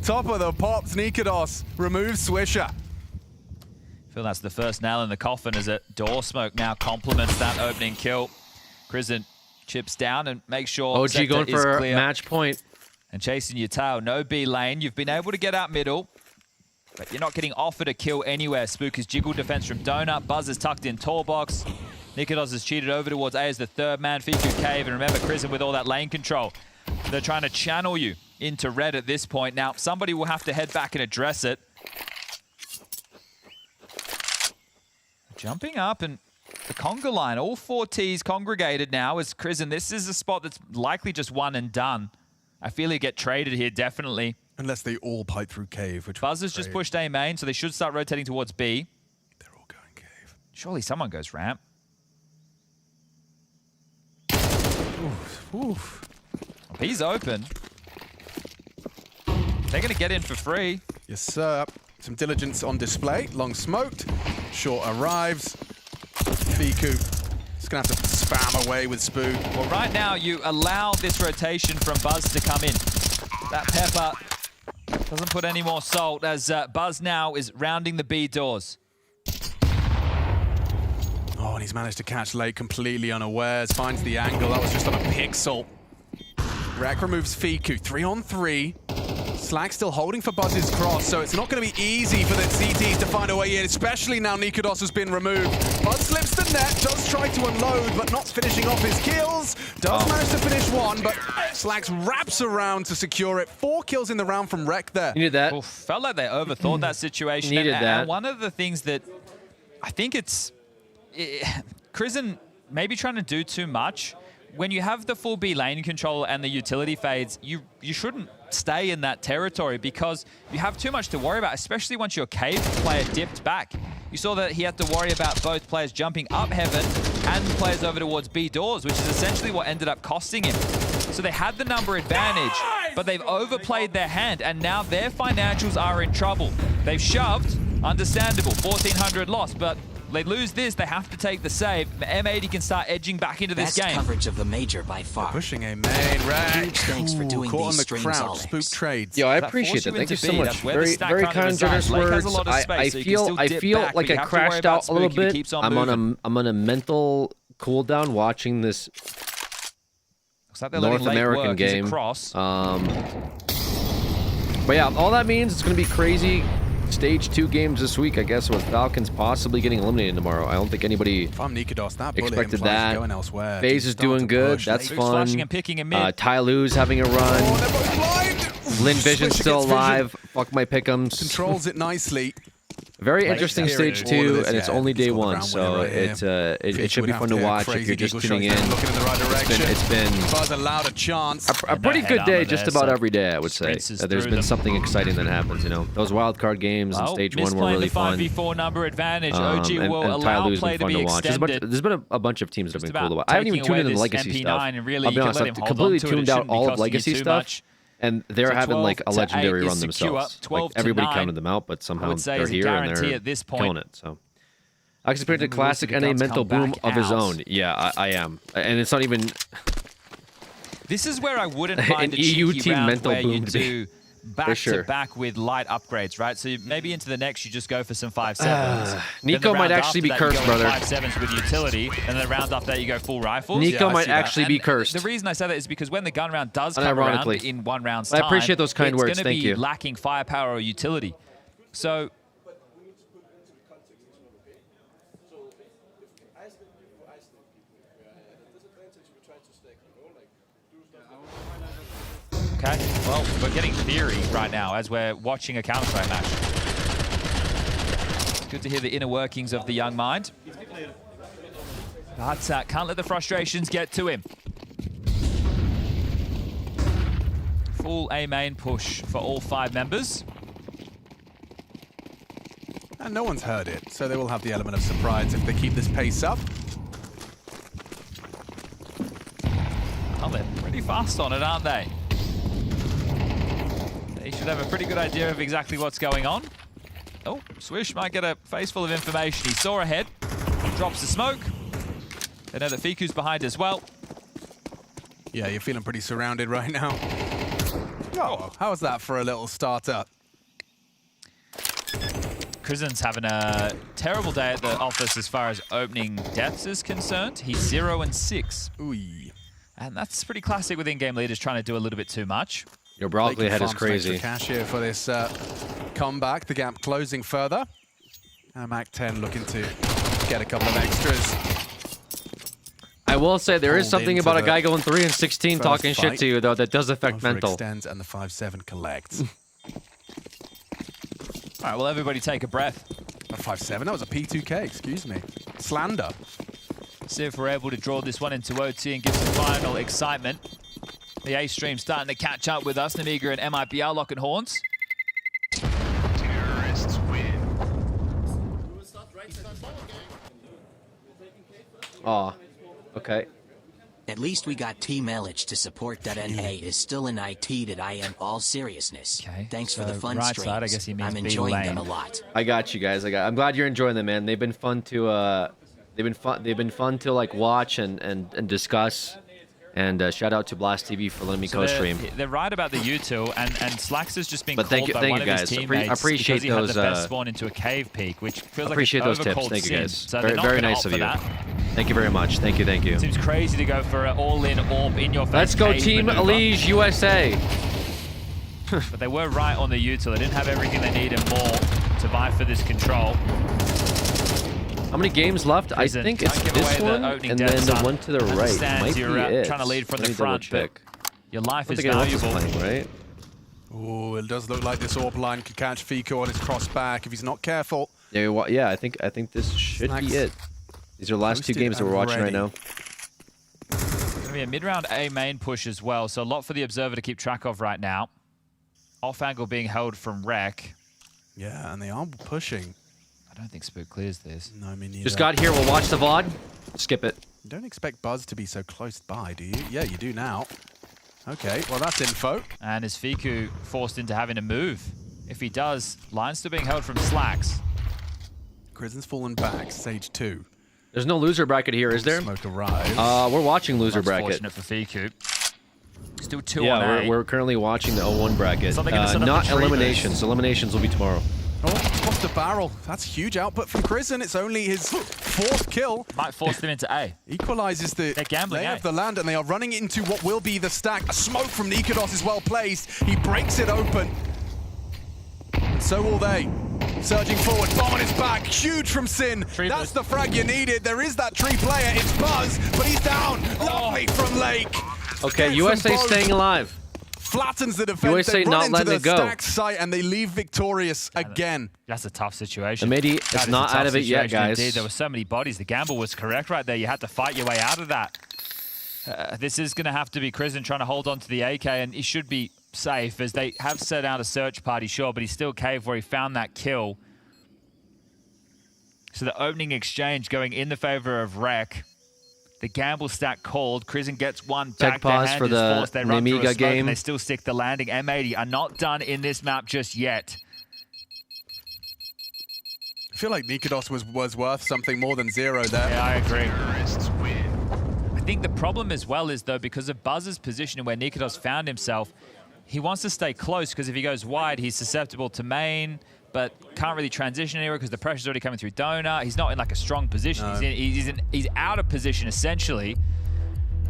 top of the pops. Nikodas removes Swisher. I feel that's the first nail in the coffin as a door smoke now complements that opening kill. Krizen Chips down and make sure OG sector going is for clear. match point. And chasing your tail. No B lane. You've been able to get out middle, but you're not getting offered a kill anywhere. Spook has jiggled defense from Donut. Buzz is tucked in tall box. Nikodos has cheated over towards A as the third man. Fiku cave. And remember, Crizin with all that lane control. They're trying to channel you into red at this point. Now, somebody will have to head back and address it. Jumping up and the conga line. All 4 Ts congregated now as Crizin. This is a spot that's likely just one and done. I feel he'll get traded here, definitely. Unless they all pipe through cave, which Buzz has just pushed A main, so they should start rotating towards B. They're all going cave. Surely someone goes ramp. Oof, oof. B's open. They're going to get in for free. Yes, sir. Some diligence on display. Long smoked. Short arrives. Fiku is going to have to spam away with Spook. Well, right now, you allow this rotation from Buzz to come in. That Pepper doesn't put any more salt as Buzz now is rounding the B doors. Oh, and he's managed to catch late completely unawares. Finds the angle. That was just on a pixel. Rek removes Fiku. 3-on-3. Slag still holding for Buzz's cross, so it's not going to be easy for the CTs to find a way in, especially now Nikodos has been removed. Buzz slips the net, does try to unload, but not finishing off his kills. Does manage to finish one, but Slags wraps around to secure it. 4 kills in the round from Rek there. Needed that. Oof, felt like they overthought that situation. Needed that. And one of the things that I think Crizin maybe trying to do too much. When you have the full B lane control and the utility fades, you shouldn't stay in that territory because you have too much to worry about, especially once your cave player dipped back. You saw that he had to worry about both players jumping up heaven and players over towards B doors, which is essentially what ended up costing him. So they had the number advantage, but they've overplayed their hand, and now their financials are in trouble. They've shoved, understandable, 1,400 loss, but they lose this, they have to take the save. M80 can start edging back into this game. Coverage of the major by far. Pushing a main Rek. Huge thanks for doing caught these on the streams, crowd. Alex. Spook trades. Yo, I appreciate that. Thank you so much. Very, very kind, generous words. I feel like I crashed out a little bit. I'm on a mental cooldown watching this North American game. But yeah, all that means it's going to be crazy. Stage 2 games this week, I guess, with Falcons possibly getting eliminated tomorrow. I don't think anybody expected that. FaZe is doing good. That's fun. Ty Lu's having a run. Lin Vision's still alive. Fuck my pick'ems. Controls it nicely. Very interesting stage 2, and it's only day 1, so it should be fun to watch if you're just tuning in. It's been Buzz allowed a chance. A pretty good day just about every day, I would say. There's been something exciting that happens, you know. Those wildcard games in stage 1 were really fun. 5v4 number advantage. OG will and allow Ty play to be extended. There's been a bunch of teams that have been cool to watch. I haven't even tuned in the Legacy stuff. I'll be honest, I've completely tuned out all of Legacy stuff. And they're having like a legendary run themselves. Like everybody counted them out, but somehow they're here and they're killing it. So, I expect a classic NA mental boom of his own. Yeah, I am, and it's not even. This is where I wouldn't mind an a EU cheeky team round mental where boom you to be. do back to back with light upgrades, right? So maybe into the next you just go for some 5.7s. Nico might actually be cursed, brother. 5.7s with utility, and then the round after that you go full rifles. Nico might actually be cursed. The reason I say that is because when the gun round does come around in one round's time, I appreciate those kind words. It's going to be lacking firepower or utility. So. Okay, well, we're getting theory right now as we're watching a Counter-Strike match. Good to hear the inner workings of the young mind. But can't let the frustrations get to him. Full A main push for all 5 members. And no one's heard it, so they will have the element of surprise if they keep this pace up. Oh, they're pretty fast on it, aren't they? They should have a pretty good idea of exactly what's going on. Oh, Swish might get a face full of information. He saw ahead, drops the smoke. They know that Fiku's behind as well. Yeah, you're feeling pretty surrounded right now. Oh, how's that for a little startup? Crizin's having a terrible day at the office as far as opening deaths is concerned. He's 0-6. Ooh. And that's pretty classic with in-game leaders trying to do a little bit too much. Your broccoli head is crazy. Cash here for this comeback. The gap closing further. And Mac 10 looking to get a couple of extras. I will say there is something about a guy going 3 and 16 talking shit to you though that does affect mental. Extends and the 5-7 collects. All right, well, everybody take a breath. A 5-7? That was a P2K, excuse me. Slander. See if we're able to draw this one into OT and get some final excitement. The A stream starting to catch up with us. Namiga and MIBR locking horns. Terrorists win. Aw, okay. At least we got Team Elich to support that NA is still in IT that I am all seriousness. Okay. Thanks for the fun right streams. side, I guess he means I'm enjoying B-lane. them a lot. I got you guys. I'm glad you're enjoying them, man. They've been fun to they've been fun to like watch and discuss. And shout out to Blast TV for letting me co-stream. They're right about the util, and Slacks has just been But called thank by you one of guys. his teammates I appreciate because he had those, the best spawn into a cave peak, which feels appreciate like an those tips. overcalled Thank you sin. guys. So Very, they're not very gonna nice opt of for you. that. Thank you very much. Thank you. Thank you. Seems crazy to go for an all-in orb in your face. Let's go, cave Team maneuver. Elige USA. But they were right on the util. They didn't have everything they need and more to vie for this control. How many games left? I think it's this one, and then the one to the right might be it. Trying to lead from Let the me double front, but check. your life I is think anyone else valuable. playing, right? Oh, it does look like this AWP line could catch Fico on his cross back if he's not careful. Yeah, I think this should Snacks. be it. These are the last two Posted games that we're and watching right ready. now. It's going to be a mid-round A main push as well, so a lot for the Observer to keep track of right now. Off angle being held from Rec. Yeah, and they are pushing. I don't think Spook clears this. No, me neither. Just got here. We'll watch the VOD. Skip it. You don't expect Buzz to be so close by, do you? Yeah, you do now. Okay, well, that's info. And is Fiku forced into having to move? If he does, line's still being held from Slacks. Krizen's fallen back. Stage 2. There's no loser bracket here, is there? Smoke arrives. We're watching loser That's bracket. fortunate for Fiku. Still 2 Yeah, on A. we're currently watching the 0-1 bracket. So they're gonna set up Not the tree eliminations. Eliminations will be tomorrow. Oh, off the barrel. That's huge output from Krizen. It's only his 4th kill. Might force them into A. Equalizes the gambling, lay of the land, and they are running into what will be the stack. A smoke from Nikodos is well placed. He breaks it open. And so will they. Surging forward, bomb on his back. Huge from Sin. That's the frag you needed. There is that tree player. It's Buzz, but he's down. Lovely from Lake. Okay, Gets USA them both. staying alive. Flattens the defense. USA they run not into letting the it go. stack site, and they leave victorious again. That's a tough situation. Amedi That is is not a tough out of it yet, situation guys. Indeed. There were so many bodies. The gamble was correct right there. You had to fight your way out of that. This is going to have to be Krizen trying to hold on to the AK, and he should be safe as they have set out a search party, sure, but he's still caved where he found that kill. So the opening exchange going in the favor of Rec. The gamble stack called. Krizen gets one back. pause Their hand for is the forced. They run through a Namiga smoke game. and they still stick the landing. M80 are not done in this map just yet. I feel like Nikodos was worth something more than 0 there. Yeah, I agree. I think the problem as well is, though, because of Buzz's position and where Nikodos found himself, he wants to stay close because if he goes wide, he's susceptible to main, but can't really transition anywhere because the pressure's already coming through Donut. He's not in like a strong position. No. He's out of position, essentially.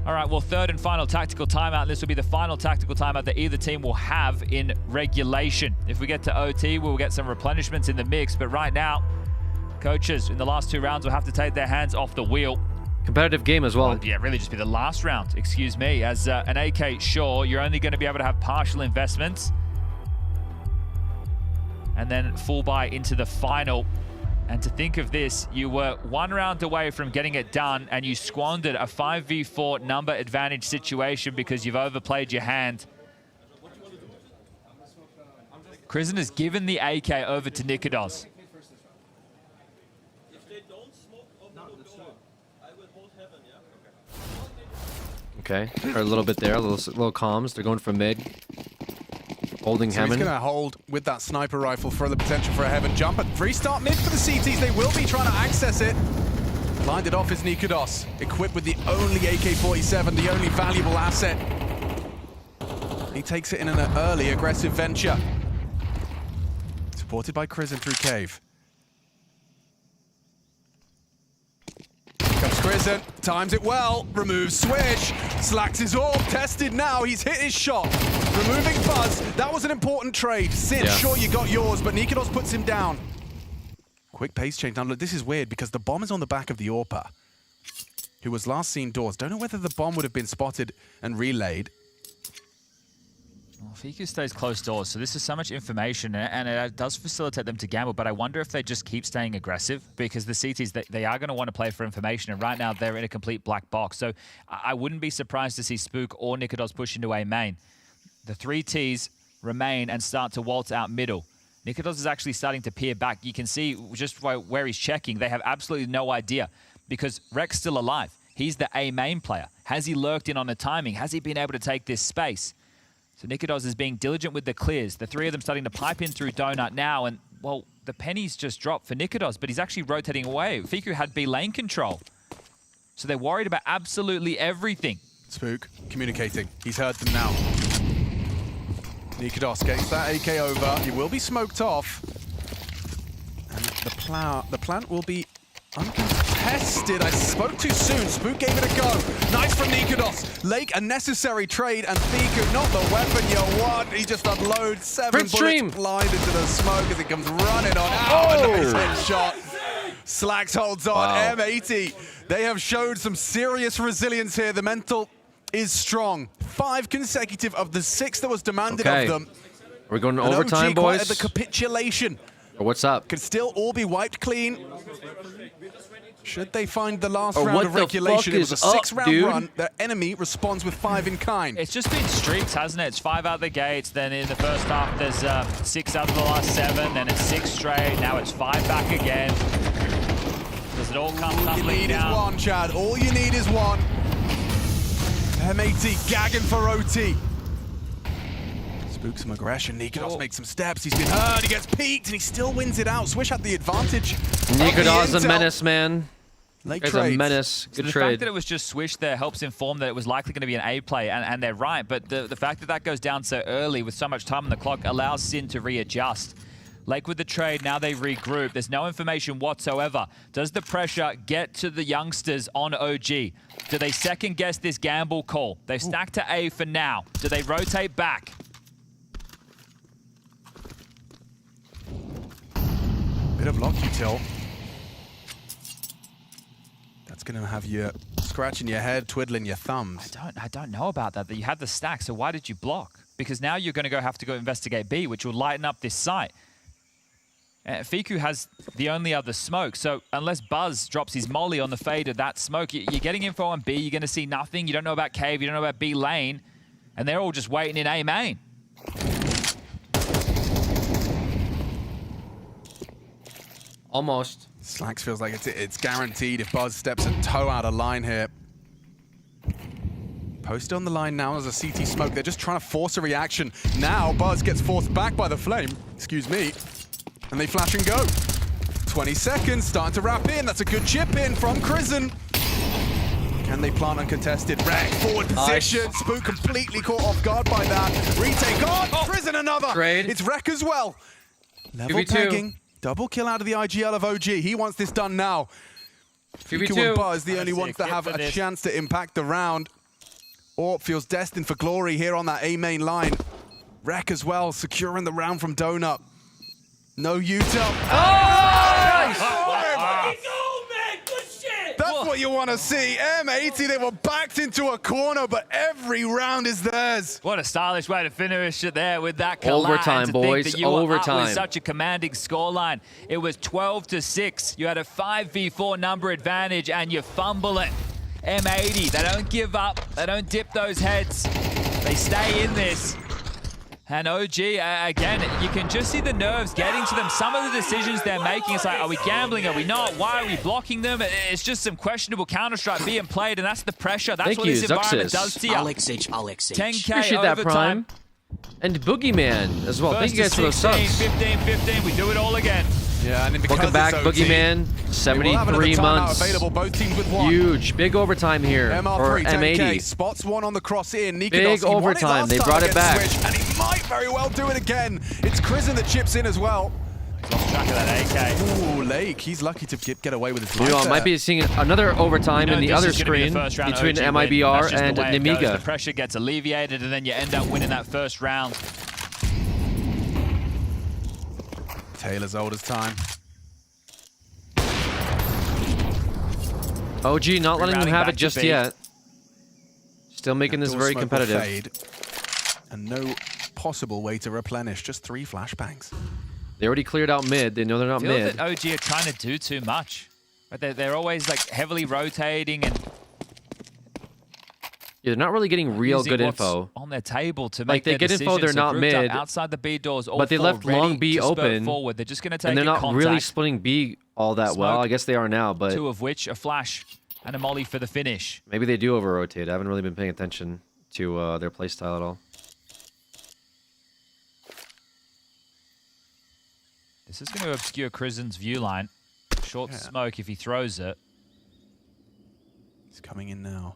All right, well, third and final tactical timeout. This will be the final tactical timeout that either team will have in regulation. If we get to OT, we'll get some replenishments in the mix, but right now, coaches in the last 2 rounds will have to take their hands off the wheel. Competitive game as well. Yeah, really just be the last round, excuse me. As an AK, sure, you're only going to be able to have partial investments. And then full buy into the final. And to think of this, you were 1 round away from getting it done, and you squandered a 5v4 number advantage situation because you've overplayed your hand. Krizen has given the AK over to Nikodos. Okay, or a little bit there, a little comms. They're going for mid. Holding So he's Hammond. going to hold with that sniper rifle for the potential for a heaven jump. At restart mid for the CTs. They will be trying to access it. Lined it off is Nikodos, equipped with the only AK-47, the only valuable asset. He takes it in an early aggressive venture. Supported by Krizen through cave. Here comes Krizen. Prison times it well, removes Swish, slacks his orb, tested now, he's hit his shot. Removing Buzz, that was an important trade. Sin, sure you got yours, but Nikodos puts him down. Quick pace change. Now look, this is weird because the bomb is on the back of the AWPer, who was last seen doors. Don't know whether the bomb would have been spotted and relayed. Well, Fiku stays close doors, so this is so much information, and it does facilitate them to gamble, but I wonder if they just keep staying aggressive, because the CTs, they are going to want to play for information, and right now they're in a complete black box. So I wouldn't be surprised to see Spook or Nikodos push into A main. The 3 Ts remain and start to waltz out middle. Nikodos is actually starting to peer back. You can see just where he's checking, they have absolutely no idea, because Rek's still alive. He's the A main player. Has he lurked in on the timing? Has he been able to take this space? So Nikodos is being diligent with the clears. The 3 of them starting to pipe in through Donut now, and, well, the pennies just dropped for Nikodos, but he's actually rotating away. Fiku had B lane control. So they're worried about absolutely everything. Spook communicating. He's heard them now. Nikodos gets that AK over. He will be smoked off. And the plant will be uncontested. I spoke too soon. Spook gave it a go. Nice from Nikodos. Lake, a necessary trade, and Fiku, not the weapon you want. He just unloads 7 bullets blinded to the smoke as it comes running on out. A nice headshot. Slacks holds on. Wow. M80. They have showed some serious resilience here. The mental is strong. 5 consecutive of the 6 that was demanded of them. We're going to and overtime, OG boys. At the capitulation. What's up? Could still all be wiped clean. Should they find the last round of regulation? It was a 6-round run. Their enemy responds with 5 in kind. It's just been streaks, hasn't it? It's 5 out the gates. Then in the first half, there's 6 out of the last 7. Then it's 6 straight. Now it's 5 back again. Does it all come tumbling down? All you need is one, Chad. All you need is one. M80 gagging for OT. Spook some aggression. Nikodos makes some steps. He's been hurt. He gets peeked, and he still wins it out. Swish had the advantage. Nikodos a menace, man. Late a menace. Good so the trade. fact that it was just Swish there helps inform that it was likely going to be an A play, and they're right. But the fact that that goes down so early with so much time on the clock allows Sin to readjust. Lake with the trade, now they regroup. There's no information whatsoever. Does the pressure get to the youngsters on OG? Do they second guess this gamble call? They've stacked to A for now. Do they rotate back? Bit of luck util. That's going to have you scratching your head, twiddling your thumbs. I don't know about that. That you had the stack, so why did you block? Because now you're going to have to go investigate B, which will lighten up this site. Fiku has the only other smoke, so unless Buzz drops his molly on the fade of that smoke, you're getting info on B, you're going to see nothing. You don't know about Cave, you don't know about B lane, and they're all just waiting in A main. Almost. Slacks feels like it's guaranteed if Buzz steps a toe out of line here. Posted on the line now as a CT smoke. They're just trying to force a reaction. Now Buzz gets forced back by the flame. Excuse me. And they flash and go. 20 seconds, starting to wrap in. That's a good chip in from Crizzen. Can they plant uncontested? Rek, forward position. Nice. Spook completely caught off guard by that. Retake on. Crizzen another. Trade. It's Rek as well. Level pegging. Double kill out of the IGL of OG. He wants this done now. Fiku and Buzz, the only ones that have a chance to impact the round. Orp feels destined for glory here on that A main line. Rek as well, securing the round from Donut. No util. That's what you want to see. M80, they were backed into a corner, but every round is theirs. What a stylish way to finish it there with that collide. Overtime, boys. Overtime. With such a commanding scoreline. It was 12-6. You had a 5v4 number advantage, and you fumble it. M80, they don't give up. They don't dip those heads. They stay in this. And OG, again, you can just see the nerves getting to them. Some of the decisions they're making, it's like, are we gambling? Are we not? Why are we blocking them? It's just some questionable Counter-Strike being played, and that's the pressure. That's what this environment does to you. 10K Appreciate that, overtime. Prime. And Boogeyman as well. Thank you guys for those subs. 15, we do it all again. Yeah, and welcome back, Boogeyman. 73 months. Available, both teams with one. Huge, big overtime here for M80. Spots one on the cross in. Nikodos, big overtime. They brought it back. Swish, and he might very well do it again. It's Crizzen that chips in as well. track of that AK. Ooh, Lake, he's lucky to get away with his You know, life I might be seeing another overtime in the other screen between MIBR and Nemiga. The pressure gets alleviated, and then you end up winning that first round. Taylor's oldest time. OG not letting them have it just yet. Still making this very competitive. Fade, and no possible way to replenish. Just 3 flashbangs. They already cleared out mid. They know they're not I feel mid. that OG are trying to do too much. But they're always like heavily rotating and they're not really getting real good info on their table to like make they get info. They're not mid outside the B doors. But they left long B open. Forward. They're just going to take and they're not contact. really splitting B all that well. I guess they are now, but 2 of which a flash and a molly for the finish. Maybe they do over rotate. I haven't really been paying attention to their playstyle at all. This is going to obscure Krizen's view line. Short smoke if he throws it. He's coming in now.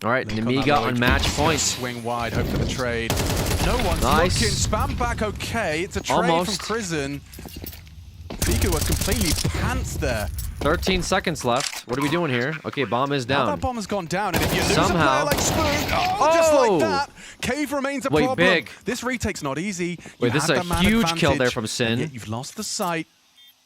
All right, Nemiga on match point. Swing wide, hope for the trade. No one's nice. looking. Spam back okay. It's a trade Almost. from Krizen. Fiku was completely pants there. 13 seconds left. What are we doing here? Okay, bomb is down. Now that bomb has gone down, and if you lose somehow, a player like Spoon, just like that, Cave remains a problem. Big. This retake's not easy. Wait, this is a huge kill there from Sin. Yet you've lost the sight.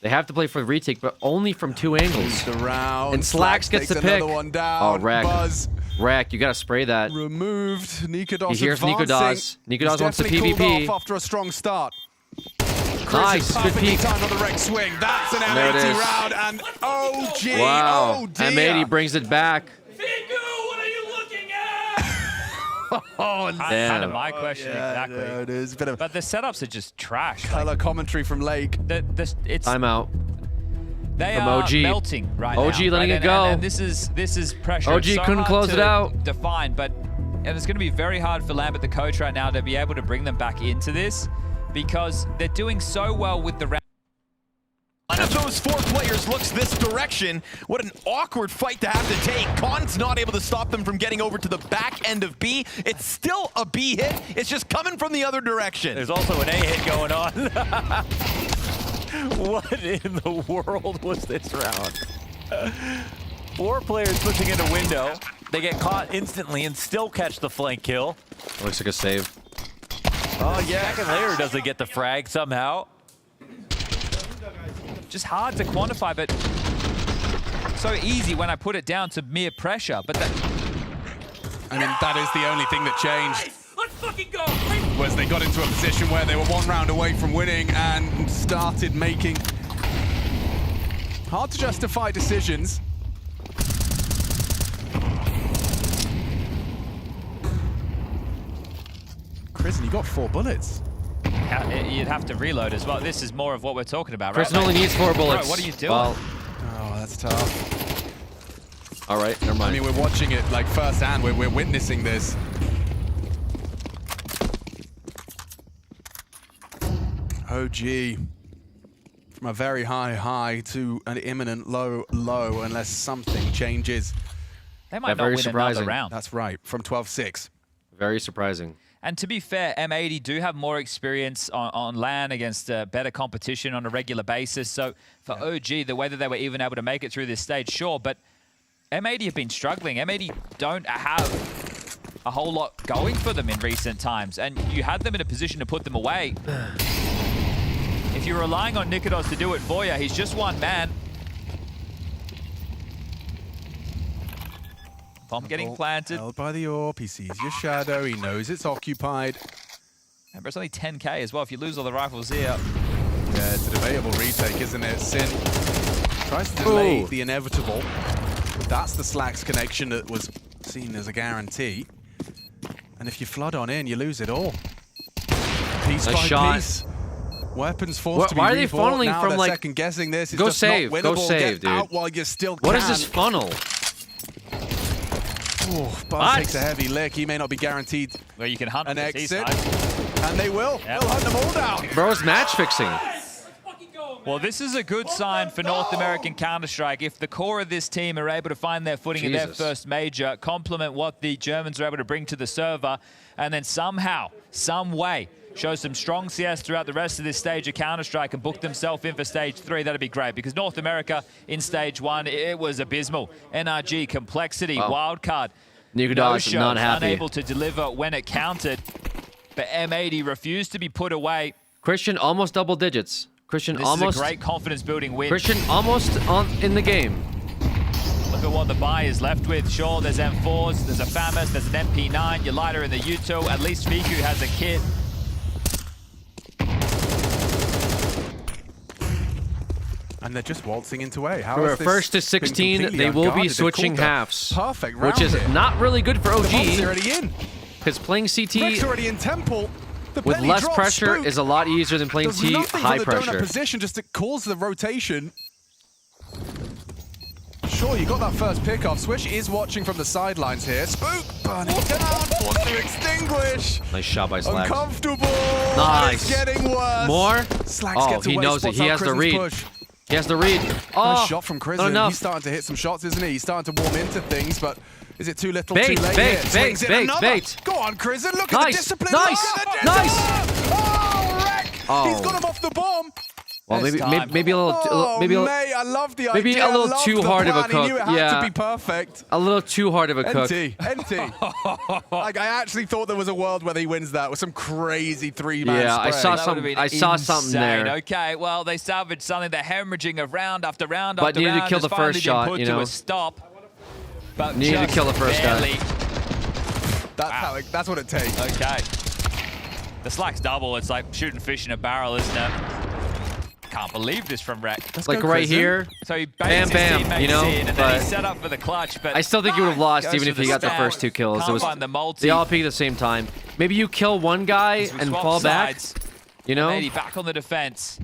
They have to play for the retake, but only from 2 angles. Around. And Slacks gets the pick. One down. Oh, Rack. Buzz. Rack, you gotta spray that. Removed. Nikodos he hears Nikodos. Nikodos wants the PvP. PvP. Off after a strong start. Nice, good peek. Time on the Rex swing. That's an M80 round, and OG. Wow, oh dear. M80 brings it back. Oh, kind of my question exactly. Yeah, it is. But the setups are just trash. Color commentary from Lake. It's timeout. They from are OG. melting right now. OG letting it go. And this is pressure. OG so couldn't close it out. Define, but it's going to be very hard for Lambert, the coach, right now to be able to bring them back into this because they're doing so well with the round. One of those 4 players looks this direction. What an awkward fight to have to take. Khan's not able to stop them from getting over to the back end of B. It's still a B hit. It's just coming from the other direction. There's also an A hit going on. What in the world was this round? 4 players pushing in a window. They get caught instantly and still catch the flank kill. Looks like a save. Oh yeah, second layer doesn't get the frag somehow. Just hard to quantify, but so easy when I put it down to mere pressure. But I mean, that is the only thing that changed. Let's fucking go! Was they got into a position where they were 1 round away from winning and started making hard to justify decisions. Krizen, you got 4 bullets. you'd have to reload as well. This is more of what we're talking about, right? Person only needs 4 bullets. Bro, what are you doing? Oh, that's tough. All right, never mind. I mean, we're watching it like firsthand. We're witnessing this. OG. From a very high to an imminent low unless something changes. They might not win another round. That's right, from 12-6. Very surprising. And to be fair, M80 do have more experience on LAN against better competition on a regular basis. So for OG, the way that they were even able to make it through this stage, sure, but M80 have been struggling. M80 don't have a whole lot going for them in recent times, and you had them in a position to put them away. If you're relying on Nikodos to do it for you, he's just one man. Bomb getting planted. Held by the AWP, he sees your shadow, he knows it's occupied. Remember, it's only 10k as well if you lose all the rifles here. Yeah, it's a debatable retake, isn't it? Sin tries to delay the inevitable. That's the Slacks connection that was seen as a guarantee. And if you flood on in, you lose it all. Piece by piece. Weapons forced to be Why are they rebought. funneling Now from they're like... second guessing this. It's go just save, not go winnable. save, Get dude. out while you still What can. is this funnel? Oh, Buzz takes a heavy lick. He may not be guaranteed where you can hunt an the exit. And they will. They'll hunt them all down. Bro's match fixing. Well, this is a good sign for North American Counter-Strike. If the core of this team are able to find their footing in their first major, complement what the Germans are able to bring to the server, and then somehow, some way, show some strong CS throughout the rest of this stage of Counter-Strike and book themselves in for stage 3, that'd be great. Because North America in stage 1, it was abysmal. NRG, Complexity, Wildcard. Nikodas not happy. Unable to deliver when it counted. But M80 refused to be put away. Christian almost double digits. Christian This almost is a great confidence-building win. Christian almost in the game. Look at what the buy is left with. Sure, there's M4s, there's a FAMAS, there's an MP9, you're lighter in the U2. At least Fiku has a kit. And they're just waltzing into A. How For is this first to been 16, completely they will be unguarded? They've switching called a halves. Perfect round which is here. not really good for The vault's OG. already in. Because playing CT Rick's already in Temple. The with belly less drops. pressure Spook is a lot easier than playing does T nothing high for the pressure. donut position, just it calls the rotation. Sure, you got that first pick off. Swish is watching from the sidelines here. Spook burning down, forced to extinguish. Nice shot by Slacks. Uncomfortable. Nice. It's getting worse. More? Slacks Oh, gets he away, knows it. spots He out has the Krizen's read. push. He has the read. Oh, Nice shot from not Krizen. enough. He's starting to hit some shots, isn't he? He's starting to warm into things, but is it too little, Bait, too late? bait, here? bait, Swings in bait, another. bait. Go on, Krizen. Look at the Nice, discipline. nice, Look at the nice. Oh, Wreck. Oh. He's got him off the bomb. Well, maybe a little, Oh, maybe mate, I love the maybe idea. a little I love too the hard of a plan. cook. He knew it had Yeah, to be perfect. a little too hard of a cook. NT. Like, I actually thought there was a world where he wins that with some crazy three-man Yeah, spray. I saw some. I saw something there. Okay, well, they salvaged something. They're hemorrhaging of round after round But after needed to round. kill It's the finally first been shot, put you to know. a stop. But Needed to just kill the first guy. barely. That's what it takes. Okay. The Slack's double. It's like shooting fish in a barrel, isn't it? Can't believe this from Rek. Like right here, So he bam, bam, you know. in, and then But he set up for the clutch. But I still think you would have lost goes even for if he got the first 2 kills. Can't It was find the multi. they all peaked at the same time. Maybe you kill one guy As we and swap fall back. sides. You know. Maybe back on the defense.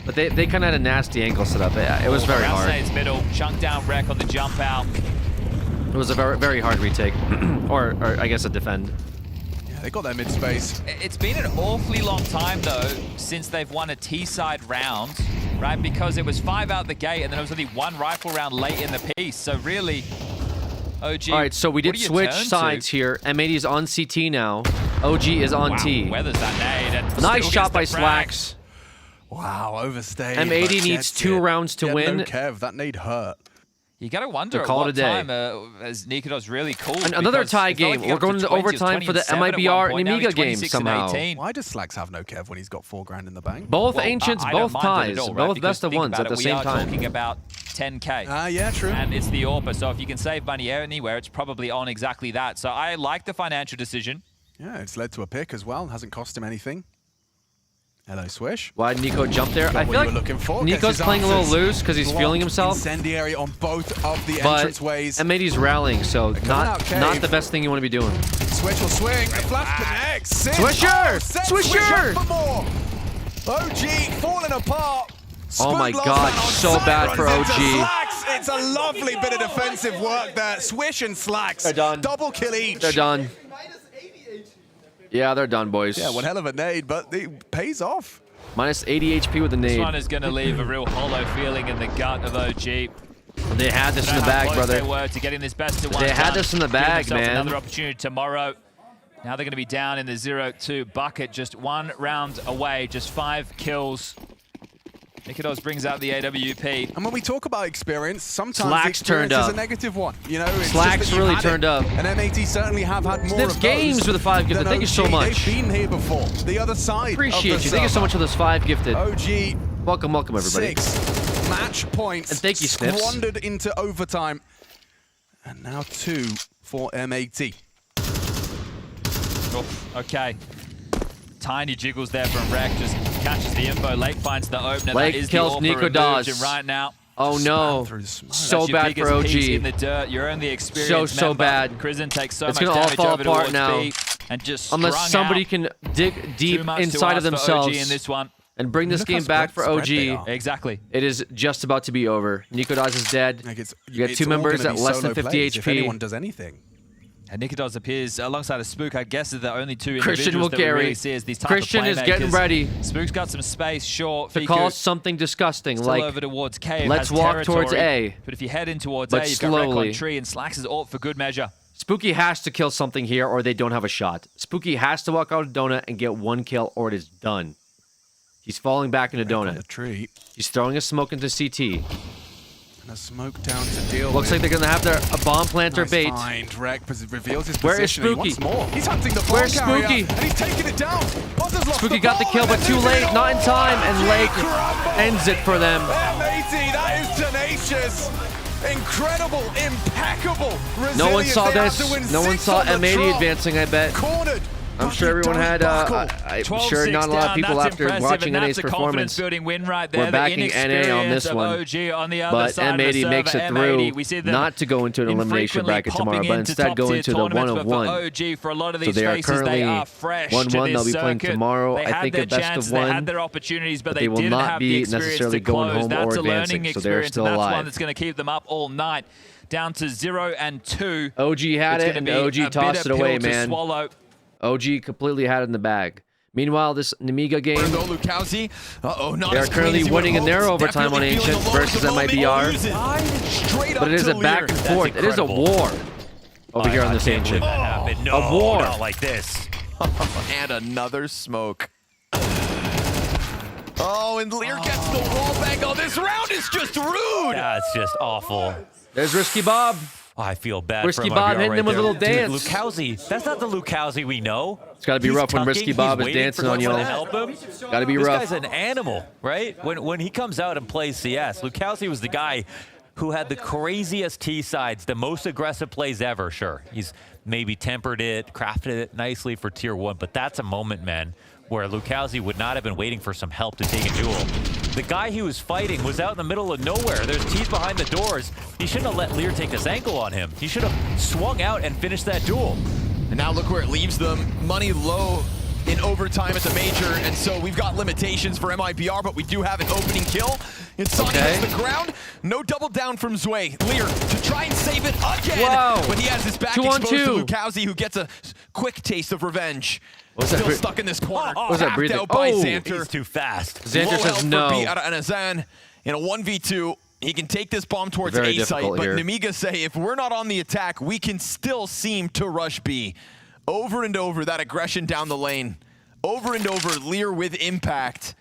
But they kind of had a nasty angle set up. Yeah, it was very hard. Rasane's middle, chunk down Rek on the jump out. It was a very, very hard retake, or I guess a defend. Yeah, they got their mid space. It's been an awfully long time though since they've won a T-side round, right? Because it was 5 out the gate, and then it was only 1 rifle round late in the piece. So really, OG. All right, so we what did do you switch turn sides to? here. M80 is on CT now. OG is on Wow, T. weathers that nade and Nice still shot by gets the frag. Slacks. Wow, overstayed. M80 but needs gets 2 it. rounds to Yeah, win. No Kev, that nade hurt. You got to wonder To at call it what a day. time as Nikodos really cool. Another tie game. We're going to overtime for the MIBR and Amiga game somehow. Why does Slacks have no Kev when he's got 4 grand in the bank? Both ancients, I don't both mind that ties, at all, right? both Because best of think ones about at the it, same We are time. talking about 10K. Yeah, true. And it's the AWPA, so if you can save money anywhere, it's probably on exactly that. So I like the financial decision. Yeah, it's led to a pick as well. Hasn't cost him anything. Hello, Swish. Why did Nico jump there? Got I what feel you like were looking for. Nico's Gets his playing a little answers. loose because he's Blocked feeling himself. Incendiary on both of the But entrance ways. M80's rallying, so not the best thing you want to be doing. Swish will swing. The flash connects. Sid. Swisher! Oh, set Swisher! Swish up for more. OG falling apart. Oh my Spook God, lost man on so site, bad for runs into OG. Slacks. It's a lovely bit of defensive work there. Swish and Slacks. They're done. Double kill each. They're done. Yeah, they're done, boys. Yeah, one hell of a nade, but it pays off. Minus 80 HP with the This nade. one is going to leave a real hollow feeling in the gut of OG. They had this in the How bag, close brother. They were to getting this best of 1 They had done. this in the Giving bag, themselves man. Another opportunity tomorrow. Now they're going to be down in the 0-2 bucket, just 1 round away, just 5 kills. Nikodos brings out the AWP. And when we talk about experience, sometimes Slacks the turned experience is up. a negative one. You know, it's Slacks just that really you've had turned it. up. And M80 certainly have had more Snips of Games those with a 5 gifted. than Thank you so OG. much. They've been here before. The other side. Appreciate of the you. Thank you so server. much for those 5 gifted. OG. Welcome, everybody. 6 match points. And thank you, Snips. Squandered into overtime. And now 2 for M80. Okay. Tiny jiggles there from Rek, just catches the info. Lake finds the opener. Lake that is kills the Nico removed Das. him right now. Oh no. So That's your bad for biggest OG. piece in the dirt. You're only experienced So member. bad. Krizen takes so It's much gonna all damage fall over apart towards now. B and just Unless strung somebody out. can dig deep Too much to inside of ask for OG themselves in this one. and bring this Look how game back for spread they OG. are. Exactly. It is just about to be over. Nico Das is dead. Like You got it's 2 all members gonna at be less solo than 50 plays if HP. anyone does anything. And Nikodos appears alongside a Spook. I guess are the only 2 Christian individuals will that we carry. really see as these type Christian of is getting playmakers. ready Spook's got some space, short. to call something disgusting, Still like over towards Cave. let's has walk towards territory. A. But if you head in towards But A, you've got Rek slowly. on tree, and Slacks is AWP for good measure. Spooky has to kill something here or they don't have a shot. Spooky has to walk out of Donut and get 1 kill or it is done. He's falling back into Donut. The tree. He's throwing a smoke into CT. And a smoke down to deal Looks like they're going to have a bomb planter nice bait. Find. Rek reveals his Where is position. He Spooky? wants more. He's hunting the Where's bomb carrier, Spooky? and he's taking it down. Spooky got the kill, but too late. Not in time. And Lake ends it for them. M80, that is tenacious. Incredible, impeccable. No one saw resilience. They have this. to win No one 6 saw on the M80 trot. advancing, I bet. Cornered. I'm sure everyone had, I'm sure not a lot of people after watching NA's performance win right there. were backing NA on this one. But M80 makes it through not to go into an elimination bracket tomorrow, but instead go into the 1 of 1. So they are currently 1-1. They'll be playing tomorrow. I think a best of 1. But they will not be necessarily going home or advancing. So they're still alive. That's one that's going to keep them up all night. Down to 0 and 2. OG had it, and OG tossed it away, man. OG completely had it in the bag. Meanwhile, this Nemiga game, they are currently winning in their overtime on Ancient versus MIBR. But it is a back and forth. It is a war over here on this Ancient. No, a war. Not like this. And another smoke. Oh, and Lear gets the wall bang. Oh, this round is just rude. That's just awful. There's Risky Bob. Oh, I feel bad Risky for Bob MIBR hitting him with a little dance. Dude, Lucauzi, that's not the Lucauzi we know. It's got to be rough when Risky Bob is dancing on y'all. Got to be rough. This guy's an animal, right? When he comes out and plays CS, Lucauzi was the guy who had the craziest T-sides, the most aggressive plays ever, sure. He's maybe tempered it, crafted it nicely for Tier 1, but that's a moment, man, where Lucauzi would not have been waiting for some help to take a duel. The guy he was fighting was out in the middle of nowhere. There's T's behind the doors. He shouldn't have let Lear take this ankle on him. He should have swung out and finished that duel. And now look where it leaves them. Money low in overtime at the major, and so we've got limitations for MIBR, but we do have an opening kill. Insani hits the ground. No double down from Zwei. Lear to try and save it again. Whoa. But he has his back exposed to Lucauzi, who gets a quick taste of revenge. Still stuck in this corner. Was that breathing? Out by Xanter. He's too fast. Xanter says no. And Azan in a 1v2. He can take this bomb towards Very A site, but here. Nemiga say if we're not on the attack, we can still seem to rush B. Over and over, that aggression down the lane. Over and over, Lear with impact.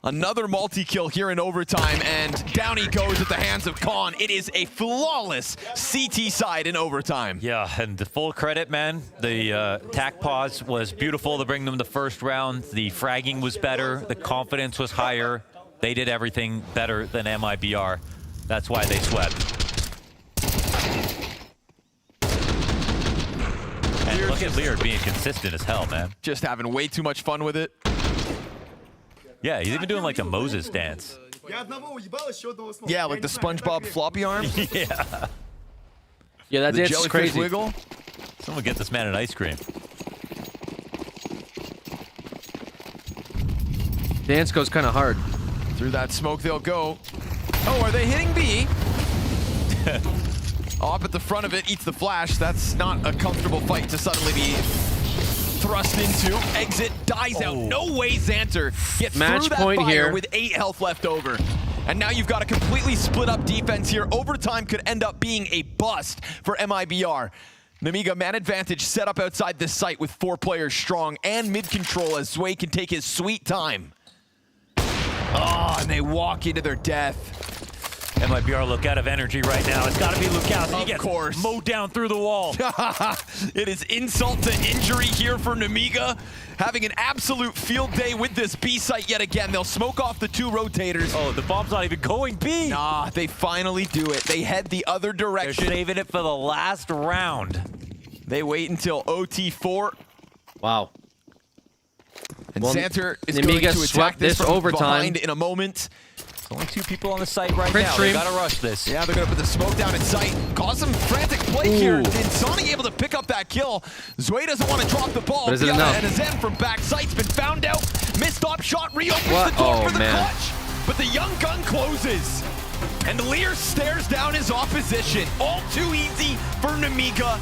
Another multi-kill here in overtime, and down he goes at the hands of Khan. It is a flawless CT side in overtime. Yeah, and the full credit, man. The attack pause was beautiful to bring them the first round. The fragging was better. The confidence was higher. They did everything better than MIBR. That's why they swept. And look at Lear being consistent as hell, man. Just having way too much fun with it. Yeah, he's even doing like the Moses dance. Yeah, like the SpongeBob floppy arm. Yeah. Yeah, that dance is crazy. Wiggle. Someone get this man an ice cream. Dance goes kind of hard. Through that smoke they'll go. Oh, are they hitting B? Up at the front of it, eats the flash. That's not a comfortable fight to suddenly be thrust into. Exit, dies out. No way Xanter gets Match through that point fire here. with 8 health left over. And now you've got a completely split up defense here. Overtime could end up being a bust for MIBR. Nemiga man advantage set up outside this site with 4 players strong and mid control as Zwei can take his sweet time. Oh, and they walk into their death. MIBR look out of energy right now. It's got to be Lucauzi. He gets course. mowed down through the wall. It is insult to injury here for Nemiga. Having an absolute field day with this B site yet again. They'll smoke off the 2 rotators. Oh, the bomb's not even going B. Nah, they finally do it. They head the other direction. They're saving it for the last round. They wait until OT4. Wow. And Well, Xanter is Nemiga going to attack swept this this from overtime. behind in a moment. Only 2 people on the site right Print now. stream. They gotta rush this. Yeah, they're gonna put the smoke down in sight. Cause some frantic play here. Insani able to pick up that kill. Zwei doesn't want to drop the ball. But is it enough? And Zen from back sight's been found out. Missed op shot, reopens What? the door Oh, for the man. clutch. But the young gun closes. And Lear stares down his opposition. All too easy for Nemiga.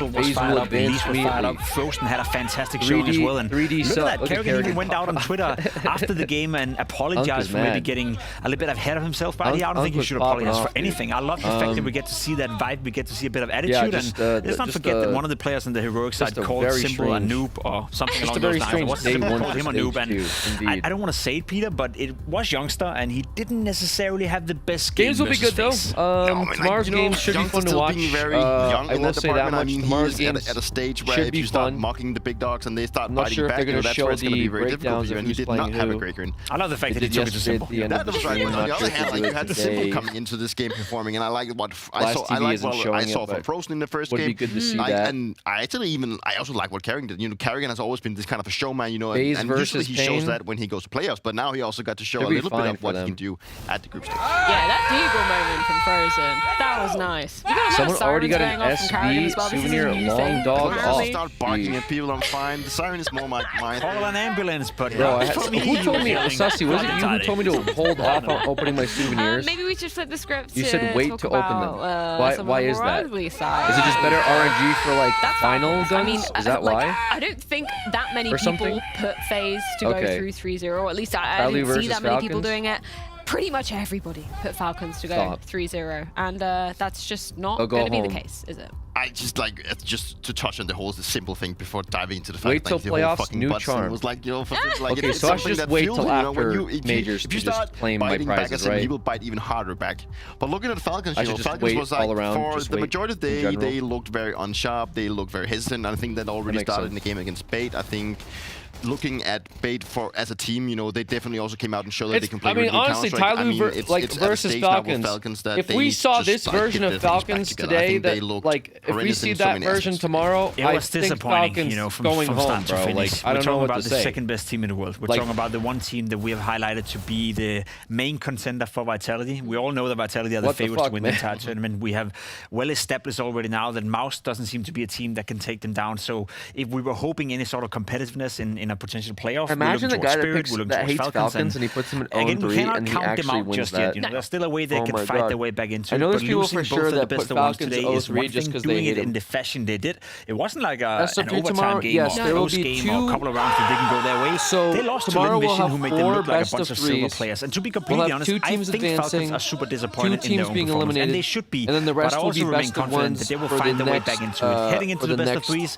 was fired up, Elise was fired up, Frozen had a fantastic showing as well. well. And 3D look at that, Kerrigan Kerrigan went out on Twitter after the game and apologized for maybe getting a little bit ahead of himself. But I don't think he should apologize for anything. I love the fact that we get to see that vibe, we get to see a bit of attitude. And let's not forget that one of the players on the heroic side called Simple a noob or something along those lines. What's the called him a noob? And I don't want to say it, Peter, but it was Youngster, and he didn't necessarily have the best game. Games will be good though. Tomorrow's games should be fun to watch. Very young I in will that say that department. much. I mean, Tomorrow's he's games at a stage where if you start mocking the big dogs and they start not biting sure back, if they're going to that's show where it's going to be the very difficult. breakdowns of And he who's did playing not have a who. great run. I love the fact that he took it to Simple. That was right. On the other hand, like, you had Simple coming into this game performing, and I like what I saw. I like what I saw from Frozen in the first game. Would be good to see that. And I also like what Kerrigan did. You know, Kerrigan has always been this kind of a showman. You know, and usually he shows that when he goes to playoffs. But now he also got to show a little bit of what he can do at the group stage. Yeah, that Deagle moment from Frozen, that was nice. Someone already got an SV souvenir, long dog off. Start barking at people. I'm fine. The siren is more my Call an ambulance, but bro, who told me, Sussy, was it you who told me to hold off on opening my souvenirs? Maybe we should flip the script. You said wait to open them. Why is that? Is it just better RNG for like final guns? I mean, is that why? I don't think that many people put FaZe to go through 3-0. At least I didn't see that many people doing it. Pretty much everybody put Falcons to go 3-0, and that's just not going to be the case, is it? I just like just to touch on the simple thing before diving into the fact wait till that the playoffs, whole fucking new button charm. was like, you know, like okay, so I should just wait till after majors if you to just start claim my biting back prizes, at him, right? he will bite even harder back. But looking at Falcons, I you know, should just Falcons wait was like all around, for just the wait majority of the day, they looked very unsharp, they looked very hesitant. I think that already started in the game against Bait. I think looking at Bait as a team, you know, they definitely also came out and showed that they can play. I mean, honestly, Tyloo versus Falcons. If we saw this version of Falcons today, if we see that version tomorrow, it was disappointing, you know, from home, start to finish. Like, I don't know what to say. We're talking about the second best team in the world. We're talking about the one team that we have highlighted to be the main contender for Vitality. We all know that Vitality are the favorites to win the entire tournament. We have well established already now that Mouse doesn't seem to be a team that can take them down. So if we were hoping any sort of competitiveness in a potential playoff, imagine the guy that hates Falcons and he puts them in 0-3 and he actually wins that. You know, there's still a way they can fight their way back into it. I know there's people for sure that put Falcons 0-3 just because they hate it in the fashion they did. It wasn't like an overtime game or a close game or a couple of rounds that didn't go their way. So they lost to Vision, who made them look like a bunch of silver players. And to be completely honest, I think Falcons are super disappointed in their own performance, and they should be. But I also remain confident that they will find their way back into it. Heading into the best of threes.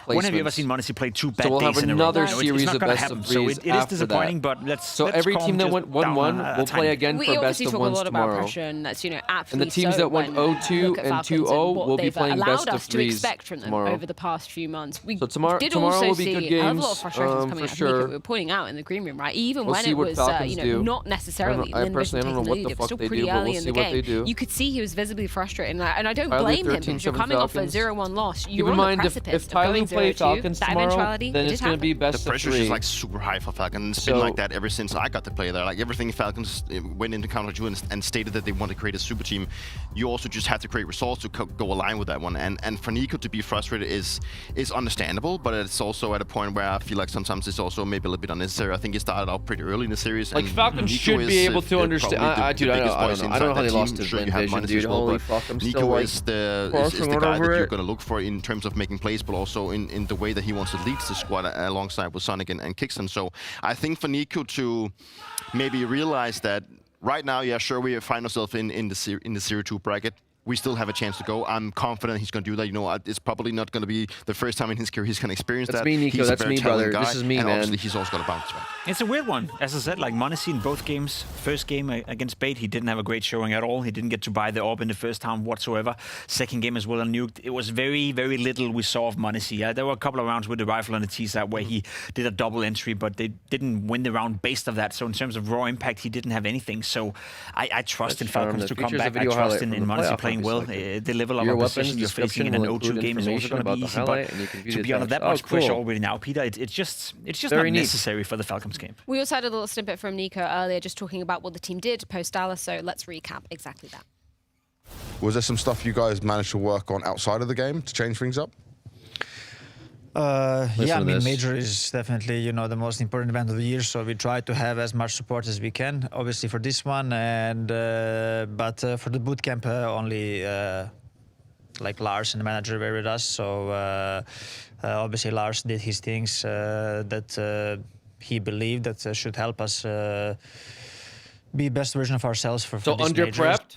When have you ever seen Monesi play 2 bad days in a row? Another series of best of threes. So it is disappointing, but let's every team that went 1-1 will play again for best of ones tomorrow. And the teams that went 0-2 and 2-0 will be playing best of threes tomorrow. Over the past few months, we so tomorrow will be good games. A lot of frustrations coming out from Nico. We were pointing out in the green room, right? Even when it was not necessarily Lynn Vision taking the lead, it was still pretty early in the game. You could see he was visibly frustrated, and I don't blame him. If you're coming off a 0-1 loss, you're on the precipice if Tyloo play Falcons tomorrow, then it's going to be best of 3. The pressure is like super high for Falcons. It's been like that ever since I got to play there. Like everything Falcons went into Counter-2 and stated that they want to create a super team. You also just have to create results to go align with that one. And for Nico to be frustrated is understandable, but it's also at a point where I feel like sometimes it's also maybe a little bit unnecessary. I think he started out pretty early in the series. Like Falcons should be able to understand. Dude, I don't know how they lost to Lynn Vision, dude. Holy fuck, I'm still Nico like is the guy that you're going to look for in terms of making plays, but also in the way that he wants to lead the squad alongside with Sonic and Kingston. So I think for Nico to maybe realize that right now, yeah, sure, we find ourselves in the 0-2 bracket. We still have a chance to go. I'm confident he's going to do that. You know, it's probably not going to be the first time in his career he's going to experience that. That's me, Nico. That's me, brother. This is me, man. And obviously, he's also going to bounce back. It's a weird one. As I said, like Monesi in both games. First game against Bait, he didn't have a great showing at all. He didn't get to buy the orb in the first round whatsoever. Second game as well on Nuked. It was very, very little we saw of Monesi. There were a couple of rounds with the rifle on the T side where he did a double entry, but they didn't win the round based of that. So in terms of raw impact, he didn't have anything. So I trust in Falcons to come back. I trust in Monesi playing well. The level of opposition you're facing in an 0-2 game is also going to be easy, but to be under that much pressure already now, Peter, it's just not necessary for the Falcons game. We also had a little snippet from Nico earlier just talking about what the team did post Dallas, so let's recap exactly that. Was there some stuff you guys managed to work on outside of the game to change things up? Yeah, I mean, Major is definitely, you know, the most important event of the year, so we try to have as much support as we can, obviously for this one, and but for the bootcamp only like Lars and the manager were with us. So obviously Lars did his things that he believed that should help us be best version of ourselves for so this under major. prepped.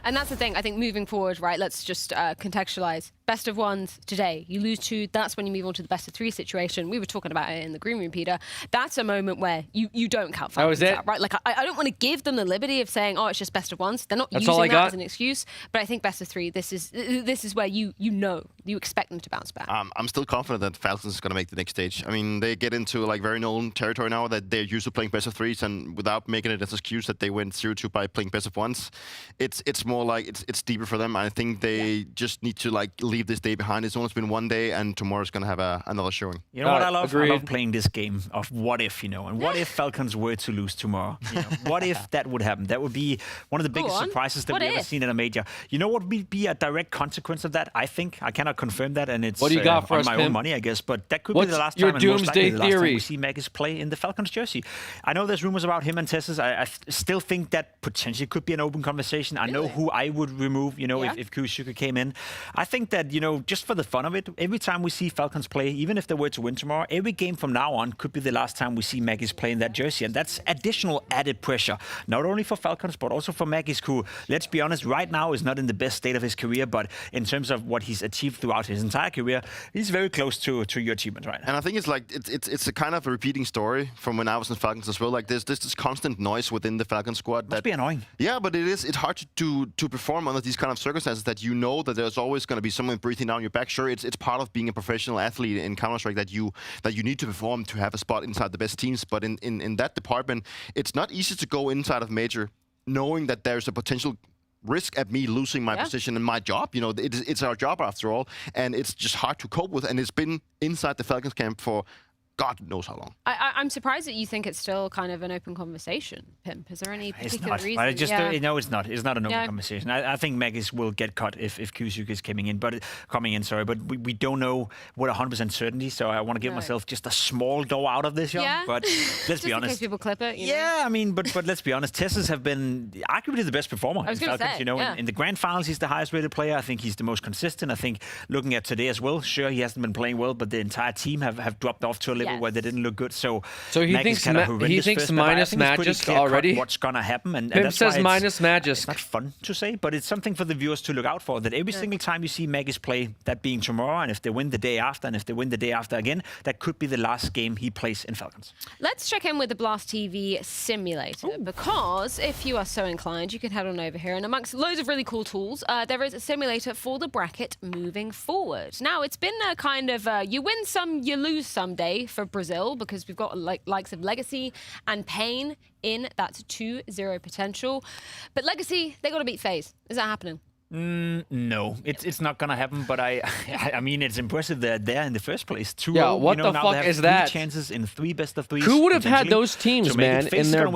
And that's the thing, I think moving forward, right, let's just contextualize. Best of ones today, you lose 2, that's when you move on to the best of 3 situation. We were talking about it in the green room, Peter. That's a moment where you don't count Falcons out, right? Like, I don't want to give them the liberty of saying, oh, it's just best of ones. They're not using that as an excuse. But I think best of 3, this is where you expect them to bounce back. I'm still confident that Falcons is going to make the next stage. I mean, they get into like very known territory now that they're used to playing best of 3s, and without making it as an excuse that they went 0-2 by playing best of 1s, it's more like it's deeper for them. I think they just need to like leave this day behind. It's only been one day, and tomorrow's going to have another showing. You know what I love? I love playing this game of what if, and what if Falcons were to lose tomorrow? What if that would happen? That would be one of the biggest surprises that we've ever seen in a major. You know what would be a direct consequence of that? I think I cannot confirm that, and it's what do you got for on us, my Pim? own money, I guess. But that could be the last your time, and most likely the last time theory? we see Magus play in the Falcons jersey. I know there's rumors about him and Tessus. I still think that potentially could be an open conversation. I know who I would remove. If Kushuka came in, I think that just for the fun of it, every time we see Falcons play, even if they were to win tomorrow, every game from now on could be the last time we see Magus play in that jersey, and that's additional added pressure, not only for Falcons but also for Magus, who, let's be honest, right now is not in the best state of his career, but in terms of what he's achieved throughout his entire career, he's very close to your achievement right now. And I think it's like it's a kind of a repeating story from when I was in Falcons as well. Like there's this constant noise within the Falcons squad. Must be annoying. Yeah, but it's hard to perform under these kind of circumstances that you know that there's always going to be someone breathing down your back. Sure, it's part of being a professional athlete in Counter-Strike that you need to perform to have a spot inside the best teams. But in that department, it's not easy to go inside of major knowing that there's a potential risk at me losing my position and my job. It's our job after all, and it's just hard to cope with. And it's been inside the Falcons camp for God knows how long. I'm surprised that you think it's still kind of an open conversation, Pimp. Is there any particular reason? I just no, it's not. It's not an open conversation. I think Magus will get cut if Kusuk is coming in, but we don't know with 100% certainty. So I want to give myself just a small door out of this, But let's be honest. In case people clip it. I mean, but let's be honest. Tessus have been arguably the best performer in Falcons. In the grand finals, he's the highest rated player. I think he's the most consistent. I think looking at today as well, sure he hasn't been playing well, but the entire team have dropped off to a level where they didn't look good. So he thinks minus Magus already. What's gonna happen? And Pim that's says why minus Magus. It's not fun to say, but it's something for the viewers to look out for. That every single time you see Magus play, that being tomorrow, and if they win the day after, and if they win the day after again, that could be the last game he plays in Falcons. Let's check in with the Blast TV simulator, because if you are so inclined, you can head on over here, and amongst loads of really cool tools, there is a simulator for the bracket moving forward. Now, it's been a kind of you win some, you lose some day for Brazil, because we've got likes of Legacy and Pain in that 2-0 potential. But Legacy, they got to beat FaZe. Is that happening? No, it's not gonna happen. But I mean, it's impressive they're there in the first place. 2-0. Yeah, what the now fuck they have is 3 that? chances in 3 best of 3s. Who would have had those teams, man, in their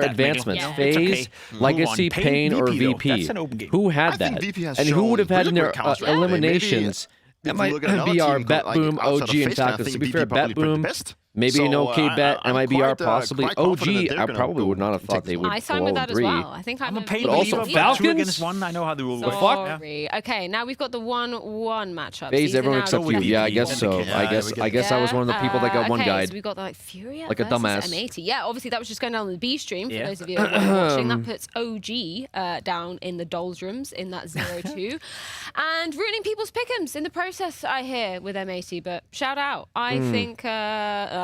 advancements? FaZe, Legacy, Pain, or VP? Who had that? And who would have had in their eliminations? That might be our BetBoom, OG, and Falcons. To be fair, BetBoom, maybe no K-Bet, MIBR, possibly. OG, I probably would not have thought they would I signed with that as well. I think I'm a Pain. But also Falcons? 2-1, I know how the rule works. Sorry. Okay, now we've got the 1-1 matchup. FaZe, everyone except you. Yeah, I guess so. I guess I was one of the people that got one guide. So we've got Furia like a dumbass. M80. Yeah, obviously that was just going down on the B stream for those of you who are watching. That puts OG down in the doldrums in that 0-2. And ruining people's pick'ems in the process, I hear, with M80. But shout out. I think...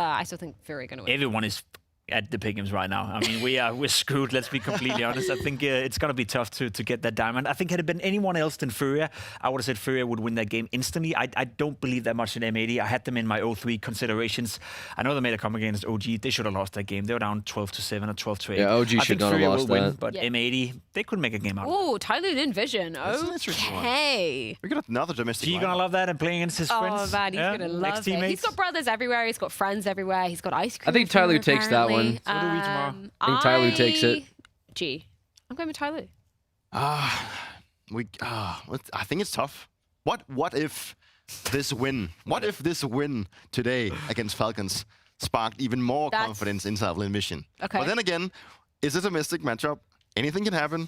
I still think Fury are going to win. Everyone is at the pick'ems right now. I mean, we're screwed. Let's be completely honest. I think it's going to be tough to get that diamond. I think had it been anyone else than Furia, I would have said Furia would win that game instantly. I don't believe that much in M80. I had them in my 0-3 considerations. I know they made a comeback against OG. They should have lost that game. They were down 12-7 or 12-8. Yeah, OG should not have lost that. Win, but M80, they could make a game out of it. Oh, Tyloo in Vision. Okay. We got another domestic. He's going to love that and playing against his friends. Oh, man, he's going to love it. He's got brothers everywhere. He's got friends everywhere. He's got ice cream. I think Tyloo takes that one. So do we tomorrow. I think Tyloo takes it. I'm going with Tyloo. I think it's tough. What if this win today against Falcons sparked even more confidence inside of Lin Mission? Okay. But then again, it's a domestic matchup. Anything can happen.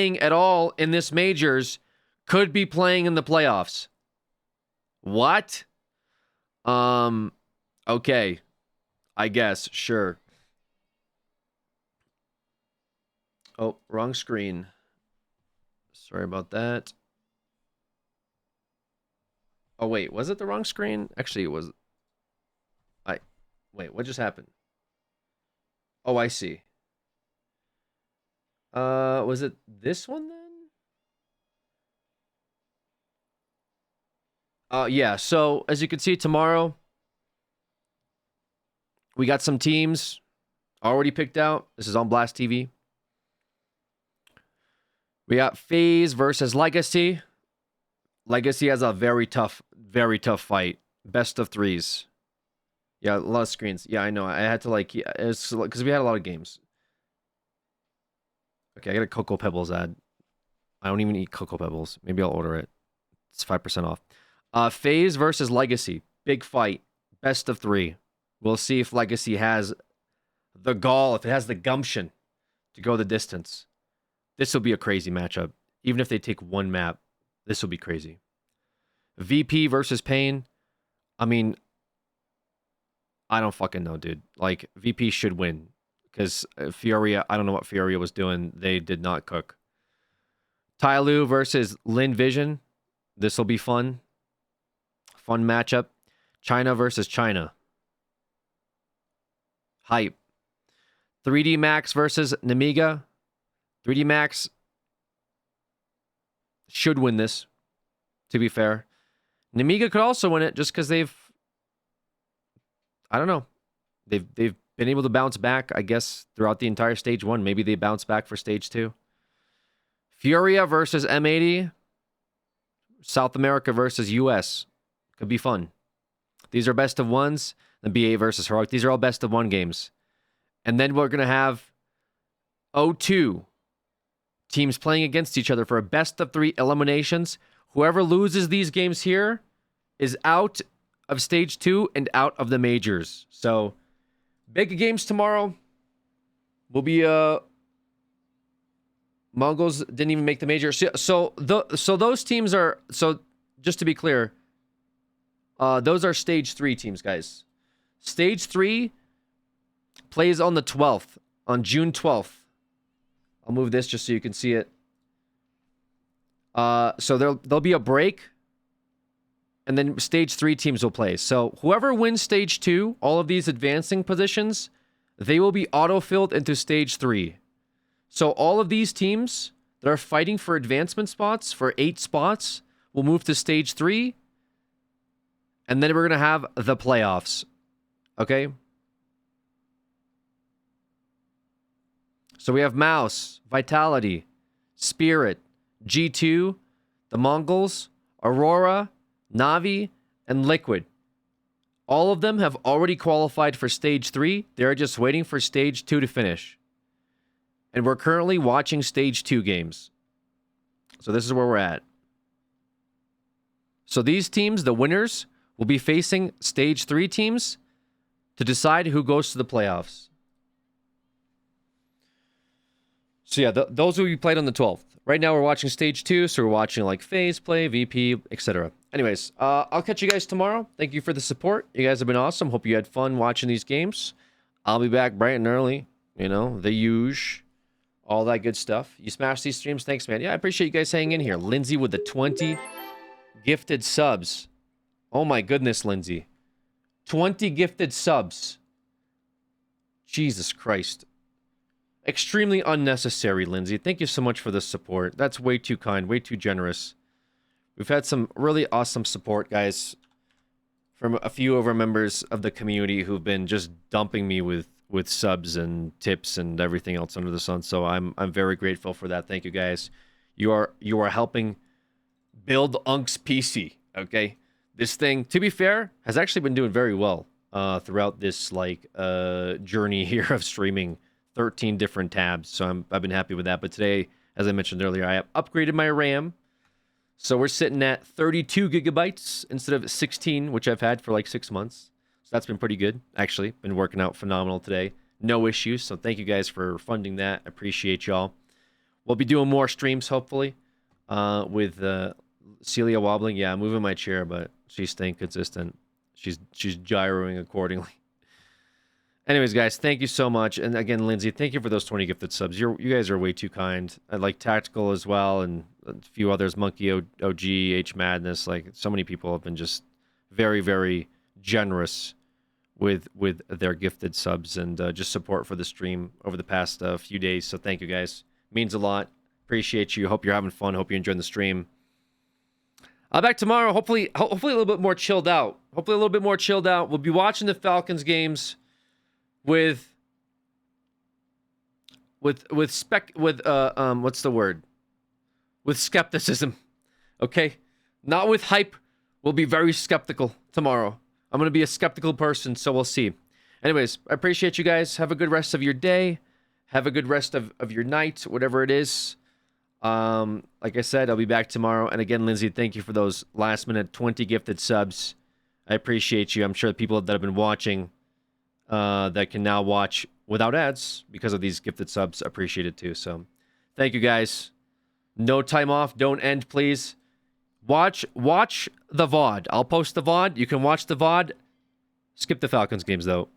playing at all in this majors could be playing in the playoffs. What? Okay. I guess. Sure. Oh, wrong screen. Sorry about that. Oh, wait. Was it the wrong screen? Actually, it was. Wait, what just happened? Oh, I see. Was it this one then? Yeah. So as you can see tomorrow, we got some teams already picked out. This is on Blast TV. We got FaZe versus Legacy. Legacy has a very tough fight. Best of threes. Yeah, a lot of screens. Yeah, I know. I had to it's because we had a lot of games. Okay, I got a Cocoa Pebbles ad. I don't even eat Cocoa Pebbles. Maybe I'll order it. It's 5% off. FaZe versus Legacy. Big fight. Best of 3. We'll see if Legacy has the gall, if it has the gumption to go the distance. This will be a crazy matchup. Even if they take one map, this will be crazy. VP versus Pain. I mean, I don't fucking know, dude. Like, VP should win. Because Fioria, I don't know what Fioria was doing. They did not cook. Tyloo versus Lin Vision. This will be fun. Fun matchup. China versus China. Hype. 3D Max versus Nemiga. 3D Max should win this, to be fair. Nemiga could also win it just because they've... I don't know. They've been able to bounce back, I guess, throughout the entire Stage 1. Maybe they bounce back for Stage 2. Furia versus M80. South America versus US. Could be fun. These are best of ones. The BA versus Heroic. These are all best of 1 games. And then we're going to have O2 teams playing against each other for a best of 3 eliminations. Whoever loses these games here is out of Stage 2 and out of the majors. So, big games tomorrow. Will be Mongols didn't even make the major. So those teams are, so just to be clear, those are Stage 3 teams, guys. Stage 3 plays on the 12th, on June 12th. I'll move this just so you can see it. So there'll be a break, and then Stage 3 teams will play. So whoever wins Stage 2, all of these advancing positions, they will be auto-filled into Stage 3. So all of these teams that are fighting for advancement spots, for 8 spots, will move to Stage 3, and then we're going to have the playoffs. Okay? So we have Mouse, Vitality, Spirit, G2, the Mongols, Aurora, Na'Vi, and Liquid. All of them have already qualified for Stage 3. They're just waiting for Stage 2 to finish. And we're currently watching Stage 2 games. So this is where we're at. So these teams, the winners, will be facing Stage 3 teams to decide who goes to the playoffs. So yeah, those will be played on the 12th. Right now we're watching Stage 2, so we're watching like FaZe play, VP, etc. Anyways, I'll catch you guys tomorrow. Thank you for the support. You guys have been awesome. Hope you had fun watching these games. I'll be back bright and early. You know, the huge, all that good stuff. You smash these streams. Thanks, man. Yeah, I appreciate you guys hanging in here. Lindsay with the 20 gifted subs. Oh my goodness, Lindsay. 20 gifted subs. Jesus Christ. Extremely unnecessary, Lindsay. Thank you so much for the support. That's way too kind, way too generous. We've had some really awesome support, guys, from a few of our members of the community who've been just dumping me with subs and tips and everything else under the sun. So I'm very grateful for that. Thank you, guys. You are helping build Unk's PC. Okay, this thing, to be fair, has actually been doing very well throughout this journey here of streaming 13 different tabs. So I've been happy with that. But today, as I mentioned earlier, I have upgraded my RAM. So we're sitting at 32 gigabytes instead of 16, which I've had for like 6 months. So that's been pretty good, actually. Been working out phenomenal today. No issues. So thank you guys for funding that. Appreciate y'all. We'll be doing more streams, hopefully, with Celia wobbling. Yeah, I'm moving my chair, but she's staying consistent. She's gyroing accordingly. Anyways, guys, thank you so much. And again, Lindsay, thank you for those 20 gifted subs. You guys are way too kind. I like Tactical as well, and a few others, Monkey OG, H Madness. Like, so many people have been just very, very generous with their gifted subs and just support for the stream over the past few days. So thank you, guys. Means a lot. Appreciate you. Hope you're having fun. Hope you're enjoying the stream. I'll be back tomorrow. Hopefully a little bit more chilled out. We'll be watching the Falcons games with what's the word? With skepticism. Okay? Not with hype. We'll be very skeptical tomorrow. I'm going to be a skeptical person, so we'll see. Anyways, I appreciate you guys. Have a good rest of your day. Have a good rest of your night, whatever it is. Like I said, I'll be back tomorrow. And again, Lindsay, thank you for those last minute 20 gifted subs. I appreciate you. I'm sure the people that have been watching that can now watch without ads because of these gifted subs appreciate it too. So thank you, guys. No time off. Don't end, please. Watch the VOD. I'll post the VOD. You can watch the VOD. Skip the Falcons games, though.